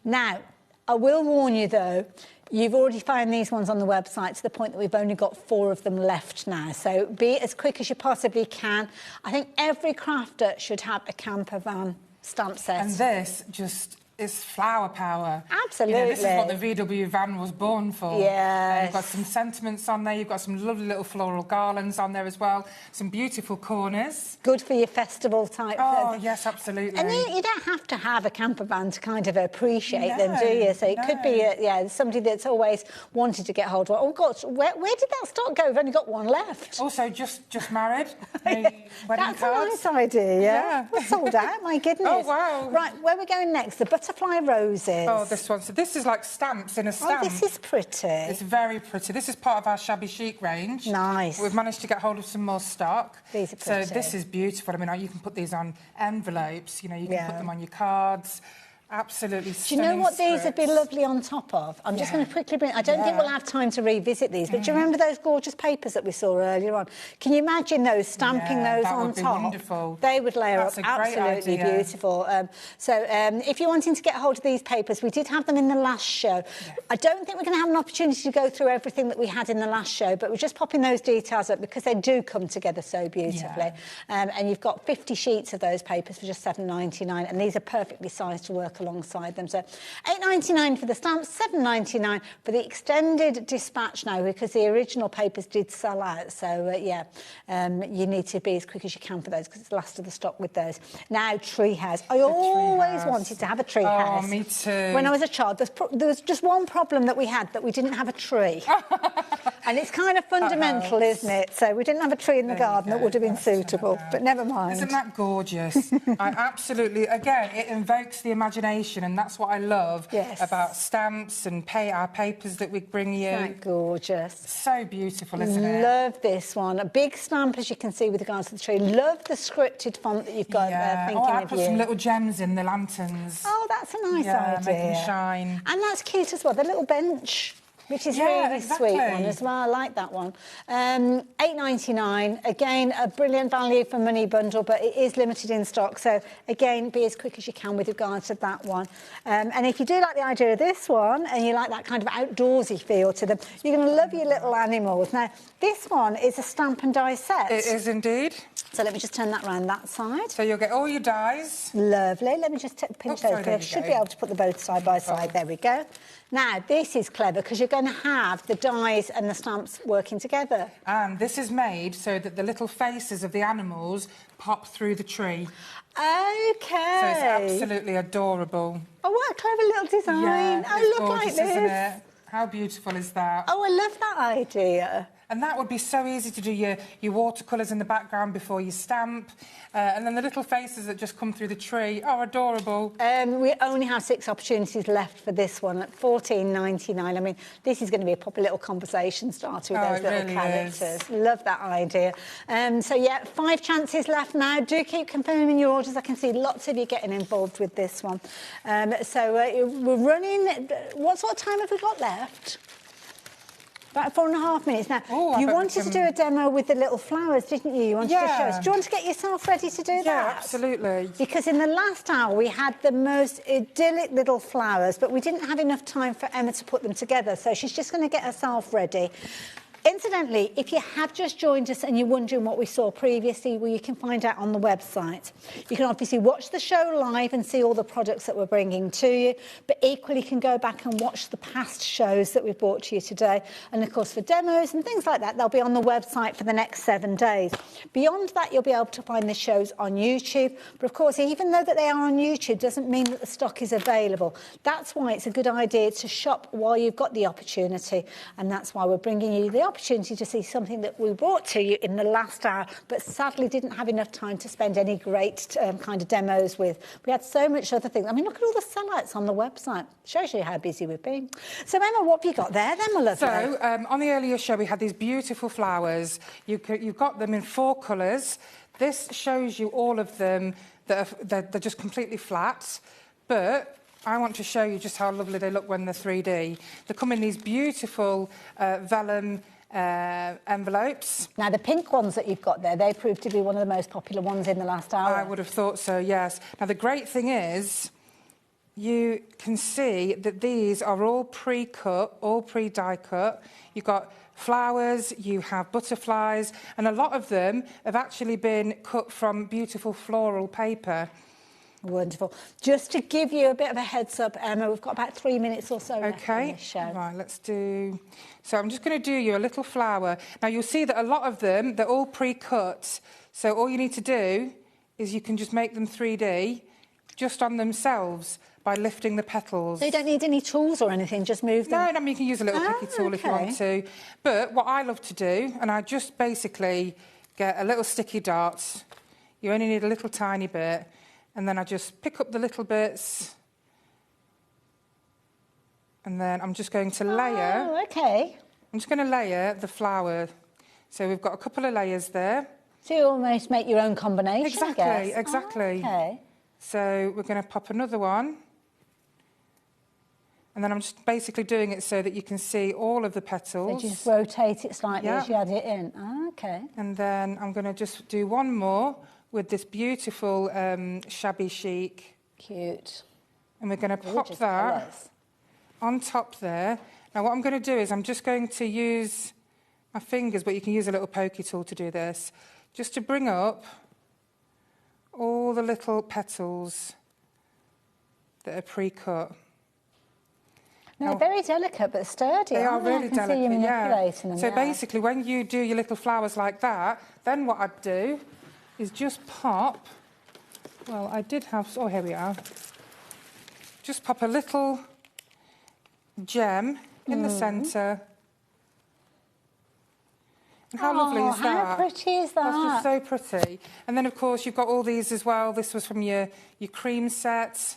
Now, I will warn you though, you've already found these ones on the website to the point that we've only got 4 of them left now. So be as quick as you possibly can. I think every crafter should have a camper van stamp set. And this just is flower power. Absolutely. You know, this is what the VW van was born for. Yes. You've got some sentiments on there. You've got some lovely little floral garlands on there as well. Some beautiful corners. Good for your festival type. Oh, yes, absolutely. And you don't have to have a camper van to kind of appreciate them, do you? So it could be, somebody that's always wanted to get hold of. Oh, God, where did that stock go? We've only got one left. Also, just married. Wedding That's cards. a nice idea, yeah. We're sold out, my goodness. Oh, wow. Right, where are we going next? The butterfly roses. Oh, this one. So this is like stamps in a stamp. Oh, this is pretty. It's very pretty. This is part of our shabby chic range. Nice. We've managed to get hold of some more stock. These are pretty. So this is beautiful. I mean, you can put these on envelopes. You know, you can put them on your cards. Absolutely stunning. Do you know what these would be scripts. lovely on top of? I'm just going to quickly bring... I don't think we'll have time to revisit these, but do you remember those gorgeous papers that we saw earlier on? Can you imagine those, stamping those that on would be top? Wonderful. They would layer That's up a great absolutely idea. beautiful. If you're wanting to get hold of these papers, we did have them in the last show. Yeah. I don't think we're going to have an opportunity to go through everything that we had in the last show, but we're just popping those details up because they do come together so beautifully. Yeah. And you've got 50 sheets of those papers for just $7.99, and these are perfectly sized to work alongside them. So $8.99 for the stamps, $7.99 for the extended dispatch now, because the original papers did sell out. So, you need to be as quick as you can for those because it's the last of the stock with those. Now, tree house. I always wanted to have a tree house. Oh, me too. When I was a child, there was just one problem that we had, that we didn't have a tree. And it's kind of fundamental, isn't it? So we didn't have a tree in the garden that would have been suitable, but never mind. Isn't that gorgeous? I absolutely, again, it invokes the imagination, and that's what I love about stamps and our papers that we bring you. Isn't that gorgeous? So beautiful, isn't it? Love this one. A big stamp, as you can see, with regards to the tree. Love the scripted font that you've got thinking I of put you. some little gems in the lanterns. Oh, that's a nice idea. Make them shine. And that's cute as well, the little bench. Which is really sweet one as well. I like that one. $8.99. Again, a brilliant value for money bundle, but it is limited in stock. So, again, be as quick as you can with regards to that one. And if you do like the idea of this one, and you like that kind of outdoorsy feel to them, you're going to love your little animals. Now, this one is a stamp and die set. It is indeed. So let me just turn that around that side. So you'll get all your dies. Lovely. Let me just pinch those. I should be able to put them both side by side. There we go. Now, this is clever because you're going to have the dies and the stamps working together. And this is made so that the little faces of the animals pop through the tree. OK. So it's absolutely adorable. Oh, what a clever little design. Yeah, oh, look gorgeous, like this. Isn't it? How beautiful is that? Oh, I love that idea. And that would be so easy to do your watercolours in the background before you stamp. And then the little faces that just come through the tree are adorable. We only have 6 opportunities left for this one at $14.99. I mean, this is going to be a proper little conversation starter with those little characters. Love that idea. So, yeah, 5 chances left now. Do keep confirming your orders. I can see lots of you getting involved with this one. We're running... What sort of time have we got left? About 4.5 minutes. Now, you wanted to do a demo with the little flowers, didn't you? You wanted to show us. Do you want to get yourself ready to do that? Yeah, absolutely. Because in the last hour, we had the most idyllic little flowers, but we didn't have enough time for Emma to put them together, so she's just going to get herself ready. Incidentally, if you have just joined us and you're wondering what we saw previously, well, you can find out on the website. You can obviously watch the show live and see all the products that we're bringing to you, but equally you can go back and watch the past shows that we've brought to you today. And of course, for demos and things like that, they'll be on the website for the next 7 days. Beyond that, you'll be able to find the shows on YouTube. But of course, even though that they are on YouTube, doesn't mean that the stock is available. That's why it's a good idea to shop while you've got the opportunity. And that's why we're bringing you the opportunity to see something that we brought to you in the last hour, but sadly didn't have enough time to spend any great kind of demos with. We had so much other things. I mean, look at all the sellouts on the website. Shows you how busy we've been. So, Emma, what have you got there then, my lovely? So, on the earlier show, we had these beautiful flowers. You've got them in 4 colours. This shows you all of them they're just completely flat, but I want to show you just how lovely they look when they're 3D. They come in these beautiful vellum envelopes. Now, the pink ones that you've got there, they proved to be one of the most popular ones in the last hour. I would have thought so, yes. Now, the great thing is, you can see that these are all pre-cut, all pre-die cut. You've got flowers, you have butterflies, and a lot of them have actually been cut from beautiful floral paper. Wonderful. Just to give you a bit of a heads up, Emma, we've got about 3 minutes or so left on this show. Right, let's do... So I'm just going to do you a little flower. Now, you'll see that a lot of them, they're all pre-cut. So all you need to do is you can just make them 3D just on themselves by lifting the petals. So you don't need any tools or anything, just move them? No, I mean, you can use a little picky tool if you want to. But what I love to do, and I just basically get a little sticky dot. You only need a little tiny bit. And then I just pick up the little bits. And then I'm just going to layer. Oh, OK. I'm just going to layer the flower. So we've got a couple of layers there. So you almost make your own combination, exactly, I guess. Exactly. Oh, OK. So we're going to pop another one. And then I'm just basically doing it so that you can see all of the petals. So just rotate it slightly as you add it in. Oh, OK. And then I'm going to just do one more with this beautiful shabby chic. Cute. And we're going to pop that on top there. Now, what I'm going to do is I'm just going to use my fingers, but you can use a little pokey tool to do this, just to bring up all the little petals that are pre-cut. No, they're very delicate but sturdy. They are really delicate, see you manipulating them, So basically, when you do your little flowers like that, then what I'd do is just pop... Well, I did have... Oh, here we are. Just pop a little gem in the centre. And how lovely is that? How pretty is that? That's just so pretty. And then, of course, you've got all these as well. This was from your cream set.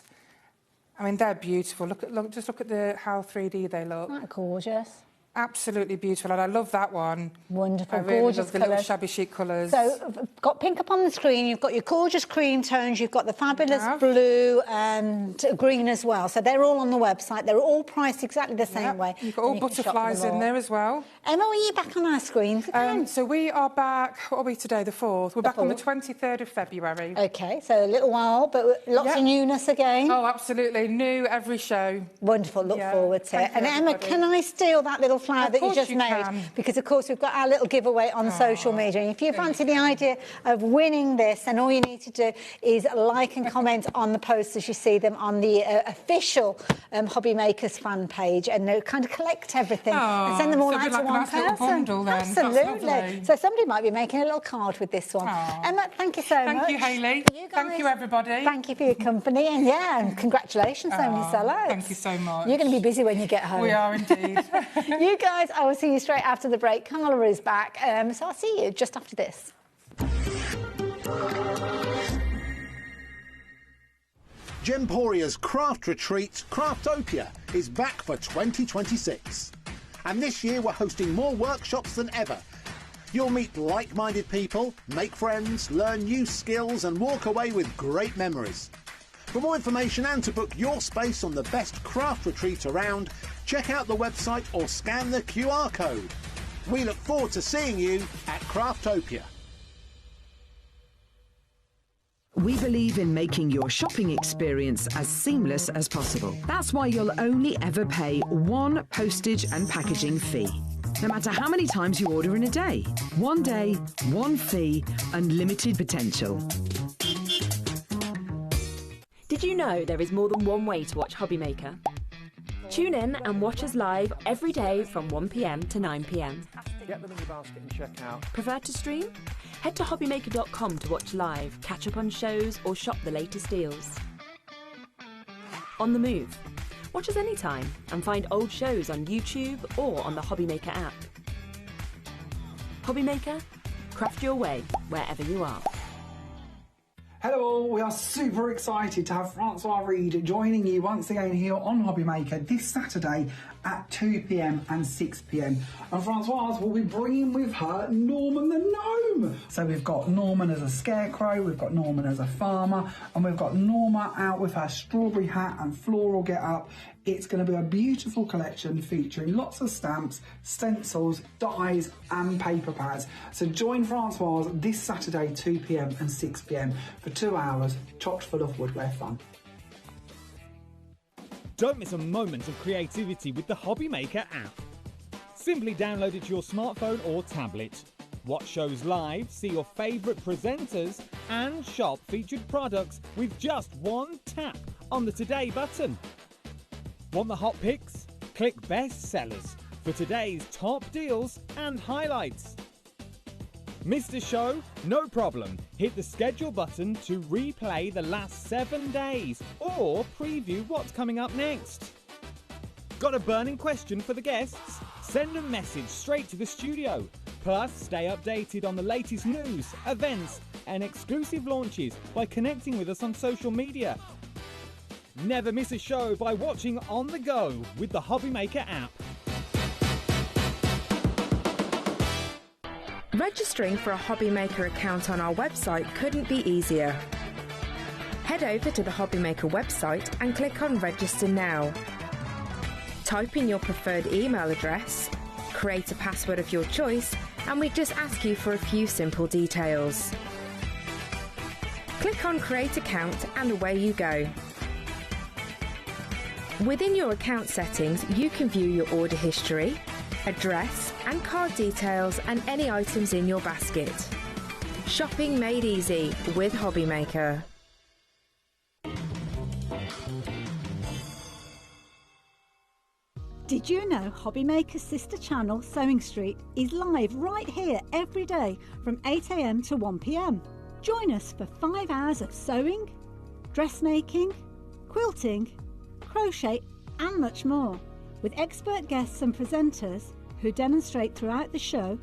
I mean, they're beautiful. Just look at how 3D they look. Isn't that gorgeous? Absolutely beautiful, and I love that one. Wonderful, I really gorgeous love the little shabby chic colours. So, got pink up on the screen, you've got your gorgeous cream tones, you've got the fabulous blue and green as well. So they're all on the website. They're all priced exactly the same way. You've got all butterflies in there as well. Emma, are you back on our screens again? So we are back, what are we today, the 4th? We're back on the 23rd of February. OK, so a little while, but lots of newness again. Oh, absolutely. New every show. Wonderful, look forward to it. And Emma, can I steal that little flower that you just made? Because, of course, we've got our little giveaway on social media. And if you fancy the idea of winning this, then all you need to do is like and comment on the posts as you see them on the official HobbyMakers fan page, and kind of collect everything and send them all out to one person. Bundle, then. Absolutely. So somebody might be making a little card with this one. Emma, thank you so much. Thank you, Hayley. Thank you, everybody. Thank you for your company, and and congratulations, so many sellouts. Thank you so much. You're going to be busy when you get home. We are indeed. You guys, I will see you straight after the break. Carla is back, so I'll see you just after this. Gemporia's craft retreat, Craftopia, is back for 2026. And this year we're hosting more workshops than ever. You'll meet like-minded people, make friends, learn new skills and walk away with great memories. For more information and to book your space on the best craft retreat around, check out the website or scan the QR code. We look forward to seeing you at Craftopia. We believe in making your shopping experience as seamless as possible. That's why you'll only ever pay one postage and packaging fee. no matter how many times you order in a day. One day, one fee, unlimited potential. Did you know there is more than one way to watch HobbyMaker? Tune in and watch us live every day from 1 p.m. to 9 p.m. Get them in your basket and check out. Prefer to stream? Head to hobbymaker.com to watch live, catch up on shows or shop the latest deals. On the move. Watch us anytime and find old shows on YouTube or on the HobbyMaker app. HobbyMaker, craft your way wherever you are. Hello all, we are super excited to have Francois Reed joining you once again here on HobbyMaker this Saturday at 2 p.m. and 6 p.m. And Francoise will be bringing with her Norman the Gnome. So we've got Norman as a scarecrow, we've got Norman as a farmer, and we've got Norma out with her strawberry hat and floral get-up. It's going to be a beautiful collection featuring lots of stamps, stencils, dies and paper pads. So join Francoise this Saturday 2 p.m. and 6 p.m. for 2 hours chock full of woodware fun. Don't miss a moment of creativity with the HobbyMaker app. Simply download it to your smartphone or tablet. Watch shows live, see your favourite presenters and shop featured products with just one tap on the Today button. Want the hot picks? Click Best Sellers for today's top deals and highlights. Missed a show? No problem. Hit the schedule button to replay the last 7 days or preview what's coming up next. Got a burning question for the guests? Send a message straight to the studio. Plus, stay updated on the latest news, events and exclusive launches by connecting with us on social media. Never miss a show by watching on the go with the HobbyMaker app. Registering for a HobbyMaker account on our website couldn't be easier. Head over to the HobbyMaker website and click on Register Now. Type in your preferred email address, create a password of your choice, and we just ask you for a few simple details. Click on Create Account and away you go. Within your account settings, you can view your order history, address and card details and any items in your basket. Shopping made easy with HobbyMaker. Did you know HobbyMaker's sister channel, Sewing Street, is live right here every day from 8 a.m. to 1 p.m. Join us for 5 hours of sewing, dressmaking, quilting, crochet and much more. With expert guests and presenters who demonstrate throughout the show,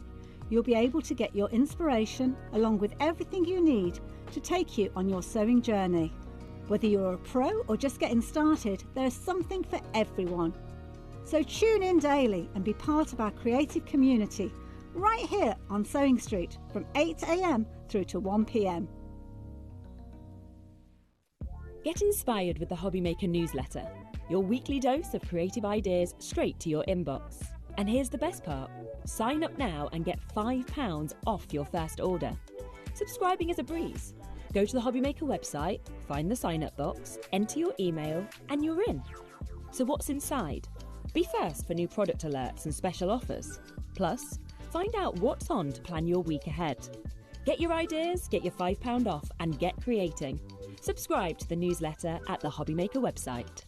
you'll be able to get your inspiration along with everything you need to take you on your sewing journey. Whether you're a pro or just getting started, there's something for everyone. So tune in daily and be part of our creative community right here on Sewing Street from 8 a.m. through to 1 p.m. Get inspired with the HobbyMaker newsletter, your weekly dose of creative ideas straight to your inbox. And here's the best part. Sign up now and get £5 off your first order. Subscribing is a breeze. Go to the HobbyMaker website, find the sign-up box, enter your email, and you're in. So what's inside? Be first for new product alerts and special offers. Plus, find out what's on to plan your week ahead. Get your ideas, get your £5 off, and get creating. Subscribe to the newsletter at the HobbyMaker website.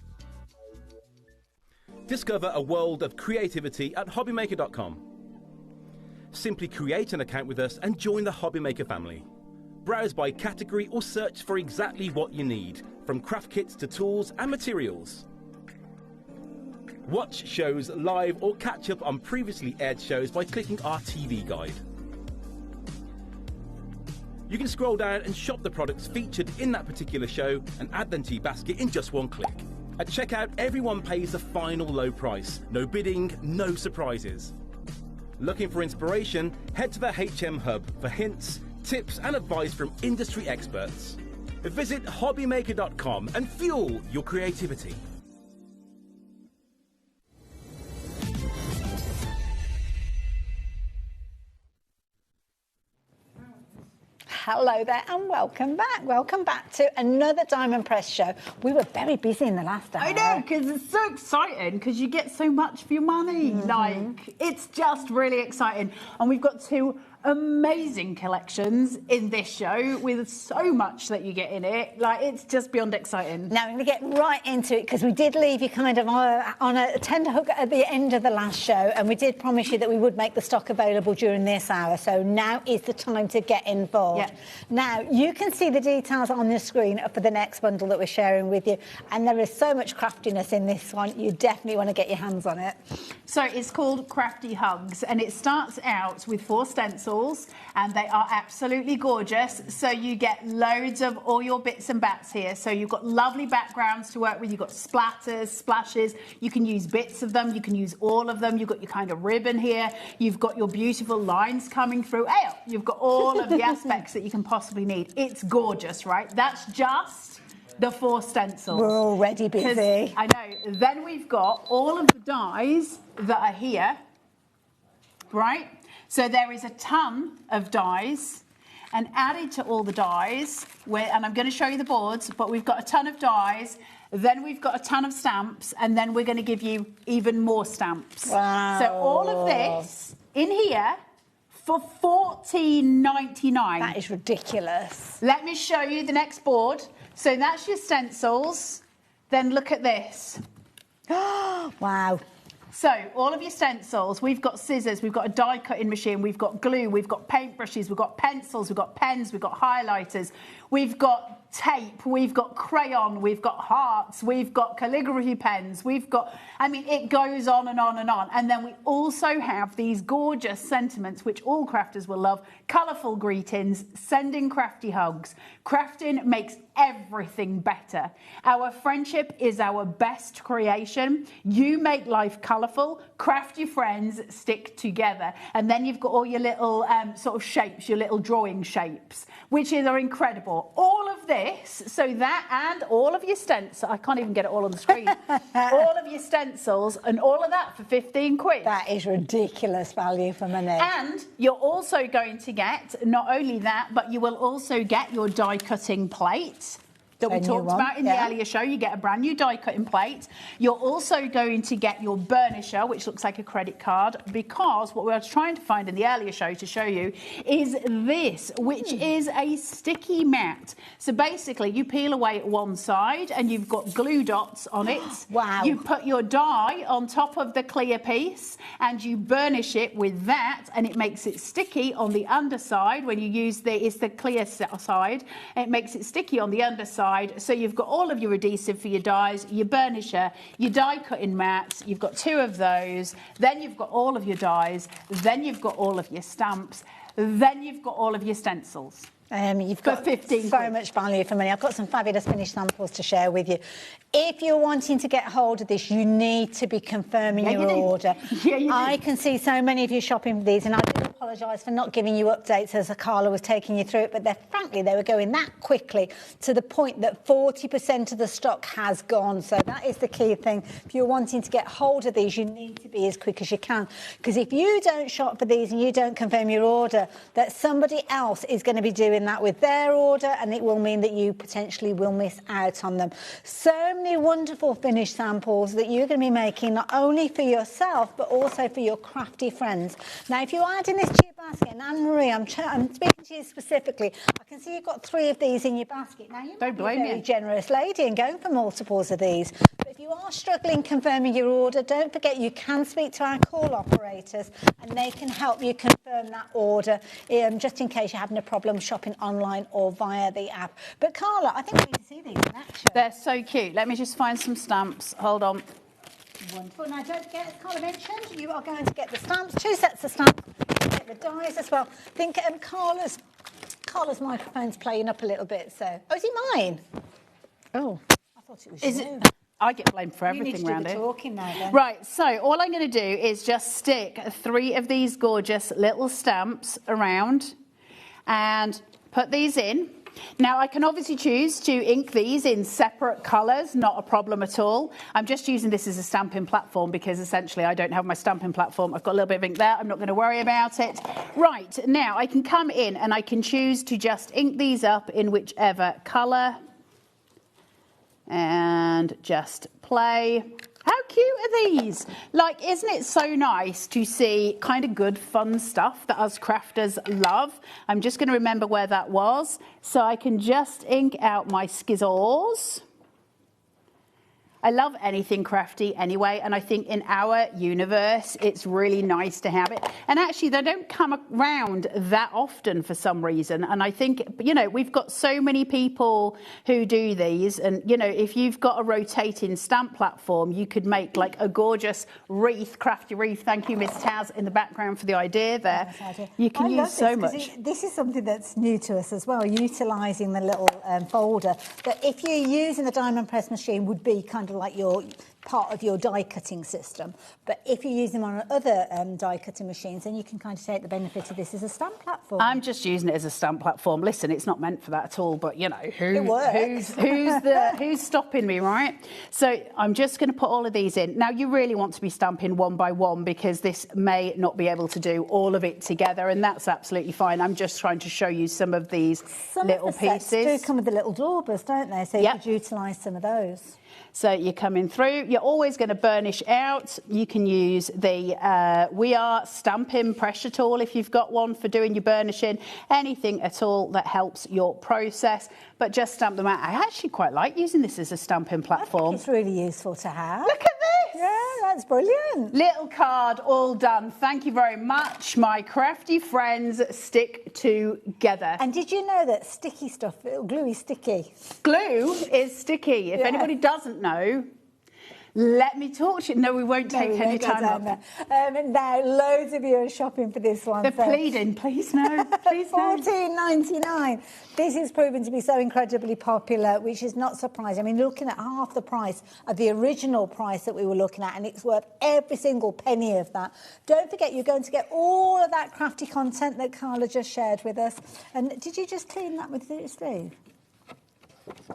Discover a world of creativity at hobbymaker.com. Simply create an account with us and join the HobbyMaker family. Browse by category or search for exactly what you need, from craft kits to tools and materials. Watch shows live or catch up on previously aired shows by clicking our TV guide. You can scroll down and shop the products featured in that particular show and add them to your basket in just one click. At checkout, everyone pays the final low price. No bidding, no surprises. Looking for inspiration? Head to the HM Hub for hints, tips and advice from industry experts. Visit hobbymaker.com and fuel your creativity. Hello there and welcome back. Welcome back to another Diamond Press show. We were very busy in the last hour. I know, because it's so exciting because you get so much for your money. Like, it's just really exciting. And we've got two amazing collections in this show with so much that you get in it. Like, it's just beyond exciting. Now, we're going to get right into it because we did leave you kind of on a tender hook at the end of the last show, and we did promise you that we would make the stock available during this hour. So now is the time to get involved. Yeah. Now, you can see the details on the screen for the next bundle that we're sharing with you, and there is so much craftiness in this one. You definitely want to get your hands on it. So it's called Crafty Hugs, and it starts out with 4 stencils, and they are absolutely gorgeous. So you get loads of all your bits and bats here. So you've got lovely backgrounds to work with. You've got splatters, splashes. You can use bits of them. You can use all of them. You've got your kind of ribbon here. You've got your beautiful lines coming through. You've got all of the aspects that you can possibly need. It's gorgeous, right? That's just the 4 stencils. We're already busy. I know. Then we've got all of the dies that are here, right? So there is a ton of dies, and added to all the dies, and I'm going to show you the boards, but we've got a ton of dies, then we've got a ton of stamps, and then we're going to give you even more stamps. Wow. So all of this in here for $14.99. That is ridiculous. Let me show you the next board. So that's your stencils. Then look at this. Wow. So all of your stencils, we've got scissors, we've got a die cutting machine, we've got glue, we've got paintbrushes, we've got pencils, we've got pens, we've got highlighters, we've got tape, we've got crayon, we've got hearts, we've got calligraphy pens, we've got, I mean, it goes on and on and on. And then we also have these gorgeous sentiments, which all crafters will love, colourful greetings, sending crafty hugs. Crafting makes everything better. Our friendship is our best creation. You make life colourful, craft your friends, stick together. And then you've got all your little sort of shapes, your little drawing shapes, which are incredible. All of this, so that and all of your stencils, I can't even get it all on the screen, all of your stencils and all of that for 15 quid. That is ridiculous value for money. And you're also going to get, not only that, but you will also get your die cutting plate that we talked about in the earlier show. You get a brand new die cutting plate. You're also going to get your burnisher, which looks like a credit card, because what we were trying to find in the earlier show to show you is this, which is a sticky mat. So basically you peel away at one side and you've got glue dots on it. Wow. You put your die on top of the clear piece and you burnish it with that, and it makes it sticky on the underside. When you use it's the clear side, it makes it sticky on the underside. So you've got all of your adhesive for your dies, your burnisher, your die cutting mats. You've got 2 of those. Then you've got all of your dies. Then you've got all of your stamps. Then you've got all of your stencils. You've got 15 so much value for money. I've got some fabulous finished samples to share with you. If you're wanting to get hold of this, you need to be confirming your order. I can see so many of you shopping for these, and I do apologise for not giving you updates as Carla was taking you through it, but frankly, they were going that quickly to the point that 40% of the stock has gone. So that is the key thing. If you're wanting to get hold of these, you need to be as quick as you can. Because if you don't shop for these and you don't confirm your order, that somebody else is going to be doing that with their order, and it will mean that you potentially will miss out on them. So many wonderful finished samples that you're going to be making not only for yourself but also for your crafty friends. Now, if you're adding this to your basket, and Anne-Marie, I'm speaking to you specifically, I can see you've got 3 of these in your basket. Now, you might be a very generous lady and going for multiples of these. But if you are struggling confirming your order, don't forget you can speak to our call operators and they can help you confirm that order, just in case you're having a problem shopping online or via the app. But Carla, I think we need to see these in action. They're so cute. Let me just find some stamps. Hold on. Wonderful. Now, don't forget, as Carla mentioned, you are going to get the stamps, 2 sets of stamps, you get the dies as well. I think Carla's microphone's playing up a little bit, so... Oh, is it mine? Oh, I thought it was you. I get blamed for everything around here. it. Talking now, then. Right, so all I'm going to do is just stick 3 of these gorgeous little stamps around and put these in. Now, I can obviously choose to ink these in separate colours, not a problem at all. I'm just using this as a stamping platform because essentially I don't have my stamping platform. I've got a little bit of ink there. I'm not going to worry about it. Right, now I can come in and I can choose to just ink these up in whichever colour and just play. How cute are these? Like, isn't it so nice to see kind of good, fun stuff that us crafters love? I'm just going to remember where that was. So I can just ink out my skizzles. I love anything crafty anyway, and I think in our universe, it's really nice to have it. And actually, they don't come around that often for some reason. And I think, you know, we've got so many people who do these. And, you know, if you've got a rotating stamp platform, you could make like a gorgeous wreath, crafty wreath. Thank you, Miss Taz, in the background for the idea there. You can use so much. This is something that's new to us as well, utilising the little folder that if you're using the diamond press machine would be kind of like your part of your die cutting system, but if you use them on other die cutting machines, then you can kind of take the benefit of this as a stamp platform. I'm just using it as a stamp platform. Listen, it's not meant for that at all, but you know, who's stopping me, right? So I'm just going to put all of these in. Now you really want to be stamping one by one because this may not be able to do all of it together, and that's absolutely fine. I'm just trying to show you some of these little pieces. Some do come with the little daubers, don't they? So you could utilise some of those. So you're coming through. You're always going to burnish out. You can use the We Are Stamping pressure tool if you've got one for doing your burnishing. Anything at all that helps your process. But just stamp them out. I actually quite like using this as a stamping platform. It's really useful to have. Look at this! Yeah, that's brilliant. Little card all done. Thank you very much. My crafty friends stick together. And did you know that sticky stuff, glue is sticky? Glue is sticky. If anybody doesn't know, let me talk to you. No, we won't take any time up. Now, loads of you are shopping for this one. They're pleading, please no, please no. $14.99. This is proven to be so incredibly popular, which is not surprising. I mean, looking at half the price of the original price that we were looking at, and it's worth every single penny of that. Don't forget, you're going to get all of that crafty content that Carla just shared with us. And did you just clean that with Steve?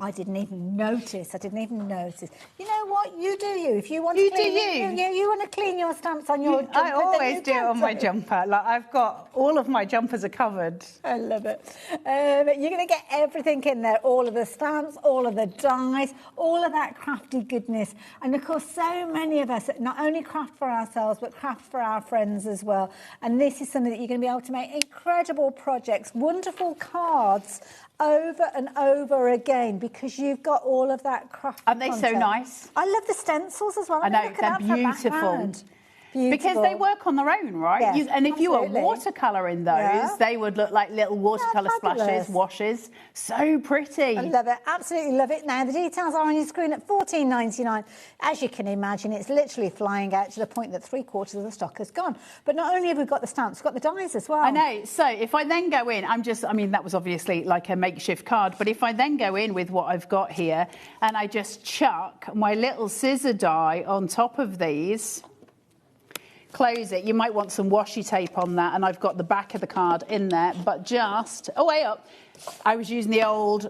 I didn't even notice. You know what? You do you. If you want to clean you want to clean your stamps on your jumper. I always do it on my jumper. Like I've got all of my jumpers are covered. I love it. You're going to get everything in there. All of the stamps, all of the dies, all of that crafty goodness. And of course, so many of us not only craft for ourselves, but craft for our friends as well. And this is something that you're going to be able to make incredible projects, wonderful cards, over and over again because you've got all of that craft. Aren't they so nice? I love the stencils as well. I know, they're beautiful. Because they work on their own, right? Yes, and if you were watercolouring those, they would look like little watercolour splashes, washes. So pretty. I love it, absolutely love it. Now, the details are on your screen at $14.99. As you can imagine, it's literally flying out to the point that 3/4 of the stock has gone. But not only have we got the stamps, we've got the dies as well. I know. So if I then go in, I mean, that was obviously like a makeshift card, but if I then go in with what I've got here and I just chuck my little scissor die on top of these, close it. You might want some washi tape on that, and I've got the back of the card in there, but just way up. I was using the old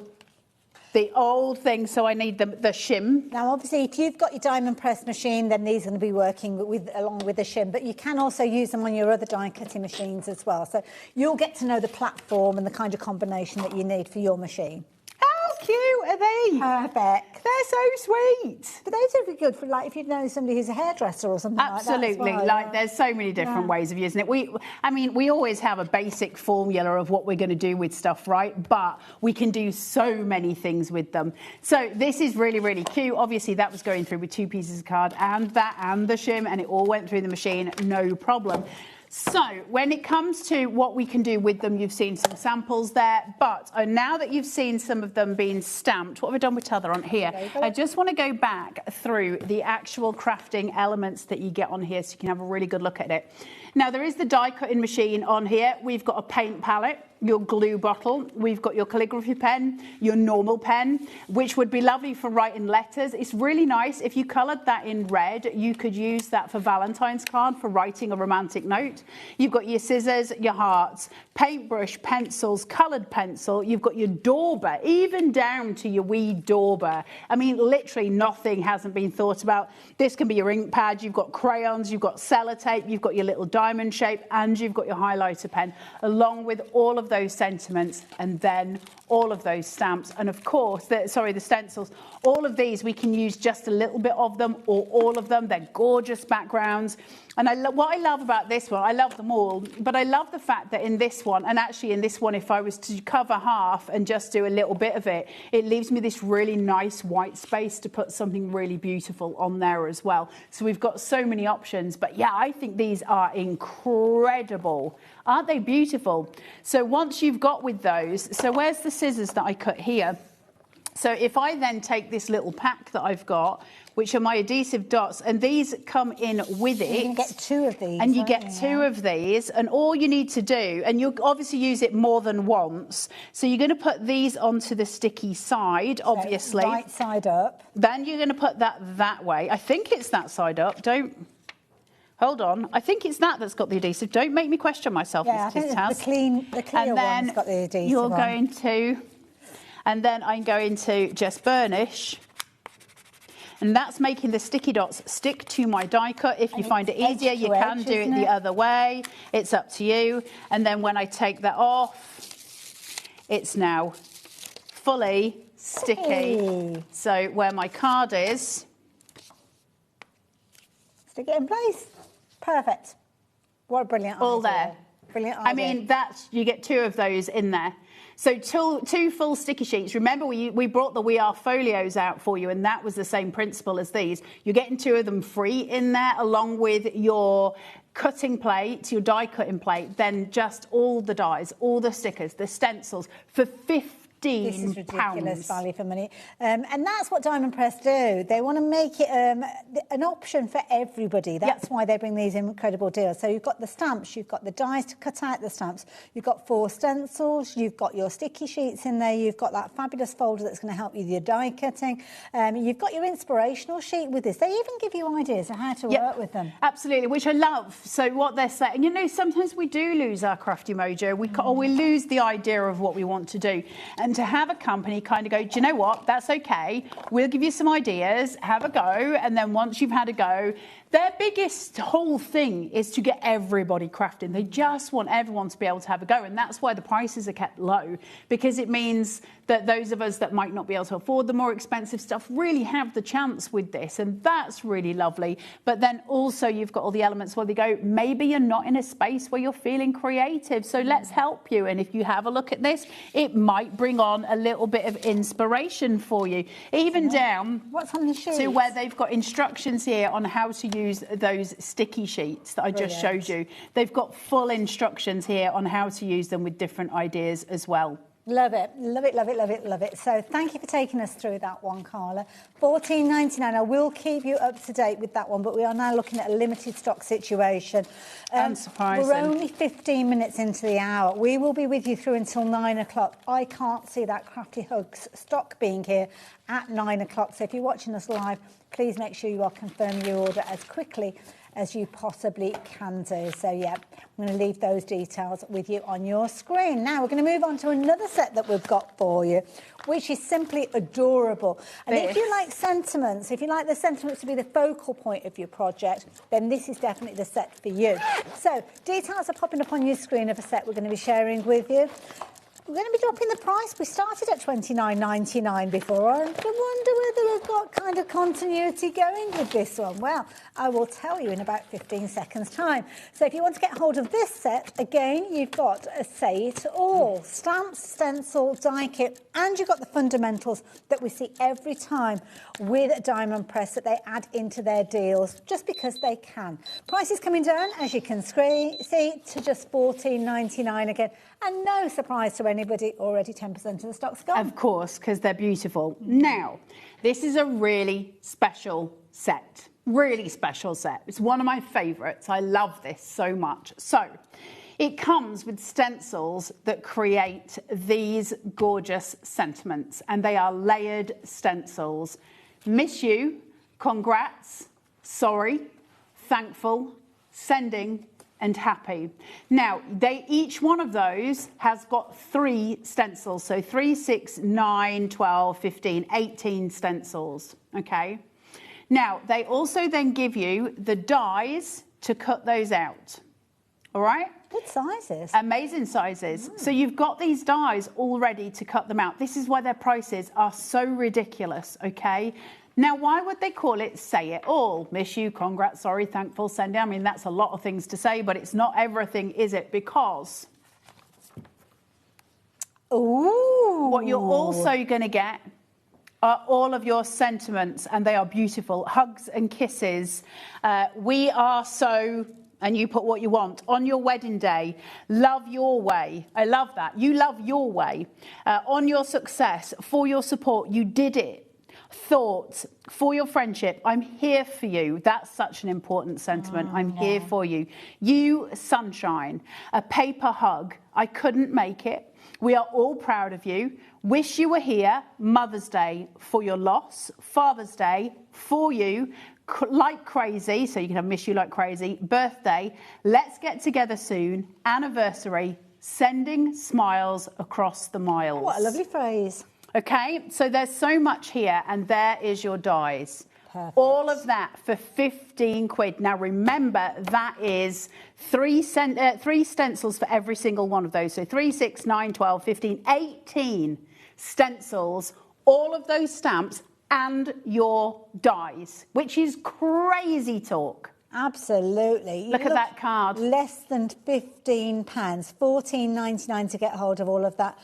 thing, so I need the shim. Now, obviously, if you've got your diamond press machine, then these are going to be working along with the shim, but you can also use them on your other die cutting machines as well. So you'll get to know the platform and the kind of combination that you need for your machine. How cute are they? Perfect. They're so sweet. But those would be good for, like, if you know somebody who's a hairdresser or something like that. Absolutely. Like, there's so many different ways of using it. We always have a basic formula of what we're going to do with stuff, right? But we can do so many things with them. So this is really, really cute. Obviously, that was going through with 2 pieces of card and that and the shim, and it all went through the machine, no problem. So when it comes to what we can do with them, you've seen some samples there, but now that you've seen some of them being stamped, what have I done with t'other on here? I just want to go back through the actual crafting elements that you get on here so you can have a really good look at it. Now, there is the die cutting machine on here. We've got a paint palette. your glue bottle, we've got your calligraphy pen, your normal pen, which would be lovely for writing letters. It's really nice. If you coloured that in red, you could use that for Valentine's card, for writing a romantic note. You've got your scissors, your hearts, paintbrush, pencils, coloured pencil. You've got your dauber, even down to your wee dauber. I mean, literally nothing hasn't been thought about. This can be your ink pad. You've got crayons, you've got sellotape, you've got your little diamond shape, and you've got your highlighter pen, along with all of those sentiments, and then all of those stamps, and of course, the stencils. All of these, we can use just a little bit of them or all of them. They're gorgeous backgrounds. And what I love about this one, I love them all, but I love the fact that in this one, and actually in this one, if I was to cover half and just do a little bit of it, it leaves me this really nice white space to put something really beautiful on there as well. So we've got so many options, but yeah, I think these are incredible. Aren't they beautiful? So once you've got with those, so where's the scissors that I cut here? So if I then take this little pack that I've got, which are my adhesive dots, and these come in with it. You can get 2 of these. And you get 2 of these, and all you need to do, and you'll obviously use it more than once, so you're going to put these onto the sticky side, obviously. So right side up. Then you're going to put that way. I think it's that side up. Hold on. I think it's that's got the adhesive. Don't make me question myself, Yeah, Miss I think Tizhouse. the clear one's got the adhesive you're on. going to... And then I'm going to just burnish. And that's making the sticky dots stick to my die cut. If you find it easier, you can do it the other way. It's up to you. And then when I take that off, it's now fully sticky. Hey. So where my card is... Stick it in place. Perfect. What a brilliant idea. All there. Brilliant idea. I mean, you get 2 of those in there. So 2 full sticky sheets. Remember, we brought the We Are folios out for you, and that was the same principle as these. You're getting 2 of them free in there, along with your cutting plate, your die cutting plate, then just all the dies, all the stickers, the stencils for £15. This is ridiculous value for money. And that's what Diamond Press do. They want to make it an option for everybody. That's why they bring these incredible deals. So you've got the stamps, you've got the dies to cut out the stamps, you've got 4 stencils, you've got your sticky sheets in there, you've got that fabulous folder that's going to help you with your die cutting. You've got your inspirational sheet with this. They even give you ideas of how to work with them. Absolutely, which I love. So what they're saying, you know, sometimes we do lose our crafty mojo, or we lose the idea of what we want to do. And to have a company kind of go, do you know what, that's okay, we'll give you some ideas, have a go, and then once you've had a go, their biggest whole thing is to get everybody crafting. They just want everyone to be able to have a go, and that's why the prices are kept low, because it means that those of us that might not be able to afford the more expensive stuff really have the chance with this, and that's really lovely. But then also you've got all the elements where they go, maybe you're not in a space where you're feeling creative, so let's help you. And if you have a look at this, it might bring on a little bit of inspiration for you. Even down what's on the sheet to where they've got instructions here on how to use those sticky sheets that I just showed you. They've got full instructions here on how to use them with different ideas as well. Love it, love it, love it, love it, love it. So thank you for taking us through that one, Carla. $14.99. I will keep you up to date with that one, but we are now looking at a limited stock situation. Unsurprising. We're only 15 minutes into the hour. We will be with you through until 9 o'clock. I can't see that Crafty Hugs stock being here at 9 o'clock. So if you're watching us live, please make sure you are confirming your order as quickly as you possibly can do. So yeah, I'm going to leave those details with you on your screen. Now we're going to move on to another set that we've got for you, which is simply adorable. And if you like sentiments, if you like the sentiments to be the focal point of your project, then this is definitely the set for you. So details are popping up on your screen of a set we're going to be sharing with you. We're going to be dropping the price. We started at $29.99 before. I wonder whether we've got kind of continuity going with this one. Well, I will tell you in about 15 seconds' time. So if you want to get hold of this set, again, you've got a say it all. Stamps, stencil, die kit, and you've got the fundamentals that we see every time with Diamond Press that they add into their deals just because they can. Price is coming down, as you can see, to just $14.99 again. And no surprise to anybody, already 10% of the stock's gone. Of course, because they're beautiful. Now, this is a really special set. Really special set. It's one of my favourites. I love this so much. So, It comes with stencils that create these gorgeous sentiments, and they are layered stencils. Miss you, congrats, sorry, thankful, sending, and happy. Now, each one of those has got 3 stencils, so 3, 6, 9, 12, 15, 18 stencils, okay? Now, they also then give you the dies to cut those out, all right? Good sizes. Amazing sizes. So you've got these dies all ready to cut them out. This is why their prices are so ridiculous, okay? Now, why would they call it Say It All? Miss you, congrats, sorry, thankful, sending. I mean, that's a lot of things to say, but it's not everything, is it? Because what you're also going to get are all of your sentiments, and they are beautiful. Hugs and kisses. We are so... And you put what you want on your wedding day. Love your way. I love that. You love your way. On your success, for your support, you did it. Thoughts for your friendship. I'm here for you. That's such an important sentiment. I'm here for you. You, sunshine. A paper hug. I couldn't make it. We are all proud of you. Wish you were here. Mother's Day for your loss. Father's Day for you. Like crazy, so you can have miss you like crazy. Birthday, let's get together soon. Anniversary, sending smiles across the miles. What a lovely phrase. Okay, so there's so much here, and there is your dies. Perfect. All of that for 15 quid. Now remember, that is 3 stencils for every single one of those. So 3, 6, 9, 12, 15, 18 stencils, all of those stamps, and your dies, which is crazy talk. Absolutely. Look at that card. Less than £15, $14.99 to get hold of all of that.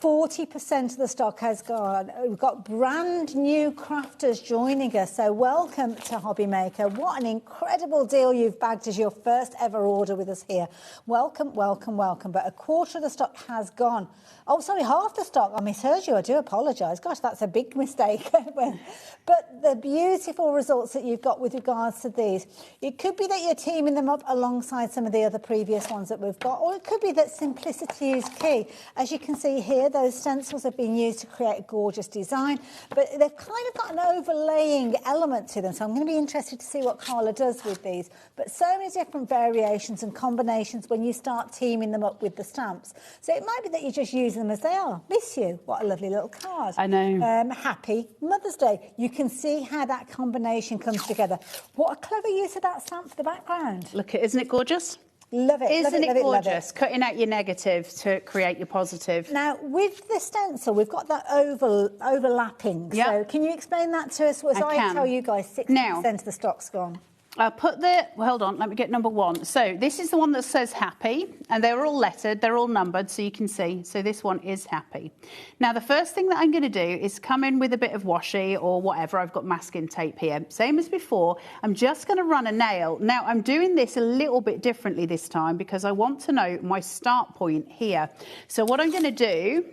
40% of the stock has gone. We've got brand new crafters joining us, so welcome to HobbyMaker. What an incredible deal you've bagged as your first ever order with us here. Welcome, welcome, welcome. But a quarter of the stock has gone. Oh, sorry, half the stock. I misheard you. I do apologise. Gosh, that's a big mistake. But the beautiful results that you've got with regards to these, it could be that you're teaming them up alongside some of the other previous ones that we've got, or it could be that simplicity is key. As you can see here, those stencils have been used to create a gorgeous design, but they've kind of got an overlaying element to them. So I'm going to be interested to see what Carla does with these. But so many different variations and combinations when you start teaming them up with the stamps. So it might be that you just use them as they are. Miss you. What a lovely little card. I know. Happy Mother's Day. You can see how that combination comes together. What a clever use of that stamp for the background. Look, isn't it gorgeous? Love it. Isn't it gorgeous? Love it. Cutting out your negative to create your positive. Now, with the stencil, we've got that overlapping. Yep. So can you explain that to us? As I tell you guys, 60% of the stock's gone. I'll put the... Well, hold on, let me get number 1. So this is the one that says happy, and they're all lettered, they're all numbered, so you can see. So this one is happy. Now, the first thing that I'm going to do is come in with a bit of washi or whatever. I've got masking tape here. Same as before. I'm just going to run a nail. Now, I'm doing this a little bit differently this time because I want to know my start point here. So what I'm going to do,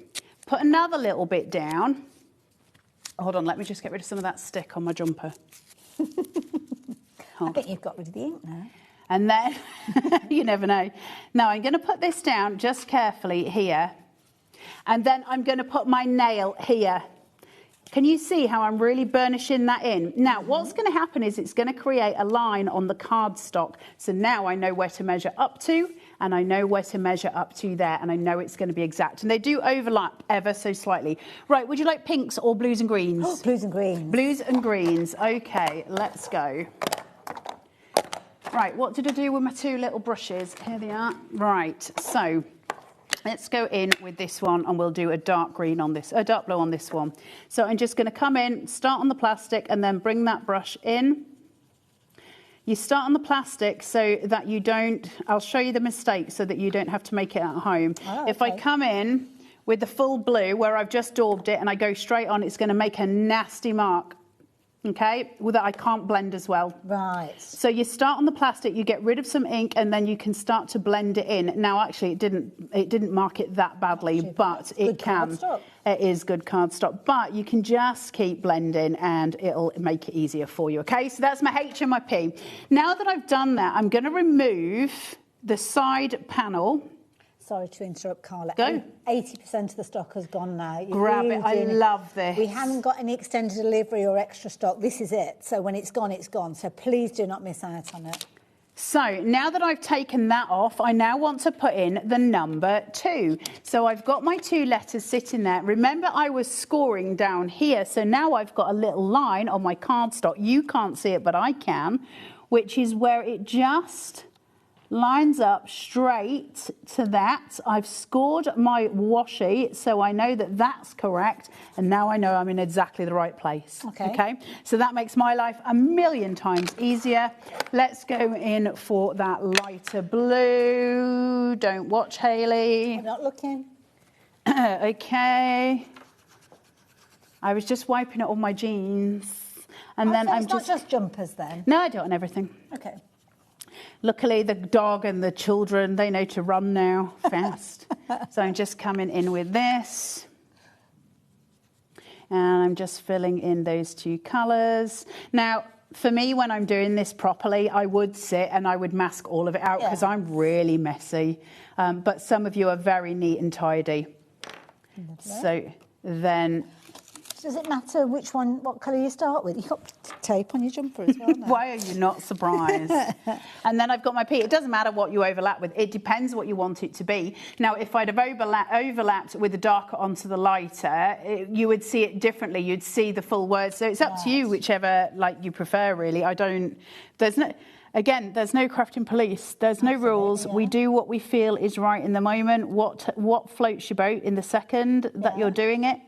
put another little bit down. Hold on, let me just get rid of some of that stick on my jumper. I think you've got rid of the ink now. And then, you never know. Now, I'm going to put this down just carefully here. And then I'm going to put my nail here. Can you see how I'm really burnishing that in? Now, what's going to happen is it's going to create a line on the cardstock. So now I know where to measure up to, and I know where to measure up to there, and I know it's going to be exact. And they do overlap ever so slightly. Right, would you like pinks or blues and greens? Oh, blues and greens. Blues and greens. Okay, let's go. Right, what did I do with my 2 little brushes? Here they are. Right, so let's go in with this one, and we'll do a dark green on this, a dark blue on this one. So I'm just going to come in, start on the plastic, and then bring that brush in. You start on the plastic so that you don't, I'll show you the mistake so that you don't have to make it at home. Oh, If I come in with the full blue where I've just daubed it and I go straight on, it's going to make a nasty mark. Okay, well, that I can't blend as well. Right. So you start on the plastic, you get rid of some ink, and then you can start to blend it in. Now, actually, it didn't mark it that badly, but it can. It is good cardstock, but you can just keep blending, and it'll make it easier for you. Okay, so that's my H and my P. Now that I've done that, I'm going to remove the side panel. Sorry to interrupt, Carla. Go. 80% of the stock has gone now. Grab it. I love this. We haven't got any extended delivery or extra stock. This is it. So when it's gone, it's gone. So please do not miss out on it. So now that I've taken that off, I now want to put in the number 2. So I've got my 2 letters sitting there. Remember, I was scoring down here. So now I've got a little line on my cardstock. You can't see it, but I can, which is where it just lines up straight to that. I've scored my washi, so I know that that's correct, and now I know I'm in exactly the right place. Okay? So that makes my life a million times easier. Let's go in for that lighter blue. Don't watch, Hayley. I'm not looking. Okay. I was just wiping it on my jeans. And then I'm not just jumpers then? No, I do it on everything. Okay. Luckily, the dog and the children, they know to run now fast. So I'm just coming in with this. And I'm just filling in those 2 colours. Now, for me, when I'm doing this properly, I would sit and I would mask all of it out because I'm really messy. But some of you are very neat and tidy. So then... Does it matter which one, what colour you start with? You've got tape on your jumper as well now. Why are you not surprised? And then I've got my P. It doesn't matter what you overlap with. It depends what you want it to be. Now, if I'd have overlapped with the darker onto the lighter, you would see it differently. You'd see the full words. So it's up to you, whichever you prefer, really. There's no crafting police. There's no rules. We do what we feel is right in the moment. What floats your boat in the second that you're doing it.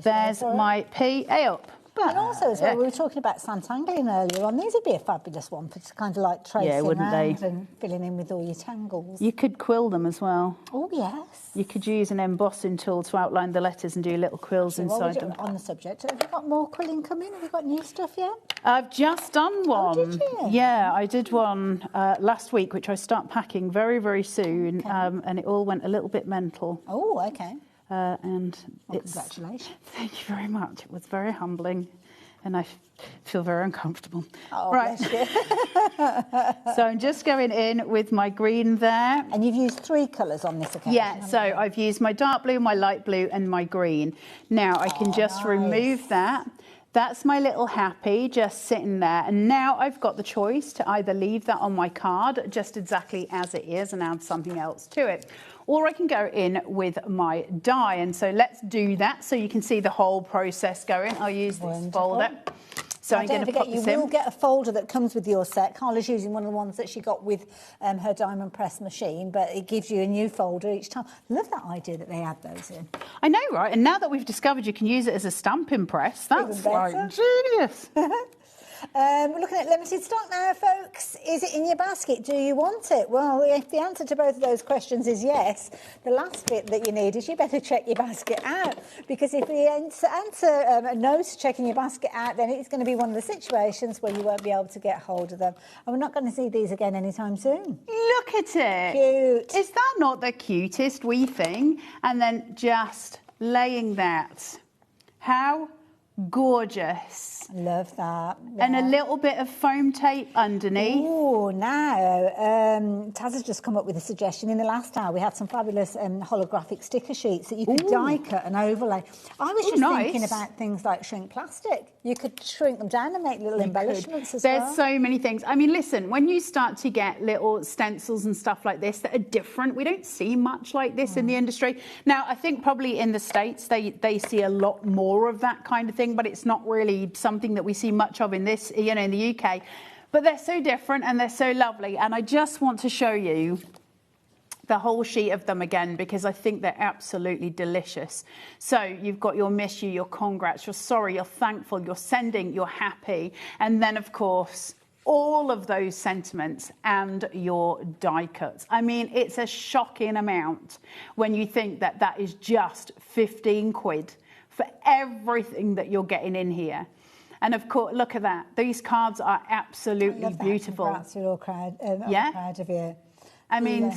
There's my PA up. And also, as well, we were talking about Santangling earlier on. These would be a fabulous one for kind of like tracing around and filling in with all your tangles. You could quill them as well. Oh, yes. You could use an embossing tool to outline the letters and do little quills inside them. On the subject, have you got more quilling coming? Have you got new stuff yet? I've just done one. Oh, did you? Yeah, I did one last week, which I start packing very, very soon, and it all went a little bit mental. Oh, okay. Congratulations. Thank you very much. It was very humbling and I feel very uncomfortable. Oh, right. Bless you. So I'm just going in with my green there. And you've used 3 colours on this occasion? Yeah, so I've used my dark blue, my light blue and my green. Now I can just remove that. That's my little happy just sitting there. And now I've got the choice to either leave that on my card just exactly as it is and add something else to it. Or I can go in with my die. And so let's do that so you can see the whole process going. I'll use this folder. So I'm going to pop this in. You will get a folder that comes with your set. Carla's using one of the ones that she got with her diamond press machine, but it gives you a new folder each time. Love that idea that they add those in. I know, right? And now that we've discovered you can use it as a stamping press, that's like genius. We're looking at limited stock now, folks. Is it in your basket? Do you want it? Well, if the answer to both of those questions is yes, the last bit that you need is you better check your basket out. Because if you answer no to checking your basket out, then it's going to be one of the situations where you won't be able to get hold of them. And we're not going to see these again anytime soon. Look at it. Cute. Is that not the cutest wee thing? And then just laying that. How gorgeous. Love that. Yeah. And a little bit of foam tape underneath. Oh, now, Taz has just come up with a suggestion. In the last hour, we had some fabulous holographic sticker sheets that you could die cut and overlay. I was just thinking about things like shrink plastic. You could shrink them down and make little embellishments as well. There's so many things. I mean, listen, when you start to get little stencils and stuff like this that are different, we don't see much like this in the industry. Now, I think probably in the States, they see a lot more of that kind of thing, but it's not really something that we see much of in this, in the UK. But they're so different and they're so lovely. And I just want to show you the whole sheet of them again, because I think they're absolutely delicious. So you've got your miss you, your congrats, you're sorry, you're thankful, you're sending, you're happy. And then, of course, all of those sentiments and your die cuts. I mean, it's a shocking amount when you think that that is just 15 quid for everything that you're getting in here. And of course, look at that. These cards are absolutely beautiful. Congrats, we're all proud, proud of you. I mean,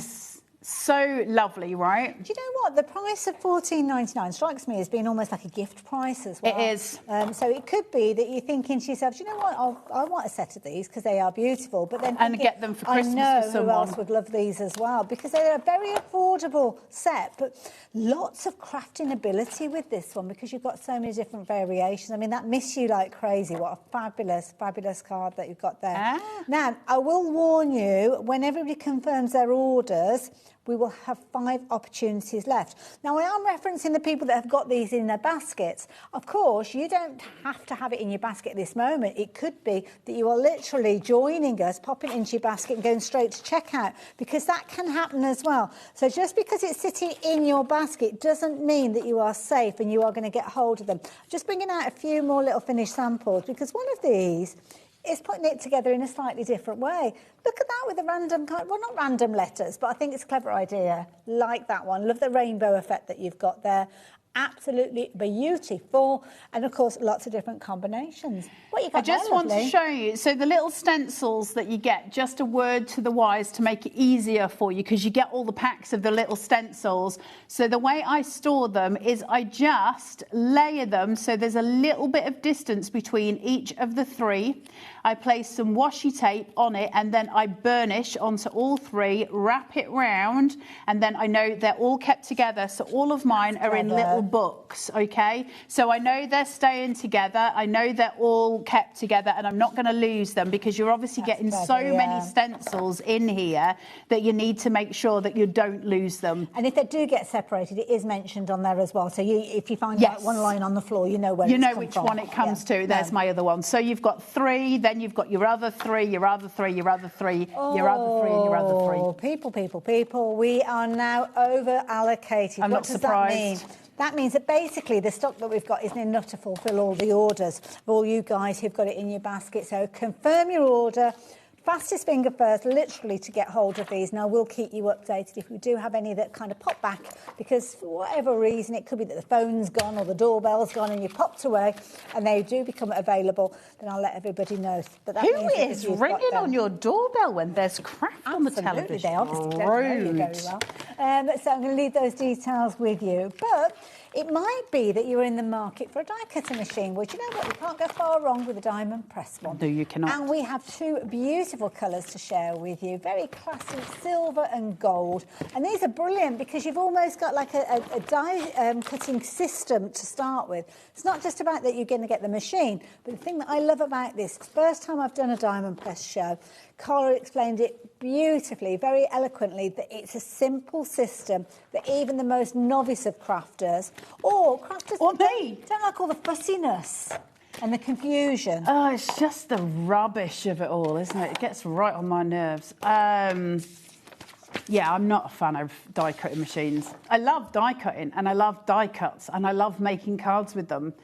So lovely, right? Do you know what? The price of $14.99 strikes me as being almost like a gift price as well. It is. So it could be that you're thinking to yourself, do you know what? I want a set of these because they are beautiful. But then and get them for Christmas. I know for someone. who else would love these as well because they're a very affordable set, but lots of crafting ability with this one because you've got so many different variations. I mean, that Miss You Like Crazy. What a fabulous, fabulous card that you've got there. Ah. Now, I will warn you, when everybody confirms their orders, we will have 5 opportunities left. Now, I am referencing the people that have got these in their baskets. Of course, you don't have to have it in your basket at this moment. It could be that you are literally joining us, popping it into your basket and going straight to checkout, because that can happen as well. So just because it's sitting in your basket doesn't mean that you are safe and you are going to get hold of them. Just bringing out a few more little finished samples, because one of these is putting it together in a slightly different way. Look at that with the random, well, not random letters, but I think it's a clever idea. Like that one. Love the rainbow effect that you've got there. Absolutely beautiful. And of course, lots of different combinations. What you got I just there, want lovely? to show you, so the little stencils that you get, just a word to the wise to make it easier for you, because you get all the packs of the little stencils. So the way I store them is I just layer them so there's a little bit of distance between each of the 3. I place some washi tape on it and then I burnish onto all 3, wrap it round, and then I know they're all kept together. So all of mine are in little books, okay? So I know they're staying together. I know they're all kept together and I'm not going to lose them, because you're obviously getting so many stencils in here that you need to make sure that you don't lose them. And if they do get separated, it is mentioned on there as well. So if you find like one line on the floor, you know where it's come which from. one it comes to. There's my other one. So you've got 3, then you've got your other 3, your other 3, your other 3, your other 3, and your other 3. People, we are now over allocated. I'm not surprised. That mean? That means that basically the stock that we've got isn't enough to fulfil all the orders of all you guys who've got it in your basket. So confirm your order. Fastest finger first, literally, to get hold of these. Now, we'll keep you updated if we do have any that kind of pop back, because for whatever reason, it could be that the phone's gone or the doorbell's gone and you popped away and they do become available, then I'll let everybody know. But that Who means is ringing on your doorbell when there's craft on the television? They obviously don't know you very well. So I'm going to leave those details with you. But it might be that you're in the market for a die cutting machine. Well, do you know what? You can't go far wrong with a diamond press one. No, you cannot. And we have 2 beautiful colours to share with you. Very classy, silver and gold. And these are brilliant because you've almost got like a die cutting system to start with. It's not just about that you're going to get the machine, but the thing that I love about this, first time I've done a diamond press show, Cara explained it beautifully, very eloquently, that it's a simple system that even the most novice of crafters, or crafters don't like all the fussiness and the confusion. Oh, it's just the rubbish of it all, isn't it? It gets right on my nerves. Yeah, I'm not a fan of die cutting machines. I love die cutting and I love die cuts and I love making cards with them.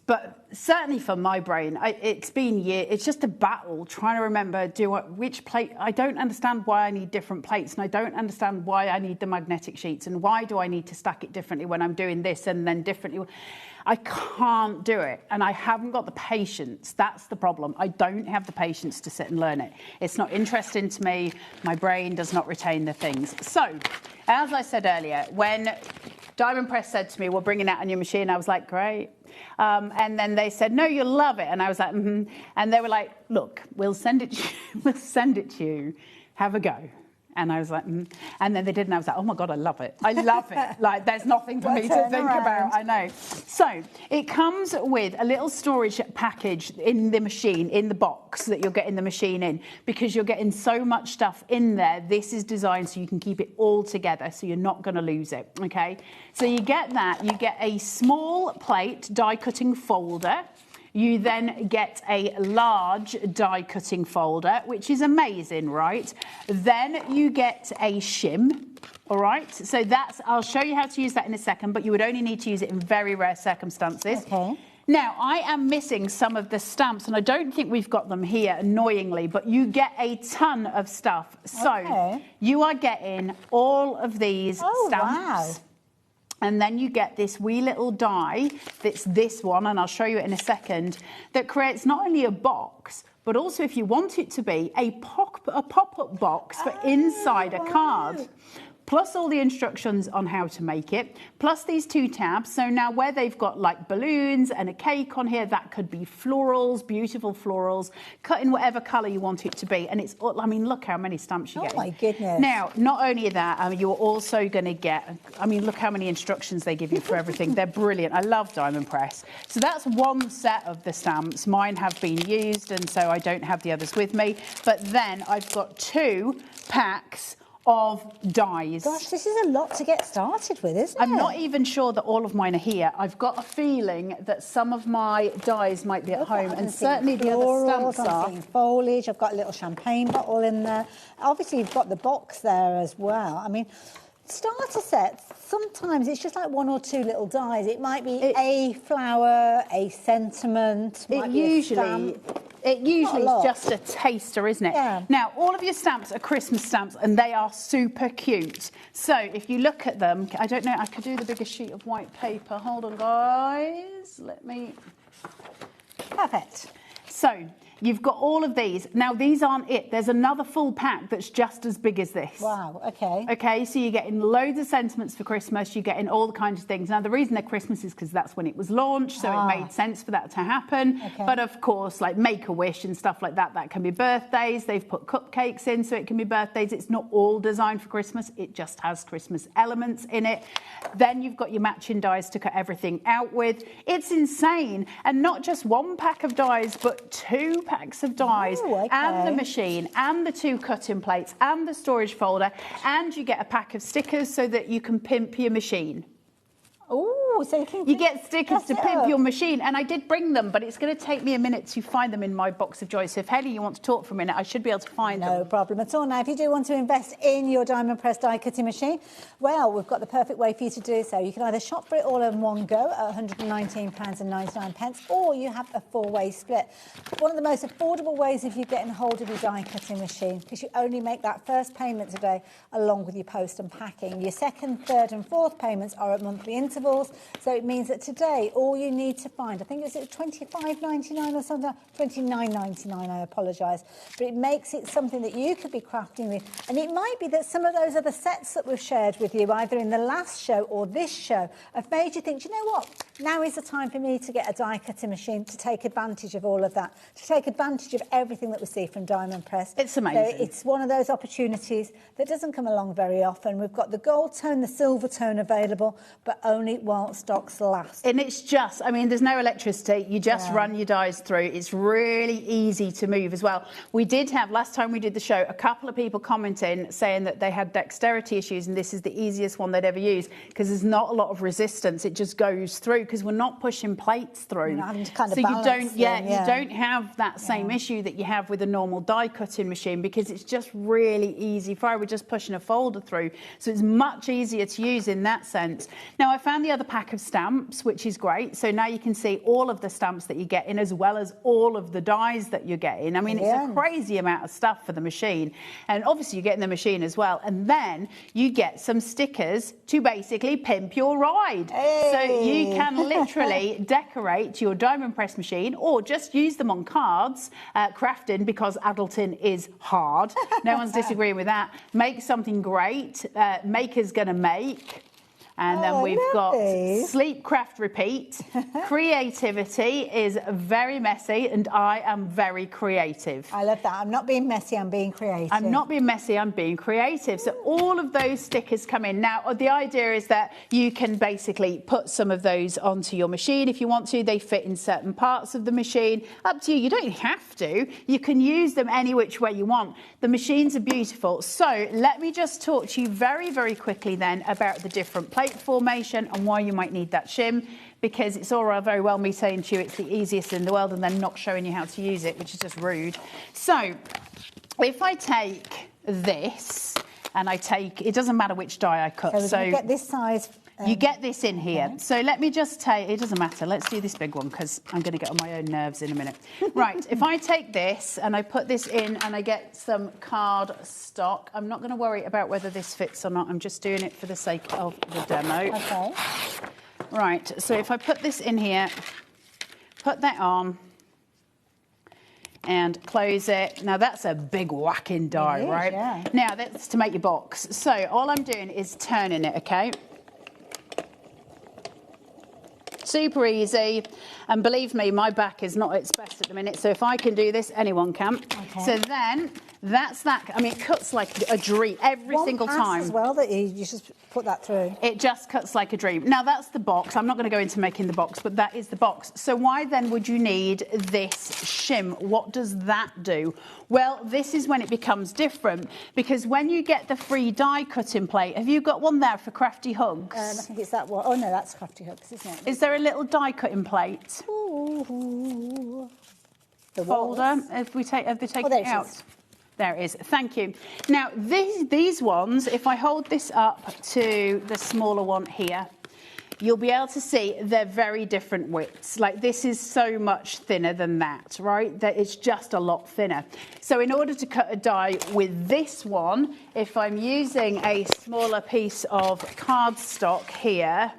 But certainly for my brain, it's been years. It's just a battle trying to remember which plate. I don't understand why I need different plates, and I don't understand why I need the magnetic sheets, and why do I need to stack it differently when I'm doing this and then differently. I can't do it, and I haven't got the patience. That's the problem. I don't have the patience to sit and learn it. It's not interesting to me. My brain does not retain the things. So, as I said earlier, when Diamond Press said to me, we're bringing out a new machine, I was like, great. And then they said, no, you'll love it. And I was like, mm-hmm. And they were like, look, we'll send it to you. We'll send it to you. Have a go. And I was like, and then they did, and I was like, oh my God, I love it. I love it. Like, there's nothing for me to think about. I know. So it comes with a little storage package in the machine, in the box that you're getting the machine in, because you're getting so much stuff in there. This is designed so you can keep it all together, so you're not going to lose it. Okay. So you get that. You get a small plate die cutting folder. You then get a large die cutting folder, which is amazing, right? Then you get a shim, all right? So I'll show you how to use that in a second, but you would only need to use it in very rare circumstances. Okay. Now, I am missing some of the stamps, and I don't think we've got them here, annoyingly, but you get a ton of stuff. So you are getting all of these stamps. Wow. And then you get this wee little die, that's this one, and I'll show you it in a second, that creates not only a box, but also if you want it to be a pop-up box for inside a card. Plus all the instructions on how to make it, plus these 2 tabs. So now where they've got like balloons and a cake on here, that could be florals, beautiful florals, cut in whatever colour you want it to be. And it's, I mean, look how many stamps you get. Oh my goodness. Now, not only that, you're also going to get, I mean, look how many instructions they give you for everything. They're brilliant. I love Diamond Press. So that's one set of the stamps. Mine have been used, and so I don't have the others with me. But then I've got 2 packs of dies. Gosh, this is a lot to get started with, isn't it? I'm not even sure that all of mine are here. I've got a feeling that some of my dies might be at home, and certainly the other stamps are. I'm seeing foliage. I've got a little champagne bottle in there. Obviously, you've got the box there as well. I mean, starter sets, sometimes it's just like 1 or 2 little dies. It might be a flower, a sentiment. It usually is just a taster, isn't it? Yeah. Now, all of your stamps are Christmas stamps, and they are super cute. So if you look at them, I don't know, I could do the bigger sheet of white paper. Hold on, guys. Let me... Perfect. So you've got all of these. Now, these aren't it. There's another full pack that's just as big as this. Wow, okay. Okay, so you're getting loads of sentiments for Christmas. You're getting all the kinds of things. Now, the reason they're Christmas is because that's when it was launched, so it made sense for that to happen. Okay. But, of course, like Make-A-Wish and stuff like that, that can be birthdays. They've put cupcakes in, so it can be birthdays. It's not all designed for Christmas. It just has Christmas elements in it. Then you've got your matching dies to cut everything out with. It's insane. And not just 1 pack of dies, but 2 packs of dies, and the machine, and the 2 cutting plates, and the storage folder, and you get a pack of stickers so that you can pimp your machine. Oh, so you get stickers to pimp your machine, and I did bring them, but it's going to take me a minute to find them in my box of joy. So if Haley, you want to talk for a minute, I should be able to find them. No problem at all. Now, if you do want to invest in your Diamond Press die cutting machine, well, we've got the perfect way for you to do so. You can either shop for it all in one go at £119.99, or you have a 4-way split. One of the most affordable ways of you getting hold of your die cutting machine, because you only make that first payment today along with your post and packing. Your second, third and fourth payments are at monthly intervals. So it means that today all you need to find, I think it's $25.99 or something, $29.99, I apologise, but it makes it something that you could be crafting with. And it might be that some of those other sets that we've shared with you, either in the last show or this show, have made you think, do you know what, now is the time for me to get a die cutting machine to take advantage of all of that, to take advantage of everything that we see from Diamond Press. It's amazing. So it's one of those opportunities that doesn't come along very often. We've got the gold tone, the silver tone available, but only while stocks last. And it's just, I mean, there's no electricity. You just run your dies through. It's really easy to move as well. We did have, last time we did the show, a couple of people commenting saying that they had dexterity issues, and this is the easiest one they'd ever use because there's not a lot of resistance. It just goes through because we're not pushing plates through. You're not having to kind of so balance you don't have that same issue that you have with a normal die cutting machine because it's just really easy. We're just pushing a folder through. So it's much easier to use in that sense. Now, I found the other pack of stamps, which is great. So now you can see all of the stamps that you're getting as well as all of the dies that you're getting. I mean, it's a crazy amount of stuff for the machine. And obviously you're getting the machine as well. And then you get some stickers to basically pimp your ride. Hey. So you can literally decorate your Diamond Press machine or just use them on cards, crafting, because adulting is hard. No one's disagreeing with that. Make something great. Maker's going to make. And then we've got sleep, craft, repeat. Creativity is very messy, and I am very creative. I love that. I'm not being messy, I'm being creative. I'm not being messy, I'm being creative. So all of those stickers come in. Now, the idea is that you can basically put some of those onto your machine if you want to. They fit in certain parts of the machine. Up to you. You don't have to. You can use them any which way you want. The machines are beautiful. So let me just talk to you very, very quickly then about the different plate formation and why you might need that shim, because it's all very well me saying to you it's the easiest in the world and then not showing you how to use it, which is just rude. So if I take this and I take, it doesn't matter which die I cut. So you get this size. You get this in here. Okay. So let me just take, it doesn't matter, let's do this big one because I'm going to get on my own nerves in a minute. Right, if I take this and I put this in and I get some card stock, I'm not going to worry about whether this fits or not. I'm just doing it for the sake of the demo. Okay. Right, so if I put this in here, put that on, and close it. Now that's a big whacking die, right? Yeah. Now that's to make your box. So all I'm doing is turning it, okay? Super easy, and believe me, my back is not at its best at the minute, so if I can do this, anyone can. Okay. So then, that's that. I mean, it cuts like a dream every single time. as well that you just put that through. It just cuts like a dream. Now, that's the box. I'm not going to go into making the box, but that is the box. So why then would you need this shim? What does that do? Well, this is when it becomes different, because when you get the free die cutting plate, have you got one there for Crafty Hugs? I think it's that one. Oh, no, that's Crafty Hugs, isn't it? Is there a little die cutting plate? Ooh. The Folder. Have they taken there it it out? is. There it is. Thank you. Now, these ones, if I hold this up to the smaller one here, you'll be able to see they're very different widths. Like, this is so much thinner than that, right? That it's just a lot thinner. So in order to cut a die with this one, if I'm using a smaller piece of cardstock here,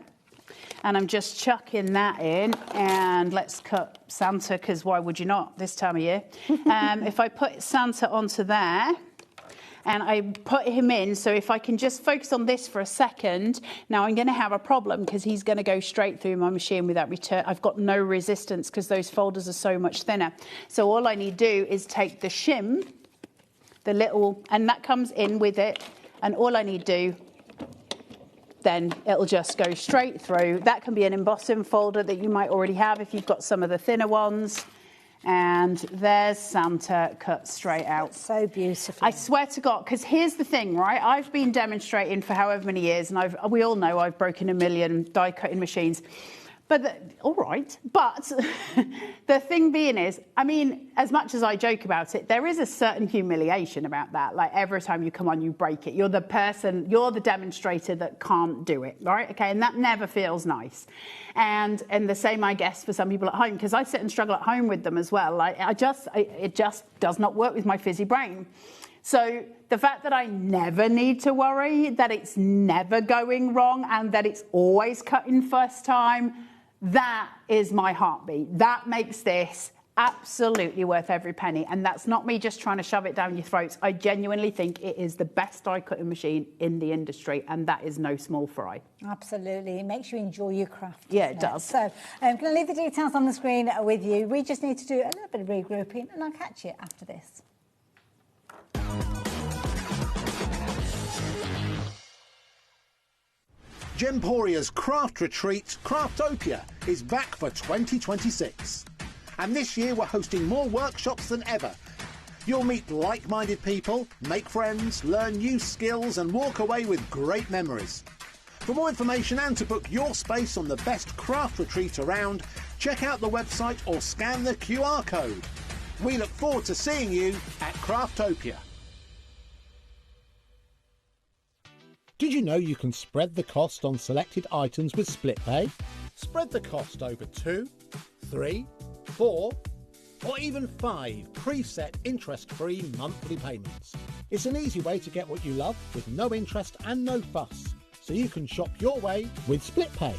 and I'm just chucking that in, and let's cut Santa, because why would you not this time of year? If I put Santa onto there, and I put him in, so if I can just focus on this for a second, now I'm going to have a problem, because he's going to go straight through my machine without return. I've got no resistance, because those folders are so much thinner. So all I need to do is take the shim, the little, and that comes in with it, and all I need to do, then it'll just go straight through. That can be an embossing folder that you might already have if you've got some of the thinner ones. And there's Santa cut straight out. That's so beautiful. I swear to God, because here's the thing, right? I've been demonstrating for however many years, and we all know I've broken 1 million die cutting machines. But all right, but the thing being is, I mean, as much as I joke about it, there is a certain humiliation about that. Like, every time you come on, you break it. You're the person, you're the demonstrator that can't do it, right? Okay, and that never feels nice. And the same, I guess, for some people at home, because I sit and struggle at home with them as well. Like, it just does not work with my fizzy brain. So the fact that I never need to worry, that it's never going wrong, and that it's always cutting first time, that is my heartbeat. That makes this absolutely worth every penny. And that's not me just trying to shove it down your throats. I genuinely think it is the best die cutting machine in the industry, and that is no small fry. Absolutely. It makes you enjoy your craft. Yeah, it does. So I'm going to leave the details on the screen with you. We just need to do a little bit of regrouping, and I'll catch you after this. Gemporia's craft retreat, Craftopia, is back for 2026. And this year we're hosting more workshops than ever. You'll meet like-minded people, make friends, learn new skills and walk away with great memories. For more information and to book your space on the best craft retreat around, check out the website or scan the QR code. We look forward to seeing you at Craftopia. Did you know you can spread the cost on selected items with split pay? Spread the cost over 2, 3, 4, or even 5 preset interest-free monthly payments. It's an easy way to get what you love with no interest and no fuss, so you can shop your way with split pay.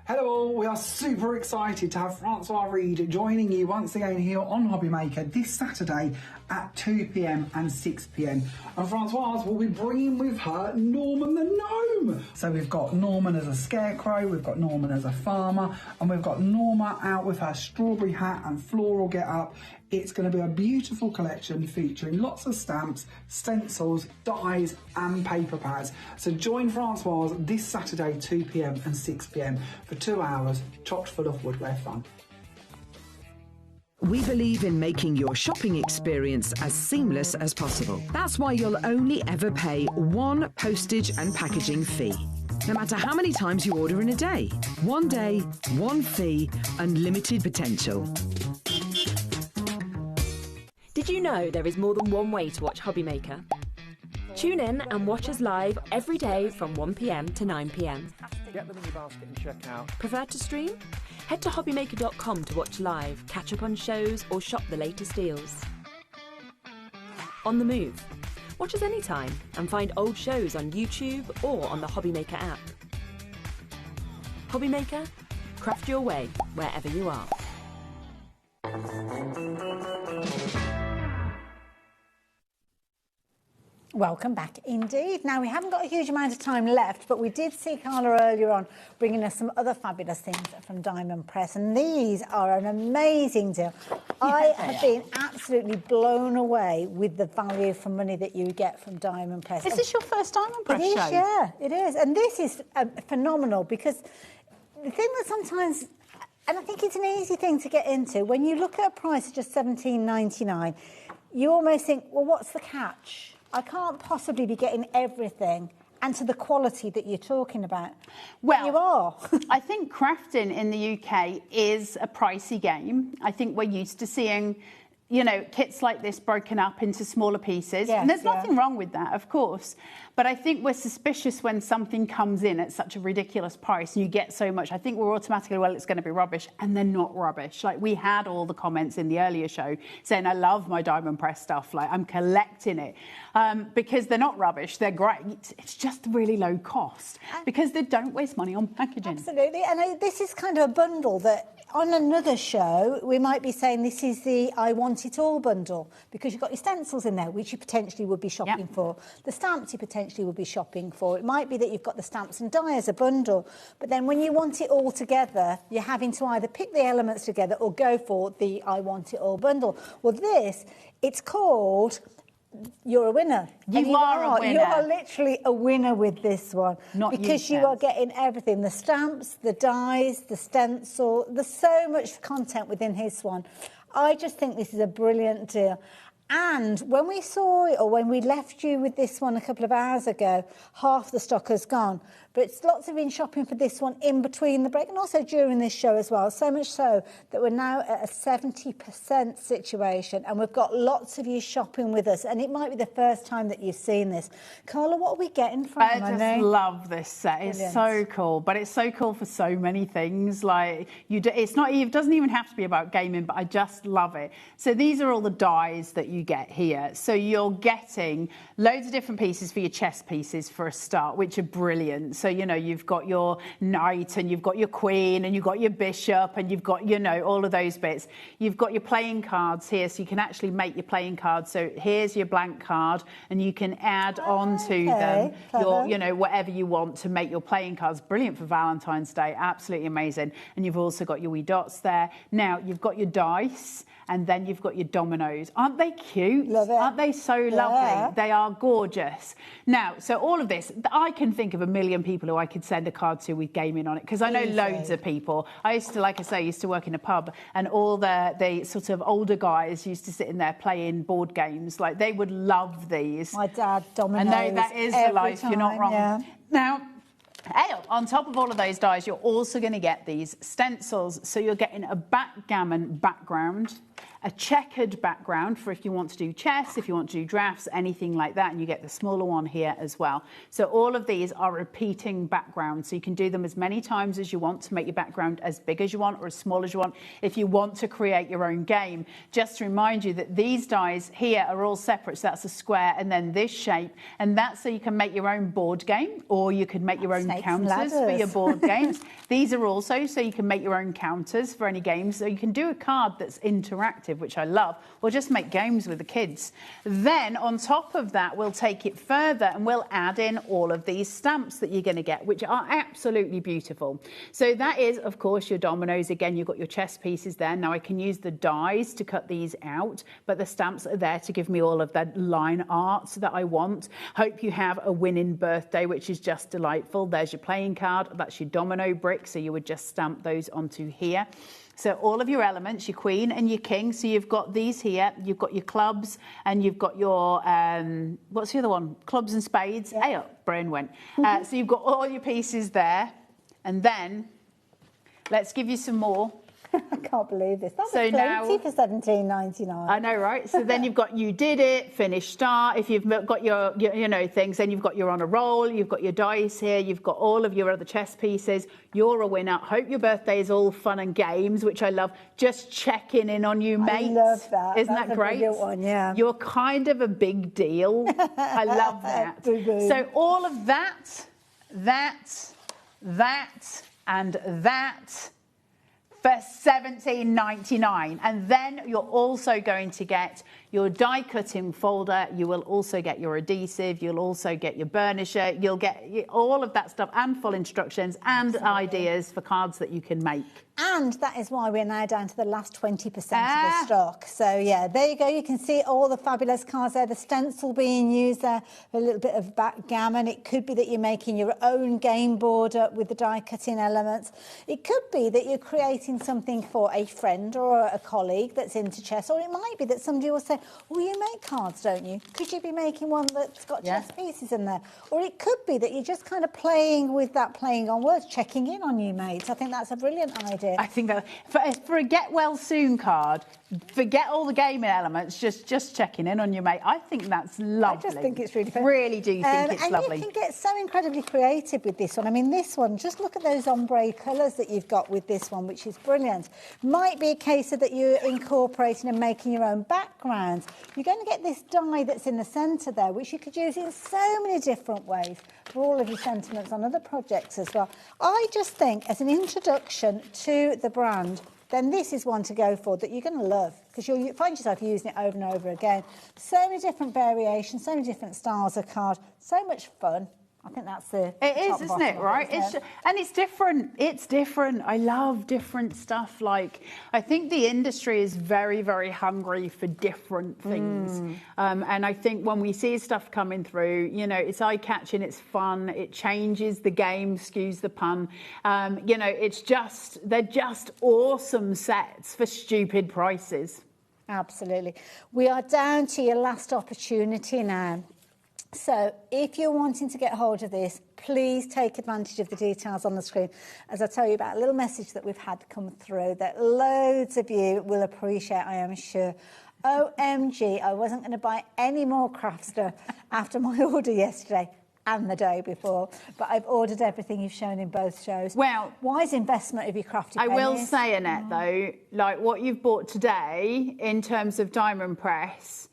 Hello all, we are super excited to have Francois Reed joining you once again here on HobbyMaker this Saturday at 2 p.m. and 6 p.m. And Francoise will be bringing with her Norman the Gnome. So we've got Norman as a scarecrow, we've got Norman as a farmer, and we've got Norma out with her strawberry hat and floral get-up. It's going to be a beautiful collection featuring lots of stamps, stencils, dies and paper pads. So join Francoise this Saturday 2 p.m. and 6 p.m. for 2 hours chock full of woodware fun. We believe in making your shopping experience as seamless as possible. That's why you'll only ever pay one postage and packaging fee. No matter how many times you order in a day. One day, one fee, unlimited potential. Did you know there is more than one way to watch HobbyMaker? Tune in and watch us live every day from 1 p.m. to 9 p.m. Get them in your basket and check out. Prefer to stream? Head to hobbymaker.com to watch live, catch up on shows or shop the latest deals. On the move? Watch us anytime and find old shows on YouTube or on the HobbyMaker app. HobbyMaker? Craft your way wherever you are. Welcome back indeed. Now, we haven't got a huge amount of time left, but we did see Carla earlier on bringing us some other fabulous things from Diamond Press, and these are an amazing deal. I have been absolutely blown away with the value for money that you get from Diamond Press. Is this your first Diamond Press show? It is, yeah, it is. And this is phenomenal because the thing that sometimes, and I think it's an easy thing to get into, when you look at a price of just $17.99, you almost think, well, what's the catch? I can't possibly be getting everything and to the quality that you're talking about. Well, you are. I think crafting in the UK is a pricey game. I think we're used to seeing, you know, kits like this broken up into smaller pieces. Yes, and there's nothing wrong with that, of course. But I think we're suspicious when something comes in at such a ridiculous price and you get so much. I think we're automatically, well, it's going to be rubbish, and they're not rubbish. Like, we had all the comments in the earlier show saying, I love my Diamond Press stuff. Like, I'm collecting it. Because they're not rubbish, they're great. It's just really low cost because they don't waste money on packaging. Absolutely. And this is kind of a bundle that on another show, we might be saying this is the I Want It All bundle because you've got your stencils in there, which you potentially would be shopping for. The stamps you potentially would be shopping for. It might be that you've got the stamps and die as a bundle. But then when you want it all together, you're having to either pick the elements together or go for the I Want It All bundle. Well, this, it's called... You're a winner. You are a winner. You are literally a winner with this one. Because you are getting everything. The stamps, the dies, the stencil. There's so much content within this one. I just think this is a brilliant deal. And when we saw it, or when we left you with this one a couple of hours ago, half the stock has gone. But it's lots of been shopping for this one in between the break and also during this show as well. So much so that we're now at a 70% situation and we've got lots of you shopping with us. And it might be the first time that you've seen this. Carla, what are we getting from I just love this set. It's so cool. But it's so cool for so many things. Like, it doesn't even have to be about gaming, but I just love it. So these are all the dies that you get here. So you're getting loads of different pieces for your chess pieces for a start, which are brilliant. So, you know, you've got your knight and you've got your queen and you've got your bishop and you've got, you know, all of those bits. You've got your playing cards here, so you can actually make your playing cards. So here's your blank card and you can add on to them your, you know, whatever you want to make your playing cards. Brilliant for Valentine's Day. Absolutely amazing. And you've also got your wee dots there. Now, you've got your dice. And then you've got your dominoes. Aren't they cute? Love it. Aren't they so lovely? They are gorgeous. Now, so all of this, I can think of a million people who I could send a card to with gaming on it, because I know loads of people. I used to, like I say, used to work in a pub, and all the sort of older guys used to sit in there playing board games. Like, they would love these. My dad, dominoes. I know that is the life. You're not wrong. Yeah. Now, on top of all of those dies, you're also going to get these stencils. So you're getting a backgammon background, a checkered background for if you want to do chess, if you want to do drafts, anything like that, and you get the smaller one here as well. So all of these are repeating backgrounds, so you can do them as many times as you want to make your background as big as you want or as small as you want if you want to create your own game. Just to remind you that these dies here are all separate, so that's a square and then this shape, and that's so you can make your own board game, or you could make your own counters for your board games. These are also so you can make your own counters for any games, so you can do a card that's interactive, which I love, or just make games with the kids. Then on top of that, we'll take it further and we'll add in all of these stamps that you're going to get, which are absolutely beautiful. So that is, of course, your dominoes. Again, you've got your chess pieces there. Now I can use the dies to cut these out, but the stamps are there to give me all of that line art that I want. Hope you have a winning birthday, which is just delightful. There's your playing card. That's your domino brick. So you would just stamp those onto here. So all of your elements, your queen and your king. So you've got these here. You've got your clubs and you've got your, what's the other one? Clubs and spades. Yeah. Hey, brain went. So you've got all your pieces there. And then let's give you some more. I can't believe this. That's plenty for $17.99. I know, right? So then you've got you did it, finish, start. If you've got your you know, things, then you've got your on a roll, you've got your dice here, you've got all of your other chess pieces. You're a winner. Hope your birthday is all fun and games, which I love. Just checking in on you, mate. I love that. Isn't That's that great? A brilliant one, yeah. You're kind of a big deal. I love that. So all of that, and that, for $17.99. And then you're also going to get your die cutting folder. You will also get your adhesive. You'll also get your burnisher. You'll get all of that stuff and full instructions and ideas for cards that you can make. And that is why we're now down to the last 20% of the stock. So, yeah, there you go. You can see all the fabulous cards there. The stencil being used there, a little bit of backgammon. It could be that you're making your own game board up with the die-cutting elements. It could be that you're creating something for a friend or a colleague that's into chess. Or it might be that somebody will say, well, you make cards, don't you? Could you be making one that's got chess pieces in there? Or it could be that you're just kind of playing with that, playing on words, checking in on you mates. I think that's a brilliant idea. I think that for a get well soon card, forget all the gaming elements, just checking in on your mate. I think that's lovely. I just think it's really fun. Really do think it's lovely. And you can get so incredibly creative with this one. I mean, this one, just look at those ombre colours that you've got with this one, which is brilliant. Might be a case of that you're incorporating and making your own backgrounds. You're going to get this die that's in the centre there, which you could use in so many different ways for all of your sentiments on other projects as well. I just think as an introduction to the brand, then this is one to go for that you're going to love, because you'll find yourself using it over and over again. So many different variations, so many different styles of card, so much fun. I think that's the It is, isn't it, right? And it's different. It's different. I love different stuff. Like, I think the industry is very, very hungry for different things. And I think when we see stuff coming through, you know, it's eye-catching, it's fun, it changes the game, excuse the pun. You know, they're just awesome sets for stupid prices. Absolutely. We are down to your last opportunity now. So if you're wanting to get hold of this, please take advantage of the details on the screen. As I tell you about a little message that we've had come through that loads of you will appreciate, I am sure. OMG, I wasn't going to buy any more craft stuff after my order yesterday and the day before, but I've ordered everything you've shown in both shows. Well, wise investment of your crafty pennies. I will say, Annette, though, like what you've bought today in terms of diamond press,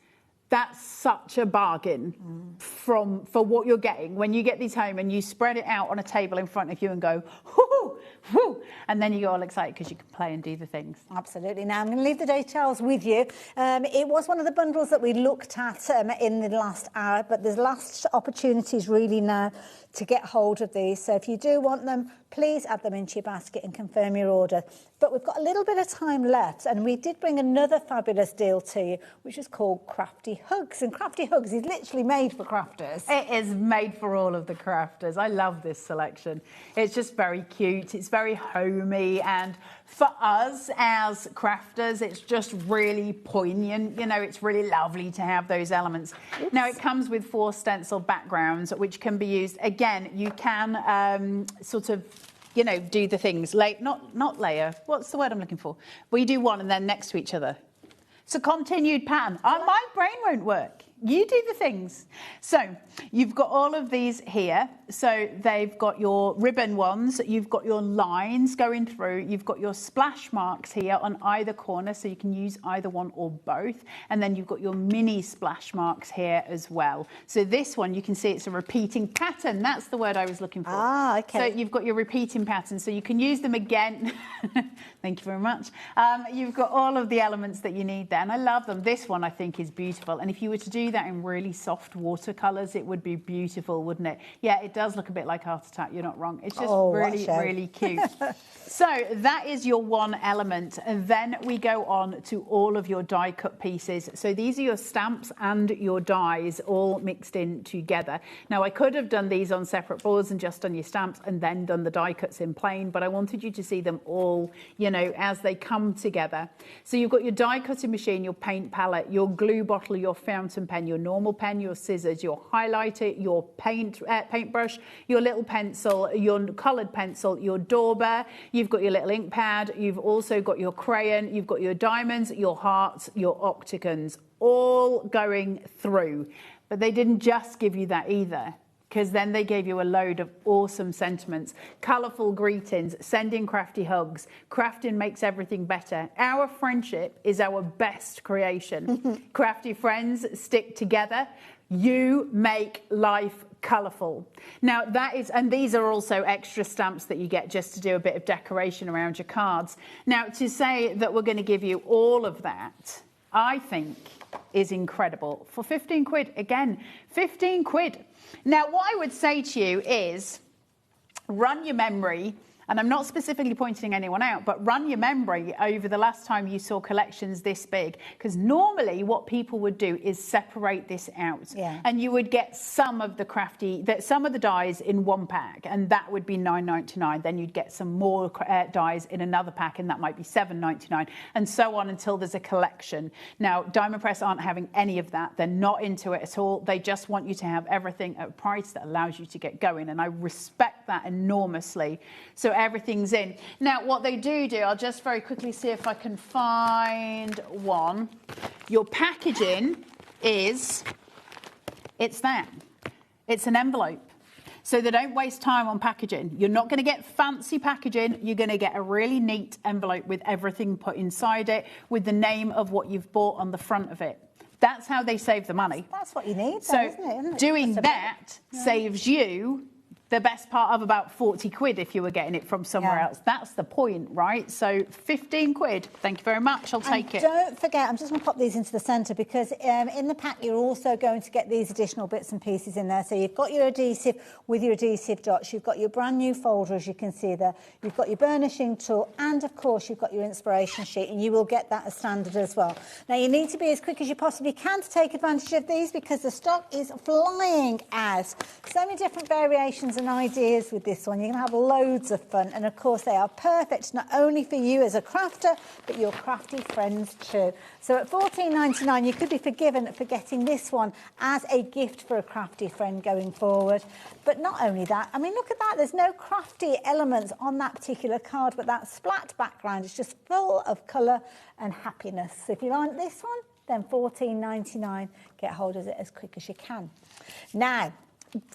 that's such a bargain for what you're getting when you get these home and you spread it out on a table in front of you and go, whoo, whoo, and then you get all excited because you can play and do the things. Absolutely. Now, I'm going to leave the details with you. It was one of the bundles that we looked at in the last hour, but the last opportunities really now to get hold of these. So if you do want them, please add them into your basket and confirm your order. But we've got a little bit of time left, and we did bring another fabulous deal to you, which is called Crafty Hugs. And Crafty Hugs is literally made for crafters. It is made for all of the crafters. I love this selection. It's just very cute. It's very homey, and for us as crafters, it's just really poignant. You know, it's really lovely to have those elements. Oops. Now, it comes with 4 stencil backgrounds, which can be used. Again, you can sort of, you know, do the things, not layer. What's the word I'm looking for? We do one and then next to each other. It's a continued pattern. My brain won't work. You do the things. So you've got all of these here. So they've got your ribbon ones, you've got your lines going through, you've got your splash marks here on either corner, so you can use either one or both. And then you've got your mini splash marks here as well. So this one, you can see it's a repeating pattern. That's the word I was looking for. Ah, okay. So you've got your repeating pattern, so you can use them again. Thank you very much. You've got all of the elements that you need there, and I love them. This one, I think, is beautiful. And if you were to do that in really soft watercolours, it would be beautiful, wouldn't it? Yeah, it does look a bit like Heart Attack, you're not wrong. It's just really cute. So that is your one element, and then we go on to all of your die cut pieces. So these are your stamps and your dies all mixed in together. Now, I could have done these on separate boards and just done your stamps and then done the die cuts in plain, but I wanted you to see them all, you know, as they come together. So you've got your die cutting machine, your paint palette, your glue bottle, your fountain pen, your normal pen, your scissors, your highlighter, your paintbrush, your little pencil, your coloured pencil, your dauber, you've got your little ink pad, you've also got your crayon, you've got your diamonds, your hearts, your octagons, all going through. But they didn't just give you that either, because then they gave you a load of awesome sentiments, colourful greetings, sending crafty hugs. Crafting makes everything better. Our friendship is our best creation. Crafty friends stick together. You make life colourful. Now that is, and these are also extra stamps that you get just to do a bit of decoration around your cards. Now to say that we're going to give you all of that, I think is incredible for 15 quid. Again, 15 quid. Now what I would say to you is run your memory, and I'm not specifically pointing anyone out, but run your memory over the last time you saw collections this big, because normally what people would do is separate this out, and you would get some of the some of the dies in one pack, and that would be £9.99. Then you'd get some more dies in another pack, and that might be £7.99, and so on until there's a collection. Now, Diamond Press aren't having any of that. They're not into it at all. They just want you to have everything at a price that allows you to get going, and I respect that enormously. So everything's in. Now, what they do, I'll just very quickly see if I can find one. Your packaging it's that. It's an envelope. So they don't waste time on packaging. You're not going to get fancy packaging. You're going to get a really neat envelope with everything put inside it, with the name of what you've bought on the front of it. That's how they save the money. That's what you need, so isn't it? Doing that saves you the best part of about 40 quid if you were getting it from somewhere else. That's the point, right? So 15 quid. Thank you very much. I'll take it. Don't forget, I'm just going to pop these into the centre, because in the pack you're also going to get these additional bits and pieces in there. So you've got your adhesive with your adhesive dots. You've got your brand new folder, as you can see there. You've got your burnishing tool, and of course you've got your inspiration sheet, and you will get that as standard as well. Now you need to be as quick as you possibly can to take advantage of these, because the stock is flying out. So many different variations and ideas with this one. You're going to have loads of fun, and of course they are perfect not only for you as a crafter, but your crafty friends too. So at £14.99 you could be forgiven for getting this one as a gift for a crafty friend going forward. But not only that, I mean, look at that, there's no crafty elements on that particular card, but that splat background is just full of colour and happiness. So if you like this one, then £14.99, get hold of it as quick as you can. Now,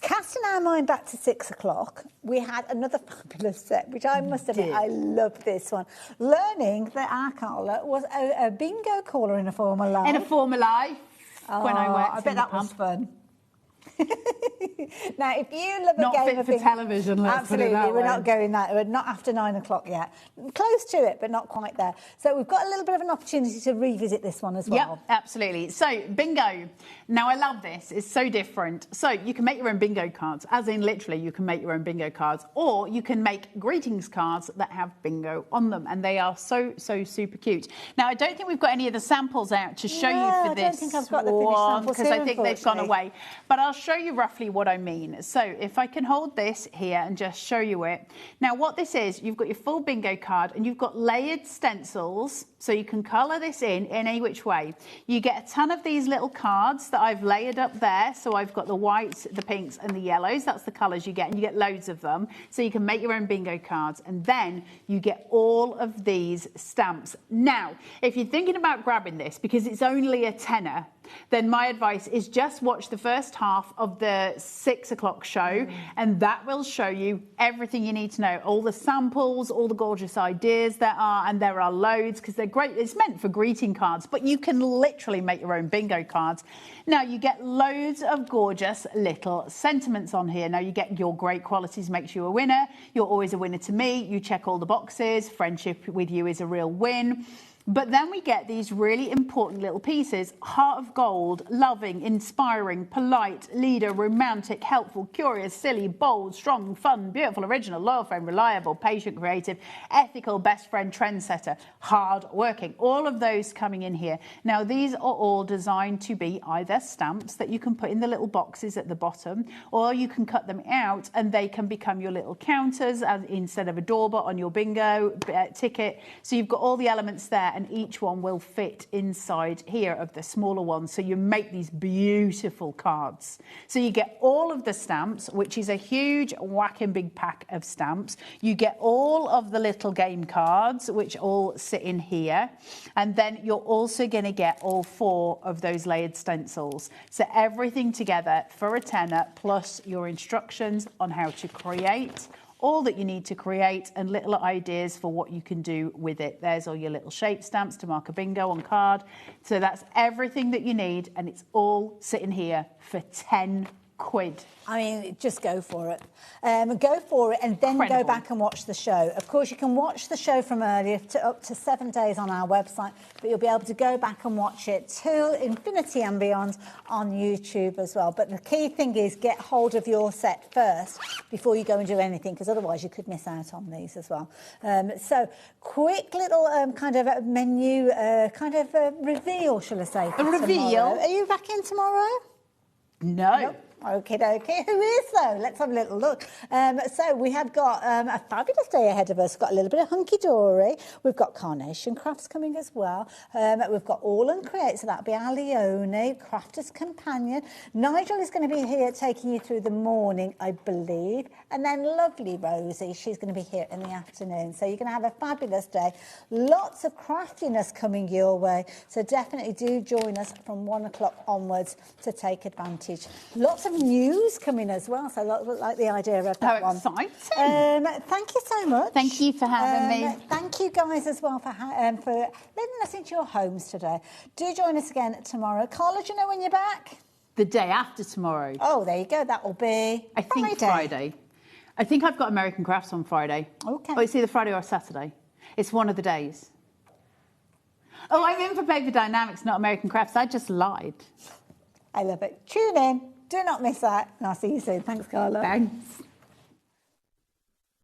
casting our mind back to 6 o'clock, we had another fabulous set, which I must admit, I love this one. Learning that our caller was a bingo caller in a former life. In a former life, when I worked I bet in that the was pub. fun. Now, if you love a Not game fit of for bingo, television, let's put it absolutely, that we're way. not going that. We're not after 9 o'clock yet. Close to it, but not quite there. So we've got a little bit of an opportunity to revisit this one as well. Yep, absolutely. So, bingo. Now, I love this. It's so different. So, you can make your own bingo cards, as in literally you can make your own bingo cards, or you can make greetings cards that have bingo on them, and they are so super cute. Now, I don't think we've got any of the samples out to show you for this I don't think I've got the finished one, samples because here, I think they've gone unfortunately. away. But I'll show you roughly what I mean. So, if I can hold this here and just show you it. Now, what this is, you've got your full bingo card, and you've got layered stencils, so you can colour this in any which way. You get a ton of these little cards that I've layered up there. So I've got the whites, the pinks and the yellows. That's the colours you get, and you get loads of them. So you can make your own bingo cards, and then you get all of these stamps. Now, if you're thinking about grabbing this because it's only a tenner, then my advice is just watch the first half of the 6 o'clock show, and that will show you everything you need to know. All the samples, all the gorgeous ideas there are, and there are loads, because they're great. It's meant for greeting cards, but you can literally make your own bingo cards. Now, you get loads of gorgeous little sentiments on here. Now, you get your great qualities makes you a winner. You're always a winner to me. You check all the boxes. Friendship with you is a real win. But then we get these really important little pieces: heart of gold, loving, inspiring, polite, leader, romantic, helpful, curious, silly, bold, strong, fun, beautiful, original, loyal friend, reliable, patient, creative, ethical, best friend, trendsetter, hard working. All of those coming in here. Now, these are all designed to be either stamps that you can put in the little boxes at the bottom, or you can cut them out and they can become your little counters as instead of a doorbell on your bingo ticket. So you've got all the elements there, and each one will fit inside here of the smaller ones. So you make these beautiful cards. So you get all of the stamps, which is a huge whacking big pack of stamps. You get all of the little game cards, which all sit in here. And then you're also going to get all 4 of those layered stencils. So everything together for a tenner, plus your instructions on how to create all that you need to create, and little ideas for what you can do with it. There's all your little shape stamps to mark a bingo on card. So that's everything that you need, and it's all sitting here for £10. quid. I mean, just go for it. Go for it and then Incredible. go back and watch the show. Of course, you can watch the show from earlier to up to 7 days on our website, but you'll be able to go back and watch it till infinity and beyond on YouTube as well. But the key thing is get hold of your set first before you go and do anything, because otherwise you could miss out on these as well. So quick little kind of menu, reveal, shall I say? A reveal? Tomorrow. Are you back in tomorrow? No. Nope. Okay, who is though? Let's have a little look. So we have got a fabulous day ahead of us. We've got a little bit of hunky-dory. We've got Carnation Crafts coming as well. We've got All and Create, so that'll be our Leone, Crafter's Companion. Nigel is going to be here taking you through the morning, I believe. And then lovely Rosie, she's going to be here in the afternoon. So you're going to have a fabulous day. Lots of craftiness coming your way. So definitely do join us from 1 o'clock onwards to take advantage. Lots of news coming as well, so I like the idea of that one. How exciting! Thank you so much. Thank you for having me. Thank you guys as well for letting us into your homes today. Do join us again tomorrow. Carla, do you know when you're back? The day after tomorrow. Oh, there you go. That will be I think Friday. I think I've got American Crafts on Friday. Okay. Oh, it's either Friday or Saturday. It's one of the days. Oh, I'm in for Paper Dynamics, not American Crafts. I just lied. I love it. Tune in. Do not miss that. And I'll see you soon. Thanks, Carla. Thanks.